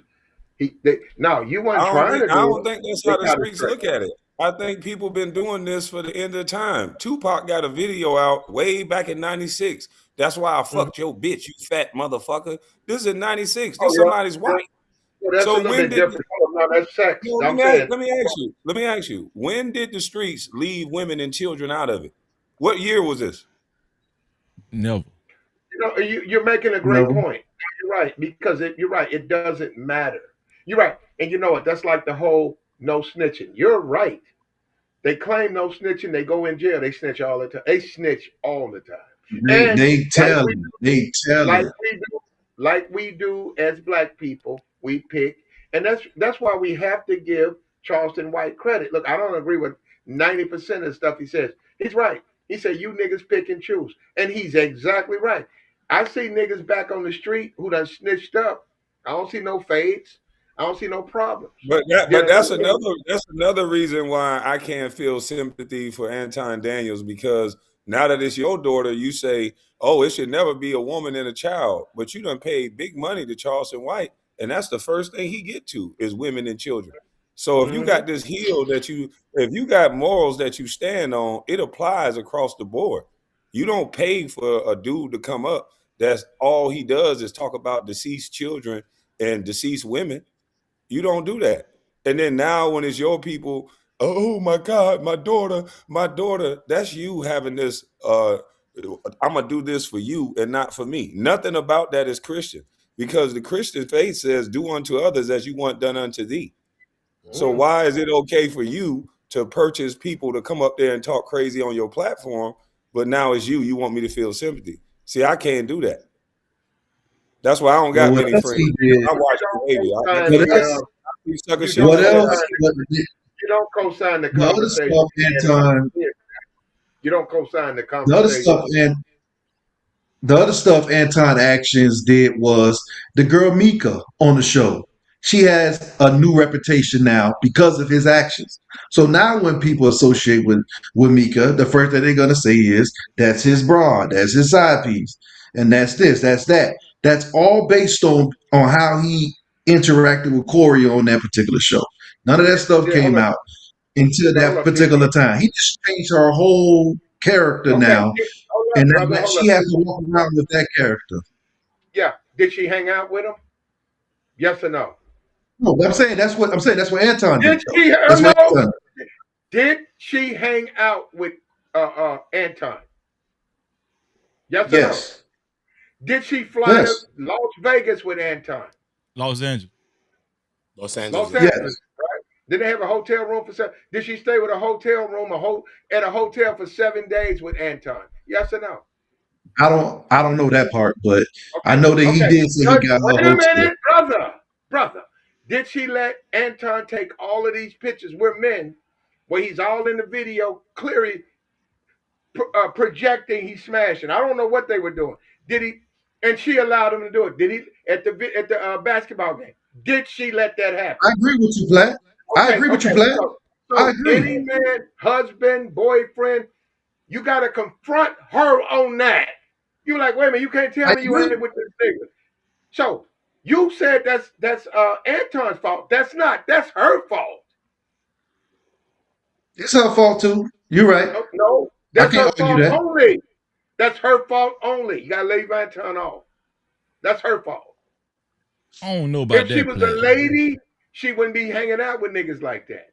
no, you weren't trying to I do don't it. think that's They how the caught a streets stray. look at it. I think people been doing this for the end of time. Tupac got a video out way back in '96. That's why I fucked your bitch, you fat motherfucker. This is in '96. Oh This yeah, somebody's wife. well, that's a So little when bit did different. Oh, no, that's sex. no, I'm saying, let me ask you, when did the streets leave women and children out of it? What year was this? Never. you're making a great no. point. You're right because you're right. It doesn't matter. You're right, and you know what? That's like the whole no snitching. You're right. They claim no snitching. They go in jail. They snitch all the time. They snitch all the time. And They like tell we him. They tell like him. we do as black people, we pick, and that's why we have to give Charleston White credit. Look, I don't agree with 90% of the stuff he says. He's right. He said you niggas pick and choose, and he's exactly right. I see niggas back on the street who done snitched up. I don't see no fades. I don't see no problems. But that's another reason why I can't feel sympathy for Anton Daniels, because now that it's your daughter, you say, oh, it should never be a woman and a child. But you done paid big money to Charleston White, and that's the first thing he get to is women and children. So if you got this heel if you got morals that you stand on, it applies across the board. You don't pay for a dude to come up that's all he does is talk about deceased children and deceased women. You don't do that. And then now when it's your people, oh my God, my daughter, that's you having this, I'm gonna do this for you and not for me. Nothing about that is Christian, because the Christian faith says, do unto others as you want done unto thee. So why is it okay for you to purchase people to come up there and talk crazy on your platform, but now it's you want me to feel sympathy? See, I can't do that. That's why I don't got Well, what many else friends. he did? I watch behavior. What else? What else? You don't co-sign the The other conversation. stuff, Anton. You don't co-sign the The other conversation. stuff, and the other stuff Anton Actions did was the girl Mika on the show. She has a new reputation now because of his actions. So now when people associate with Mika, the first thing they're gonna say is that's his broad, that's his side piece, and that's this, that's that. That's all based on how he interacted with Corey on that particular show. None of that stuff Yeah, came out until hold that up, particular time. He just changed her whole character now, hold up, and brother, now hold she up. has to walk around with that character. Yeah. Did she hang out with him? Yes or no? No, I'm saying that's what Anton did. Did she hang out with Anton? Yes or Yes. no? Did she fly to Las Vegas with Anton? Los Angeles. Los Angeles, Yes. right? Did they have a hotel room for 7? Did she stay with a hotel room at a hotel for 7 days with Anton? Yes or no? I don't know that part, but I know that he did say he got Wait a a hotel. minute, brother. Did she let Anton take all of these pictures? We're men, where he's all in the video, clearly projecting he's smashing. I don't know what they were doing. Did he? And she allowed him to do it. Did he at the basketball game? Did she let that happen? I agree with you, Platt. I agree with you, Platt. So I agree. any man, husband, boyfriend, you got to confront her on that. You're like, wait a minute, you can't tell me you ain't with this nigga. So you said that's Anton's fault. That's not. That's her fault. It's her fault too. You're right. No, that's her fault only. That's her fault only. You gotta leave Anton off. That's her fault. I don't know about that. If she was a lady, she wouldn't be hanging out with niggas like that.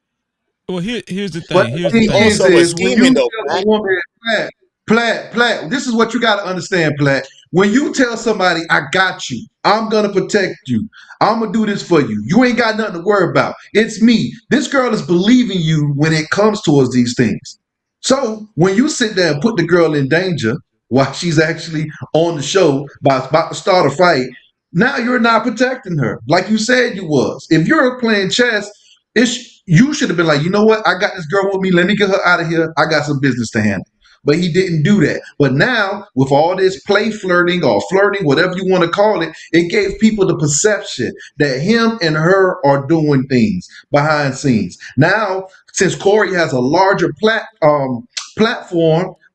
Well, here's the thing. But Here's the the thing. thing is when you tell a woman, Platt, this is what you got to understand, Platt. when you tell somebody, I got you, I'm gonna protect you, I'm gonna do this for you, you ain't got nothing to worry about. It's me. This girl is believing you when it comes towards these things. So when you sit there and put the girl in danger while she's actually on the show about to start a fight, now you're not protecting her like you said you was. If you're playing chess, you should have been like, you know what? I got this girl with me. Let me get her out of here. I got some business to handle. But he didn't do that. But now, with all this play flirting or flirting, whatever you want to call it, it gave people the perception that him and her are doing things behind scenes. Now, since Corey has a larger platform,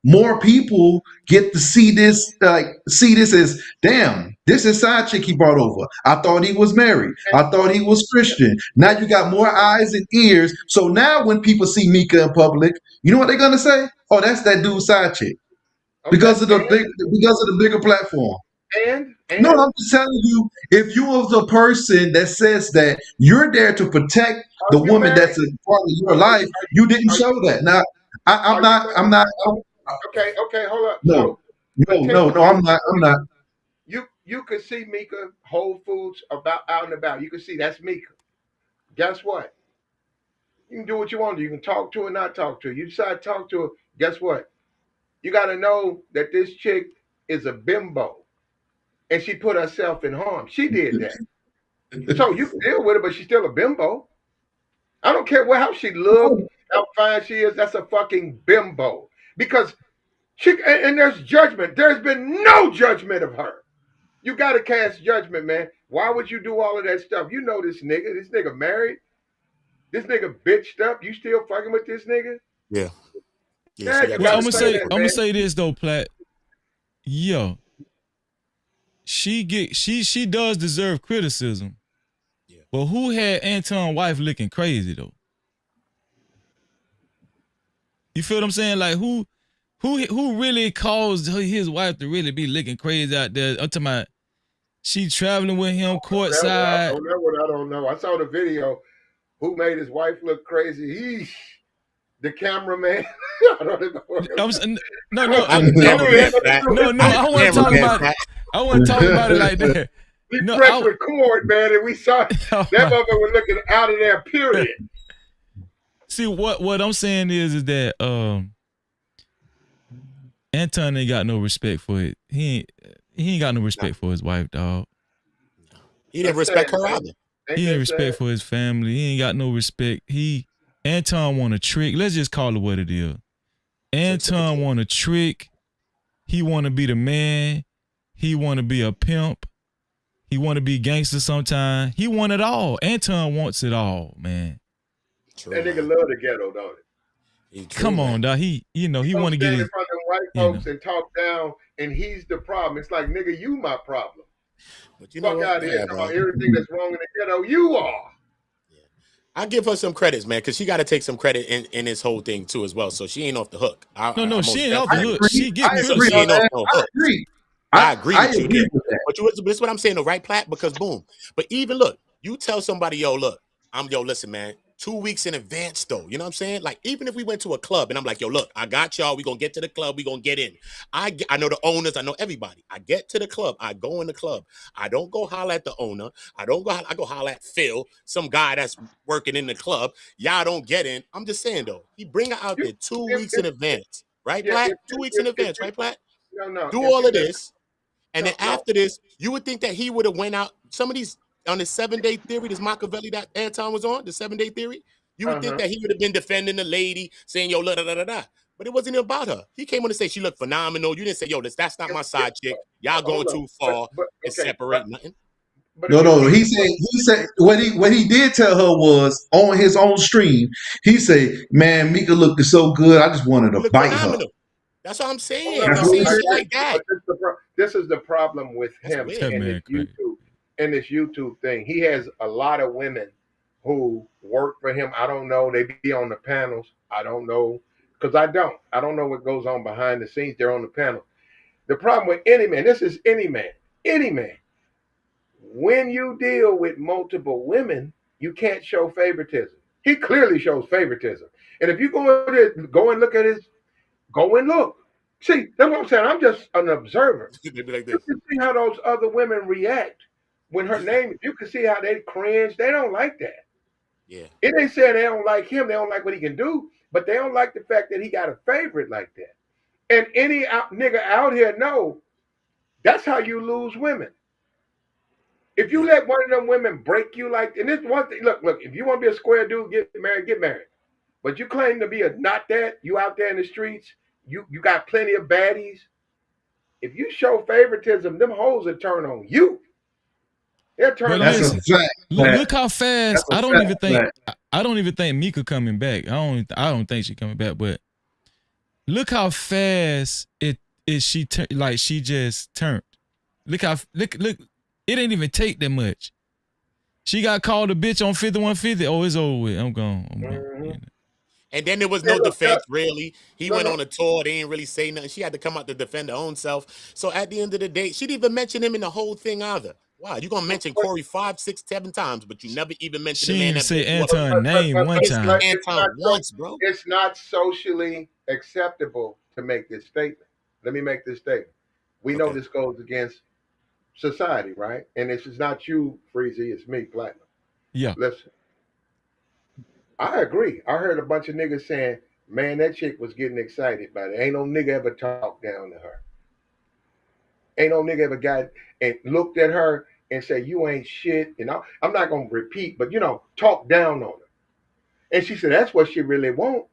more people get to see this, see this as, damn, this is side chick he brought over. I thought he was married. I thought he was Christian. Now you got more eyes and ears. So now when people see Mika in public, you know what they're gonna say? Oh, that's that dude's side chick. Because of the bigger platform. And no, I'm just telling you, if you was a person that says that you're there to protect the woman that's a part of your life, you didn't show that. Now, I'm not. Okay, hold up. No, So no, I'm not. You could see Mika Whole Foods out and about. You can see that's Mika. Guess what? You can do what you want to. You can talk to her, not talk to her. You decide to talk to her. Guess what? You got to know that this chick is a bimbo, and she put herself in harm. She did that. So you can deal with it, but she's still a bimbo. I don't care how she look, how fine she is. That's a fucking bimbo. Because and there's judgment. There's been no judgment of her. You got to cast judgment, man. Why would you do all of that stuff? You know this nigga. This nigga married. This nigga bitched up. You still fucking with this nigga? Yeah. Yeah, you Well, gotta say that, I'm gonna say this though, Platt. Yo, she does deserve criticism. Yeah. But who had Anton's wife looking crazy though? You feel what I'm saying? Like who really caused his wife to really be looking crazy out there? I'm talking about she traveling with him courtside. I don't know. I saw the video. Who made his wife look crazy? The cameraman. I don't know. No. I wasn't talking about it. I wasn't talking about it like that. We pressed record, man, and we saw that motherfucker was looking out of there. Period. See what I'm saying is that Anton ain't got no respect for it. He ain't got no respect for his wife, dog. He didn't respect her either. He ain't respect for his family. He ain't got no respect. Anton want a trick. Let's just call it what it is. Anton want a trick. He want to be the man. He want to be a pimp. He want to be gangster sometime. He want it all. Anton wants it all, man. True. That nigga love the ghetto, don't it? Come on, dog. He want to get in front of them white folks and talk down, and he's the problem. It's like, nigga, you my problem. But you know what? Out here, about everything that's wrong in the ghetto, you are. I give her some credits, man, because she got to take some credit in this whole thing too, as well. So she ain't off the hook. She ain't off the hook. She get criticism. She ain't off the hook. I agree with you there. But this is what I'm saying, though, right, Platt? Because boom. But even look, you tell somebody, listen, man. 2 weeks in advance, though. You know what I'm saying? Like, even if we went to a club and I'm like, yo, look, I got y'all. We gonna get to the club. We gonna get in. I know the owners. I know everybody. I get to the club. I go in the club. I don't go holler at the owner. I go holler at Phil, some guy that's working in the club. Y'all don't get in. I'm just saying, though. He bring her out there 2 weeks in advance. Right, Platt? 2 weeks in advance, right, Platt? No. Do all of this. And then after this, you would think that he would have went out. Some of these on the 7-day theory, this Machiavelli that Anton was on, the 7-day theory, you would think that he would have been defending the lady, saying, yo, da da da da. But it wasn't about her. He came on to say she looked phenomenal. You didn't say, yo, that's not my side chick. Y'all going too far and separate nothing. No. He said what he did tell her was on his own stream. He said, "Man, Mika looked so good. I just wanted to bite her." That's what I'm saying. He's saying shit like that. This is the problem with him and this YouTube thing. He has a lot of women who work for him. I don't know. They be on the panels. I don't know. Because I don't know what goes on behind the scenes. They're on the panel. The problem with any man, this is any man. When you deal with multiple women, you can't show favoritism. He clearly shows favoritism. And if you go and look. See, that's what I'm saying. I'm just an observer. They be like You this. can see how those other women react when her name. You can see how they cringe. They don't like that. Yeah. It ain't saying they don't like him. They don't like what he can do, but they don't like the fact that he got a favorite like that. And any nigga out here know that's how you lose women. If you let one of them women break you like, and this one thing, look, if you want to be a square dude, get married, get married. But you claim to be a not that, you out there in the streets, you got plenty of baddies. If you show favoritism, them hoes will turn on you. They'll turn But on That's a listen, you. fact. look how fast. That's a I don't fact. even think. I don't even think Mika coming back. I don't think she coming back. But look how fast it is. Like she just turned. Look. It ain't even take that much. She got called a bitch on 5150. Oh, it's over with. I'm gone. Mm-hmm. And then there was Yeah, no look, defense, really. He went no. on a tour. They didn't really say nothing. She had to come out to defend her own self. So at the end of the day, she didn't even mention him in the whole thing either. Wow, you're going to mention Corey 5, 6, 7 times, but you never even mention the She man ain't that say built you up. Anton name one It's time. Anton once, bro. It's not socially acceptable to make this statement. Let me make this statement. We know this goes against society, right? And this is not you, Freezy, it's me, Platinum. Yeah. Listen, I agree. I heard a bunch of niggas saying, man, that chick was getting excited by it. Ain't no nigga ever talked down to her. Ain't no nigga ever got and looked at her and said, you ain't shit. And I'm not going to repeat, but, talk down on her. And she said, that's what she really want.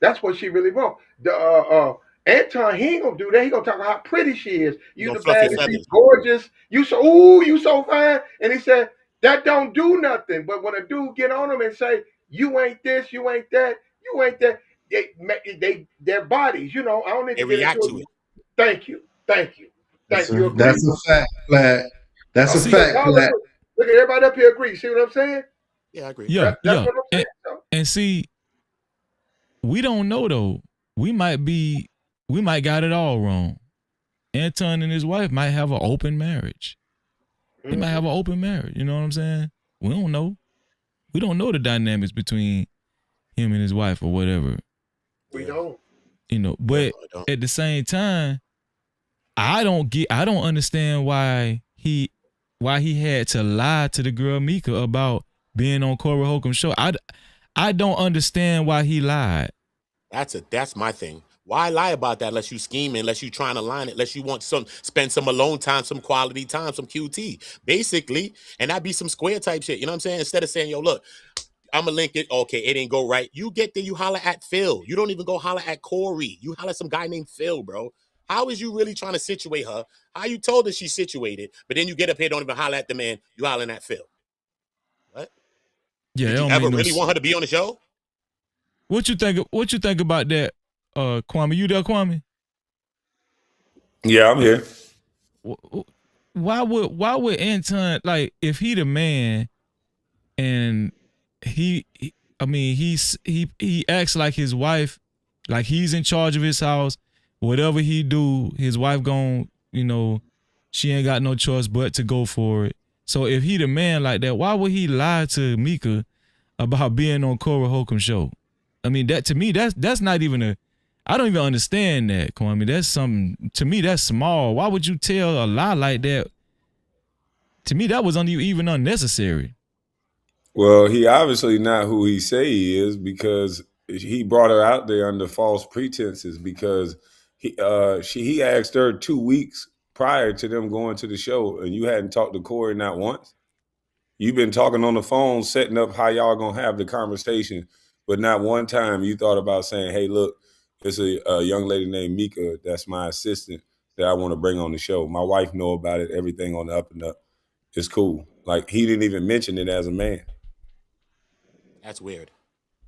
That's what she really want. The Anton, he ain't gonna do that. He gonna talk about how pretty she is. You You gonna the fluff your baddest, you feathers. gorgeous. You so fine. And he said that don't do nothing. But when a dude get on him and say you ain't this, you ain't that, you ain't that, their bodies. I don't need They to get react into to it. it. Thank you. That's You a, agree? that's a fact, Platt. That's a See, fact, y'all Platt. look at everybody up here agree. See what I'm saying? Yeah, I agree. Yeah. That's what I'm saying. And see, we don't know though. We might got it all wrong. Anton and his wife might have an open marriage. They might have an open marriage. You know what I'm saying? We don't know. We don't know the dynamics between him and his wife or whatever. We don't. But at the same time, I don't understand why he had to lie to the girl Mika about being on Corey Holcomb's show. I don't understand why he lied. That's my thing. Why lie about that unless you scheming, unless you trying to line it, unless you want spend some alone time, some quality time, some QT, basically, and that be some square type shit. You know what I'm saying? Instead of saying, yo, look, I'ma link it. Okay, it didn't go right. You get there, you holler at Phil. You don't even go holler at Corey. You holler at some guy named Phil, bro. How is you really trying to situate her? How you told her she's situated, but then you get up here, don't even holler at the man. You hollering at Phil. What? Yeah, Did it you don't ever make no really want her to be on the show? What you think about that, Kwame? You there, Kwame? Yeah, I'm here. Why would Anton, like, if he the man and he acts like his wife, like he's in charge of his house, whatever he do, his wife gon', she ain't got no choice but to go for it. So if he the man like that, why would he lie to Mika about being on Corey Holcomb's show? I mean, that to me, that's not even I don't even understand that, Kwame. That's something, to me, that's small. Why would you tell a lie like that? To me, that was even unnecessary. Well, he obviously not who he say he is because he brought her out there under false pretenses because he asked her 2 weeks prior to them going to the show and you hadn't talked to Corey not once. You've been talking on the phone, setting up how y'all gonna have the conversation, but not one time you thought about saying, hey, look, there's a young lady named Mika that's my assistant that I want to bring on the show. My wife know about it, everything on the up and up. It's cool. Like, he didn't even mention it as a man. That's weird.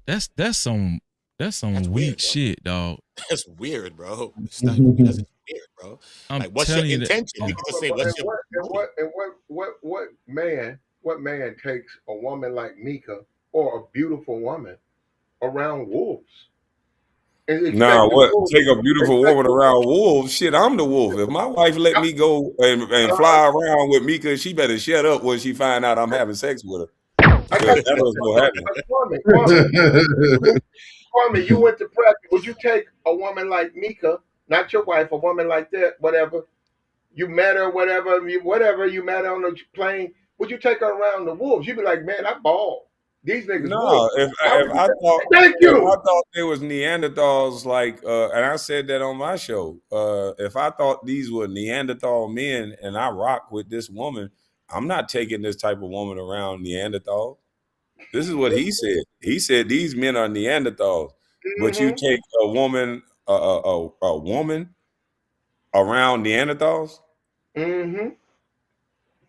That's some weak weird, shit, dog. That's weird, bro. That's weird, bro. I'm like, what's your telling you that. intention? You can just say, what's your what man takes a woman like Mika or a beautiful woman around wolves? Nah, what? Take a beautiful woman around wolves? Shit, I'm the wolf. If my wife let me go and fly around with Mika, she better shut up when she find out I'm having sex with her. Because that was what happened. Kwame, you went to practice. Would you take a woman like Mika not your wife, a woman like that, whatever. You met her, whatever, you met her on the plane. Would you take her around the wolves? You'd be like, man, I ball. These niggas wolves. No, if Why would if you I thought thank if I you. thought there was Neanderthals like and I said that on my show, if I thought these were Neanderthal men and I rock with this woman, I'm not taking this type of woman around Neanderthal. This is what he said. He said these men are Neanderthals, but you Mm-hmm. take a woman a woman around Neanderthals? Mm-hmm.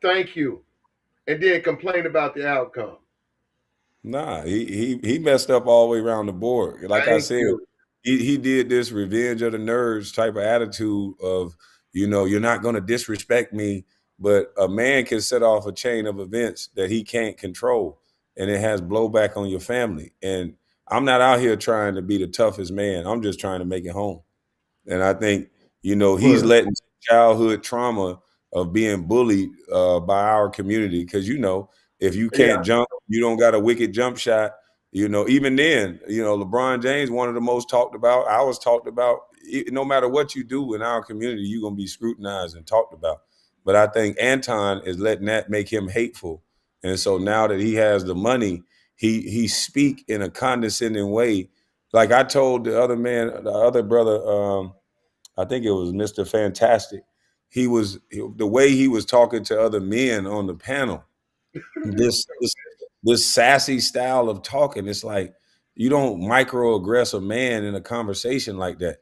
Thank you. And then complain about the outcome. Nah, he messed up all the way around the board. Like I Thank said, you. he did this revenge of the nerds type of attitude of, you're not gonna disrespect me, but a man can set off a chain of events that he can't control, and it has blowback on your family. And I'm not out here trying to be the toughest man. I'm just trying to make it home. And I think, he's Well, letting childhood trauma of being bullied by our community. Because, if you yeah. can't jump, you don't got a wicked jump shot. Even then, LeBron James, one of the most talked about. I was talked about. No matter what you do in our community, you're going to be scrutinized and talked about. But I think Anton is letting that make him hateful. And so now that he has the money, he speak in a condescending way. Like I told the other man, the other brother, I think it was Mr. Fantastic. The way he was talking to other men on the panel. This sassy style of talking. It's like you don't microaggress a man in a conversation like that.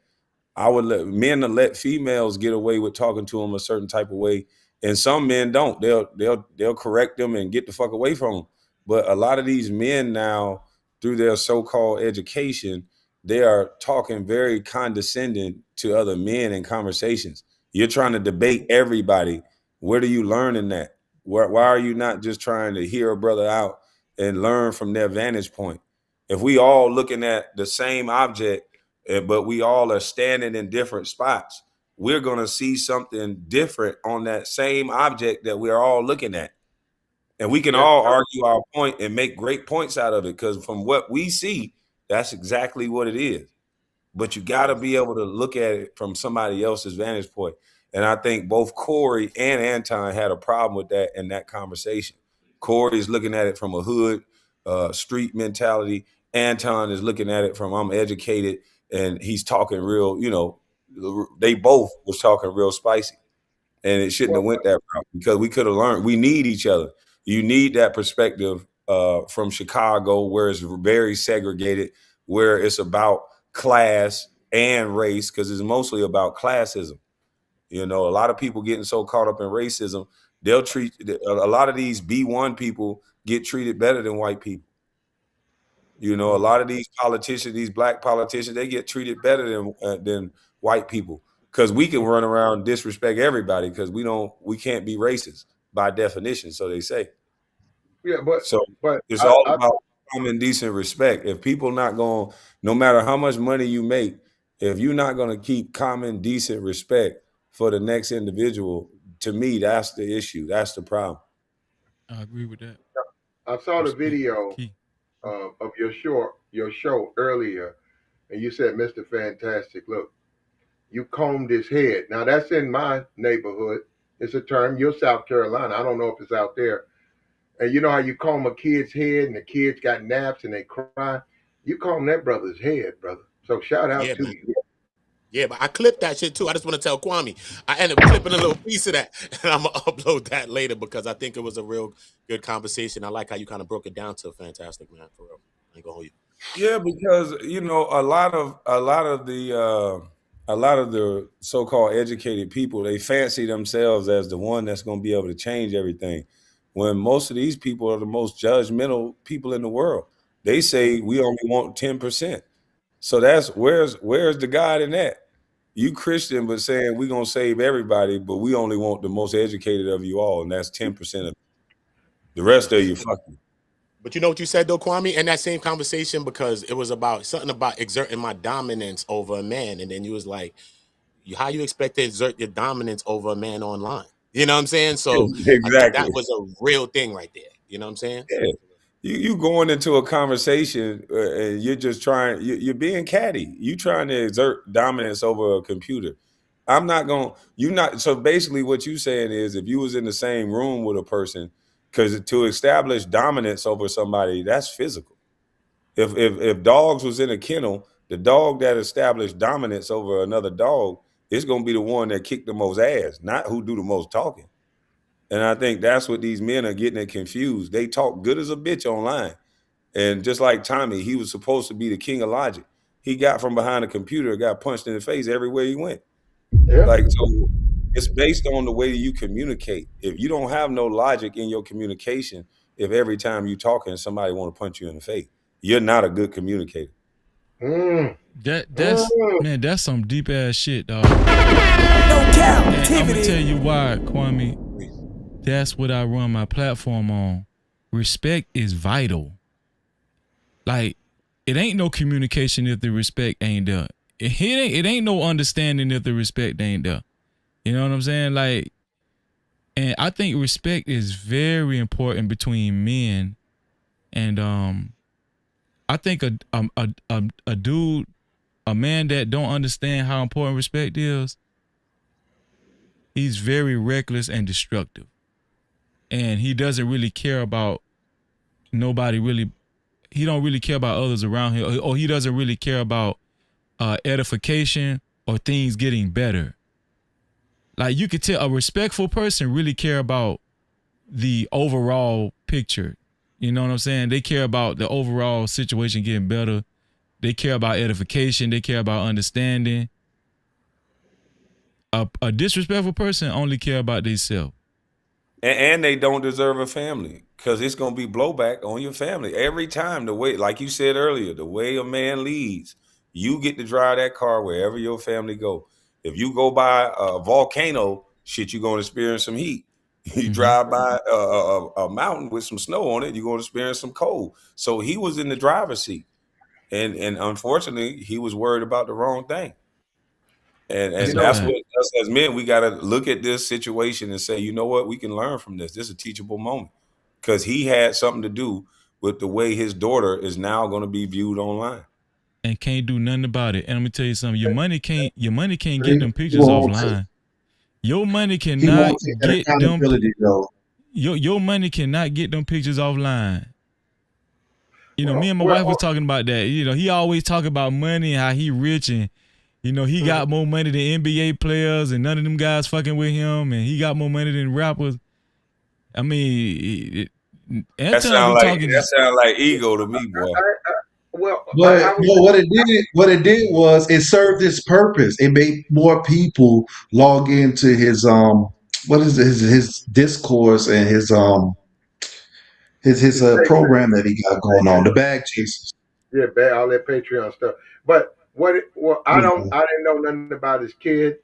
I would let men to let females get away with talking to them a certain type of way, and some men don't. They'll correct them and get the fuck away from them. But a lot of these men now, through their so-called education, they are talking very condescending to other men in conversations. You're trying to debate everybody. Where do you learn in that? Why are you not just trying to hear a brother out and learn from their vantage point? If we all looking at the same object, but we all are standing in different spots, we're going to see something different on that same object that we're all looking at. And we can Yes, all sir. argue our point and make great points out of it, because from what we see, that's exactly what it is. But you got to be able to look at it from somebody else's vantage point. And I think both Corey and Anton had a problem with that in that conversation. Corey is looking at it from a hood, street mentality. Anton is looking at it from I'm educated, and he's talking real, they both was talking real spicy. And it shouldn't have Well, went that route, because we could have learned. We need each other. You need that perspective from Chicago, where it's very segregated, where it's about class and race, because it's mostly about classism. A lot of people getting so caught up in racism, they'll treat a lot of these B1 people get treated better than white people. A lot of these politicians, these black politicians, they get treated better than white people, because we can run around and disrespect everybody, because we can't be racist by definition, so they say. yeah, So but it's I, all I about common decent respect. If people not going, no matter how much money you make, if you're not going to keep common decent respect for the next individual, to me, that's the issue. That's the problem. I agree with that. I saw the Respect is video key. of your show earlier, and you said, Mr. Fantastic, look, you combed his head. Now that's in my neighborhood. It's a term. You're South Carolina. I don't know if it's out there. And you know how you comb a kid's head and the kids got naps and they cry? You comb that brother's head, brother. So shout out Yeah, to man. you. Yeah, but I clipped that shit too. I just want to tell Kwame. I ended up clipping a little piece of that, and I'm gonna upload that later because I think it was a real good conversation. I like how you kind of broke it down to fantastic, man. For real, I ain't gonna hold you. Yeah, because a lot of the so-called educated people, they fancy themselves as the one that's going to be able to change everything, when most of these people are the most judgmental people in the world. They say we only want 10%. So that's where's the God in that? You Christian, but saying we're gonna save everybody, but we only want the most educated of you all, and that's 10% of the rest of you. Fuck you. But you know what you said though, Kwame, in that same conversation, because it was about something about exerting my dominance over a man, and then you was like, how you expect to exert your dominance over a man online? You know what I'm saying? So I think that Exactly. was a real thing right there. You know what I'm saying? Yeah. You going into a conversation and you're just trying. You're being catty. You trying to exert dominance over a computer. I'm not going. You not. So basically, what you saying is, if you was in the same room with a person, because to establish dominance over somebody, that's physical. If dogs was in a kennel, the dog that established dominance over another dog is going to be the one that kicked the most ass, not who do the most talking. And I think that's what these men are getting it confused. They talk good as a bitch online. And just like Tommy, he was supposed to be the king of logic. He got from behind a computer, got punched in the face everywhere he went. Yeah. Like, so it's based on the way you communicate. If you don't have no logic in your communication, if every time you talking, somebody want to punch you in the face, you're not a good communicator. That's some deep ass shit, dog. No Cap-tivity. I'm gonna tell you why, Kwame. That's what I run my platform on. Respect is vital. Like, it ain't no communication if the respect ain't there. It ain't no understanding if the respect ain't there. You know what I'm saying? Like, and I think respect is very important between men. And I think a dude, a man that don't understand how important respect is, he's very reckless and destructive. And he doesn't really care about nobody really. He don't really care about others around him, or he doesn't really care about edification or things getting better. Like, you could tell a respectful person really care about the overall picture. You know what I'm saying? They care about the overall situation getting better. They care about edification. They care about understanding. A disrespectful person only care about themselves. And they don't deserve a family, because it's going to be blowback on your family every time. The way, like you said earlier, the way a man leads, you get to drive that car wherever your family go. If you go by a volcano, shit, you're going to experience some heat. You drive by a mountain with some snow on it, you're going to experience some cold. So he was in the driver's seat, and unfortunately, he was worried about the wrong thing. And that's what us as men, we got to look at this situation and say, you know what, we can learn from this. This is a teachable moment, because he had something to do with the way his daughter is now going to be viewed online, and can't do nothing about it. And I'm gonna tell you something: your money can't get them pictures offline. Your money cannot get them. Your money cannot get them pictures offline. You know, me and my wife was talking about that. You know, he always talk about money and how he rich, and you know, he got more money than NBA players, and none of them guys fucking with him, and he got more money than rappers. I mean, that sound like ego to me, boy. Well, but what it did was it served its purpose. It made more people log into his what is it, his discourse and his program that he got going on, the bag chasers. Yeah, all that Patreon stuff. But I didn't know nothing about his kid.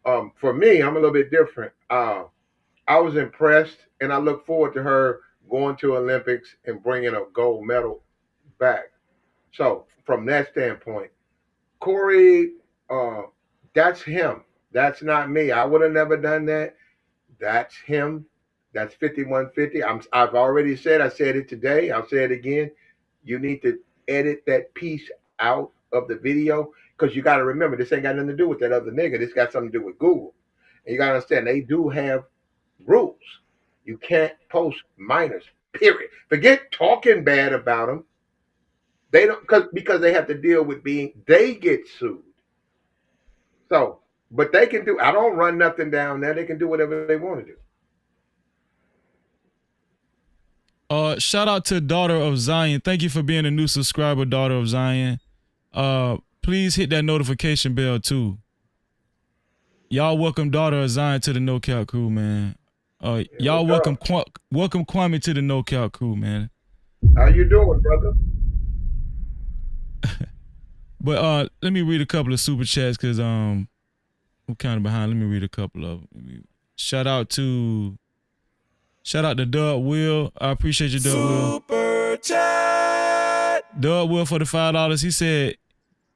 For me, I'm a little bit different. I was impressed, and I look forward to her going to Olympics and bringing a gold medal back. So from that standpoint, Corey, that's him. That's not me. I would have never done that. That's him. That's 5150. I've already said. I said it today. I'll say it again. You need to edit that piece out of the video, because you got to remember, this ain't got nothing to do with that other nigga. This got something to do with Google, and you got to understand they do have rules. You can't post minors. Period. Forget talking bad about them. They don't, because they have to deal with they get sued. So, but they can do. I don't run nothing down there. They can do whatever they want to do. Shout out to Daughter of Zion. Thank you for being a new subscriber, Daughter of Zion. Please hit that notification bell too. Y'all welcome Daughter of Zion to the No Cap crew, man. Y'all welcome Kwame to the No Cap crew, man. How you doing, brother? But let me read a couple of super chats, because I'm kind of behind. Let me read a couple of them. Shout out to Doug Will. I appreciate you, Doug Will. Super chat. Doug Will for the $5.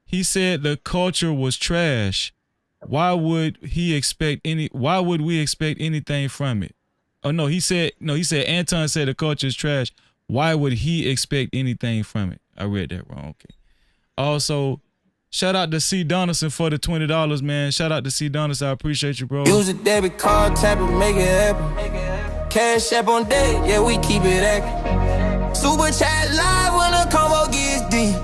He said the culture was trash. Why would we expect anything from it? Oh no, he said Anton said the culture is trash. Why would he expect anything from it? I read that wrong. Okay. Also, shout out to C. Donaldson for the $20, man. Shout out to C. Donaldson. I appreciate you, bro. Use a debit card, tap it, make it happen. Cash app on deck, yeah, we keep it active. Super chat live when the combo gets deep.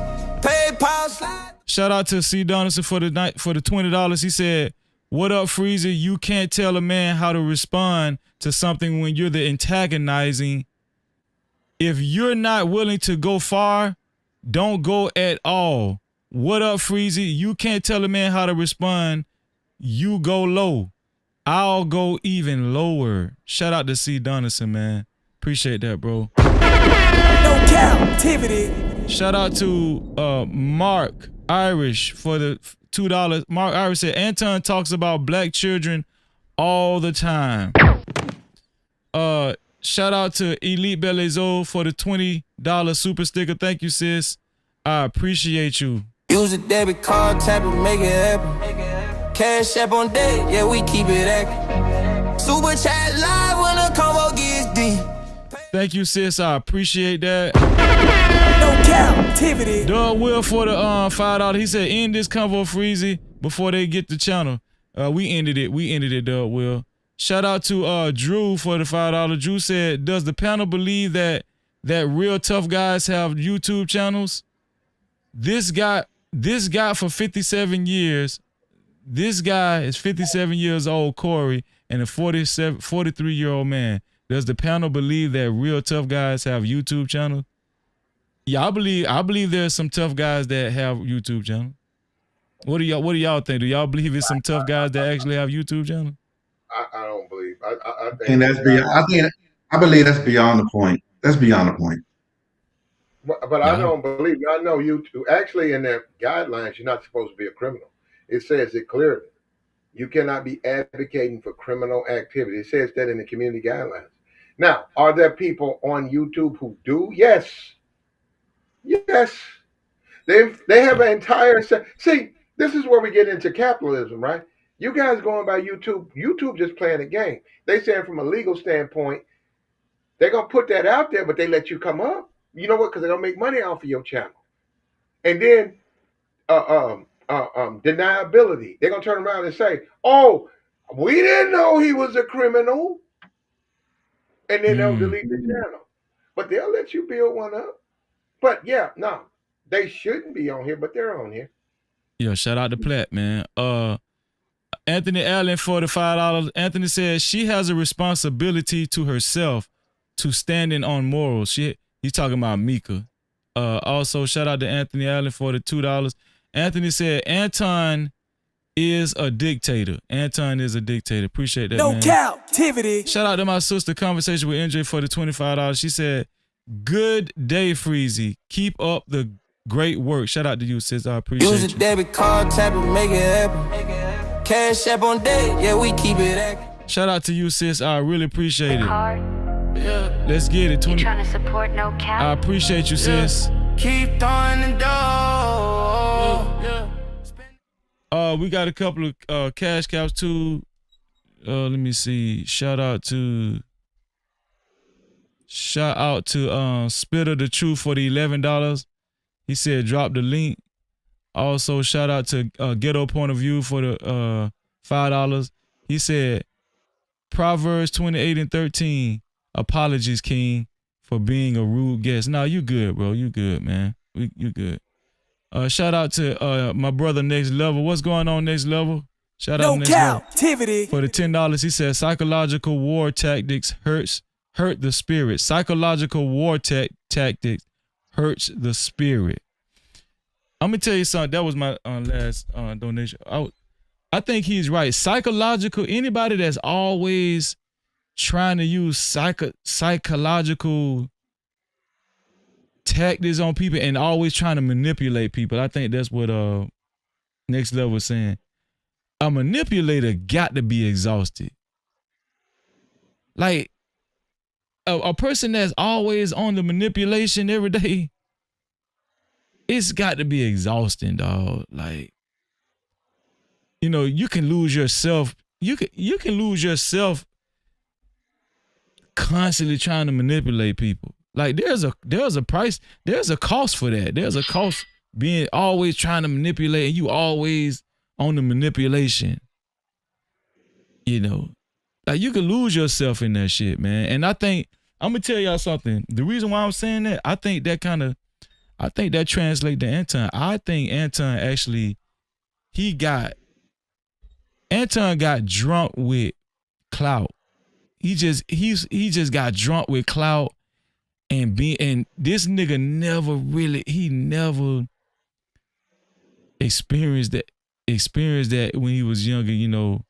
PayPal slide. Shout out to C. Donaldson for the $20. He said, "What up, Freezy? You can't tell a man how to respond to something when you're the antagonizing. If you're not willing to go far, don't go at all. What up, Freezy? You can't tell a man how to respond. You go low. I'll go even lower." Shout out to C. Donaldson, man. Appreciate that, bro. No Cap-tivity. Shout out to Mark Irish for the $2. Mark Irish said, "Anton talks about black children all the time." Shout out to Elite Belezo for the $20 super sticker. Thank you, sis. I appreciate you. Use a debit card, tap it, make it happen. Cash app on deck, yeah, we keep it active. Super chat live when the combo gets deep. Thank you, sis. I appreciate that. No Cap-tivity. Doug Will for the $5. He said, "End this convo, Freezy, before they get the channel." We ended it, Doug Will. Shout out to Drew for the $5. Drew said, "Does the panel believe that real tough guys have YouTube channels?" This guy for 57 years, this guy is 57 years old, Corey, and a 43-year-old man. Does the panel believe that real tough guys have YouTube channels? Yeah, I believe there's some tough guys that have YouTube channels. What do y'all think? Do y'all believe it's some tough guys that actually have YouTube channels? I don't believe. I And that's beyond. I believe that's beyond the point. That's beyond the point. But I don't believe. I know YouTube. Actually, in their guidelines, you're not supposed to be a criminal. It says it clearly. You cannot be advocating for criminal activity. It says that in the community guidelines. Now, are there people on YouTube who do? Yes. Yes. They have an entire set. See, this is where we get into capitalism, right? You guys going by YouTube. YouTube just playing a game. They saying from a legal standpoint, they're going to put that out there, but they let you come up. You know what? Because they're going to make money off of your channel. And then deniability. They're going to turn around and say, "Oh, we didn't know he was a criminal." And then they'll delete the channel. But they'll let you build one up. But yeah, no, they shouldn't be on here, but they're on here. Yo, shout out to Platt, man. Anthony Allen for the $5. Anthony says she has a responsibility to herself to standing on morals. He's talking about Mika. Also, shout out to Anthony Allen for the $2. Anthony said Anton is a dictator. Anton is a dictator. Appreciate that, man. No Cap-tivity. Shout out to my sister, Conversation with NJ for the $25. She said, "Good day, Freezy. Keep up the great work." Shout out to you, sis. I appreciate you. Use a debit card, tap it, make it happen. Cash app on deck, yeah, we keep it active. Shout out to you, sis. I really appreciate it. Yeah. Let's get it. You trying to support No Cap? I appreciate you, sis. Keep throwing the dough. We got a couple of cash caps too. Let me see. Shout out to Spitter the Truth for the $11. He said drop the link. Also, shout out to Ghetto Point of View for the $5. He said Proverbs 28:13. Apologies, King, for being a rude guest. Nah, you good, bro. You good, man. You good. Shout out to my brother Next Level. What's going on, Next Level? Shout out to Next Level. Captivity. For the $10, he said psychological war tactics hurt the spirit. Psychological war tactics hurts the spirit. I'm gonna tell you something. That was my last donation. I think he's right. Psychological. Anybody that's always trying to use psychological tactics on people and always trying to manipulate people. I think that's what Next Level was saying. A manipulator got to be exhausted. Like a person that's always on the manipulation every day, it's got to be exhausting, dog. Like, you know, you can lose yourself. You can lose yourself constantly trying to manipulate people. Like there's a price, there's a cost for that. There's a cost being always trying to manipulate and you always on the manipulation. You know. Like you could lose yourself in that shit, man. And I think I'm gonna tell y'all something. The reason why I'm saying that, I think that translates to Anton. I think Anton got drunk with clout. He just got drunk with clout and this nigga never experienced that when he was younger, you know.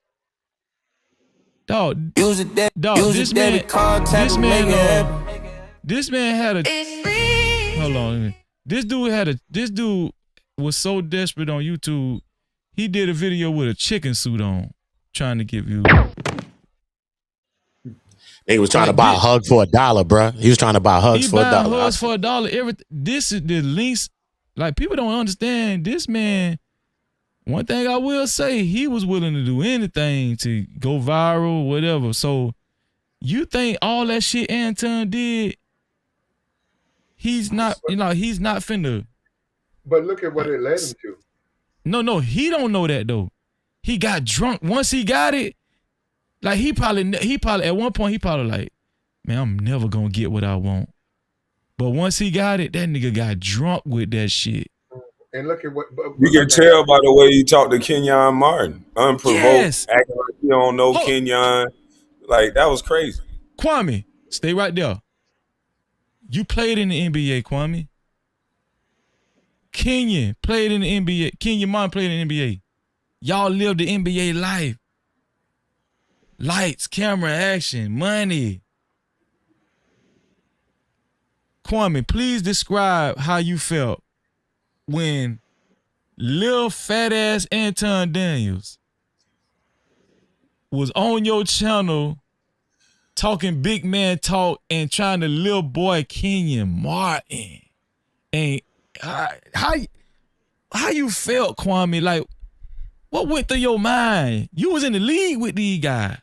Dog, this man had a hold on. This dude was so desperate on YouTube, he did a video with a chicken suit on, trying to get views. He was trying to buy a hug for $1, bro. He was trying to buy hugs for $1. Hugs for $1. This is the links. Like people don't understand this man. One thing I will say, he was willing to do anything to go viral, whatever. So you think all that shit Anton did, he's not finna. But look at what it led him to. No, he don't know that though. He got drunk. Once he got it, like he probably at one point he probably like, man, I'm never gonna get what I want. But once he got it, that nigga got drunk with that shit. And look at what you can tell by the way you talk to Kenyon Martin, unprovoked, acting like you don't know Kenyon. Like that was crazy. Kwame, stay right there. You played in the NBA, Kwame. Kenyon played in the NBA. Kenyon Martin played in the NBA. Y'all lived the NBA life. Lights, camera, action, money. Kwame, please describe how you felt when lil fat ass Anton Daniels was on your channel talking big man talk and trying to little boy Kenyon Martin. And how you felt, Kwame? Like, what went through your mind? You was in the league with these guys.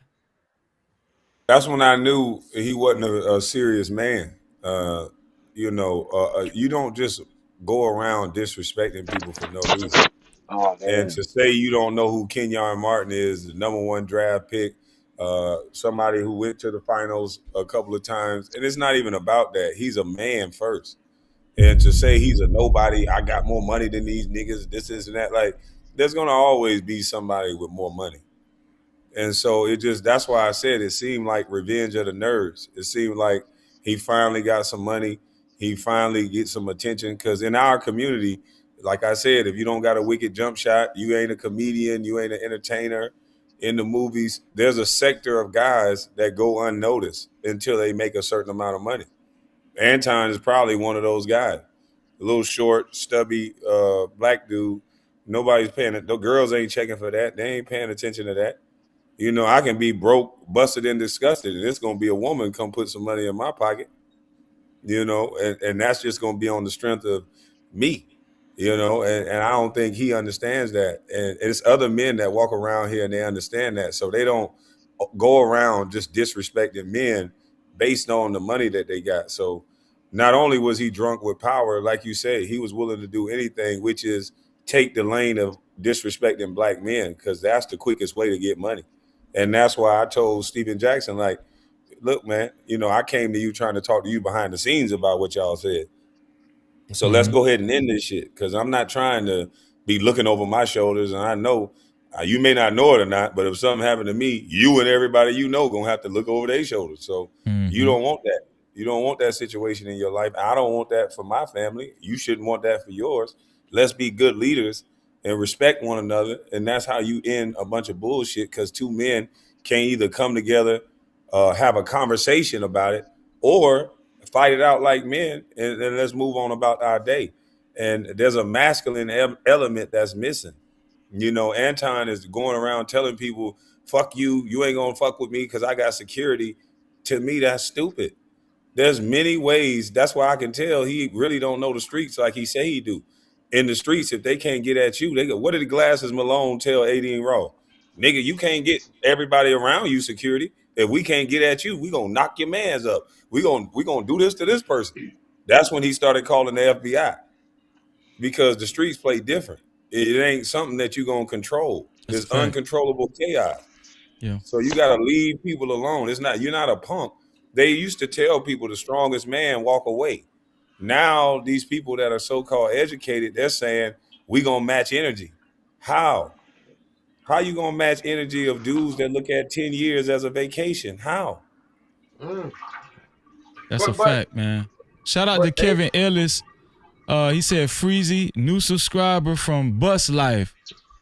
That's when I knew he wasn't a serious man. You don't just go around disrespecting people for no reason. Oh, and to say you don't know who Kenyon Martin is, the #1 draft pick, somebody who went to the finals a couple of times, and it's not even about that. He's a man first. And to say he's a nobody, I got more money than these niggas, this and that, like there's gonna always be somebody with more money. And so that's why I said it seemed like revenge of the nerds. It seemed like he finally got some money. He finally gets some attention. Because in our community, like I said, if you don't got a wicked jump shot, you ain't a comedian, you ain't an entertainer in the movies. There's a sector of guys that go unnoticed until they make a certain amount of money. Anton is probably one of those guys. A little short, stubby, black dude. Nobody's paying it. The girls ain't checking for that. They ain't paying attention to that. You know, I can be broke, busted, and disgusted, and it's going to be a woman come put some money in my pocket, you know, and that's just going to be on the strength of me, you know, and I don't think he understands that. And it's other men that walk around here and they understand that. So they don't go around just disrespecting men based on the money that they got. So not only was he drunk with power, like you say, he was willing to do anything, which is take the lane of disrespecting black men, because that's the quickest way to get money. And that's why I told Steven Jackson, like, look, man, you know, I came to you trying to talk to you behind the scenes about what y'all said. So let's go ahead and end this shit, because I'm not trying to be looking over my shoulders. And I know you may not know it or not, but if something happened to me, you and everybody you know going to have to look over their shoulders. So you don't want that. You don't want that situation in your life. I don't want that for my family. You shouldn't want that for yours. Let's be good leaders and respect one another. And that's how you end a bunch of bullshit, because two men can't either come together, have a conversation about it, or fight it out like men, and let's move on about our day. And there's a masculine element that's missing. You know, Anton is going around telling people, fuck you, you ain't gonna fuck with me because I got security. To me, that's stupid. There's many ways. That's why I can tell he really don't know the streets like he say he do. In the streets, if they can't get at you, they go, what did the glasses Malone tell Adine Raw? Nigga, you can't get everybody around you security. If we can't get at you, we gonna knock your mans up. We gonna do this to this person. That's when he started calling the FBI because the streets play different. It ain't something that you gonna control. That's a It's fact. uncontrollable chaos. Yeah. So you gotta leave people alone. You're not a punk. They used to tell people the strongest man walk away. Now these people that are so-called educated, they're saying we gonna match energy. How? How you gonna match energy of dudes that look at 10 years as a vacation? How? That's a But fact, man. Shout out to but Kevin Ellis. He said Freezy, new subscriber from Bus Life.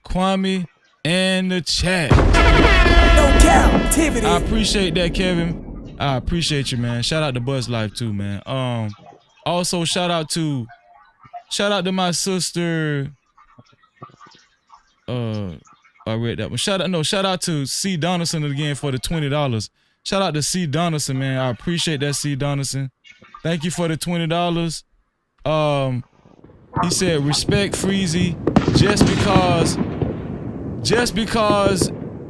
Kwame and the chat. No Cap-tivity. I appreciate that, Kevin. I appreciate you, man. Shout out to Bus Life too, man. Also shout out to my sister. I read that one. Shout out to C. Donaldson again for the $20. Shout out to C. Donaldson, man. I appreciate that, C. Donaldson. Thank you for the $20. He said respect Freezy just because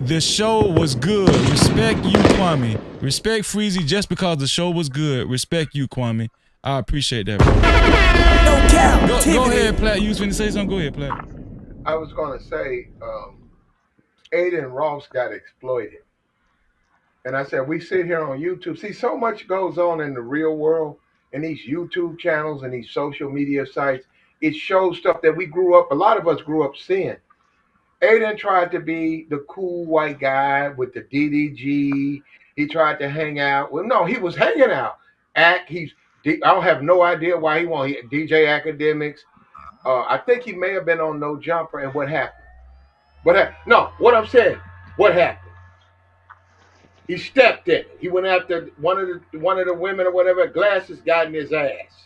the show was good. Respect you, Kwame. Respect Freezy just because the show was good. Respect you, Kwame. I appreciate that, bro. No Cap. Go ahead, Platt. You was finna say something? Go ahead, Platt. I was gonna say, Aiden Ross got exploited. And I said, we sit here on YouTube. See, so much goes on in the real world, in these YouTube channels and these social media sites. It shows stuff that a lot of us grew up seeing. Aiden tried to be the cool white guy with the DDG. He tried to hang out. Well, no, he was hanging out. I don't have no idea why he wanted DJ Academics. I think he may have been on No Jumper. And what happened? No, what I'm saying, what happened? He stepped in it. He went after one of the women or whatever. Glasses got in his ass.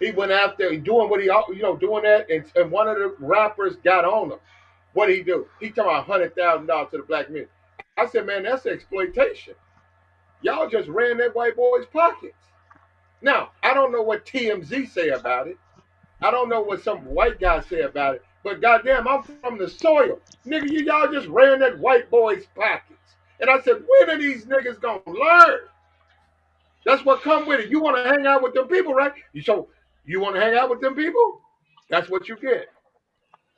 He went after doing what doing that, and one of the rappers got on him. What did he do? He talking about $100,000 to the black community. I said, man, that's exploitation. Y'all just ran that white boy's pockets. Now, I don't know what TMZ say about it. I don't know what some white guy say about it. But goddamn, I'm from the soil. Nigga, y'all just ran that white boy's pockets. And I said, when are these niggas gonna learn? That's what come with it. You want to hang out with them people, right? So you want to hang out with them people? That's what you get.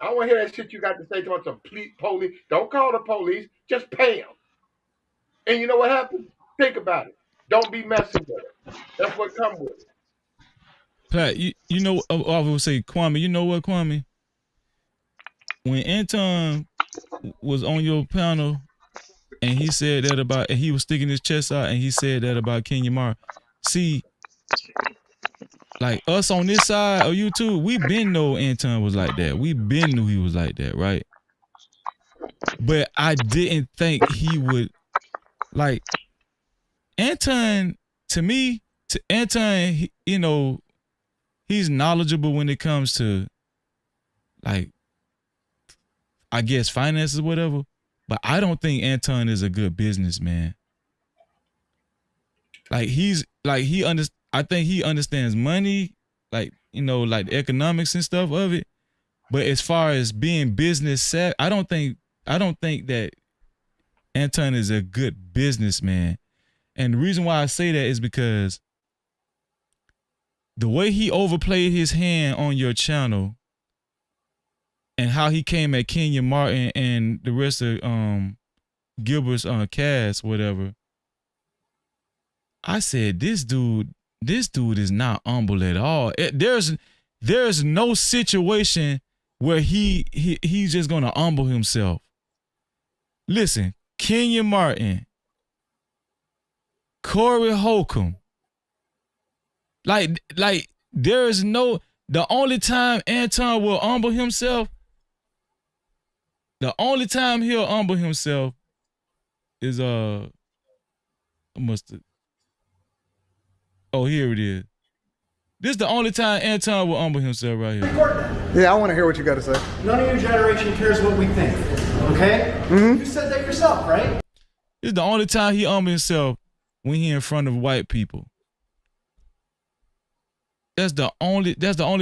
I don't want to hear that shit you got to say to some police. Don't call the police. Just pay them. And you know what happens? Think about it. Don't be messing with it. That's what come with it. Pat, you know, I would say, Kwame, you know what, Kwame? When Anton was on your panel and he said that and he was sticking his chest out and he said that about Kenya Mar. See, like us on this side of YouTube, we been know Anton was like that. We been knew he was like that, right? But I didn't think he would, like, Anton, to me, Anton, he's knowledgeable when it comes to, like, I guess finances or whatever, but I don't think Anton is a good businessman. Like I think he understands money, like, like the economics and stuff of it. But as far as being business savvy, I don't think that Anton is a good businessman. And the reason why I say that is because the way he overplayed his hand on your channel and how he came at Kenya Martin and the rest of Gilbert's cast, whatever, I said this dude is not humble at all. There's no situation where he's just gonna humble himself. Listen, Kenya Martin, Corey Holcomb, like there is no, the only time Anton will humble himself, the only time he'll humble himself is here it is. This is the only time Anton will humble himself right here. Yeah, I want to hear what you got to say. None of your generation cares what we think, okay? You said that yourself, right? This is the only time he humble himself, when he in front of white people. That's the only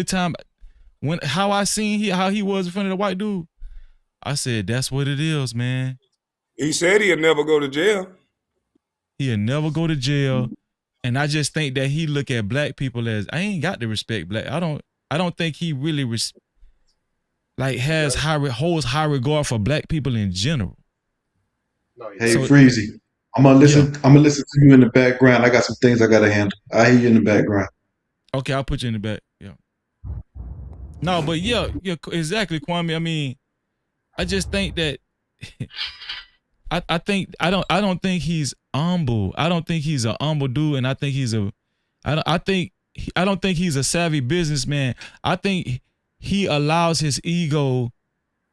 time how he was in front of the white dude. I said, that's what it is, man. He said he'd never go to jail. He'll never go to jail. And I just think that he look at black people as, I ain't got to respect black. I don't think he really holds high regard for black people in general. No, he Hey, doesn't. Freezy, I'm gonna Yeah. listen. I'm gonna listen to you in the background. I got some things I gotta handle. I hear you in the background. Okay, I'll put you in the back. Yeah. No, but yeah, exactly, Kwame. I mean, I just think that I don't think he's humble. I don't think he's a humble dude, and I think he's a I don't think he's a savvy businessman. I think he allows his ego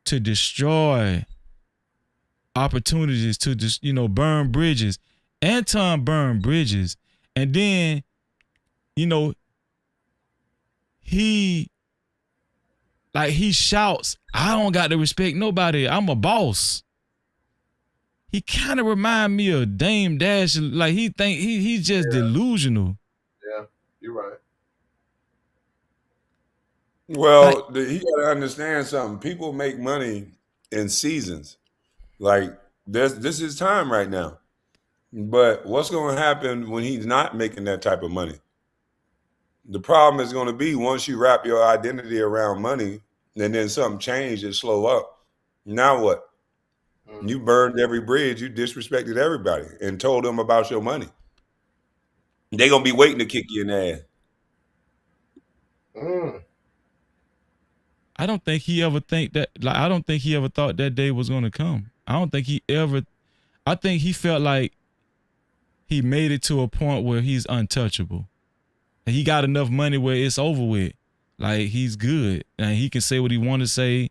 to destroy opportunities, to just burn bridges. Anton burned bridges, and then he shouts, "I don't got to respect nobody. I'm a boss." He kind of remind me of Dame Dash. Like he think he's just delusional. Yeah, you're right. Well, he got to understand something. People make money in seasons. Like this is time right now. But what's going to happen when he's not making that type of money? The problem is going to be once you wrap your identity around money, and then something changes, slow up. Now what? You burned every bridge. You disrespected everybody and told them about your money. They're going to be waiting to kick you in the ass. I don't think he ever I don't think he ever thought that day was gonna come. I think he felt like he made it to a point where he's untouchable. And he got enough money where it's over with. Like he's good. And he can say what he want to say.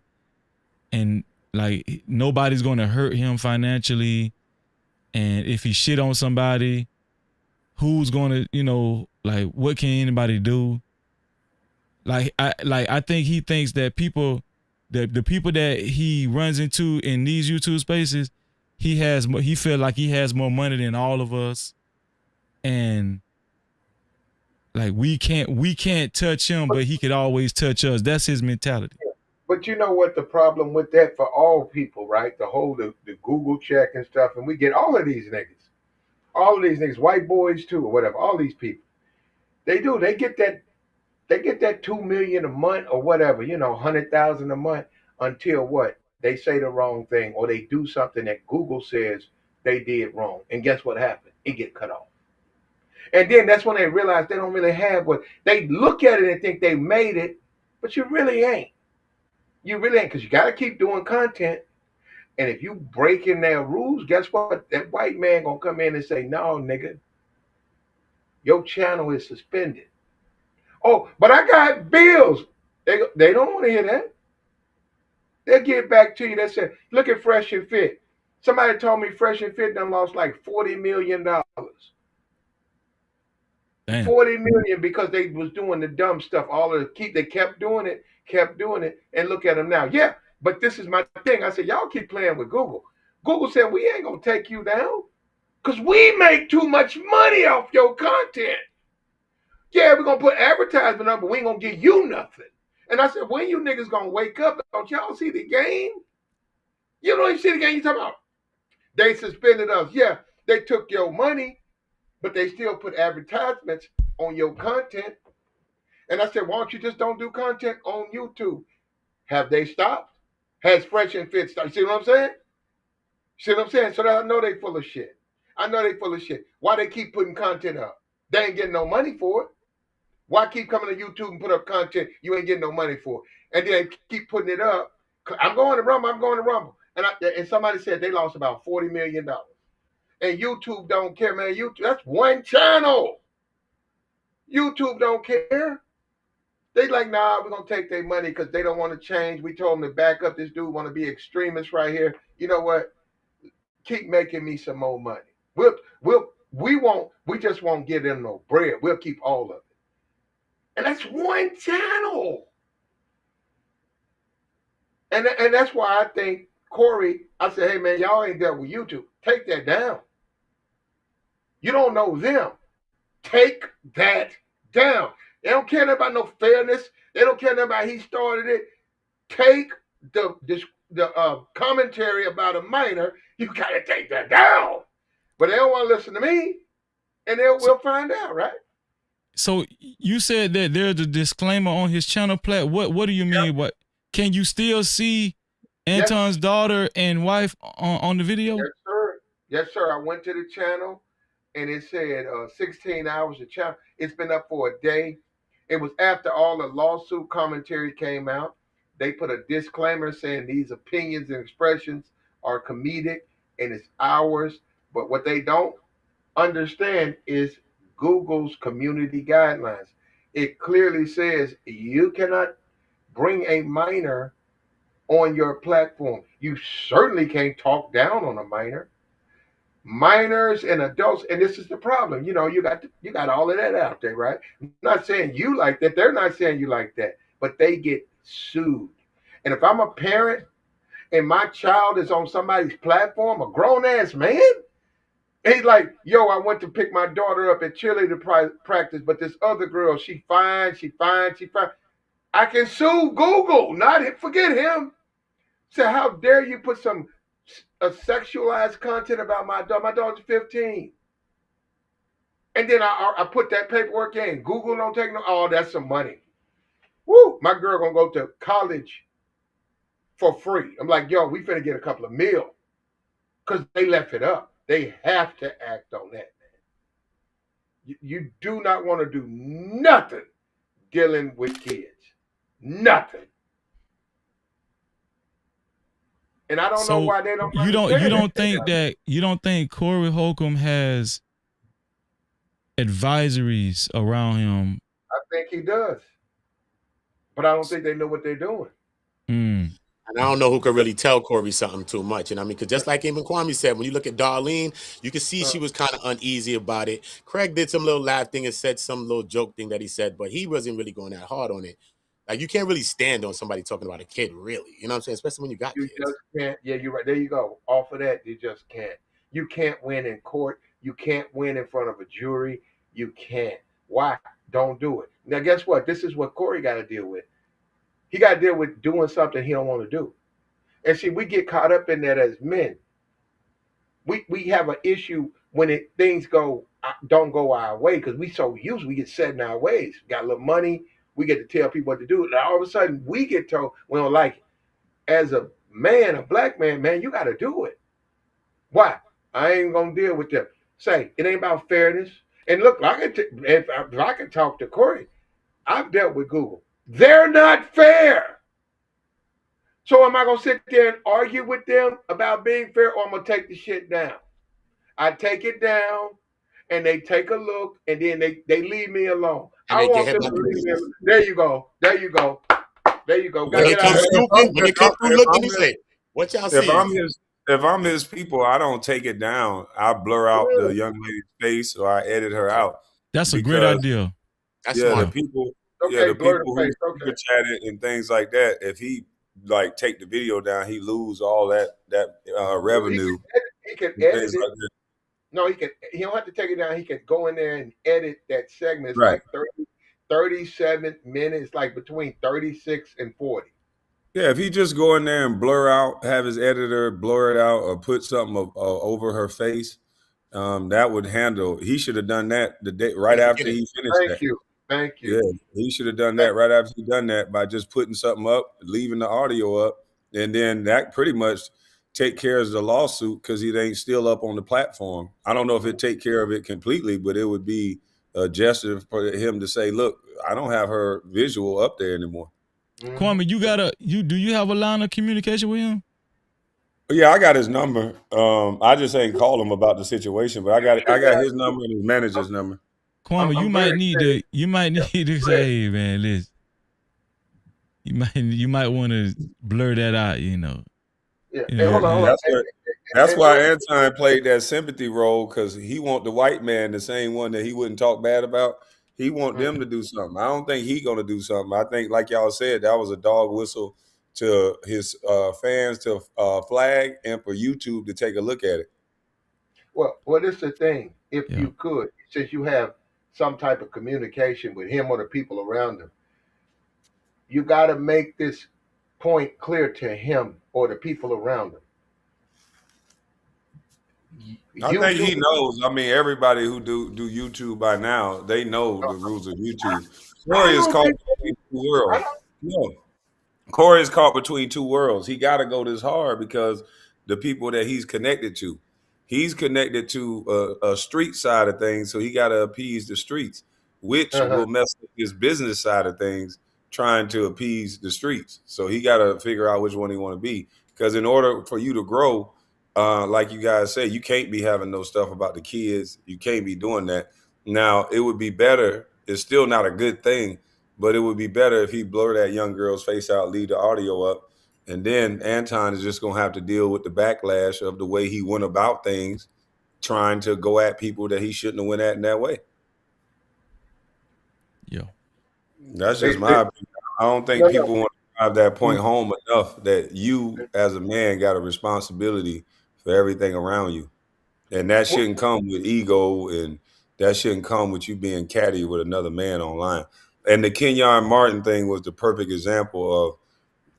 And like nobody's gonna hurt him financially. And if he shit on somebody, who's gonna, like what can anybody do? I think he thinks that the people that he runs into in these YouTube spaces, he feel like he has more money than all of us, and like we can't touch him, but he could always touch us. That's his mentality. But you know what the problem with that for all people, right? The Google check and stuff, and we get all of these niggas, white boys too, or whatever. All these people, they get that 2 million a month or whatever, 100,000 a month until what? They say the wrong thing or they do something that Google says they did wrong. And guess what happened? It get cut off. And then that's when they realize they don't really have what they look at it and think they made it, but you really ain't. You really ain't, because you got to keep doing content. And if you break in their rules, guess what? That white man gonna come in and say, "No, nigga, your channel is suspended." Oh, but I got bills. They don't want to hear that. They'll get back to you. They say, "Look at Fresh and Fit." Somebody told me Fresh and Fit done lost like $40 million. Damn. 40 million because they was doing the dumb stuff. They kept doing it, and look at them now. Yeah, but this is my thing. I said, y'all keep playing with Google. Google said, we ain't gonna take you down because we make too much money off your content. Yeah, we're gonna put advertisement up, but we ain't gonna give you nothing. And I said, when you niggas gonna wake up? Don't y'all see the game? You don't even see the game you talking about. They suspended us. Yeah, they took your money, but they still put advertisements on your content. And I said, why don't you just don't do content on YouTube? Have they stopped? Has Fresh and Fit stopped? See what I'm saying? So I know they full of shit. Why they keep putting content up? They ain't getting no money for it. Why keep coming to YouTube and put up content you ain't getting no money for? And then they keep putting it up. I'm going to Rumble. And somebody said they lost about $40 million. And YouTube don't care, man. YouTube, that's one channel. YouTube don't care. They like, nah, we're going to take their money because they don't want to change. We told them to back up. This dude want to be extremist right here. You know what? Keep making me some more money. We just won't give them no bread. We'll keep all of it. And that's one channel. And that's why I think Corey, I said, hey man, y'all ain't dealt with YouTube. Take that down. You don't know them. Take that down. They don't care about no fairness. They don't care about he started it. Take the commentary about a minor. You gotta take that down. But they don't want to listen to me, and we'll find out, right? So you said that there's a disclaimer on his channel plat. What do you mean? What can you still see Anton's daughter and wife on the video? Yes, sir. Yes, sir. I went to the channel, and it said 16 hours of channel. It's been up for a day. It was after all the lawsuit commentary came out. They put a disclaimer saying these opinions and expressions are comedic and it's ours. But what they don't understand is Google's community guidelines. It clearly says you cannot bring a minor on your platform. You certainly can't talk down on a minor. Minors and adults, and this is the problem. You got all of that out there, right? I'm not saying you like that. They're not saying you like that, but they get sued. And if I'm a parent and my child is on somebody's platform, a grown ass man, and he's like, "Yo, I went to pick my daughter up at cheerleader practice, but this other girl, she fine, she fine, she fine." I can sue Google, not forget him. So how dare you put some a sexualized content about my daughter? My daughter's 15. And then I put that paperwork in. Google don't take no. Oh, that's some money. Woo! My girl gonna go to college for free. I'm like, yo, we finna get a couple of mil because they left it up. They have to act on that, man. You do not want to do nothing dealing with kids. Nothing. And I don't know why they don't. You don't think Corey Holcomb has advisories around him? I think he does, but I don't think they know what they're doing. And I don't know who could really tell Corey something too much. And I mean, because just like even Kwame said, when you look at Darlene, you can see she was kind of uneasy about it. Craig did some little laugh thing and said some little joke thing that he said, but he wasn't really going that hard on it. Like, you can't really stand on somebody talking about a kid, really. You know what I'm saying? Especially when you got kids. You just can't. Yeah, you're right. There you go. Off of that, you just can't. You can't win in court. You can't win in front of a jury. You can't. Why? Don't do it. Now, guess what? This is what Corey got to deal with. He got to deal with doing something he don't want to do. And see, we get caught up in that as men. We have an issue when things don't go our way because we so used, we get set in our ways. We got a little money, we get to tell people what to do. And all of a sudden, we get told we don't like it. As a man, a black man, you got to do it. Why? I ain't gonna deal with them. Say it ain't about fairness. And look, if I can talk to Corey, I've dealt with Google. They're not fair. So am I gonna sit there and argue with them about being fair, or I'm gonna take the shit down? I take it down, and they take a look, and then they leave me alone. And I want them to leave me alone. There you go. There you go. There you go. When they come through looking, he say, "What y'all see?" If I'm his people, I don't take it down. I blur out the young lady's face, or I edit her out. That's a great idea. That's smart. The people who super chatted and things like that. If he take the video down, he lose all that revenue. He can edit it. No, he can. He don't have to take it down. He can go in there and edit that segment. It's like 37 minutes, like between 36 and 40. Yeah, if he just go in there and blur out, have his editor blur it out, or put something over her face, that would handle. He should have done that the day right after he finished. Thank you. Yeah, he should have done that right after he done that by just putting something up, leaving the audio up, and then that pretty much take care of the lawsuit because it ain't still up on the platform. I don't know if it take care of it completely, but it would be a gesture for him to say, "Look, I don't have her visual up there anymore." Kwame, do you have a line of communication with him? Yeah, I got his number. I just ain't called him about the situation, but I got his number and his manager's number. Kwame, you might need to say, "Hey, man, listen." You might want to blur that out, you know. Yeah, hold on. That's why Anton played that sympathy role, because he want the white man, the same one that he wouldn't talk bad about. He want them to do something. I don't think he gonna do something. I think, like y'all said, that was a dog whistle to his fans to flag and for YouTube to take a look at it. Well, this is the thing. If you could, since you have some type of communication with him or the people around him, you got to make this point clear to him or the people around him. I think he YouTube. knows. I mean, everybody who do YouTube by now, they know the rules of YouTube. I Corey is know caught people. between two I worlds. know. No, Corey is caught between two worlds. He got to go this hard because the people that he's connected to a street side of things, so he got to appease the streets, which Uh-huh. will mess up his business side of things, trying to appease the streets. So he got to figure out which one he want to be. Because in order for you to grow, like you guys say, you can't be having no stuff about the kids. You can't be doing that. Now, it would be better. It's still not a good thing, but it would be better if he blur that young girl's face out, leave the audio up, and then Anton is just gonna have to deal with the backlash of the way he went about things, trying to go at people that he shouldn't have went at in that way. Yeah. That's just They, my opinion. I don't think no, people want to drive that point no. home enough that you, as a man, got a responsibility for everything around you, and that shouldn't come with ego, and that shouldn't come with you being catty with another man online. And the Kenyon Martin thing was the perfect example of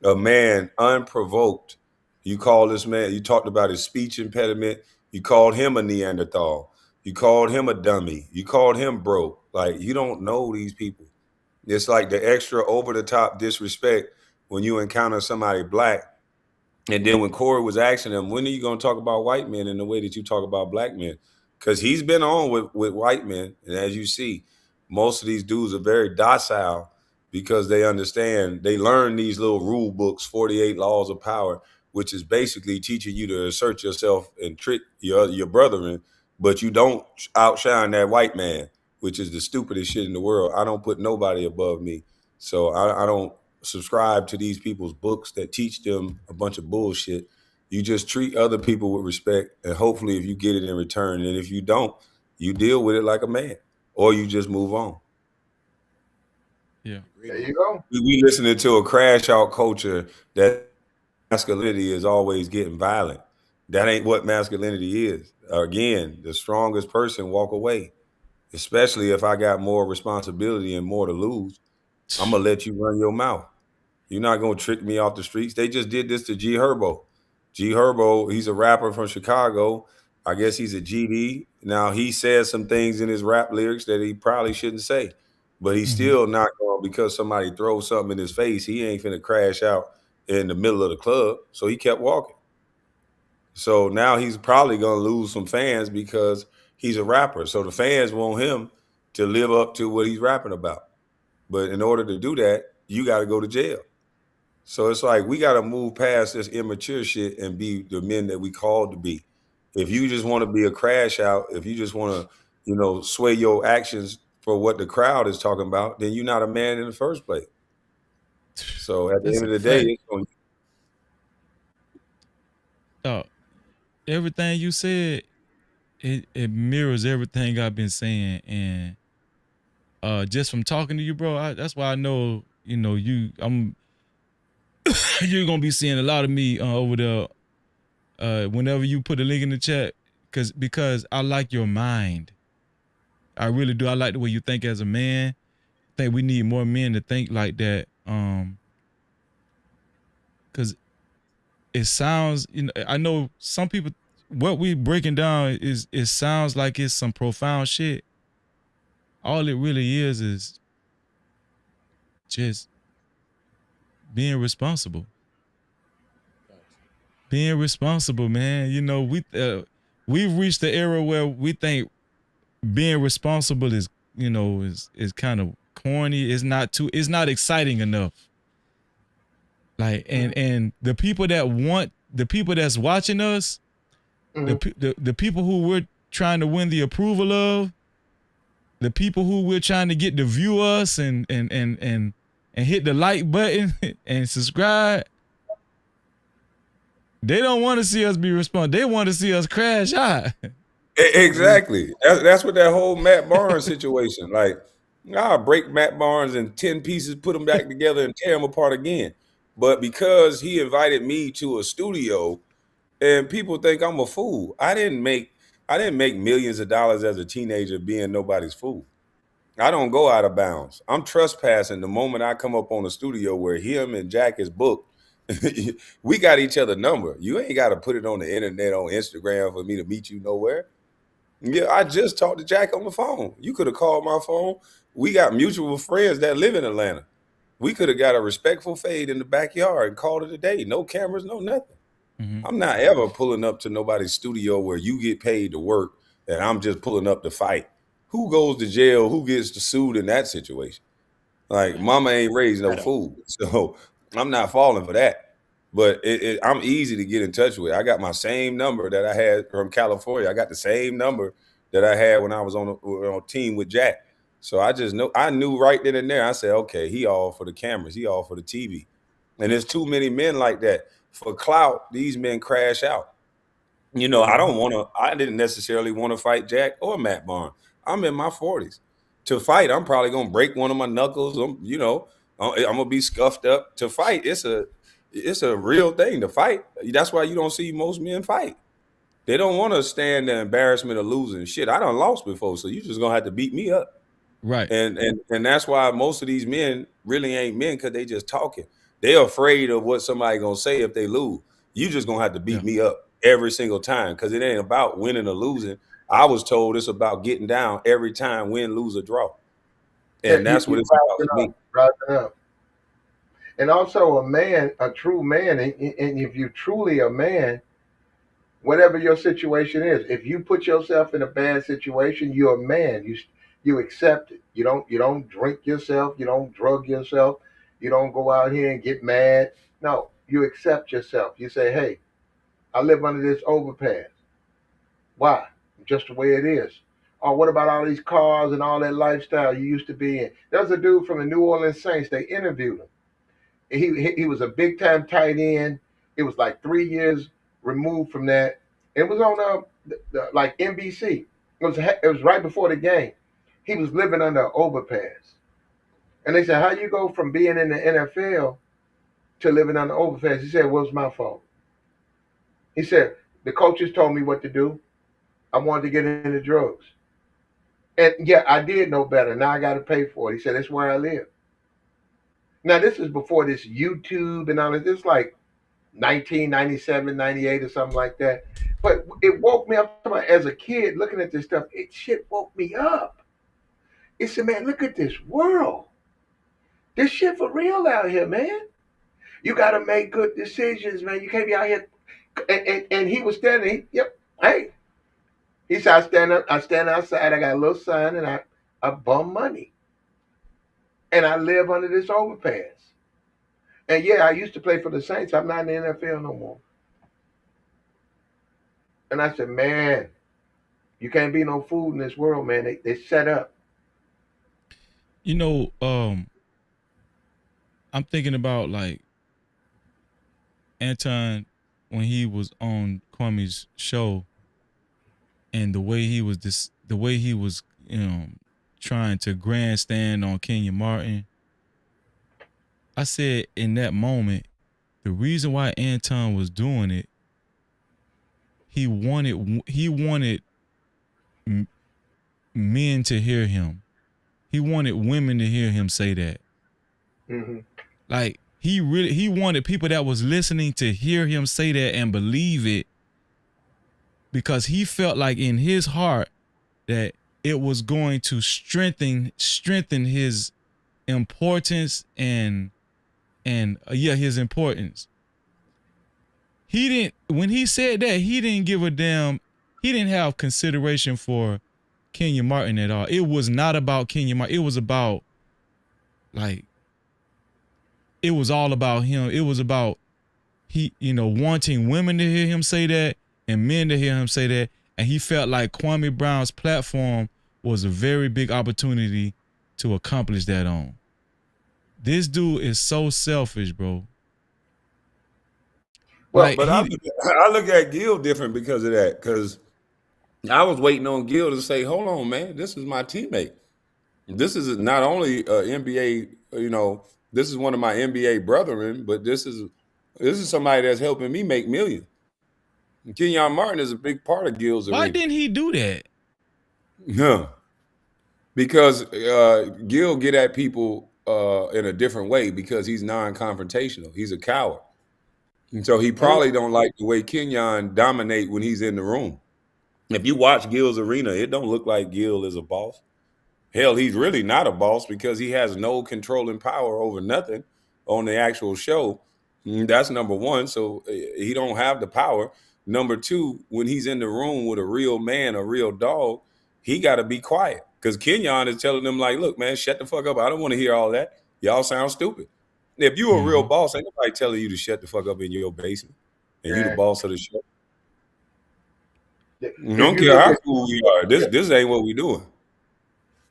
a man unprovoked. You call this man, you talked about his speech impediment. You called him a Neanderthal. You called him a dummy. You called him broke. Like, you don't know these people. It's like the extra over the top disrespect when you encounter somebody black. And then when Corey was asking him, when are you going to talk about white men in the way that you talk about black men? Because he's been on with white men. And as you see, most of these dudes are very docile because they understand, they learn these little rule books, 48 laws of power, which is basically teaching you to assert yourself and trick your brethren, but you don't outshine that white man, which is the stupidest shit in the world. I don't put nobody above me. So I don't subscribe to these people's books that teach them a bunch of bullshit. You just treat other people with respect, and hopefully, if you get it in return, and if you don't, you deal with it like a man, or you just move on. Yeah. There you go. We listening to a crash out culture that masculinity is always getting violent. That ain't what masculinity is. Again, the strongest person walk away, especially if I got more responsibility and more to lose. I'm gonna let you run your mouth. You're not gonna trick me off the streets. They just did this to G Herbo. G Herbo, he's a rapper from Chicago. I guess he's a GD. Now he says some things in his rap lyrics that he probably shouldn't say, but he's still not going because somebody throws something in his face. He ain't finna crash out in the middle of the club. So he kept walking. So now he's probably gonna lose some fans because he's a rapper. So the fans want him to live up to what he's rapping about. But in order to do that, you got to go to jail. So it's like we got to move past this immature shit and be the men that we called to be. If you just want to be a crash out, if you just want to, sway your actions for what the crowd is talking about, then you're not a man in the first place. So at the That's end a of the day, fact. it's going Everything you said, it mirrors everything I've been saying, and just from talking to you, bro, that's why I know, you're gonna be seeing a lot of me over there. Whenever you put a link in the chat, because I like your mind. I really do. I like the way you think as a man. I think we need more men to think like that. Because it sounds, I know some people, what we breaking down it sounds like it's some profound shit. All it really is just being responsible. Being responsible, man. We've reached the era where we think being responsible is, is kind of corny. It's not exciting enough. Like, and the people that's watching us, the people who we're trying to win the approval of, the people who we're trying to get to view us and hit the like button and subscribe, they don't want to see us be responsible. They want to see us crash out. exactly. That's what that whole Matt Barnes situation. Like, I'll break Matt Barnes in 10 pieces, put them back together, and tear them apart again. But because he invited me to a studio, and people think I'm a fool. I didn't make millions of dollars as a teenager being nobody's fool. I don't go out of bounds. I'm trespassing the moment I come up on a studio where him and Jack is booked. We got each other number. You ain't got to put it on the internet on Instagram for me to meet you nowhere. Yeah, I just talked to Jack on the phone. You could have called my phone. We got mutual friends that live in Atlanta. We could have got a respectful fade in the backyard and called it a day. No cameras, no nothing. I'm not ever pulling up to nobody's studio where you get paid to work and I'm just pulling up to fight. Who goes to jail? Who gets sued in that situation? Like, mama ain't raised no fool. So I'm not falling for that. But I'm easy to get in touch with. I got my same number that I had from California. I got the same number that I had when I was on a team with Jack. So I knew right then and there. I said, okay, he all for the cameras. He all for the TV. And there's too many men like that. For clout, these men crash out. I didn't necessarily want to fight Jack or Matt Barnes. I'm in my 40s. To fight, I'm probably going to break one of my knuckles. I'm going to be scuffed up. To fight, it's a real thing to fight. That's why you don't see most men fight. They don't want to stand the embarrassment of losing. Shit, I done lost before, so you just going to have to beat me up. Right. And that's why most of these men really ain't men, because they just talking. They're afraid of what somebody going to say if they lose. You just going to have to beat me up every single time, because it ain't about winning or losing. I was told it's about getting down every time, win, lose, or draw. And that's what it's about for me. Rising up. And also a true man, and if you're truly a man, whatever your situation is, if you put yourself in a bad situation, you're a man. You accept it. You don't drink yourself. You don't drug yourself. You don't go out here and get mad. No, you accept yourself. You say, hey, I live under this overpass. Why? Just the way it is. Or what about all these cars and all that lifestyle you used to be in? There was a dude from the New Orleans Saints. They interviewed him. He was a big time tight end. It was like 3 years removed from that. It was on like NBC. It was right before the game. He was living under an overpass, and they said, "How you go from being in the NFL to living under overpass?" He said, "Well, it's my fault." He said, "The coaches told me what to do. I wanted to get into drugs, and yeah, I did know better. Now I got to pay for it." He said, "That's where I live." Now this is before this YouTube and all this. This is like 1997, 98 or something like that. But it woke me up as a kid looking at this stuff. It shit woke me up. It said, man, look at this world. This shit for real out here, man. You got to make good decisions, man. You can't be out here. And he was standing. Yep. Hey. He said, I stand outside. I got a little sign and I bum money. And I live under this overpass. And yeah, I used to play for the Saints. I'm not in the NFL no more. And I said, man, you can't be no fool in this world, man. They set up. I'm thinking about like Anton when he was on Kwame's show, and the way he was trying to grandstand on Kenya Martin. I said in that moment, the reason why Anton was doing it, he wanted men to hear him. He wanted women to hear him say that. Mm-hmm. Like he wanted people that was listening to hear him say that and believe it, because he felt like in his heart that it was going to strengthen his importance and his importance. When he said that, he didn't give a damn. He didn't have consideration for Kenya Martin at all. It was not about Kenya Martin. It was about it was all about him. It was about wanting women to hear him say that and men to hear him say that. And he felt like Kwame Brown's platform was a very big opportunity to accomplish that on. This dude is so selfish, bro. Well, but I look at Gil different because of that. Because I was waiting on Gil to say, "Hold on, man, this is my teammate. This is not only NBA. This is one of my NBA brethren, but this is somebody that's helping me make millions." Kenyon Martin is a big part of Gil's arena. Why didn't he do that? No, because Gil get at people in a different way because he's non-confrontational. He's a coward. And so he probably don't like the way Kenyon dominate when he's in the room. If you watch Gil's arena, it don't look like Gil is a boss. Hell, he's really not a boss because he has no controlling power over nothing on the actual show. That's number one. So he don't have the power. Number two, when he's in the room with a real man, a real dog, he got to be quiet because Kenyon is telling them like, "Look, man, shut the fuck up. I don't want to hear all that. Y'all sound stupid." If you a real boss, ain't nobody telling you to shut the fuck up in your basement, and you the boss of the show. If Don't you care look how at cool we are. This ain't what we doing.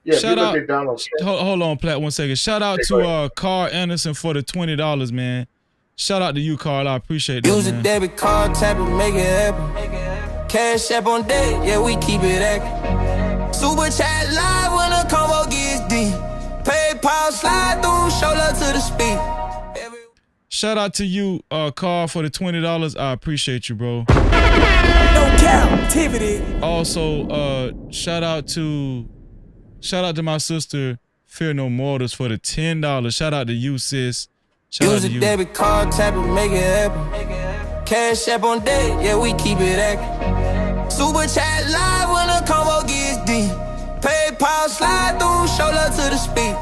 yeah, if you Shout look out. at Donald Trump, Hold on, Plat, 1 second. Shout out go to Carl Anderson for the $20, man. Shout out to you, Carl. I appreciate that, Use a man. debit card, tap it, make it happen. Cash app on deck, yeah, we keep it active. Super chat live when the combo gets deep. PayPal slide through, show love to the speed. Shout out to you, Carl, for the $20. I appreciate you, bro. No Cap-tivity. Also, shout out to my sister, Fear No Mortals, for the $10. Shout out to you, sis. Shout out Use to a you. debit card, tap it, make it happen. Cash app on deck, yeah, we keep it active. Super chat live when the combo gets deep. PayPal slide through, show love to the speed.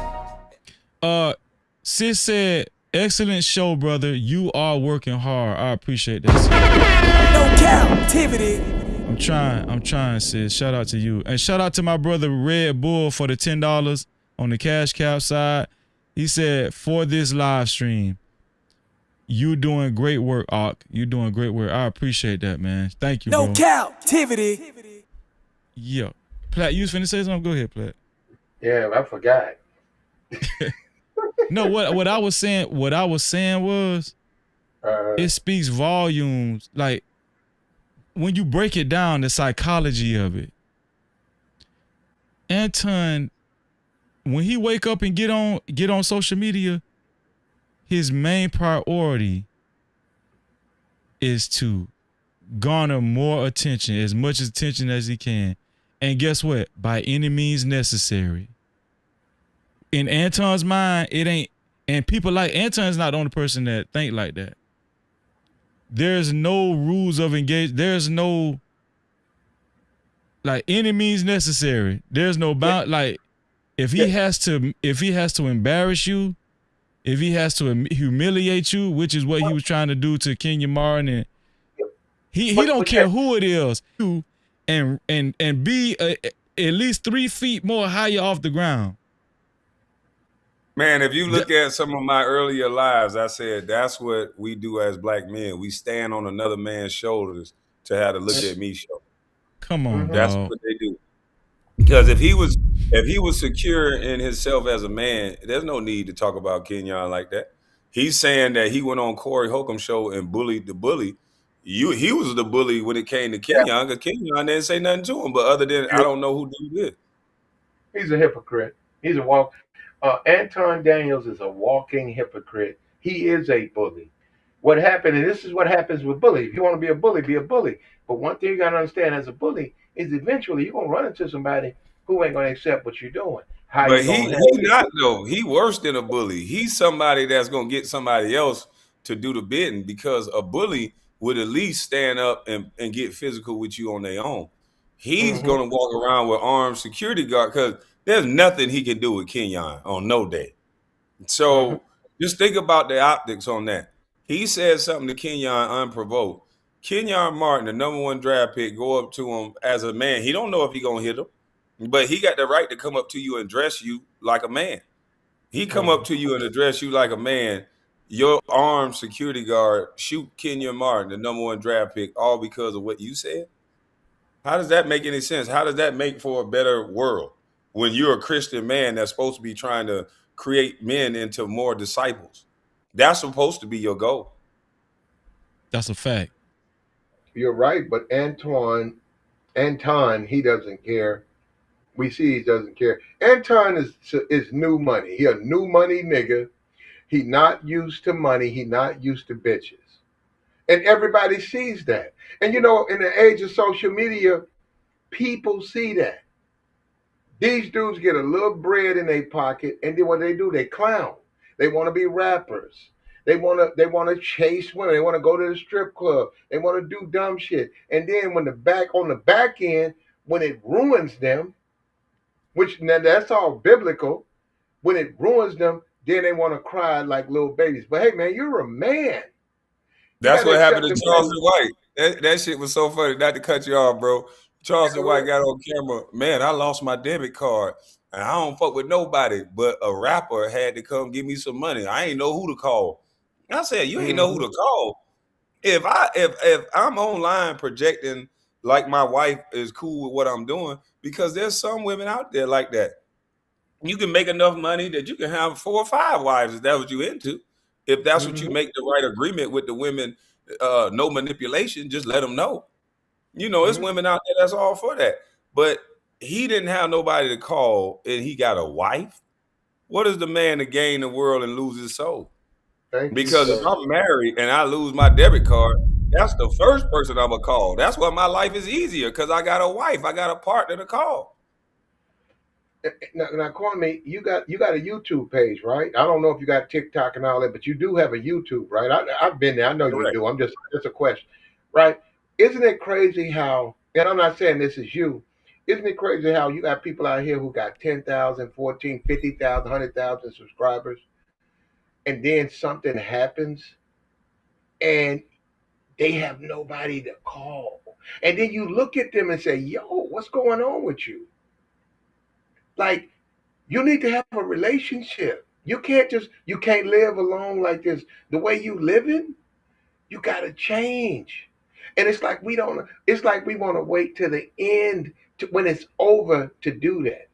Sis said, excellent show, brother. You are working hard. I appreciate that. No Cap-tivity. I'm trying, sis. Shout out to you. And shout out to my brother Red Bull for the $10 on the cash cap side. He said, for this live stream, you doing great work, Ark. You doing great work. I appreciate that, man. Thank you, bro. No Cap-tivity. Yeah. Platt, you was finna say something? Go ahead, Platt. yeah, I forgot. No, what I was saying was it speaks volumes. Like when you break it down, the psychology of it. Anton, when he wake up and get on social media, his main priority is to garner more attention, as much attention as he can. And guess what? By any means necessary. In Anton's mind, it ain't, and people like Anton's not the only person that think like that. There's no rules of engagement. There's no, like, any means necessary. There's no bound, like, if he has to embarrass you, if he has to humiliate you, which is what he was trying to do to Kenya Martin, and he don't care who it is, and be at least 3 feet more higher off the ground. Man, if you look at some of my earlier lives, I said that's what we do as black men. We stand on another man's shoulders to have to look at me show. Come on, That's dog. what they do. Because if he was secure in himself as a man, there's no need to talk about Kenyon like that. He's saying that he went on Corey Holcomb's show and bullied the bully. He was the bully when it came to Kenyon because Kenyon didn't say nothing to him. But other than I don't know who did it. He's a hypocrite. He's a Anton Daniels is a walking hypocrite. He is a bully. What happened, and this is what happens with bullies. If you want to be a bully, be a bully. But one thing you got to understand as a bully is eventually you're going to run into somebody who ain't going to accept what you're doing. How But you he going to handle not though. He worse than a bully. He's somebody that's gonna get somebody else to do the bidding because a bully would at least stand up and get physical with you on their own. He's gonna walk around with armed security guard because there's nothing he can do with Kenyon on no day. So just think about the optics on that. He said something to Kenyon unprovoked. Kenyon Martin, the #1 draft pick, go up to him as a man. He don't know if he gonna hit him. But he got the right to come up to you and dress you like a man. He come up to you and address you like a man. Your armed security guard shoot Kenyon Martin, the #1 draft pick, all because of what you said. How does that make any sense? How does that make for a better world when you're a Christian man that's supposed to be trying to create men into more disciples? That's supposed to be your goal. That's a fact. You're right, but Anton, he doesn't care. We see he doesn't care. Anton is new money. He a new money nigga. He not used to money. He not used to bitches. And everybody sees that. And you know, in the age of social media, people see that. These dudes get a little bread in their pocket, and then what they do, they clown. They want to be rappers. They wanna chase women. They wanna go to the strip club. They wanna do dumb shit. And then when on the back end, when it ruins them, which now that's all biblical, when it ruins them, then they want to cry like little babies. But hey, man, you're a man. You got That's to what happened accept to the fact. Charleston White. That shit was so funny. Not to cut you off, bro. Charleston White got on camera. Man, I lost my debit card. And I don't fuck with nobody. But a rapper had to come give me some money. I ain't know who to call. I said, you ain't know who to call. If I'm online projecting like my wife is cool with what I'm doing, because there's some women out there like that. You can make enough money that you can have 4 or 5 wives if that's what you into. If that's what you make the right agreement with the women, no manipulation, just let them know. You know, it's women out there that's all for that. But he didn't have nobody to call and he got a wife. What is the man to gain the world and lose his soul? Thank you, Because if sir. I'm married and I lose my debit card, that's the first person I'm gonna call. That's why my life is easier because I got a wife, I got a partner to call. Now, Kwame, you got a YouTube page, right? I don't know if you got TikTok and all that, but you do have a YouTube, right? I've been there. I know you Correct. do. Just a question, right? Isn't it crazy how? And I'm not saying this is you. Isn't it crazy how you got people out here who got 10,000, 14, 50,000, 100,000 subscribers, and then something happens, and they have nobody to call, and then you look at them and say, "Yo, what's going on with you?" Like, you need to have a relationship. You can't live alone like this. The way you living, you gotta change. And it's like we want to wait till the end when it's over to do that.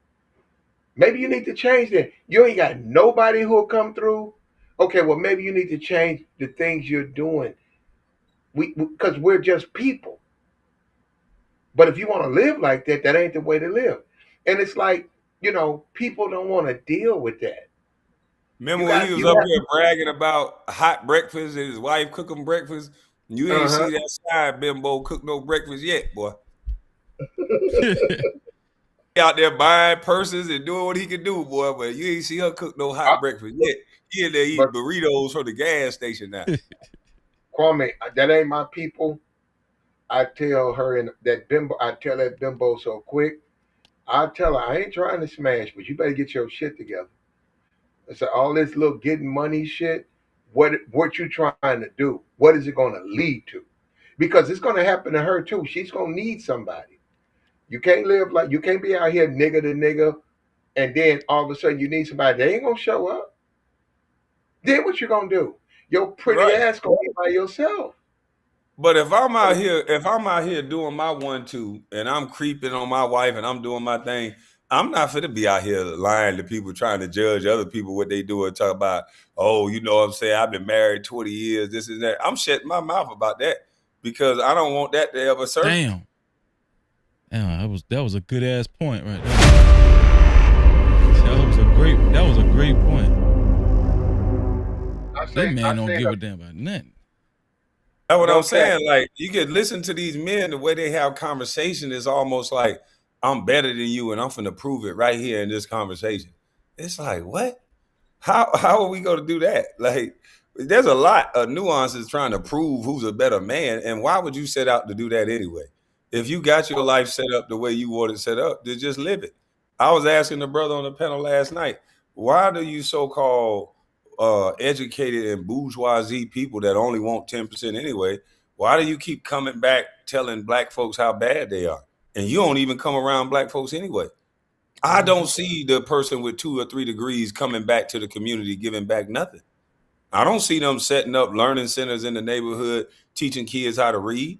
Maybe you need to change that. You ain't got nobody who'll come through. Okay, well maybe you need to change the things you're doing. Because we're just people. But if you want to live like that, that ain't the way to live. And it's like, people don't want to deal with that. Remember You when he got was you up got here bragging about hot breakfast and his wife cooking breakfast? You ain't uh-huh. see that side bimbo cook no breakfast yet, boy. He out there buying purses and doing what he can do, boy, but you ain't see her cook no I, hot breakfast yet. He in there but eating burritos from the gas station now. Kwame, that ain't my people. I tell her and that bimbo, I tell that bimbo so quick. I tell her I ain't trying to smash, but you better get your shit together. I said all this little getting money shit. What you trying to do? What is it going to lead to? Because it's going to happen to her too. She's going to need somebody. You can't be out here nigga to nigga, and then all of a sudden you need somebody. They ain't gonna show up. Then what you gonna do? Your pretty Right. ass gonna be by yourself. But if I'm out here doing my 1-2 and I'm creeping on my wife and I'm doing my thing, I'm not finna be out here lying to people trying to judge other people what they do and talk about, oh, you know what I'm saying? I've been married 20 years, this and that. I'm shutting my mouth about that because I don't want that to ever surface. Damn, that was a good ass point right there. That was a great point. That man don't give a damn about nothing. That's what No I'm cap. saying. Like, you could listen to these men, the way they have conversation is almost like, I'm better than you and I'm finna prove it right here in this conversation. It's like, what? How are we gonna do that? Like, there's a lot of nuances trying to prove who's a better man, and why would you set out to do that anyway? If you got your life set up the way you want it set up, then just live it. I was asking the brother on the panel last night, why do you so-called educated and bourgeoisie people that only want 10% anyway, why do you keep coming back telling black folks how bad they are? And you don't even come around black folks anyway. I don't see the person with 2 or 3 degrees coming back to the community, giving back nothing. I don't see them setting up learning centers in the neighborhood, teaching kids how to read.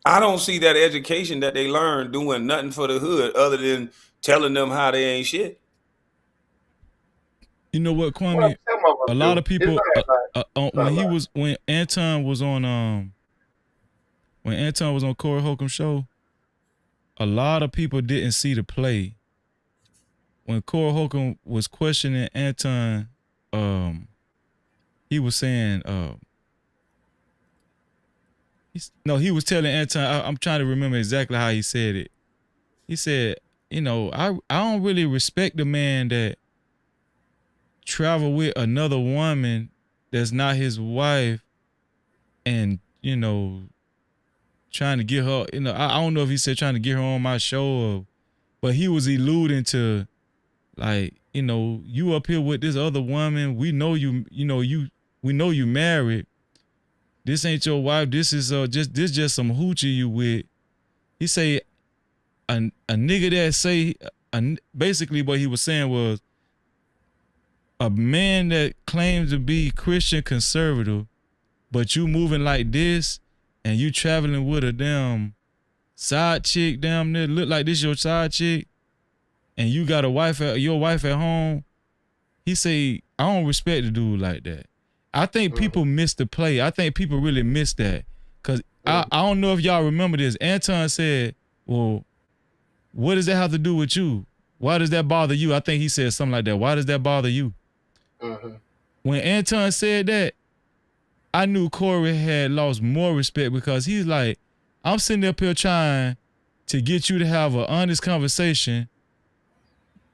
I don't see that education that they learn doing nothing for the hood other than telling them how they ain't shit. You know what, Well, Kwame? some of A them lot do. of people when Anton was on Corey Holcomb show, a lot of people didn't see the play. When Corey Holcomb was questioning Anton, he was saying, he was telling Anton, I'm trying to remember exactly how he said it. He said, I don't really respect the man that travel with another woman that's not his wife, and trying to get her. I don't know if he said trying to get her on my show, but he was alluding to like, you up here with this other woman. We know you. We know you married. This ain't your wife. This is just some hoochie you with. He say a nigga that say basically what he was saying was a man that claims to be Christian conservative, but you moving like this and you traveling with a damn side chick, damn near look like this your side chick, and you got your wife at home. He say, I don't respect a dude like that. I think people miss the play. I think people really miss that. Cause I don't know if y'all remember this. Anton said, well, what does that have to do with you? Why does that bother you? I think he said something like that. Why does that bother you? When Anton said that, I knew Corey had lost more respect because he's like, I'm sitting up here trying to get you to have an honest conversation.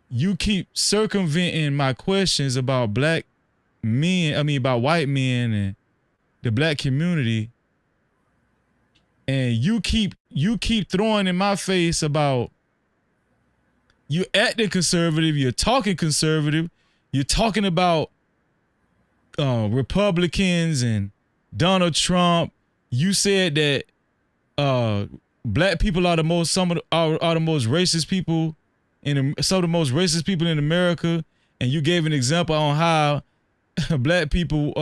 You keep circumventing my questions about black men, about white men and the black community. And you keep throwing in my face about you acting conservative, you're talking conservative, you're talking about Republicans and Donald Trump. You said that black people are the most racist people some of the most racist people in America, and you gave an example on how black people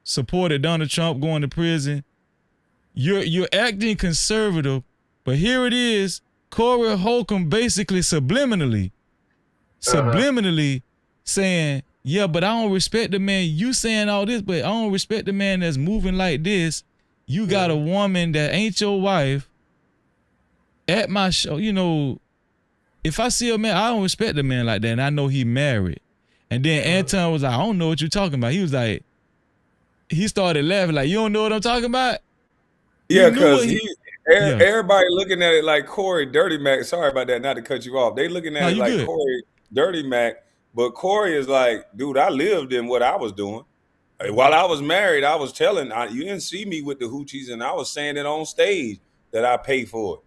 supported Donald Trump going to prison. You're acting conservative, but here it is, Corey Holcomb basically subliminally saying, yeah, but I don't respect the man. You saying all this, but I don't respect the man that's moving like this. You got a woman that ain't your wife at my show. If I see a man, I don't respect a man like that, and I know he married. And then Anton was like, I don't know what you're talking about. He was like, he started laughing like, you don't know what I'm talking about? Yeah, because everybody looking at it like Corey Dirty Mac. Sorry about that, not to cut you off. They looking at it like good. Corey Dirty Mac, but Corey is like, dude, I lived in what I was doing. While I was married, I was telling, you didn't see me with the hoochies, and I was saying it on stage that I paid for it.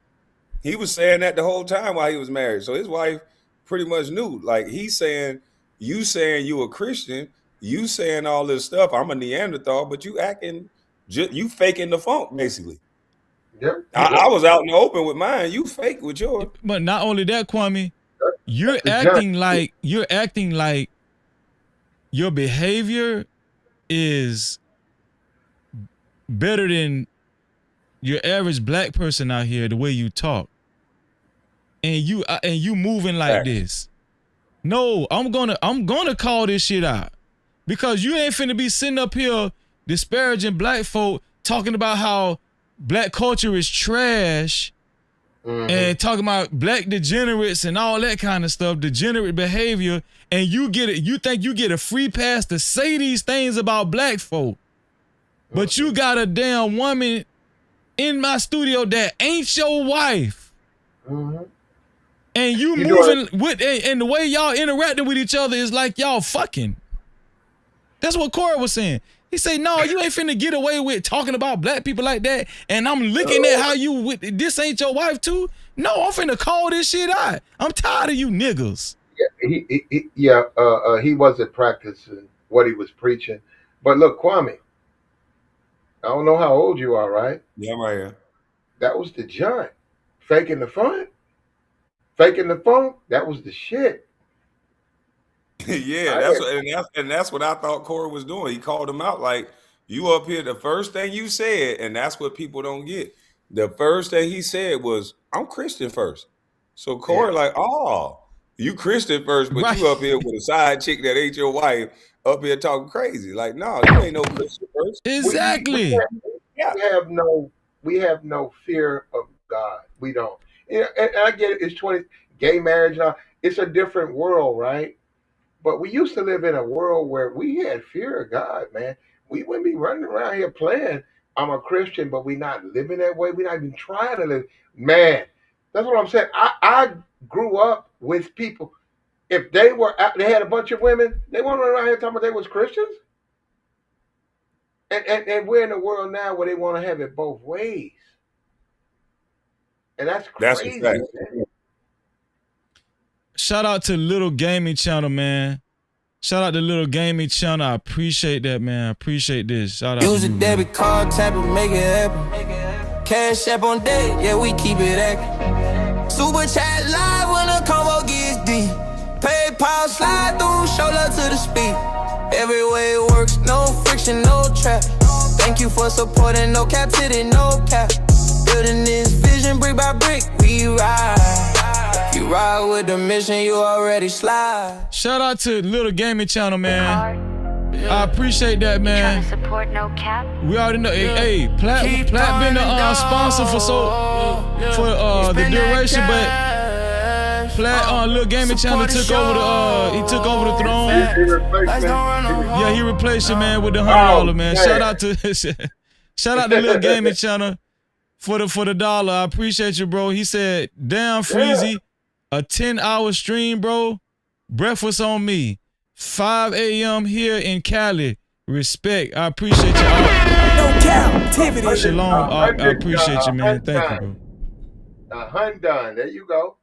He was saying that the whole time while he was married. So his wife pretty much knew. Like, he's saying you a Christian, you saying all this stuff. I'm a Neanderthal, but you acting, you faking the funk, basically. Yep. I was out in the open with mine. You fake with yours. But not only that, Kwame, you're acting like your behavior is better than your average black person out here, the way you talk. And you moving like this. No, I'm gonna call this shit out. Because you ain't finna be sitting up here disparaging black folk, talking about how black culture is trash, and talking about black degenerates and all that kind of stuff, degenerate behavior, and you think you get a free pass to say these things about black folk. But you got a damn woman in my studio that ain't your wife. And you moving with, and the way y'all interacting with each other is like y'all fucking. That's what Corey was saying. He said, no, you ain't finna get away with talking about black people like that. And I'm looking at how you with this ain't your wife too. No, I'm finna call this shit out. I'm tired of you niggas. He wasn't practicing what he was preaching. But look, Kwame, I don't know how old you are, right? Yeah, I'm right here. That was the joint. Faking the fun. Faking the funk. That was the shit. Yeah, that's what I thought Corey was doing. He called him out like, you up here, the first thing you said, and that's what people don't get. The first thing he said was, I'm Christian first. So Corey like, oh, you Christian first, but you up here with a side chick that ain't your wife up here talking crazy. Like, no, you ain't no Christian first. Exactly. We have no fear of God. We don't. And I get it. It's gay marriage. It's a different world, right? But we used to live in a world where we had fear of God, man. We wouldn't be running around here playing, I'm a Christian, but we're not living that way. We're not even trying to live. Man, that's what I'm saying. I grew up with people. If they had a bunch of women, they weren't around here talking about they was Christians. And we're in a world now where they want to have it both ways. And that's That's a crazy, fact. man. Shout out to Little Gaming Channel, man. Shout out to Little Gaming Channel. I appreciate that, man. I appreciate this. Shout out Use to a you, debit man. card, tap it, make it happen. Cash app on deck, yeah, we keep it active. Super chat live when the combo gets deep. PayPal slide through, show love to the speed. Every way it works, no friction, no trap. Thank you for supporting, no captivity, no cap. Building this vision brick by brick, we ride. You ride with the mission, you already slide. Shout out to Little Gaming Channel, man. I appreciate that, man. Support no cap. We already know. Hey, Platt been the sponsor for the duration, but Platt Little Gaming Channel took over the throne. Yeah, he replaced it, man, with the $100, man. Shout out to Little Gaming Channel for the dollar. I appreciate you, bro. He said, "Damn, Freezy, a 10-hour stream, bro. Breakfast on me. 5 a.m. here in Cali. Respect. I appreciate you. No Cap-tivity. Shalom. I appreciate you, man. Thank you, bro. Done. There you go.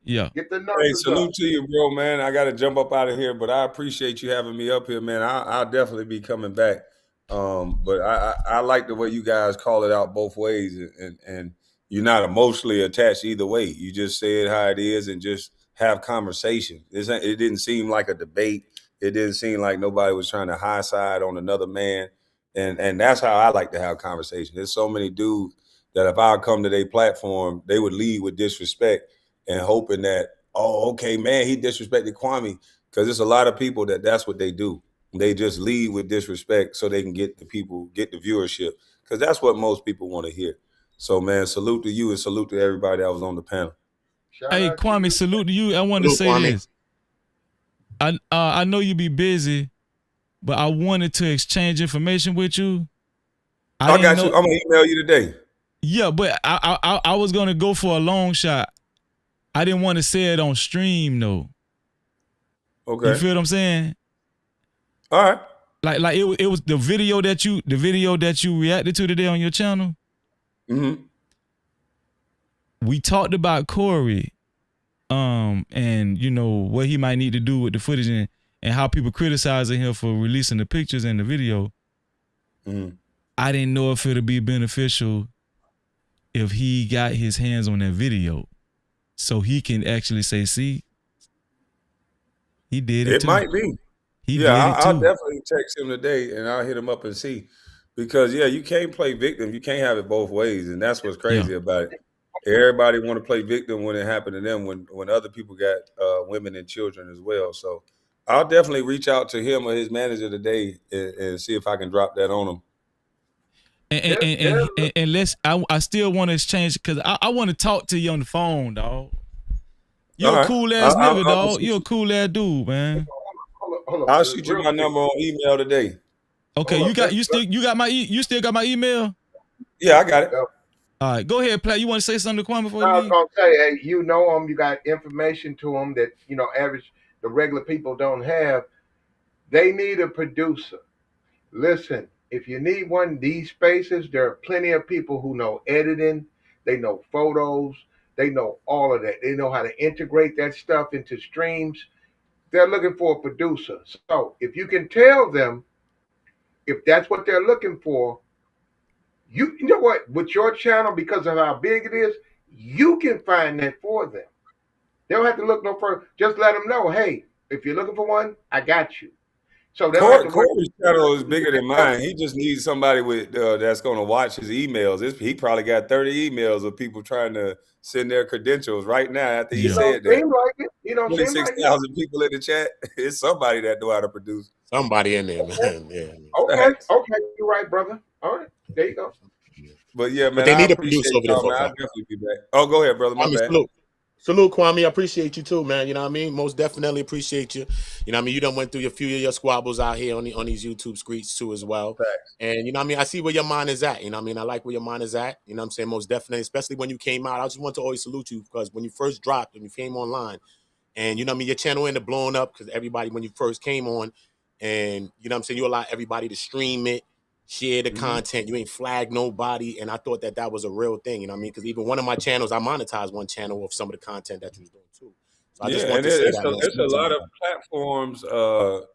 Yeah. Get the Hey, numbers salute up. to you, bro, man. I got to jump up out of here, but I appreciate you having me up here, man. I'll definitely be coming back. But I like the way you guys call it out both ways, and you're not emotionally attached either way. You just say it how it is and just have conversation. It didn't seem like a debate. It didn't seem like nobody was trying to high side on another man. And that's how I like to have conversation. There's so many dudes that if I come to their platform, they would lead with disrespect and hoping that, oh, okay, man, he disrespected Kwame. Because there's a lot of people that's what they do. They just lead with disrespect so they can get the viewership. Because that's what most people want to hear. So, man, salute to you and salute to everybody that was on the panel. Hey, Kwame, salute to you. I want to say this. I know you be busy, but I wanted to exchange information with you. I got you. I'm gonna email you today. Yeah, but I was gonna go for a long shot. I didn't want to say it on stream though. Okay. You feel what I'm saying? All right. Like it was the video that you reacted to today on your channel. Mm-hmm. We talked about Corey, and you know what he might need to do with the footage and how people criticizing him for releasing the pictures and the video. Mm-hmm. I didn't know if it'd be beneficial if he got his hands on that video, so he can actually say, "See, he did it." It might be. I'll definitely text him today and I'll hit him up and see, because you can't play victim. You can't have it both ways, and that's what's crazy about it. Everybody want to play victim when it happened to them, when other people got women and children as well. So I'll definitely reach out to him or his manager today and see if I can drop that on him. And let's. I still want to exchange because I want to talk to you on the phone, dog. You're a cool ass nigga, dog. You're a cool ass dude, man. Hold up, I'll shoot you my number on email today. Okay, you still got my email? Yeah, I got it. All right, go ahead, Platt. You want to say something to Kwame before I you was leave? gonna say, hey, you know them, you got information to them that the regular people don't have. They need a producer. Listen, if you need one of these spaces, there are plenty of people who know editing, they know photos, they know all of that. They know how to integrate that stuff into streams. They're looking for a producer. So if you can tell them if that's what they're looking for, you know what, with your channel, because of how big it is, you can find that for them. They don't have to look no further. Just let them know, hey, if you're looking for one, I got you. So Corey's channel is bigger than mine. He just needs somebody with that's going to watch his emails. He probably got 30 emails of people trying to send their credentials right now after he said that. Like it. 26,000 people in the chat. It's somebody that know how to produce. Somebody in there, man. Yeah. Okay, you're right, brother. All right, there you go. But yeah, man, But they need I a producer appreciate over there. y'all, man. I'll definitely be back. Oh, go ahead, brother. My bad. Salute, Kwame. I appreciate you too, man. You know what I mean? Most definitely appreciate you. You know what I mean? You done went through a few of your squabbles out here on these YouTube streets too as well. Thanks. And you know what I mean? I see where your mind is at. You know what I mean? I like where your mind is at. You know what I'm saying? Most definitely, especially when you came out. I just want to always salute you because when you first dropped and you came online and you know what I mean, your channel ended up blowing up because everybody, when you first came on and you know what I'm saying, you allowed everybody to stream it. share the content. You ain't flag nobody. And I thought that was a real thing. You know what I mean? Because even one of my channels, I monetized one channel of some of the content that you was doing too. So I just want and to say it's that, man. a Salute to lot of everybody. platforms.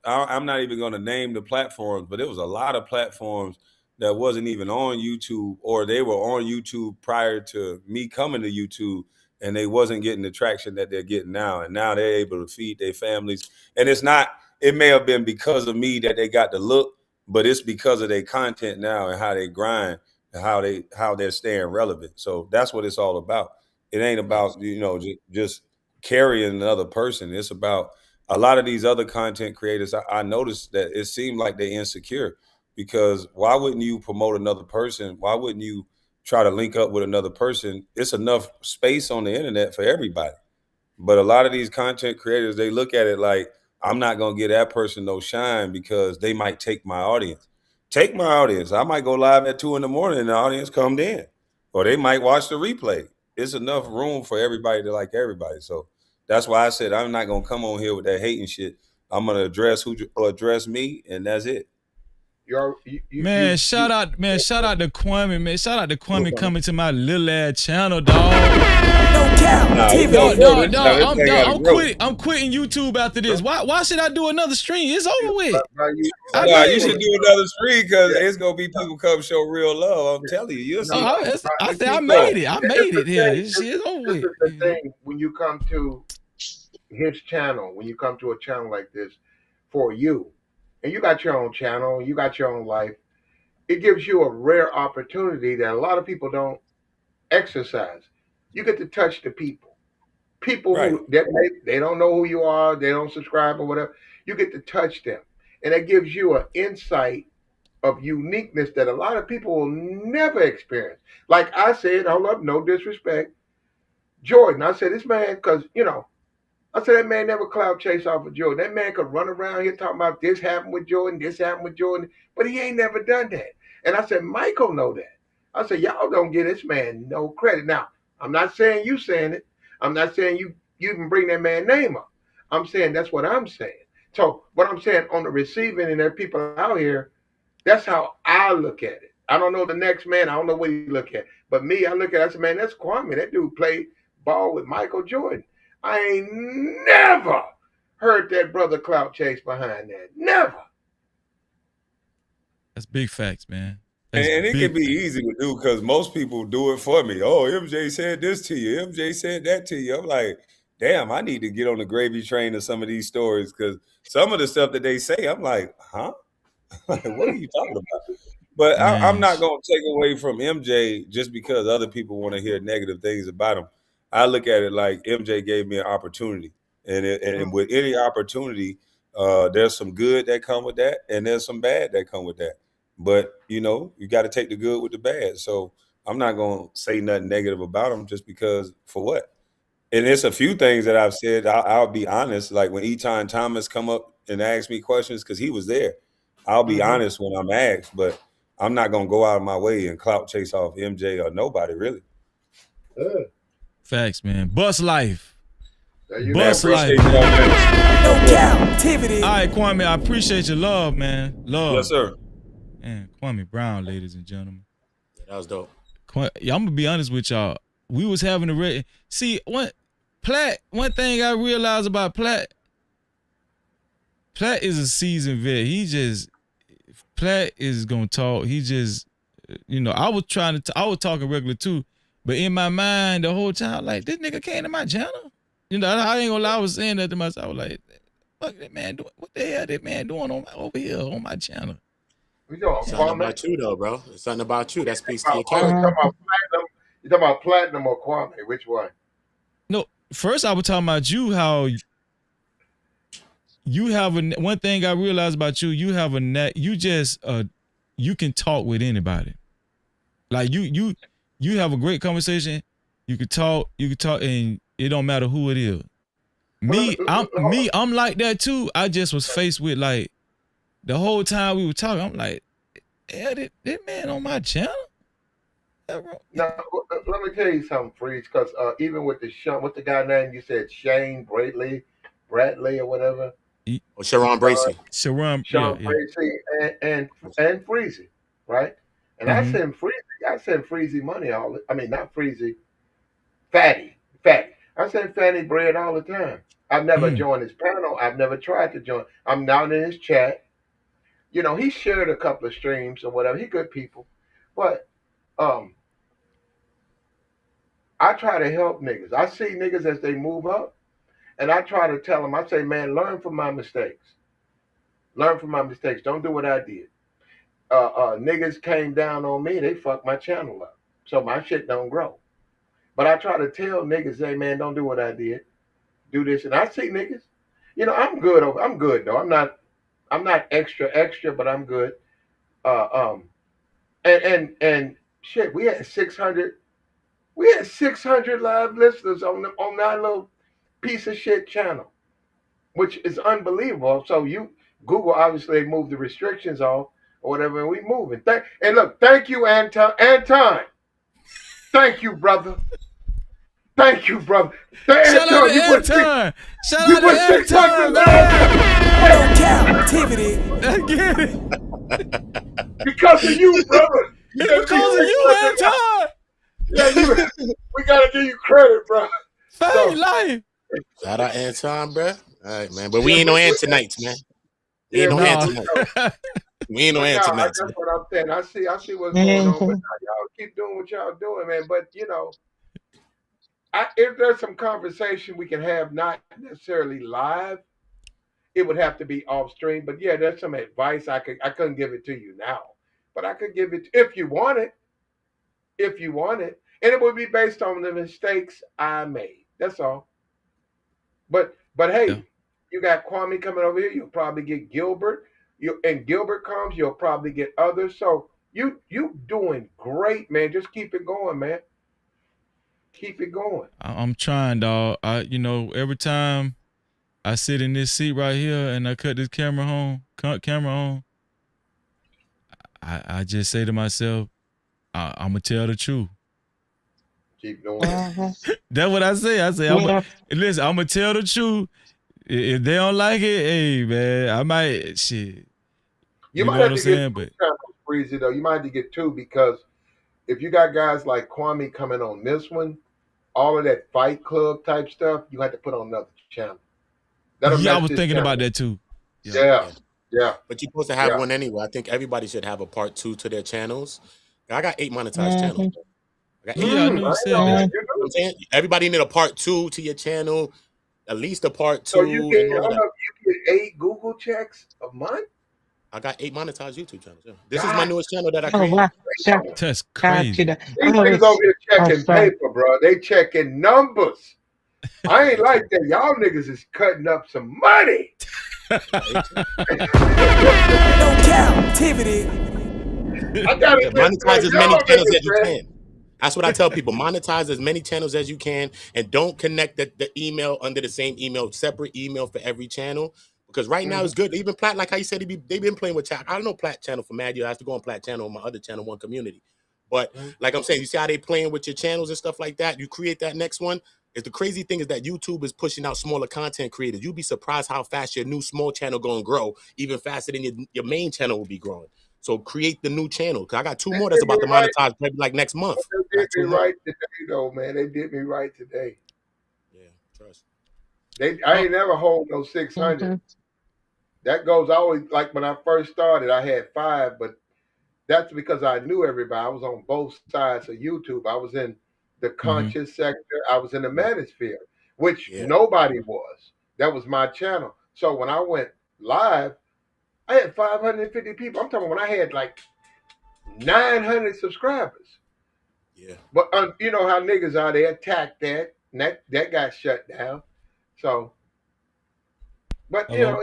I'm not even going to name the platforms, but it was a lot of platforms that wasn't even on YouTube, or they were on YouTube prior to me coming to YouTube, and they wasn't getting the traction that they're getting now. And now they're able to feed their families. And it's not. It may have been because of me that they got the look, but it's because of their content now and how they grind and how they're staying relevant. So that's what it's all about. It ain't about just carrying another person. It's about a lot of these other content creators. I noticed that it seemed like they're insecure, because why wouldn't you promote another person? Why wouldn't you try to link up with another person? It's enough space on the internet for everybody. But a lot of these content creators, they look at it like, I'm not going to give that person no shine because they might take my audience. Take my audience. I might go live at 2 a.m. and the audience come in, or they might watch the replay. It's enough room for everybody to like everybody. So that's why I said I'm not going to come on here with that hating shit. I'm going to address who address me, and that's it. Man, shout out to Kwame, man. Shout out to Kwame coming to my little ass channel, dog. I'm quitting YouTube after this. Why should I do another stream? It's over with. You should do another stream because it's gonna be people come show real love. I'm telling you, you'll see. I made it. I made it here. This shit is over with. This is the thing when you come to his channel, when you come to a channel like this for you, and you got your own channel, you got your own life, it gives you a rare opportunity that a lot of people don't exercise. You get to touch the people. People who they don't know who you are, they don't subscribe or whatever. You get to touch them, and it gives you an insight of uniqueness that a lot of people will never experience. Like I said, hold up, no disrespect, Jordan. I said this man, because I said that man never cloud chase off of Jordan. That man could run around here talking about this happened with Jordan, this happened with Jordan, but he ain't never done that. And I said Michael know that. I said y'all don't give this man no credit. Now I'm not saying you saying it. I'm not saying you even bring that man's name up. I'm saying that's what I'm saying. So what I'm saying on the receiving, and there are people out here, that's how I look at it. I don't know the next man. I don't know what he look at. But me, I look at it, I said, man, that's Kwame. That dude played ball with Michael Jordan. I ain't never heard that brother clout chase behind that. Never. That's big facts, man. And it can be easy to do because most people do it for me. Oh, MJ said this to you. MJ said that to you. I'm like, damn, I need to get on the gravy train of some of these stories, because some of the stuff that they say, I'm like, huh? What are you talking about? But I'm not going to take away from MJ just because other people want to hear negative things about him. I look at it like MJ gave me an opportunity. And with any opportunity, there's some good that come with that, and there's some bad that come with that. But, you got to take the good with the bad. So I'm not going to say nothing negative about him just because, for what? And it's a few things that I've said. I'll be honest. Like when Eton Thomas come up and ask me questions, because he was there, I'll be honest when I'm asked. But I'm not going to go out of my way and clout chase off MJ or nobody, really. Facts, man. Bust life. Bust life, man. No Cap-tivity. All right, Kwame, I appreciate your love, man. Love. Yes, sir. Man, Kwame Brown, ladies and gentlemen. Yeah, that was dope. I'm going to be honest with y'all. We was having a see, one thing I realized about Platt is a seasoned vet. Platt is going to talk. He just, I was talking regular too, but in my mind the whole time, like, this nigga came to my channel. I ain't gonna lie, I was saying that to myself. I was like, fuck that man doing, what the hell that man doing over here on my channel? It's something about you though, bro. It's something about you that speaks to your character. You talking about Platinum or Kwame? Which one? No, first I was talking about you, how you have one thing I realized about you. You have you can talk with anybody. Like you have a great conversation. You can talk, and it don't matter who it is. I'm like that too. I just was faced with, like, the whole time we were talking, I'm like, yeah, that man on my channel. Now, let me tell you something, Freeze, because even with what's the guy name you said, Shane Bradley or whatever? Sharon Bracey. Sharon Bracey and Freezy. right? And I send Freezy money I mean, not Freezy, Fatty. I send Fatty bread all the time. I've never joined his panel. I've never tried to join. I'm down in his chat. You know, he shared a couple of streams or whatever. He good people. But um I try to help niggas. I see niggas as they move up, and I try to tell them, I say, man, learn from my mistakes. Learn from my mistakes. Don't do what I did. Niggas came down on me, they fucked my channel up. So my shit don't grow. But I try to tell niggas, hey man, don't do what I did. Do this. And I see niggas. You know, I'm good though. I'm not extra, but I'm good. Uh um and shit, we had 600 live listeners on that little piece of shit channel, which is unbelievable. So Google obviously moved the restrictions off or whatever, and we moving. And look, thank you, Anton. Anton, thank you, brother. Thank you, brother. Shout out Anton, to Anton. Shout out to 600 Anton, live. man. Captivity. I get it. Because of you, brother. You It's because of you, Anton. Yeah, we gotta give you credit, bro. Fake life. Shout out Anton, bro. All right, man. But we ain't no Antonites, man. We ain't no Antonites. We ain't no Antonites. That's what I'm saying. I see what's going on, but y'all keep doing what y'all doing, man. But you know, if there's some conversation we can have, not necessarily live, it would have to be off stream. But yeah, there's some advice I couldn't give it to you now, but I could give it if you want it. If you want it, and it would be based on the mistakes I made. That's all. But hey, you got Kwame coming over here. You'll probably get Gilbert. And Gilbert comes, you'll probably get others. So you doing great, man. Just keep it going, man. Keep it going. I'm trying, dog. Every time I sit in this seat right here and I cut this camera on, I just say to myself, I'm gonna tell the truth. Keep doing it. That's what I say. Listen, I'm gonna tell the truth. If they don't like it, hey man, I might shit. You might have to get two channels, Breezy, though. You might have to get two because if you got guys like Kwame coming on this one, all of that Fight Club type stuff, you have to put on another channel. I was thinking about that too. Yeah. But you're supposed to have one anyway. I think everybody should have a part 2 to their channels. I got 8 monetized channels. I knew you said that. You know I'm saying? Everybody need a part 2 to your channel. At least a part 2. So you get 8 Google checks a month? I got 8 monetized YouTube channels. Yeah. This is my newest channel that I created. Wow. That's crazy. These niggas over here checking paper, bro. They checking numbers. I ain't like that. Y'all niggas is cutting up some money. No captivity. I gotta monetize as many channels as you can. That's what I tell people. Monetize as many channels as you can, and don't connect the email under the same email. Separate email for every channel. Because right now it's good. Even Platt, like how you said, they've been playing with chat. I don't know Platt channel for Mad. I have to go on Platt channel on my other channel, One Community. But like I'm saying, you see how they playing with your channels and stuff like that. You create that next one. The crazy thing is that YouTube is pushing out smaller content creators. You'd be surprised how fast your new small channel gonna grow, even faster than your main channel will be growing. So create the new channel. Cause I got 2 more that's about to monetize maybe like next month. They did me right today, though, man. They did me right today. Yeah, trust. I ain't never hold no 600. That goes always like when I first started, I had 5, but that's because I knew everybody. I was on both sides of YouTube. I was in the conscious sector. I was in the manosphere, which nobody was. That was my channel. So when I went live, I had 550 people. I'm talking when I had like 900 subscribers. Yeah. But you know how niggas are, they attacked that, and that got shut down. So, but you know,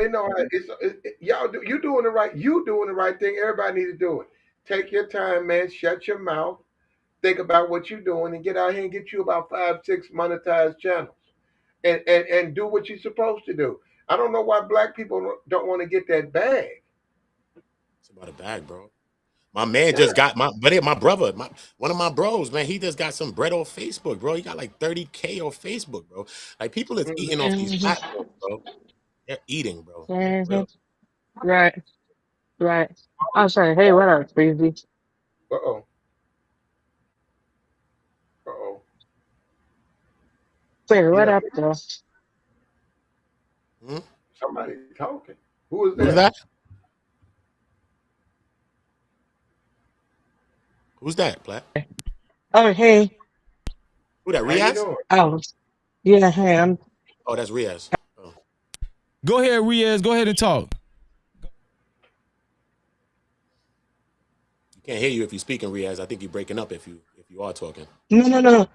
y'all you doing the right. You doing the right thing. Everybody need to do it. Take your time, man. Shut your mouth. Think about what you're doing and get out here and get you about 5, 6 monetized channels, and do what you're supposed to do. I don't know why black people don't want to get that bag. It's about a bag, bro. My man just got my brother, one of my bros, man. He just got some bread on Facebook, bro. He got like 30K on Facebook, bro. Like people is eating off these platforms, bro. They're eating, bro. Right. I'm saying, hey, what up, Breezy? Uh-oh. Uh-oh. Wait, what Yeah. up, though? Hmm? Somebody talking. Who is Who's that? that? Who's that, Black? Oh, hey. Who that? How you Riaz? doing? Oh, yeah, hey, I'm. Oh, that's Riaz. Oh. Go ahead, Riaz. Go ahead and talk. You can't hear you if you're speaking, Riaz. I think you're breaking up if you are talking. No,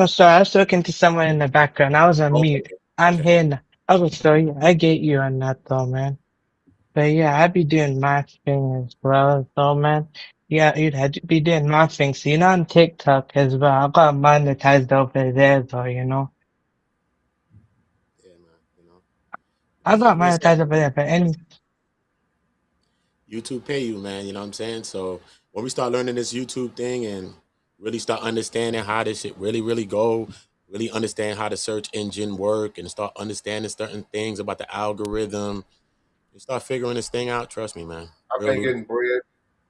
sorry. I was talking to someone in the background. I was on Okay. mute. I'm Okay. here now. Oh, so yeah, I get you on that, though, man. But yeah, I be doing my thing as well, though, man. Yeah, I be doing my thing. So, on TikTok as well. I got monetized over there, though, Yeah, man. I That's got what they say. monetized over there, but YouTube pay you, man. You know what I'm saying? So when we start learning this YouTube thing and really start understanding how this shit really go, really understand how the search engine work and start understanding certain things about the algorithm, you start figuring this thing out. Trust me, man. I've Real been new. getting bread.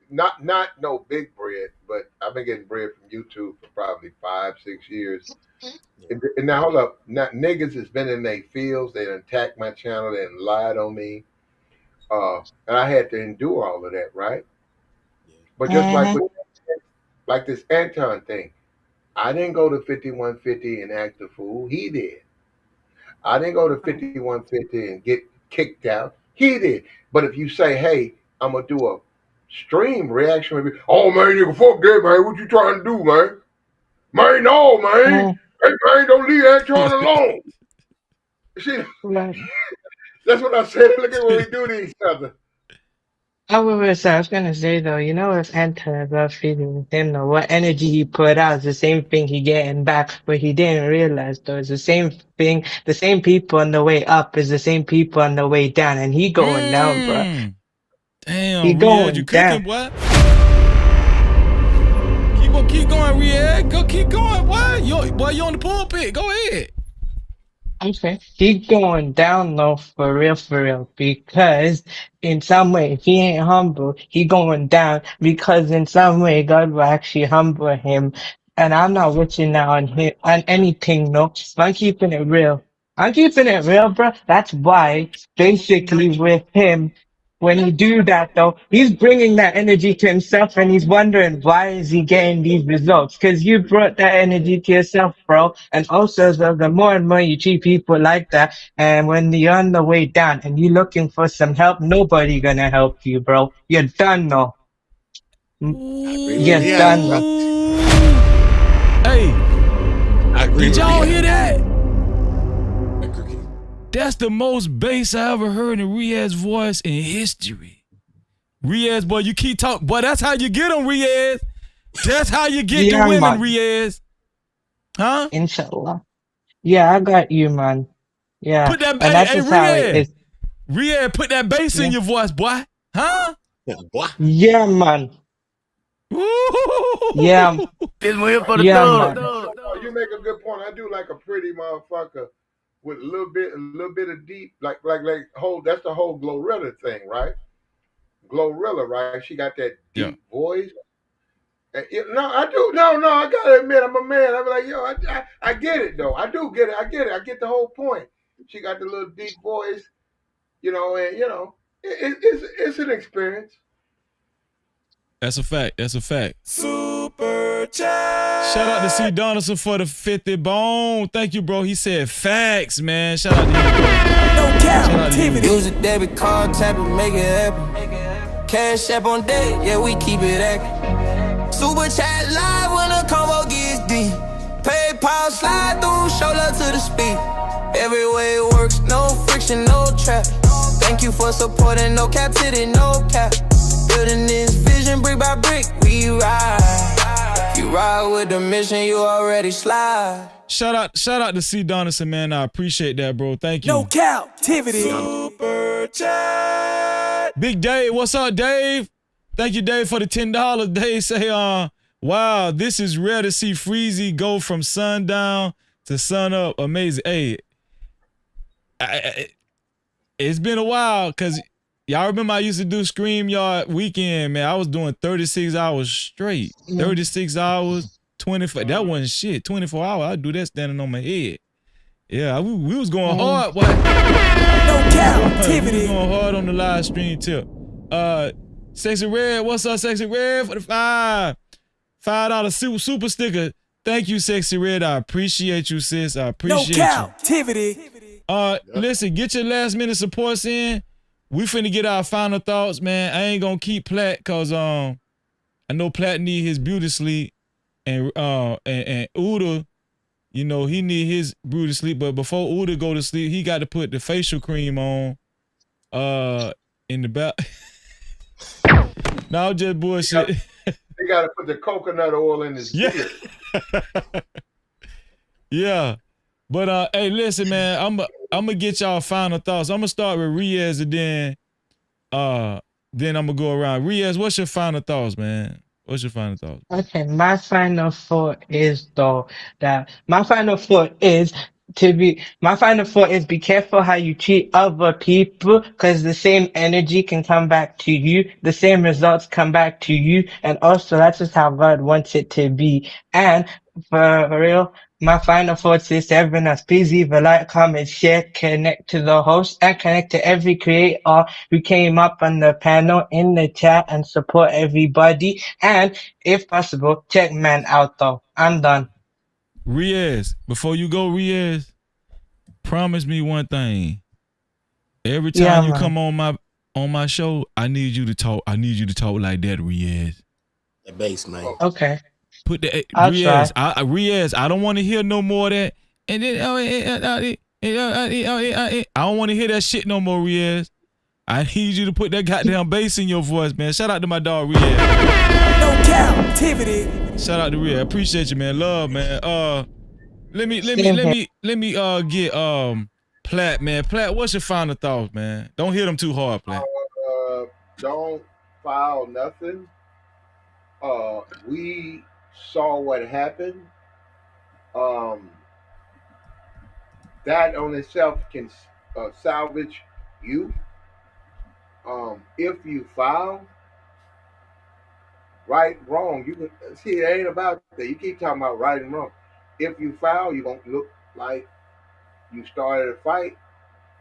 Not no big bread, but I've been getting bread from YouTube for probably 5, 6 years. Yeah. And now hold up. Now niggas has been in their fields, they done attacked my channel, they done lied on me. And I had to endure all of that, right? But just like mm-hmm. with like this Anton thing, I didn't go to 5150 and act a fool. He did. I didn't go to 5150 and get kicked out. He did. But if you say, hey, I'm gonna do a stream reaction review, oh man, nigga, fuck that, man. What you trying to do, man? Man, no, man. Hey man, don't leave Anton alone. See, that's what I said. Look at what we do to each other. I was gonna say though, if Anton about feeding with him though, what energy he put out is the same thing he getting back, but he didn't realize though, it's the same thing, the same people on the way up is the same people on the way down, and he going down, bro. He Damn, Riaz, you going cooking, down. boy. Keep going, Riaz. Keep going, boy. You on the pulpit. Go ahead. Okay. He going down low for real, because in some way, if he ain't humble, he going down because in some way God will actually humble him. And I'm not wishing that on him, on anything, no. I'm keeping it real. I'm keeping it real, bro. That's why, basically, with him, when he do that though, he's bringing that energy to himself and he's wondering why is he getting these results? Cause you brought that energy to yourself, bro. And also the more and more you treat people like that, and when you're on the way down and you're looking for some help, nobody gonna help you, bro. You're done now. I agree with You're Riaz, done bro. now. Hey, I agree did with y'all Riaz. hear that? I agree. That's the most bass I ever heard in Riaz's voice in history. Riaz, boy, you keep talking. Boy, that's how you get them, Riaz. That's how you get the Yeah, women, man. Riaz. Huh? Inshallah. Yeah, I got you, man. Yeah. Put that, And that's hey, just how it Riaz. is. Riaz, put that bass in Yeah. your voice, boy. Huh? Yeah, boy. Yeah, man. Yeah. This one here for the Yeah, thug. man. You make a good point. I do like a pretty motherfucker with a little bit of deep, like whole. That's the whole Glorilla thing, right? Glorilla, right? She got that Yeah. deep voice. No, I do. No, I gotta admit, I'm a man. I'm like, yo, I get it though. I do get it. I get it. I get the whole point. She got the little deep voice, and it's an experience. That's a fact. That's a fact. Super chat. Shout out to C. Donaldson for the 50 bone. Thank you, bro. He said facts, man. Shout out to you, bro. No Cap-tivity. Use a debit card, tap it, make it happen. Cash app on deck, yeah, we keep it active. Super chat live when the combo gets deep. PayPal slide through, shoulder to the speed. Every way it works, no friction, no trap. Thank you for supporting, no Cap-tivity, no cap. Building this vision brick by brick, we ride. You ride with the mission, you already slide. Shout out to C. Donaldson, man. I appreciate that, bro. Thank you. No Cap-tivity. Super chat. Big Dave, what's up, Dave? Thank you, Dave, for the $10. Dave say, wow, this is rare to see Freezy go from sundown to sun up. Amazing. Hey, it's been a while because Y'all remember I used to do StreamYard weekend, man. I was doing 36 hours straight. 36 hours, 24. That wasn't shit. 24 hours. I'd do that standing on my head. Yeah, we was going hard. What? No Cap-tivity. We was going hard on the live stream tip. Sexy Red, what's up, Sexy Red? For the $5 super sticker. Thank you, Sexy Red. I appreciate you, sis. I appreciate you. No Cap-tivity. Listen, get your last minute supports in. We finna get our final thoughts, man. I ain't gonna keep Platt cause I know Platt need his beauty sleep, and Uda, you know, he need his beauty sleep. But before Uda go to sleep, he got to put the facial cream on. In the back. No, just bullshit. They got to put the coconut oil in his beard. Yeah. But hey, listen, man, I'm gonna get y'all final thoughts. I'm gonna start with Riaz and then I'm gonna go around. Riaz, what's your final thoughts, man? What's your final thoughts? Okay, my final thought is though that my final thought is be careful how you treat other people, because the same energy can come back to you, the same results come back to you, and also that's just how God wants it to be. And for real, my final thoughts is to everyone that's please leave a like, comment, share, connect to the host, and connect to every creator who came up on the panel in the chat and support everybody. And if possible, check man out though. I'm done. Riaz, before you go, Riaz, promise me one thing. Every time you come on my show, I need you to talk. I need you to talk like that, Riaz. The bass, man. Okay. Put the Riaz. Riaz, I don't want to hear no more of that. And then I don't want to hear that shit no more, Riaz. I need you to put that goddamn bass in your voice, man. Shout out to my dog, Riaz. No Cap-tivity. Shout out to Riaz. Appreciate you, man. Love, man. Let me get Platt, man. Platt, what's your final thoughts, man? Don't hit him too hard, Platt. Don't file nothing. We saw what happened. That on itself can salvage you. If you file, right, wrong, you can see it ain't about that. You keep talking about right and wrong. If you file, you won't look like you started a fight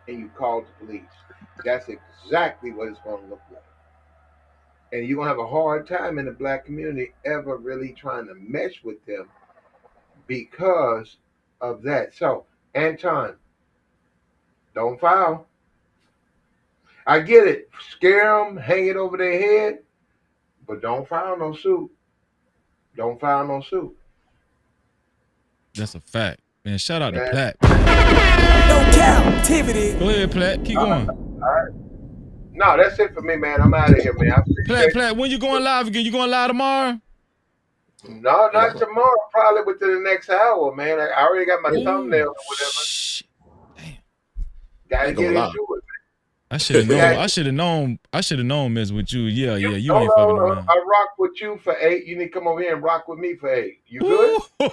and you called the police. That's exactly what it's going to look like. And you're going to have a hard time in the black community ever really trying to mesh with them because of that. So, Anton, don't file. I get it. Scare them, hang it over their head, but don't file no suit. Don't file no suit. That's a fact, man. Shout out to Platt. No Cap-tivity. Go ahead, Platt. Keep going. All right. No, that's it for me, man. I'm out of here, man. Platt, when you going live again? You going live tomorrow? No, not tomorrow. Probably within the next hour, man. I already got my thumbnail or whatever. Damn. Gotta get into it. I should have known. I should have known, mess with you. Yeah. You ain't fucking around. I rock with you for 8. You need to come over here and rock with me for 8. You good? Come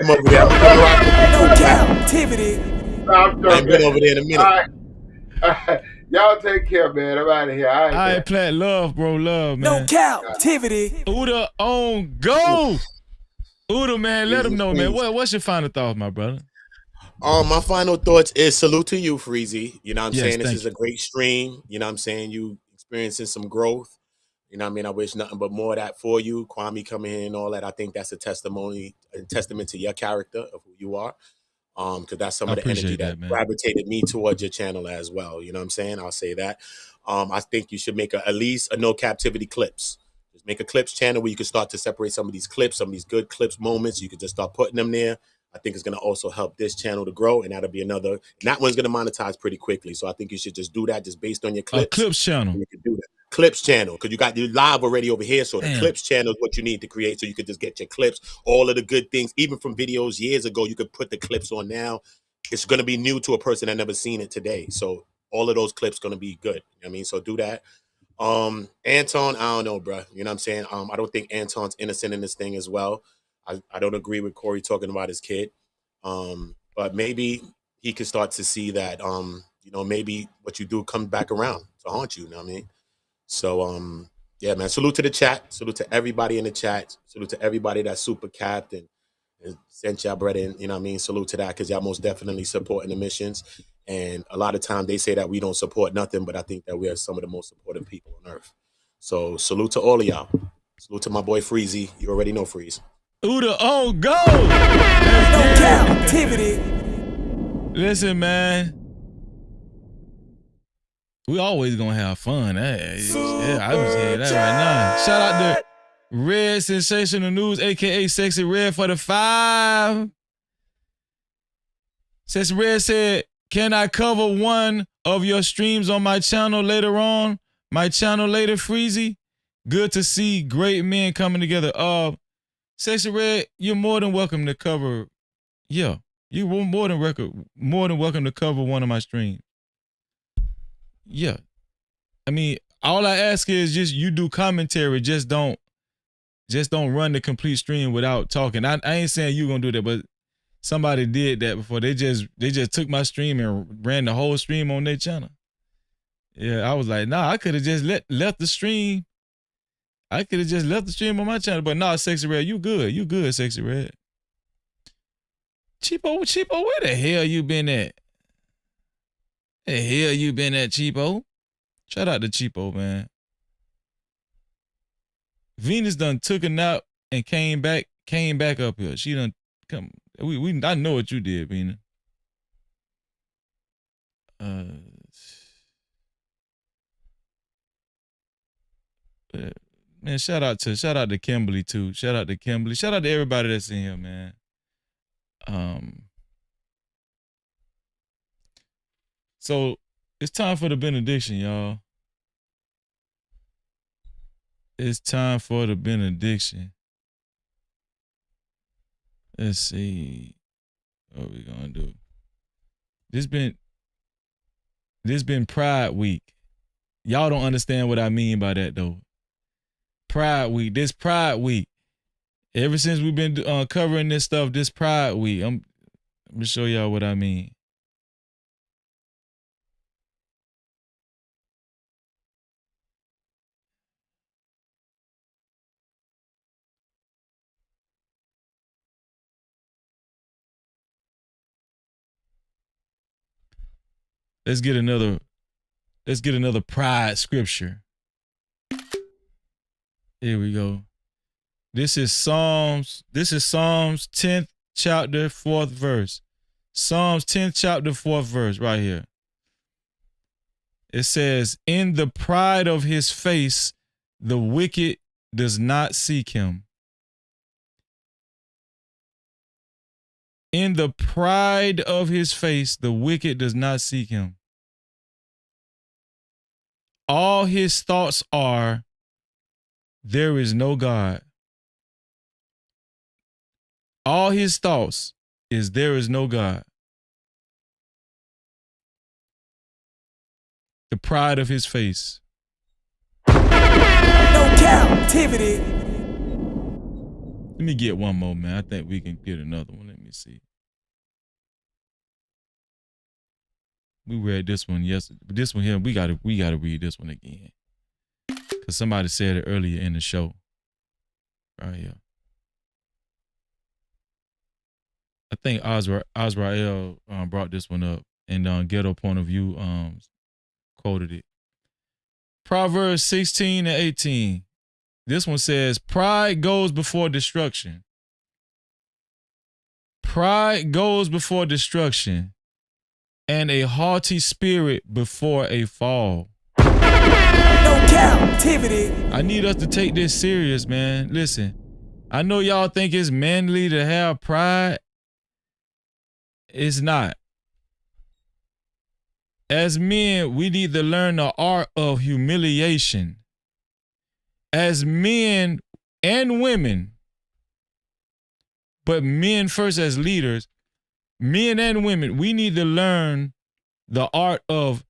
over there. No Cap-tivity. I'm been over there in a minute. All right. Y'all take care, man. I'm out of here. All right, Platt. Love, bro. Love, man. No Cap-tivity. Uda on go. Uda, man. Let him know, man. What's your final thoughts, my brother? My final thoughts is salute to you, Freezy. You know what I'm saying? This is a great stream. You know what I'm saying? You experiencing some growth. You know what I mean? I wish nothing but more of that for you. Kwame coming in and all that. I think that's a testament to your character of who you are. Because that's some of the energy that gravitated me towards your channel as well. You know what I'm saying? I'll say that. I think you should make at least a no Cap-tivity clips. Just make a clips channel where you can start to separate some of these clips, some of these good clips moments. You can just start putting them there. I think it's going to also help this channel to grow, and that'll be another. And that one's going to monetize pretty quickly. So I think you should just do that just based on your clips. A clips channel. You can do that. Clips channel, because you got your live already over here. So the clips channel is what you need to create, so you could just get your clips, all of the good things, even from videos years ago. You could put the clips on now. It's going to be new to a person that never seen it today. So all of those clips going to be good. You know what I mean? So do that. Anton, I don't know, bro. You know what I'm saying? I don't think Anton's innocent in this thing as well. I don't agree with Corey talking about his kid. But maybe he could start to see that, maybe what you do comes back around. to haunt you. You know what I mean? So yeah, man. Salute to the chat. Salute to everybody in the chat. Salute to everybody that super capped and sent y'all bread in. You know what I mean? Salute to that because y'all most definitely supporting the missions. And a lot of time they say that we don't support nothing, but I think that we are some of the most supportive people on earth. So salute to all of y'all. Salute to my boy Freezy. You already know Freeze. Uda on go. No Cap-tivity. Listen, man. We always gonna have fun. Hey, yeah, I was saying that right now. Shout out to Red Sensational News, aka Sexy Red for the 5. Sexy Red said, "Can I cover one of your streams on my channel later on? My channel later, Freezy. Good to see great men coming together." Sexy Red, you're more than welcome to cover. Yeah, you were more than welcome to cover one of my streams. Yeah. I mean, all I ask is just you do commentary. Just don't run the complete stream without talking. I ain't saying you gonna do that, but somebody did that before. They just took my stream and ran the whole stream on their channel. Yeah, I was like, nah, I could have just left the stream. I could have just left the stream on my channel, but nah, Sexy Red, you good, Sexy Red. Cheapo, where the hell you been at? The hell you been at, Cheapo? Shout out to Cheapo, man. Venus done took a nap and came back up here. She done come. I know what you did, Venus. Man, shout out to Kimberly too. Shout out to Kimberly. Shout out to everybody that's in here, man. So it's time for the benediction, y'all. It's time for the benediction. Let's see what we gonna do. This been Pride Week. Y'all don't understand what I mean by that though. Pride Week. This Pride Week. Ever since we've been covering this stuff, this Pride Week. I'm gonna show y'all what I mean. Let's get another pride scripture. Here we go. This is Psalms 10th chapter, 4th verse. Psalms 10th chapter, 4th verse, right here. It says, "In the pride of his face, the wicked does not seek him." In the pride of his face, the wicked does not seek him. All his thoughts are, there is no God. All his thoughts is, there is no God. The pride of his face. No Cap-tivity. Let me get one more, man. I think we can get another one. Let me see. We read this one yesterday. But this one here, we gotta read this one again. Cause somebody said it earlier in the show. Right here. I think Azrael brought this one up, and Ghetto Point of View quoted it. Proverbs 16 and 18. This one says, "Pride goes before destruction. Pride goes before destruction, and a haughty spirit before a fall." No Cap-tivity. I need us to take this serious, man. Listen, I know y'all think it's manly to have pride. It's not. As men, we need to learn the art of humiliation. As men and women, but men first as leaders, men and women, we need to learn the art of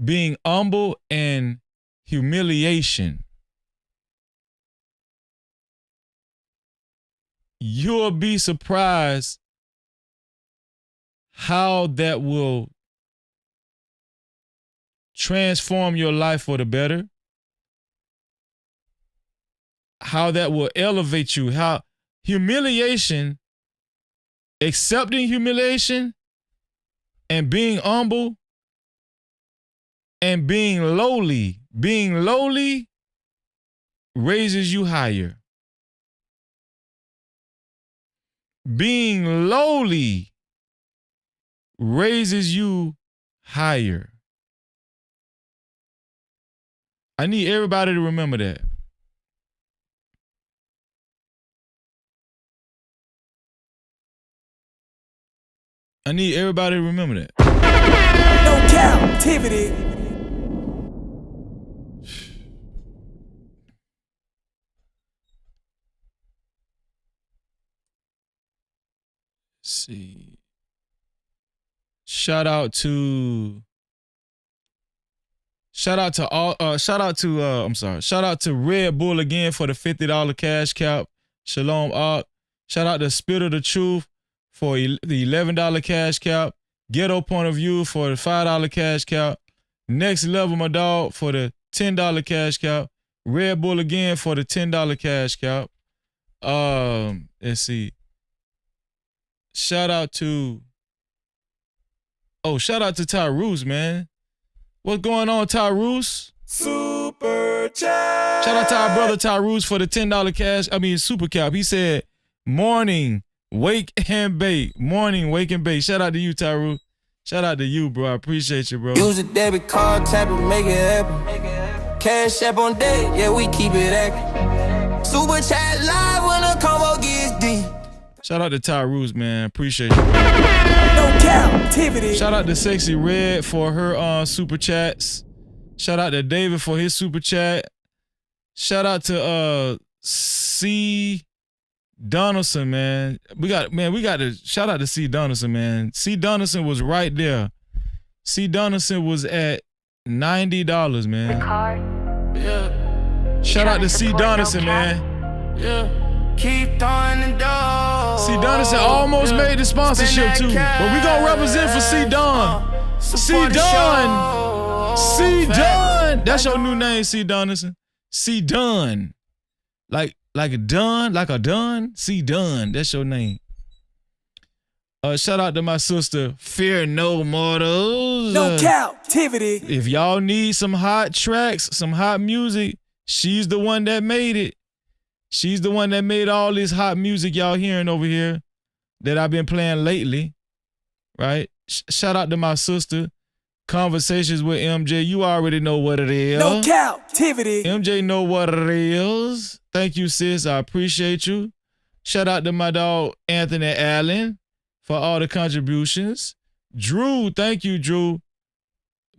being humble and humiliation. You'll be surprised how that will transform your life for the better. How that will elevate you. How humiliation, accepting humiliation and being humble and being lowly raises you higher. Being lowly raises you higher. I need everybody to remember that. I need everybody to remember that. No captivity. Let's see. Shout out to Red Bull again for the $50 cash cap. Shalom Ark. Shout out to Spirit of the Truth for the $11 cash cap. Ghetto Point of View for the $5 cash cap. Next Level My Dog for the $10 cash cap. Red Bull again for the $10 cash cap. Let's see. Shout out to Tyrus, man. What's going on, Tyrus? Super chat. Shout out to our brother Tyrus for the $10 super cap. He said, morning, wake and bake. Morning, wake and bake. Shout out to you, Tyrus. Shout out to you, bro. I appreciate you, bro. Use a debit card, tap it, make it happen. Cash app on deck, yeah, we keep it active. Super chat live when the combo gets deep. Shout out to Tyrus, man. Appreciate you. No captivity. Shout out to Sexy Red for her super chats. Shout out to David for his super chat. Shout out to C. Donaldson, man. We got to shout out to C. Donaldson, man. C. Donaldson was right there. C. Donaldson was at $90, man. Yeah. Shout out to C. Donaldson, man. Yeah. Keep throwing the door. C. Donaldson almost made the sponsorship too, but we gonna represent for C. Don. C. Don. C. Don. That's your new name, C. Donaldson. C. Don. Like a Don, like a Don. C. Don. That's your name. Shout out to my sister, Fear No Mortals. No captivity. If y'all need some hot tracks, some hot music, she's the one that made it. She's the one that made all this hot music y'all hearing over here that I've been playing lately, right? Shout out to my sister, Conversations with MJ. You already know what it is. No captivity. MJ know what it is. Thank you, sis. I appreciate you. Shout out to my dog, Anthony Allen, for all the contributions. Drew, thank you, Drew.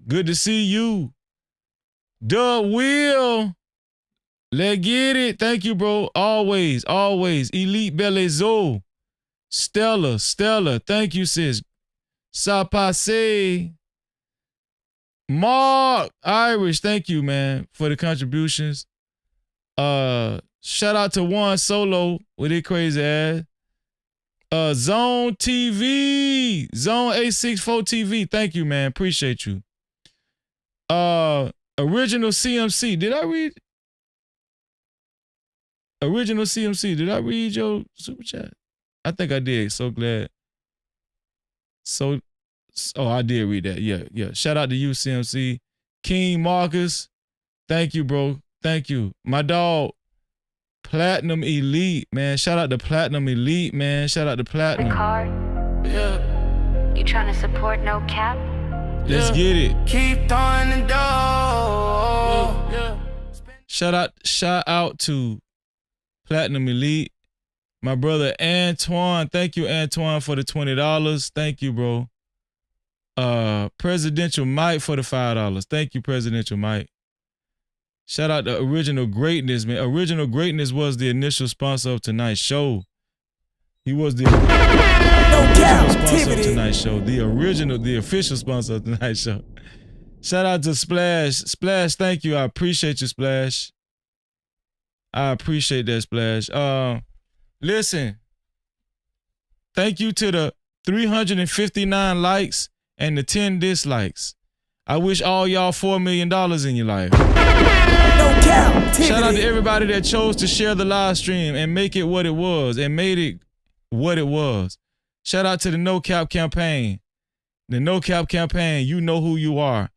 Good to see you. Doug Will. Let's get it. Thank you, bro. Always. Elite Belezo. Stella. Thank you, sis. Sapase. Mark. Irish. Thank you, man, for the contributions. Shout out to Juan Solo with his crazy ass. Zone TV. Zone 864 TV. Thank you, man. Appreciate you. Original CMC. Did I read? Original CMC, did I read your super chat? I think I did. So glad. I did read that. Yeah. Shout out to you, CMC. King Marcus. Thank you, bro. Thank you. My dog, Platinum Elite, man. Shout out to Platinum Elite, man. Shout out to Platinum. Yeah. You trying to support No Cap? Let's get it. Keep throwing the door. Yeah. Shout out to Platinum Elite. My brother Anton. Thank you, Antoine, for the $20. Thank you, bro. Presidential Mike for the $5. Thank you, Presidential Mike. Shout out to Original Greatness, man. Original Greatness was the initial sponsor of tonight's show. He was the original sponsor of tonight's show. The official sponsor of tonight's show. Shout out to Splash. Splash, thank you. I appreciate you, Splash. I appreciate that, Splash. Listen, thank you to the 359 likes and the 10 dislikes. I wish all y'all $4 million in your life. No Cap-tivity. Shout out to everybody that chose to share the live stream and make it what it was and made it what it was. Shout out to the No Cap campaign. The No Cap campaign, you know who you are.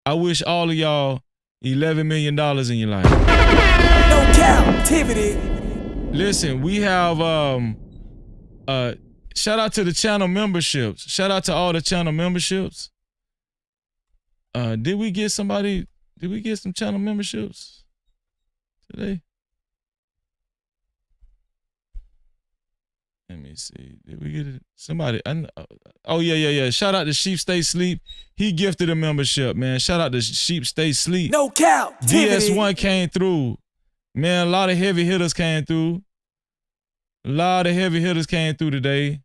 I wish all of y'all $11 million in your life. No Cap-tivity. Listen, we have shout out to the channel memberships. Shout out to all the channel memberships. Did we get some channel memberships today? Let me see. Did we get it? Somebody? Oh, yeah. Shout out to Sheep Stay Sleep. He gifted a membership, man. Shout out to Sheep Stay Sleep. No Cap-tivity. DS1 came through. Man, a lot of heavy hitters came through. A lot of heavy hitters came through today.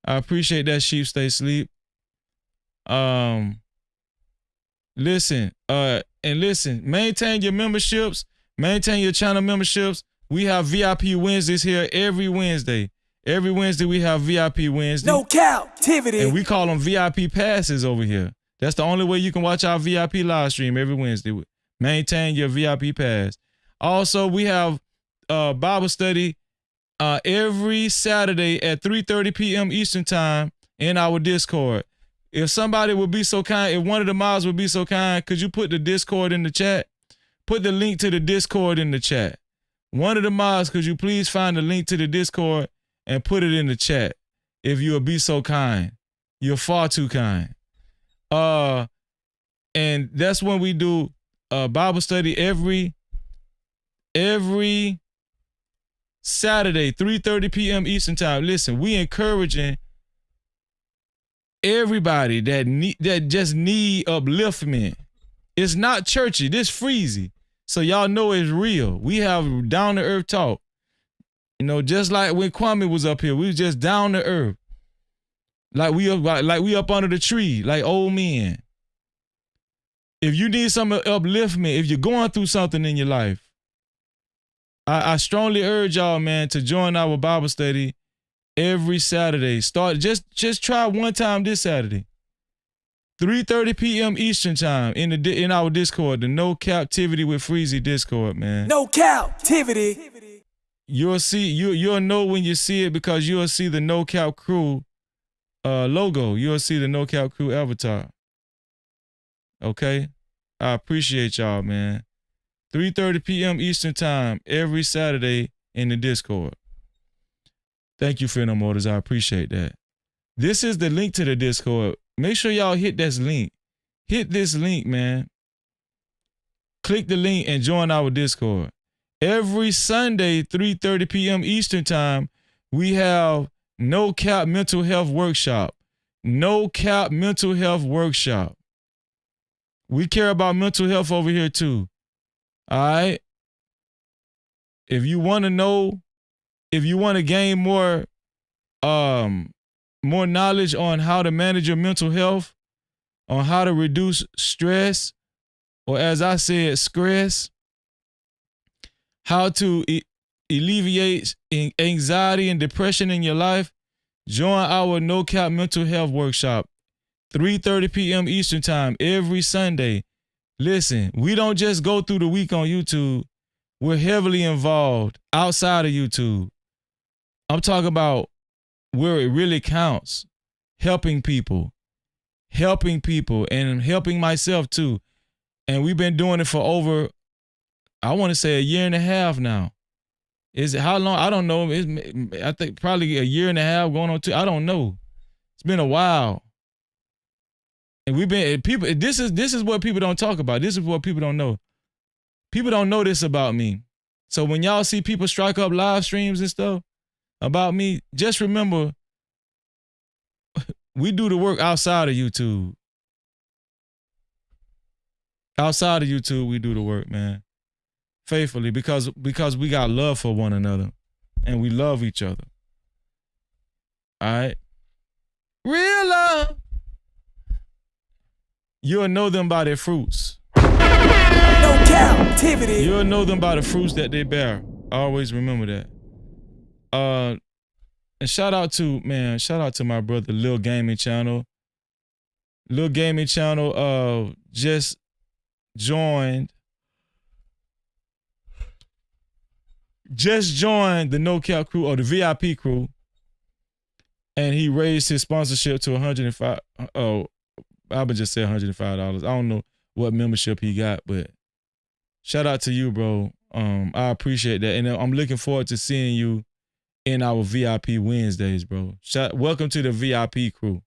I appreciate that, Sheep Stay Sleep. Listen, maintain your memberships, maintain your channel memberships. We have VIP Wednesdays here every Wednesday. Every Wednesday we have VIP Wednesday. No Cap-tivity. And we call them VIP passes over here. That's the only way you can watch our VIP live stream every Wednesday. Maintain your VIP pass. Also, we have Bible study every Saturday at 3:30 p.m. Eastern Time in our Discord. If somebody would be so kind, if one of the mods would be so kind, could you put the Discord in the chat? Put the link to the Discord in the chat. One of the mods, could you please find the link to the Discord and put it in the chat? If you would be so kind. You're far too kind. And that's when we do Bible study every Saturday, 3:30 p.m. Eastern Time. Listen, we encouraging everybody that just need upliftment. It's not churchy. This freezy. So y'all know it's real. We have down to earth talk. You know, just like when Kwame was up here, we was just down to earth. Like we up under the tree, like old men. If you need some upliftment, if you're going through something in your life, I strongly urge y'all, man, to join our Bible study every Saturday. Start just try one time this Saturday. 3:30 p.m. Eastern Time in our Discord, the No Cap-tivity with Freezy Discord, man. No Cap-tivity. You'll know when you see it because you'll see the No Cap Crew logo. You'll see the No Cap Crew avatar. Okay? I appreciate y'all, man. 3:30 p.m. Eastern Time every Saturday in the Discord. Thank you, Freedom Motors. I appreciate that. This is the link to the Discord. Make sure y'all hit this link. Hit this link, man. Click the link and join our Discord. Every Sunday, 3:30 p.m. Eastern Time, we have No Cap Mental Health Workshop. No Cap Mental Health Workshop. We care about mental health over here too. All right? If you want to know, if you want to gain more knowledge on how to manage your mental health, on how to reduce stress, or as I said, stress, how to alleviate anxiety and depression in your life, join our No Cap Mental Health Workshop, 3:30 p.m. Eastern Time every Sunday. Listen, we don't just go through the week on YouTube. We're heavily involved outside of YouTube. I'm talking about where it really counts, helping people, and helping myself too. And we've been doing it for over, I want to say, a year and a half now. Is it how long? I don't know. I think probably a year and a half going on 2. I don't know. It's been a while. And we've been people. This is what people don't talk about. This is what people don't know. People don't know this about me. So when y'all see people strike up live streams and stuff about me, just remember, we do the work outside of YouTube. Outside of YouTube, we do the work, man. Faithfully, because we got love for one another and we love each other. All right? Real love. You'll know them by their fruits. No Cap-tivity. You'll know them by the fruits that they bear. Always remember that. And shout out to my brother Lil Gaming Channel. Little Gaming Channel just joined the No Cap crew or the VIP crew, and he raised his sponsorship to $105. Oh, I would just say $105. I don't know what membership he got, but shout out to you, bro. I appreciate that, and I'm looking forward to seeing you in our VIP Wednesdays, bro. Welcome to the VIP crew.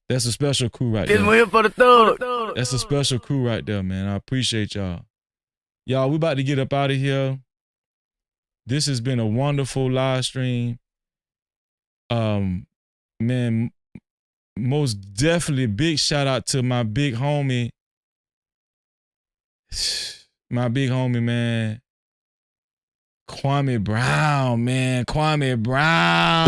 That's a special crew right there. Here for the thug. That's a special crew right there, man. I appreciate y'all. Y'all, we about to get up out of here. This has been a wonderful live stream. Man, most definitely big shout out to my big homie. My big homie, man. Kwame Brown, man. Kwame Brown.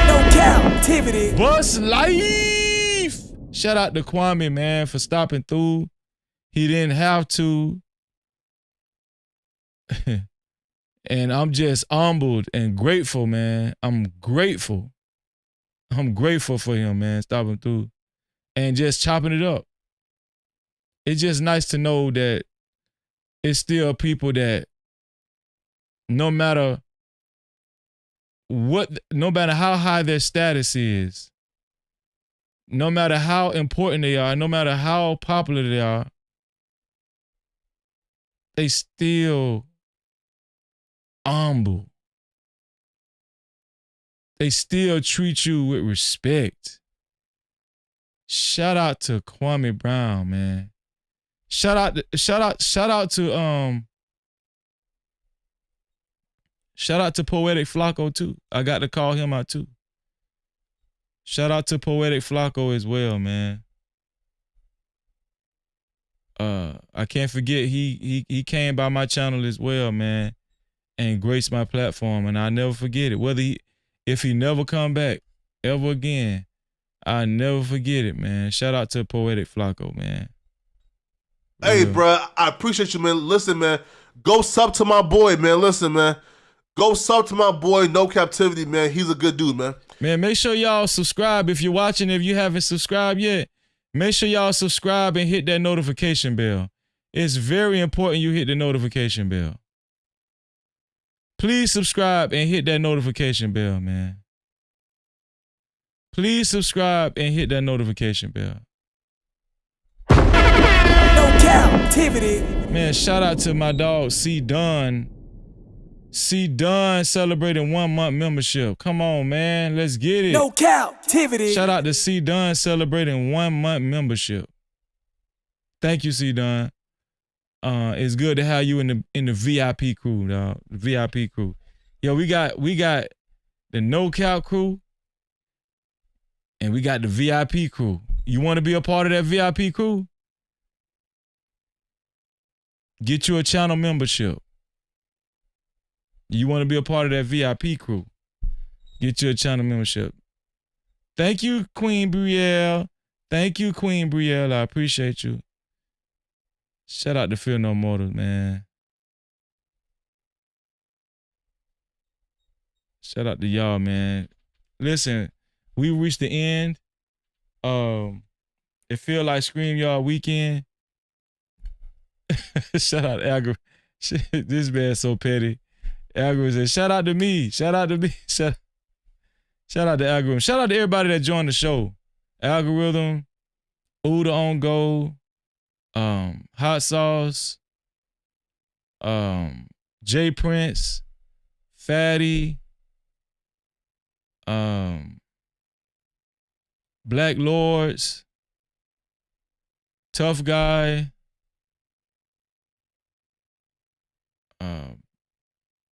No Cap-tivity. Bus life. Shout out to Kwame, man, for stopping through. He didn't have to. And I'm just humbled and grateful, man. I'm grateful. I'm grateful for him, man, stopping through and just chopping it up. It's just nice to know that it's still people that no matter how high their status is, no matter how important they are, no matter how popular they are, they still humble. They still treat you with respect. Shout out to Kwame Brown, man. Shout out to Poetic Flacco too. I got to call him out too. Shout out to Poetic Flacco as well, man. I can't forget he came by my channel as well, man, and graced my platform, and I never forget it. If he never come back ever again, I never forget it, man. Shout out to Poetic Flacco, man. Hey, bro, I appreciate you, man. Listen, man, go sub to my boy, man. Listen, man, go sub to my boy, No Cap-tivity, man. He's a good dude, man. Man, make sure y'all subscribe if you're watching. If you haven't subscribed yet, make sure y'all subscribe and hit that notification bell. It's very important you hit the notification bell. Please subscribe and hit that notification bell, man. Please subscribe and hit that notification bell. No Cap-tivity. Man, shout out to my dog C Dunn. C Dunn celebrating 1 month membership. Come on, man. Let's get it. No Cap-tivity. Shout out to C Dunn celebrating 1 month membership. Thank you, C Dunn. It's good to have you in the VIP crew, dog. The VIP crew. Yo, we got the No Cap crew, and we got the VIP crew. You want to be a part of that VIP crew? Get you a channel membership. You want to be a part of that VIP crew? Get you a channel membership. Thank you, Queen Brielle. Thank you, Queen Brielle. I appreciate you. Shout out to Fear No Mortals, man. Shout out to y'all, man. Listen, we reached the end. It feel like Scream Yard weekend. Shout out to Agro. This man's so petty. Agro said, shout out to me. Shout out to me. Shout out to Algorithm. Shout out to everybody that joined the show. Algorithm, Uda on Go, Hot Sauce, J Prince, Fatty, Black Lords, Tough Guy.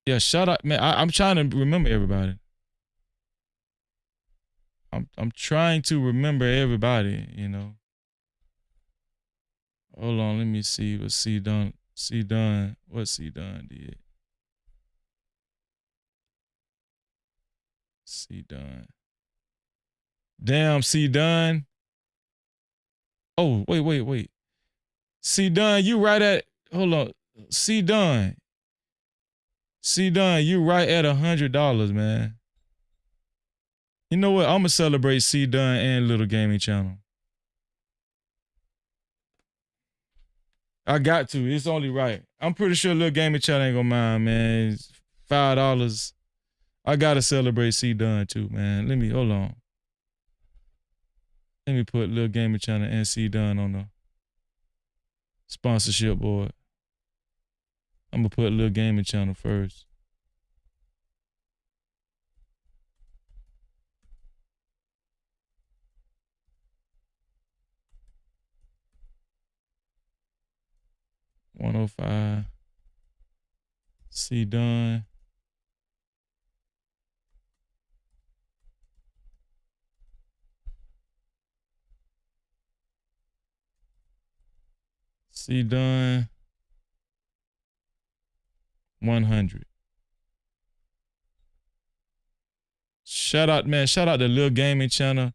Yeah, shout out, man. I'm trying to remember everybody. I'm trying to remember everybody, you know. Hold on, let me see what C Dunn what C Dunn did. C Dunn. Damn, C Dunn. Oh, wait. C Dunn, you right at, hold on. C Dunn, you right at $100, man. You know what? I'm gonna celebrate C Dunn and Little Gaming Channel. I got to. It's only right. I'm pretty sure Lil Gaming Chat ain't gonna mind, man. It's $5. I gotta celebrate C Dunn too, man. Hold on. Let me put Lil Gaming Channel and C Dunn on the sponsorship board. I'm gonna put Lil Gaming Channel first. $105. C Dunn. C Dunn. 100. Shout out, man. Shout out to Lil Gaming Channel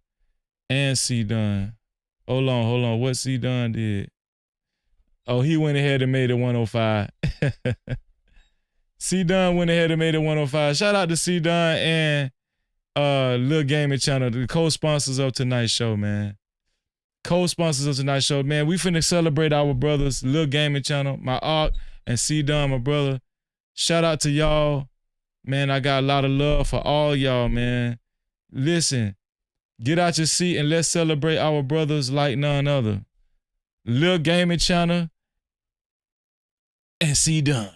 and C Dunn. Hold on. What C Dunn did? Oh, he went ahead and made it 105. C Dunn went ahead and made it 105. Shout out to C Dunn and Lil Gaming Channel, the co-sponsors of tonight's show, man. Co-sponsors of tonight's show, man. We finna celebrate our brothers, Lil Gaming Channel, my Ark, and C Dunn, my brother. Shout out to y'all. Man, I got a lot of love for all y'all, man. Listen, get out your seat and let's celebrate our brothers like none other. Lil Gaming Channel and C Dunn.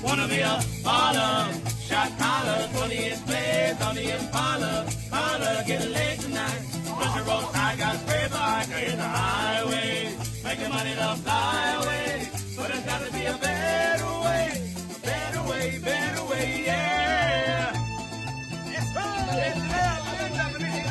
Wanna be a baller, shot collar, 20-inch blades on the Impala. Holla, get laid tonight. Pressure roast, I got spray vodka in the highway. Making money to fly away. But there's gotta be a better way. Better way, yeah. It's fun, it's love, it's Japanese.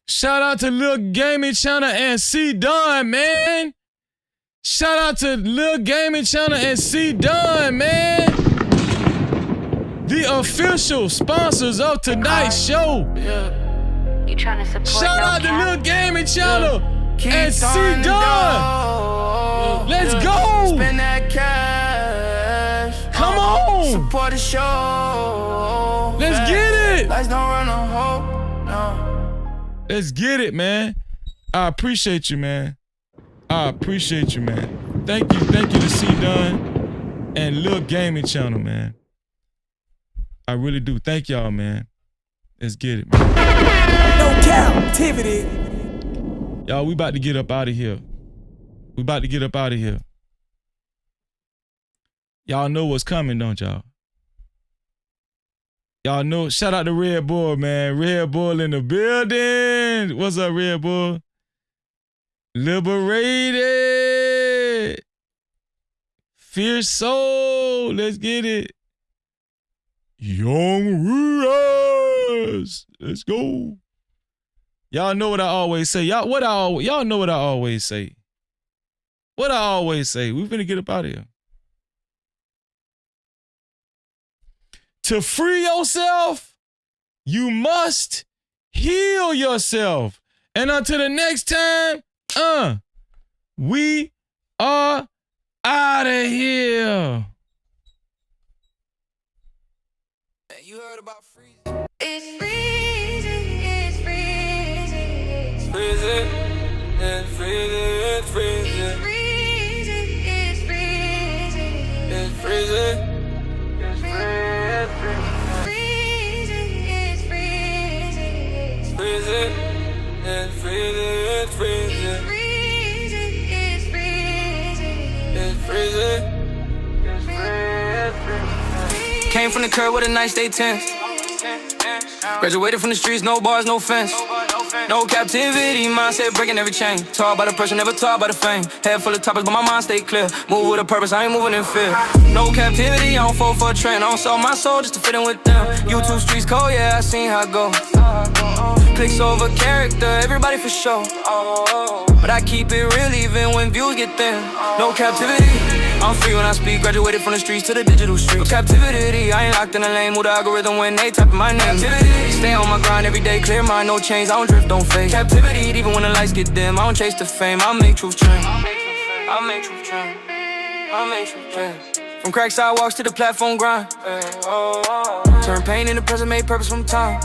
Shout out to Lil Gaming Channel and C Dunn, man. Shout out to Lil Gaming Channel and C Dunn, man. The official sponsors of tonight's show. You trying to support Shout out to Lil Gaming Channel and C Dunn. Let's go. Spend that cash. Come on. Support the show. Let's get it. Lights don't run no hope. No. Let's get it, man. I appreciate you, man. I appreciate you, man. Thank you to C Dunn and Lil Gaming Channel, man. I really do. Thank y'all, man. Let's get it, man. No Cap-tivity. Y'all, we about to get up out of here. Y'all know what's coming, don't y'all? Y'all know, shout out to Red Bull, man. Red Bull in the building. What's up, Red Bull? Liberated. Fierce soul. Let's get it. Young Ruras. Let's go. Y'all know what I always say. Y'all know what I always say. We finna get up out of here. To free yourself, you must heal yourself. And until the next time, we are out of here. You heard about freezing? It's freezing, it's freezing, it's Freezing, it's freezing, it's freezing. freezing, it's freezing, It's freezing. it's freezing, it's freezing, it's Freezing, it's freezing, it's freezing. freezing, it's freezing, It's freezing. it's freezing. Came from the curb with a nice day tense. Graduated from the streets, no bars, no fence. No captivity, mindset breaking every chain. Taught by the pressure, never taught by the fame. Head full of topics, but my mind stay clear. Move with a purpose, I ain't moving in fear. No captivity, I don't fall for a trend. I don't sell my soul just to fit in with them. YouTube streets cold, yeah, I seen how it go. Clicks over character, everybody for sure. But I keep it real even when views get thin. No captivity, I'm free when I speak. Graduated from the streets to the digital streets. No captivity, I ain't locked in a lane. Move the algorithm when they type in my name. Captivity, stay on my grind every day. Clear mind, no chains. I don't drift, don't fade. Captivity, even when the lights get dim. I don't chase the fame. I make truth trend. I make truth trend. I make truth trend. From crack sidewalks to the platform grind. Turn pain into present, made purpose from time.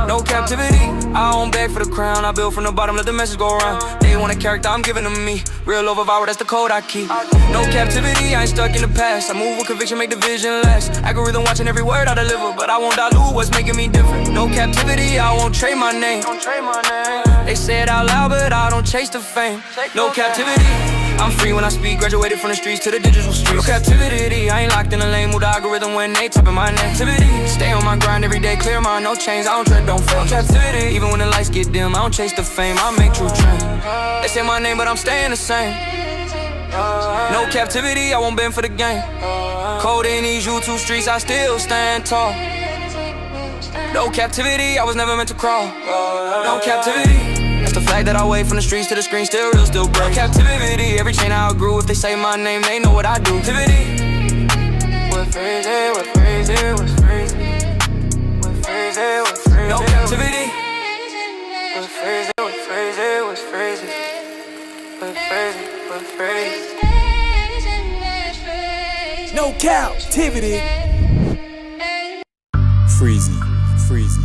No captivity, I don't beg for the crown. I build from the bottom, let the message go around. They want a character, I'm giving them me. Real over viral, that's the code I keep. No captivity, I ain't stuck in the past. I move with conviction, make the vision last. Algorithm watching every word I deliver, but I won't dilute what's making me different. No captivity, I won't trade my name. They say it out loud, but I don't chase the fame. No captivity, I'm free when I speak. Graduated from the streets to the digital streets. No captivity, I ain't locked in a lane. Move the algorithm when they typing my name. Captivity, stay on my grind every day. Clear mind, no chains. I don't tread, don't fail. Captivity, even when the lights get dim, I don't chase the fame. I make true trend. They say my name, but I'm staying the same. No captivity, I won't bend for the game. Cold in these YouTube streets, I still stand tall. No captivity, I was never meant to crawl. No captivity. That's the flag that I wave from the streets to the screen, still real, still break. Captivity, every chain I outgrew. If they say my name, they know what I do. Captivity. What phrase it, what phrase it, what phrase it, what phrase it, what phrase it. No captivity. What phrase it, what phrase it, what phrase it, what phrase it, what phrase it. No captivity. Freezy, Freezy.